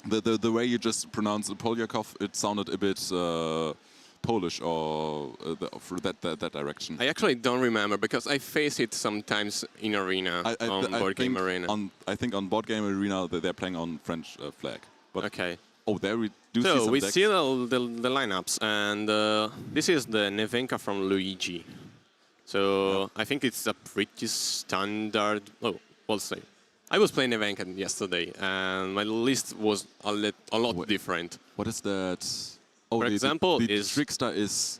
Speaker 4: The way you just pronounce Poliakoff, it sounded a bit Polish or for that direction.
Speaker 6: I actually don't remember because I face it sometimes in arena on Board Game Arena.
Speaker 4: I think on Board Game Arena they're playing on French flag. But
Speaker 6: okay.
Speaker 4: Oh, there we do see
Speaker 6: so
Speaker 4: some
Speaker 6: we
Speaker 4: decks.
Speaker 6: see the lineups, and this is the Nevenka from Luigi. So I think it's a pretty standard. Oh, we'll see. I was playing Nevenka yesterday, and my list was a lot different.
Speaker 4: What is that? Oh,
Speaker 6: for example,
Speaker 4: the Trickster is...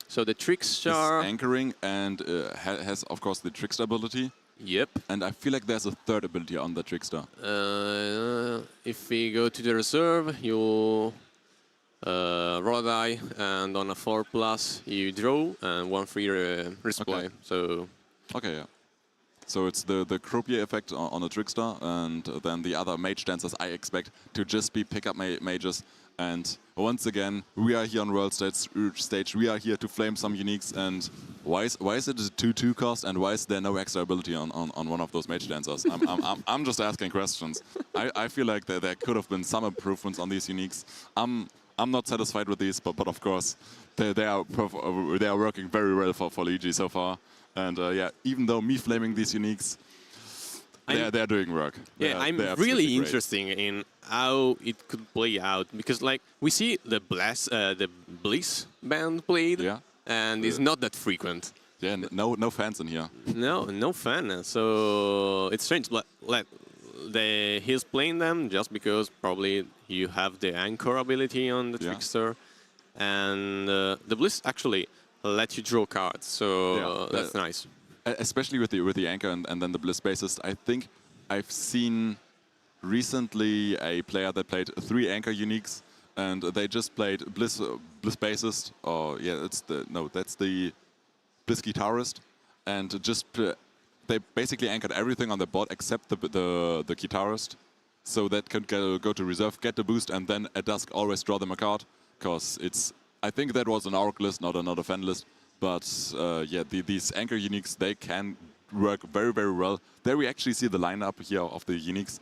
Speaker 6: So the Trickster...
Speaker 4: is anchoring and has, of course, the Trickster ability.
Speaker 6: Yep.
Speaker 4: And I feel like there's a third ability on the Trickster.
Speaker 6: If we go to the reserve, you roll a die, and on a 4+, you draw, and 1 free resupply.
Speaker 4: Okay.
Speaker 6: So...
Speaker 4: Okay, yeah. So it's the croupier effect on the Trickster, and then the other mage dancers I expect to just be pickup mages. And once again, we are here on World Stage. We are here to flame some uniques. And why is it a 2/2 cost? And why is there no extra ability on one of those mage dancers? I'm just asking questions. I feel like there could have been some improvements on these uniques. I'm not satisfied with these, but of course they are working very well for Luigi so far. And yeah, even though me flaming these uniques, they're doing work.
Speaker 6: Yeah, I'm really interested in how it could play out, because like we see the Bliss band played, and it's not that frequent.
Speaker 4: Yeah, no fans in here.
Speaker 6: No fan. So it's strange, but like he's playing them just because probably you have the anchor ability on the Trickster, and the Bliss actually let you draw cards, so that's nice.
Speaker 4: Especially with the anchor and then the Bliss bassist. I think I've seen recently a player that played 3 anchor uniques, and they just played Bliss bassist, or that's the Bliss guitarist, and just they basically anchored everything on the board except the guitarist, so that can go to reserve, get the boost, and then at dusk always draw them a card, because it's. I think that was an Orc list, not a fan list. But yeah, these anchor uniques, they can work very, very well. There we actually see the lineup here of the uniques.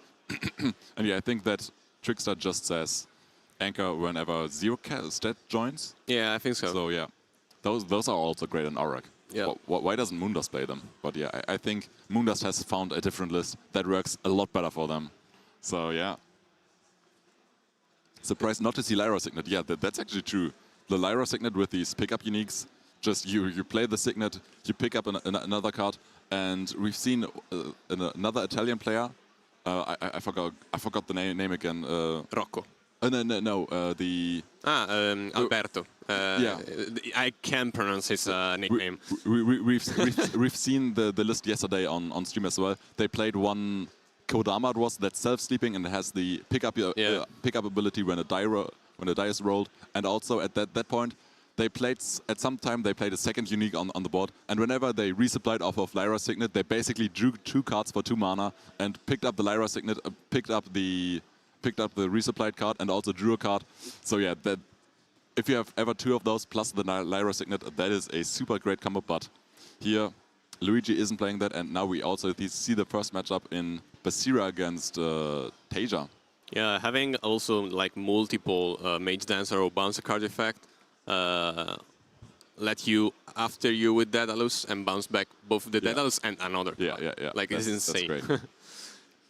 Speaker 4: And yeah, I think that Trickster just says anchor whenever 0 stat joins.
Speaker 6: Yeah, I think so.
Speaker 4: So yeah, those are also great in Arak.
Speaker 6: Yeah.
Speaker 4: Why doesn't Moondust play them? But yeah, I think Moondust has found a different list that works a lot better for them. So yeah. surprised not to see Lyra Signet. Yeah, that's actually true. The Lyra Signet with these pickup uniques, just you play the Signet, you pick up another card, and we've seen another Italian player. I forgot the name again.
Speaker 6: Rocco.
Speaker 4: No,
Speaker 6: Alberto.
Speaker 4: Yeah.
Speaker 6: I can't pronounce his nickname.
Speaker 4: We've seen the list yesterday on stream as well. They played one Kodama, it was, that's self-sleeping and has the pickup ability when a die is rolled. And also at that point, they played at some time they played a second unique on the board. And whenever they resupplied off of Lyra Signet, they basically drew 2 cards for 2 mana and picked up the Lyra Signet, picked up the resupplied card, and also drew a card. So yeah, that if you have ever 2 of those plus the Lyra Signet, that is a super great combo. But here, Luigi isn't playing that, and now we also see the first matchup in Basira against Tasia.
Speaker 6: Yeah, having also like multiple Mage Dancer or Bouncer card effect let you after you with Daedalus and bounce back both the Daedalus and another.
Speaker 4: Yeah.
Speaker 6: Like it's insane.
Speaker 4: That's great.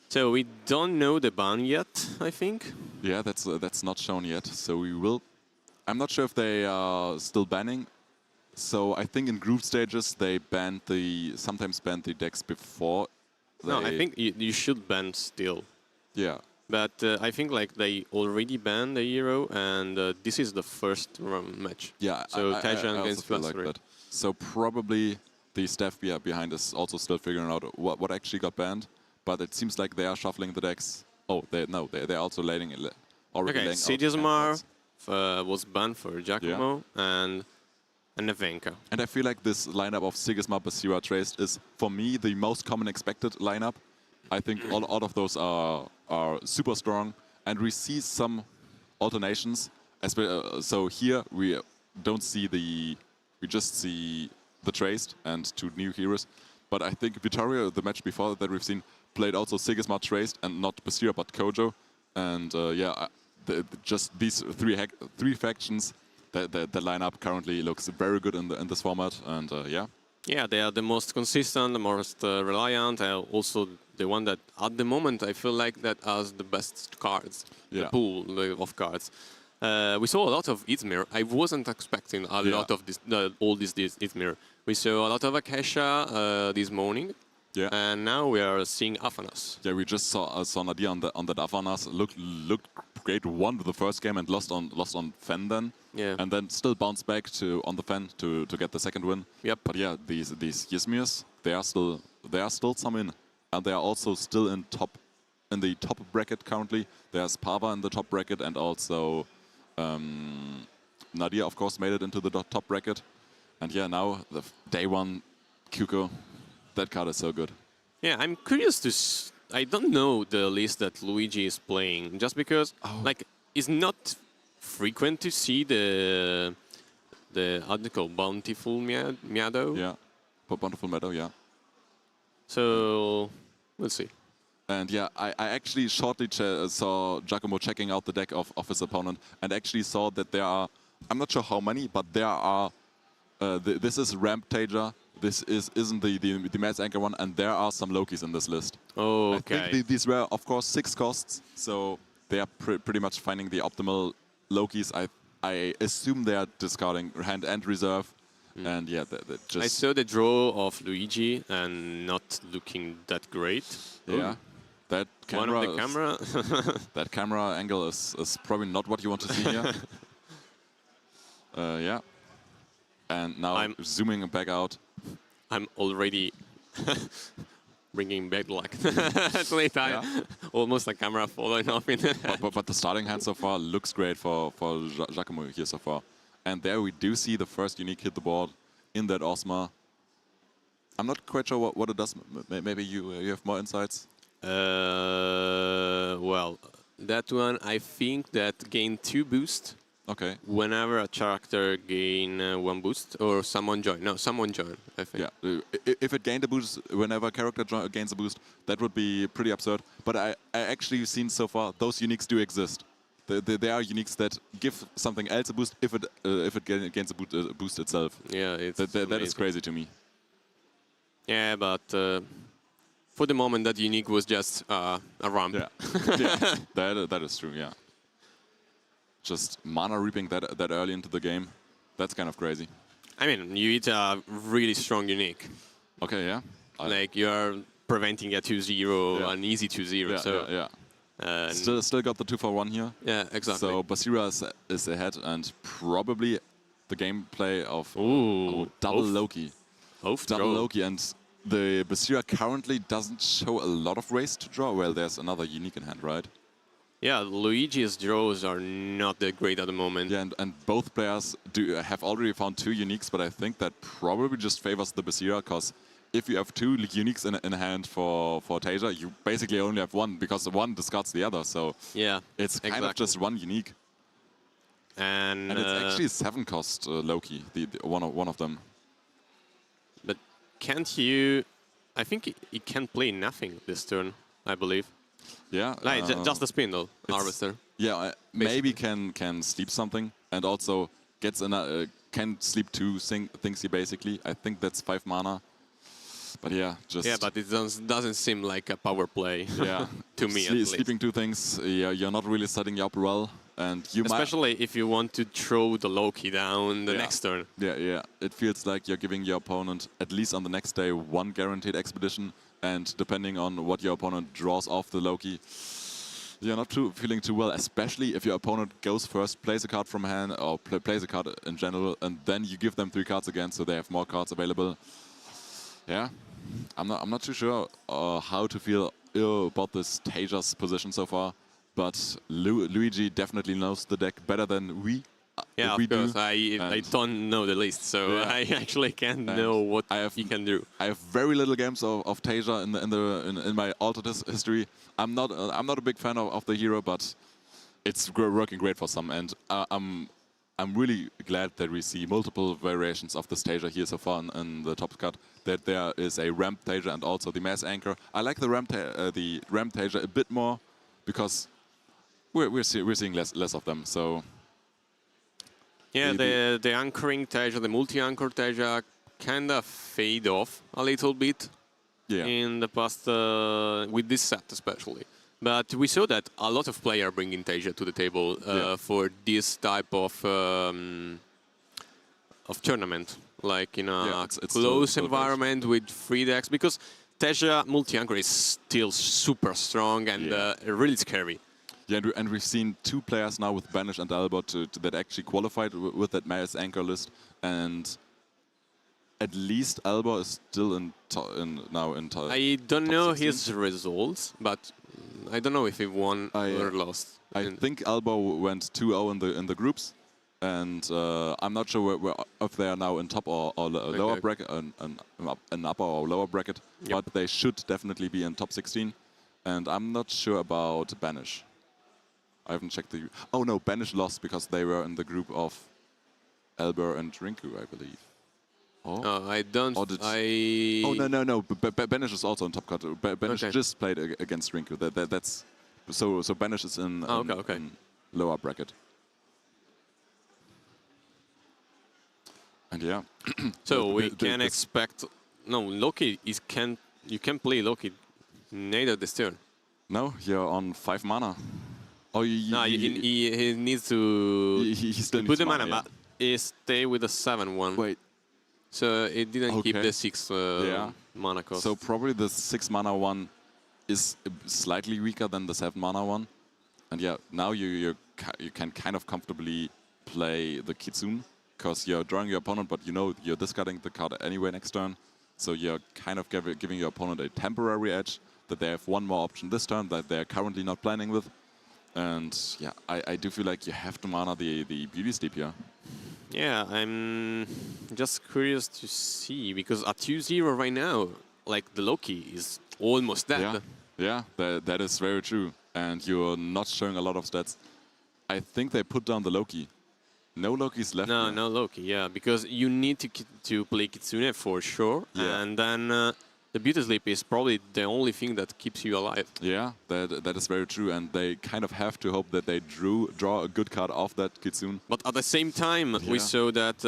Speaker 6: So we don't know the ban yet, I think.
Speaker 4: Yeah, that's not shown yet. So we will. I'm not sure if they are still banning. So I think in group stages they sometimes ban the decks before.
Speaker 6: No, I think you should ban still.
Speaker 4: Yeah.
Speaker 6: But I think like they already banned the hero, and this is the first match.
Speaker 4: Yeah.
Speaker 6: So
Speaker 4: I
Speaker 6: against
Speaker 4: feel like that. So probably the staff behind is also still figuring out what actually got banned. But it seems like they are shuffling the decks. Oh, they're also laying it.
Speaker 6: Okay, Sigismar was banned for Giacomo and Nevenka.
Speaker 4: And I feel like this lineup of Sigismar, Basira, Traced is, for me, the most common expected lineup. I think all of those are super strong. And we see some alternations. So here we don't see we just see the Traced and 2 new heroes. But I think Vittorio, the match before that we've seen, played also Sigismar Traced and not Basira but Kojo. And just these 3 factions, the lineup currently looks very good in this format. And
Speaker 6: Yeah, they are the most consistent, the most reliant, also the one that at the moment I feel like that has the best cards, the pool of cards. We saw a lot of Izmir. I wasn't expecting a lot of all this Izmir. We saw a lot of Akasha this morning.
Speaker 4: Yeah.
Speaker 6: And now we are seeing Afanas.
Speaker 4: Yeah, we just saw Nadir on that Afanas. Looked great. Won the first game and lost on Fen then.
Speaker 6: Yeah.
Speaker 4: And then still bounced back on the Fen to get the second win.
Speaker 6: Yep.
Speaker 4: But yeah, these Ysmirs, there are still some in, and they are also still in the top bracket currently. There's Pava in the top bracket, and also Nadir, of course, made it into the top bracket. And yeah, now the day 1 Kyuko. That card is so good.
Speaker 6: Yeah, I'm curious I don't know the list that Luigi is playing, just because it's not frequent to see the article Bountiful Meadow.
Speaker 4: Yeah, Bountiful Meadow. Yeah.
Speaker 6: So we'll see.
Speaker 4: And yeah, I actually shortly saw Giacomo checking out the deck of his opponent, and actually saw that there are, I'm not sure how many, but there are. This is Rampager. This isn't the Mass Anchor one, and there are some Lokis in this list.
Speaker 6: Oh, okay.
Speaker 4: I think these were, of course, 6 costs, so they are pretty much finding the optimal Lokis. I assume they are discarding hand and reserve, and yeah, just.
Speaker 6: I saw the draw of Luigi and not looking that great.
Speaker 4: Yeah,
Speaker 6: Ooh.
Speaker 4: that camera.
Speaker 6: One of the camera.
Speaker 4: That camera angle is probably not what you want to see here. Yeah. And now I'm zooming back out.
Speaker 6: I'm already bringing back luck. Almost a camera falling off in it.
Speaker 4: But the starting hand so far looks great for Giacomo here so far. And there we do see the first unique hit the board in that Osma. I'm not quite sure what it does. Maybe you have more insights?
Speaker 6: Well, that one I think that gained 2 boost.
Speaker 4: Okay.
Speaker 6: Whenever a character gain 1 boost, or someone join. No, someone join, I think.
Speaker 4: Yeah, if it gained a boost whenever a character gains a boost, that would be pretty absurd. But I actually seen so far, those uniques do exist. There are uniques that give something else a boost if it gains a boost itself.
Speaker 6: Yeah,
Speaker 4: that is crazy to me.
Speaker 6: Yeah, but for the moment, that unique was just a ramp.
Speaker 4: Yeah, yeah, that is true, yeah. just mana reaping that early into the game. That's kind of crazy.
Speaker 6: I mean, you hit a really strong unique.
Speaker 4: Okay, yeah.
Speaker 6: Like you're preventing a 2-0, an easy 2-0.
Speaker 4: Yeah,
Speaker 6: so
Speaker 4: yeah. Still got the 2 for 1 here.
Speaker 6: Yeah, exactly.
Speaker 4: So Basira is ahead, and probably the gameplay of double Loki. Double Loki, and the Basira currently doesn't show a lot of ways to draw. Well, there's another unique in hand, right?
Speaker 6: Yeah, Luigi's draws are not that great at the moment.
Speaker 4: Yeah, and both players have already found 2 uniques, but I think that probably just favors the Basira, because if you have 2 uniques in hand for Tasia, you basically only have 1, because the one discards the other. So
Speaker 6: yeah,
Speaker 4: it's kind of just 1 unique.
Speaker 6: And
Speaker 4: it's actually 7 cost Loki, the one of them.
Speaker 6: But can't you? I think he can play nothing this turn, I believe.
Speaker 4: Yeah,
Speaker 6: like just the Spindle Harvester.
Speaker 4: Yeah, maybe can sleep something, and also gets can sleep 2 things here basically. I think that's 5 mana. But yeah, just
Speaker 6: but it doesn't seem like a power play.
Speaker 4: Yeah,
Speaker 6: to me at least.
Speaker 4: Sleeping 2 things, yeah, you're not really setting you up well, and you
Speaker 6: especially if you want to throw the Loki down the next turn.
Speaker 4: Yeah. It feels like you're giving your opponent at least on the next day 1 guaranteed expedition. And depending on what your opponent draws off the Loki, you're not feeling too well, especially if your opponent goes first, plays a card from hand, or plays a card in general, and then you give them 3 cards again, so they have more cards available. Yeah, I'm not too sure how to feel about this Tasia's position so far, but Luigi definitely knows the deck better than we.
Speaker 6: Yeah, of course. I don't know the list, so I actually can't know what he can do.
Speaker 4: I have very little games of Tasia in my altered history. I'm not a big fan of the hero, but it's working great for some, and I'm really glad that we see multiple variations of this Tasia here so far in the top cut. That there is a ramp Tasia and also the mass anchor. I like the ramp Tasia a bit more because we're seeing less of them. So.
Speaker 6: Yeah, the anchoring Tasia, the multi-anchor Tasia kind of fade off a little bit in the past, with this set especially. But we saw that a lot of players are bringing Tasia to the table for this type of tournament, like in a close environment with 3 decks, because Tasia multi-anchor is still super strong and really scary.
Speaker 4: Yeah, and we've seen 2 players now with Banish and Elbor that actually qualified with that mass anchor list, and at least Elbor is still now in
Speaker 6: I don't know his results, but I don't know if he won or lost.
Speaker 4: I think Elbor went 2-0 in the groups, and I'm not sure if they are now in top or lower bracket, an upper or lower bracket, but they should definitely be in top 16, and I'm not sure about Banish. I haven't checked the... Oh no, Banish lost because they were in the group of Elbor and Rinku, I believe.
Speaker 6: Oh, I don't...
Speaker 4: Oh no. Banish is also in top cut. Banish just played against Rinku. That's so Banish is in lower bracket. And yeah.
Speaker 6: So we can expect... No, Loki you can play Loki neither this turn.
Speaker 4: No, you're on 5 mana. Oh,
Speaker 6: he needs to
Speaker 4: he still
Speaker 6: put the mana, but he stay with the 7-1.
Speaker 4: Wait.
Speaker 6: So it didn't keep the 6 mana cost.
Speaker 4: So probably the 6 mana one is slightly weaker than the 7 mana one. And yeah, now you can kind of comfortably play the Kitsune, because you're drawing your opponent, but you know you're discarding the card anyway next turn. So you're kind of giving your opponent a temporary edge, that they have 1 more option this turn that they're currently not planning with. And yeah, I do feel like you have to mana the Beauty Sleep here.
Speaker 6: Yeah, I'm just curious to see, because at 2-0 right now, like the Loki is almost dead.
Speaker 4: Yeah, that is very true. And you're not showing a lot of stats. I think they put down the Loki. No Lokis left.
Speaker 6: No Loki, yeah, because you need to play Kitsune for sure. Yeah. And then the Beauty Sleep is probably the only thing that keeps you alive.
Speaker 4: Yeah, that is very true, and they kind of have to hope that they draw a good card off that Kitsune.
Speaker 6: But at the same time, we saw that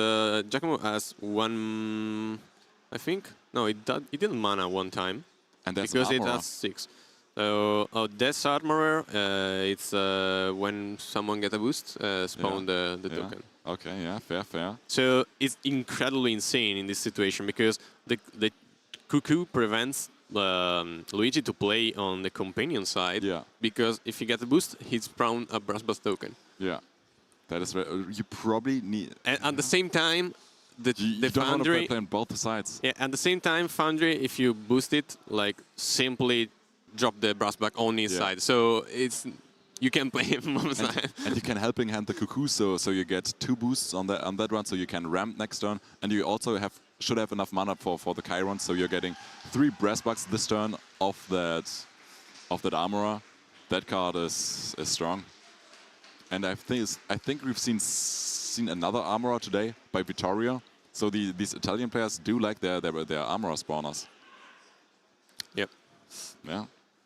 Speaker 6: Giacomo has 1, I think, no, it didn't mana 1 time,
Speaker 4: and that's
Speaker 6: because it has 6. Death Armorer, it's when someone gets a boost, spawn the token.
Speaker 4: Okay, yeah, fair.
Speaker 6: So it's incredibly insane in this situation because the Cuckoo prevents Luigi to play on the companion side.
Speaker 4: Yeah.
Speaker 6: Because if he gets a boost, he's spawned a Brass Bus token.
Speaker 4: Yeah. That is very, you probably need...
Speaker 6: And at the same time, the
Speaker 4: you don't
Speaker 6: Foundry...
Speaker 4: want to play on both sides.
Speaker 6: Yeah, at the same time, Foundry, if you boost it, like, simply drop the Brass back on his side. So it's... You can play him on the side.
Speaker 4: And you can helping hand the Cuckoo, so you get 2 boosts on that run, so you can ramp next turn. And you also should have enough mana for the Chiron, so you're getting 3 Brass bucks this turn off that Armorer. That card is strong. And I think we've seen another Armorer today by Vittorio. So these Italian players do like their Armorer spawners.
Speaker 6: Yep.
Speaker 4: Yeah.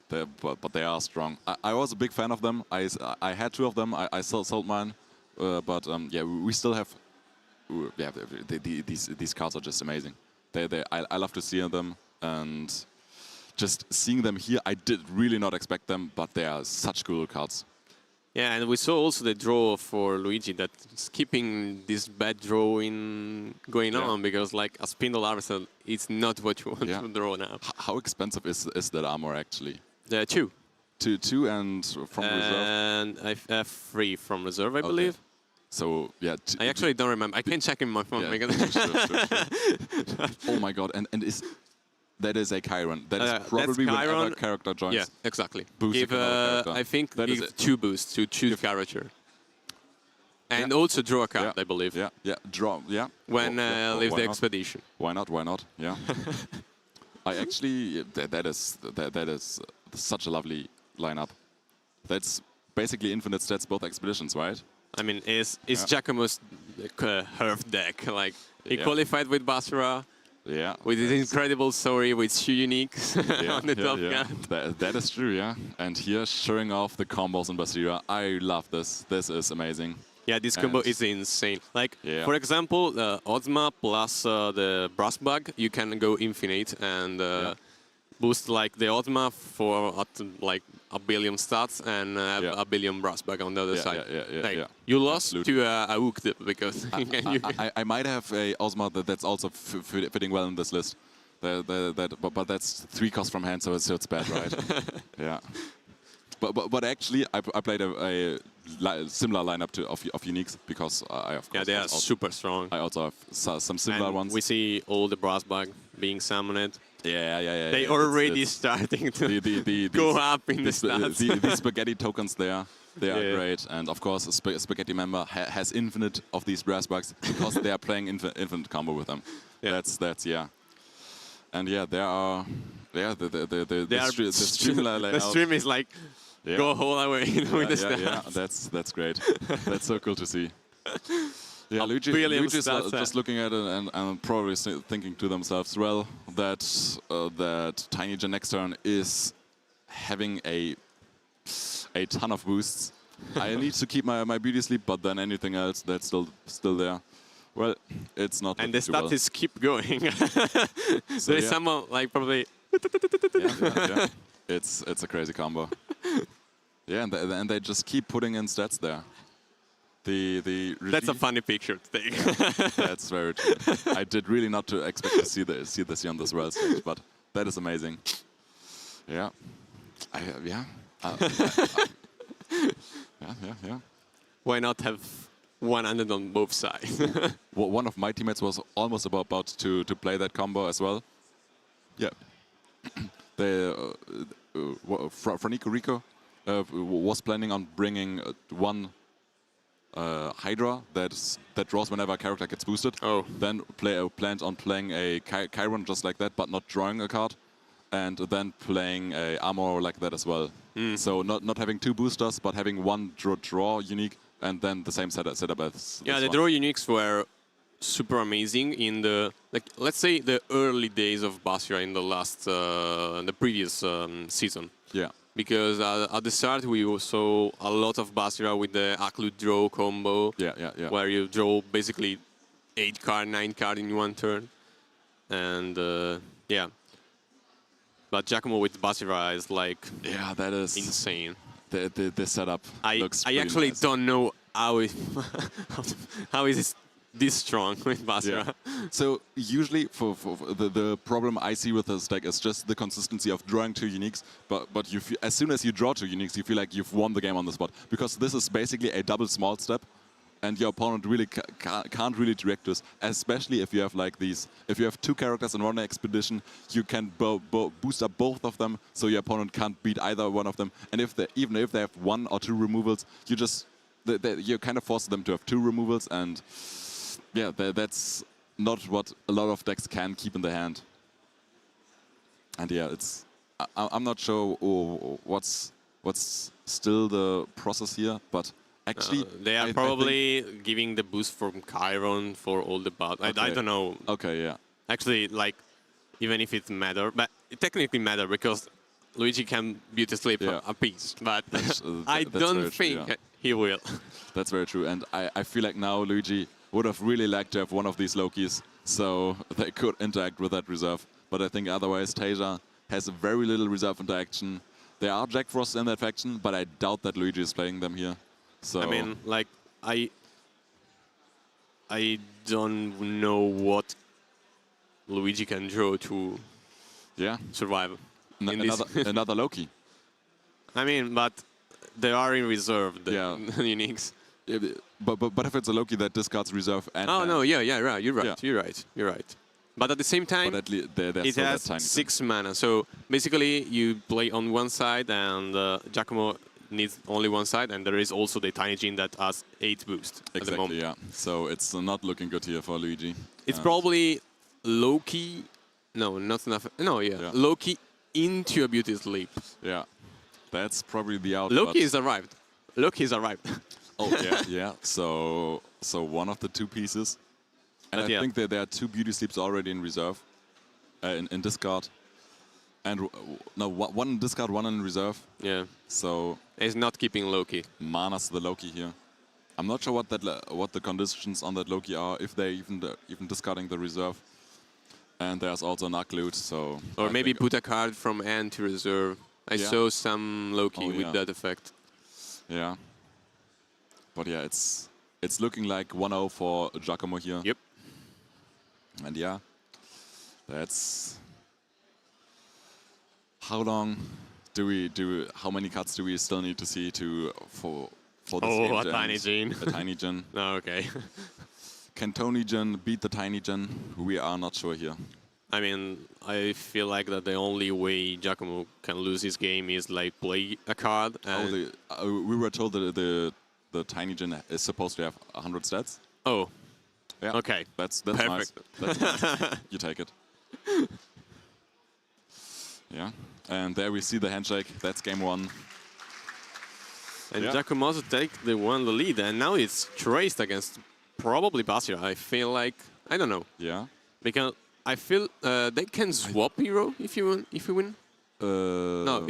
Speaker 4: But they are strong. I was a big fan of them. I had 2 of them. I sold mine. But yeah, we still have. Yeah, these cards are just amazing. I love to see them, and just seeing them here, I did really not expect them, but they are such cool cards.
Speaker 6: Yeah, and we saw also the draw for Luigi that's keeping this bad drawing going on, because like a Spindle Harvester, it's not what you want to draw now.
Speaker 4: How expensive is that armor actually?
Speaker 6: 2.
Speaker 4: 2 and from reserve?
Speaker 6: And I have 3 from reserve, I believe.
Speaker 4: So yeah,
Speaker 6: I actually don't remember. I can check in my phone.
Speaker 4: Sure. Oh my god! And that is a Chiron. That is probably whenever character joins.
Speaker 6: Yeah, exactly.
Speaker 4: Give,
Speaker 6: I think that give 2 boosts to choose character. And also draw a card, I believe.
Speaker 4: Yeah, draw. Yeah.
Speaker 6: When leave the expedition.
Speaker 4: Why not? Why not? Yeah. I actually that is such a lovely lineup. That's basically infinite stats, both expeditions, right?
Speaker 6: I mean, it's Giacomo's Herf deck. Like, he qualified with Basra.
Speaker 4: Yeah.
Speaker 6: With his incredible story with 2 uniques on the top card.
Speaker 4: That is true, yeah. And here, showing off the combos in Basira. I love this. This is amazing.
Speaker 6: Yeah, this combo is insane. Like, for example, Ozma plus the Brass Bug, you can go infinite and boost like the Ozma for like 1 billion stats and have 1 billion Brass Bug on the other side. You lost to a Hook because
Speaker 4: I might have a Ozma that's also fitting well in this list. But that's 3 costs from hand, so it's bad, right? Yeah. But actually, I played a similar lineup of uniques because I of course
Speaker 6: they are super strong.
Speaker 4: I also have some similar ones.
Speaker 6: We see all the Brass Bug being summoned.
Speaker 4: Yeah.
Speaker 6: They already starting to go up in the stats.
Speaker 4: The spaghetti tokens there, they are great. And of course, a spaghetti member has infinite of these Brass Bugs because they are playing infinite combo with them. That's And yeah, there are the
Speaker 6: stream is like go whole away with the stats.
Speaker 4: Yeah, that's great. That's so cool to see. Yeah, Luigi's just looking at it and probably thinking to themselves, well, that TinyGen next turn is having a ton of boosts. I need to keep my beauty sleep, but then anything else that's still there. Well, it's not.
Speaker 6: And the stats keep going. So there's someone like probably.
Speaker 4: Yeah. It's a crazy combo. Yeah, and they just keep putting in stats there. That's
Speaker 6: a funny picture to take.
Speaker 4: That's very true. I did really not to expect to see this here on this world stage, but that is amazing. Yeah. Yeah.
Speaker 6: Why not have 100 on both sides?
Speaker 4: One of my teammates was almost about to play that combo as well. Yeah. Rinku was planning on bringing 1 Hydra that draws whenever a character gets boosted. Then planned on playing a Chiron just like that, but not drawing a card, and then playing a Armor like that as well. So not having 2 boosters, but having 1 draw unique, and then the same setup as
Speaker 6: the draw uniques were super amazing in the let's say the early days of Basra in the previous season.
Speaker 4: Yeah.
Speaker 6: Because at the start we saw a lot of Basra with the Aklut draw combo.
Speaker 4: Yeah.
Speaker 6: Where you draw basically 8 card, 9 card in 1 turn. And yeah. But Giacomo with Basira is like
Speaker 4: that is
Speaker 6: insane.
Speaker 4: The setup looks
Speaker 6: I actually
Speaker 4: nice.
Speaker 6: don't know how is it this strong with Basira.
Speaker 4: Yeah. So usually for the problem I see with this deck is just the consistency of drawing 2 uniques, but you feel, as soon as you draw 2 uniques, you feel like you've won the game on the spot, because this is basically a double small step, and your opponent really can't really direct this, especially if you have like these. If you have 2 characters in one expedition, you can boost up both of them, so your opponent can't beat either one of them. And even if they have 1 or 2 removals, you kind of force them to have 2 removals, and yeah, that's not what a lot of decks can keep in the hand. And yeah, I'm not sure what's still the process here, but actually
Speaker 6: they are probably giving the boost from Chiron for all the bugs.
Speaker 4: Okay.
Speaker 6: I don't know.
Speaker 4: Okay, yeah.
Speaker 6: Actually, like, even if it matter, but it technically matter because Luigi can beauty sleep a piece, but I don't think he will.
Speaker 4: That's very true, and I feel like now Luigi would have really liked to have one of these Lokis, so they could interact with that reserve. But I think otherwise Tasia has very little reserve interaction. There are Jack Frosts in that faction, but I doubt that Luigi is playing them here. So
Speaker 6: I mean, like, I don't know what Luigi can draw to survive.
Speaker 4: Another Loki.
Speaker 6: I mean, but they are in reserve, the uniques.
Speaker 4: But if it's a Loki that discards reserve and...
Speaker 6: Oh, no, right. You're right. But at the same time, it has 6 mana. So basically, you play on one side, and Giacomo needs only one side, and there is also the Tiny Gene that has 8 boost at the moment.
Speaker 4: Yeah. So it's not looking good here for Luigi.
Speaker 6: It's probably Loki... No, not enough. No, Loki into a beauty sleep.
Speaker 4: Yeah. That's probably the out.
Speaker 6: Loki is arrived.
Speaker 4: Oh, yeah. So one of the 2 pieces. And I think that there are 2 beauty sleeps already in reserve, in discard. And no, 1 in discard, 1 in reserve.
Speaker 6: Yeah.
Speaker 4: So
Speaker 6: he's not keeping Loki.
Speaker 4: Mana's the Loki here. I'm not sure what the conditions on that Loki are, if they're even discarding the reserve. And there's also an Loot, so...
Speaker 6: Or maybe put a card from end to reserve. I saw some Loki with that effect.
Speaker 4: Yeah. But yeah, it's looking like 1-0 for Giacomo here.
Speaker 6: Yep.
Speaker 4: And yeah, that's... How long do we how many cuts do we still need to see for this game?
Speaker 6: A Tiny Gene.
Speaker 4: A Tiny Gene.
Speaker 6: No, okay.
Speaker 4: Can Tony Gene beat the Tiny Gene? We are not sure here.
Speaker 6: I mean, I feel like that the only way Giacomo can lose his game is like play a card. And
Speaker 4: we were told that the Tiny Gene is supposed to have 100 stats.
Speaker 6: Oh.
Speaker 4: Yeah.
Speaker 6: Okay.
Speaker 4: That's
Speaker 6: perfect.
Speaker 4: Nice. That's nice. You take it. Yeah. And there we see the handshake. That's game 1.
Speaker 6: And Giacomozu take the lead, and now it's traced against probably Basira. I feel like, I don't know.
Speaker 4: Yeah.
Speaker 6: Because I feel they can swap hero if you win. No.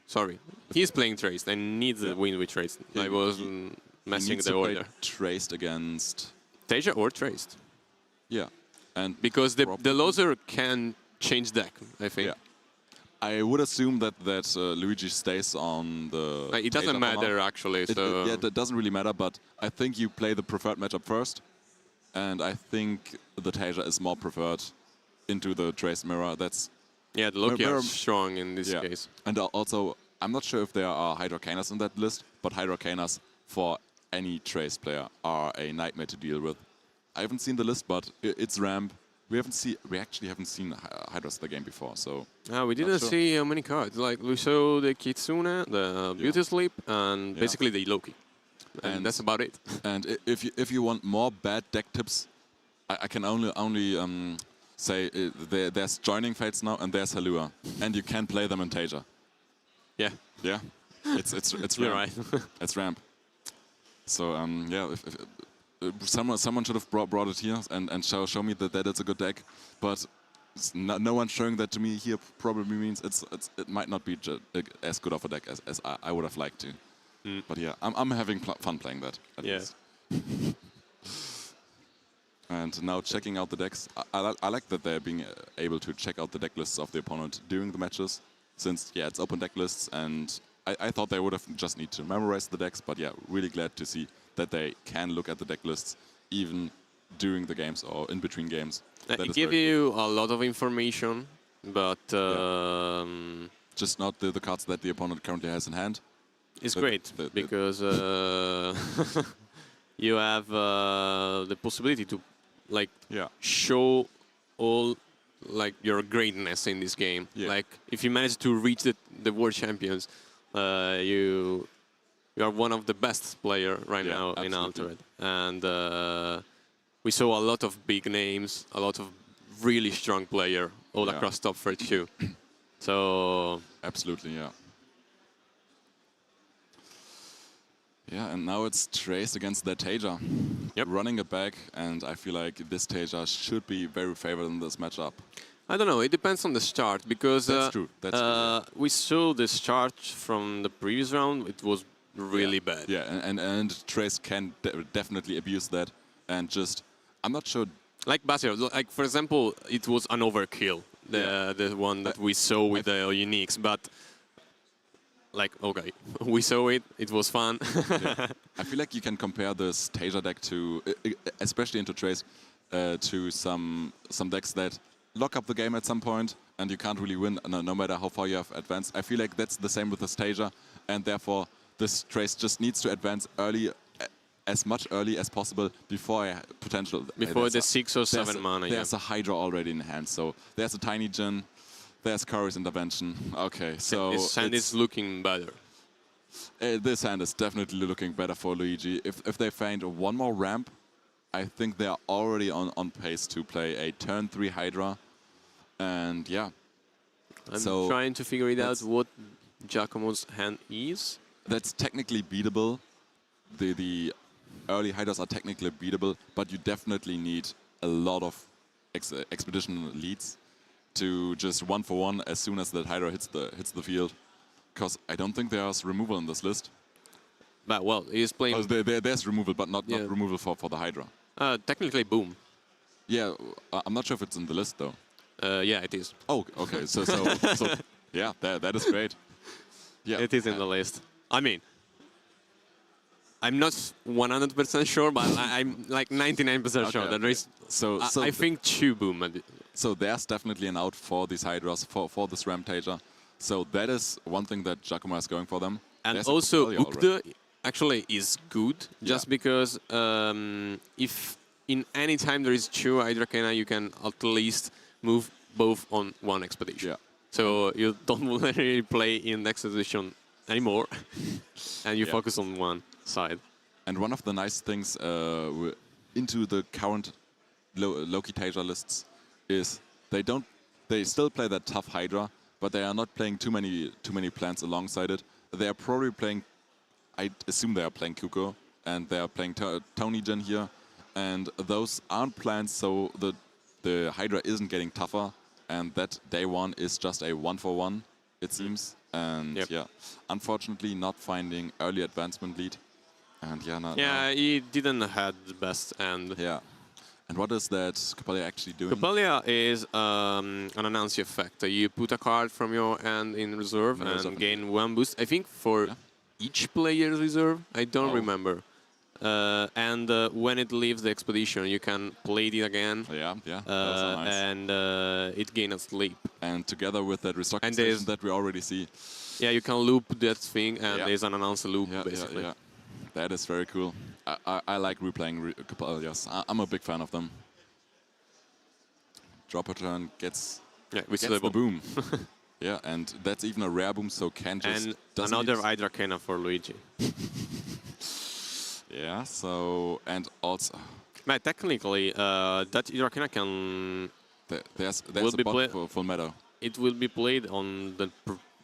Speaker 6: Sorry, he's playing traced and needs a win with traced. I was messing the order.
Speaker 4: Traced against
Speaker 6: Tasia or traced.
Speaker 4: Yeah, and
Speaker 6: because the loser can change deck, I think.
Speaker 4: Yeah. I would assume that Luigi stays on the...
Speaker 6: It doesn't matter, actually.
Speaker 4: It doesn't really matter, but I think you play the preferred matchup first, and I think the Tasia is more preferred into the Trace Mirror.
Speaker 6: Yeah, the Loki are strong in this case.
Speaker 4: And also, I'm not sure if there are Hydrocanas in that list, but Hydrocanas for any Trace player are a nightmare to deal with. I haven't seen the list, but it's ramp. We actually haven't seen Hydras in the game before, so...
Speaker 6: we didn't see how many cards. Like, we saw the Kitsune, the Beauty Sleep, and basically the Loki. And that's about it.
Speaker 4: And if you want more bad deck tips, I can only say there's Joining Fates now, and there's Halua. And you can play them in Tasia.
Speaker 6: Yeah.
Speaker 4: Yeah. It's ramp.
Speaker 6: You're right.
Speaker 4: It's ramp. So, if someone should have brought it here and show me that it's a good deck, but no one showing that to me here probably means it might not be as good of a deck as I would have liked to. But yeah, I'm having fun playing that. At least. And now checking out the decks. I like that they're being able to check out the deck lists of the opponent during the matches, since, yeah, it's open deck lists, and I thought they would have just need to memorize the decks, but yeah, really glad to see that they can look at the deck lists even during the games or in between games.
Speaker 6: It gives you a lot of information, but...
Speaker 4: just not the cards that the opponent currently has in hand.
Speaker 6: It's great, because you have the possibility to show all your greatness in this game. Like if you manage to reach the world champions, you are one of the best player right now in Altered. And we saw a lot of big names, a lot of really strong player all across top 32. So
Speaker 4: absolutely, yeah. Yeah, and now it's Trace against their Taja. Running it back, and I feel like this Taja should be very favored in this matchup.
Speaker 6: I don't know, it depends on the start, because
Speaker 4: that's true.
Speaker 6: We saw the start from the previous round, it was really bad.
Speaker 4: Yeah, and Trace can definitely abuse that, and just, I'm not sure...
Speaker 6: Like Basil, like for example, it was an overkill, the one that we saw with the uniques, but... Like, okay, we saw it, it was fun.
Speaker 4: I feel like you can compare this Taja deck to, especially into Trace, to some decks that lock up the game at some point and you can't really win no matter how far you have advanced. I feel like that's the same with this Taja, and therefore this Trace just needs to advance early, as much early as possible before potential.
Speaker 6: Before the 6 or 7 mana.
Speaker 4: There's a Hydra already in hand, so there's a Tiny Djinn. There's Curry's intervention. Okay, so
Speaker 6: this hand is looking better.
Speaker 4: This hand is definitely looking better for Luigi. If they find one more ramp, I think they're already on pace to play a turn 3 Hydra. And yeah.
Speaker 6: I'm trying to figure it out what Giacomo's hand is.
Speaker 4: That's technically beatable. The early Hydras are technically beatable, but you definitely need a lot of expedition leads to just 1-for-1 as soon as that Hydra hits the field, because I don't think there's removal on this list.
Speaker 6: But well, he's playing.
Speaker 4: Oh, there's removal, but not removal for the Hydra.
Speaker 6: Technically, boom.
Speaker 4: Yeah, I'm not sure if it's in the list though.
Speaker 6: Yeah, it is.
Speaker 4: Oh, okay. So yeah, that is great. Yeah,
Speaker 6: it is in the list. I mean, I'm not 100% sure, but I'm like 99% sure that there is. I think 2 boom.
Speaker 4: So there's definitely an out for these Hydras, for this Rampager. So that is one thing that Giacomo is going for them.
Speaker 6: And there's also Ukde actually is good, just because if in any time there is 2 Hydra Canna, you can at least move both on one expedition. Yeah. So you don't really play in next edition anymore, and you focus on one side.
Speaker 4: And one of the nice things into the current Loki Taja lists is they still play that tough Hydra, but they are not playing too many plants alongside it. They are probably playing, I assume they are playing Kuko, and they are playing Tony Djinn here, and those aren't plants, so the Hydra isn't getting tougher, and that day 1 is just a 1-for-1, it seems. And yeah, unfortunately not finding early advancement lead. And
Speaker 6: he didn't have the best end.
Speaker 4: Yeah. And what is that Capalia actually doing?
Speaker 6: Capalia is an announce effect. You put a card from your hand in reserve and gain 1 boost. I think for each player's reserve. I don't remember. And when it leaves the expedition, you can play it again.
Speaker 4: Yeah.
Speaker 6: Nice. And it gains a sleep.
Speaker 4: And together with that restock station that we already see.
Speaker 6: Yeah, you can loop that thing, and there's an announce loop, basically.
Speaker 4: Yeah. That is very cool. I like replaying Capalias. I'm a big fan of them. Drop a turn, gets the boom. Yeah, and that's even a rare boom, so can just...
Speaker 6: And another Hydra Canna for Luigi.
Speaker 4: Yeah, so... And also...
Speaker 6: But technically, that Hydra Canna can...
Speaker 4: There's a bot for full meta.
Speaker 6: It will be played on the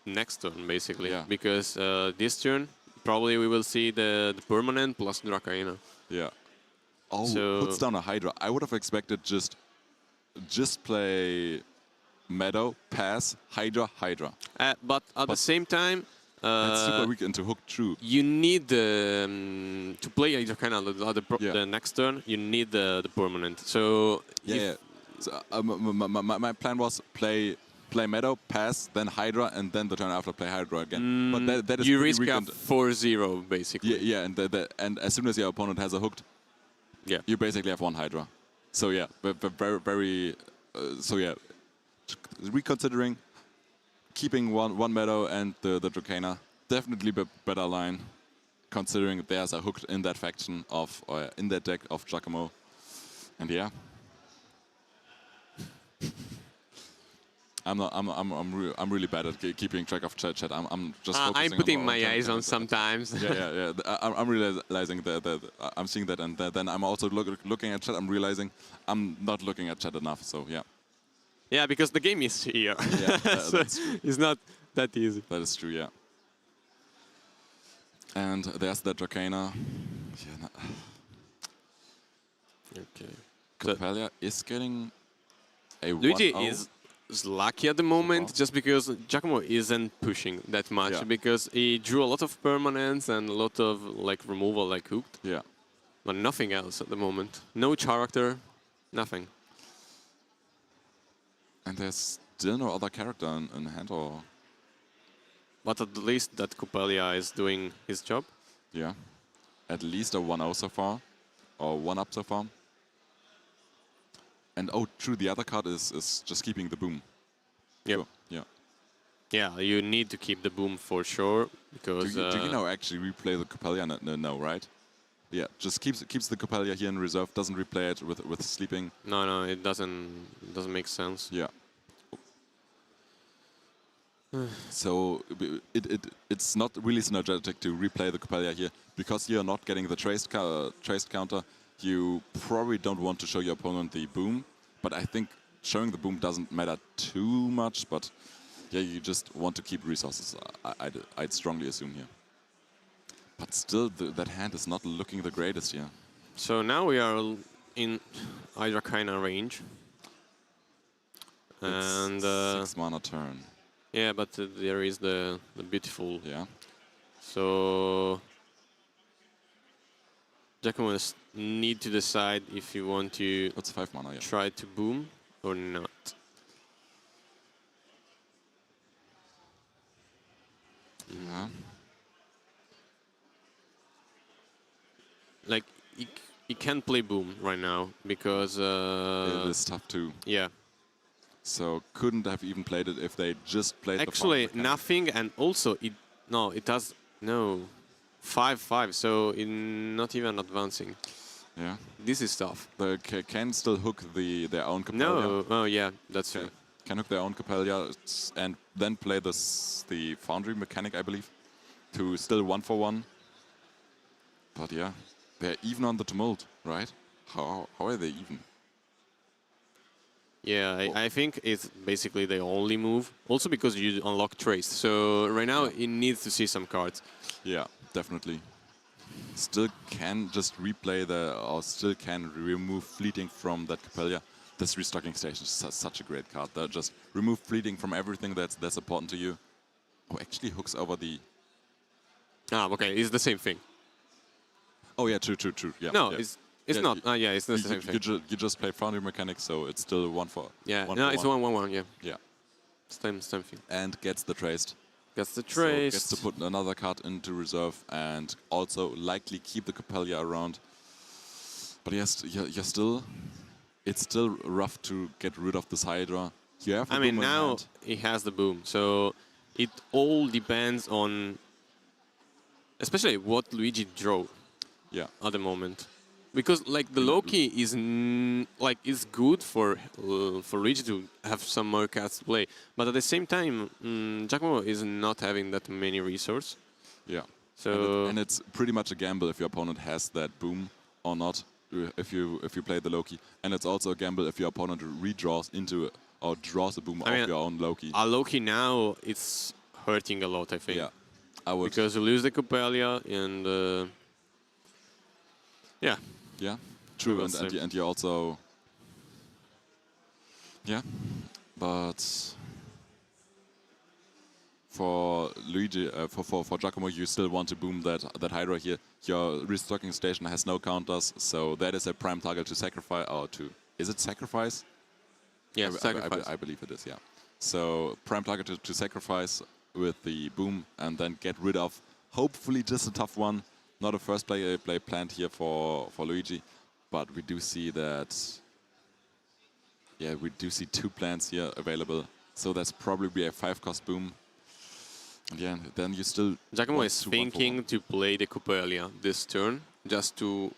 Speaker 6: next turn, basically. Yeah. Because this turn, probably we will see the permanent plus Dracaena.
Speaker 4: Yeah. Oh, so puts down a Hydra. I would have expected just play Meadow, pass, Hydra.
Speaker 6: But at the same time,
Speaker 4: That's super weak into hook, true.
Speaker 6: You need to play the next turn. You need the permanent. So
Speaker 4: So, my plan was play Meadow, pass, then Hydra, and then the turn after play Hydra again. But that is
Speaker 6: you risk a 4-0 basically.
Speaker 4: Yeah, and as soon as your opponent has a hooked, you basically have one Hydra. So yeah, very. So yeah, reconsidering keeping one Meadow and the Dracana, definitely better line, considering there's a hooked in that faction of in that deck of Giacomo, and yeah. I'm really bad at keeping track of chat. I'm just focusing
Speaker 6: I'm putting
Speaker 4: on
Speaker 6: my eyes on sometimes.
Speaker 4: Yeah. I'm realizing that I'm seeing that, and then I'm also looking at chat. I'm realizing I'm not looking at chat enough. So yeah.
Speaker 6: Yeah, because the game is here.
Speaker 4: Yeah,
Speaker 6: so it's not that easy.
Speaker 4: That is true. Yeah. And there's the Dracana. Yeah.
Speaker 6: Okay.
Speaker 4: Copelia is getting a
Speaker 6: Luigi
Speaker 4: 1-0.
Speaker 6: is lucky at the moment just because Giacomo isn't pushing that much because he drew a lot of permanents and a lot of like removal like hooked.
Speaker 4: Yeah.
Speaker 6: But nothing else at the moment. No character, nothing.
Speaker 4: And there's still no other character in hand or...
Speaker 6: But at least that Copelia is doing his job.
Speaker 4: Yeah. At least a 1-0 so far. Or 1-up so far. And oh, true, the other card is just keeping the boom.
Speaker 6: Yep.
Speaker 4: Sure. Yeah.
Speaker 6: Yeah, you need to keep the boom for sure because.
Speaker 4: Do you now actually replay the Copelia? No, right? Yeah, just keeps the Copelia here in reserve. Doesn't replay it with sleeping.
Speaker 6: No, it doesn't make sense.
Speaker 4: Yeah. So it's not really synergetic to replay the Copelia here because you're not getting the traced counter. You probably don't want to show your opponent the boom, but I think showing the boom doesn't matter too much. But yeah, you just want to keep resources. I'd strongly assume here. But still, that hand is not looking the greatest here.
Speaker 6: So now we are in Hydra kind of range. And
Speaker 4: 6 mana turn.
Speaker 6: Yeah, but there is the beautiful.
Speaker 4: Yeah.
Speaker 6: So Giacomo need to decide if you want to.
Speaker 4: That's 5 mana. Yeah.
Speaker 6: Try to boom or not.
Speaker 4: Yeah.
Speaker 6: Like he can't play boom right now because
Speaker 4: it is tough too.
Speaker 6: Yeah.
Speaker 4: So couldn't have even played it if they just played.
Speaker 6: Actually, nothing, and also it has 5/5, so not even advancing.
Speaker 4: Yeah.
Speaker 6: This is tough.
Speaker 4: They can still hook their own Copelia.
Speaker 6: No, oh yeah, that's true.
Speaker 4: Can hook their own Copelia and then play the Foundry mechanic, I believe, to still 1-for-1. But yeah, they're even on the Tumult, right? How are they even?
Speaker 6: Yeah, I think it's basically the only move. Also because you unlock Trace. So right now it needs to see some cards.
Speaker 4: Yeah, definitely. Still can just replay or still can remove Fleeting from that Copelia. This Restocking Station is such a great card. Just remove Fleeting from everything that's important to you. Oh, actually hooks over the...
Speaker 6: Ah, okay, it's the same thing.
Speaker 4: Oh yeah, true. Yeah.
Speaker 6: No,
Speaker 4: yeah.
Speaker 6: It's not. Yeah, it's not the same thing.
Speaker 4: You just play Foundry Mechanics, so it's still 1-for.
Speaker 6: Yeah, no, it's 1/1. Yeah.
Speaker 4: Yeah.
Speaker 6: Same thing.
Speaker 4: And gets the traced.
Speaker 6: Gets the trace.
Speaker 4: So gets to put another card into reserve and also likely keep the Copelia around. But yes, you're still. It's still rough to get rid of this Hydra. You have.
Speaker 6: I mean, now he has the boom, so it all depends on, especially what Luigi drew.
Speaker 4: Yeah.
Speaker 6: At the moment. Because like the Loki is good for Luigi to have some more cards to play, but at the same time, Giacomo is not having that many resources.
Speaker 4: Yeah.
Speaker 6: So
Speaker 4: and it's pretty much a gamble if your opponent has that boom or not. If you play the Loki, and it's also a gamble if your opponent redraws into or draws a boom off your own Loki.
Speaker 6: A Loki now it's hurting a lot, I think.
Speaker 4: Yeah. I would.
Speaker 6: Because you lose the Copelia and yeah.
Speaker 4: Yeah, true, and you also, yeah, but for Luigi, for Giacomo, you still want to boom that Hydra here. Your restocking station has no counters, so that is a prime target to sacrifice, or to... Is it sacrifice?
Speaker 6: Yeah, sacrifice.
Speaker 4: I believe it is, yeah. So prime target to sacrifice with the boom and then get rid of, hopefully just a tough one. Not a first play planned here for Luigi, but we do see that... Yeah, we do see 2 plants here available. So that's probably a 5-cost boom. And yeah, then you still...
Speaker 6: Giacomo is thinking to play the Coppelia this turn, just to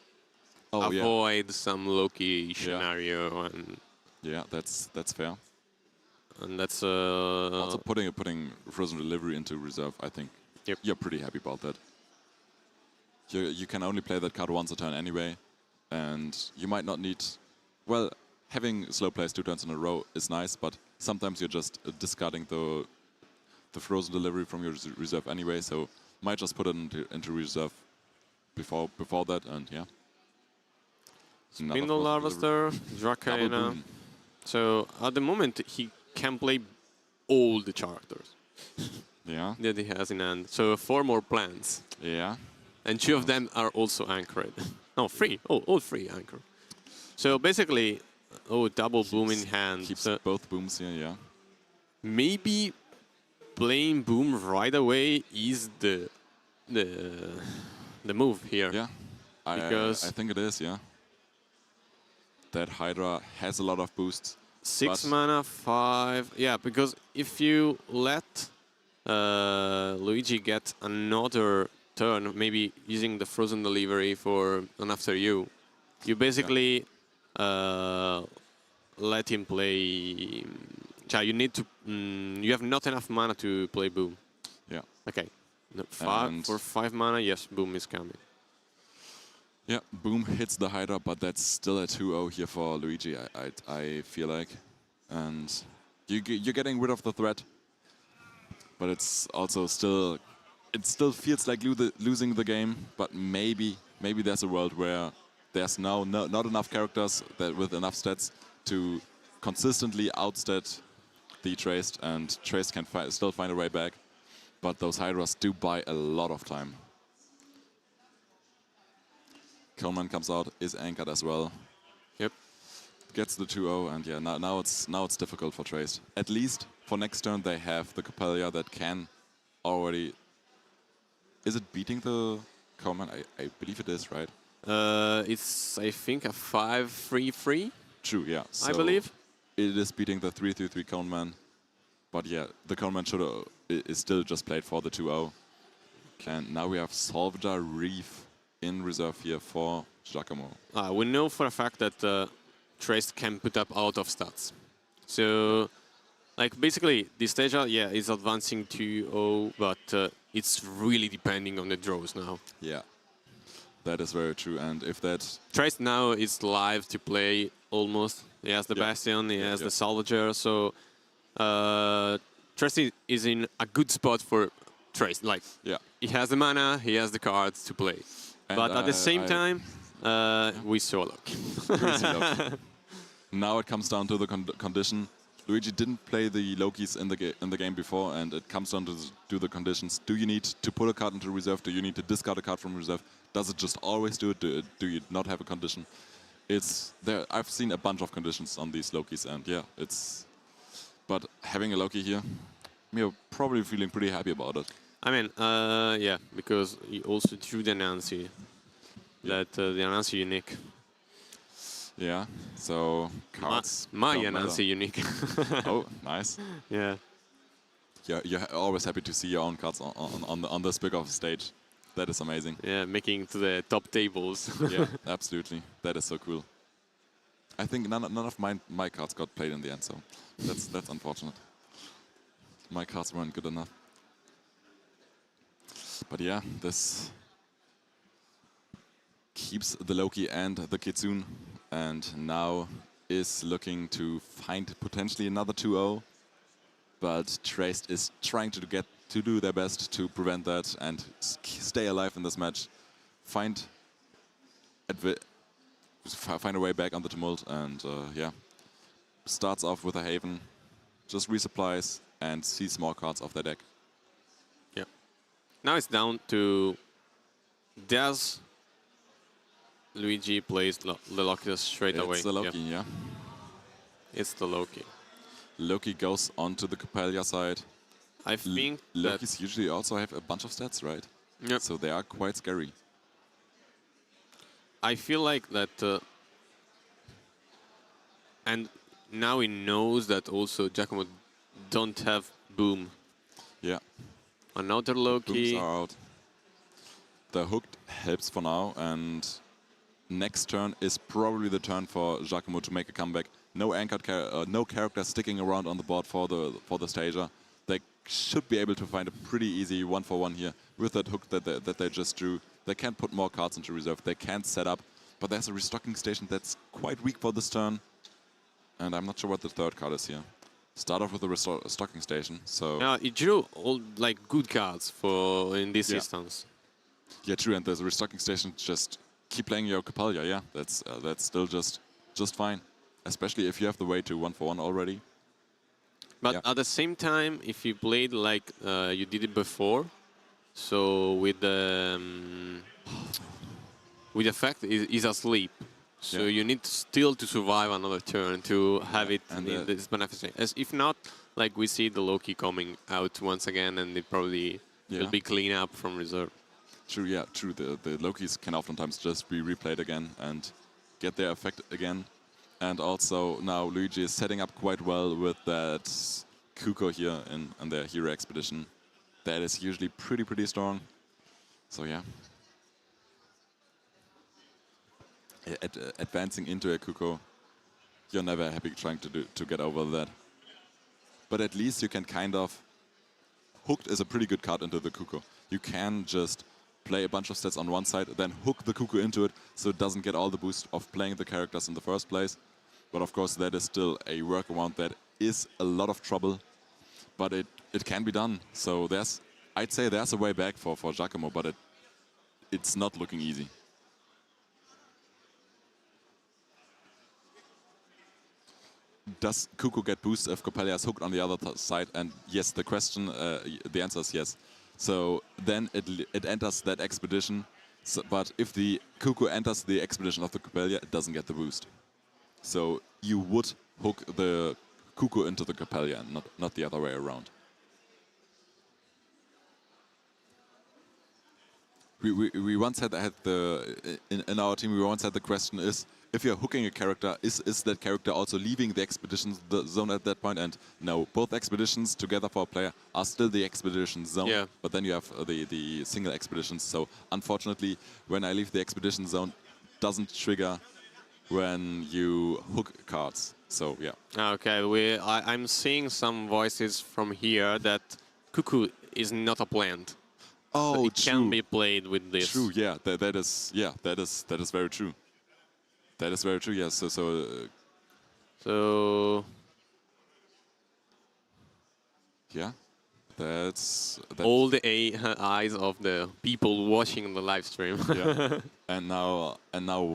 Speaker 6: avoid some low-key scenario. And
Speaker 4: yeah, that's fair.
Speaker 6: And that's...
Speaker 4: also putting Frozen Delivery into reserve, I think.
Speaker 6: Yep.
Speaker 4: You're pretty happy about that. You can only play that card once a turn anyway, and you might not need... Well, having slow plays 2 turns in a row is nice, but sometimes you're just discarding the Frozen Delivery from your reserve anyway, so might just put it into reserve before that, and yeah.
Speaker 6: Spindle Harvester, Dracaena. So at the moment he can play all the characters.
Speaker 4: Yeah.
Speaker 6: That he has in hand. So 4 more plants.
Speaker 4: Yeah.
Speaker 6: And 2 of them are also anchored. No, 3. Oh, all 3 anchored. So basically, double boom in hand.
Speaker 4: Keeps both booms here, yeah.
Speaker 6: Maybe playing boom right away is the move here.
Speaker 4: Yeah,
Speaker 6: because
Speaker 4: I think it is, yeah. That Hydra has a lot of boosts.
Speaker 6: 6 mana, 5. Yeah, because if you let Luigi get another turn, maybe using the Frozen Delivery for an after you basically let him play. You need to. You have not enough mana to play boom.
Speaker 4: Yeah.
Speaker 6: Okay. No, for 5 mana, yes, boom is coming.
Speaker 4: Yeah, boom hits the Hydra, but that's still a 2-0 here for Luigi. I feel like, and you're getting rid of the threat, but it's also still. It still feels like losing the game, but maybe there's a world where there's now not enough characters that with enough stats to consistently outstat the Traced, and Traced can still find a way back, but those Hydras do buy a lot of time. Coleman comes out, is anchored as well.
Speaker 6: Yep.
Speaker 4: Gets the 2-0, and yeah, now it's difficult for Traced. At least for next turn they have the Coppelia that can already... Is it beating the Coleman? I believe it is, right?
Speaker 6: It's, I think, a 5-3-3.
Speaker 4: True, yeah. So
Speaker 6: I believe.
Speaker 4: It is beating the 3-3-3 Coleman. But yeah, the Coleman is still just played for the 2-0. And now we have Salvager Reef in reserve here for Giacomo.
Speaker 6: We know for a fact that Traced can put up a lot of stats. So, like, basically, this stage, is advancing 2-0, but it's really depending on the draws now.
Speaker 4: Yeah, that is very true. And if that...
Speaker 6: Traced now is live to play almost. He has the Bastion, he has the Salvager, so Traced is in a good spot for Traced. Like, he has the mana, he has the cards to play. And but at the same time, we saw luck.
Speaker 4: Now it comes down to the condition. Luigi didn't play the Lokis in the game before, and it comes down to the conditions. Do you need to put a card into reserve? Do you need to discard a card from reserve? Does it just always do it? Do you not have a condition? It's there. I've seen a bunch of conditions on these Lokis, and yeah, it's. But having a Loki here, we're probably feeling pretty happy about it.
Speaker 6: I mean, yeah, because he also drew the Anansi. That the Anansi unique.
Speaker 4: Yeah, so cards.
Speaker 6: My Anansi unique.
Speaker 4: Oh, nice.
Speaker 6: Yeah.
Speaker 4: You're always happy to see your own cards on this big of a stage. That is amazing.
Speaker 6: Yeah, making to the top tables.
Speaker 4: Yeah, absolutely. That is so cool. I think none of my cards got played in the end, so that's unfortunate. My cards weren't good enough. But yeah, this keeps the Loki and the Kitsune, and now is looking to find potentially another 2-0. But Traced is trying to do their best to prevent that and stay alive in this match. Find a way back on the Tumult, and yeah, starts off with a Haven, just resupplies and sees more cards off their deck.
Speaker 6: Now it's down to does Luigi plays the Loki straight away?
Speaker 4: It's the Loki, yeah.
Speaker 6: It's the Loki.
Speaker 4: Loki goes onto the Capella side.
Speaker 6: I think
Speaker 4: Lokis usually also have a bunch of stats, right?
Speaker 6: Yep.
Speaker 4: So they are quite scary.
Speaker 6: I feel like that, and now he knows that also Giacomo don't have Boom.
Speaker 4: Yeah.
Speaker 6: Another Loki.
Speaker 4: Booms are out. The hooked helps for now, and next turn is probably the turn for Giacomo to make a comeback. No anchored, no character sticking around on the board for the stager. They should be able to find a pretty easy 1-for-1 here with that hook that they just drew. They can't put more cards into reserve. They can't set up, but there's a restocking station that's quite weak for this turn. And I'm not sure what the third card is here. Start off with the restocking station. So
Speaker 6: yeah, he drew all like good cards for in this instance.
Speaker 4: Yeah, true. And there's a restocking station. Just keep playing your Capella. Yeah, that's still just fine, especially if you have the way to 1-for-1 already.
Speaker 6: But at the same time, if you played like you did it before, so with the effect is asleep. So you need still to survive another turn to have it in this benefit. As if not, like we see the Loki coming out once again, and it probably will be clean up from reserve.
Speaker 4: True, yeah, true. The Lokis can oftentimes just be replayed again and get their effect again. And also now Luigi is setting up quite well with that Kuko here in their hero expedition. That is usually pretty strong. So yeah. Advancing into a Kuko, you're never happy trying to get over that. But at least you can kind of... Hooked is a pretty good card into the Kuko. You can just play a bunch of stats on one side, then hook the Kuko into it so it doesn't get all the boost of playing the characters in the first place. But of course that is still a workaround that is a lot of trouble. But it can be done. So I'd say there's a way back for Giacomo, but it's not looking easy. Does Kuko get boost if Capella is hooked on the other side? And yes, the answer is yes. So then it enters that expedition. So, but if the Kuko enters the expedition of the Capella, it doesn't get the boost. So you would hook the Kuko into the Capella, and not the other way around. We once had in our team. We once had the question: is if you're hooking a character, is that character also leaving the expedition zone at that point? And no, both expeditions together for a player are still the expedition zone.
Speaker 6: Yeah.
Speaker 4: But then you have the single expeditions. So unfortunately, when I leave the expedition zone, doesn't trigger when you hook cards. So yeah.
Speaker 6: Okay, I'm seeing some voices from here that Kuko is not a plant.
Speaker 4: Oh,
Speaker 6: so it
Speaker 4: true.
Speaker 6: can be played with this.
Speaker 4: True, yeah, that is very true. That is very true. Yes.
Speaker 6: So
Speaker 4: yeah, that's
Speaker 6: all the eyes of the people watching the live stream.
Speaker 4: Yeah. And now,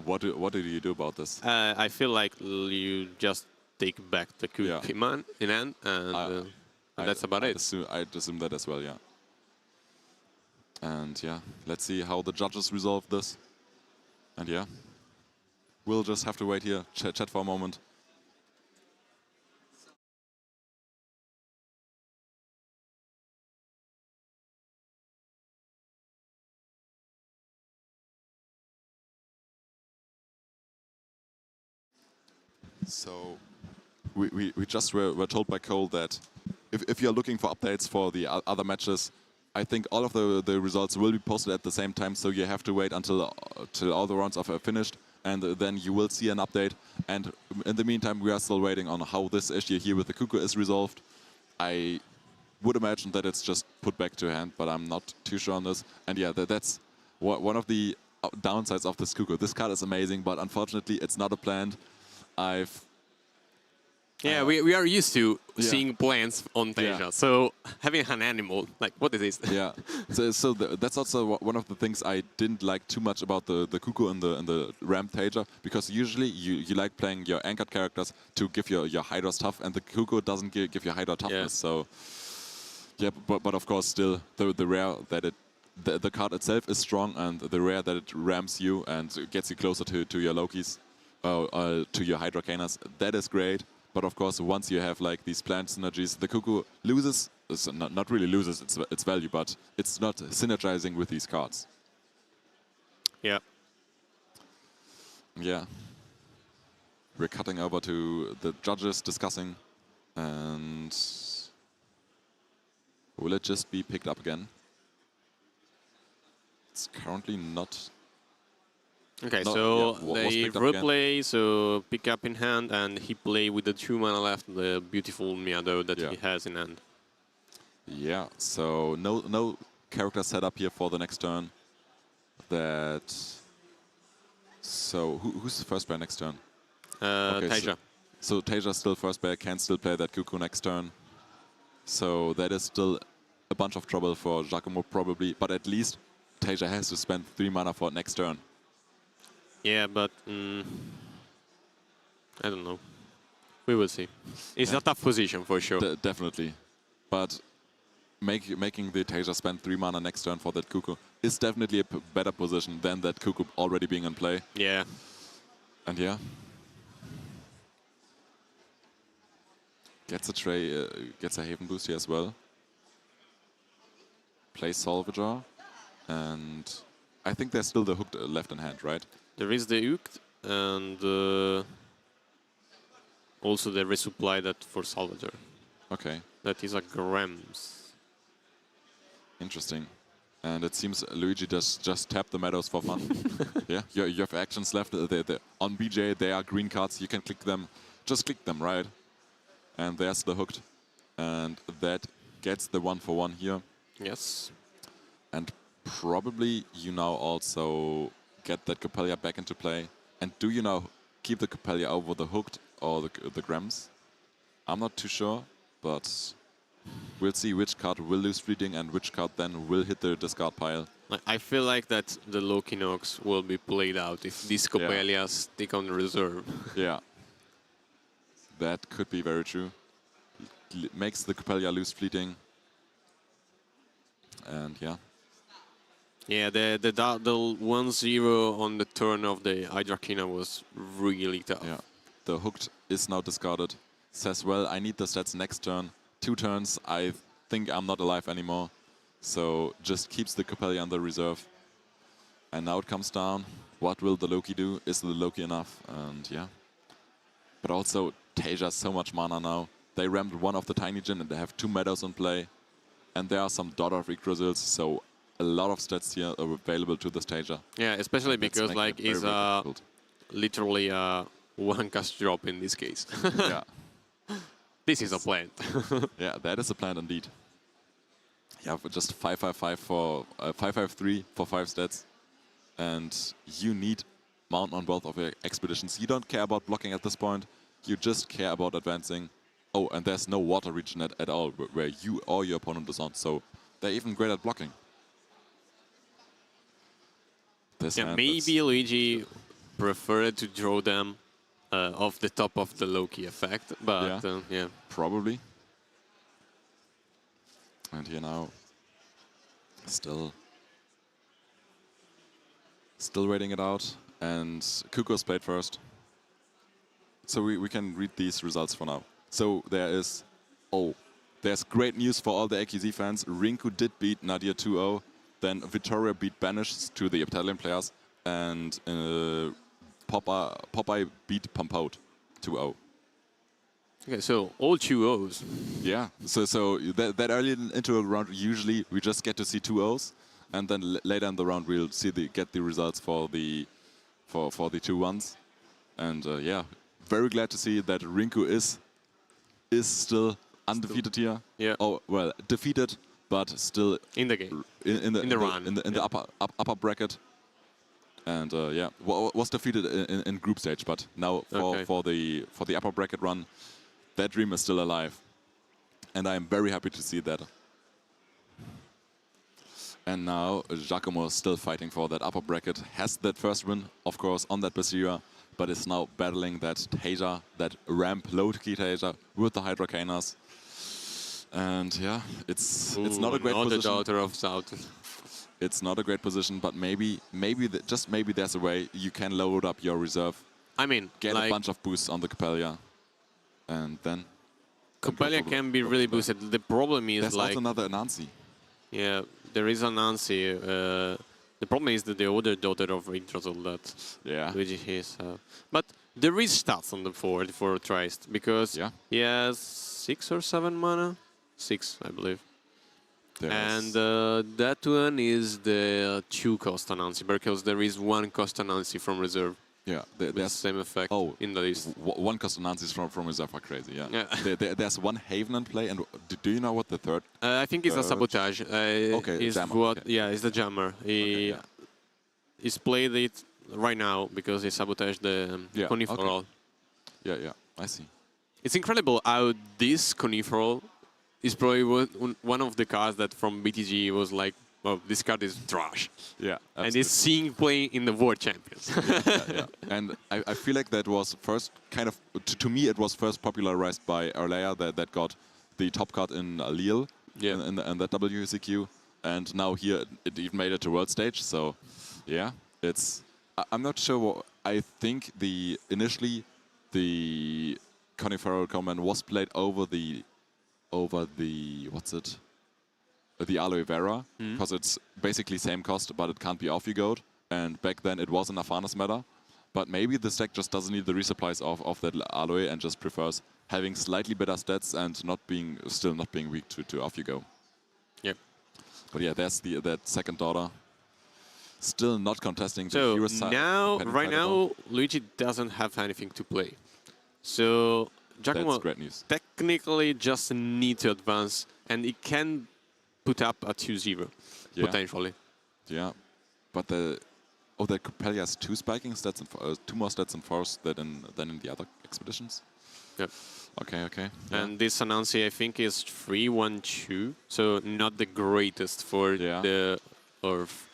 Speaker 4: what do you do about this?
Speaker 6: I feel like you just take back the cookie man in hand, and that's about it.
Speaker 4: I'd assume that as well. Yeah. And yeah, let's see how the judges resolve this. And yeah, we'll just have to wait here, chat for a moment. So we just were told by Cole that if you're looking for updates for the other matches, I think all of the results will be posted at the same time, so you have to wait until all the rounds are finished, and then you will see an update. And in the meantime, we are still waiting on how this issue here with the Kuko is resolved. I would imagine that it's just put back to hand, but I'm not too sure on this. And yeah, that's one of the downsides of this Kuko. This card is amazing, but unfortunately, it's not a plant.
Speaker 6: We are used to seeing plants on Teja, so having an animal, like, what is this?
Speaker 4: Yeah, so that's also one of the things I didn't like too much about the Kuko in the ramp Teja, because usually you like playing your anchored characters to give your Hydra stuff, and the Kuko doesn't give you Hydra toughness. So yeah, but of course still the rare that it the card itself is strong, and the rare that it rams you and gets you closer to your Lokis, to your Hydrocanas, that is great. But of course, once you have like these plant synergies, the Cuckoo loses, not really loses its value, but it's not synergizing with these cards.
Speaker 6: Yeah.
Speaker 4: Yeah. We're cutting over to the judges discussing, and will it just be picked up again? It's currently not.
Speaker 6: Okay, so they replay, so pick up in hand, and he play with the 2 mana left, the beautiful Miado that he has in hand.
Speaker 4: Yeah, so no character set up here for the next turn. So who's the first player next turn?
Speaker 6: Okay, Tasia.
Speaker 4: So Tasia still first player, can still play that Cuckoo next turn. So that is still a bunch of trouble for Giacomo probably, but at least Tasia has to spend 3 mana for next turn.
Speaker 6: Yeah, but I don't know. We will see. It's a tough position for sure.
Speaker 4: Definitely. But making the Tasia spend 3 mana next turn for that Cuckoo is definitely a better position than that Cuckoo already being in play.
Speaker 6: Yeah.
Speaker 4: And yeah. Gets a Haven boost here as well. Plays Salvager. And I think there's still the hooked left in hand, right?
Speaker 6: There is the hooked, and also the resupply that for Salvager.
Speaker 4: Okay.
Speaker 6: That is a Grams.
Speaker 4: Interesting. And it seems Luigi just tapped the meadows for fun. Yeah, you have actions left. On BJ, they are green cards. You can click them. Just click them, right? And there's the hooked. And that gets the 1-for-1 here.
Speaker 6: Yes.
Speaker 4: And probably you now also get that Coppelia back into play. And do you now keep the Coppelia over the hooked or the Grams? I'm not too sure, but we'll see which card will lose fleeting and which card then will hit the discard pile.
Speaker 6: I feel like that the Lokinox will be played out if these Coppelias stick on reserve.
Speaker 4: Yeah. That could be very true. Makes the Coppelia lose fleeting. And yeah.
Speaker 6: Yeah, the 1-0 on the turn of the Hydrakina was really tough.
Speaker 4: Yeah. The hooked is now discarded. Says, well, I need the stats next turn. 2 turns, I think I'm not alive anymore. So just keeps the Coppelia on the reserve. And now it comes down. What will the Loki do? Is the Loki enough? And yeah. But also, Tasia has so much mana now. They rammed one of the Tiny Djinn and they have 2 meadows in play. And there are some Daughter of Yggdrasil, so a lot of stats here are available to this Tasia.
Speaker 6: Yeah, especially because like it's literally a 1-cast drop in this case.
Speaker 4: Yeah.
Speaker 6: This is a plant.
Speaker 4: Yeah, that is a plant indeed. Yeah, for just 5-5-5 for 5-5-3 for 5 stats. And you need Mount on both of your expeditions. You don't care about blocking at this point. You just care about advancing. Oh, and there's no water region at all where you or your opponent is on. So they're even great at blocking.
Speaker 6: Yeah, maybe Luigi preferred to draw them off the top of the Loki effect, but yeah.
Speaker 4: Probably. And here now, still waiting it out. And Kuko's played first. So we can read these results for now. So there's great news for all the AQZ fans. Rinku did beat Nadir 2-0. Then Vittorio beat Banish to the Italian players. And Popeye beat Pompote 2-0.
Speaker 6: Okay, so all 2-0s.
Speaker 4: Yeah, so that early into a round, usually we just get to see 2-0s. And then later in the round, we'll get the results for the 2-1s. And yeah, very glad to see that Rinku is still undefeated here.
Speaker 6: Yeah.
Speaker 4: Oh well, defeated, but still
Speaker 6: in the game. In
Speaker 4: the upper bracket. And yeah, was defeated in group stage, but now for the upper bracket run, that dream is still alive. And I am very happy to see that. And now Giacomo is still fighting for that upper bracket. Has that first win, of course, on that Basira, but is now battling that Tasia, that ramp low-key Tasia with the Hydrocanas. And yeah, it's not a great position.
Speaker 6: The Daughter of South.
Speaker 4: It's not a great position, but just maybe there's a way you can load up your reserve.
Speaker 6: I mean,
Speaker 4: get a bunch of boosts on the Coppelia, and then
Speaker 6: Coppelia can be really boosted. The problem is
Speaker 4: there's also another Anansi.
Speaker 6: Yeah, there is Anansi. The problem is that the older daughter of Yggdrasil that Luigi has. But there is stats on the board for Trist because he has 6 or 7 mana. 6, I believe. And that one is the 2-cost Anansi, because there is 1-cost Anansi from reserve.
Speaker 4: Yeah,
Speaker 6: there's the same effect in the list.
Speaker 4: 1-cost Anansis from reserve are crazy, yeah. There's 1 Haven in play, and do you know what the third?
Speaker 6: I think it's a Sabotage.
Speaker 4: Okay, Jammer.
Speaker 6: Yeah, it's the Jammer. He's played it right now because he sabotaged the Coniferal.
Speaker 4: Yeah, I see.
Speaker 6: It's incredible how this Coniferal is probably one of the cards that from BTG was like, well, this card is trash.
Speaker 4: Yeah, absolutely.
Speaker 6: And it's seeing playing in the World Champions.
Speaker 4: yeah. And I feel like that was first kind of, to me, it was first popularized by Arlea that got the top card in Lille in that WCQ. And now here it even made it to World Stage. So, yeah, I'm not sure what, I think initially the Coniferal Command was played over the the Aloe Vera, because it's basically same cost, but it can't be off-you-goed. And back then it was an Afanas meta. But maybe the deck just doesn't need the resupplies of that Aloe and just prefers having slightly better stats and still not being weak to off-you-go.
Speaker 6: Yep.
Speaker 4: But yeah, there's that second daughter. Still not contesting the
Speaker 6: hero
Speaker 4: side.
Speaker 6: Right now, Luigi doesn't have anything to play. So Giacomo technically just needs to advance, and it can put up a 2-0, potentially.
Speaker 4: Yeah, but the Coppelia has 2 spiking stats and 2 more stats in force than in the other expeditions.
Speaker 6: Yep.
Speaker 4: Okay.
Speaker 6: Yeah. And this Anansi, I think, is 3-1-2, so not the greatest for the Earth.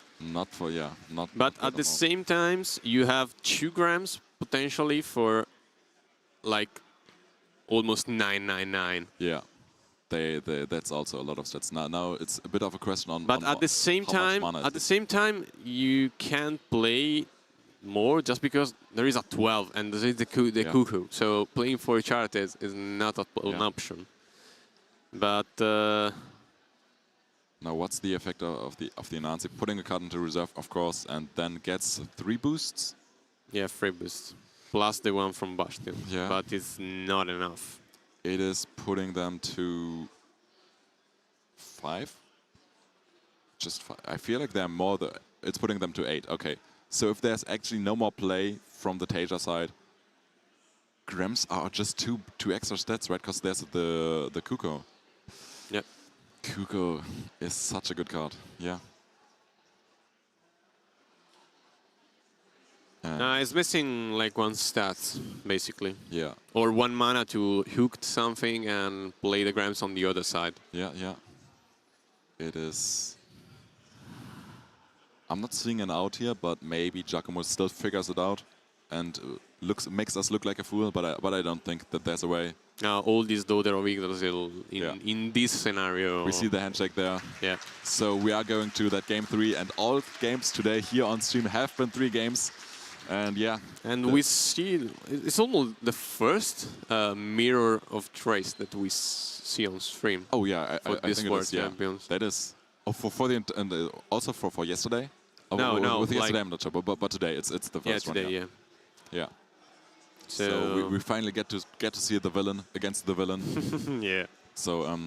Speaker 6: But at the same time, you have 2 grams potentially for like almost 999.
Speaker 4: Yeah. That's also a lot of stats. Now it's a bit of a question on.
Speaker 6: But at the same time, you can't play more just because there is a 12 and there is the cuckoo. So playing for chart is not an option. But
Speaker 4: now what's the effect of the Anansi? Putting a card into reserve, of course, and then gets 3 boosts.
Speaker 6: Yeah, 3 boosts plus the one from Bastion. Yeah. But it's not enough.
Speaker 4: It is putting them to 5. Just 5. I feel like they're more. It's putting them to 8. Okay. So if there's actually no more play from the Tasia side, Grams are just two extra stats, right? Because there's the Kuko.
Speaker 6: Yep.
Speaker 4: Kuko is such a good card. Yeah.
Speaker 6: It's missing like 1 stat, basically.
Speaker 4: Yeah.
Speaker 6: Or 1 mana to hook something and play the grams on the other side.
Speaker 4: Yeah. It is. I'm not seeing an out here, but maybe Giacomo still figures it out and makes us look like a fool. But I don't think that there's a way.
Speaker 6: All these daughter of Yggdrasil in this scenario.
Speaker 4: We see the handshake there.
Speaker 6: Yeah.
Speaker 4: So we are going to that game 3, and all games today here on stream have been 3 games. And
Speaker 6: we see it's almost the first mirror of Trace that we see on stream.
Speaker 4: Oh yeah,
Speaker 6: for
Speaker 4: I think
Speaker 6: World Champions.
Speaker 4: That is also for yesterday.
Speaker 6: No,
Speaker 4: with yesterday I'm not sure, but today it's the first
Speaker 6: one.
Speaker 4: Yeah, today, yeah. So we finally get to see the villain against the villain.
Speaker 6: Yeah.
Speaker 4: So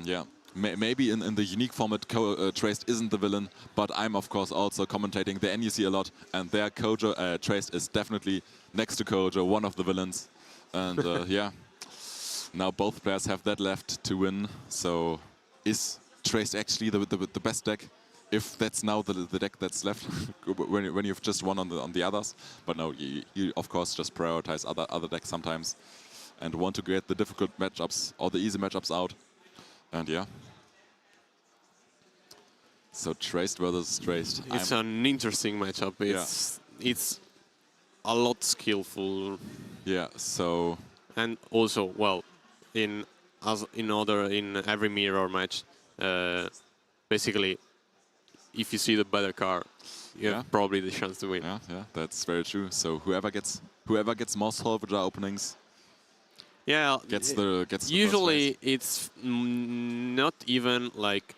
Speaker 4: maybe in the unique format, Traced isn't the villain, but I'm of course also commentating the NEC a lot, and their Kojo, Traced is definitely next to Kojo, one of the villains. And now both players have that left to win. So is Traced actually the best deck? If that's now the deck that's left, when you've just won on the others, but no, you of course just prioritize other decks sometimes, and want to get the difficult matchups or the easy matchups out. And so Traced versus Traced.
Speaker 6: It's an interesting matchup. It's a lot skillful.
Speaker 4: Yeah. So
Speaker 6: and also in every mirror match, basically if you see the better card, you have probably the chance to win.
Speaker 4: Yeah, that's very true. So whoever gets more salvager openings, gets the
Speaker 6: usually it's not even like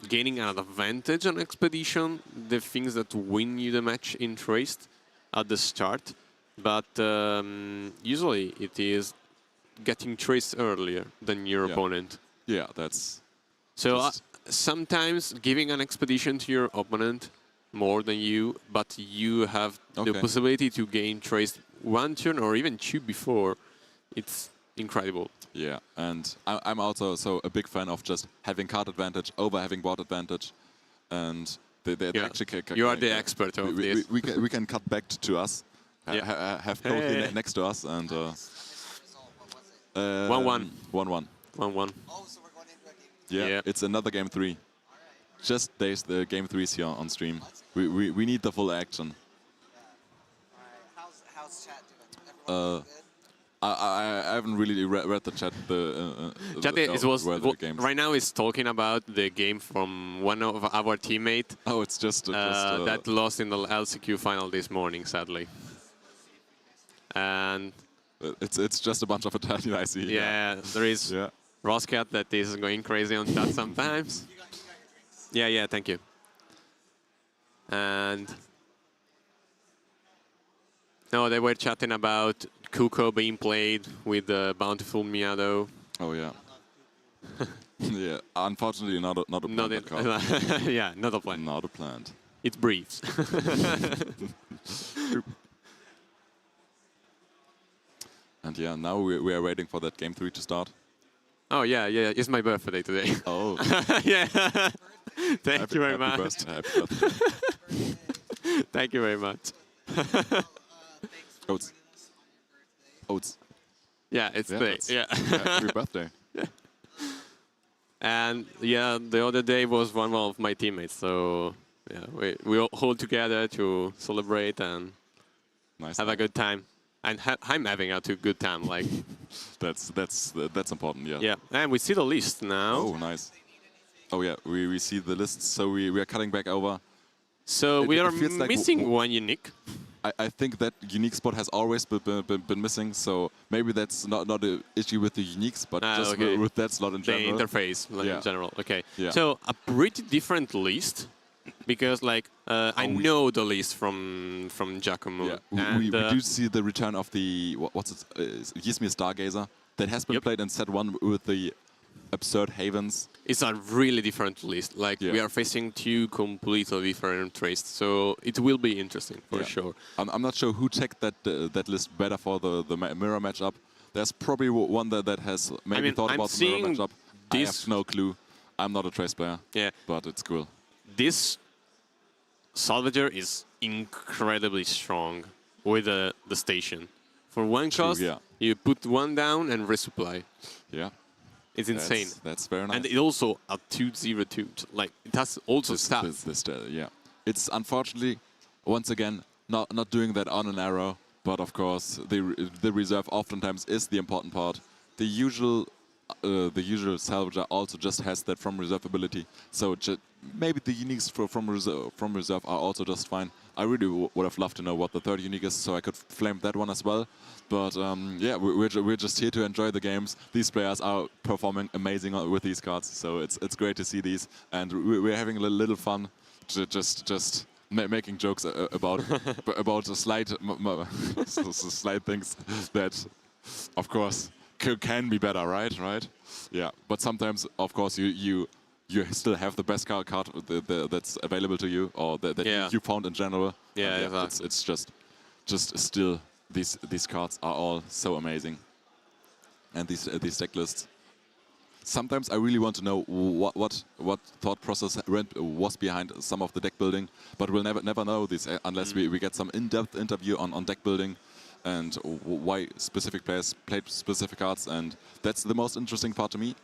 Speaker 6: gaining an advantage on expedition, the things that win you the match in traced at the start, but usually it is getting traced earlier than your opponent.
Speaker 4: Yeah, that's
Speaker 6: so sometimes giving an expedition to your opponent more than you, but you have the possibility to gain traced one turn or even two before. It's incredible.
Speaker 4: Yeah, and I'm also a big fan of just having card advantage over having board advantage, and they actually
Speaker 6: you are the expert of this.
Speaker 4: We can cut back to us, have Kofi next to us, and
Speaker 6: 1-1.
Speaker 4: 1-1.
Speaker 6: 1-1.
Speaker 2: Oh, so we're going into a game.
Speaker 4: Yeah, it's another game 3. Just there's the game 3s here on stream. We need the full action.
Speaker 2: All right. How's chat doing? Everyone doing good?
Speaker 4: I haven't really read the chat.
Speaker 6: Right now is talking about the game from one of our teammates.
Speaker 4: Oh, it's just
Speaker 6: that lost in the LCQ final this morning, sadly. And
Speaker 4: it's just a bunch of Italian, I see.
Speaker 6: Yeah, there is Roscat that is going crazy on chat sometimes.
Speaker 2: You got your drinks.
Speaker 6: Yeah, thank you. And no, they were chatting about Kuko being played with the Bountiful Miado.
Speaker 4: Oh yeah. Yeah, unfortunately not a plant card.
Speaker 6: Yeah, not a plant.
Speaker 4: Not a plant.
Speaker 6: It breathes.
Speaker 4: And yeah, now we are waiting for that game 3 to start.
Speaker 6: Oh yeah, it's my birthday today.
Speaker 4: Oh.
Speaker 6: Yeah. Thank you very much.
Speaker 4: Happy birthday.
Speaker 6: Thank you very much.
Speaker 4: Oats. Oats.
Speaker 6: Yeah, it's today. Yeah.
Speaker 4: Happy birthday.
Speaker 6: And yeah, the other day was one of my teammates, so yeah, we all hold together to celebrate and have a good time. And I'm having a good time. Like
Speaker 4: that's important. Yeah.
Speaker 6: Yeah, and we see the list now.
Speaker 4: Oh, nice. Oh yeah, we see the list. So we are cutting back over.
Speaker 6: So we are missing one unique.
Speaker 4: I think that unique spot has always been missing, so maybe that's not an issue with the uniques, but just with that slot in general.
Speaker 6: The interface in general, okay. Yeah. So a pretty different list, because like I know the list from Giacomo.
Speaker 4: Yeah. We do see the return of the, what's it, Yismi Stargazer, that has been played in set 1 with the Absurd Havens.
Speaker 6: It's a really different list. Like we are facing 2 completely different trades, so it will be interesting for sure.
Speaker 4: I'm not sure who checked that list better for the mirror matchup. There's probably one that has maybe thought about the mirror matchup. I have no clue. I'm not a trace player. Yeah, but it's cool.
Speaker 6: This Salvager is incredibly strong with the station. For 1 cost, you put 1 down and resupply.
Speaker 4: Yeah.
Speaker 6: It's insane.
Speaker 4: That's very nice.
Speaker 6: And it also a 2/0/2. Like it has also stats.
Speaker 4: Yeah. It's unfortunately once again not doing that on an arrow, but of course the reserve oftentimes is the important part. The usual salvager also just has that from reserve ability. So maybe the uniques from reserve are also just fine. I really would have loved to know what the 3rd unique is, so I could flame that one as well. But yeah, we're just here to enjoy the games. These players are performing amazing with these cards, so it's great to see these, and we're having a little fun, just making jokes about the slight things that, of course, can be better, right? Yeah, but sometimes, of course, you still have the best card that's available to you, or that you found in general.
Speaker 6: Yeah, exactly.
Speaker 4: It's just still these cards are all so amazing, and these deck lists. Sometimes I really want to know what thought process was behind some of the deck building, but we'll never know this unless we get some in-depth interview on deck building and why specific players played specific cards, and that's the most interesting part to me.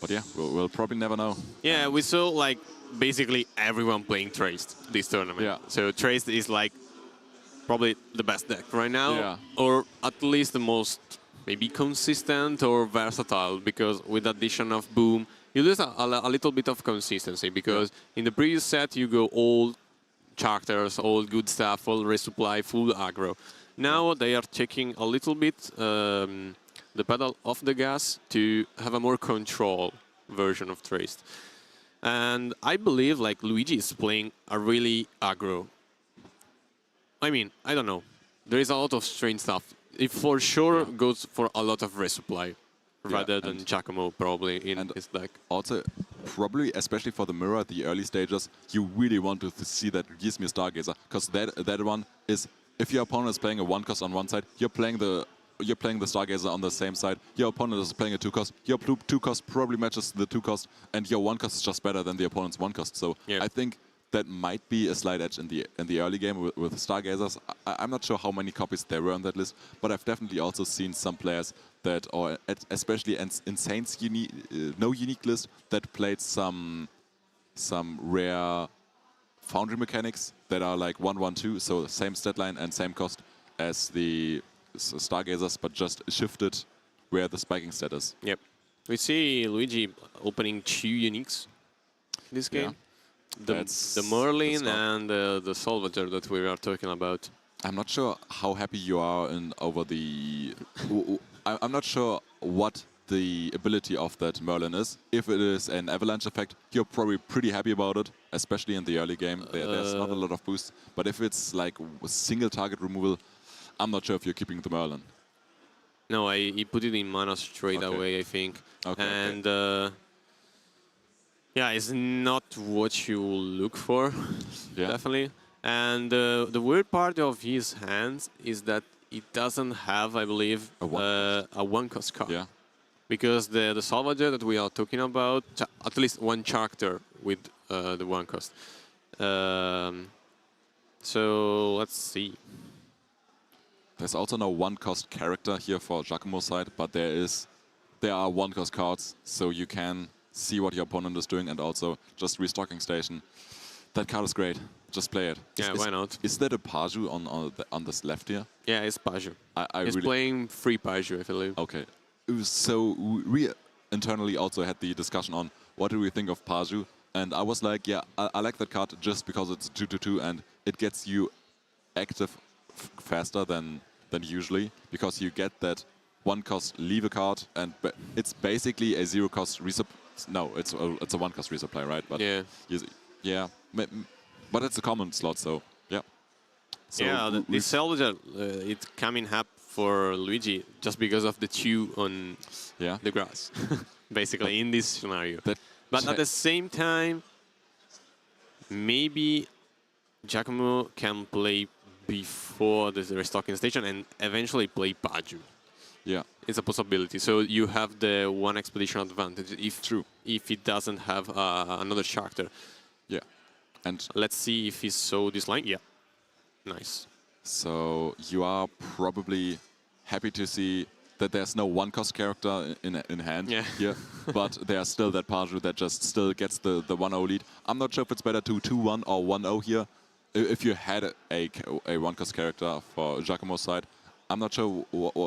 Speaker 4: But yeah, we'll probably never know.
Speaker 6: Yeah, we saw like basically everyone playing Traced this tournament.
Speaker 4: Yeah.
Speaker 6: So Traced is like probably the best deck right now, or at least the most maybe consistent or versatile, because with the addition of Boom you lose a little bit of consistency, because in the previous set you go all characters, all good stuff, all resupply, full aggro. Now they are checking a little bit the pedal of the gas to have a more control version of Traced. And I believe like Luigi is playing a really aggro. I mean, I don't know. There is a lot of strange stuff. It for sure goes for a lot of resupply rather than Giacomo probably in his deck.
Speaker 4: Also, probably, especially for the mirror at the early stages, you really want to see that Gizmi Stargazer, because that one is, if your opponent is playing a 1-cost on one side, you're playing the Stargazer on the same side. Your opponent is playing a 2-cost. Your 2-cost probably matches the 2-cost, and your 1-cost is just better than the opponent's 1-cost. So I think that might be a slight edge in the early game with Stargazers. I'm not sure how many copies there were on that list, but I've definitely also seen some players that, or especially Insane's no unique list, that played some rare foundry mechanics that are like 1-1-2, so same stat line and same cost as the Stargazers, but just shifted where the spiking stat is.
Speaker 6: Yep. We see Luigi opening 2 uniques in this game. The Merlin and the Salvager that we are talking about.
Speaker 4: I'm not sure how happy you are over the... I'm not sure what the ability of that Merlin is. If it is an avalanche effect, you're probably pretty happy about it, especially in the early game. There's not a lot of boosts. But if it's like single target removal, I'm not sure if you're keeping the Merlin.
Speaker 6: No, he put it in mana straight away, I think. And yeah, it's not what you look for, definitely. And the weird part of his hands is that it doesn't have, I believe, a 1-cost card.
Speaker 4: Yeah.
Speaker 6: Because the Salvager that we are talking about, at least one character with the 1-cost. So let's see.
Speaker 4: There's also no 1-cost character here for Giacomo's side, but there are 1-cost cards, so you can see what your opponent is doing, and also just restocking station. That card is great. Just play it.
Speaker 6: Yeah, why not?
Speaker 4: Is that a Paju on this left here?
Speaker 6: Yeah, it's Paju. He's
Speaker 4: really
Speaker 6: playing 3 Paju, I believe.
Speaker 4: Okay. So we internally also had the discussion on what do we think of Paju, and I was like, yeah, I like that card just because it's 2/2 and it gets you active faster than usually, because you get that 1-cost leave a card, and it's basically a 0-cost resupply. No, it's a 1-cost resupply, right? But but it's a common slot, so yeah. So
Speaker 6: yeah, the Salvager, it coming up for Luigi just because of the 2 on the grass, basically, in this scenario. But at the same time, maybe Giacomo can play before the restocking station and eventually play Paju.
Speaker 4: Yeah,
Speaker 6: it's a possibility. So you have the 1 expedition advantage if it doesn't have another character.
Speaker 4: Yeah, and
Speaker 6: let's see if he's so this line. Yeah, nice.
Speaker 4: So you are probably happy to see that there's no 1-cost character in hand here, but there's still that Paju that just still gets the 1-0 lead. I'm not sure if it's better to 2-1 or 1-0 here. If you had a 1-cost character for Giacomo's side, I'm not sure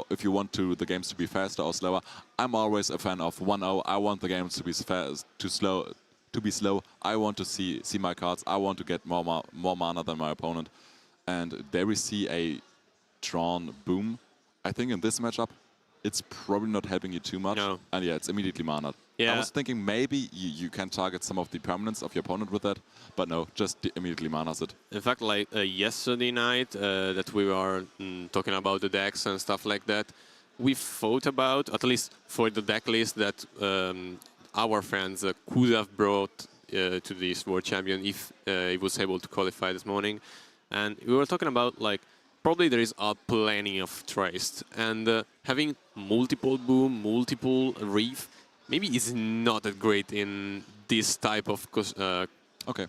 Speaker 4: if you want the games to be faster or slower. I'm always a fan of 1-0. I want the games to be fast, to be slow. I want to see my cards. I want to get more mana than my opponent. And there we see a drawn boom. I think in this matchup, it's probably not helping you too much.
Speaker 6: No.
Speaker 4: And yeah, it's immediately mana.
Speaker 6: Yeah.
Speaker 4: I was thinking maybe you can target some of the permanents of your opponent with that, but no, just immediately manas it.
Speaker 6: In fact, like yesterday night that we were talking about the decks and stuff like that, we thought about, at least for the deck list, that our friends could have brought to this World Champion if he was able to qualify this morning. And we were talking about, like, probably there is plenty of Traced, and having multiple boom, multiple reef, maybe is not that great in this type of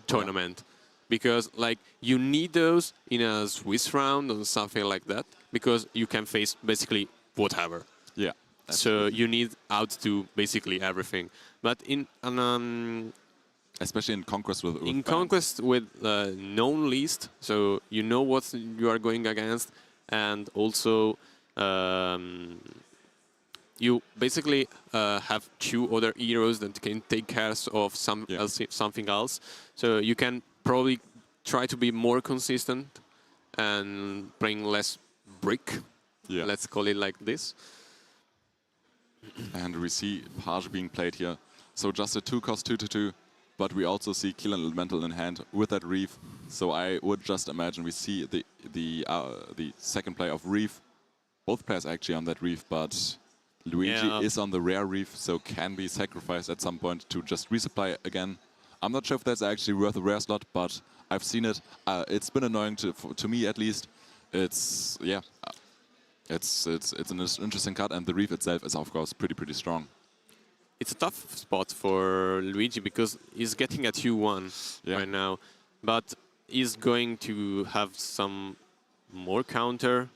Speaker 6: tournament. Because, like, you need those in a Swiss round or something like that, because you can face basically whatever.
Speaker 4: Yeah.
Speaker 6: So you need out to basically everything. But in
Speaker 4: especially in Conquest with
Speaker 6: Conquest with known list, so you know what you are going against, and also you basically have 2 other heroes that can take care of something else. So you can probably try to be more consistent and bring less brick. Yeah. Let's call it like this.
Speaker 4: And we see Page being played here. So just a 2-cost 2/2, but we also see Kill and Elemental in hand with that Reef. So I would just imagine we see the second play of Reef. Both players actually on that Reef, but Luigi is on the rare Reef, so can be sacrificed at some point to just resupply again. I'm not sure if that's actually worth a rare slot, but I've seen it. It's been annoying to me at least. It's it's an interesting card, and the Reef itself is of course pretty strong.
Speaker 6: It's a tough spot for Luigi because he's getting a 2-1 right now, but he's going to have some more counter.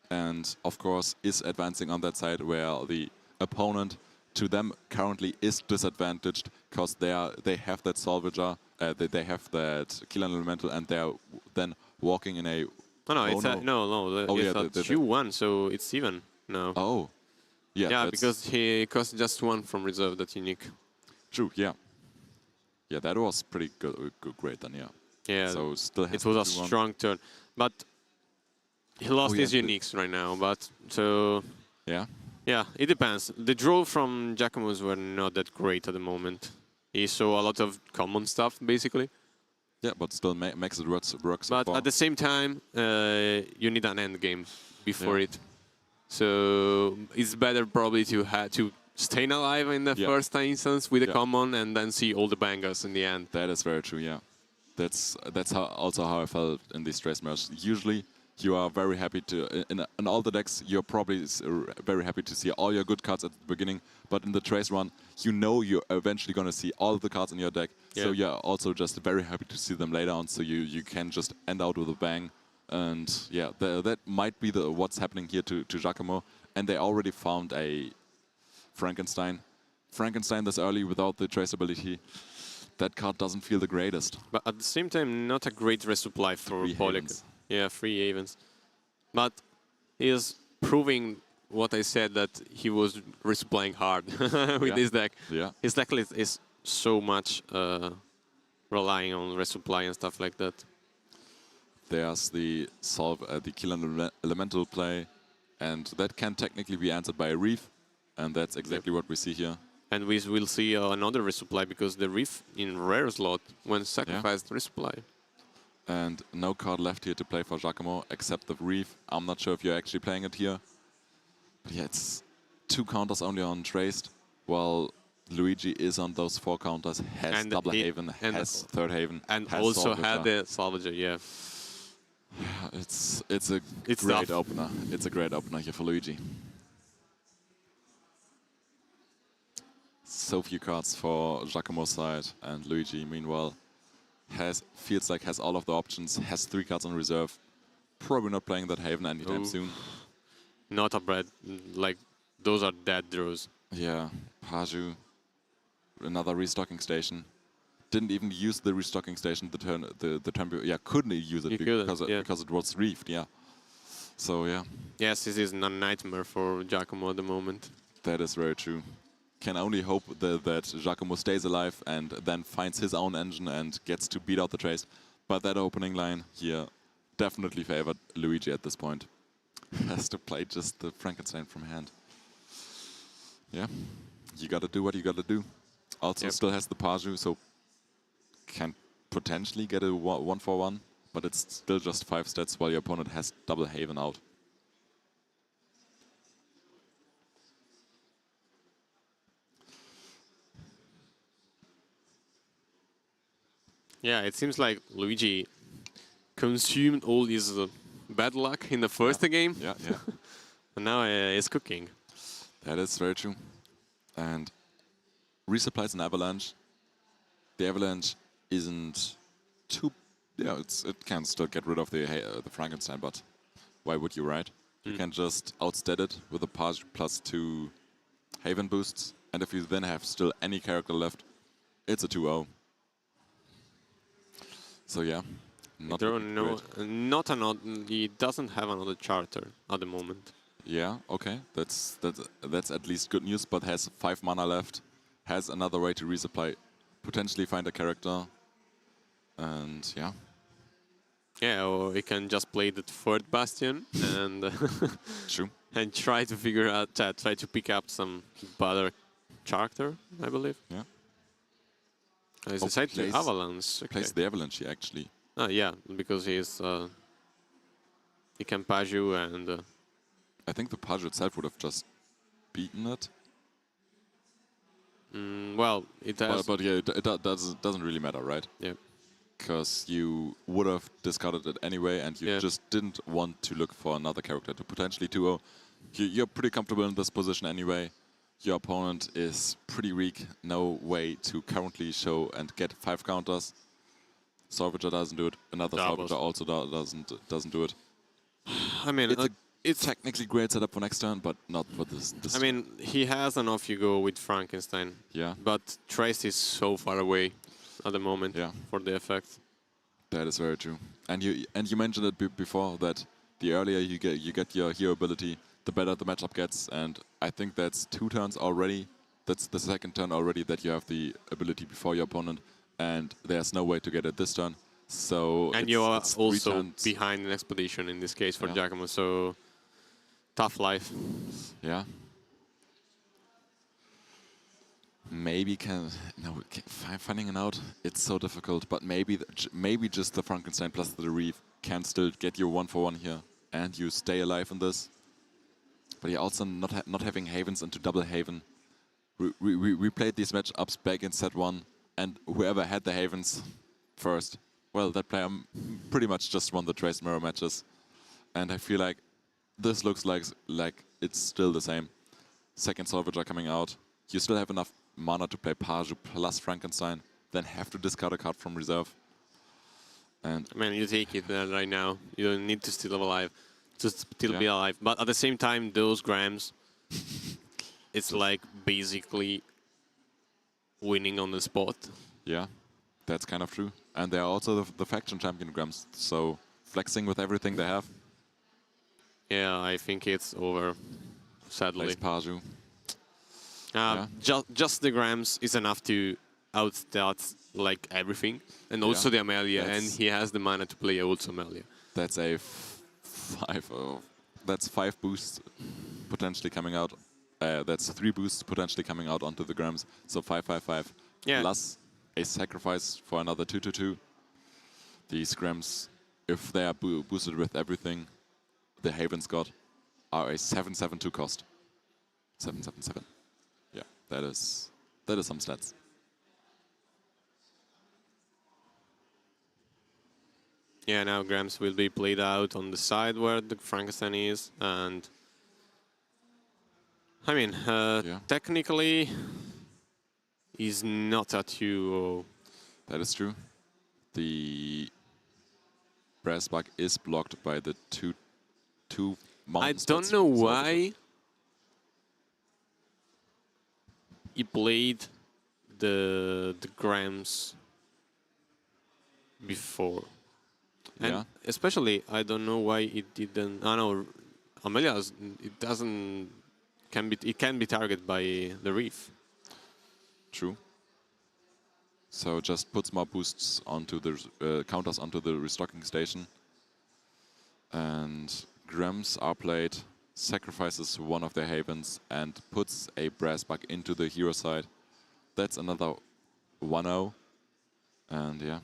Speaker 4: And of course is advancing on that side where the opponent to them currently is disadvantaged because they have that Salvager, they have that Kill and Elemental, and they're then walking in a...
Speaker 6: It's a 2-1, so it's even now.
Speaker 4: Oh.
Speaker 6: Yeah, because he cost just 1 from reserve, that's unique.
Speaker 4: True, yeah. Yeah, that was pretty great then, yeah.
Speaker 6: Yeah,
Speaker 4: so still
Speaker 6: it was a strong turn. But he lost his uniques right now, but so... Yeah, it depends. The draw from Giacomozu were not that great at the moment. He saw a lot of common stuff, basically.
Speaker 4: Yeah, but still makes it work so
Speaker 6: But
Speaker 4: far.
Speaker 6: at the same time, you need an end game before it. So it's better probably to stay alive in the first instance with a common and then see all the bangers in the end.
Speaker 4: That is very true, yeah. That's also how I felt in these trace matches. Usually, you are very happy to, in all the decks, you're probably very happy to see all your good cards at the beginning, but in the trace run, you know you're eventually going to see all of the cards in your deck, so you're also just very happy to see them later on, so you can just end out with a bang. And yeah, that might be what's happening here to Giacomo, and they already found a Frankenstein. Frankenstein this early without the traceability, that card doesn't feel the greatest.
Speaker 6: But at the same time, not a great resupply for Pollock. Yeah, 3 Havens. But he is proving what I said, that he was resupplying hard with this deck.
Speaker 4: Yeah.
Speaker 6: His deck list is so much relying on resupply and stuff like that.
Speaker 4: There's the the Kill and Elemental play, and that can technically be answered by a Reef, and that's exactly what we see here.
Speaker 6: And we will see another resupply because the Reef in rare slot when sacrificed resupply.
Speaker 4: And no card left here to play for Giacomo except the Reef. I'm not sure if you're actually playing it here. But yeah, it's 2 counters only on Traced, while Luigi is on those 4 counters, has
Speaker 6: and
Speaker 4: double Haven, has third Haven,
Speaker 6: and
Speaker 4: has
Speaker 6: also
Speaker 4: Salvager.
Speaker 6: had the Salvager,
Speaker 4: Yeah, it's a great opener. It's a great opener here for Luigi. So few cards for Giacomo's side, and Luigi, meanwhile, feels like has all of the options, has 3 cards on reserve. Probably not playing that Haven anytime soon.
Speaker 6: Not a bread, like those are dead draws.
Speaker 4: Yeah, Paju, another restocking station. Didn't even use the restocking station the turn. Yeah, couldn't use it because it was reefed. Yeah. So yeah.
Speaker 6: Yes, this is a nightmare for Giacomo at the moment.
Speaker 4: That is very true. Can only hope that Giacomo stays alive and then finds his own engine and gets to beat out the Trace. But that opening line here definitely favored Luigi at this point. Has to play just the Frankenstein from hand. Yeah, you gotta do what you gotta do. Also still has the Paju, so can potentially get a 1-for-1, but it's still just 5 stats while your opponent has double Haven out.
Speaker 6: Yeah, it seems like Luigi consumed all his bad luck in the first game.
Speaker 4: Yeah.
Speaker 6: And now he's cooking.
Speaker 4: That is very true. And resupplies an Avalanche. The Avalanche isn't too... Yeah, it can still get rid of the Frankenstein, but why would you, right? You can just outstat it with a Page +2 Haven boosts, and if you then have still any character left, it's a 2-0. So yeah,
Speaker 6: he doesn't have another charter at the moment.
Speaker 4: Yeah, okay. That's at least good news, but has 5 mana left, has another way to resupply, potentially find a character, and yeah.
Speaker 6: Yeah, or he can just play the 3rd Bastion and
Speaker 4: True.
Speaker 6: and try to figure out, try to pick up some better character, I believe.
Speaker 4: Yeah.
Speaker 6: He's decided to Avalanche. Okay.
Speaker 4: Plays the Avalanche actually.
Speaker 6: Oh yeah, because he's he can Paju and.
Speaker 4: I think the Paju itself would have just beaten it.
Speaker 6: Well, it has.
Speaker 4: But yeah, it doesn't really matter, right?
Speaker 6: Yeah.
Speaker 4: Because you would have discarded it anyway, and you just didn't want to look for another character to potentially 2-0. You're pretty comfortable in this position anyway. Your opponent is pretty weak. No way to currently show and get 5 counters. Salvager doesn't do it. Another Salvager also doesn't do it.
Speaker 6: I mean,
Speaker 4: it's technically great setup for next turn, but not for this.
Speaker 6: I mean, he has an off you go with Frankenstein.
Speaker 4: Yeah.
Speaker 6: But Trace is so far away at the moment for the effect.
Speaker 4: That is very true. And you mentioned it before that the earlier you get your hero ability, the better the matchup gets. And I think that's 2 turns already. That's the 2nd turn already that you have the ability before your opponent, and there's no way to get it this turn. So
Speaker 6: and you are also behind an expedition in this case for Giacomo. So tough life.
Speaker 4: Yeah. Maybe finding it out, it's so difficult, but maybe just the Frankenstein plus the Reef can still get you 1-for-1 here, and you stay alive in this. But you're also not having Havens into double Haven. We played these matchups back in set 1, and whoever had the Havens first, well, that player pretty much just won the Trace Mirror matches. And I feel like this looks like it's still the same. 2nd Salvager coming out. You still have enough mana to play Paju plus Frankenstein, then have to discard a card from reserve. And
Speaker 6: I mean, you take it right now. You don't need to still alive, to still be alive. But at the same time, those grams, it's like basically winning on the spot.
Speaker 4: Yeah, that's kind of true. And they're also the faction champion grams, so flexing with everything they have.
Speaker 6: Yeah, I think it's over, sadly.
Speaker 4: Plays Paju.
Speaker 6: Just the grams is enough to outstart like everything, and also the Amelia, and he has the mana to play also Amelia.
Speaker 4: That's a 5. That's 5 boosts potentially coming out. That's 3 boosts potentially coming out onto the grams. So 5/5/5 plus a sacrifice for another 2/2. These grams, if they are boosted with everything the Havens got, are a 7/7/2 cost. 7/7/7. Yeah, that is some stats.
Speaker 6: Yeah, now grams will be played out on the side where the Frankenstein is, and I mean, technically, he's not at 2-0.
Speaker 4: That is true. The brass bug is blocked by the two mountain
Speaker 6: I don't know why he played the grams before. And especially, I don't know why it didn't. I know Amelia. It can be targeted by the Reef.
Speaker 4: True. So just puts more boosts onto the counters onto the restocking station, and grams are played. Sacrifices one of their havens and puts a brass bug into the hero side. That's another 1-0, and yeah.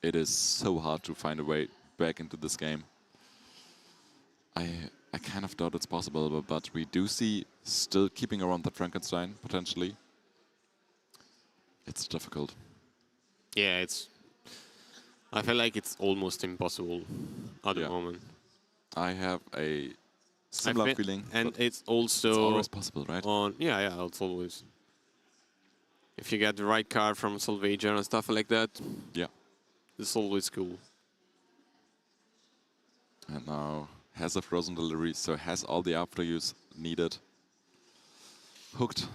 Speaker 4: It is so hard to find a way back into this game. I kind of doubt it's possible, but we do see still keeping around that Frankenstein, potentially. It's difficult.
Speaker 6: Yeah, I feel like it's almost impossible at the moment.
Speaker 4: I have a similar feeling.
Speaker 6: And it's also...
Speaker 4: It's always possible, right?
Speaker 6: Yeah, it's always. If you get the right card from Salvager and stuff like that.
Speaker 4: Yeah.
Speaker 6: It's always cool.
Speaker 4: And now has a frozen delivery, so has all the after use needed. Hooked.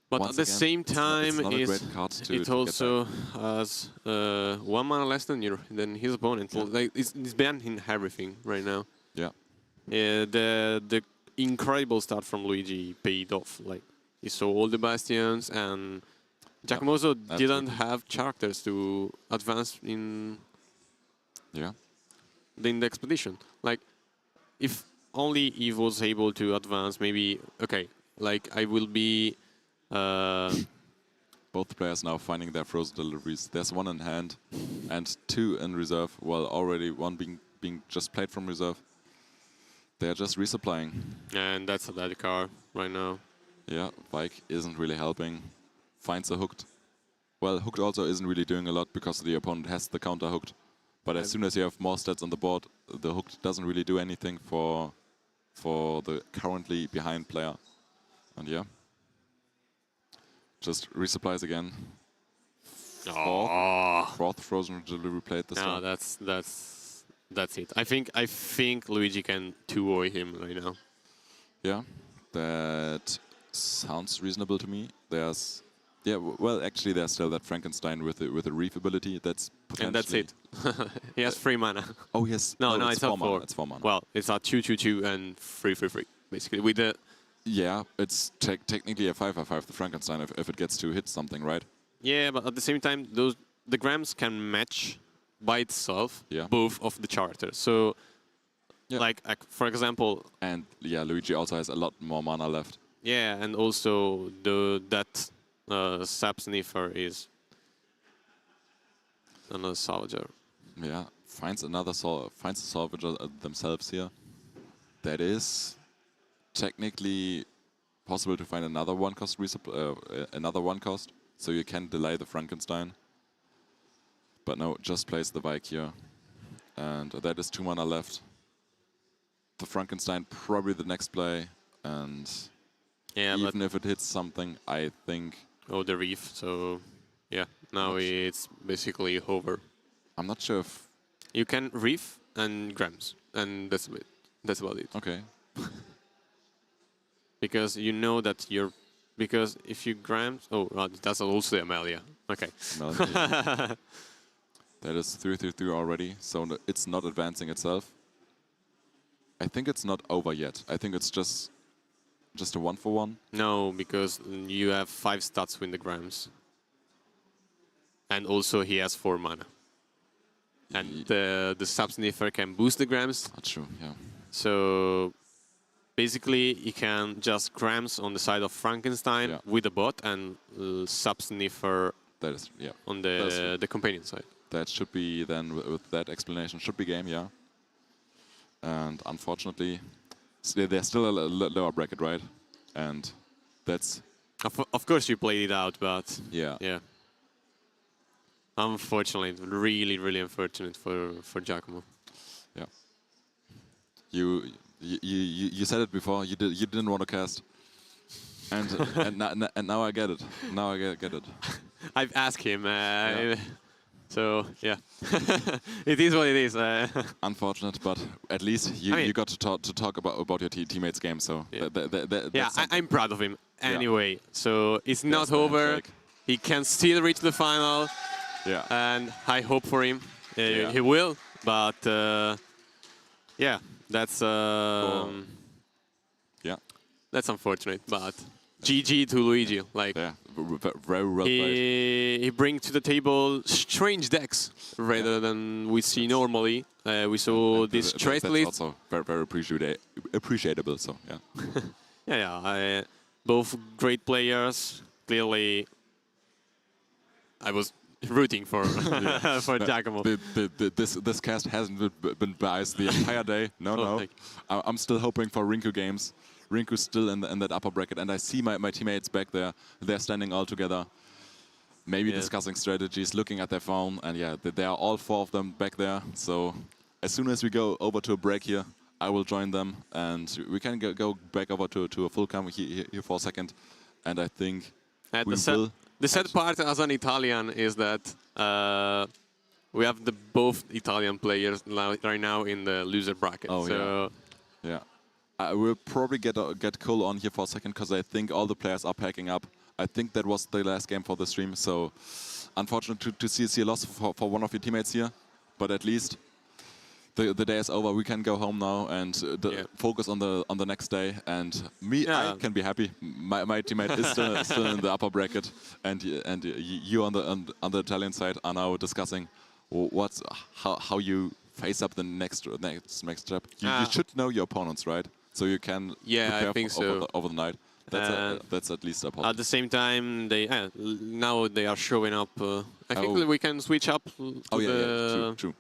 Speaker 6: But at the same time, it also has 1 mana less than his opponent. Yeah. Like it's banned in everything right now.
Speaker 4: Yeah.
Speaker 6: The incredible start from Luigi paid off. Like, he saw all the bastions, and Giacomozu didn't have characters to advance in the expedition. Like, if only he was able to advance, maybe, okay, like, I will be...
Speaker 4: Both players now finding their frozen deliveries. There's one in hand and two in reserve, while already one being just played from reserve. They're just resupplying.
Speaker 6: And that's a dead car right now.
Speaker 4: Yeah, Bike isn't really helping. Finds a hooked. Well, hooked also isn't really doing a lot because the opponent has the counter hooked. But as soon as you have more stats on the board, the hooked doesn't really do anything for the currently behind player. And yeah. Just resupplies again. Fourth frozen delivery plate this time.
Speaker 6: No, that's it. I think Luigi can 2-0 him right now.
Speaker 4: Yeah, that sounds reasonable to me. There's well, actually there's still that Frankenstein with a reef ability. That's potentially.
Speaker 6: And that's it. He has 3 mana.
Speaker 4: Oh yes.
Speaker 6: No, it's not 4.
Speaker 4: It's 4 mana.
Speaker 6: Well, it's a 2/2/2 and 3/3/3 basically with the.
Speaker 4: Yeah, it's technically a 5/5, the Frankenstein, if it gets to hit something, right?
Speaker 6: Yeah, but at the same time, the grams can match by itself both of the characters. So, like for example...
Speaker 4: And yeah, Luigi also has a lot more mana left.
Speaker 6: Yeah, and also that Sap Sniffer is another salvager.
Speaker 4: Yeah, finds a salvager themselves here. That is... technically possible to find another one cost, so you can delay the Frankenstein. But no, just place the Vike here, and that is 2 mana left. The Frankenstein probably the next play, and even if it hits something, I think.
Speaker 6: Oh, the reef. So yeah, now it's basically over.
Speaker 4: I'm not sure if
Speaker 6: you can reef and grams, and that's it. That's about it.
Speaker 4: Okay.
Speaker 6: Because you know that you're... Because if you grams... Oh, that's also Amelia. Okay.
Speaker 4: That is 3/3 already, so it's not advancing itself. I think it's not over yet. I think it's just a 1-for-1.
Speaker 6: No, because you have 5 stats with the grams. And also he has 4 mana. And the Sap Sniffer can boost the grams.
Speaker 4: That's true, yeah.
Speaker 6: So... basically, you can just grams on the side of Frankenstein with a bot and Sap Sniffer on the companion side.
Speaker 4: That should be then, with that explanation, should be game, yeah. And unfortunately, there's still a lower bracket, right? And that's...
Speaker 6: Of course you played it out, but...
Speaker 4: Yeah.
Speaker 6: Unfortunately, really, really unfortunate for Giacomo.
Speaker 4: Yeah. You said it before. You didn't want to cast, and now I get it. Now I get it.
Speaker 6: I've asked him. So yeah, it is what it is.
Speaker 4: Unfortunate, but at least you got to talk about your teammates' game. So
Speaker 6: I'm proud of him. Anyway, so it's not over. He can still reach the final.
Speaker 4: Yeah,
Speaker 6: and I hope for him. He will. But that's that's unfortunate. But GG to Luigi. Like
Speaker 4: very well played.
Speaker 6: He brings to the table strange decks rather than we see normally. We saw this trade list.
Speaker 4: Also very appreciable. So
Speaker 6: yeah. Both great players. Clearly, I was rooting for for Giacomo.
Speaker 4: This cast hasn't been biased the entire day. No. I'm still hoping for Rinku games. Rinku's still in that upper bracket, and I see my teammates back there. They're standing all together, maybe discussing strategies, looking at their phone, and they are all 4 of them back there. So as soon as we go over to a break here, I will join them, and we can go back over to a full cam here for a second. And I think
Speaker 6: the sad part as an Italian is that we have both Italian players right now in the loser bracket.
Speaker 4: Oh, so yeah. I will probably get Cole on here for a second because I think all the players are packing up. I think that was the last game for the stream, so unfortunate to see a loss for one of your teammates here, but at least the day is over. We can go home now and focus on the next day. And I can be happy. My teammate is still in the upper bracket, and you on the Italian side are now discussing how you face up the next step. You should know your opponents, right? So you can prepare
Speaker 6: I think
Speaker 4: over the night. That's at least a positive.
Speaker 6: At the same time, now they are showing up. I think we can switch up
Speaker 4: true.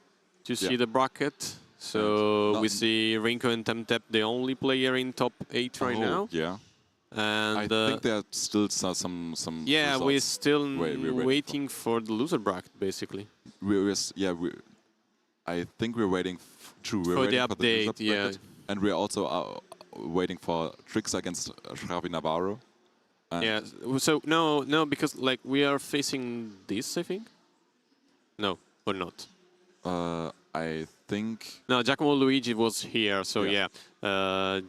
Speaker 6: To see the bracket. So we see Rinku and Tempetedelaneige, the only player in top 8 right now.
Speaker 4: Yeah.
Speaker 6: And
Speaker 4: I think there are still some.
Speaker 6: Yeah,
Speaker 4: results.
Speaker 6: we're still waiting for the loser bracket, basically.
Speaker 4: I think we're waiting. We're
Speaker 6: for
Speaker 4: waiting
Speaker 6: the update.
Speaker 4: For the bracket, and we're also waiting for Trickster against Javi Navarro.
Speaker 6: Yeah. So no, because like we are facing this, I think. No, or not.
Speaker 4: I think.
Speaker 6: No, Giacomo Luigi was here, so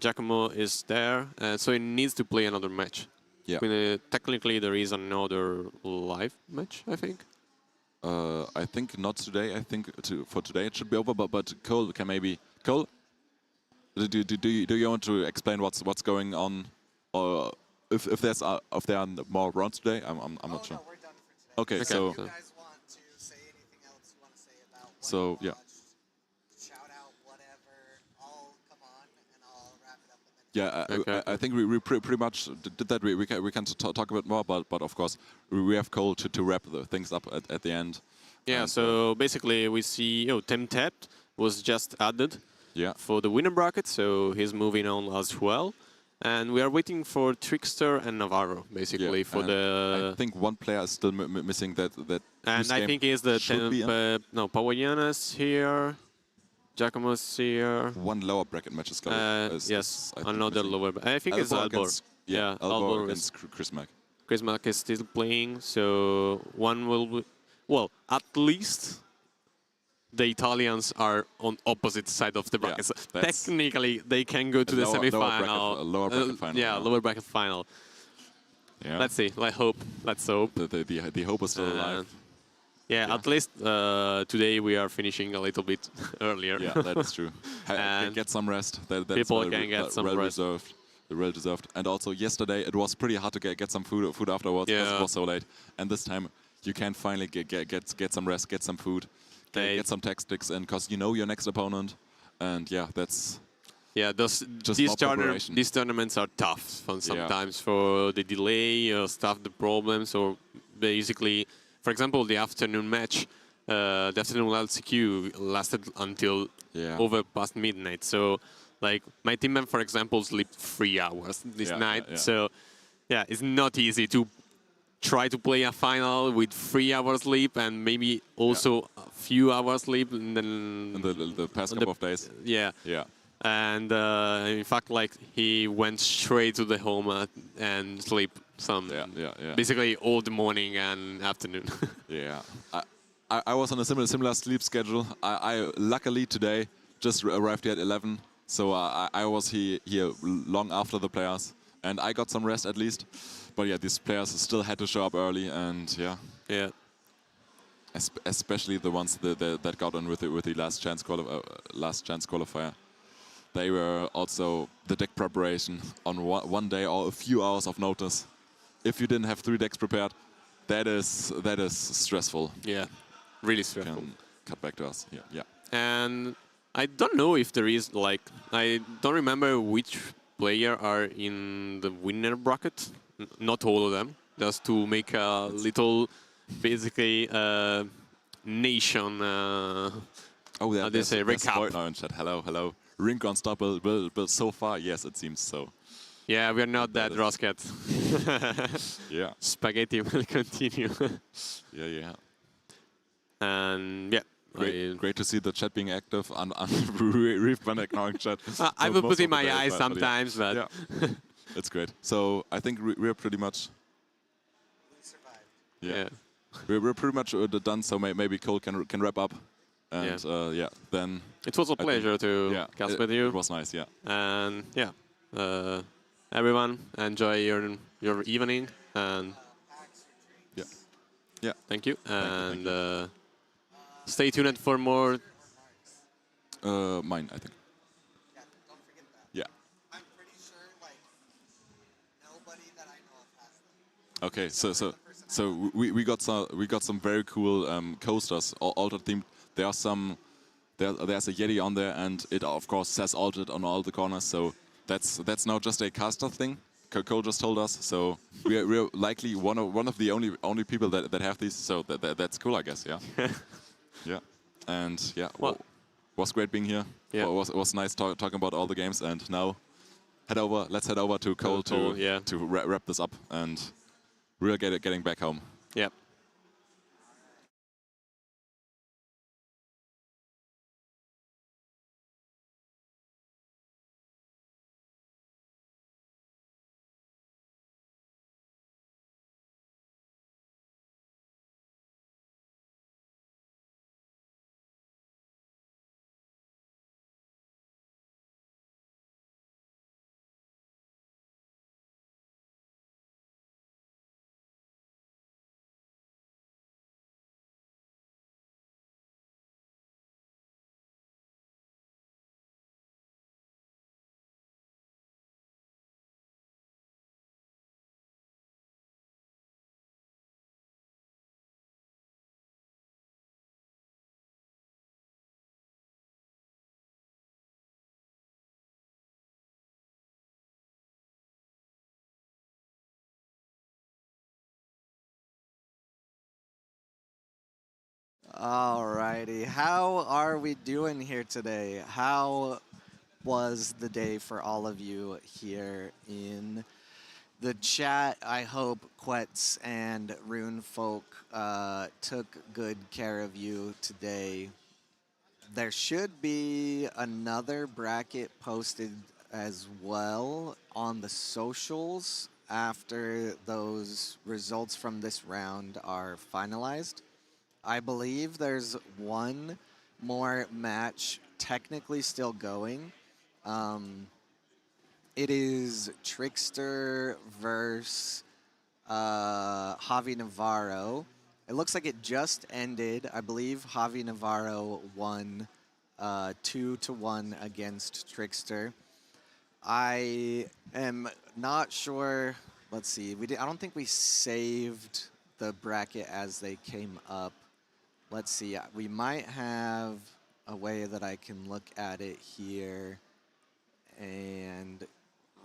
Speaker 6: Giacomo is there, so he needs to play another match.
Speaker 4: Yeah.
Speaker 6: I mean, technically, there is another live match, I think.
Speaker 4: I think not today. I think for today it should be over. But Cole can maybe Cole. Do you want to explain what's going on, or if there are more rounds today? I'm not sure.
Speaker 2: No, we're done for today.
Speaker 4: Okay, so.
Speaker 2: If you guys want to say anything else you want to say about what
Speaker 4: So
Speaker 2: you
Speaker 4: yeah.
Speaker 2: watched, shout out whatever. I'll come on and I'll wrap it up. And then
Speaker 4: Yeah, I think we pretty much did that. We can talk a bit more, but of course we have Cole to wrap the things up at the end.
Speaker 6: Yeah, so basically we see Tempetedelaneige was just added for the winner bracket, so he's moving on as well. And we are waiting for Trickster and Navarro, basically, for the...
Speaker 4: I think one player is still missing that
Speaker 6: and I think he's the... Pavayna is here. Giacomo's here.
Speaker 4: One lower bracket match is going.
Speaker 6: Yes, another lower. I think it's Elbor.
Speaker 4: Yeah, Elbor against Krzysmak.
Speaker 6: Krzysmak is still playing, so one will be, well, at least the Italians are on opposite side of the bracket. So technically, they can go to the semi-final.
Speaker 4: Lower bracket final.
Speaker 6: Lower bracket final.
Speaker 4: Yeah.
Speaker 6: Let's see. Let's hope.
Speaker 4: The hope is still alive.
Speaker 6: Yeah, at least today we are finishing a little bit earlier.
Speaker 4: Yeah, that is true. Get some rest. That's
Speaker 6: people can get some rest.
Speaker 4: Well deserved. And also yesterday it was pretty hard to get some food afterwards because it was so late. And this time you can finally get some rest, get some food, get some tactics in because you know your next opponent. And that's...
Speaker 6: Yeah, these tournaments are tough sometimes for the delay or stuff, the problems, or basically... For example, the afternoon match, the afternoon LCQ lasted until over past midnight. So, like, my teammate, for example, slept 3 hours this night. Yeah. So, it's not easy to try to play a final with 3 hours sleep and maybe also a few hours sleep. And then
Speaker 4: in the past couple of days.
Speaker 6: Yeah. And in fact, like, he went straight to the home and sleep. Basically all the morning and afternoon.
Speaker 4: I was on a similar sleep schedule. I luckily today just arrived here at 11, so I was here long after the players, and I got some rest at least. But these players still had to show up early, and especially the ones that got on with the last chance qualifier. They were also the deck preparation on one day or a few hours of notice. If you didn't have 3 decks prepared, that is stressful.
Speaker 6: Yeah, really stressful.
Speaker 4: Can cut back to us. Yeah.
Speaker 6: And I don't know if there is I don't remember which player are in the winner bracket. Not all of them. Just to make a little, basically, nation. How do you say recap?
Speaker 4: Now in chat. Hello. Rinku unstoppable. But so far, yes, it seems so.
Speaker 6: Yeah, we are not that Roscat. Spaghetti will continue.
Speaker 4: Yeah.
Speaker 6: And
Speaker 4: great to see the chat being active. We've been ignoring chat.
Speaker 6: I will put in my eyes sometimes, but
Speaker 4: it's great. So I think we're pretty much.
Speaker 2: We survived.
Speaker 4: Yeah. We're pretty much done. So maybe Cole can wrap up. And then.
Speaker 6: It was a pleasure to cast with you.
Speaker 4: It was nice. Yeah.
Speaker 6: And everyone, enjoy your evening, and
Speaker 4: yeah.
Speaker 6: Thank you, and stay tuned for more
Speaker 4: mine, I think.
Speaker 2: Yeah, don't forget that.
Speaker 4: Yeah.
Speaker 2: I'm pretty sure, like, nobody that I know of has them.
Speaker 4: Okay, so we got some very cool coasters, altered themed. There are some. There's a Yeti on there, and it of course says altered on all the corners. So that's now just a caster thing. Cole just told us. So we're likely one of the only people that have these. So that's cool, I guess. Yeah. Yeah. And yeah,
Speaker 6: well,
Speaker 4: was great being here.
Speaker 6: Yeah.
Speaker 4: Was nice talking about all the games. And now let's head over to Cole to wrap this up, and we're getting back home.
Speaker 6: Yep.
Speaker 1: Alrighty, how are we doing here today? How was the day for all of you here in the chat? I hope Quetz and Runefolk took good care of you today. There should be another bracket posted as well on the socials after those results from this round are finalized. I believe there's one more match technically still going. It is Trickster versus Javi Navarro. It looks like it just ended. I believe Javi Navarro won 2-1 against Trickster. I am not sure. Let's see. I don't think we saved the bracket as they came up. Let's see. We might have a way that I can look at it here and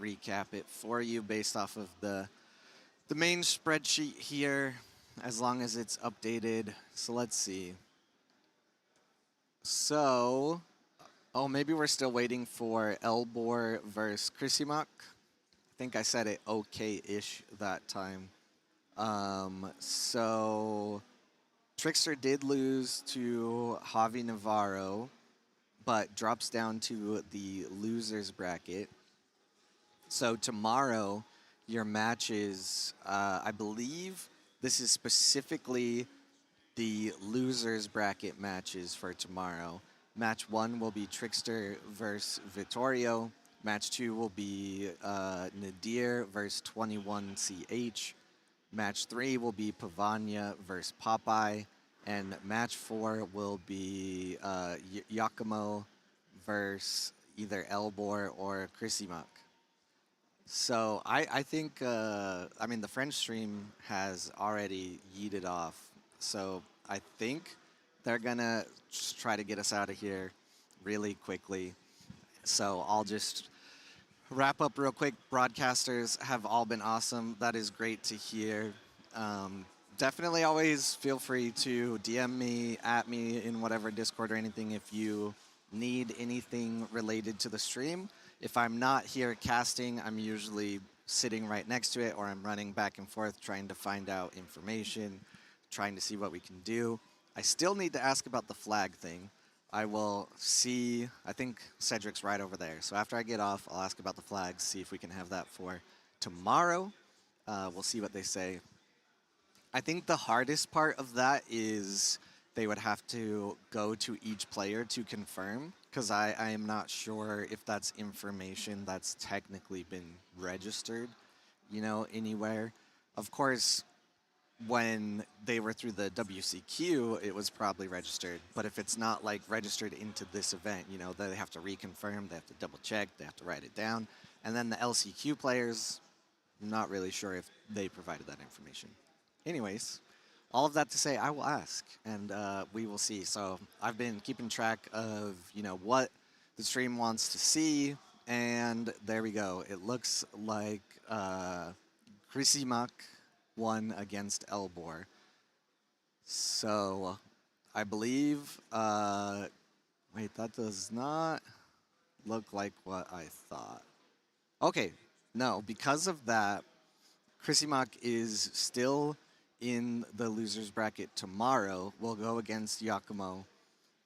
Speaker 1: recap it for you based off of the main spreadsheet here, as long as it's updated. So let's see. So, oh, maybe we're still waiting for Elbor versus Krzysmak. I think I said it okay-ish that time. So Trickster did lose to Javi Navarro, but drops down to the losers bracket. So tomorrow, your matches, I believe this is specifically the losers bracket matches for tomorrow. Match 1 will be Trickster versus Vittorio. Match 2 will be NadirM versus 21CH. Match 3 will be Pavayna versus Popeye. And match 4 will be Giacomozu versus either Elbor or Krzysmak. So I think, I mean, the French stream has already yeeted off. So I think they're going to try to get us out of here really quickly. So I'll just wrap up real quick. Broadcasters have all been awesome. That is great to hear. Definitely always feel free to DM me, at me in whatever Discord or anything if you need anything related to the stream. If I'm not here casting, I'm usually sitting right next to it, or I'm running back and forth trying to find out information, trying to see what we can do. I still need to ask about the flag thing. I will see, I think Cedric's right over there. So after I get off, I'll ask about the flags, see if we can have that for tomorrow. We'll see what they say. I think the hardest part of that is they would have to go to each player to confirm, because I am not sure if that's information that's technically been registered, you know, anywhere. Of course, when they were through the WCQ, it was probably registered. But if it's not like registered into this event, you know, they have to reconfirm, they have to double check, they have to write it down. And then the LCQ players, I'm not really sure if they provided that information. Anyways, all of that to say, I will ask, and we will see. So I've been keeping track of, you know, what the stream wants to see, and there we go. It looks like Krzysmak won against Elbor. So I believe, wait, that does not look like what I thought. Okay, no, because of that, Krzysmak is still in the losers bracket tomorrow. Will go against Giacomo.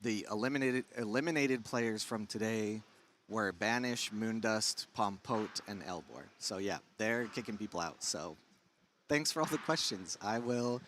Speaker 1: The eliminated players from today were Banish, Moondust, Pompote, and Elbor. So yeah, they're kicking people out. So thanks for all the questions. I will